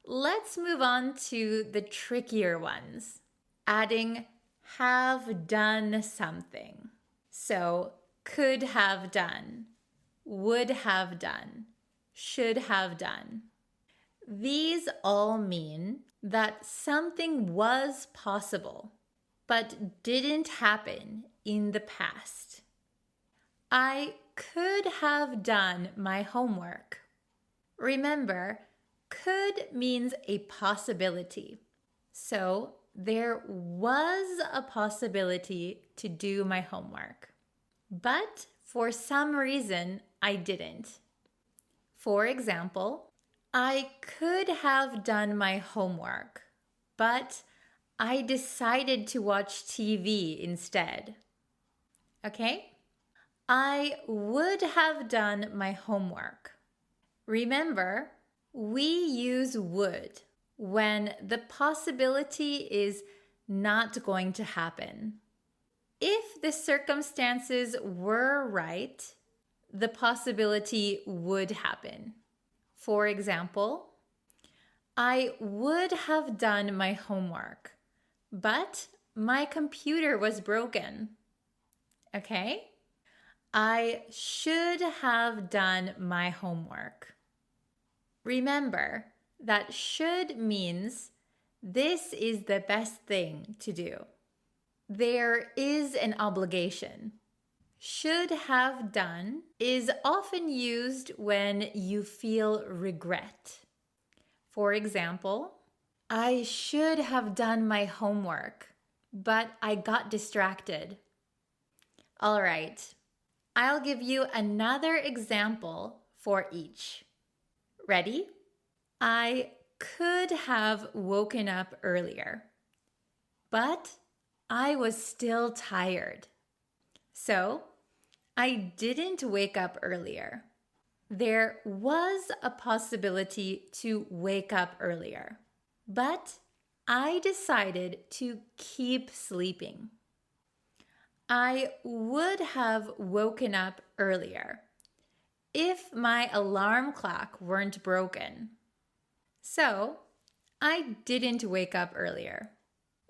Let's move on to the trickier ones. Adding have done something. So, could have done, would have done, should have done. These all mean that something was possible, but didn't happen in the past. I could have done my homework. Remember, could means a possibility. So there was a possibility to do my homework. But for some reason, I didn't. For example, I could have done my homework, but I decided to watch TV instead. Okay? I would have done my homework. Remember, we use would when the possibility is not going to happen. If the circumstances were right, the possibility would happen. For example, I would have done my homework, but my computer was broken. Okay? I should have done my homework. Remember that should means this is the best thing to do. There is an obligation. Should have done is often used when you feel regret. For example, I should have done my homework, but I got distracted. All right, I'll give you another example for each. Ready? I could have woken up earlier, but I was still tired. So, I didn't wake up earlier. There was a possibility to wake up earlier, but I decided to keep sleeping. I would have woken up earlier if my alarm clock weren't broken. So, I didn't wake up earlier.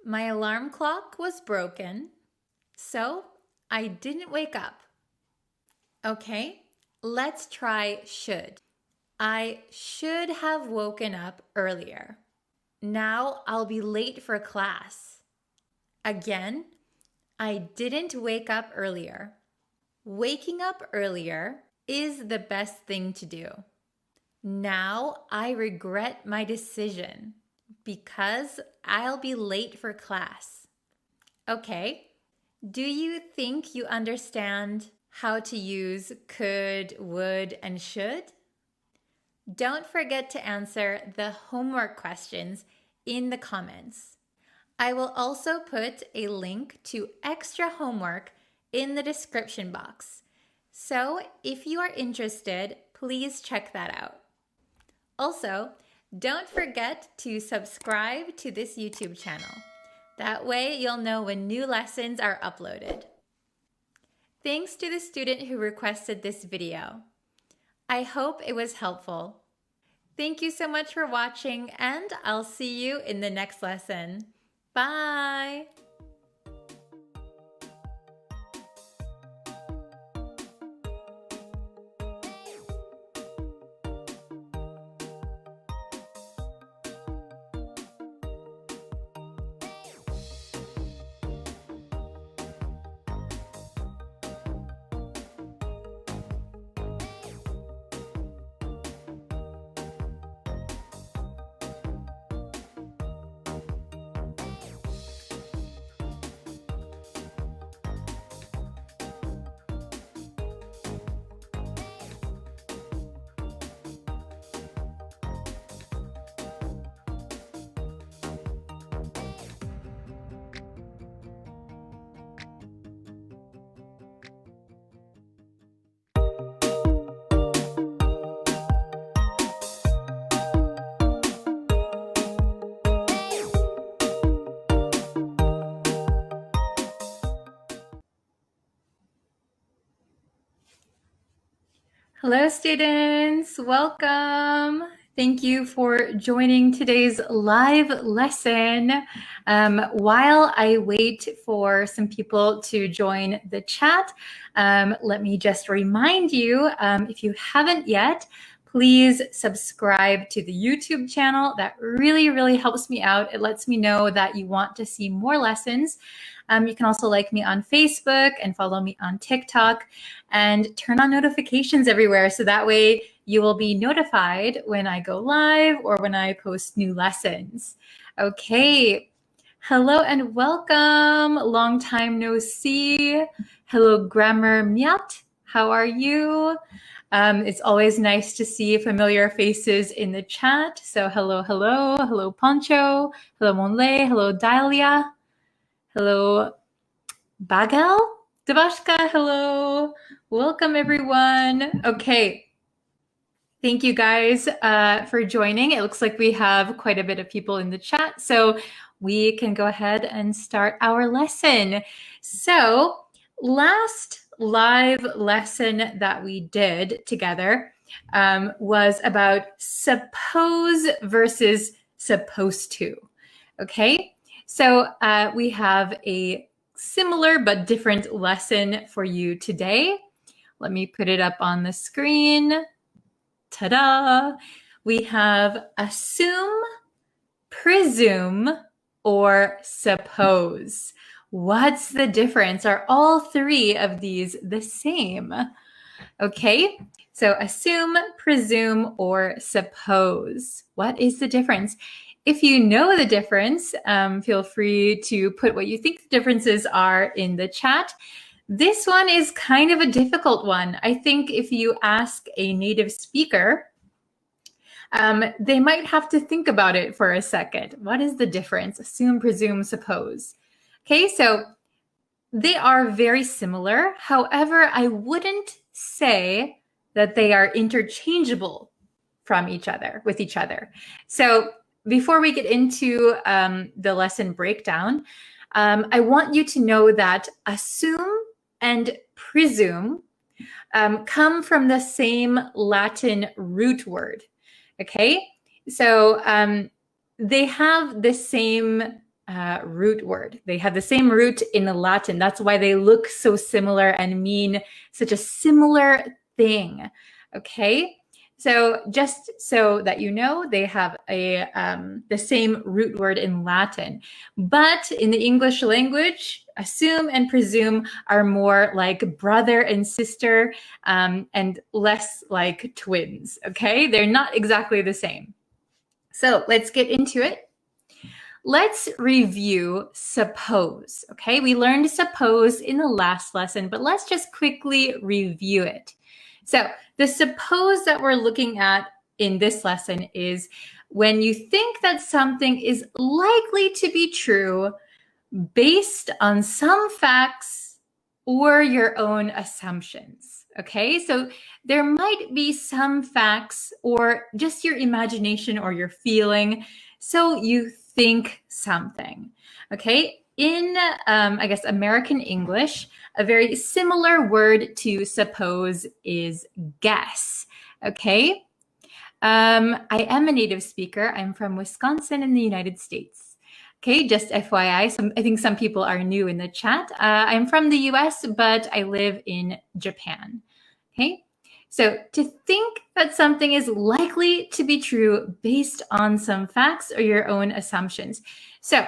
My alarm clock was broken, so I didn't wake up. Okay, let's try should. I should have woken up earlier. Now I'll be late for class. Again, I didn't wake up earlier. Waking up earlier is the best thing to do. Now I regret my decision because I'll be late for class. Okay, do you think you understand how to use could, would, and should? Don't forget to answer the homework questions in the comments. I will also put a link to extra homework in the description box. So if you are interested, please check that out. Also, don't forget to subscribe to this YouTube channel. That way you'll know when new lessons are uploaded. Thanks to the student who requested this video. I hope it was helpful. Thank you so much for watching, and I'll see you in the next lesson. Bye! Hello, students. Welcome. Thank you for joining today's live lesson. While I wait for some people to join the chat, let me just remind you, if you haven't yet, please subscribe to the YouTube channel. That really, really helps me out. It lets me know that you want to see more lessons. You can also like me on Facebook and follow me on TikTok and turn on notifications everywhere so that way you will be notified when I go live or when I post new lessons. Okay. Hello and welcome. Long time no see. Hello, Grammar Myat. How are you? It's always nice to see familiar faces in the chat. So hello, hello. Hello, Poncho. Hello, Monlay. Hello, Dahlia. Hello, Bagel. Devashka, hello. Welcome, everyone. Okay. Thank you guys for joining. It looks like we have quite a bit of people in the chat, so we can go ahead and start our lesson. So last live lesson that we did together was about suppose versus supposed to. Okay, so we have a similar but different lesson for you today. Let me put it up on the screen. Ta-da! We have assume, presume, or suppose. What's the difference? Are all three of these the same? Okay, so assume, presume, or suppose. What is the difference? If you know the difference, feel free to put what you think the differences are in the chat. This one is kind of a difficult one. I think if you ask a native speaker, they might have to think about it for a second. What is the difference? Assume, presume, suppose. Okay, so they are very similar. However, I wouldn't say that they are interchangeable from each other, with each other. So before we get into the lesson breakdown, I want you to know that assume and presume come from the same Latin root word. Okay, so they have the same root word. They have the same root in the Latin. That's why they look so similar and mean such a similar thing. Okay, so just so that you know, they have the same root word in Latin. But in the English language, assume and presume are more like brother and sister and less like twins. Okay, they're not exactly the same. So let's get into it. Let's review suppose. Okay, we learned suppose in the last lesson, but let's just quickly review it. So the suppose that we're looking at in this lesson is when you think that something is likely to be true based on some facts or your assumption assumptions. Okay, so there might be some facts or just your imagination or your feeling, so you think something. Okay, in I guess American English, a very similar word to suppose is guess. Okay, I am a native speaker. I'm from Wisconsin in the United States. Okay, just FYI, I think some people are new in the chat. I'm from the US, but I live in Japan. Okay, so to think that something is likely to be true based on some facts or your own assumptions. So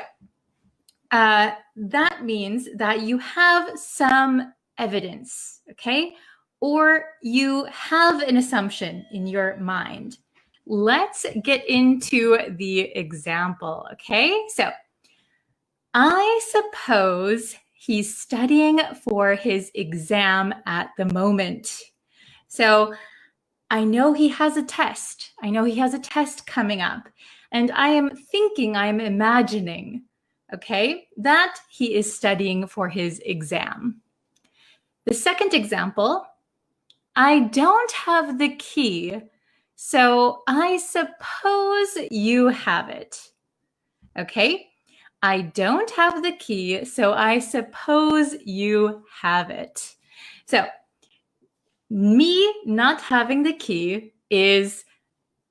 that means that you have some evidence, okay? Or you have an assumption in your mind. Let's get into the example, okay? So I suppose he's studying for his exam at the moment. So I know he has a test. I know he has a test coming up. And I'm imagining, okay, that he is studying for his exam. The second example, I don't have the key, so I suppose you have it. Okay, I don't have the key, so I suppose you have it. So me not having the key is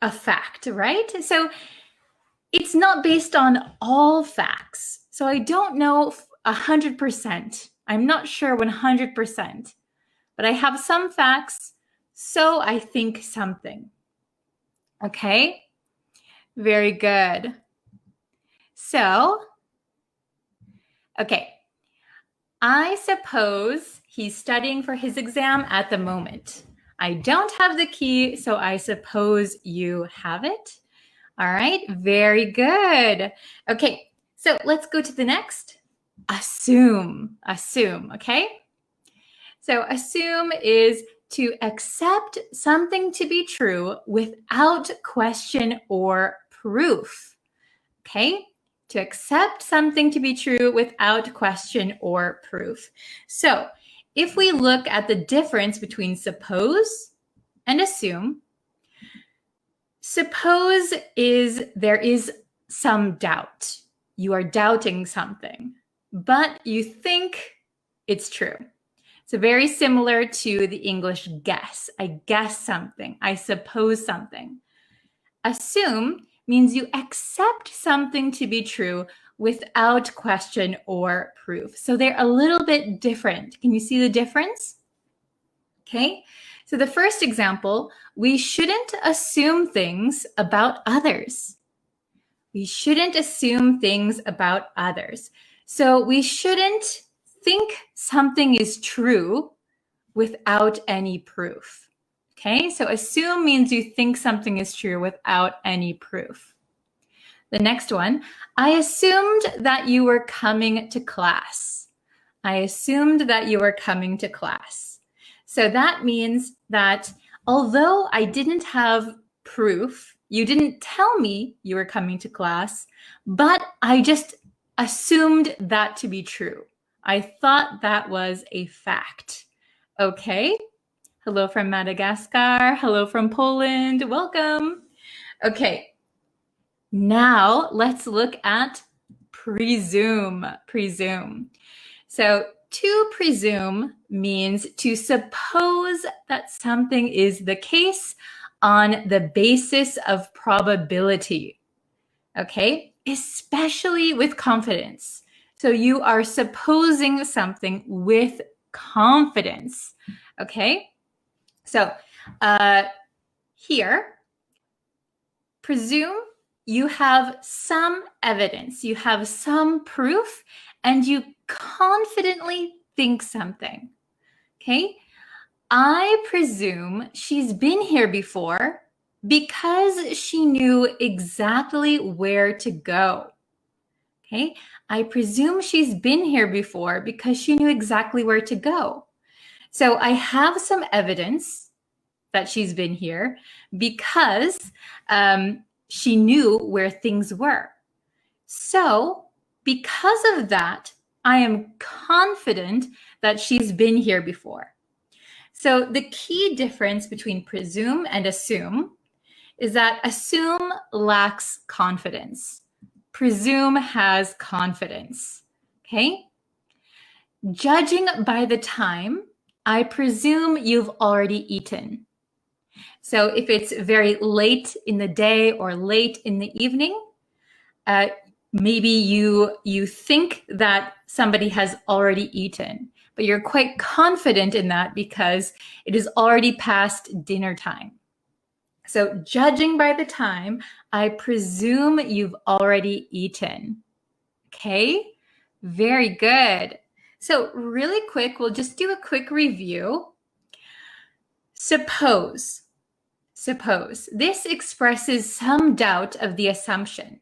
a fact, right? So it's not based on all facts. So I don't know 100%. I'm not sure 100%, but I have some facts, so I think something. Okay? Very good. So, okay. I suppose he's studying for his exam at the moment. I don't have the key, so I suppose you have it. All right, very good. Okay, so let's go to the next. Assume, okay? So assume is to accept something to be true without question or proof, okay? To accept something to be true without question or proof. So if we look at the difference between suppose and assume, suppose is there is some doubt. You are doubting something, but you think it's true. So very similar to the English guess. I guess something. I suppose something. Assume means you accept something to be true without question or proof. So they're a little bit different. Can you see the difference? Okay. So the first example, we shouldn't assume things about others. We shouldn't assume things about others. So we shouldn't think something is true without any proof. Okay, so assume means you think something is true without any proof. The next one, I assumed that you were coming to class. I assumed that you were coming to class. So that means that although I didn't have proof, you didn't tell me you were coming to class, but I just assumed that to be true. I thought that was a fact. Okay. Hello from Madagascar. Hello from Poland. Welcome. Okay. Now let's look at presume. Presume. So to presume means to suppose that something is the case on the basis of probability. Okay? Especially with confidence. So you are supposing something with confidence. Okay? So here, presume you have some evidence, you have some proof, and you confidently think something. Okay? I presume she's been here before because she knew exactly where to go. Okay? I presume she's been here before because she knew exactly where to go. So I have some evidence that she's been here because she knew where things were. So because of that, I am confident that she's been here before. So the key difference between presume and assume is that assume lacks confidence. Presume has confidence. Okay? Judging by the time, I presume you've already eaten. So if it's very late in the day or late in the evening, maybe you think that somebody has already eaten, but you're quite confident in that because it is already past dinner time. So judging by the time, I presume you've already eaten. Okay, very good. So really quick, we'll just do a quick review. Suppose. This expresses some doubt of the assumption.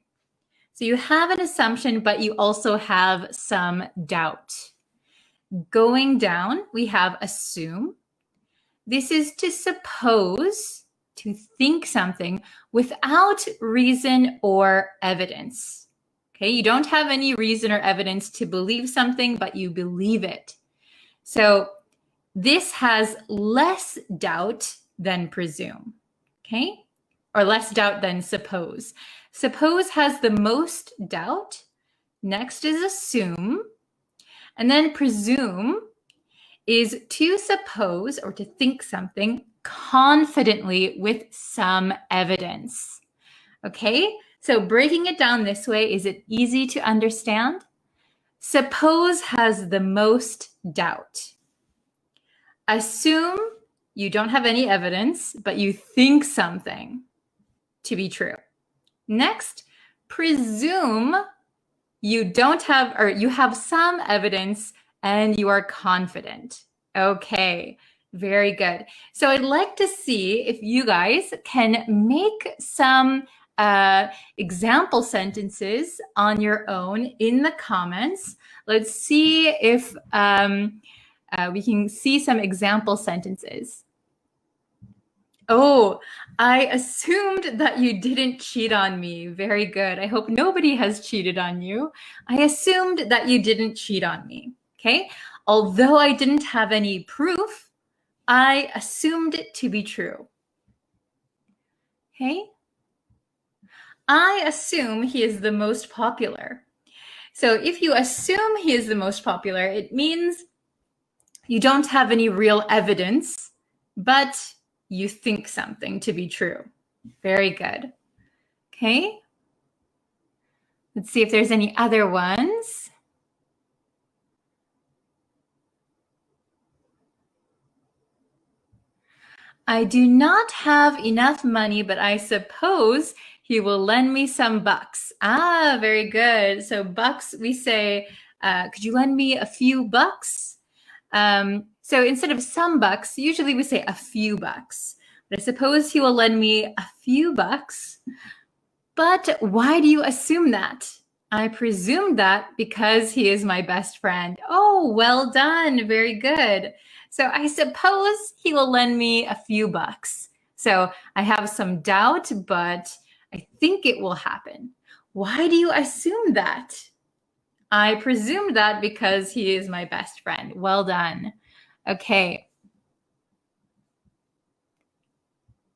So you have an assumption, but you also have some doubt. Going down, we have assume. This is to suppose, to think something without reason or evidence. Okay, you don't have any reason or evidence to believe something, but you believe it. So this has less doubt than presume, okay? Or less doubt than suppose. Suppose has the most doubt. Next is assume. And then presume is to suppose or to think something confidently with some evidence. Okay, so breaking it down this way, is it easy to understand? Suppose has the most doubt. Assume you don't have any evidence, but you think something to be true. Next, presume you don't have, or you have some evidence and you are confident. Okay, very good. So I'd like to see if you guys can make some example sentences on your own in the comments. Let's see if we can see some example sentences. Oh, I assumed that you didn't cheat on me. Very good. I hope nobody has cheated on you. I assumed that you didn't cheat on me. Okay. Although I didn't have any proof, I assumed it to be true. Okay. I assume he is the most popular. So if you assume he is the most popular, it means you don't have any real evidence, but you think something to be true. Very good. Okay. Let's see if there's any other ones. I do not have enough money, but I suppose he will lend me some bucks. Ah, very good. So bucks, we say, could you lend me a few bucks? So instead of some bucks, usually we say a few bucks. But I suppose he will lend me a few bucks. But why do you assume that? I presume that because he is my best friend. Oh, well done. Very good. So I suppose he will lend me a few bucks. So I have some doubt, but I think it will happen. Why do you assume that? I presume that because he is my best friend. Well done. Okay.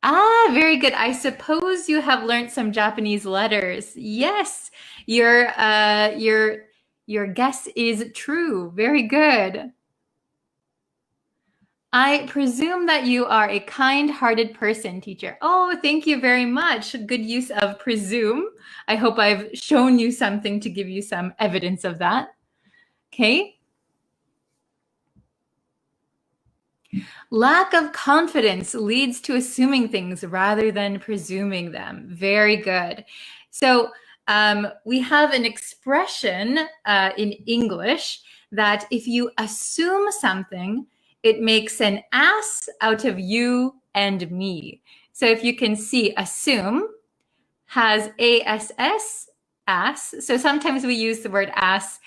Ah, very good. I suppose you have learned some Japanese letters. Yes, your guess is true. Very good. I presume that you are a kind-hearted person, teacher. Oh, thank you very much. Good use of presume. I hope I've shown you something to give you some evidence of that. Okay. Lack of confidence leads to assuming things rather than presuming them. Very good. So we have an expression in English that if you assume something, it makes an ass out of you and me. So if you can see, assume has ass, ass. So sometimes we use the word ass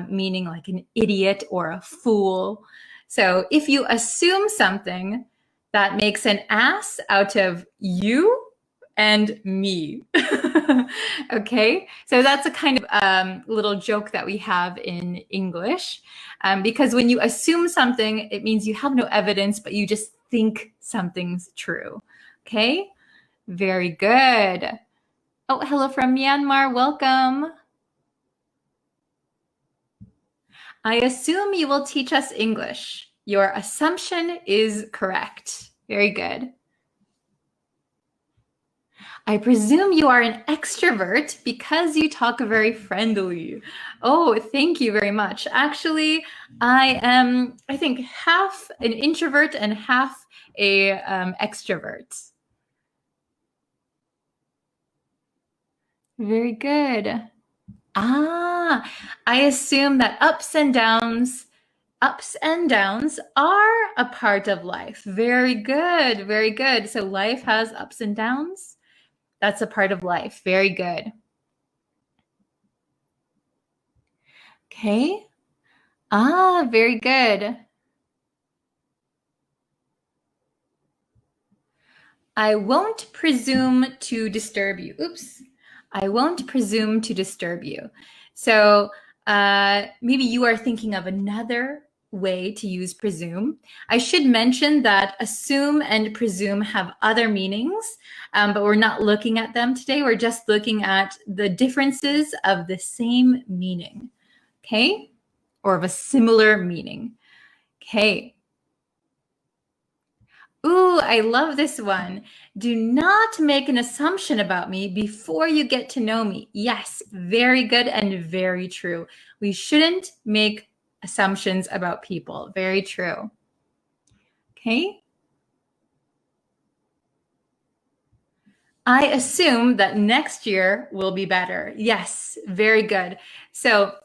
meaning like an idiot or a fool. So if you assume something, that makes an ass out of you and me. Okay, so that's a kind of little joke that we have in English, because when you assume something, it means you have no evidence, but you just think something's true. Okay, very good. Oh, hello from Myanmar. Welcome. I assume you will teach us English. Your assumption is correct. Very good. I presume you are an extrovert because you talk very friendly. Oh, thank you very much. Actually, I am, I think, half an introvert and half a extrovert. Very good. Ah, I assume that ups and downs are a part of life. Very good, very good. So life has ups and downs. That's a part of life. Very good. Okay. Ah, very good. I won't presume to disturb you. Oops. I won't presume to disturb you. So maybe you are thinking of another way to use presume. I should mention that assume and presume have other meanings, but we're not looking at them today. We're just looking at the differences of the same meaning, okay? Or of a similar meaning. Okay. Ooh, I love this one. Do not make an assumption about me before you get to know me. Yes, very good and very true. We shouldn't make assumptions about people. Very true. Okay. I assume that next year will be better. Yes, very good. So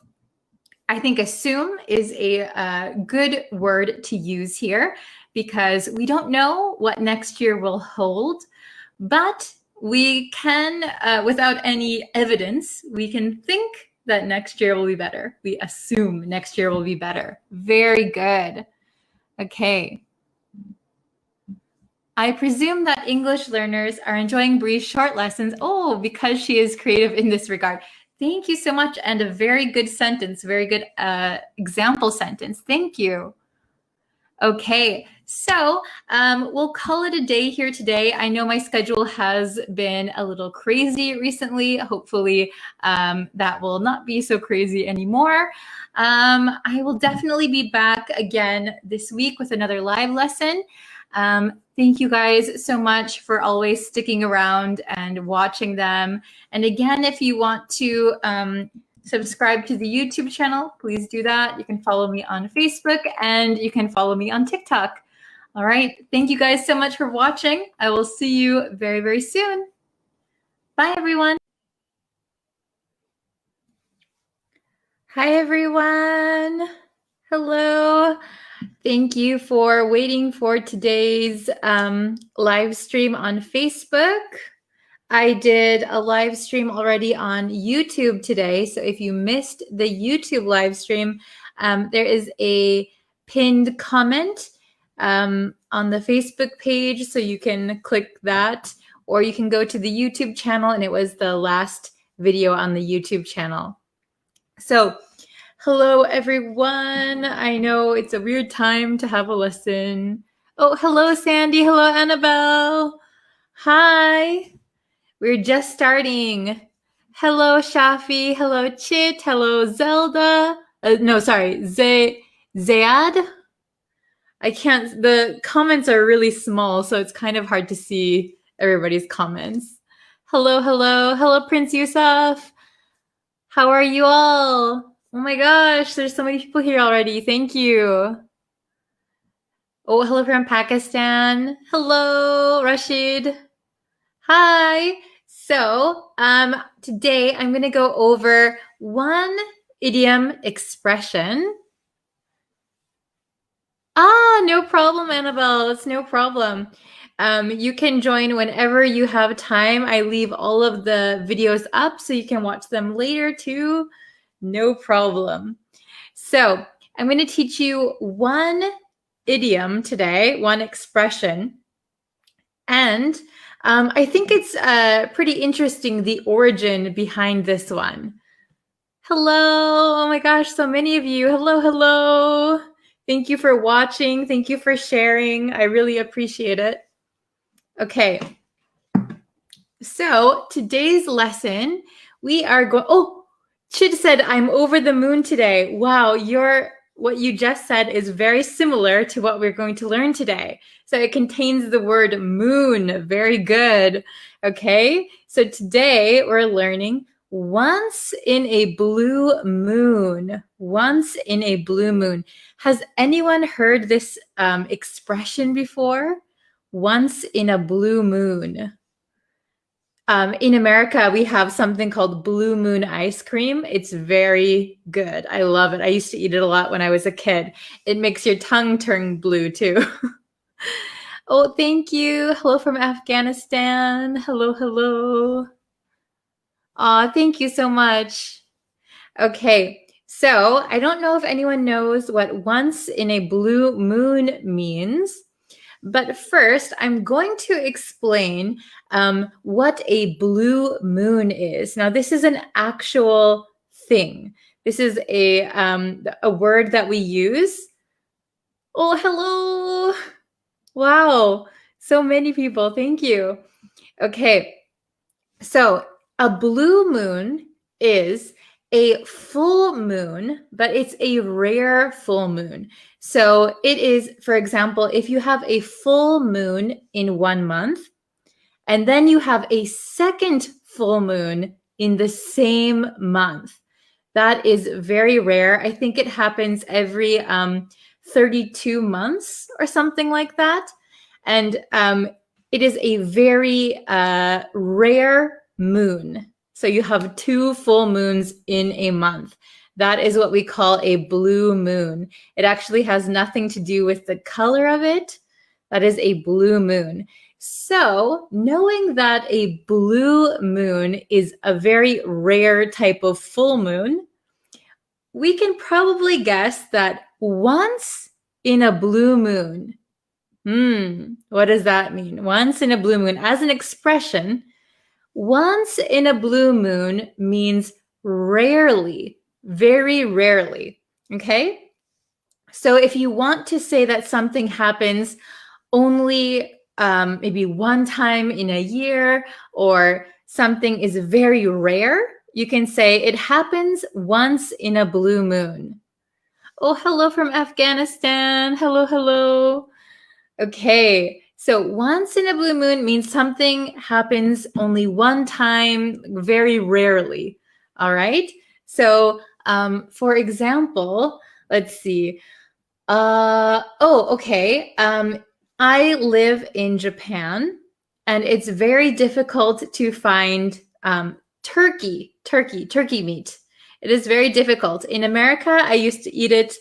I think assume is a good word to use here because we don't know what next year will hold, but we can, without any evidence, we can think that next year will be better. We assume next year will be better. Very good. Okay. I presume that English learners are enjoying Bree's short lessons. Oh, because she is creative in this regard. Thank you so much. And a very good sentence, very good example sentence. Thank you. Okay, so we'll call it a day here today. I know my schedule has been a little crazy recently. Hopefully that will not be so crazy anymore. I will definitely be back again this week with another live lesson. Thank you guys so much for always sticking around and watching them. And again, if you want to subscribe to the YouTube channel, please do that. You can follow me on Facebook and you can follow me on TikTok. All right. Thank you guys so much for watching. I will see you very, very soon. Bye, everyone. Hi, everyone. Hello. Thank you for waiting for today's live stream on Facebook. I did a live stream already on YouTube today. So if you missed the YouTube live stream, there is a pinned comment on the Facebook page. So you can click that, or you can go to the YouTube channel, and it was the last video on the YouTube channel. So hello, everyone. I know it's a weird time to have a lesson. Oh, hello, Sandy. Hello, Annabelle. Hi. We're just starting. Hello, Shafi. Hello, Chit. Hello, Zelda. Zayad. I can't, the comments are really small, so it's kind of hard to see everybody's comments. Hello, hello. Hello, Prince Yusuf. How are you all? Oh my gosh, there's so many people here already. Thank you. Oh, hello from Pakistan. Hello, Rashid. Hi. So today I'm going to go over one idiom expression. No problem, Annabelle. It's no problem. You can join whenever you have time. I leave all of the videos up so you can watch them later too. No problem. So I'm going to teach you one idiom today, one expression. And I think it's pretty interesting, the origin behind this one. Hello. Oh my gosh, so many of you. Hello, hello. Thank you for watching. Thank you for sharing. I really appreciate it. Okay. So today's lesson, we are going, oh, Chid said, I'm over the moon today. Wow, what you just said is very similar to what we're going to learn today. So it contains the word moon. Very good. Okay, so today we're learning once in a blue moon. Once in a blue moon. Has anyone heard this expression before? Once in a blue moon. In America, we have something called Blue Moon ice cream. It's very good. I love it. I used to eat it a lot when I was a kid. It makes your tongue turn blue too. Oh, thank you. Hello from Afghanistan. Hello, hello. Aw, thank you so much. Okay, so I don't know if anyone knows what once in a blue moon means. But first, I'm going to explain what a blue moon is. Now, this is an actual thing. This is a word that we use. Oh, hello. Wow, so many people. Thank you. Okay, so a blue moon is a full moon, but it's a rare full moon. So it is, for example, if you have a full moon in 1 month, and then you have a second full moon in the same month. That is very rare. I think it happens every 32 months or something like that. And it is a very rare moon. So you have 2 full moons in a month. That is what we call a blue moon. It actually has nothing to do with the color of it. That is a blue moon. So knowing that a blue moon is a very rare type of full moon, we can probably guess that once in a blue moon. What does that mean? Once in a blue moon. As an expression, once in a blue moon means rarely, very rarely. Okay? So if you want to say that something happens only maybe one time in a year, or something is very rare, you can say it happens once in a blue moon. Oh, hello from Afghanistan. Hello, hello. Okay, so once in a blue moon means something happens only one time, very rarely. All right. So for example, let's see. Okay. I live in Japan, and it's very difficult to find turkey meat. It is very difficult. In America, I used to eat it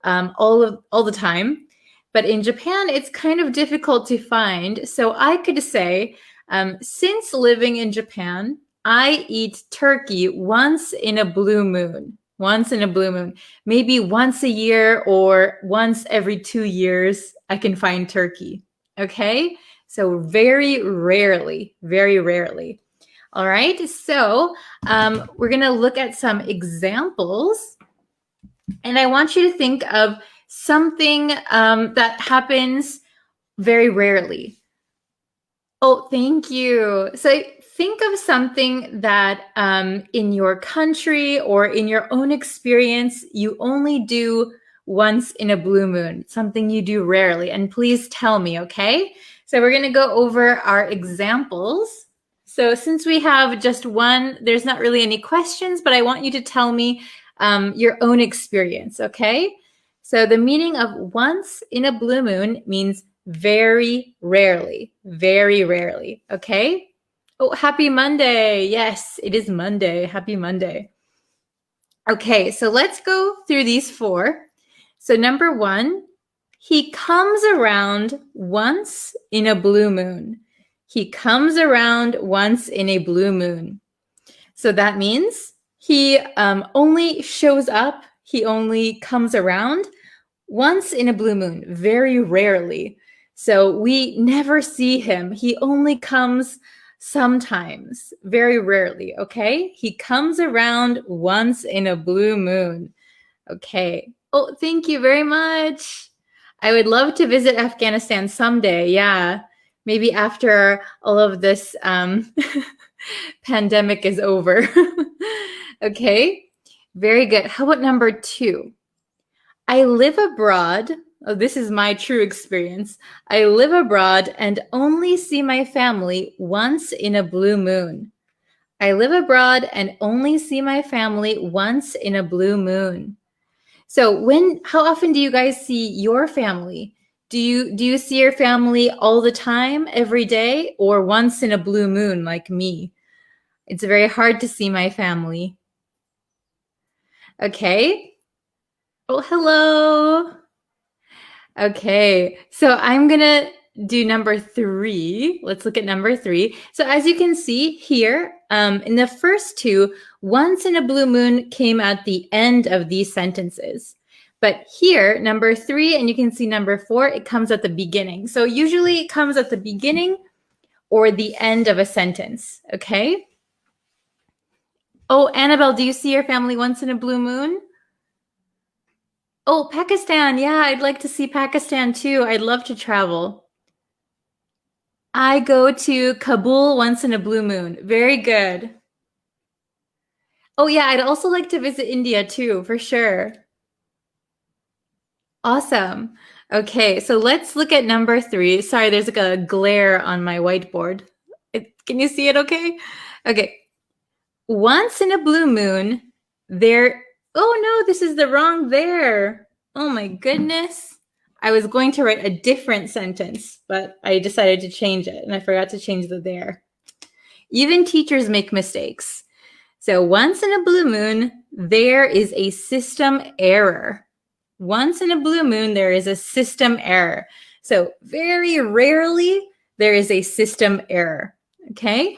all the time, but in Japan, it's kind of difficult to find. So I could say, since living in Japan, I eat turkey once in a blue moon. Once in a blue moon, maybe once a year or once every 2 years, I can find turkey. Okay, so very rarely, very rarely. All right, so we're going to look at some examples, and I want you to think of something that happens very rarely. Oh, thank you. So think of something that in your country or in your own experience, you only do once in a blue moon, something you do rarely. And please tell me, okay? So we're going to go over our examples. So since we have just one, there's not really any questions, but I want you to tell me your own experience, okay? So the meaning of once in a blue moon means very rarely, okay? Oh, happy Monday. Yes, it is Monday. Happy Monday. Okay, so let's go through these 4. So number 1, he comes around once in a blue moon. He comes around once in a blue moon. So that means he only shows up, he only comes around once in a blue moon, very rarely. So we never see him. He only comes sometimes, very rarely, okay? He comes around once in a blue moon. Okay. Oh, thank you very much. I would love to visit Afghanistan someday. Yeah. Maybe after all of this pandemic is over. Okay. Very good. How about number 2? I live abroad. Oh, this is my true experience. I live abroad and only see my family once in a blue moon. I live abroad and only see my family once in a blue moon. So how often do you guys see your family? Do you see your family all the time, every day, or once in a blue moon like me? It's very hard to see my family. Okay. Oh, hello. Okay, so I'm going to do number 3. Let's look at number 3. So as you can see here, in the first 2, once in a blue moon came at the end of these sentences. But here, number 3, and you can see number 4, it comes at the beginning. So usually it comes at the beginning or the end of a sentence, okay? Oh, Annabelle, do you see your family once in a blue moon? Oh, Pakistan. Yeah, I'd like to see Pakistan too. I'd love to travel. I go to Kabul once in a blue moon. Very good. Oh yeah, I'd also like to visit India too, for sure. Awesome. Okay, so let's look at number 3. Sorry, there's like a glare on my whiteboard. Can you see it okay? Okay. Once in a blue moon, there... Oh no, this is the wrong there. Oh my goodness. I was going to write a different sentence, but I decided to change it, and I forgot to change the there. Even teachers make mistakes. So once in a blue moon, there is a system error. Once in a blue moon, there is a system error. So very rarely, there is a system error. Okay?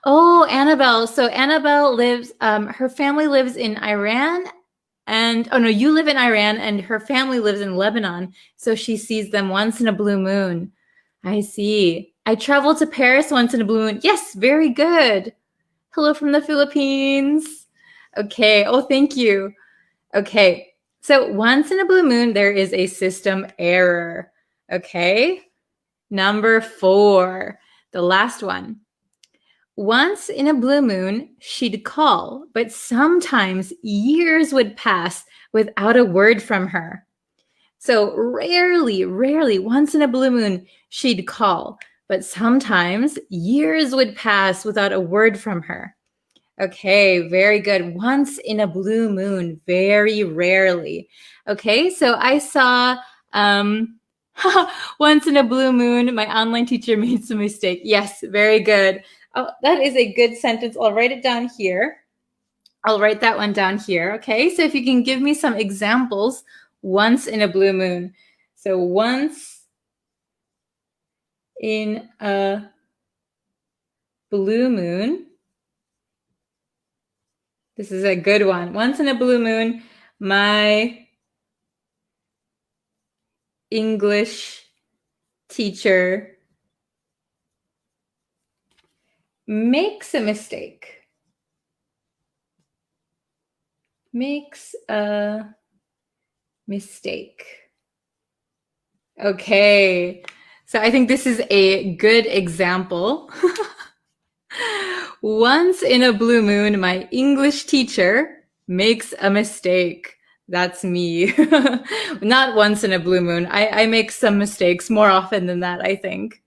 Oh, Annabelle. So Annabelle lives, her family lives in Iran. And, oh no, you live in Iran and her family lives in Lebanon. So she sees them once in a blue moon. I see. I traveled to Paris once in a blue moon. Yes, very good. Hello from the Philippines. Okay. Oh, thank you. Okay. So once in a blue moon, there is a system error. Okay. Number 4, the last one. Once in a blue moon, she'd call, but sometimes years would pass without a word from her. So rarely, once in a blue moon, she'd call, but sometimes years would pass without a word from her. Okay, very good. Once in a blue moon, very rarely. Okay, so I saw once in a blue moon, my online teacher made some mistake. Yes, very good. Oh, that is a good sentence. I'll write it down here. I'll write that one down here. Okay, so if you can give me some examples, once in a blue moon. So once in a blue moon. This is a good one. Once in a blue moon, my English teacher makes a mistake. Makes a mistake. Okay, so I think this is a good example. Once in a blue moon, my English teacher makes a mistake. That's me. Not once in a blue moon. I make some mistakes more often than that, I think.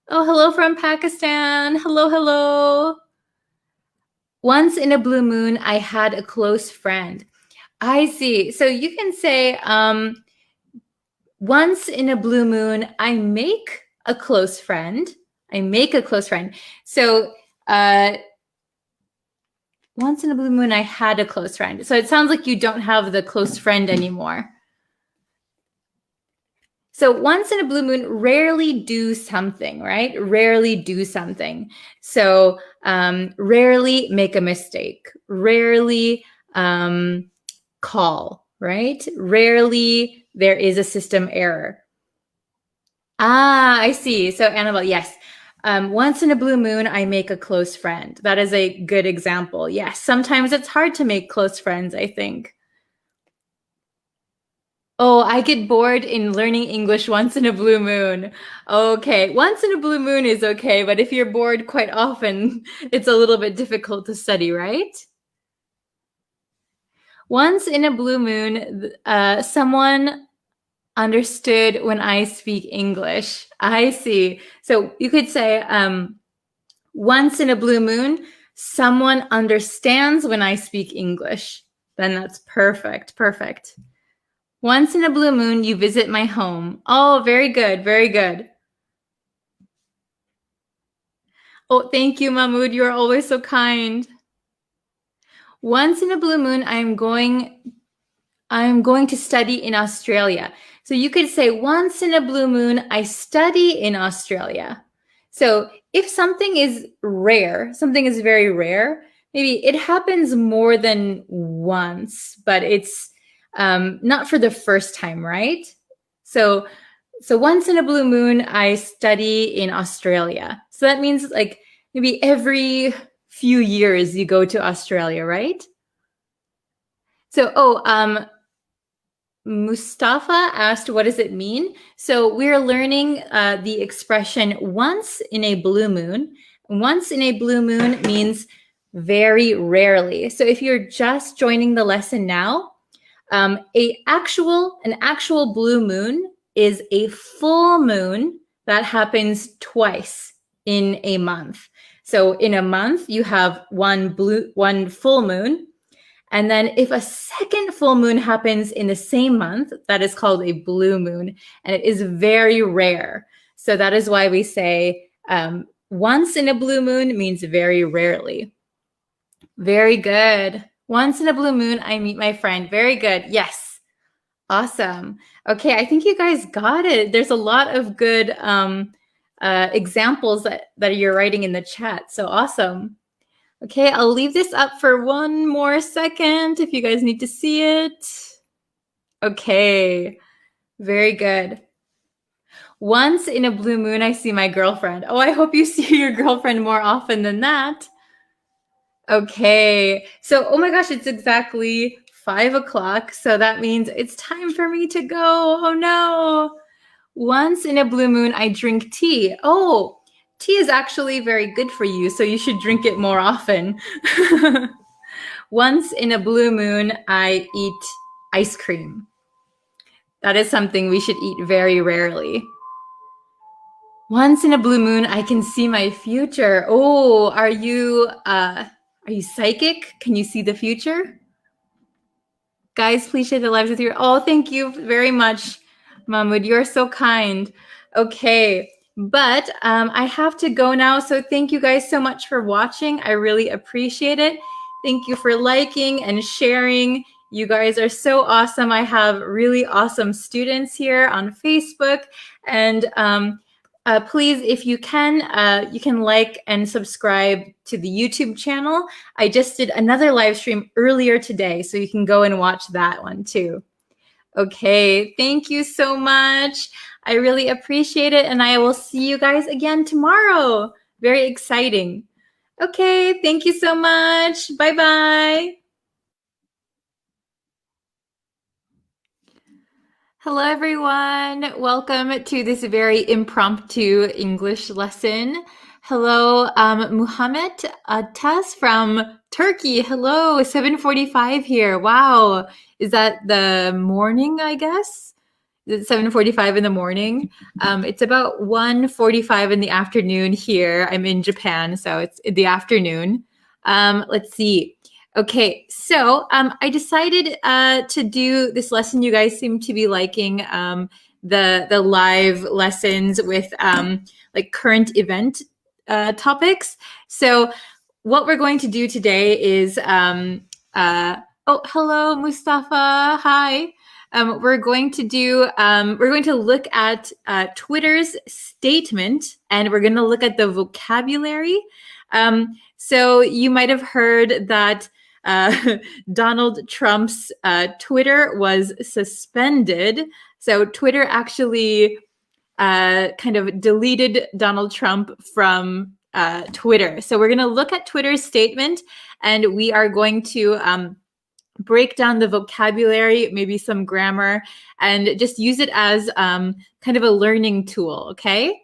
Oh, hello from Pakistan. Hello, hello. Once in a blue moon, I had a close friend. I see. So you can say, once in a blue moon, I make a close friend. I make a close friend. So once in a blue moon, I had a close friend. So it sounds like you don't have the close friend anymore. So once in a blue moon, rarely do something, right? Rarely do something. So rarely make a mistake. Rarely call, right? Rarely there is a system error. Ah, I see. So Annabelle, yes. Once in a blue moon, I make a close friend. That is a good example. Yes, sometimes it's hard to make close friends, I think. Oh, I get bored in learning English once in a blue moon. Okay, once in a blue moon is okay, but if you're bored quite often, it's a little bit difficult to study, right? Once in a blue moon, someone understood when I speak English. I see. So you could say, once in a blue moon, someone understands when I speak English. Then that's perfect, perfect. Once in a blue moon, you visit my home. Oh, very good, very good. Oh, thank you, Mahmoud. You are always so kind. Once in a blue moon, I'm going to study in Australia. So you could say, once in a blue moon, I study in Australia. So if something is rare, something is very rare, maybe it happens more than once, but it's not for the first time, right? So once in a blue moon, I study in Australia. So that means like maybe every few years you go to Australia, right? So, Mustafa asked, what does it mean? So we're learning the expression once in a blue moon. Once in a blue moon means very rarely. So if you're just joining the lesson now, an actual blue moon is a full moon that happens twice in a month. So in a month, you have one full moon. And then if a second full moon happens in the same month, that is called a blue moon. And it is very rare. So that is why we say once in a blue moon means very rarely. Very good. Once in a blue moon, I meet my friend. Very good. Yes. Awesome. Okay, I think you guys got it. There's a lot of good examples that you're writing in the chat. So awesome. Okay, I'll leave this up for one more second if you guys need to see it. Okay, very good. Once in a blue moon, I see my girlfriend. Oh, I hope you see your girlfriend more often than that. Okay, so, oh my gosh, it's exactly 5 o'clock. So that means it's time for me to go. Oh no. Once in a blue moon, I drink tea. Oh, tea is actually very good for you, so you should drink it more often. Once in a blue moon, I eat ice cream. That is something we should eat very rarely. Once in a blue moon, I can see my future. Oh, are you psychic? Can you see the future? Guys, please share the lives with your... Oh, thank you very much, Mahmoud. You're so kind. Okay, but I have to go now. So thank you guys so much for watching. I really appreciate it. Thank you for liking and sharing. You guys are so awesome. I have really awesome students here on Facebook. And please, if you can like and subscribe to the YouTube channel. I just did another live stream earlier today, so you can go and watch that one too. Okay, thank you so much. I really appreciate it, and I will see you guys again tomorrow. Very exciting. Okay, thank you so much. Bye-bye. Hello, everyone. Welcome to this very impromptu English lesson. Hello, Muhammad Atas from Turkey. Hello, 7:45 here. Wow. Is that the morning, I guess? Is it 7:45 in the morning? It's about 1:45 in the afternoon here. I'm in Japan, so it's in the afternoon. Let's see. Okay, so I decided to do this lesson. You guys seem to be liking the live lessons with like current event topics. So what we're going to do today is, oh, hello, Mustafa. Hi. We're going to look at Twitter's statement, and we're going to look at the vocabulary. So you might have heard that Donald Trump's Twitter was suspended. So Twitter actually kind of deleted Donald Trump from Twitter. So we're going to look at Twitter's statement, and we are going to break down the vocabulary, maybe some grammar, and just use it as kind of a learning tool, okay?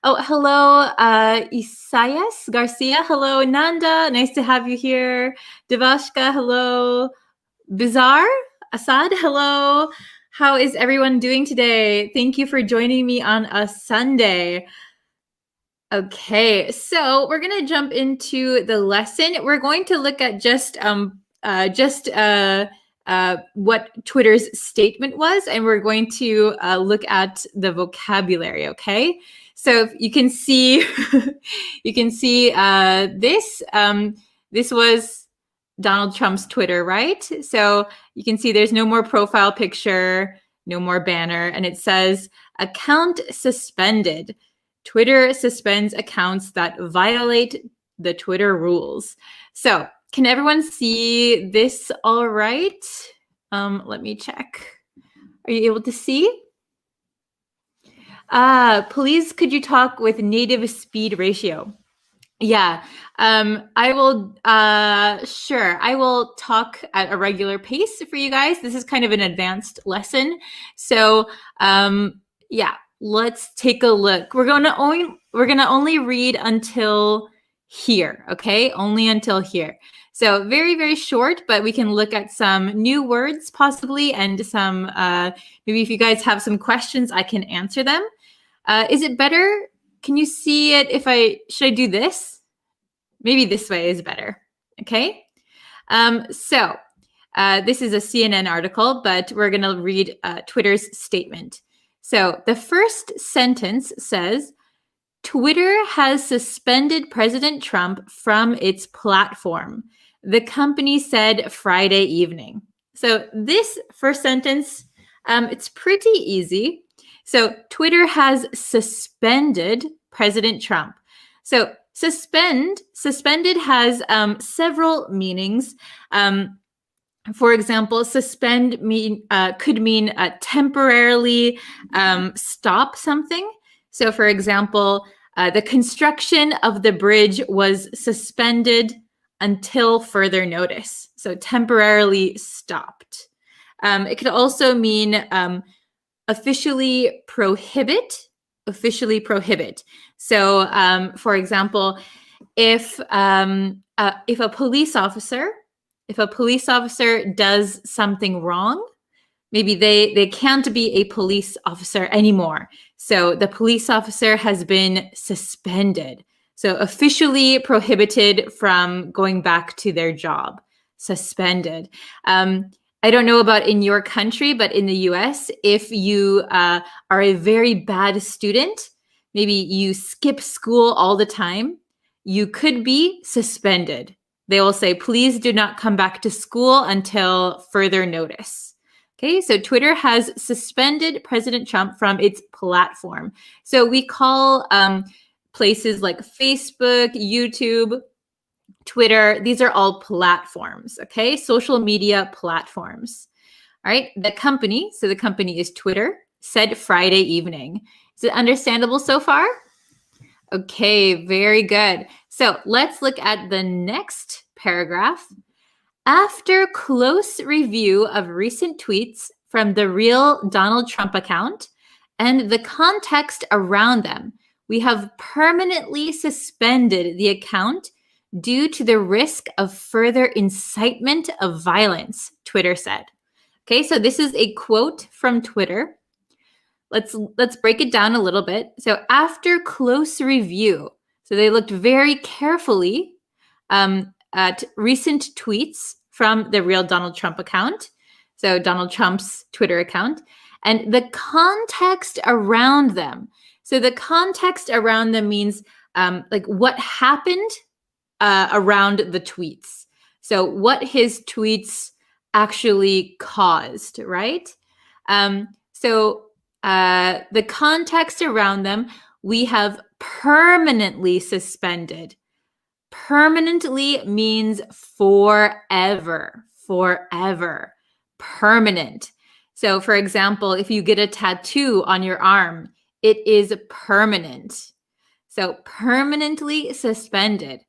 Oh, hello, Isaias Garcia. Hello, Nanda. Nice to have you here. Devashka, hello. Bizarre, Assad, hello. How is everyone doing today? Thank you for joining me on a Sunday. Okay, so we're going to jump into the lesson. We're going to look at just what Twitter's statement was, and we're going to look at the vocabulary, okay? So you can see, this. This was Donald Trump's Twitter, right? So you can see there's no more profile picture, no more banner, and it says account suspended. Twitter suspends accounts that violate the Twitter rules. So can everyone see this all right? Let me check. Are you able to see? Please, could you talk with native speed ratio? Yeah, I will, sure. I will talk at a regular pace for you guys. This is kind of an advanced lesson. So, yeah, let's take a look. We're gonna only read until here, okay? Only until here. So very, very short, but we can look at some new words possibly and some, maybe if you guys have some questions, I can answer them. Is it better? Can you see it should I do this? Maybe this way is better, okay? So this is a CNN article, but we're going to read Twitter's statement. So the first sentence says, Twitter has suspended President Trump from its platform, the company said Friday evening. So this first sentence, it's pretty easy. So Twitter has suspended President Trump. So suspended has several meanings. For example, suspend could mean temporarily stop something. So for example, the construction of the bridge was suspended until further notice. So temporarily stopped. It could also mean officially prohibit. So for example, if a police officer does something wrong, maybe they can't be a police officer anymore. So the police officer has been suspended. So officially prohibited from going back to their job, suspended. I don't know about in your country, but in the US, if you are a very bad student, maybe you skip school all the time, you could be suspended. They will say, please do not come back to school until further notice. Okay, so Twitter has suspended President Trump from its platform. So we call places like Facebook, YouTube, Twitter, these are all platforms, okay? Social media platforms. All right, the company, so the company is Twitter, said Friday evening. Is it understandable so far? Okay, very good. So let's look at the next paragraph. After close review of recent tweets from the real Donald Trump account and the context around them, we have permanently suspended the account due to the risk of further incitement of violence, Twitter said. Okay, so this is a quote from Twitter. Let's break it down a little bit. So after close review, so they looked very carefully at recent tweets from the real Donald Trump account, so Donald Trump's Twitter account, and the context around them. So the context around them means like what happened around the tweets. So what his tweets actually caused, right? So the context around them, we have permanently suspended. Permanently means forever, permanent. So for example, if you get a tattoo on your arm, it is permanent. So permanently suspended.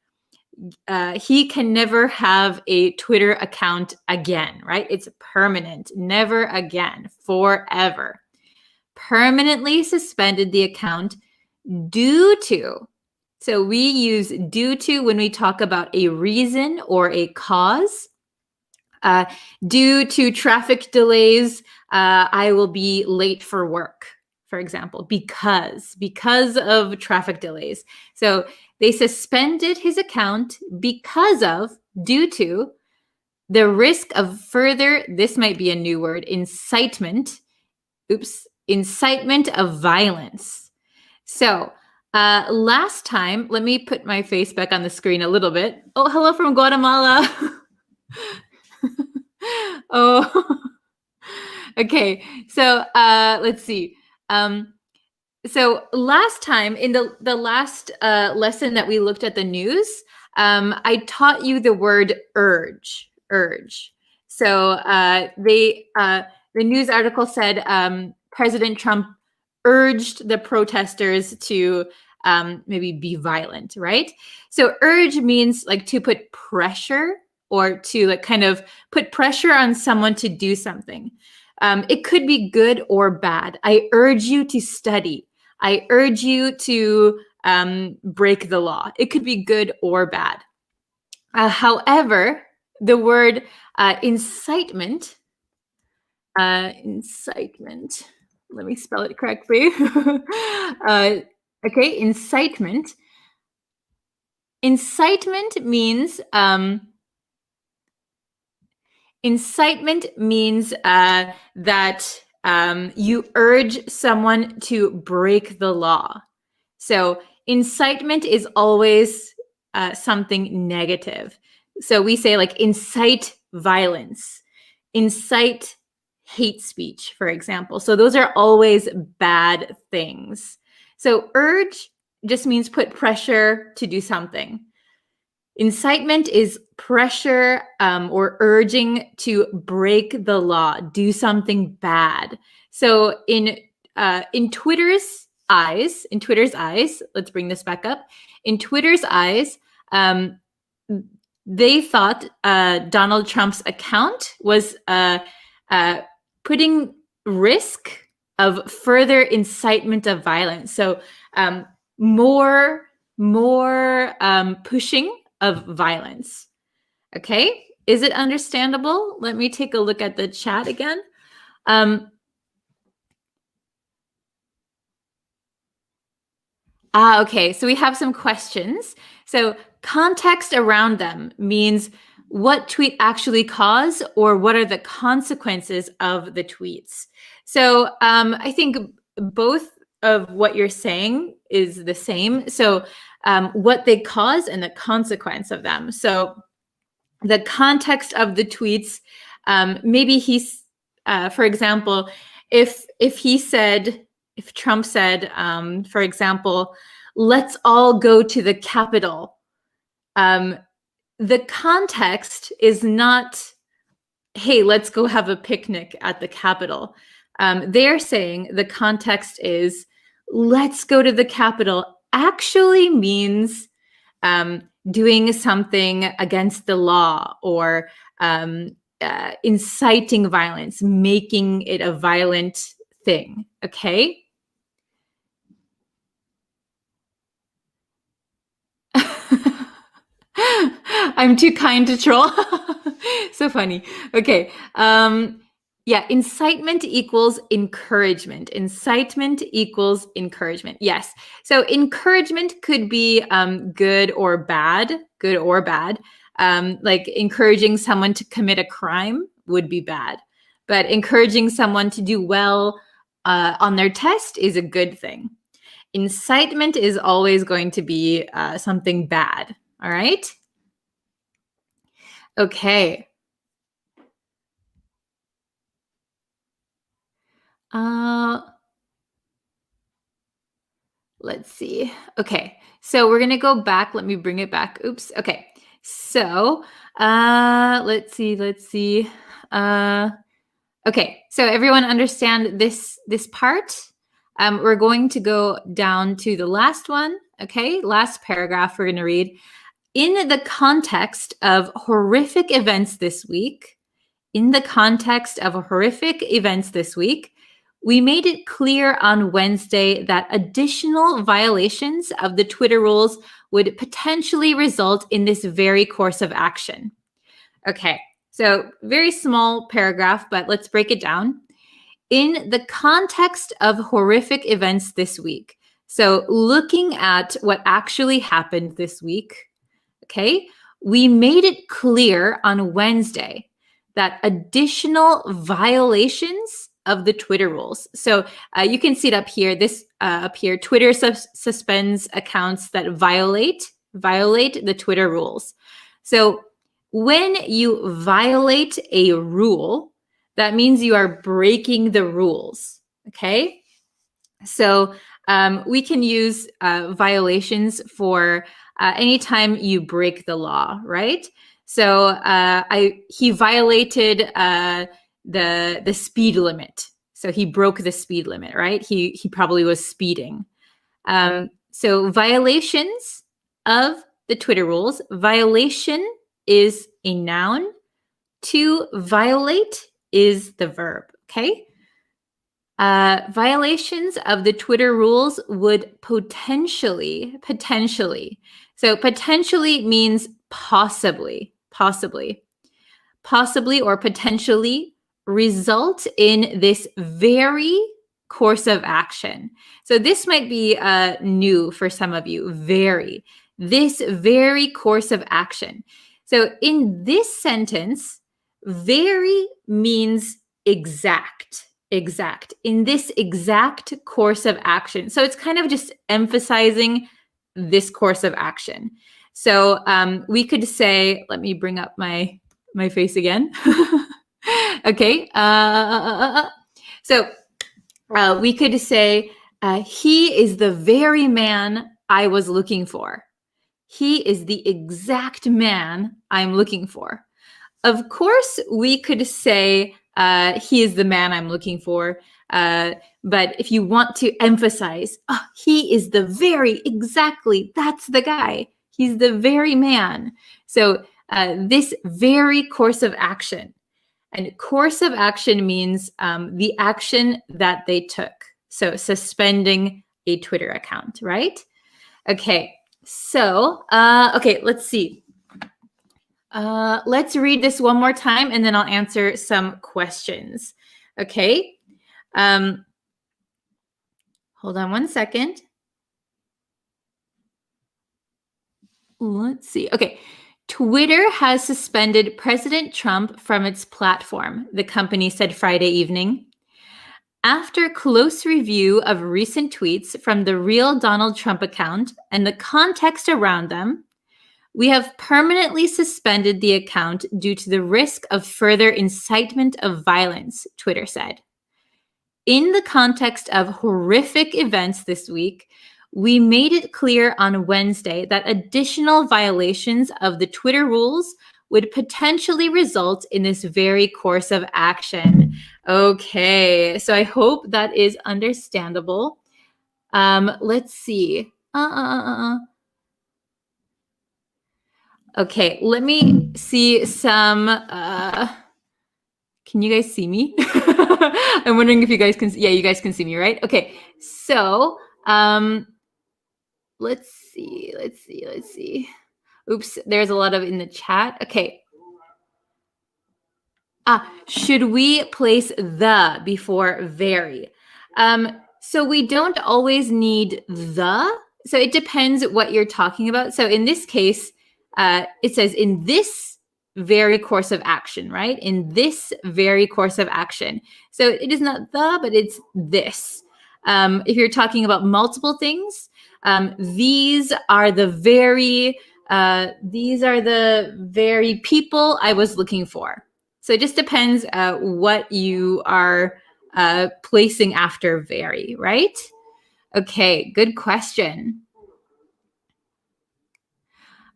He can never have a Twitter account again, right? It's permanent, never again, forever. Permanently suspended the account due to. So we use due to when we talk about a reason or a cause. Due to traffic delays, I will be late for work, for example, because of traffic delays. So they suspended his account because of, due to, the risk of further, this might be a new word, incitement of violence. So last time, let me put my face back on the screen a little bit. Oh, hello from Guatemala. Oh, okay. So let's see. So last time in the last lesson that we looked at the news, I taught you the word urge. So the news article said President Trump urged the protesters to maybe be violent, right? So urge means like to put pressure or to like kind of put pressure on someone to do something. It could be good or bad. I urge you to study. I urge you to break the law. It could be good or bad. However, the word incitement, incitement, let me spell it correctly. Okay, incitement. Incitement means that you urge someone to break the law. So incitement is always something negative. So we say like incite violence, incite hate speech, for example. So those are always bad things. So urge just means put pressure to do something. Incitement is pressure or urging to break the law, do something bad. So in Twitter's eyes, let's bring this back up. In Twitter's eyes, they thought Donald Trump's account was putting risk of further incitement of violence. So more pushing of violence. Okay, is it understandable? Let me take a look at the chat again. Okay, so we have some questions. So context around them means what tweet actually caused or what are the consequences of the tweets. So I think both of what you're saying is the same. So what they cause and the consequence of them. So the context of the tweets, maybe he's, for example, if Trump said, for example, let's all go to the Capitol, the context is not, hey, let's go have a picnic at the Capitol. They're saying the context is, let's go to the Capitol actually means doing something against the law or inciting violence, making it a violent thing, okay? I'm too kind to troll. So funny. Okay. Yeah, incitement equals encouragement. Incitement equals encouragement. Yes. So encouragement could be good or bad. Good or bad. Like encouraging someone to commit a crime would be bad. But encouraging someone to do well on their test is a good thing. Incitement is always going to be something bad. All right? Okay. Let's see. Okay, so we're gonna go back. Let me bring it back. Oops. Okay, so let's see. Okay, so everyone understand this part? We're going to go down to the last one. Okay, last paragraph we're gonna read. In the context of horrific events this week, we made it clear on Wednesday that additional violations of the Twitter rules would potentially result in this very course of action. Okay, so very small paragraph, but let's break it down. In the context of horrific events this week, so looking at what actually happened this week, okay, we made it clear on Wednesday that additional violations of the Twitter rules. So you can see it up here. This up here, Twitter suspends accounts that violate the Twitter rules. So when you violate a rule, that means you are breaking the rules. Okay. So we can use violations for anytime you break the law, right? So he violated the speed limit. So he broke the speed limit, right? He probably was speeding. So violations of the Twitter rules. Violation is a noun. To violate is the verb, okay? Violations of the Twitter rules would potentially. So potentially means possibly or potentially result in this very course of action. So this might be new for some of you, this very course of action. So in this sentence, very means exact, in this exact course of action. So it's kind of just emphasizing this course of action. So we could say, let me bring up my face again. Okay. So we could say, he is the very man I was looking for. He is the exact man I'm looking for. Of course, we could say, he is the man I'm looking for. But if you want to emphasize, oh, he is the very, exactly, that's the guy. He's the very man. So this very course of action. And course of action means the action that they took. So suspending a Twitter account, right? Okay, so, okay, let's see. Let's read this one more time and then I'll answer some questions. Okay. Hold on one second. Let's see. Okay. Twitter has suspended President Trump from its platform, the company said Friday evening. After close review of recent tweets from the real Donald Trump account and the context around them, we have permanently suspended the account due to the risk of further incitement of violence, Twitter said. In the context of horrific events this week, we made it clear on Wednesday that additional violations of the Twitter rules would potentially result in this very course of action. Okay, so I hope that is understandable. Let's see. Okay, let me see some, can you guys see me? I'm wondering if you guys can, yeah, you guys can see me, right? Okay, so, let's see. Oops, there's a lot of in the chat. Okay. Should we place the before very? So we don't always need the. So it depends what you're talking about. So in this case, it says in this very course of action, right? In this very course of action. So it is not the, but it's this. If you're talking about multiple things, these are the very people I was looking for. So it just depends what you are placing after very, right? Okay, good question.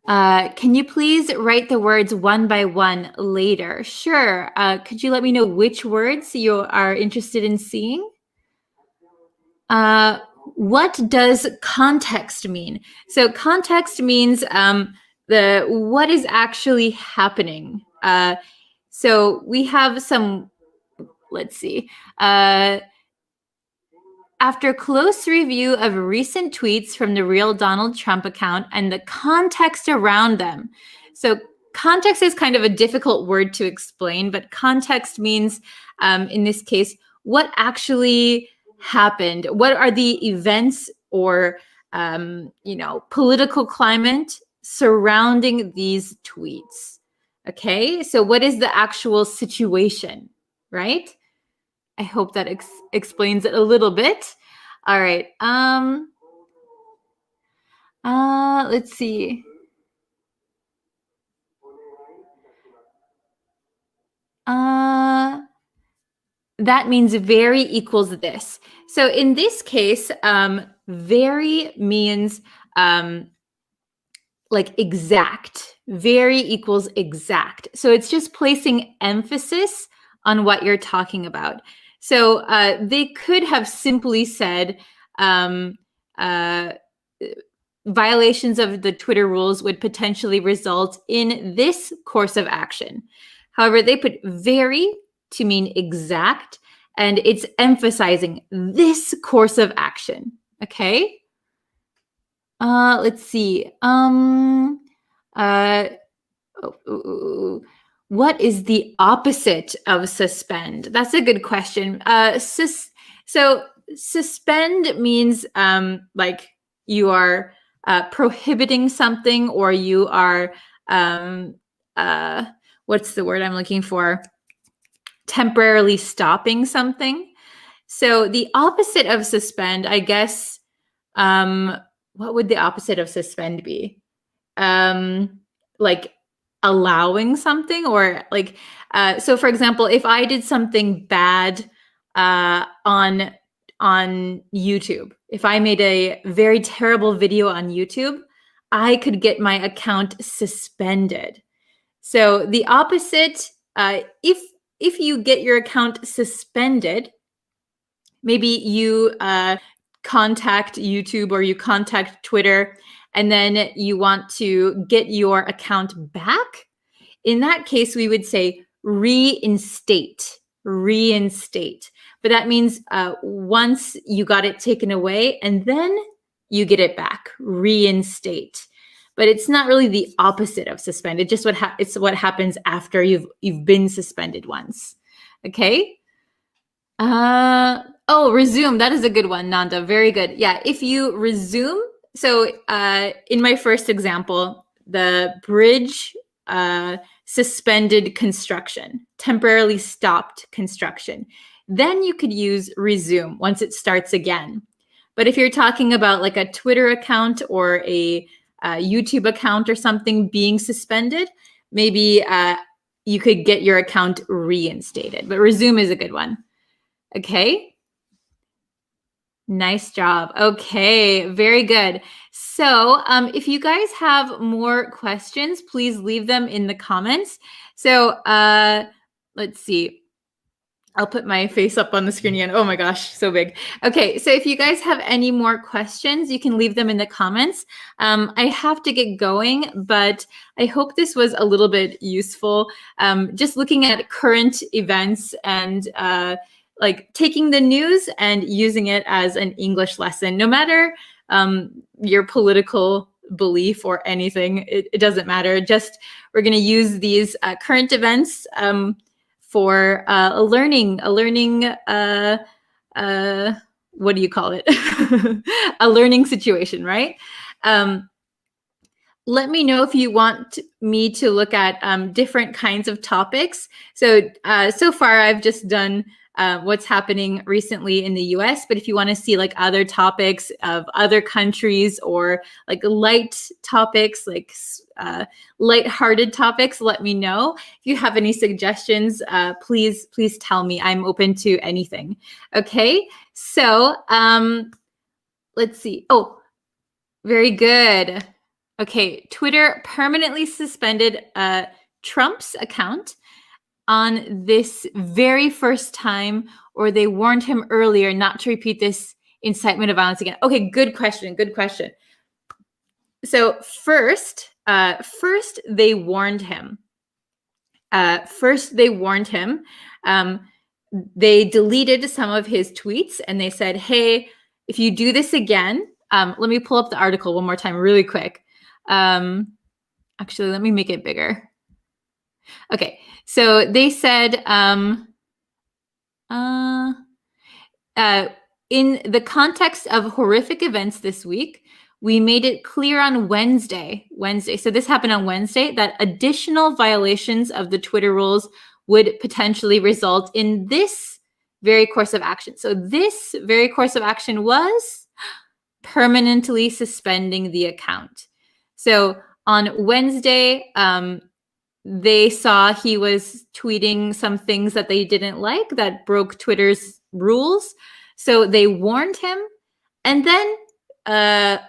Can you please write the words one by one later? Sure. Could you let me know which words you are interested in seeing? What does context mean? So context means what is actually happening. So we have some, let's see. After close review of recent tweets from the real Donald Trump account and the context around them. So context is kind of a difficult word to explain, but context means, in this case, what actually happened. What are the events or, political climate surrounding these tweets? Okay, so what is the actual situation, right? I hope that explains it a little bit. All right. Let's see. That means very equals this. So in this case, very means like exact. Very equals exact. So it's just placing emphasis on what you're talking about. So they could have simply said violations of the Twitter rules would potentially result in this course of action. However, they put very to mean exact, and it's emphasizing this course of action. Okay. Let's see. What is the opposite of suspend? That's a good question. So suspend means like you are prohibiting something, or you are what's the word I'm looking for? Temporarily stopping something. So the opposite of suspend, I guess, what would the opposite of suspend be? Like allowing something, or like, so for example, if I did something bad on YouTube, if I made a very terrible video on YouTube, I could get my account suspended. So the opposite, if you get your account suspended, maybe you contact YouTube or you contact Twitter, and then you want to get your account back. In that case, we would say reinstate. But that means once you got it taken away, and then you get it back, reinstate. But it's not really the opposite of suspend. It's just it's what happens after you've been suspended once. Okay. Resume. That is a good one, Nanda. Very good. Yeah. If you resume, so in my first example, the bridge suspended construction, temporarily stopped construction. Then you could use resume once it starts again. But if you're talking about like a Twitter account or a YouTube account or something being suspended, maybe you could get your account reinstated. But resume is a good one. Okay. Nice job. Okay, very good. So if you guys have more questions, please leave them in the comments. So let's see. I'll put my face up on the screen again. Oh my gosh, so big. Okay, so if you guys have any more questions, you can leave them in the comments. I have to get going, but I hope this was a little bit useful. Just looking at current events and like taking the news and using it as an English lesson, no matter your political belief or anything, it doesn't matter. Just we're going to use these current events for a learning, what do you call it? A learning situation, right? Let me know if you want me to look at different kinds of topics. So far I've just done what's happening recently in the US, but if you want to see like other topics of other countries, or like light topics, like light-hearted topics, let me know. If you have any suggestions, please tell me. I'm open to anything. Okay, so let's see. Oh, very good. Okay, Twitter permanently suspended Trump's account on this very first time, or they warned him earlier not to repeat this incitement of violence again. Okay, good question. So first they warned him. They deleted some of his tweets, and they said, hey, if you do this again, let me pull up the article one more time really quick. Actually, let me make it bigger. Okay, so they said, in the context of horrific events this week, we made it clear on Wednesday, so this happened on Wednesday, that additional violations of the Twitter rules would potentially result in this very course of action. So this very course of action was permanently suspending the account. So on Wednesday, they saw he was tweeting some things that they didn't like that broke Twitter's rules. So they warned him. And then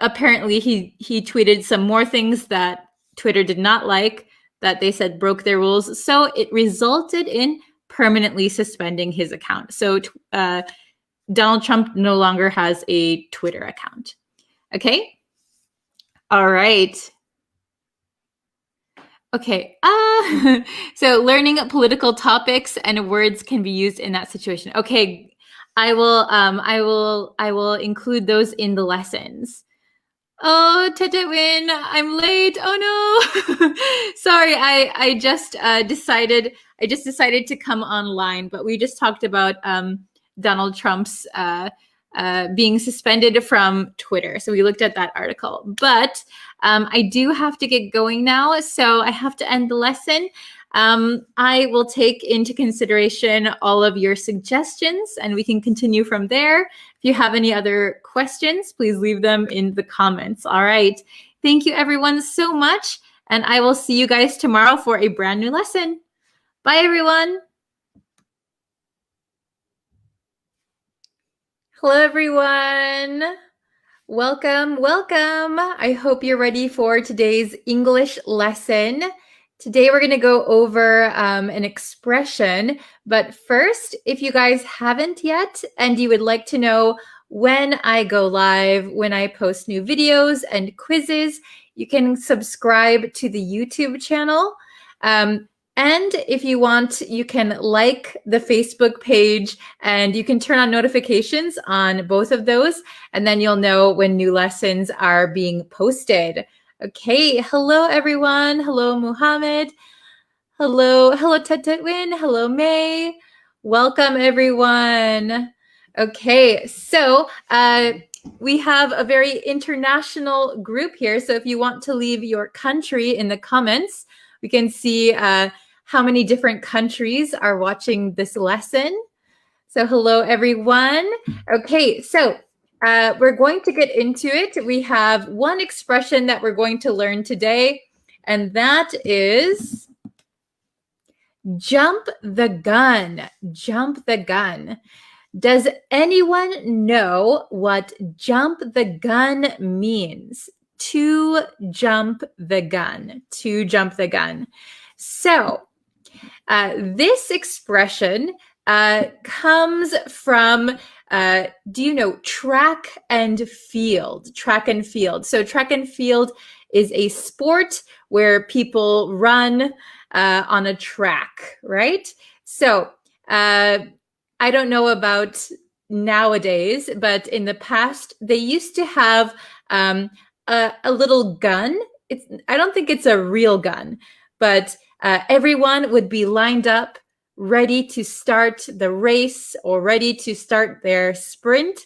apparently he tweeted some more things that Twitter did not like, that they said broke their rules. So it resulted in permanently suspending his account. So Donald Trump no longer has a Twitter account. Okay. All right. Okay. So learning political topics and words can be used in that situation. Okay. I will include those in the lessons. Oh, Tetewin, I'm late. Oh no. Sorry, I just decided to come online, but we just talked about Donald Trump's being suspended from Twitter. So we looked at that article. But I do have to get going now, so I have to end the lesson. I will take into consideration all of your suggestions and we can continue from there. If you have any other questions, please leave them in the comments. All right. Thank you everyone so much. And I will see you guys tomorrow for a brand new lesson. Bye everyone. Hello everyone. Welcome, welcome. I hope you're ready for today's English lesson. Today we're going to go over an expression, but first, if you guys haven't yet and you would like to know when I go live, when I post new videos and quizzes, you can subscribe to the YouTube channel. And if you want, you can like the Facebook page and you can turn on notifications on both of those, and then you'll know when new lessons are being posted. Okay, hello everyone. Hello Muhammad. Hello Tetwin. Hello May. Welcome everyone. Okay, so we have a very international group here. So if you want to leave your country in the comments, we can see how many different countries are watching this lesson. So hello everyone. Okay, so we're going to get into it. We have one expression that we're going to learn today, and that is jump the gun. Jump the gun. Does anyone know what jump the gun means? To jump the gun. To jump the gun. So this expression comes from do you know track and field? Track and field. So track and field is a sport where people run on a track, right? So I don't know about nowadays, but in the past, they used to have a little gun. I don't think it's a real gun, but everyone would be lined up ready to start the race or ready to start their sprint.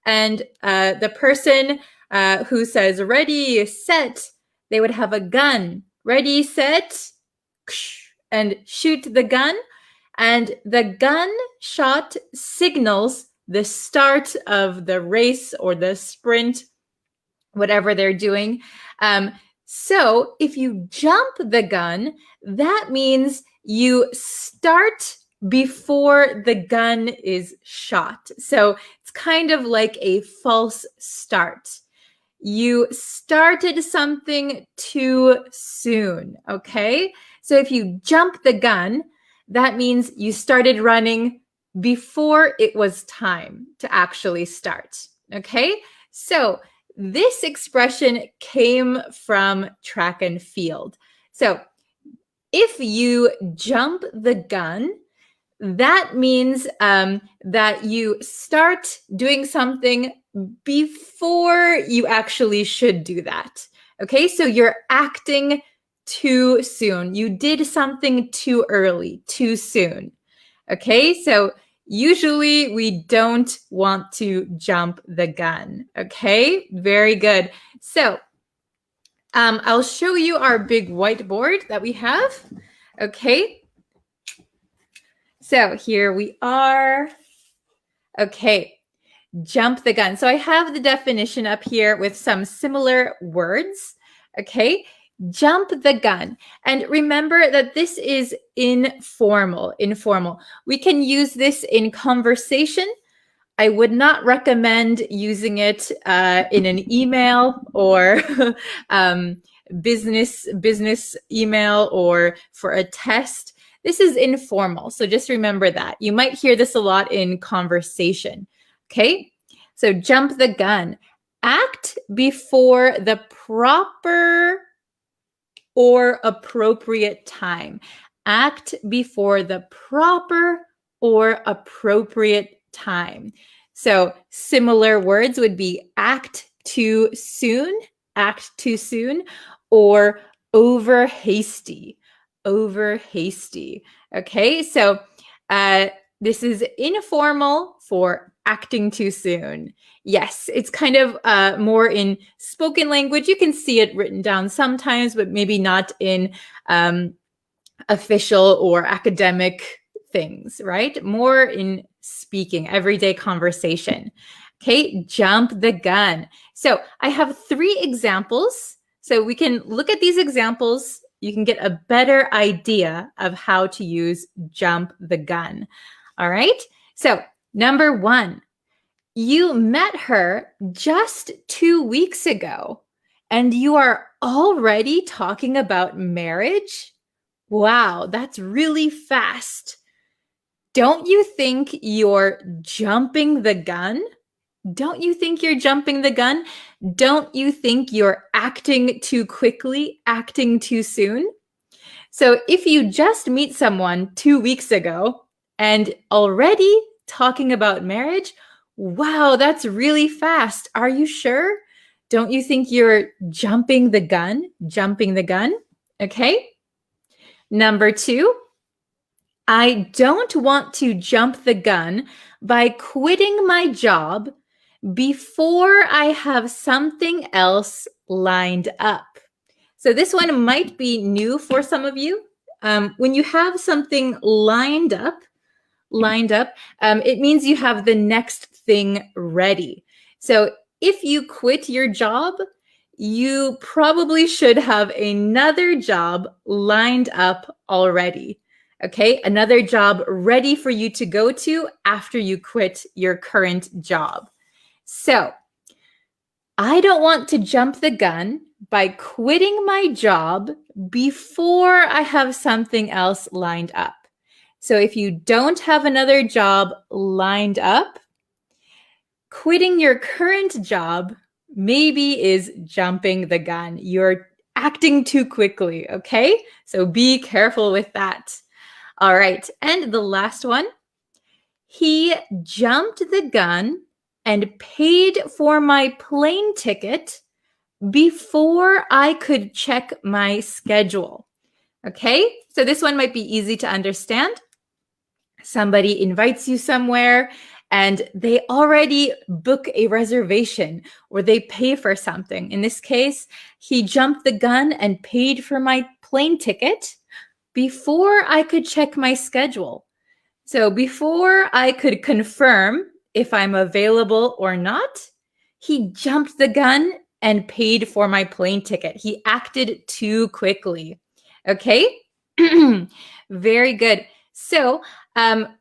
And the person who says ready, set, they would have a gun. Ready, set, and shoot the gun. And the gun shot signals the start of the race or the sprint, whatever they're doing. So if you jump the gun, that means you start before the gun is shot. So it's kind of like a false start. You started something too soon, okay? So if you jump the gun, that means you started running before it was time to actually start, okay? So this expression came from track and field. So if you jump the gun, that means that you start doing something before you actually should do that. Okay, so you're acting too soon. You did something too early, too soon. Okay, so usually we don't want to jump the gun. Okay, very good. So I'll show you our big whiteboard that we have. Okay. So here we are. Okay. Jump the gun. So I have the definition up here with some similar words. Okay. Jump the gun. And remember that this is informal. Informal. We can use this in conversation. I would not recommend using it in an email or business email or for a test. This is informal, so just remember that. You might hear this a lot in conversation, okay? So jump the gun. Act before the proper or appropriate time. Act before the proper or appropriate time. So similar words would be act too soon, or over hasty. Okay, so this is informal for acting too soon. Yes, it's kind of more in spoken language. You can see it written down sometimes, but maybe not in official or academic things, right? More in speaking, everyday conversation. Okay, jump the gun. So I have 3 examples. So we can look at these examples. You can get a better idea of how to use jump the gun. All right. So number 1, you met her just 2 weeks ago and you are already talking about marriage? Wow, that's really fast. Don't you think you're jumping the gun? Don't you think you're jumping the gun? Don't you think you're acting too quickly, acting too soon? So if you just meet someone 2 weeks ago and already talking about marriage, wow, that's really fast. Are you sure? Don't you think you're jumping the gun? Jumping the gun? Okay. Number 2, I don't want to jump the gun by quitting my job before I have something else lined up. So this one might be new for some of you. When you have something lined up, it means you have the next thing ready. So if you quit your job, you probably should have another job lined up already. Okay, another job ready for you to go to after you quit your current job. So I don't want to jump the gun by quitting my job before I have something else lined up. So if you don't have another job lined up, quitting your current job maybe is jumping the gun. You're acting too quickly, okay? So be careful with that. All right, and the last one. He jumped the gun and paid for my plane ticket before I could check my schedule. Okay, so this one might be easy to understand. Somebody invites you somewhere and they already book a reservation or they pay for something. In this case, he jumped the gun and paid for my plane ticket before I could check my schedule. So before I could confirm if I'm available or not, he jumped the gun and paid for my plane ticket. He acted too quickly. Okay, very good. So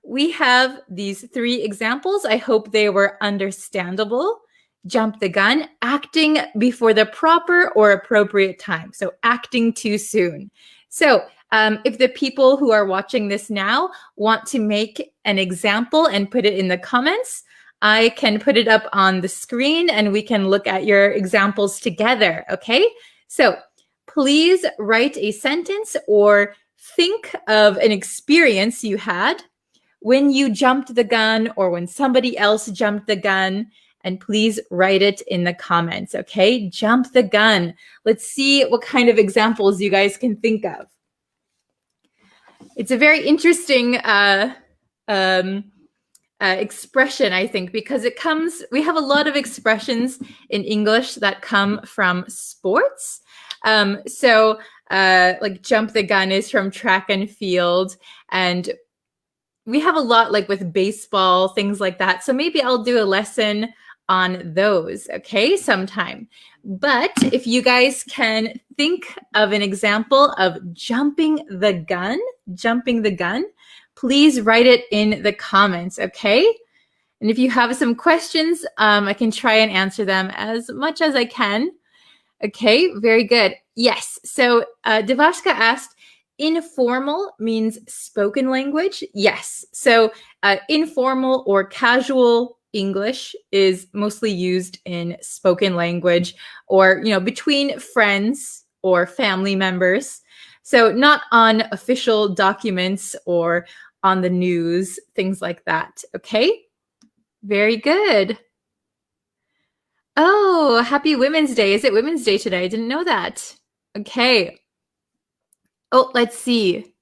we have these 3 examples. I hope they were understandable. Jump the gun, acting before the proper or appropriate time. So acting too soon. So if the people who are watching this now want to make an example and put it in the comments, I can put it up on the screen and we can look at your examples together, okay? So please write a sentence or think of an experience you had when you jumped the gun or when somebody else jumped the gun, and please write it in the comments, okay? Jump the gun. Let's see what kind of examples you guys can think of. It's a very interesting expression, I think, because we have a lot of expressions in English that come from sports. Like jump the gun is from track and field, and we have a lot like with baseball, things like that. So maybe I'll do a lesson on those, okay, sometime. But if you guys can think of an example of jumping the gun, please write it in the comments, okay? And if you have some questions, I can try and answer them as much as I can. Okay, very good. Yes, so Devashka asked, informal means spoken language? Yes, so informal or casual English is mostly used in spoken language or, between friends or family members. So not on official documents or on the news, things like that. Okay? Very good. Oh, happy Women's Day. Is it Women's Day today? I didn't know that. Okay. Oh, let's see.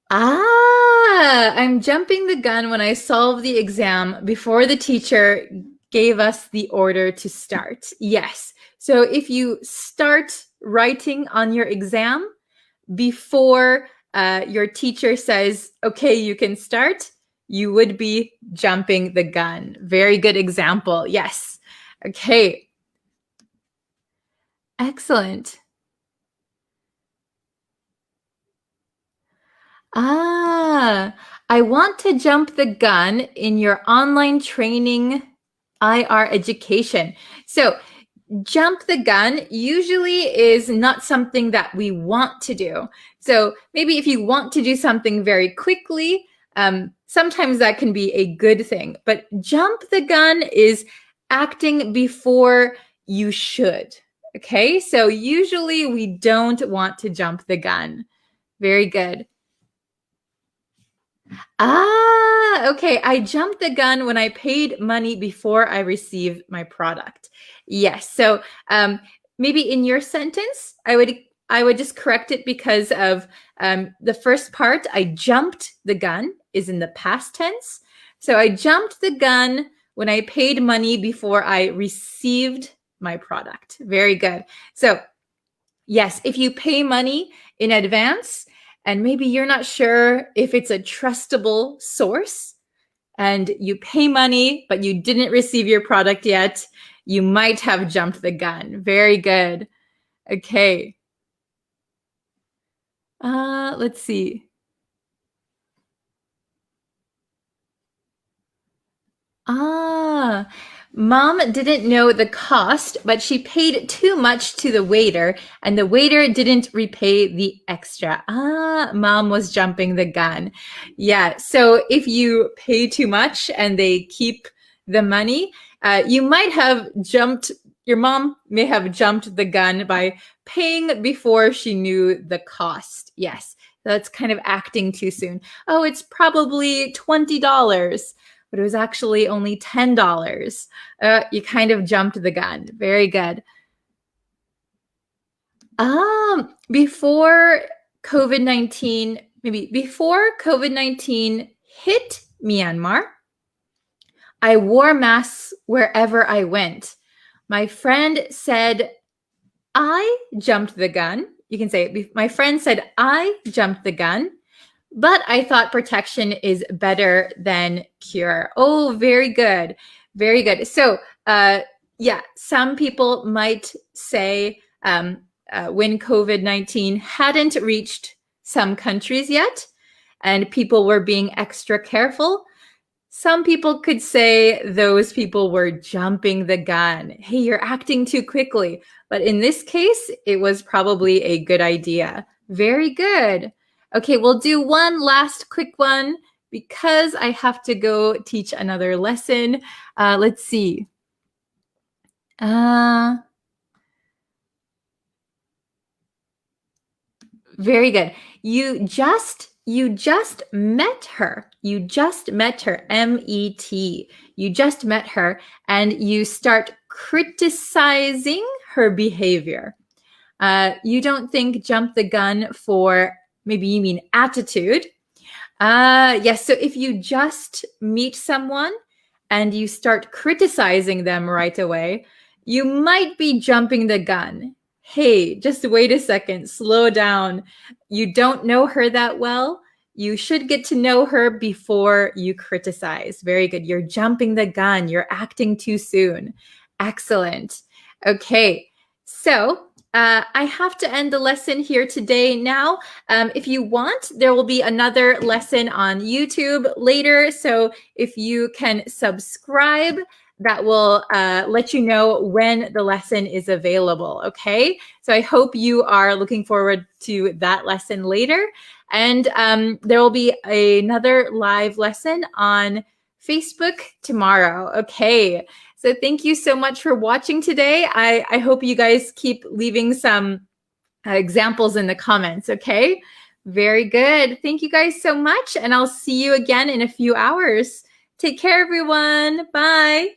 I'm jumping the gun when I solve the exam before the teacher gave us the order to start. Yes. So if you start writing on your exam before your teacher says, okay, you can start, you would be jumping the gun. Very good example. Yes. Okay. Excellent. I want to jump the gun in your online training IR education. So jump the gun usually is not something that we want to do. So maybe if you want to do something very quickly, sometimes that can be a good thing. But jump the gun is acting before you should. Okay, so usually we don't want to jump the gun. Very good. Okay. I jumped the gun when I paid money before I received my product. Yes. So maybe in your sentence, I would just correct it because of the first part, I jumped the gun, is in the past tense. So I jumped the gun when I paid money before I received my product. Very good. So yes, if you pay money in advance, and maybe you're not sure if it's a trustable source and you pay money, but you didn't receive your product yet, you might have jumped the gun. Very good. Okay. Let's see. Mom didn't know the cost, but she paid too much to the waiter, and the waiter didn't repay the extra. Mom was jumping the gun. Yeah, so if you pay too much and they keep the money, you might have jumped, your mom may have jumped the gun by paying before she knew the cost. Yes, that's kind of acting too soon. Oh, it's probably $20. But it was actually only $10. You kind of jumped the gun. Very good. Before COVID-19, maybe before COVID-19 hit Myanmar, I wore masks wherever I went. My friend said, I jumped the gun. You can say, my friend said, I jumped the gun. But I thought protection is better than cure. Oh, very good. Very good. So, yeah, some people might say when COVID-19 hadn't reached some countries yet and people were being extra careful, some people could say those people were jumping the gun. Hey, you're acting too quickly. But in this case, it was probably a good idea. Very good. Okay, we'll do one last quick one because I have to go teach another lesson. Let's see. Very good. You just met her. You just met her, M-E-T. You just met her and you start criticizing her behavior. You don't think jump the gun for, maybe you mean attitude. Yes, so if you just meet someone and you start criticizing them right away, you might be jumping the gun. Hey, just wait a second, slow down. You don't know her that well. You should get to know her before you criticize. Very good. You're jumping the gun. You're acting too soon. Excellent. Okay, so I have to end the lesson here today now. If you want, there will be another lesson on YouTube later. So if you can subscribe, that will let you know when the lesson is available, okay? So I hope you are looking forward to that lesson later. And there will be another live lesson on Facebook tomorrow, okay? So thank you so much for watching today. I hope you guys keep leaving some examples in the comments, okay? Very good. Thank you guys so much, and I'll see you again in a few hours. Take care, everyone. Bye.